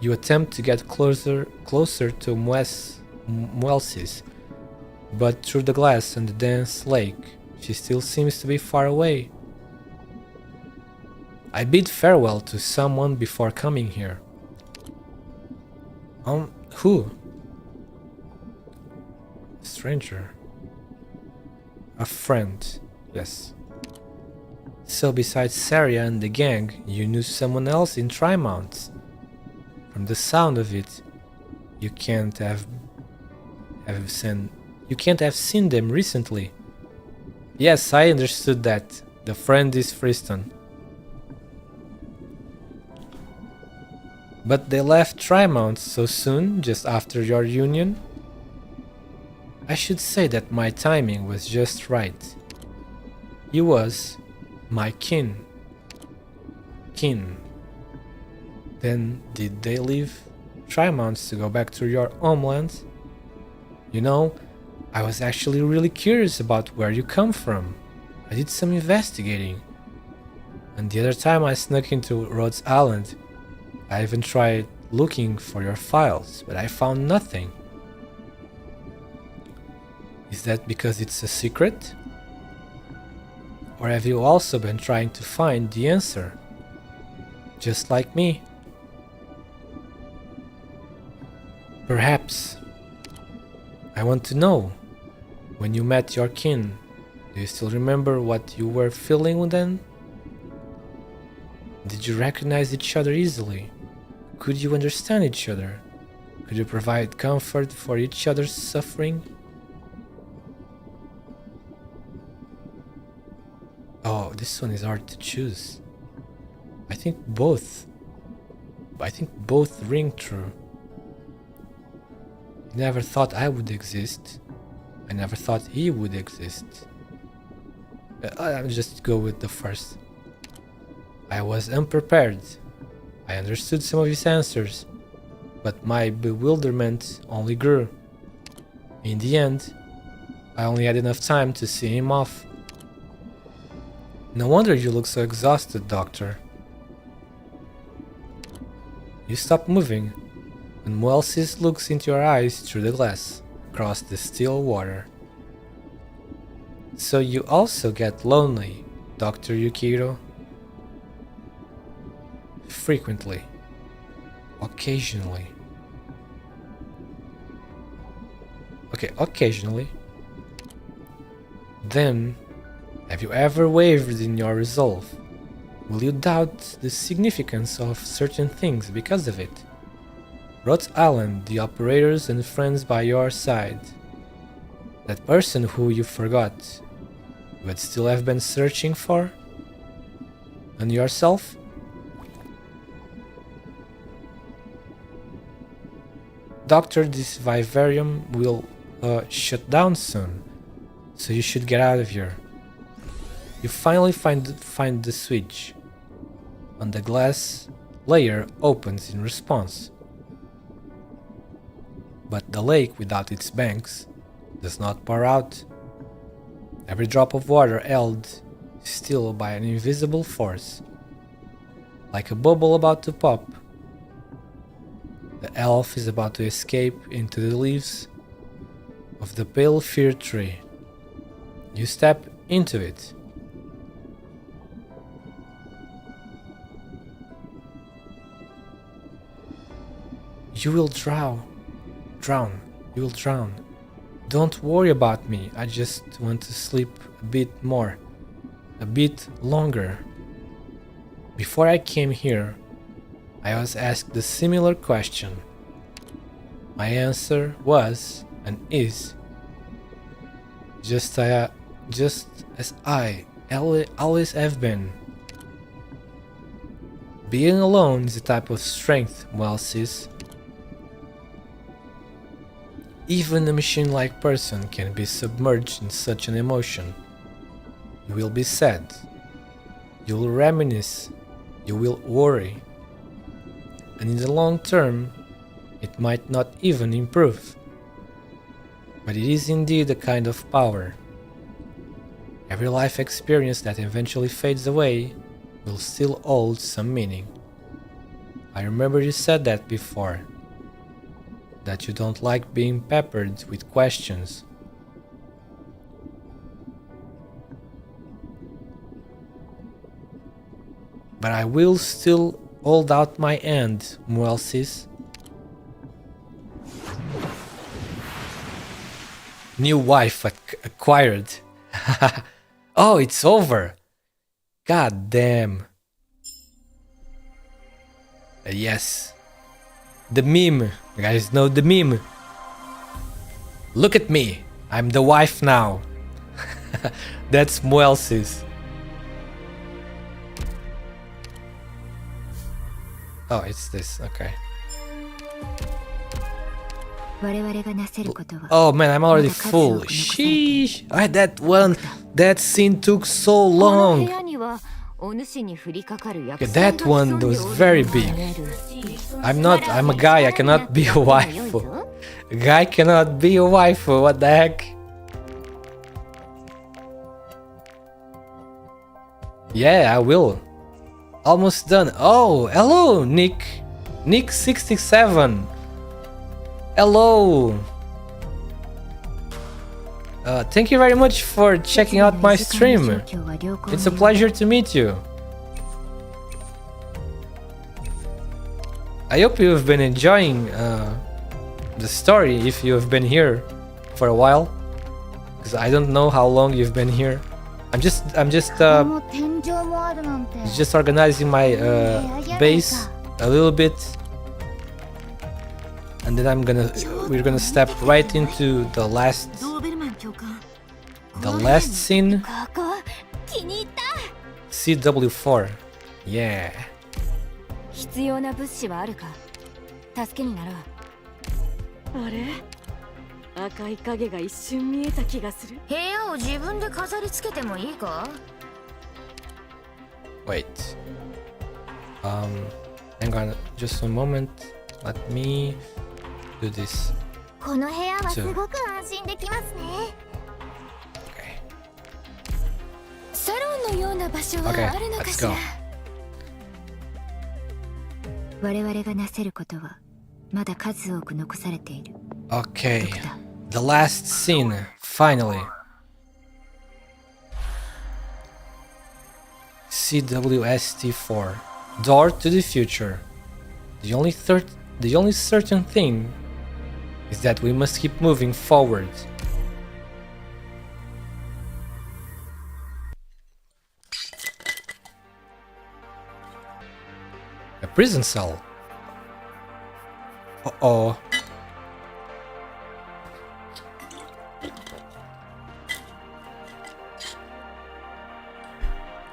You attempt to get closer to Muelsis, but through the glass and the dense lake, she still seems to be far away. I bid farewell to someone before coming here. Who? Stranger. A friend, yes. So besides Saria and the gang, you knew someone else in Trimount. From the sound of it, you can't have seen them recently. Yes, I understood that. The friend is Friston. But they left Trimount so soon, just after your union? I should say that my timing was just right. He was my kin. Then did they leave Trimount to go back to your homeland? You know, I was actually really curious about where you come from. I did some investigating. And the other time I snuck into Rhodes Island, I even tried looking for your files, but I found nothing. Is that because it's a secret? Or have you also been trying to find the answer? Just like me? Perhaps. I want to know. When you met your kin, do you still remember what you were feeling then? Did you recognize each other easily? Could you understand each other? Could you provide comfort for each other's suffering? Oh, this one is hard to choose. I think both ring true. I never thought I would exist. I never thought he would exist. I'll just go with the first. I was unprepared. I understood some of his answers, but my bewilderment only grew. In the end, I only had enough time to see him off. No wonder you look so exhausted, Doctor. You stop moving, and Muelsis looks into your eyes through the glass, across the still water. So you also get lonely, Dr. Yukiro? Frequently. Occasionally. Okay, occasionally. Then, have you ever wavered in your resolve? Will you doubt the significance of certain things because of it? Rhodes Island, the operators and friends by your side. That person who you forgot, but still have been searching for? And yourself? Doctor, this vivarium will shut down soon, so you should get out of here. You finally find the switch, and the glass layer opens in response. But the lake without its banks does not pour out. Every drop of water held still by an invisible force. Like a bubble about to pop, the elf is about to escape into the leaves of the pale fir tree. You step into it. You will drown. You will drown. Don't worry about me. I just want to sleep a bit more. A bit longer. Before I came here, I was asked a similar question. My answer was and is just as I always have been. Being alone is a type of strength, Muelsis. Even a machine-like person can be submerged in such an emotion. You will be sad. You will reminisce. You will worry. And in the long term, it might not even improve. But it is indeed a kind of power. Every life experience that eventually fades away will still hold some meaning. I remember you said that before, that you don't like being peppered with questions. But I will still hold out my hand, Muelsis. New wife acquired. Oh, it's over. God damn. Yes. The meme. You guys know the meme. Look at me. I'm the wife now. That's Muelsis. Oh, it's this. Okay. Oh man, I'm already full. Sheesh. That scene took so long. Okay, that one was very big. I'm a guy, I cannot be a waifu. A guy cannot be a waifu, what the heck? Yeah, I will. Almost done. Oh, hello, Nick. Nick67. Hello. Thank you very much for checking out my stream. It's a pleasure to meet you. I hope you've been enjoying the story if you have been here for a while. Because I don't know how long you've been here. I'm just organizing my base a little bit, and then we're gonna step right into the last scene. CW4. Yeah. 必要な物資はあるか助けになろうあれ赤い影が一瞬見えた気がする部屋を自分で飾り付けてもいいか Wait. Hang on just a moment. Let me do this. この部屋はすごく安心できますね Okay. サロンのような場所はあるのかしら 我々がなせることはまだ数多く残されている Okay. The last scene, finally. CWST4. Door to the future. The only certain thing is that we must keep moving forward. A prison cell. Uh-oh.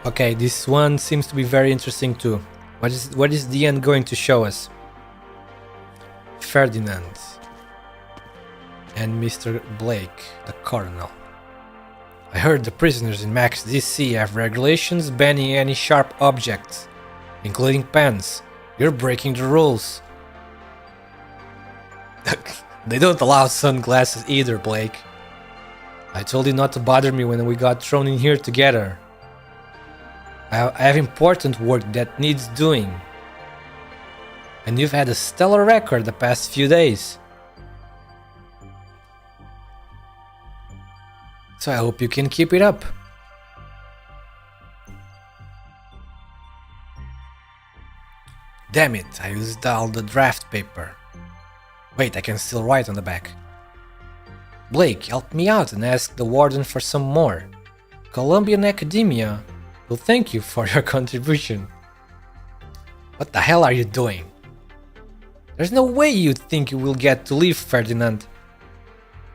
Okay, this one seems to be very interesting too. What is the end going to show us? Ferdinand and Mr. Blake, the Colonel. I heard the prisoners in Max DC have regulations banning any sharp objects, including pens. You're breaking the rules. They don't allow sunglasses either, Blake. I told you not to bother me when we got thrown in here together. I have important work that needs doing. And you've had a stellar record the past few days. So I hope you can keep it up. Damn it, I used all the draft paper. Wait, I can still write on the back. Blake, help me out and ask the warden for some more. Columbian Academia will thank you for your contribution. What the hell are you doing? There's no way you think you will get to leave, Ferdinand.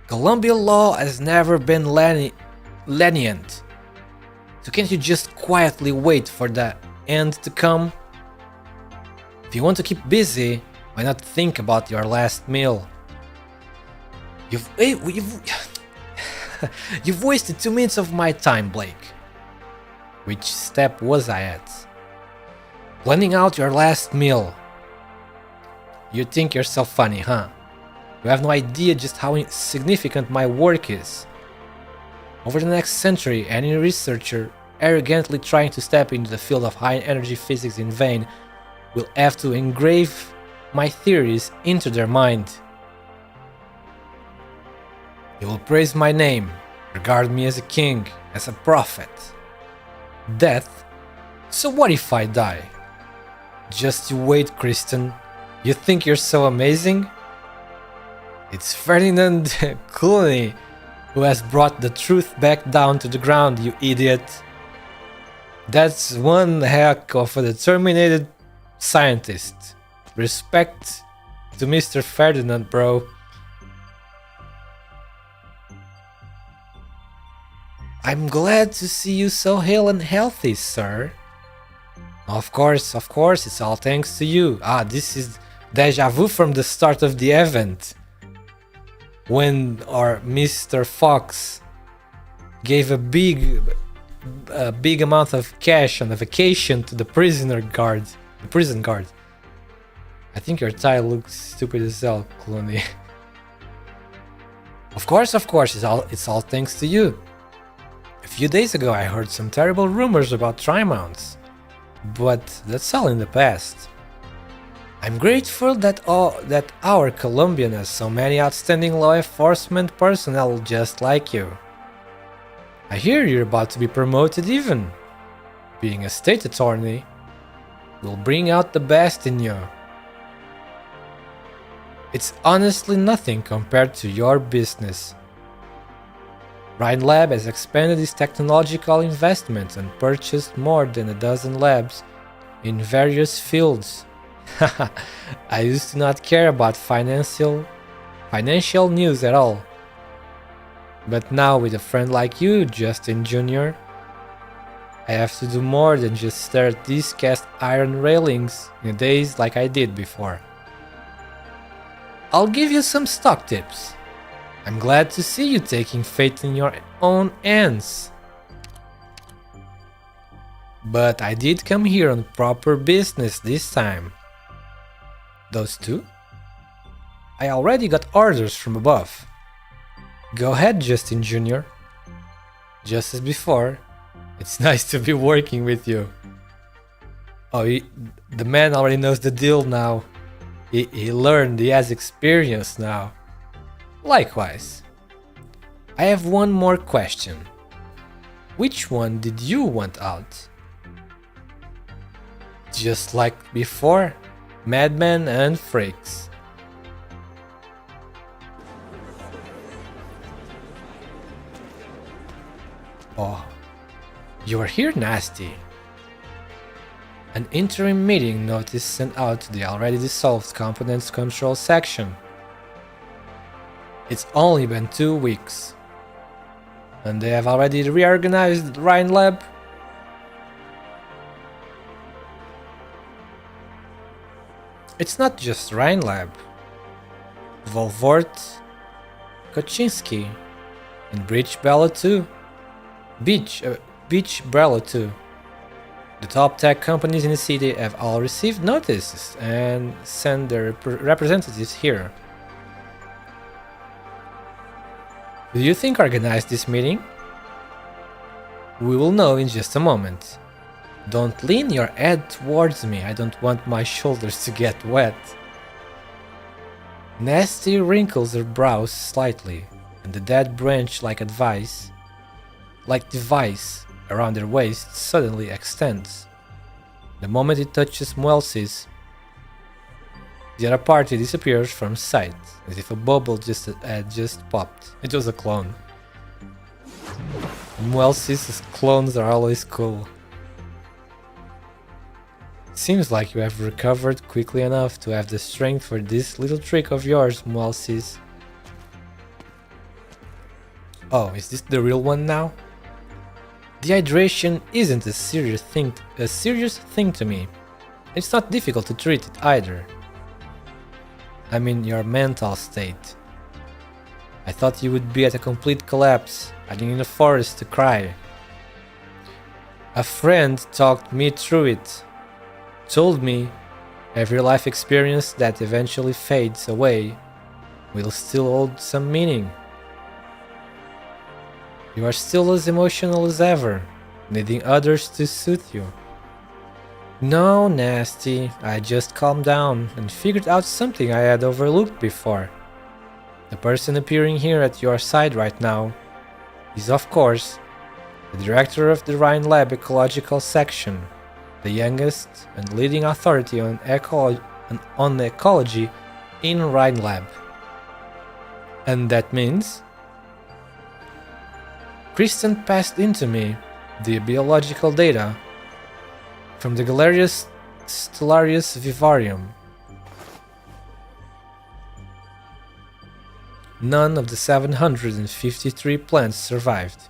Columbia law has never been lenient. So can't you just quietly wait for the end to come? If you want to keep busy, why not think about your last meal? You've wasted 2 minutes of my time, Blake. Which step was I at? Planning out your last meal. You think you're so funny, huh? You have no idea just how significant my work is. Over the next century, any researcher arrogantly trying to step into the field of high-energy physics in vain will have to engrave my theories into their mind. They will praise my name, regard me as a king, as a prophet. Death? So what if I die? Just you wait, Kristen. You think you're so amazing? It's Ferdinand Clooney who has brought the truth back down to the ground, you idiot. That's one heck of a determined scientist. Respect to Mr. Ferdinand, bro. I'm glad to see you so hale and healthy, sir. Of course, it's all thanks to you. This is deja vu from the start of the event. When our Mr. Fox gave a big amount of cash on a vacation to the prison guard. I think your tie looks stupid as hell, Clooney. Of course, it's all thanks to you. A few days ago I heard some terrible rumors about Tri-Mounts, but that's all in the past. I'm grateful that our Colombian has so many outstanding law enforcement personnel just like you. I hear you're about to be promoted even. Being a state attorney will bring out the best in you. It's honestly nothing compared to your business. Rhine Lab has expanded its technological investments and purchased more than a dozen labs in various fields. I used to not care about financial news at all. But now with a friend like you, Justin Jr., I have to do more than just stare at these cast iron railings in a daze like I did before. I'll give you some stock tips. I'm glad to see you taking fate in your own hands. But I did come here on proper business this time. Those two? I already got orders from above. Go ahead, Justin Jr. Just as before, it's nice to be working with you. The man already knows the deal now. He learned, he has experience now. Likewise. I have one more question. Which one did you want out? Just like before, madmen and freaks. Oh, you are here, Nasty. An interim meeting notice sent out to the already dissolved Components Control section. It's only been 2 weeks. And they have already reorganized Rhine Lab? It's not just Rhine Lab. Volvort, Koczynski, and Beach Brella too. Beach Brella too. The top tech companies in the city have all received notices and sent their representatives here. Do you think organized this meeting? We will know in just a moment. Don't lean your head towards me, I don't want my shoulders to get wet. Nasty wrinkles her brows slightly, and the dead branch-like device around her waist suddenly extends. The moment it touches Muelsis, the other party disappears from sight, as if a bubble had just popped. It was a clone. Muelsis' clones are always cool. Seems like you have recovered quickly enough to have the strength for this little trick of yours, Muelsis. Oh, is this the real one now? Dehydration isn't a serious thing to me. It's not difficult to treat it either. I mean your mental state. I thought you would be at a complete collapse, hiding in the forest to cry. A friend talked me through it. Told me every life experience that eventually fades away will still hold some meaning. You are still as emotional as ever, needing others to soothe you. No, Nasty, I just calmed down and figured out something I had overlooked before. The person appearing here at your side right now is, of course, the director of the Rhine Lab Ecological Section, the youngest and leading authority on ecology in Rhine Lab. And that means Kristen passed into me the biological data from the Galerius Stellarius Vivarium. None of the 753 plants survived.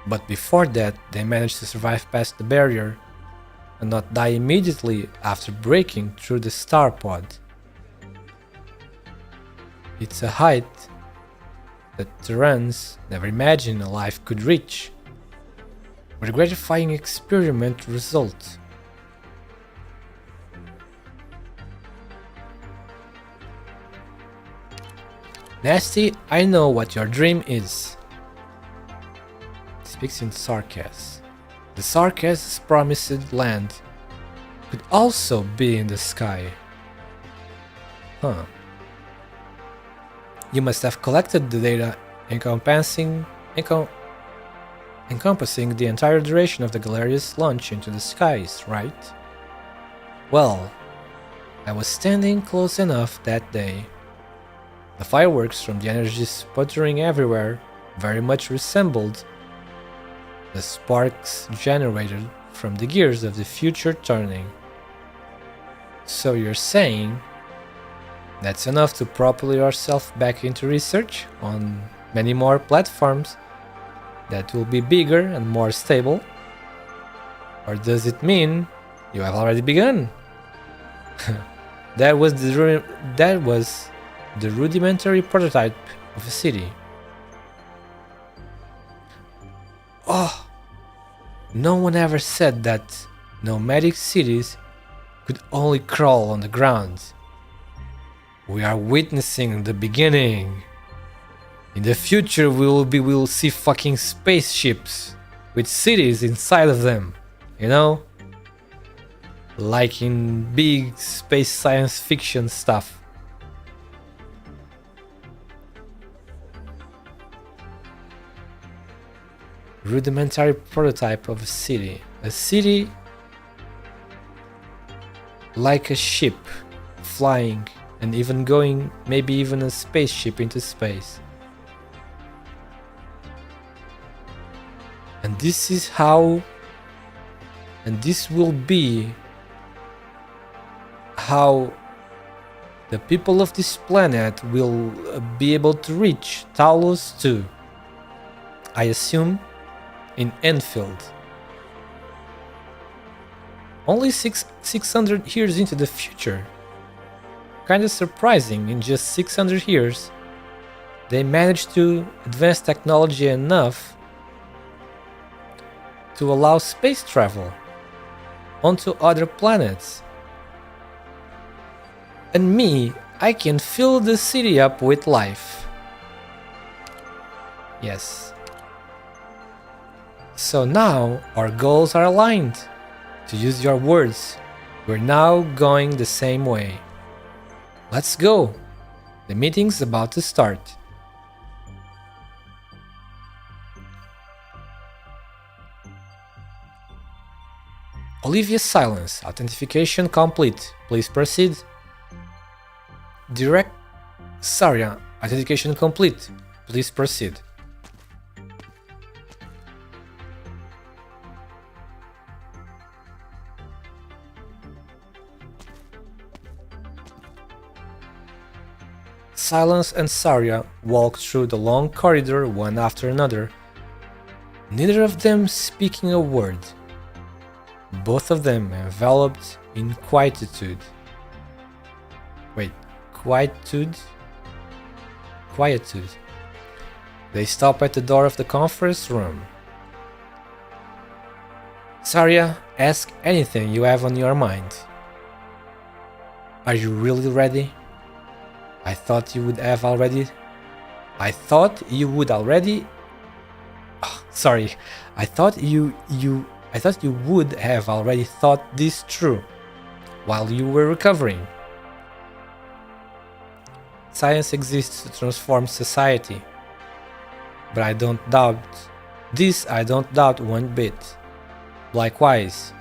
But before that, they managed to survive past the barrier and not die immediately after breaking through the star pod. It's a height that Terrans never imagined a life could reach. What a gratifying experiment result. Nasty, I know what your dream is. Speaks in sarcasm. The Sarkaz's promised land could also be in the sky. Huh. You must have collected the data encompassing the entire duration of the Galerius launch into the skies, right? Well, I was standing close enough that day. The fireworks from the energy sputtering everywhere very much resembled the sparks generated from the gears of the future turning. So you're saying that's enough to propel yourself back into research on many more platforms that will be bigger and more stable? Or does it mean you have already begun? That was the rudimentary prototype of a city. Oh, no one ever said that nomadic cities could only crawl on the ground. We are witnessing the beginning. In the future we will see fucking spaceships with cities inside of them, you know? Like in big space science fiction stuff. Rudimentary prototype of a city. A city like a ship flying and even going, maybe even a spaceship into space. And this is how, and this will be how the people of this planet will be able to reach Talos 2. I assume in Enfield. Only 600 years into the future. Kinda surprising, in just 600 years they managed to advance technology enough to allow space travel onto other planets. And me, I can fill the city up with life. Yes. So now our goals are aligned. To use your words, we're now going the same way. Let's go. The meeting's about to start. Olivia Silence. Authentication complete. Please proceed. Direct Saria. Authentication complete. Please proceed. Silence and Saria walked through the long corridor one after another, neither of them speaking a word, both of them enveloped in quietude. Wait, quietude? Quietude. They stop at the door of the conference room. Saria, ask anything you have on your mind. Are you really ready? I thought you would have already. I thought you would already... Oh, sorry. I thought you would have already thought this through while you were recovering. Science exists to transform society. But I don't doubt one bit. Likewise,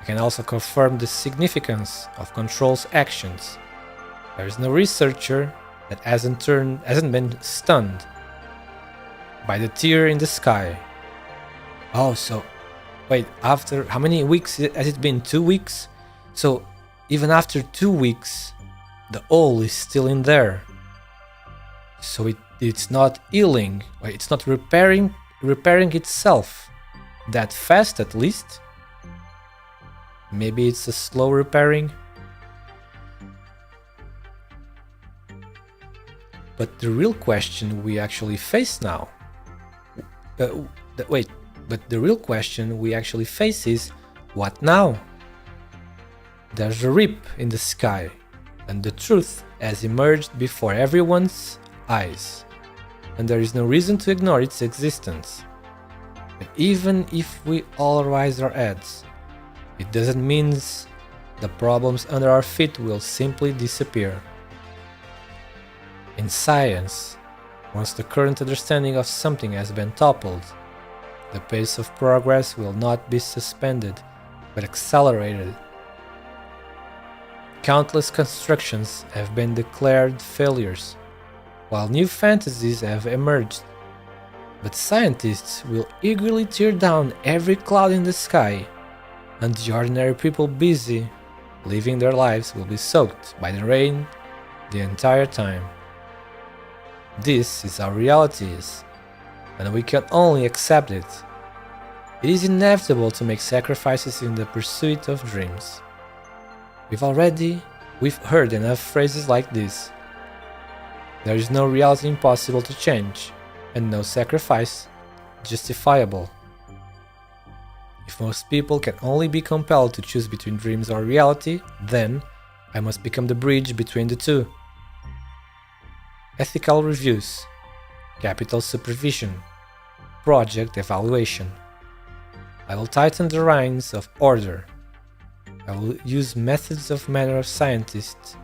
I can also confirm the significance of Control's actions. There is no researcher that hasn't been stunned by the tear in the sky. Oh, so wait, after how many weeks has it been? 2 weeks? So even after 2 weeks, the hole is still in there. So it's not healing, or it's not repairing itself that fast, at least. Maybe it's a slow repairing. But the real question we actually face now... But the real question we actually face is, what now? There's a rip in the sky, and the truth has emerged before everyone's eyes, and there is no reason to ignore its existence. But even if we all raise our heads, it doesn't mean the problems under our feet will simply disappear. In science, once the current understanding of something has been toppled, the pace of progress will not be suspended, but accelerated. Countless constructions have been declared failures, while new fantasies have emerged. But scientists will eagerly tear down every cloud in the sky, and the ordinary people busy living their lives will be soaked by the rain the entire time. This is how reality is, and we can only accept it. It is inevitable to make sacrifices in the pursuit of dreams. We've heard enough phrases like this. There is no reality impossible to change, and no sacrifice justifiable. If most people can only be compelled to choose between dreams or reality, then I must become the bridge between the two. Ethical reviews, capital supervision, project evaluation. I will tighten the reins of order. I will use methods of manner of scientists.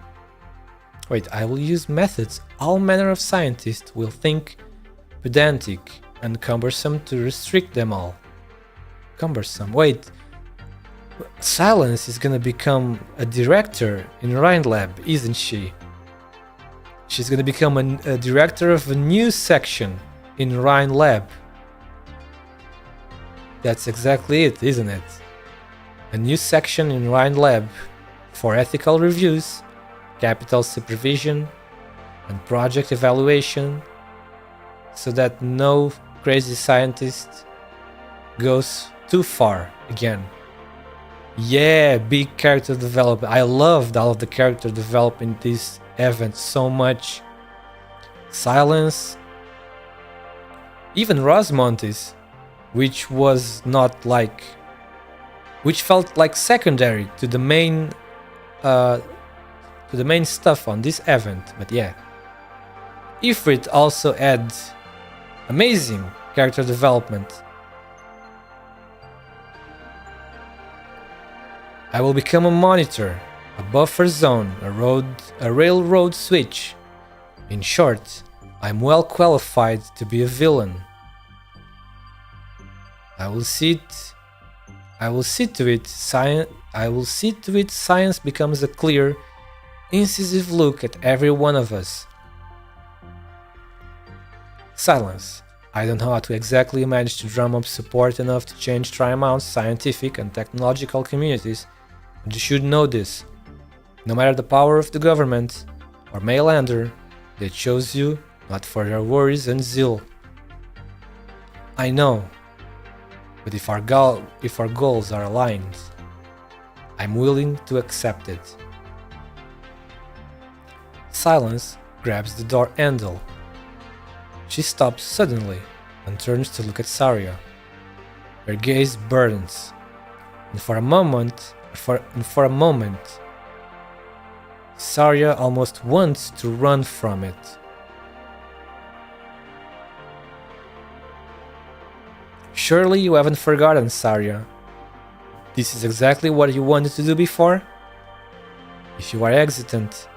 I will use methods all manner of scientists will think pedantic and cumbersome to restrict them all. Cumbersome. Silence is gonna become a director in Rhine Lab, isn't she? She's gonna become a director of a new section in Rhine Lab. That's exactly it, isn't it? A new section in Rhine Lab for ethical reviews, capital supervision, and project evaluation, so that no crazy scientist goes too far again. Yeah, big character development. I loved all of the character development in this event so much. Silence, even Rosmontis, which felt like secondary to the main stuff on this event. But yeah, Ifrit also had amazing character development. I will become a monitor, a buffer zone, a railroad switch. In short, I'm well qualified to be a villain. I will see to it science becomes a clear, incisive look at every one of us. Silence. I don't know how to exactly manage to drum up support enough to change Trimount's scientific and technological communities, but you should know this. No matter the power of the government or Maylander, they chose you not for their worries and zeal. I know, but if our goals are aligned, I'm willing to accept it. Silence grabs the door handle. She stops suddenly and turns to look at Saria. Her gaze burdens, and for a moment, Saria almost wants to run from it. Surely you haven't forgotten, Saria. This is exactly what you wanted to do before? If you are hesitant,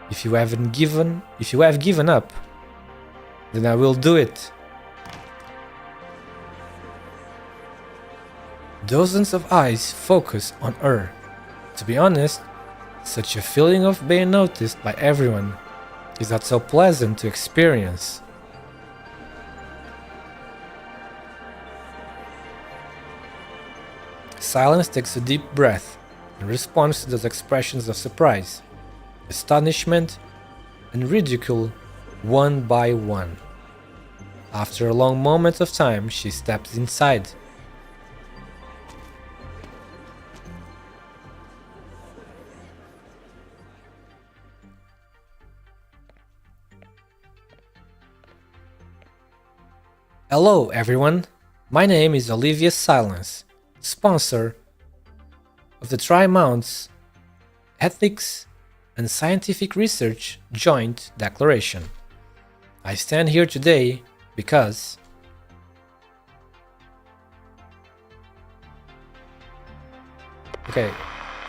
if you have given up, then I will do it. Dozens of eyes focus on her. To be honest, such a feeling of being noticed by everyone is not so pleasant to experience. Silence takes a deep breath and responds to those expressions of surprise, astonishment, and ridicule one by one. After a long moment of time, she steps inside. Hello everyone, my name is Olivia Silence, sponsor of the Tri-Mounts Ethics and Scientific Research Joint Declaration. I stand here today because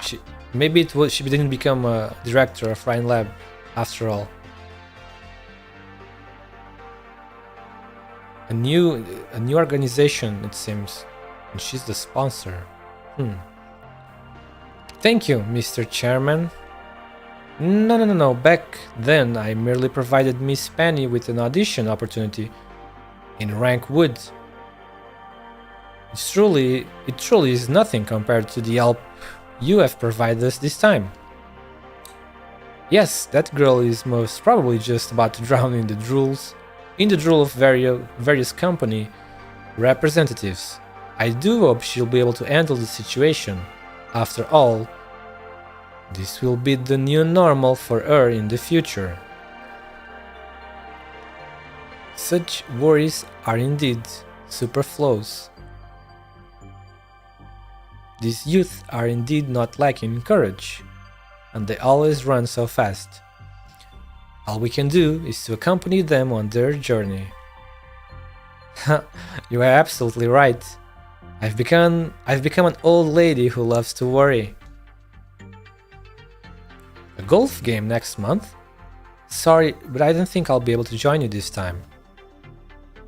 she didn't become a director of Rhine Lab after all. A new organization, it seems, and she's the sponsor. Thank you, Mr. Chairman. No. Back then, I merely provided Miss Penny with an audition opportunity in Rankwood. It truly is nothing compared to the help you have provided us this time. Yes, that girl is most probably just about to drown in the drool of various company representatives. I do hope she'll be able to handle the situation. After all, this will be the new normal for her in the future. Such worries are indeed superfluous. These youth are indeed not lacking in courage, and they always run so fast. All we can do is to accompany them on their journey. You are absolutely right. I've become an old lady who loves to worry. A golf game next month? Sorry, but I don't think I'll be able to join you this time.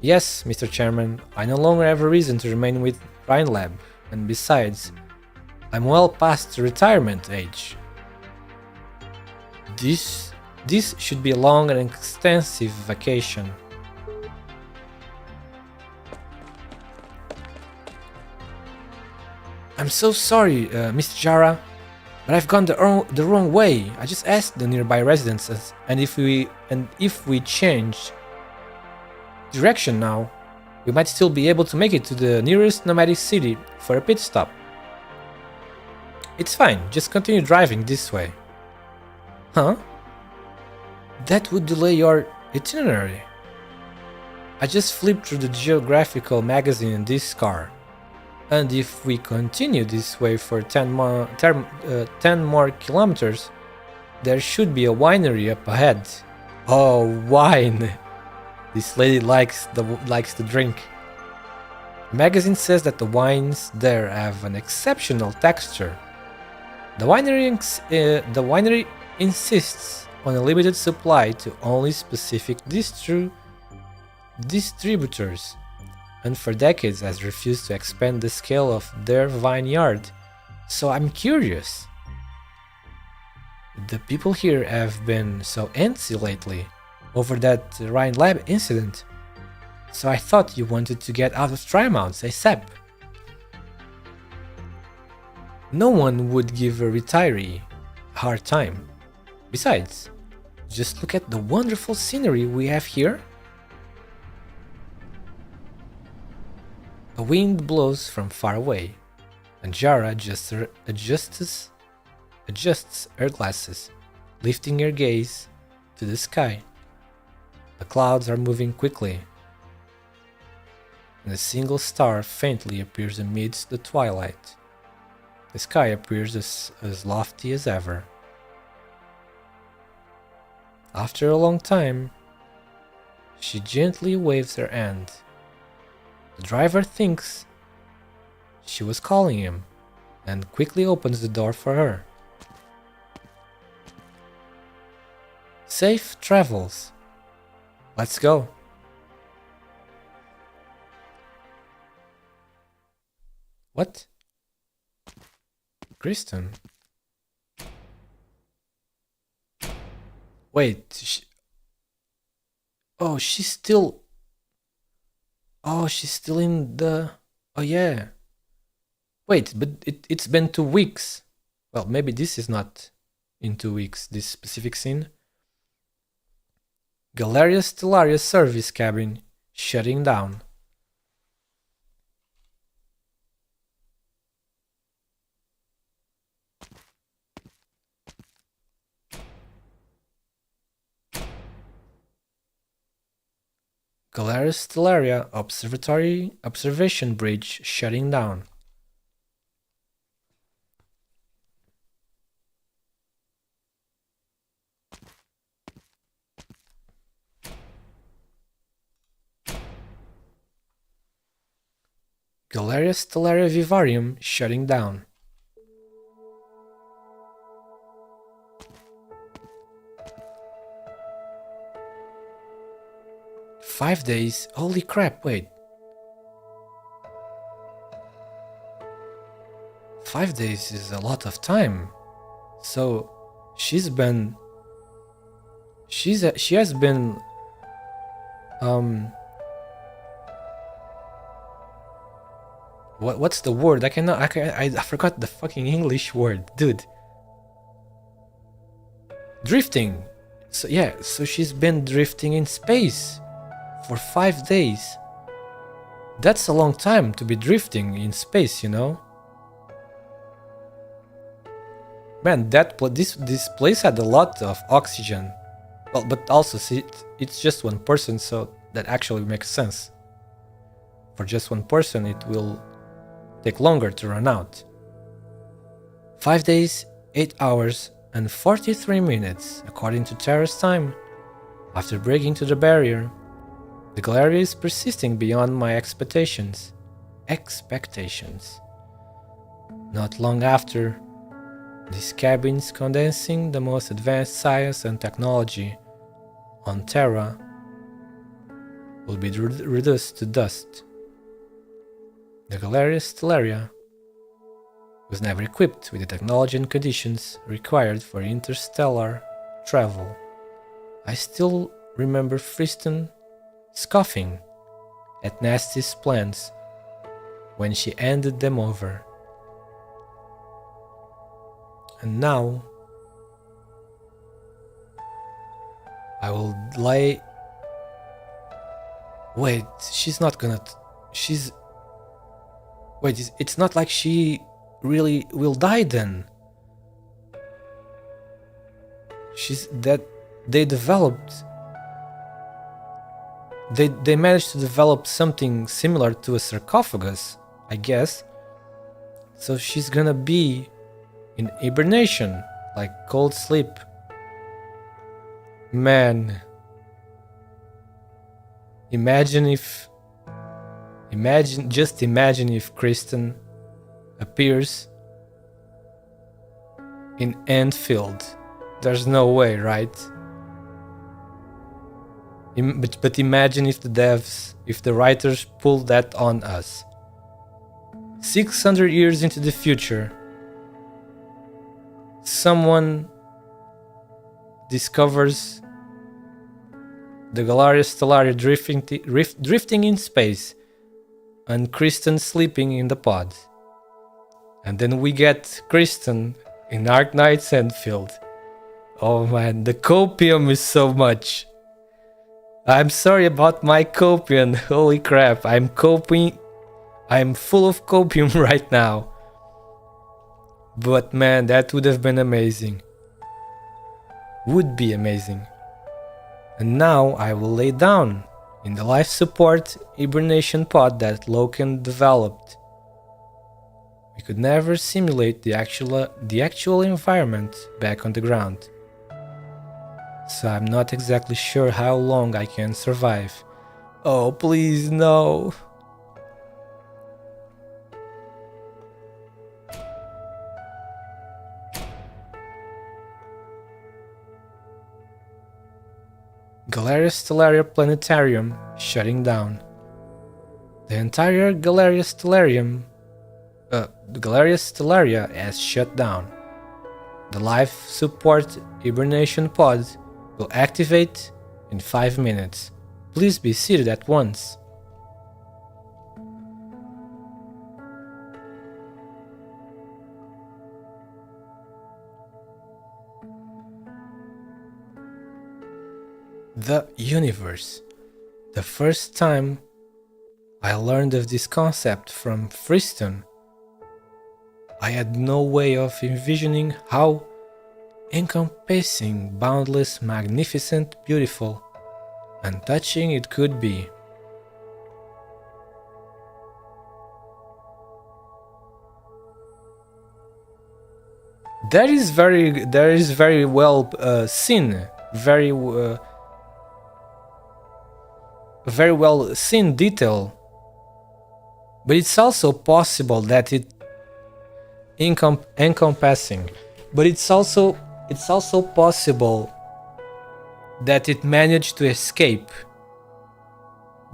Yes, Mr. Chairman, I no longer have a reason to remain with Rhine Lab, and besides, I'm well past the retirement age. This should be a long and extensive vacation. I'm so sorry, Mr. Jara, but I've gone the wrong way. I just asked the nearby residents, and if we change direction now, we might still be able to make it to the nearest nomadic city for a pit stop. It's fine, just continue driving this way. Huh? That would delay your itinerary. I just flipped through the geographical magazine in this car, and if we continue this way for 10 more kilometers, there should be a winery up ahead. Oh, wine! This lady likes to drink. The magazine says that the wines there have an exceptional texture. The winery insists on a limited supply to only specific distributors, and for decades has refused to expand the scale of their vineyard. So I'm curious. The people here have been so antsy lately over that Rhine Lab incident, so I thought you wanted to get out of Tri-Mounts ASAP. No one would give a retiree a hard time. Besides, just look at the wonderful scenery we have here. A wind blows from far away, and Jara adjusts her glasses, lifting her gaze to the sky. The clouds are moving quickly, and a single star faintly appears amidst the twilight. The sky appears as lofty as ever. After a long time, she gently waves her hand. The driver thinks she was calling him and quickly opens the door for her. Safe travels. Let's go. What? Kristen? Wait, oh, she's still... Oh, she's still in the... Oh, yeah. Wait, but it's been 2 weeks. Well, maybe this is not in 2 weeks, this specific scene. Galeria Stellaria service cabin shutting down. Galeria Stellaria observation bridge shutting down. Galeria Stellaria Vivarium shutting down. "5 days? Holy crap, wait. 5 days is a lot of time. So she has been what's the word? I forgot the fucking English word, dude. Drifting. So yeah, so she's been drifting in space for 5 days. That's a long time to be drifting in space, you know? Man, this place had a lot of oxygen. Well, but also, see, it's just one person, so that actually makes sense. For just one person, it will take longer to run out. 5 days, 8 hours, and 43 minutes, according to Terra's time. After breaking to the barrier, the Galeria is persisting beyond my expectations. Not long after, this cabin's condensing the most advanced science and technology on Terra will be reduced to dust. The Galeria Stellaria was never equipped with the technology and conditions required for interstellar travel. I still remember Friston scoffing at Nasty's plans when she handed them over. And now I will lay... Wait, she's not gonna... Wait, it's not like she really will die then. They developed... They managed to develop something similar to a sarcophagus, I guess. So she's gonna be in hibernation, like cold sleep. Man. Imagine if Kristen appears in Enfield. There's no way, right? But imagine if the writers pulled that on us. 600 years into the future, someone discovers the Galeria Stellaria drifting in space and Kristen sleeping in the pod. And then we get Kristen in ARKNIGHTS Enfield. Oh man, the copium is so much. I'm sorry about my copium. Holy crap, I'm full of copium right now. But man, that would have been amazing. Would be amazing. And now I will lay down in the life support hibernation pod that Loken developed. We could never simulate the actual environment back on the ground. So I'm not exactly sure how long I can survive. Oh, please, no. Galeria Stellaria Planetarium shutting down. The entire Galeria Stellaria has shut down. The life support hibernation pod will activate in 5 minutes. Please be seated at once. The universe. The first time I learned of this concept from Friston, I had no way of envisioning how encompassing, boundless, magnificent, beautiful, and touching it could be. That is very well seen, very well seen detail, but it's also possible that it encompassing, but it's also possible that it managed to escape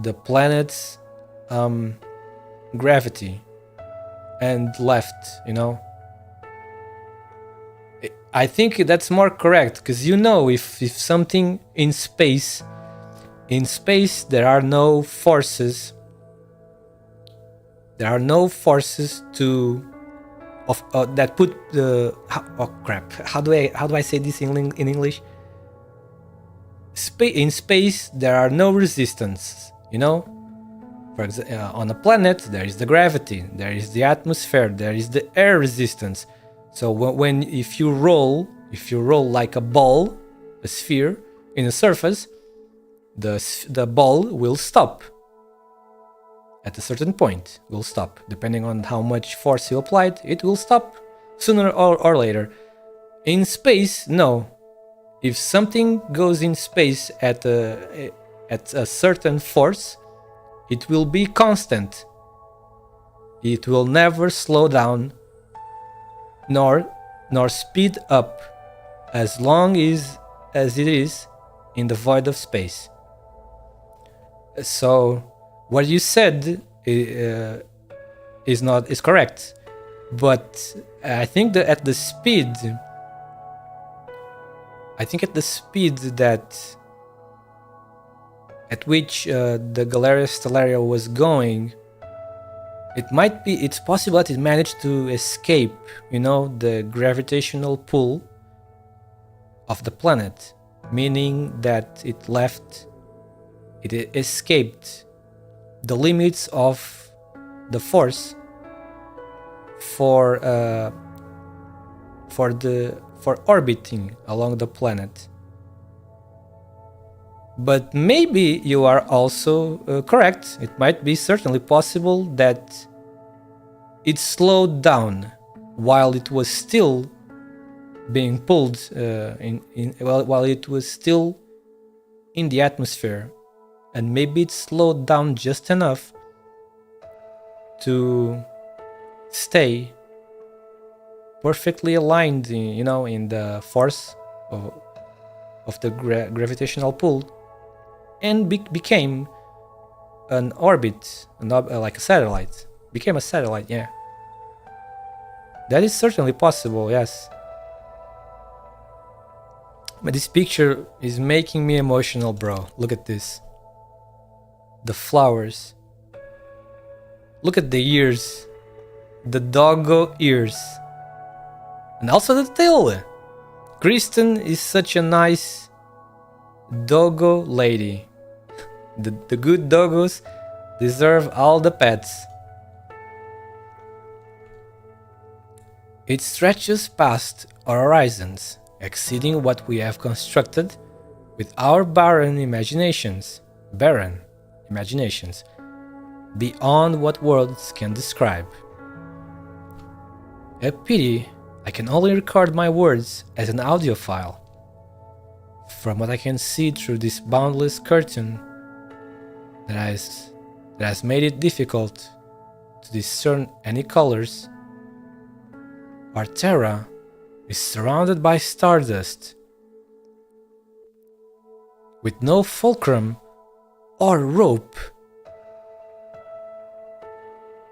the planet's gravity and left, you know. I think that's more correct, because you know, if something in space there are no forces to that put the oh crap, how do I say this in English? In space there are no resistance, you know. For example, on a planet there is the gravity, there is the atmosphere, there is the air resistance. So if you roll like a ball, a sphere in a surface, the ball will stop at a certain point. Will stop depending on how much force you applied. It will stop sooner or later. In space, no. If something goes in space at a certain force, it will be constant. It will never slow down nor speed up as long as it is in the void of space. So what you said is correct, but I think that at the speed that at which the Galeria Stellaria was going, it's possible that it managed to escape, you know, the gravitational pull of the planet, meaning that it escaped the limits of the force for orbiting along the planet. But maybe you are also correct. It might be certainly possible that it slowed down while it was still being pulled while it was still in the atmosphere, and maybe it slowed down just enough to stay perfectly aligned, you know, in the force of the gravitational pull, and became an orbit, like a satellite. Became a satellite, yeah. That is certainly possible, yes. But this picture is making me emotional, bro. Look at this. The flowers. Look at the ears. The doggo ears. And also the tail. Kristen is such a nice doggo lady. The good doggos deserve all the pets. It stretches past our horizons, exceeding what we have constructed with our barren imaginations, beyond what words can describe. A pity I can only record my words as an audio file. From what I can see through this boundless curtain that has made it difficult to discern any colors, our Terra is surrounded by stardust. with no fulcrum or rope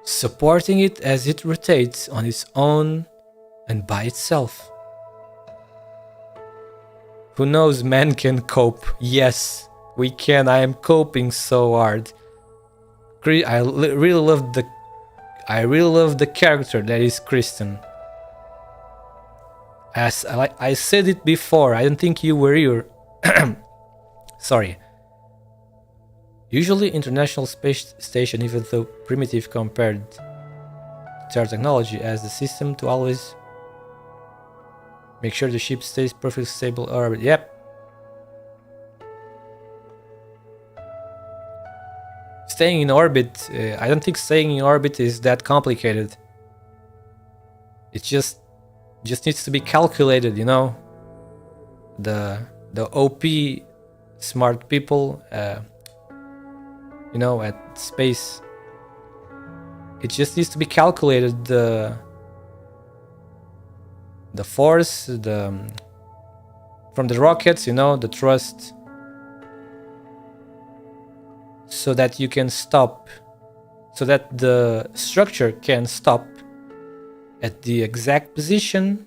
supporting it as it rotates on its own and by itself. Who knows, man can cope. Yes, we can. I am coping so hard. I really love the character that is Kristen. As I said it before, I don't think you were here. Sorry. Usually International Space Station, even though primitive compared to our technology, has the system to always make sure the ship stays perfectly stable orbit. Yep. Staying in orbit, I don't think staying in orbit is that complicated. It just needs to be calculated, you know. The OP smart people, you know, at space, it just needs to be calculated. The force, from the rockets, you know, the thrust, so that you can stop, so that the structure can stop at the exact position,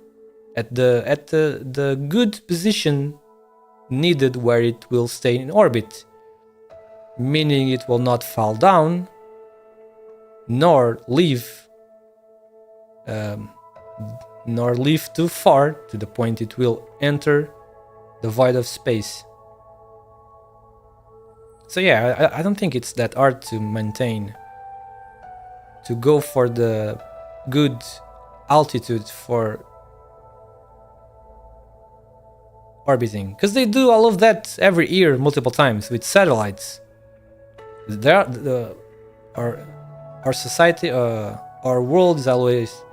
at the good position needed, where it will stay in orbit, meaning it will not fall down nor leave too far to the point it will enter the void of space. So yeah, I don't think it's that hard to maintain, to go for the good altitude for orbiting, because they do all of that every year multiple times with satellites. Our society, our world is always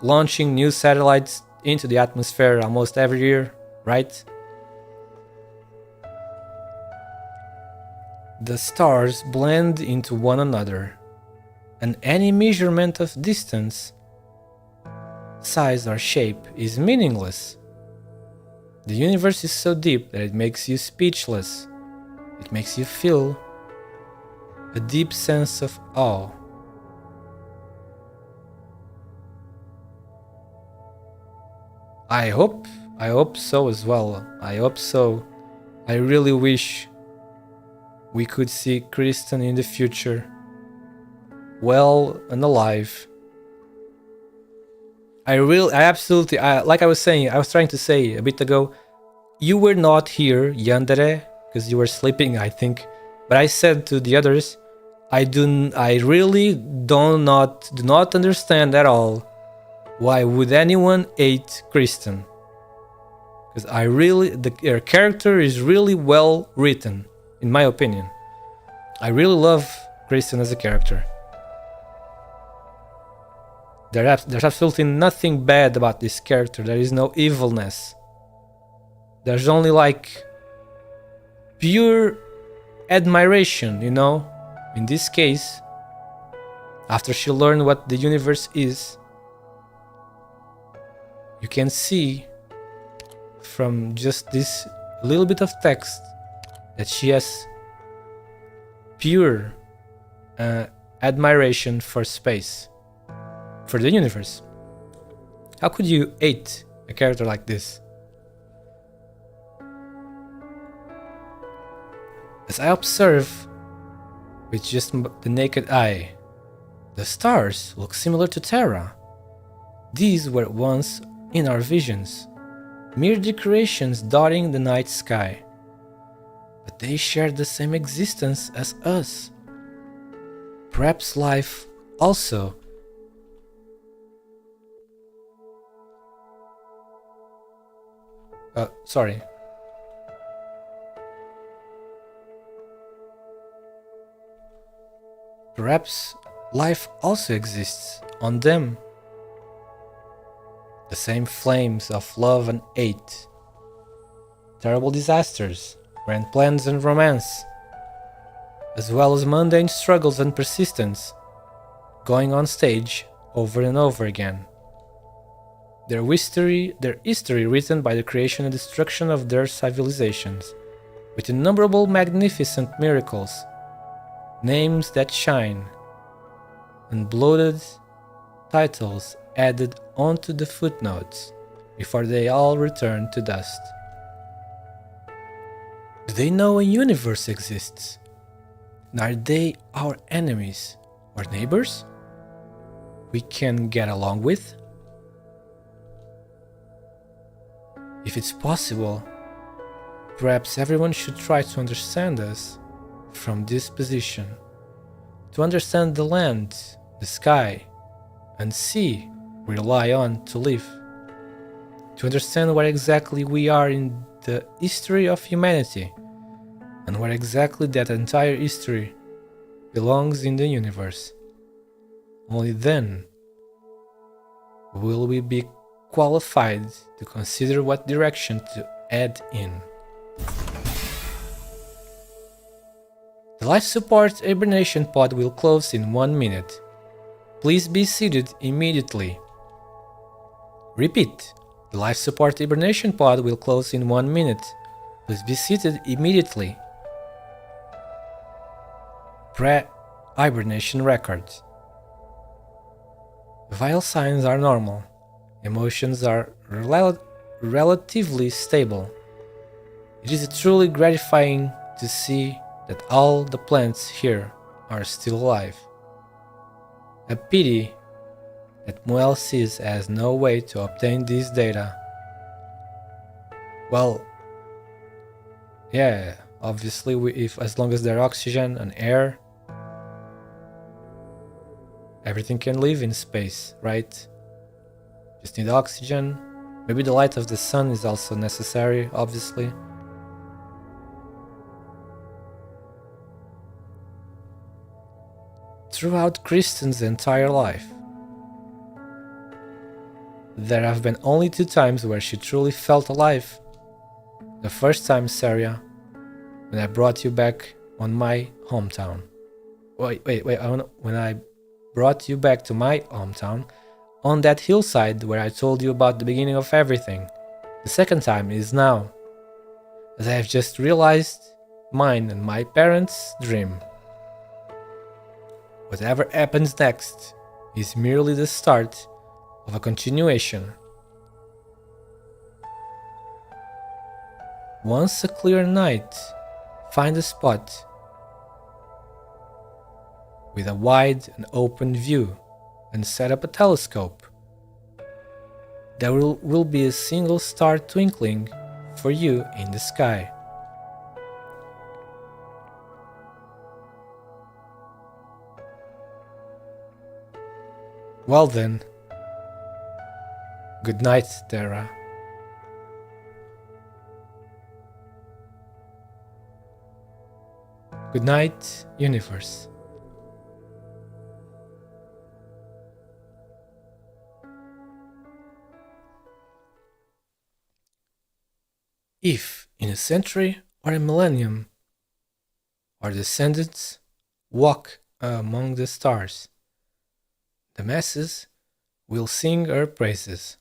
launching new satellites into the atmosphere almost every year, right? The stars blend into one another, and any measurement of distance, size, or shape is meaningless. The universe is so deep that it makes you speechless. It makes you feel a deep sense of awe. I hope so as well. I hope so. I really wish we could see Kristen in the future, well and alive. Like I was trying to say a bit ago, you were not here, Yandere, because you were sleeping, I think. But I said to the others, I really do not understand at all why would anyone hate Kristen. Because her character is really well written, in my opinion. I really love Kristen as a character. There's absolutely nothing bad about this character. There is no evilness. There's only like pure admiration, you know? In this case, after she learned what the universe is, you can see from just this little bit of text that she has pure admiration for space, for the universe. How could you hate a character like this? As I observe with just the naked eye, the stars look similar to Terra. These were once in our visions, mere decorations dotting the night sky. But they shared the same existence as us. Perhaps life also. Sorry. Perhaps life also exists on them. The same flames of love and hate. Terrible disasters, grand plans and romance, as well as mundane struggles and persistence, going on stage over and over again. Their history written by the creation and destruction of their civilizations, with innumerable magnificent miracles, names that shine, and bloated titles added onto the footnotes before they all return to dust. Do they know a universe exists? And are they our enemies or neighbors we can get along with? If it's possible, perhaps everyone should try to understand us from this position, to understand the land, the sky, and sea we rely on to live, to understand where exactly we are in the history of humanity, and where exactly that entire history belongs in the universe. Only then will we be qualified to consider what direction to head in. The life support hibernation pod will close in 1 minute. Please be seated immediately. Repeat. The life support hibernation pod will close in 1 minute. Please be seated immediately. Pre-hibernation records. Vital signs are normal. Emotions are relatively stable. It is truly gratifying to see that all the plants here are still alive. A pity that Moelsis has no way to obtain this data. Well, yeah, obviously if as long as there's oxygen and air, everything can live in space, right? Just need oxygen. Maybe the light of the sun is also necessary, obviously. Throughout Kristen's entire life, there have been only 2 times where she truly felt alive. The first time, Saria, when I brought you back on my hometown. When I brought you back to my hometown, on that hillside where I told you about the beginning of everything. The second time is now, as I have just realized mine and my parents' dream. Whatever happens next is merely the start of a continuation. Once a clear night, find a spot with a wide and open view and set up a telescope. There will be a single star twinkling for you in the sky. Well then, good night, Terra. Good night, universe. If, in a century or a millennium, our descendants walk among the stars, the masses will sing her praises.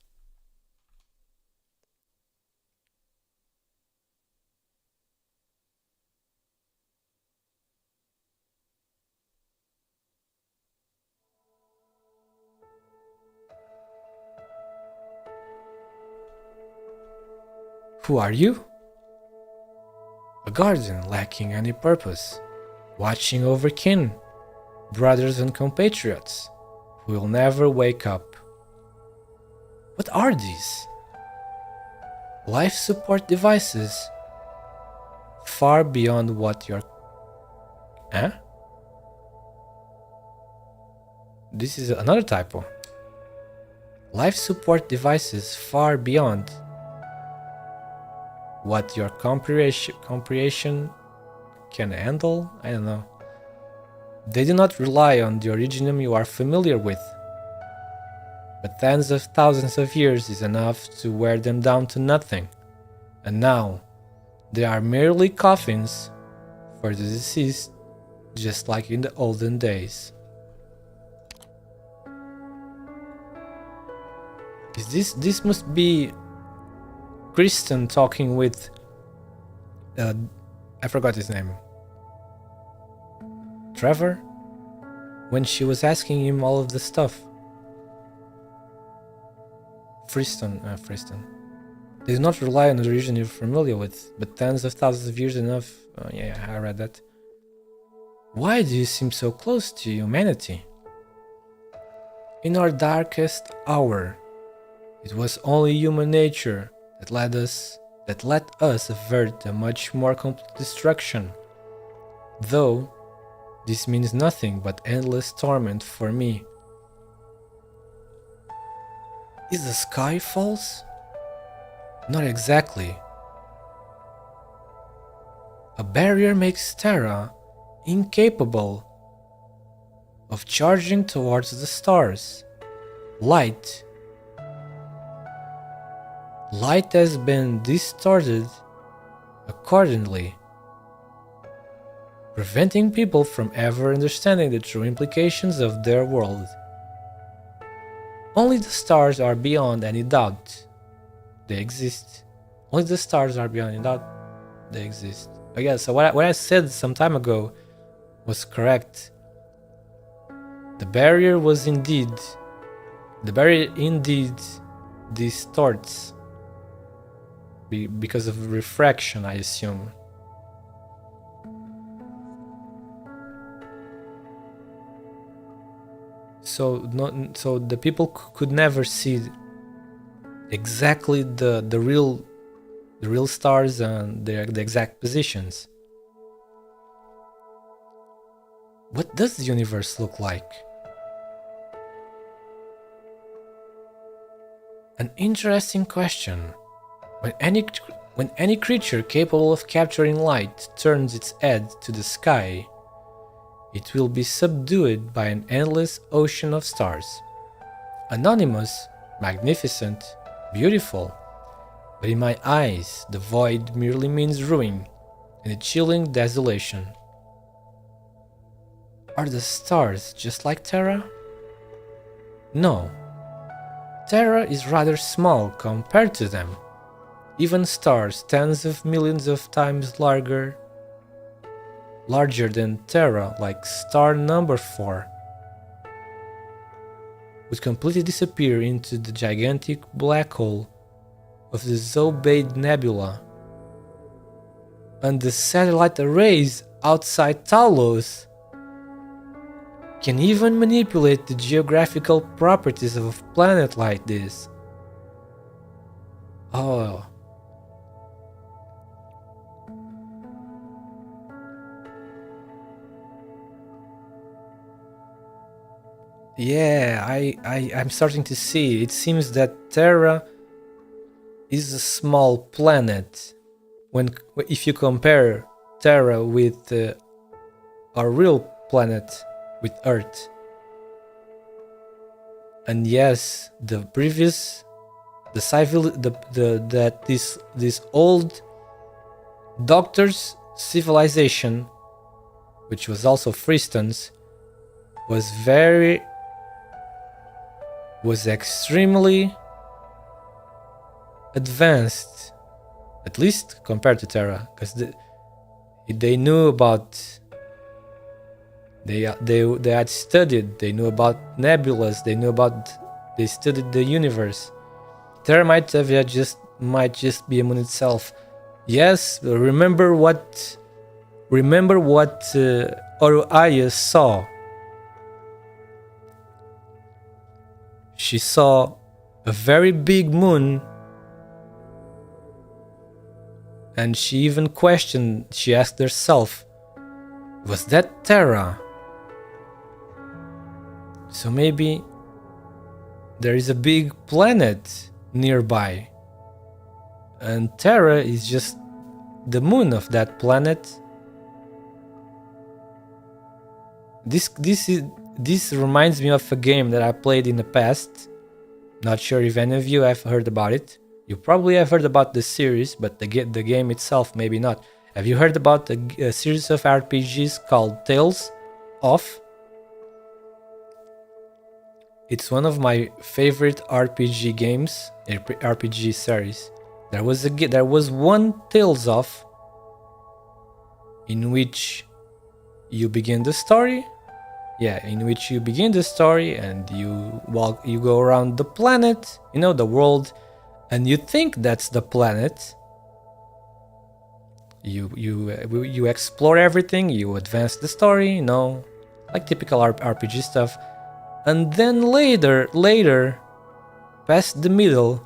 Who are you? A guardian lacking any purpose, watching over kin, brothers and compatriots, who will never wake up. What are these? Life support devices, far beyond what your... This is another typo. Life support devices far beyond what your comprehension can handle? I don't know. They do not rely on the originum you are familiar with, but tens of thousands of years is enough to wear them down to nothing, and now they are merely coffins for the deceased, just like in the olden days. This must be Kristen talking with I forgot his name. Trevor? When she was asking him all of the stuff. Freeston. They do not rely on the region you're familiar with, but tens of thousands of years enough. Yeah, I read that. Why do you seem so close to humanity? In our darkest hour, it was only human nature that let us avert a much more complete destruction. Though, this means nothing but endless torment for me. Is the sky false? Not exactly. A barrier makes Terra incapable of charging towards the stars. Light has been distorted accordingly, preventing people from ever understanding the true implications of their world. Only the stars are beyond any doubt. They exist. Only the stars are beyond any doubt. They exist. Oh yeah, so what I said some time ago was correct. The barrier indeed distorts because of refraction, I assume. So the people could never see exactly the real stars and the exact positions. What does the universe look like? An interesting question. When any creature capable of capturing light turns its head to the sky, it will be subdued by an endless ocean of stars. Anonymous, magnificent, beautiful, but in my eyes the void merely means ruin and a chilling desolation. Are the stars just like Terra? No. Terra is rather small compared to them. Even stars tens of millions of times larger than Terra, like star number 4, would completely disappear into the gigantic black hole of the Zobaid Nebula. And the satellite arrays outside Talos can even manipulate the geographical properties of a planet like this. Oh. Yeah, I'm starting to see. It seems that Terra is a small planet. If you compare Terra with our real planet, with Earth. And yes, this old doctor's civilization, which was also Freeston's, was extremely advanced, at least compared to Terra, because they knew about. They had studied. They knew about nebulas. They studied the universe. Terra might just be a moon itself. Yes, remember what Oruaya saw. She saw a very big moon, and she even questioned. She asked herself, "Was that Terra?" So maybe there is a big planet nearby, and Terra is just the moon of that planet. This reminds me of a game that I played in the past. Not sure if any of you have heard about it. You probably have heard about the series, but the game itself maybe not. Have you heard about a series of RPGs called Tales of? It's one of my favorite RPG games, RPG series. There was one Tales of in which you begin the story. Yeah, in which you begin the story and you go around the planet, you know, the world, and you think that's the planet. You explore everything, you advance the story, you know, like typical RPG stuff. And then later, past the middle,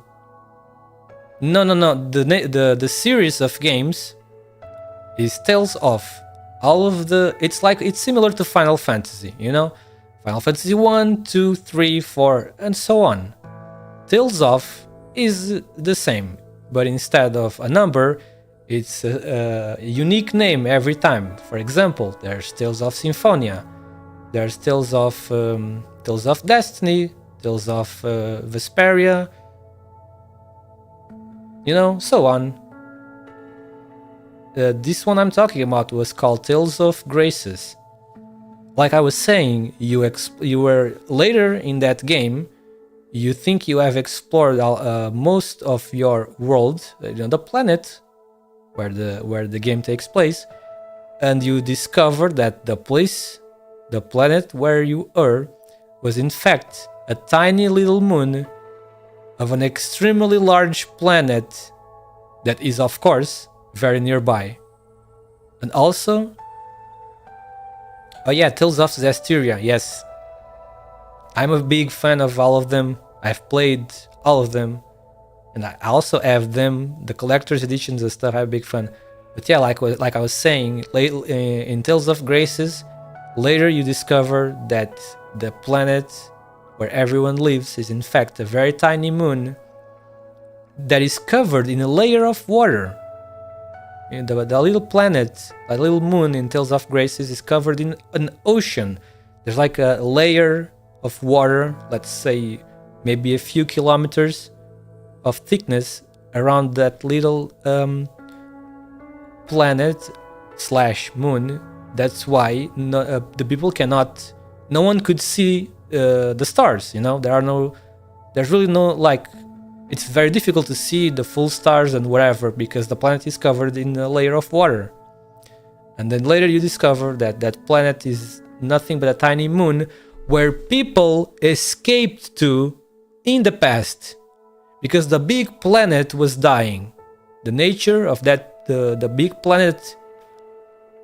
the series of games is Tales of. All of it's similar to Final Fantasy, you know? Final Fantasy 1, 2, 3, 4, and so on. Tales of is the same, but instead of a number, it's a unique name every time. For example, there's Tales of Symphonia, there's Tales of Destiny, Tales of Vesperia, you know, so on. This one I'm talking about was called Tales of Graces. Like I was saying, you were later in that game. You think you have explored most of your world, you know, the planet where the game takes place, and you discover that the planet where you are, was in fact a tiny little moon of an extremely large planet that is, of course, very nearby. And also, oh yeah, Tales of Zestiria, yes. I'm a big fan of all of them. I've played all of them. And I also have them, the collector's editions and stuff. I'm a big fan. But yeah, like I was saying, in Tales of Graces, later you discover that the planet where everyone lives is in fact a very tiny moon that is covered in a layer of water. The little planet, a little moon in Tales of Graces is covered in an ocean. There's like a layer of water, let's say maybe a few kilometers of thickness around that little planet / moon. That's why the people cannot, no one could see the stars, you know. There's really no, like, it's very difficult to see the full stars and whatever because the planet is covered in a layer of water. And then later you discover that that planet is nothing but a tiny moon where people escaped to in the past because the big planet was dying. The nature of the big planet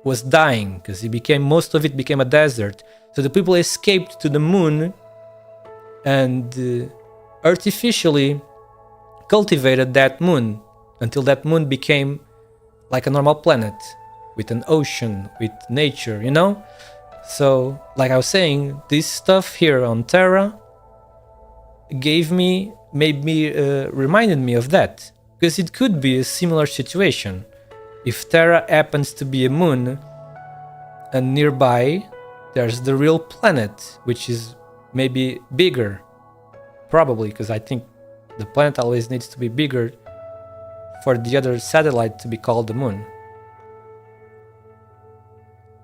was dying because most of it became a desert. So the people escaped to the moon and artificially cultivated that moon until that moon became like a normal planet with an ocean, with nature, you know? So, like I was saying, this stuff here on Terra reminded me of that, because it could be a similar situation. If Terra happens to be a moon and nearby there's the real planet, which is maybe bigger, probably, because I think the planet always needs to be bigger for the other satellite to be called the moon.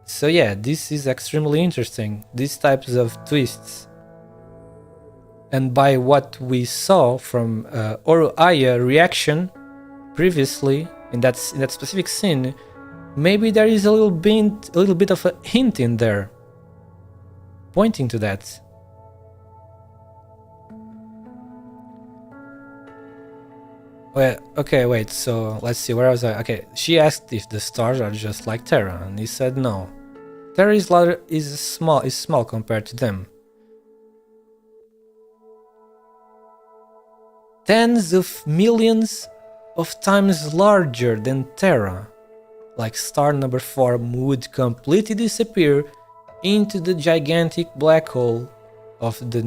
So yeah, this is extremely interesting, these types of twists. And by what we saw from Aya reaction previously in that specific scene, maybe there is a little bit of a hint in there pointing to that. Well, okay, wait, so let's see, where was I? Okay, she asked if the stars are just like Terra, and he said no. Terra is small compared to them. Tens of millions of times larger than Terra. Like star number 4 would completely disappear into the gigantic black hole of the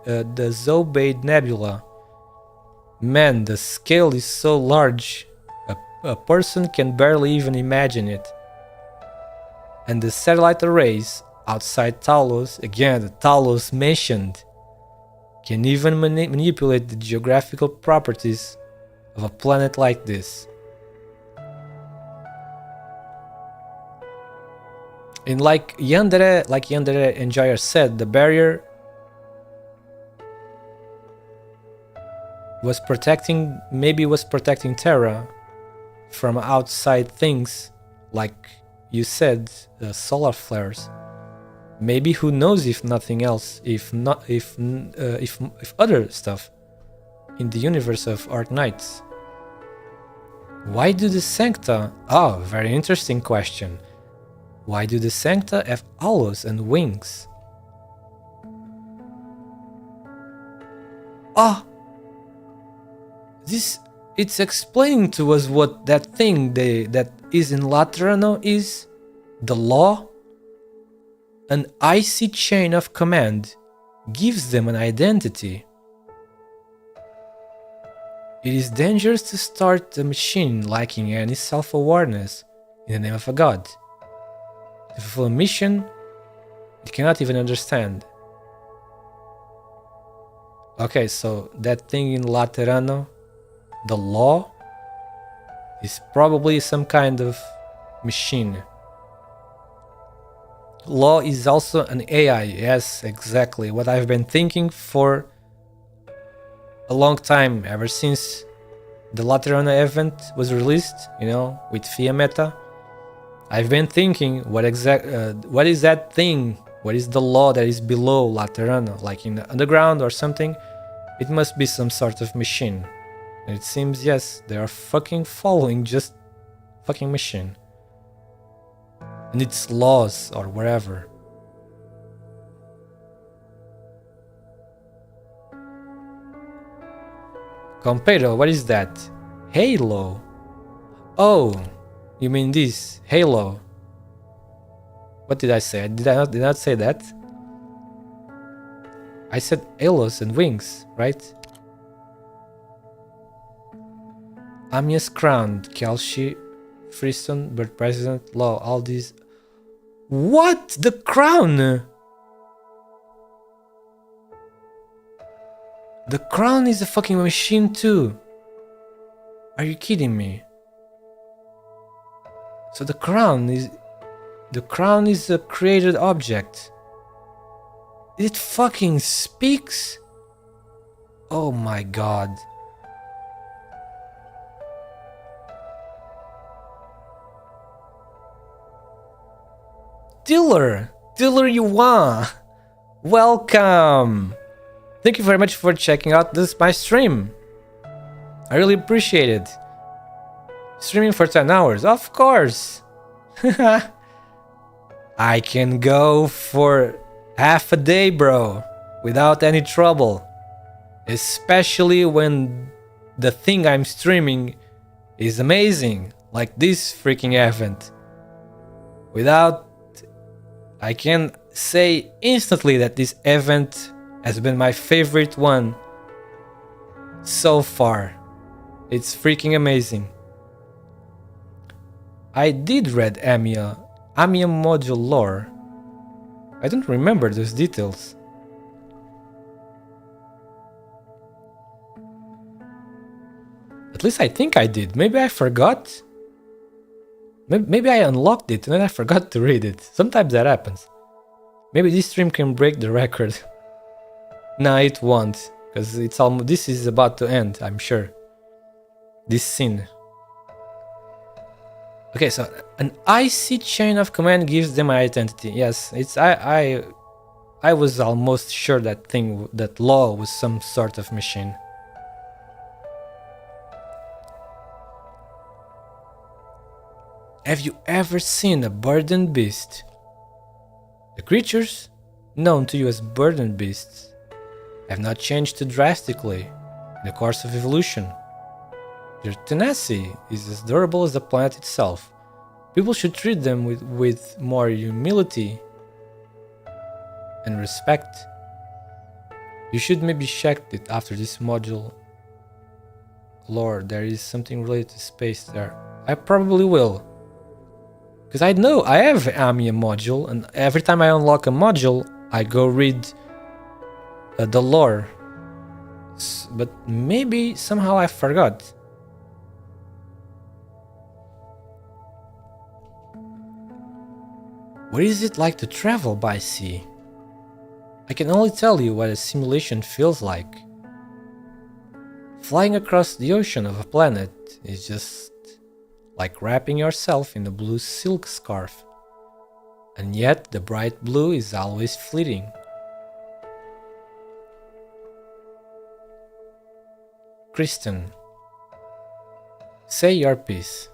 Zobaid Nebula. Man, the scale is so large, a person can barely even imagine it. And the satellite arrays outside Talos, again the Talos mentioned, can even manipulate the geographical properties of a planet like this. And like Yandere Enjoyer said, the barrier was protecting Terra from outside things like you said solar flares. Maybe who knows if nothing else, if other stuff in the universe of Arknights. Why do the Sancta? Oh, very interesting question. Why do the Sancta have halos and wings? Oh, it's explaining to us what that thing that is in Laterano is. The law. An icy chain of command gives them an identity. It is dangerous to start a machine lacking any self-awareness in the name of a god. To fulfill a mission it cannot even understand. Okay, so that thing in Laterano, the law, is probably some kind of machine. Law is also an AI, yes, exactly what I've been thinking for a long time, ever since the Laterano event was released, you know, with FIA Meta. I've been thinking, what is that thing? What is the law that is below Laterano, like in the underground or something? It must be some sort of machine. And it seems, yes, they are fucking following just fucking machine. And its laws or wherever. Compero, what is that? Halo. Oh, you mean this? Halo. What did I say? Did I not say that? I said halos and wings, right? Amia's crowned, Kelshi, Freestone, bird president, law, all these. What? The crown? The crown is a fucking machine too. Are you kidding me? So the crown is a created object. It fucking speaks? Oh my god. Diller Yuan, welcome. Thank you very much for checking out my stream. I really appreciate it. Streaming for 10 hours, of course. I can go for half a day, bro, without any trouble. Especially when the thing I'm streaming is amazing, like this freaking event. I can say instantly that this event has been my favorite one so far. It's freaking amazing. I did read Amiya module lore. I don't remember those details. At least I think I did. Maybe I forgot. Maybe I unlocked it and then I forgot to read it. Sometimes that happens. Maybe this stream can break the record. No, it won't, because this is about to end, I'm sure. This scene. Okay, so an icy chain of command gives them identity. Yes, I was almost sure that law was some sort of machine. Have you ever seen a burdened beast? The creatures, known to you as burdened beasts, have not changed too drastically in the course of evolution. Their tenacity is as durable as the planet itself. People should treat them with more humility and respect. You should maybe check it after this module lore. There is something related to space there. I probably will. Because I know I have Amiya module, and every time I unlock a module, I go read the lore. But maybe somehow I forgot. What is it like to travel by sea? I can only tell you what a simulation feels like. Flying across the ocean of a planet is just like wrapping yourself in a blue silk scarf. And yet the bright blue is always fleeting. Kristen, say your piece.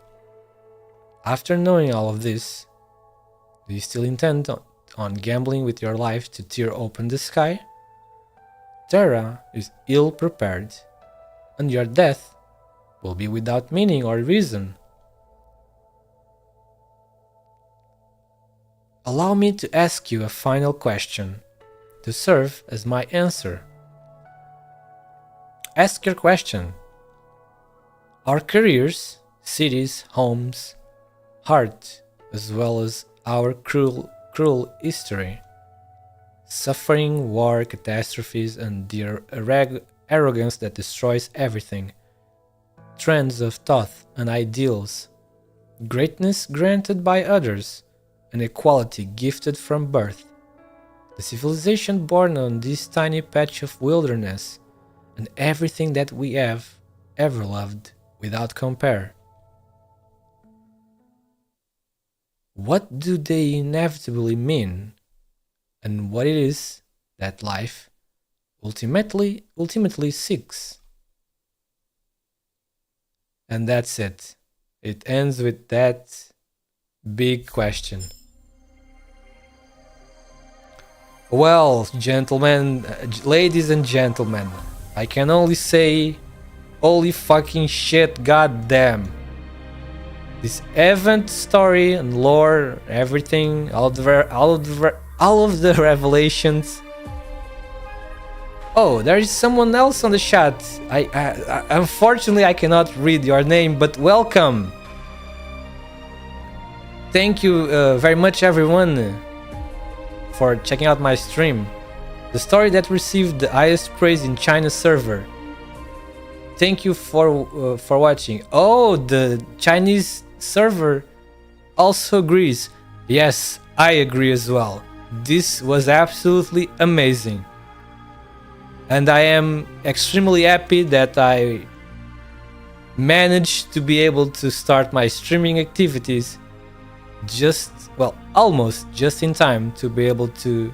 After knowing all of this, do you still intend on gambling with your life to tear open the sky? Terra is ill prepared, and your death will be without meaning or reason. Allow me to ask you a final question, to serve as my answer. Ask your question. Our careers, cities, homes, heart, as well as our cruel history, suffering, war, catastrophes, and the arrogance that destroys everything, trends of thought and ideals, greatness granted by others, and equality gifted from birth, the civilization born on this tiny patch of wilderness, and everything that we have ever loved without compare. What do they inevitably mean, and what it is that life ultimately seeks? And that's it. It ends with that big question. Well, gentlemen, ladies and gentlemen, I can only say, holy fucking shit, goddamn. This event story and lore, everything, all of the revelations. Oh, there is someone else on the chat. I unfortunately I cannot read your name, but welcome. Thank you very much, everyone, for checking out my stream. The story that received the highest praise in China server. Thank you for watching. Oh, the Chinese server also agrees. Yes, I agree as well. This was absolutely amazing. And I am extremely happy that I managed to be able to start my streaming activities almost just in time to be able to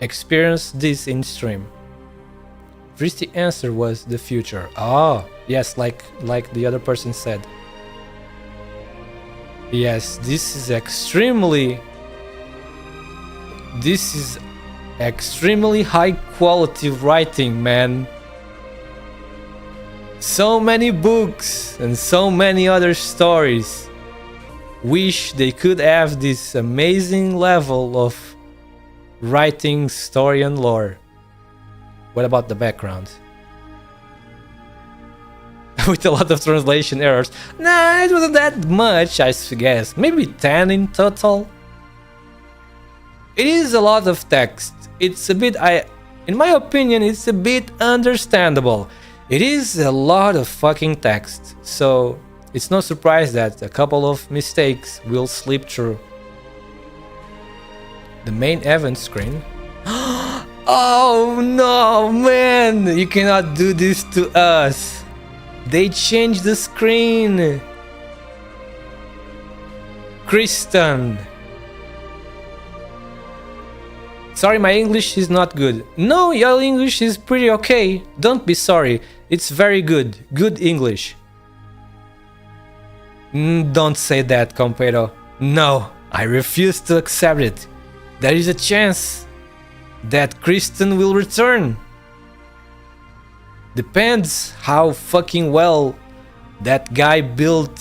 experience this in stream. First, the answer was the future. Oh, yes, like the other person said. Yes, this is extremely high quality writing, man. So many books and so many other stories. Wish they could have this amazing level of writing, story and lore. What about the background? With a lot of translation errors. Nah, it wasn't that much, I guess. Maybe 10 in total. It is a lot of text. It's a bit, in my opinion, it's a bit understandable. It is a lot of fucking text, so it's no surprise that a couple of mistakes will slip through. The main event screen. Oh no, man! You cannot do this to us! They changed the screen! Kristen! Sorry, my English is not good. No, your English is pretty okay. Don't be sorry. It's very good. Good English. Don't say that, Compero. No, I refuse to accept it. There is a chance that Kristen will return. Depends how fucking well that guy built.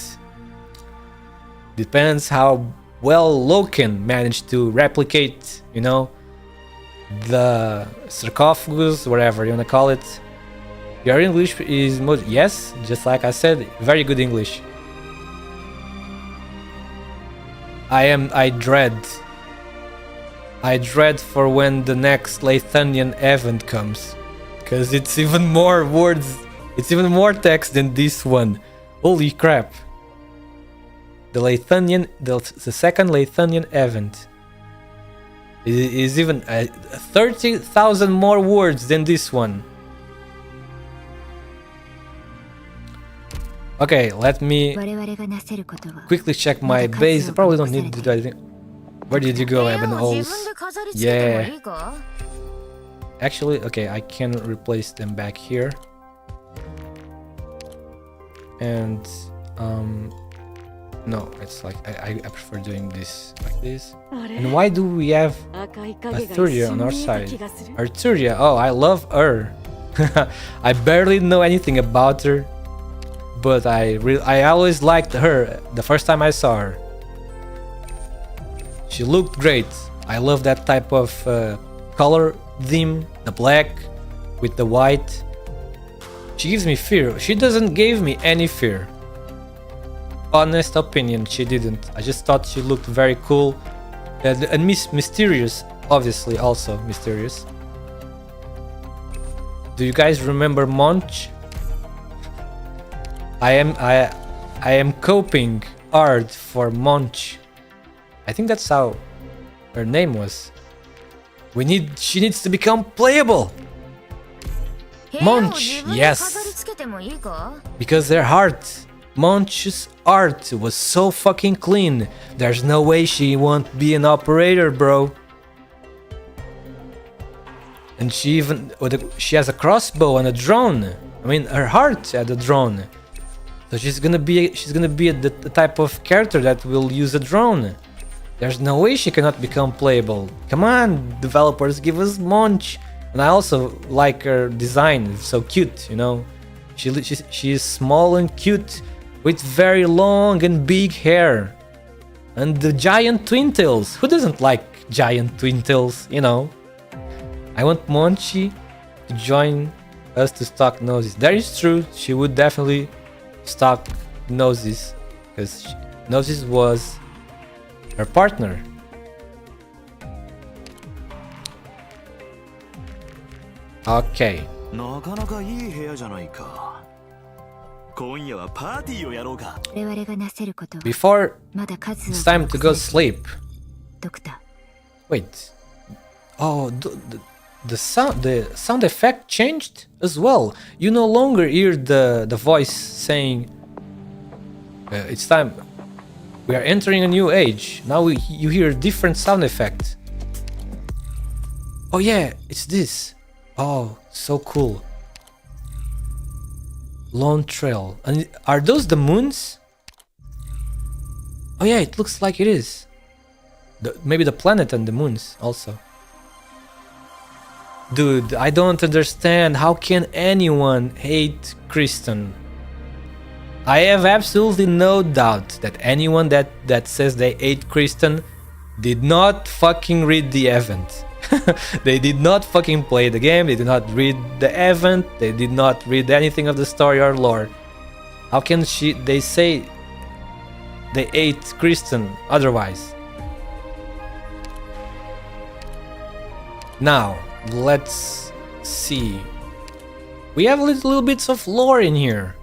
Depends how well Loken managed to replicate, you know, the sarcophagus, whatever you wanna call it. Your English is yes, just like I said, very good English. I dread for when the next Lathanian event comes, because it's even more words, it's even more text than this one. Holy crap. The second Lathanian event is even 30,000 more words than this one. Okay, let me 我々がなせることは quickly check my base. I probably don't need to do anything. Where did you go, Eben 部屋を自 Ols? 分で飾り付けても Yeah. いいか？ Actually, okay, I can replace them back here. And no, it's like I prefer doing this like this. And why do we have 赤い影が一 Arturia on 瞬 our 見えた side? 気がする。 Arturia, oh, I love her. I barely know anything about her, but I always liked her the first time I saw her. She looked great. I love that type of color theme, the black with the white. She gives me fear. She doesn't give me any fear. Honest opinion, she didn't. I just thought she looked very cool and mysterious, obviously also mysterious. Do you guys remember Monch? I am copying art for Monch. I think that's how her name was. She needs to become playable. 部屋を Monch, 自分で yes. 飾り付けてもいいか？ Because their heart, Monch's art was so fucking clean. There's no way she won't be an operator, bro. And she has a crossbow and a drone. I mean, her heart had a drone. So she's gonna be the type of character that will use a drone. There's no way she cannot become playable. Come on, developers, give us Monch. And I also like her design. It's so cute, you know. She is small and cute with very long and big hair. And the giant twin tails. Who doesn't like giant twin tails, you know? I want Monchi to join us to stock Noses. That is true. She would definitely stock Noses because Noses was her partner. Okay. なかなかいい部屋じゃないか。今夜はパーティーをやろうか。我々がなせることは Before まだ数 it's 多 time く to go 残されている sleep. ドクタ Wait. Oh, the sound effect changed as well. You no longer hear the voice saying, "It's time. We are entering a new age." Now you hear a different sound effect. Oh yeah, it's this. Oh, so cool. LONETRAIL. And are those the moons? Oh yeah, it looks like it is. Maybe the planet and the moons also. Dude, I don't understand. How can anyone hate Kristen? I have absolutely no doubt that anyone that says they hate Kristen did not fucking read the event. They did not fucking play the game, they did not read the event, they did not read anything of the story or lore. How can they say they hate Kristen otherwise? Now, let's see. We have little bits of lore in here.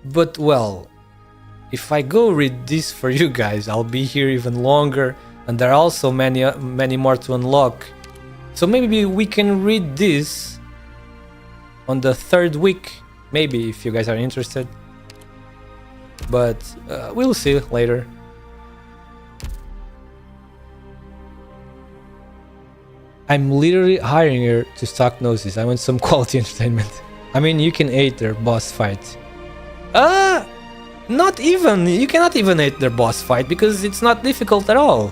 But well, if I go read this for you guys, I'll be here even longer. And there are also many more to unlock. So maybe we can read this on the third week. Maybe, if you guys are interested. But we'll see later. I'm literally hiring her to stock Noses. I want some quality entertainment. I mean, you can hate their boss fight. Not even. You cannot even hate their boss fight because it's not difficult at all.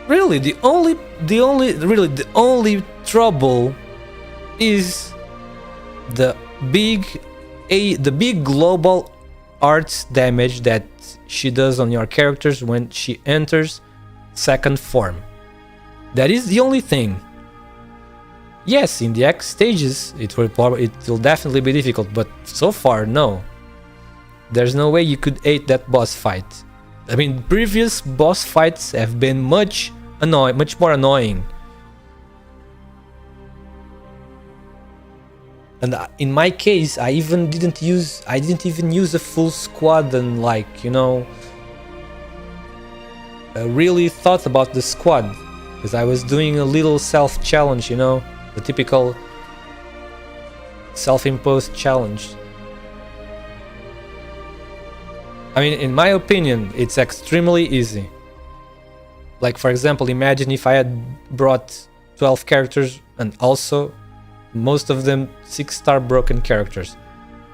Really, the only trouble is the big global arts damage that she does on your characters when she enters second form. That is the only thing. Yes, in the X stages it will definitely be difficult, but so far no. There's no way you could hate that boss fight. I mean, previous boss fights have been much more annoying. And in my case, I didn't even use a full squad and, like, you know, really thought about the squad because I was doing a little self challenge, you know, the typical self-imposed challenge. I mean, in my opinion, it's extremely easy. Like, for example, imagine if I had brought 12 characters and also most of them 6-star broken characters.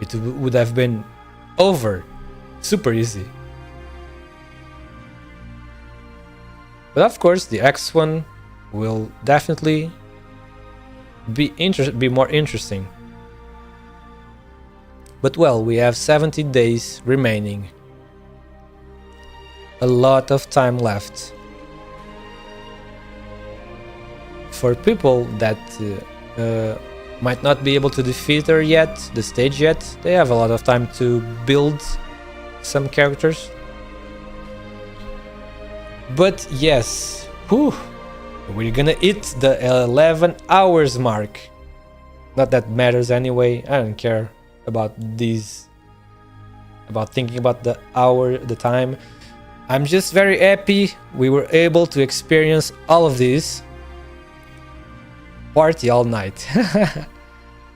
It would have been over. Super easy. But of course, the X one will definitely be more interesting. But well, we have 70 days remaining. A lot of time left. For people that might not be able to defeat her yet, the stage yet, they have a lot of time to build some characters. But yes, whew, we're gonna hit the 11 hours mark. Not that matters anyway, I don't care about these, about thinking about the hour, the time. I'm just very happy we were able to experience all of this. Party all night.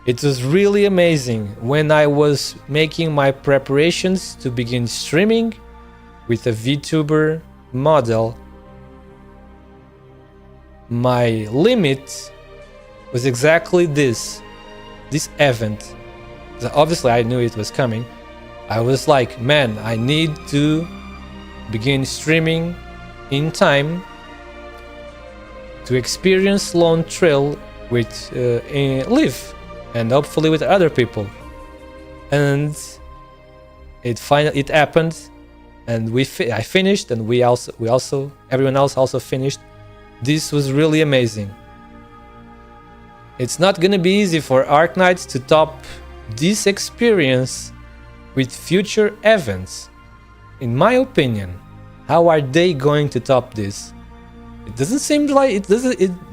It was really amazing. When I was making my preparations to begin streaming with a VTuber model, my limit was exactly this event. So obviously I knew it was coming. I was like, man, I need to begin streaming in time to experience LONETRAIL with Liv and hopefully with other people. And it happened, and I finished, and we also everyone else also finished. This was really amazing. It's not gonna be easy for ARKNIGHTS to top this experience with future events. In my opinion, how are they going to top this? It doesn't seem like it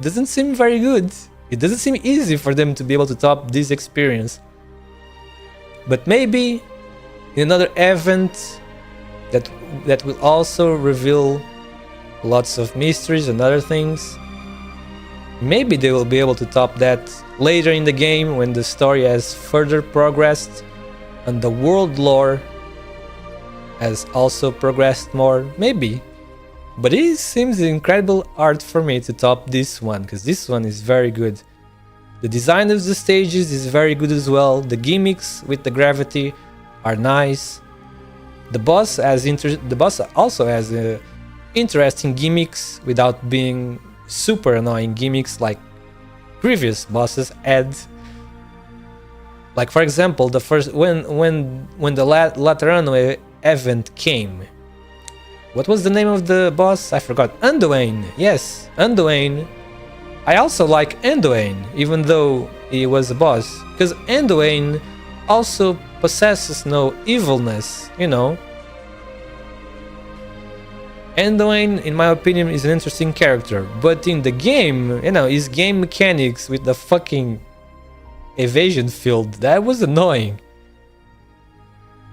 doesn't seem very good. It doesn't seem easy for them to be able to top this experience. But maybe in another event that will also reveal lots of mysteries and other things, maybe they will be able to top that later in the game when the story has further progressed and the world lore has also progressed more. Maybe. But it seems incredible art for me to top this one, because this one is very good. The design of the stages is very good as well. The gimmicks with the gravity are nice. The boss also has interesting gimmicks without being super annoying gimmicks like previous bosses had. Like, for example, the first when the Laterano event came. What was the name of the boss? I forgot. Anduin. Yes, Anduin. I also like Anduin, even though he was a boss, because Anduin also possesses no evilness, you know. Anduin, in my opinion, is an interesting character, but in the game, you know, his game mechanics with the fucking evasion field, that was annoying.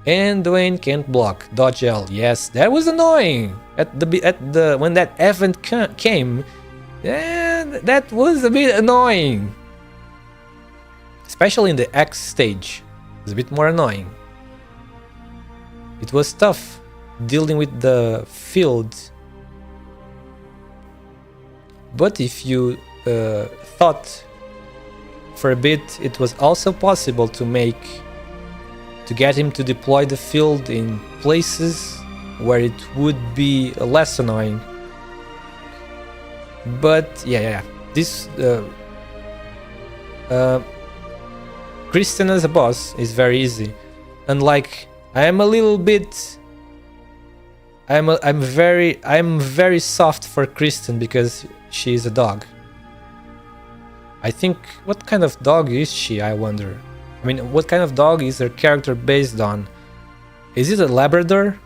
Anduin can't block. Dodge L. Yes, that was annoying. When that event came, yeah, that was a bit annoying. Especially in the X stage, it was a bit more annoying. It was tough dealing with the field. But if you thought for a bit, it was also possible to get him to deploy the field in places where it would be less annoying. But yeah, this Kristen as a boss is very easy, and like I'm very soft for Kristen because she's a dog. I think, what kind of dog is she, I wonder? I mean, what kind of dog is her character based on? Is it a Labrador?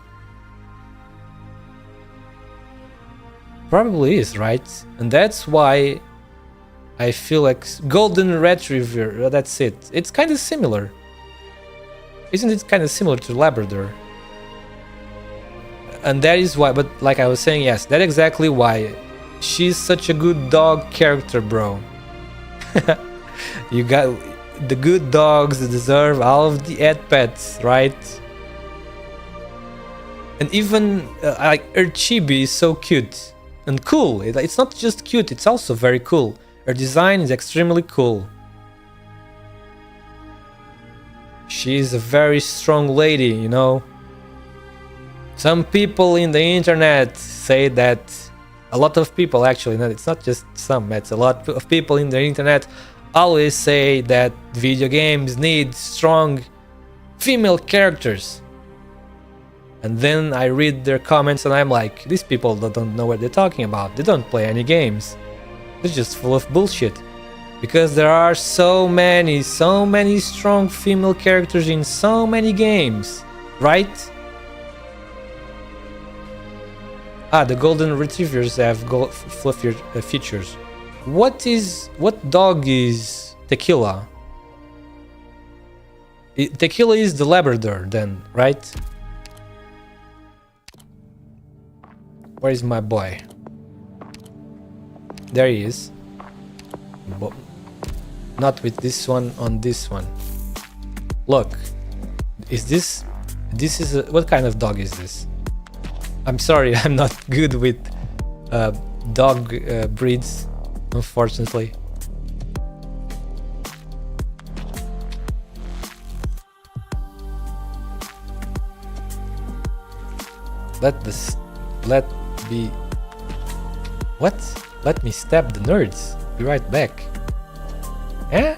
Probably is, right? And that's why I feel like Golden Retriever, that's it. It's kind of similar. Isn't it kind of similar to Labrador? And that is why, but like I was saying, yes, that's exactly why she's such a good dog character, bro. the good dogs deserve all of the ad pets, right? And even like her chibi is so cute and cool. It's not just cute, it's also very cool. Her design is extremely cool. She is a very strong lady, you know. Some people in the internet say that, a lot of people actually, it's not just some, it's a lot of people in the internet always say that video games need strong female characters. And then I read their comments and I'm like, these people don't know what they're talking about. They don't play any games. They're just full of bullshit. Because there are so many strong female characters in so many games, right? Ah, the golden retrievers have fluffier features. What dog is Tequila? Tequila is the Labrador then, right? Where is my boy? There he is. Not with this one, on this one. Look, is what kind of dog is this? I'm sorry, I'm not good with dog breeds, unfortunately. Let me stab the nerds. Be right back. Eh?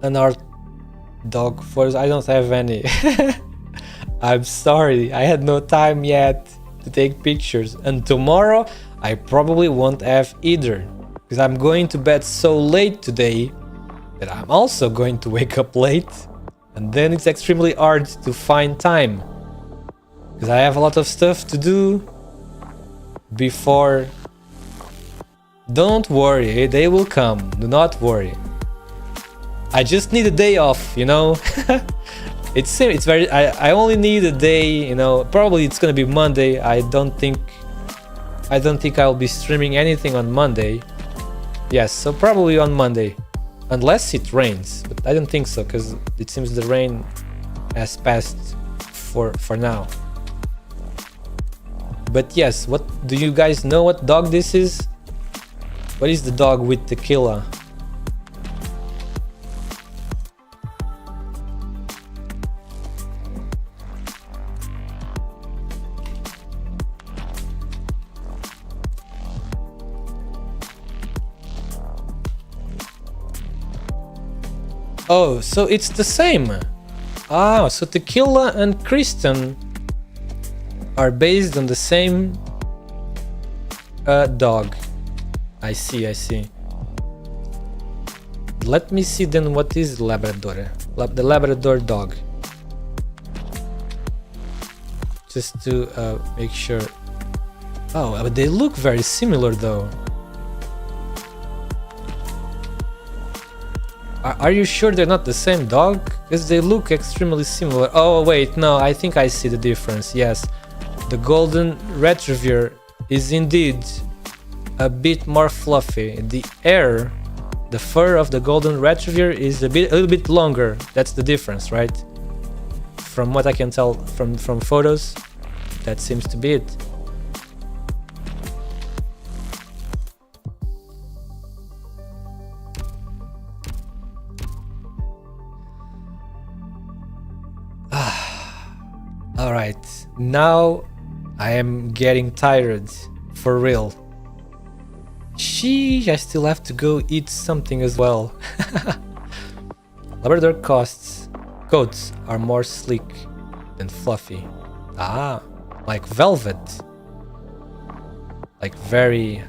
An art dog photos. I don't have any. I'm sorry, I had no time yet to take pictures, and tomorrow I probably won't have either, because I'm going to bed so late today that I'm also going to wake up late, and then it's extremely hard to find time because I have a lot of stuff to do before. Don't worry, they will come, do not worry. I just need a day off, you know. It's very. I only need a day, you know. Probably it's gonna be Monday. I don't think I'll be streaming anything on Monday. Yes, so probably on Monday, unless it rains. But I don't think so, because it seems the rain has passed for now. But yes, what do you guys know? What dog this is? What is the dog with Tequila? Oh, so it's the same. Ah, so Tequila and Kristen are based on the same dog. I see. Let me see then what is Labrador. The Labrador dog. Just to make sure. Oh, but they look very similar though. Are you sure they're not the same dog? Because they look extremely similar. Oh wait, no, I think I see the difference. Yes, the golden retriever is indeed a bit more fluffy. The fur of the golden retriever is a little bit longer. That's the difference, right? From what I can tell from photos, that seems to be it. Alright, now I am getting tired, for real. Sheesh, I still have to go eat something as well. Labrador coats are more sleek than fluffy. Ah, like velvet. Like very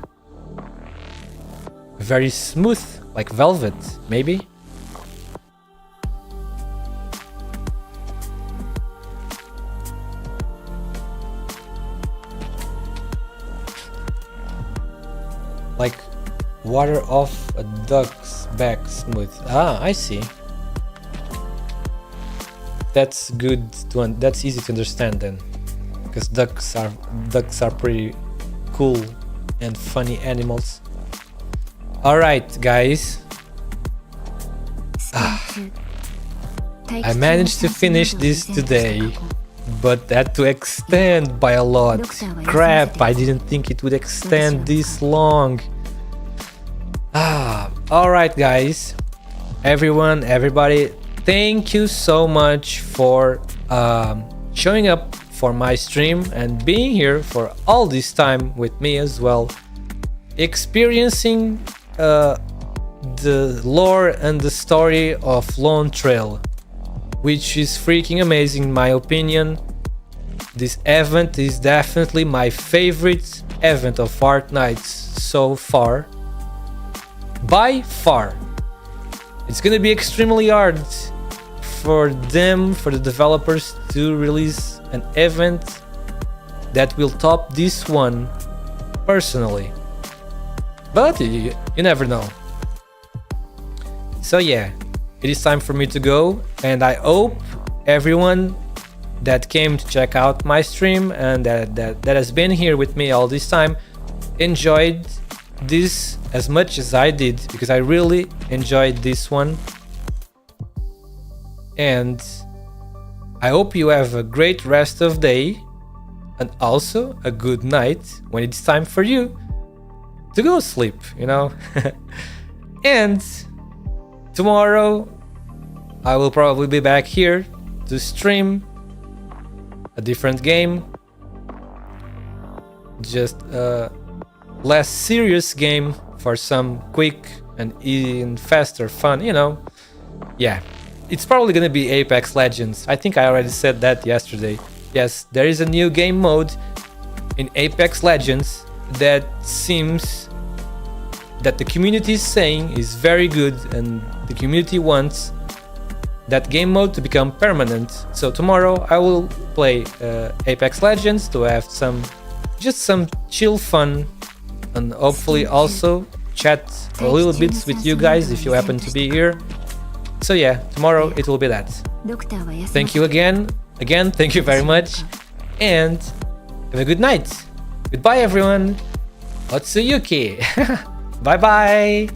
very smooth, like velvet, maybe. Like water off a duck's back smooth. Ah, I see. That's good that's easy to understand then, because ducks are pretty cool and funny animals. All right, guys. I managed to finish this today, but had to extend by a lot. Crap, I didn't think it would extend this long. Alright guys, everybody, thank you so much for showing up for my stream and being here for all this time with me as well, experiencing the lore and the story of LONETRAIL, which is freaking amazing in my opinion. This event is definitely my favorite event of ARKNIGHTS so far. By far. It's gonna be extremely hard for the developers to release an event that will top this one personally. But you never know. So yeah, it is time for me to go, and I hope everyone that came to check out my stream and that has been here with me all this time enjoyed this as much as I did, because I really enjoyed this one. And I hope you have a great rest of day and also a good night when it's time for you to go sleep, you know. And tomorrow I will probably be back here to stream a different game, just less serious game for some quick and easy and faster fun, you know. Yeah, it's probably gonna be Apex Legends. I think I already said that yesterday. Yes, there is a new game mode in Apex Legends that seems that the community is saying is very good, and the community wants that game mode to become permanent. So tomorrow I will play Apex Legends to have some chill fun, and hopefully also chat a little bit with you guys if you happen to be here. So yeah, tomorrow it will be that. Thank you again, thank you very much, and have a good night. Goodbye everyone. Otsuyuki. Bye bye.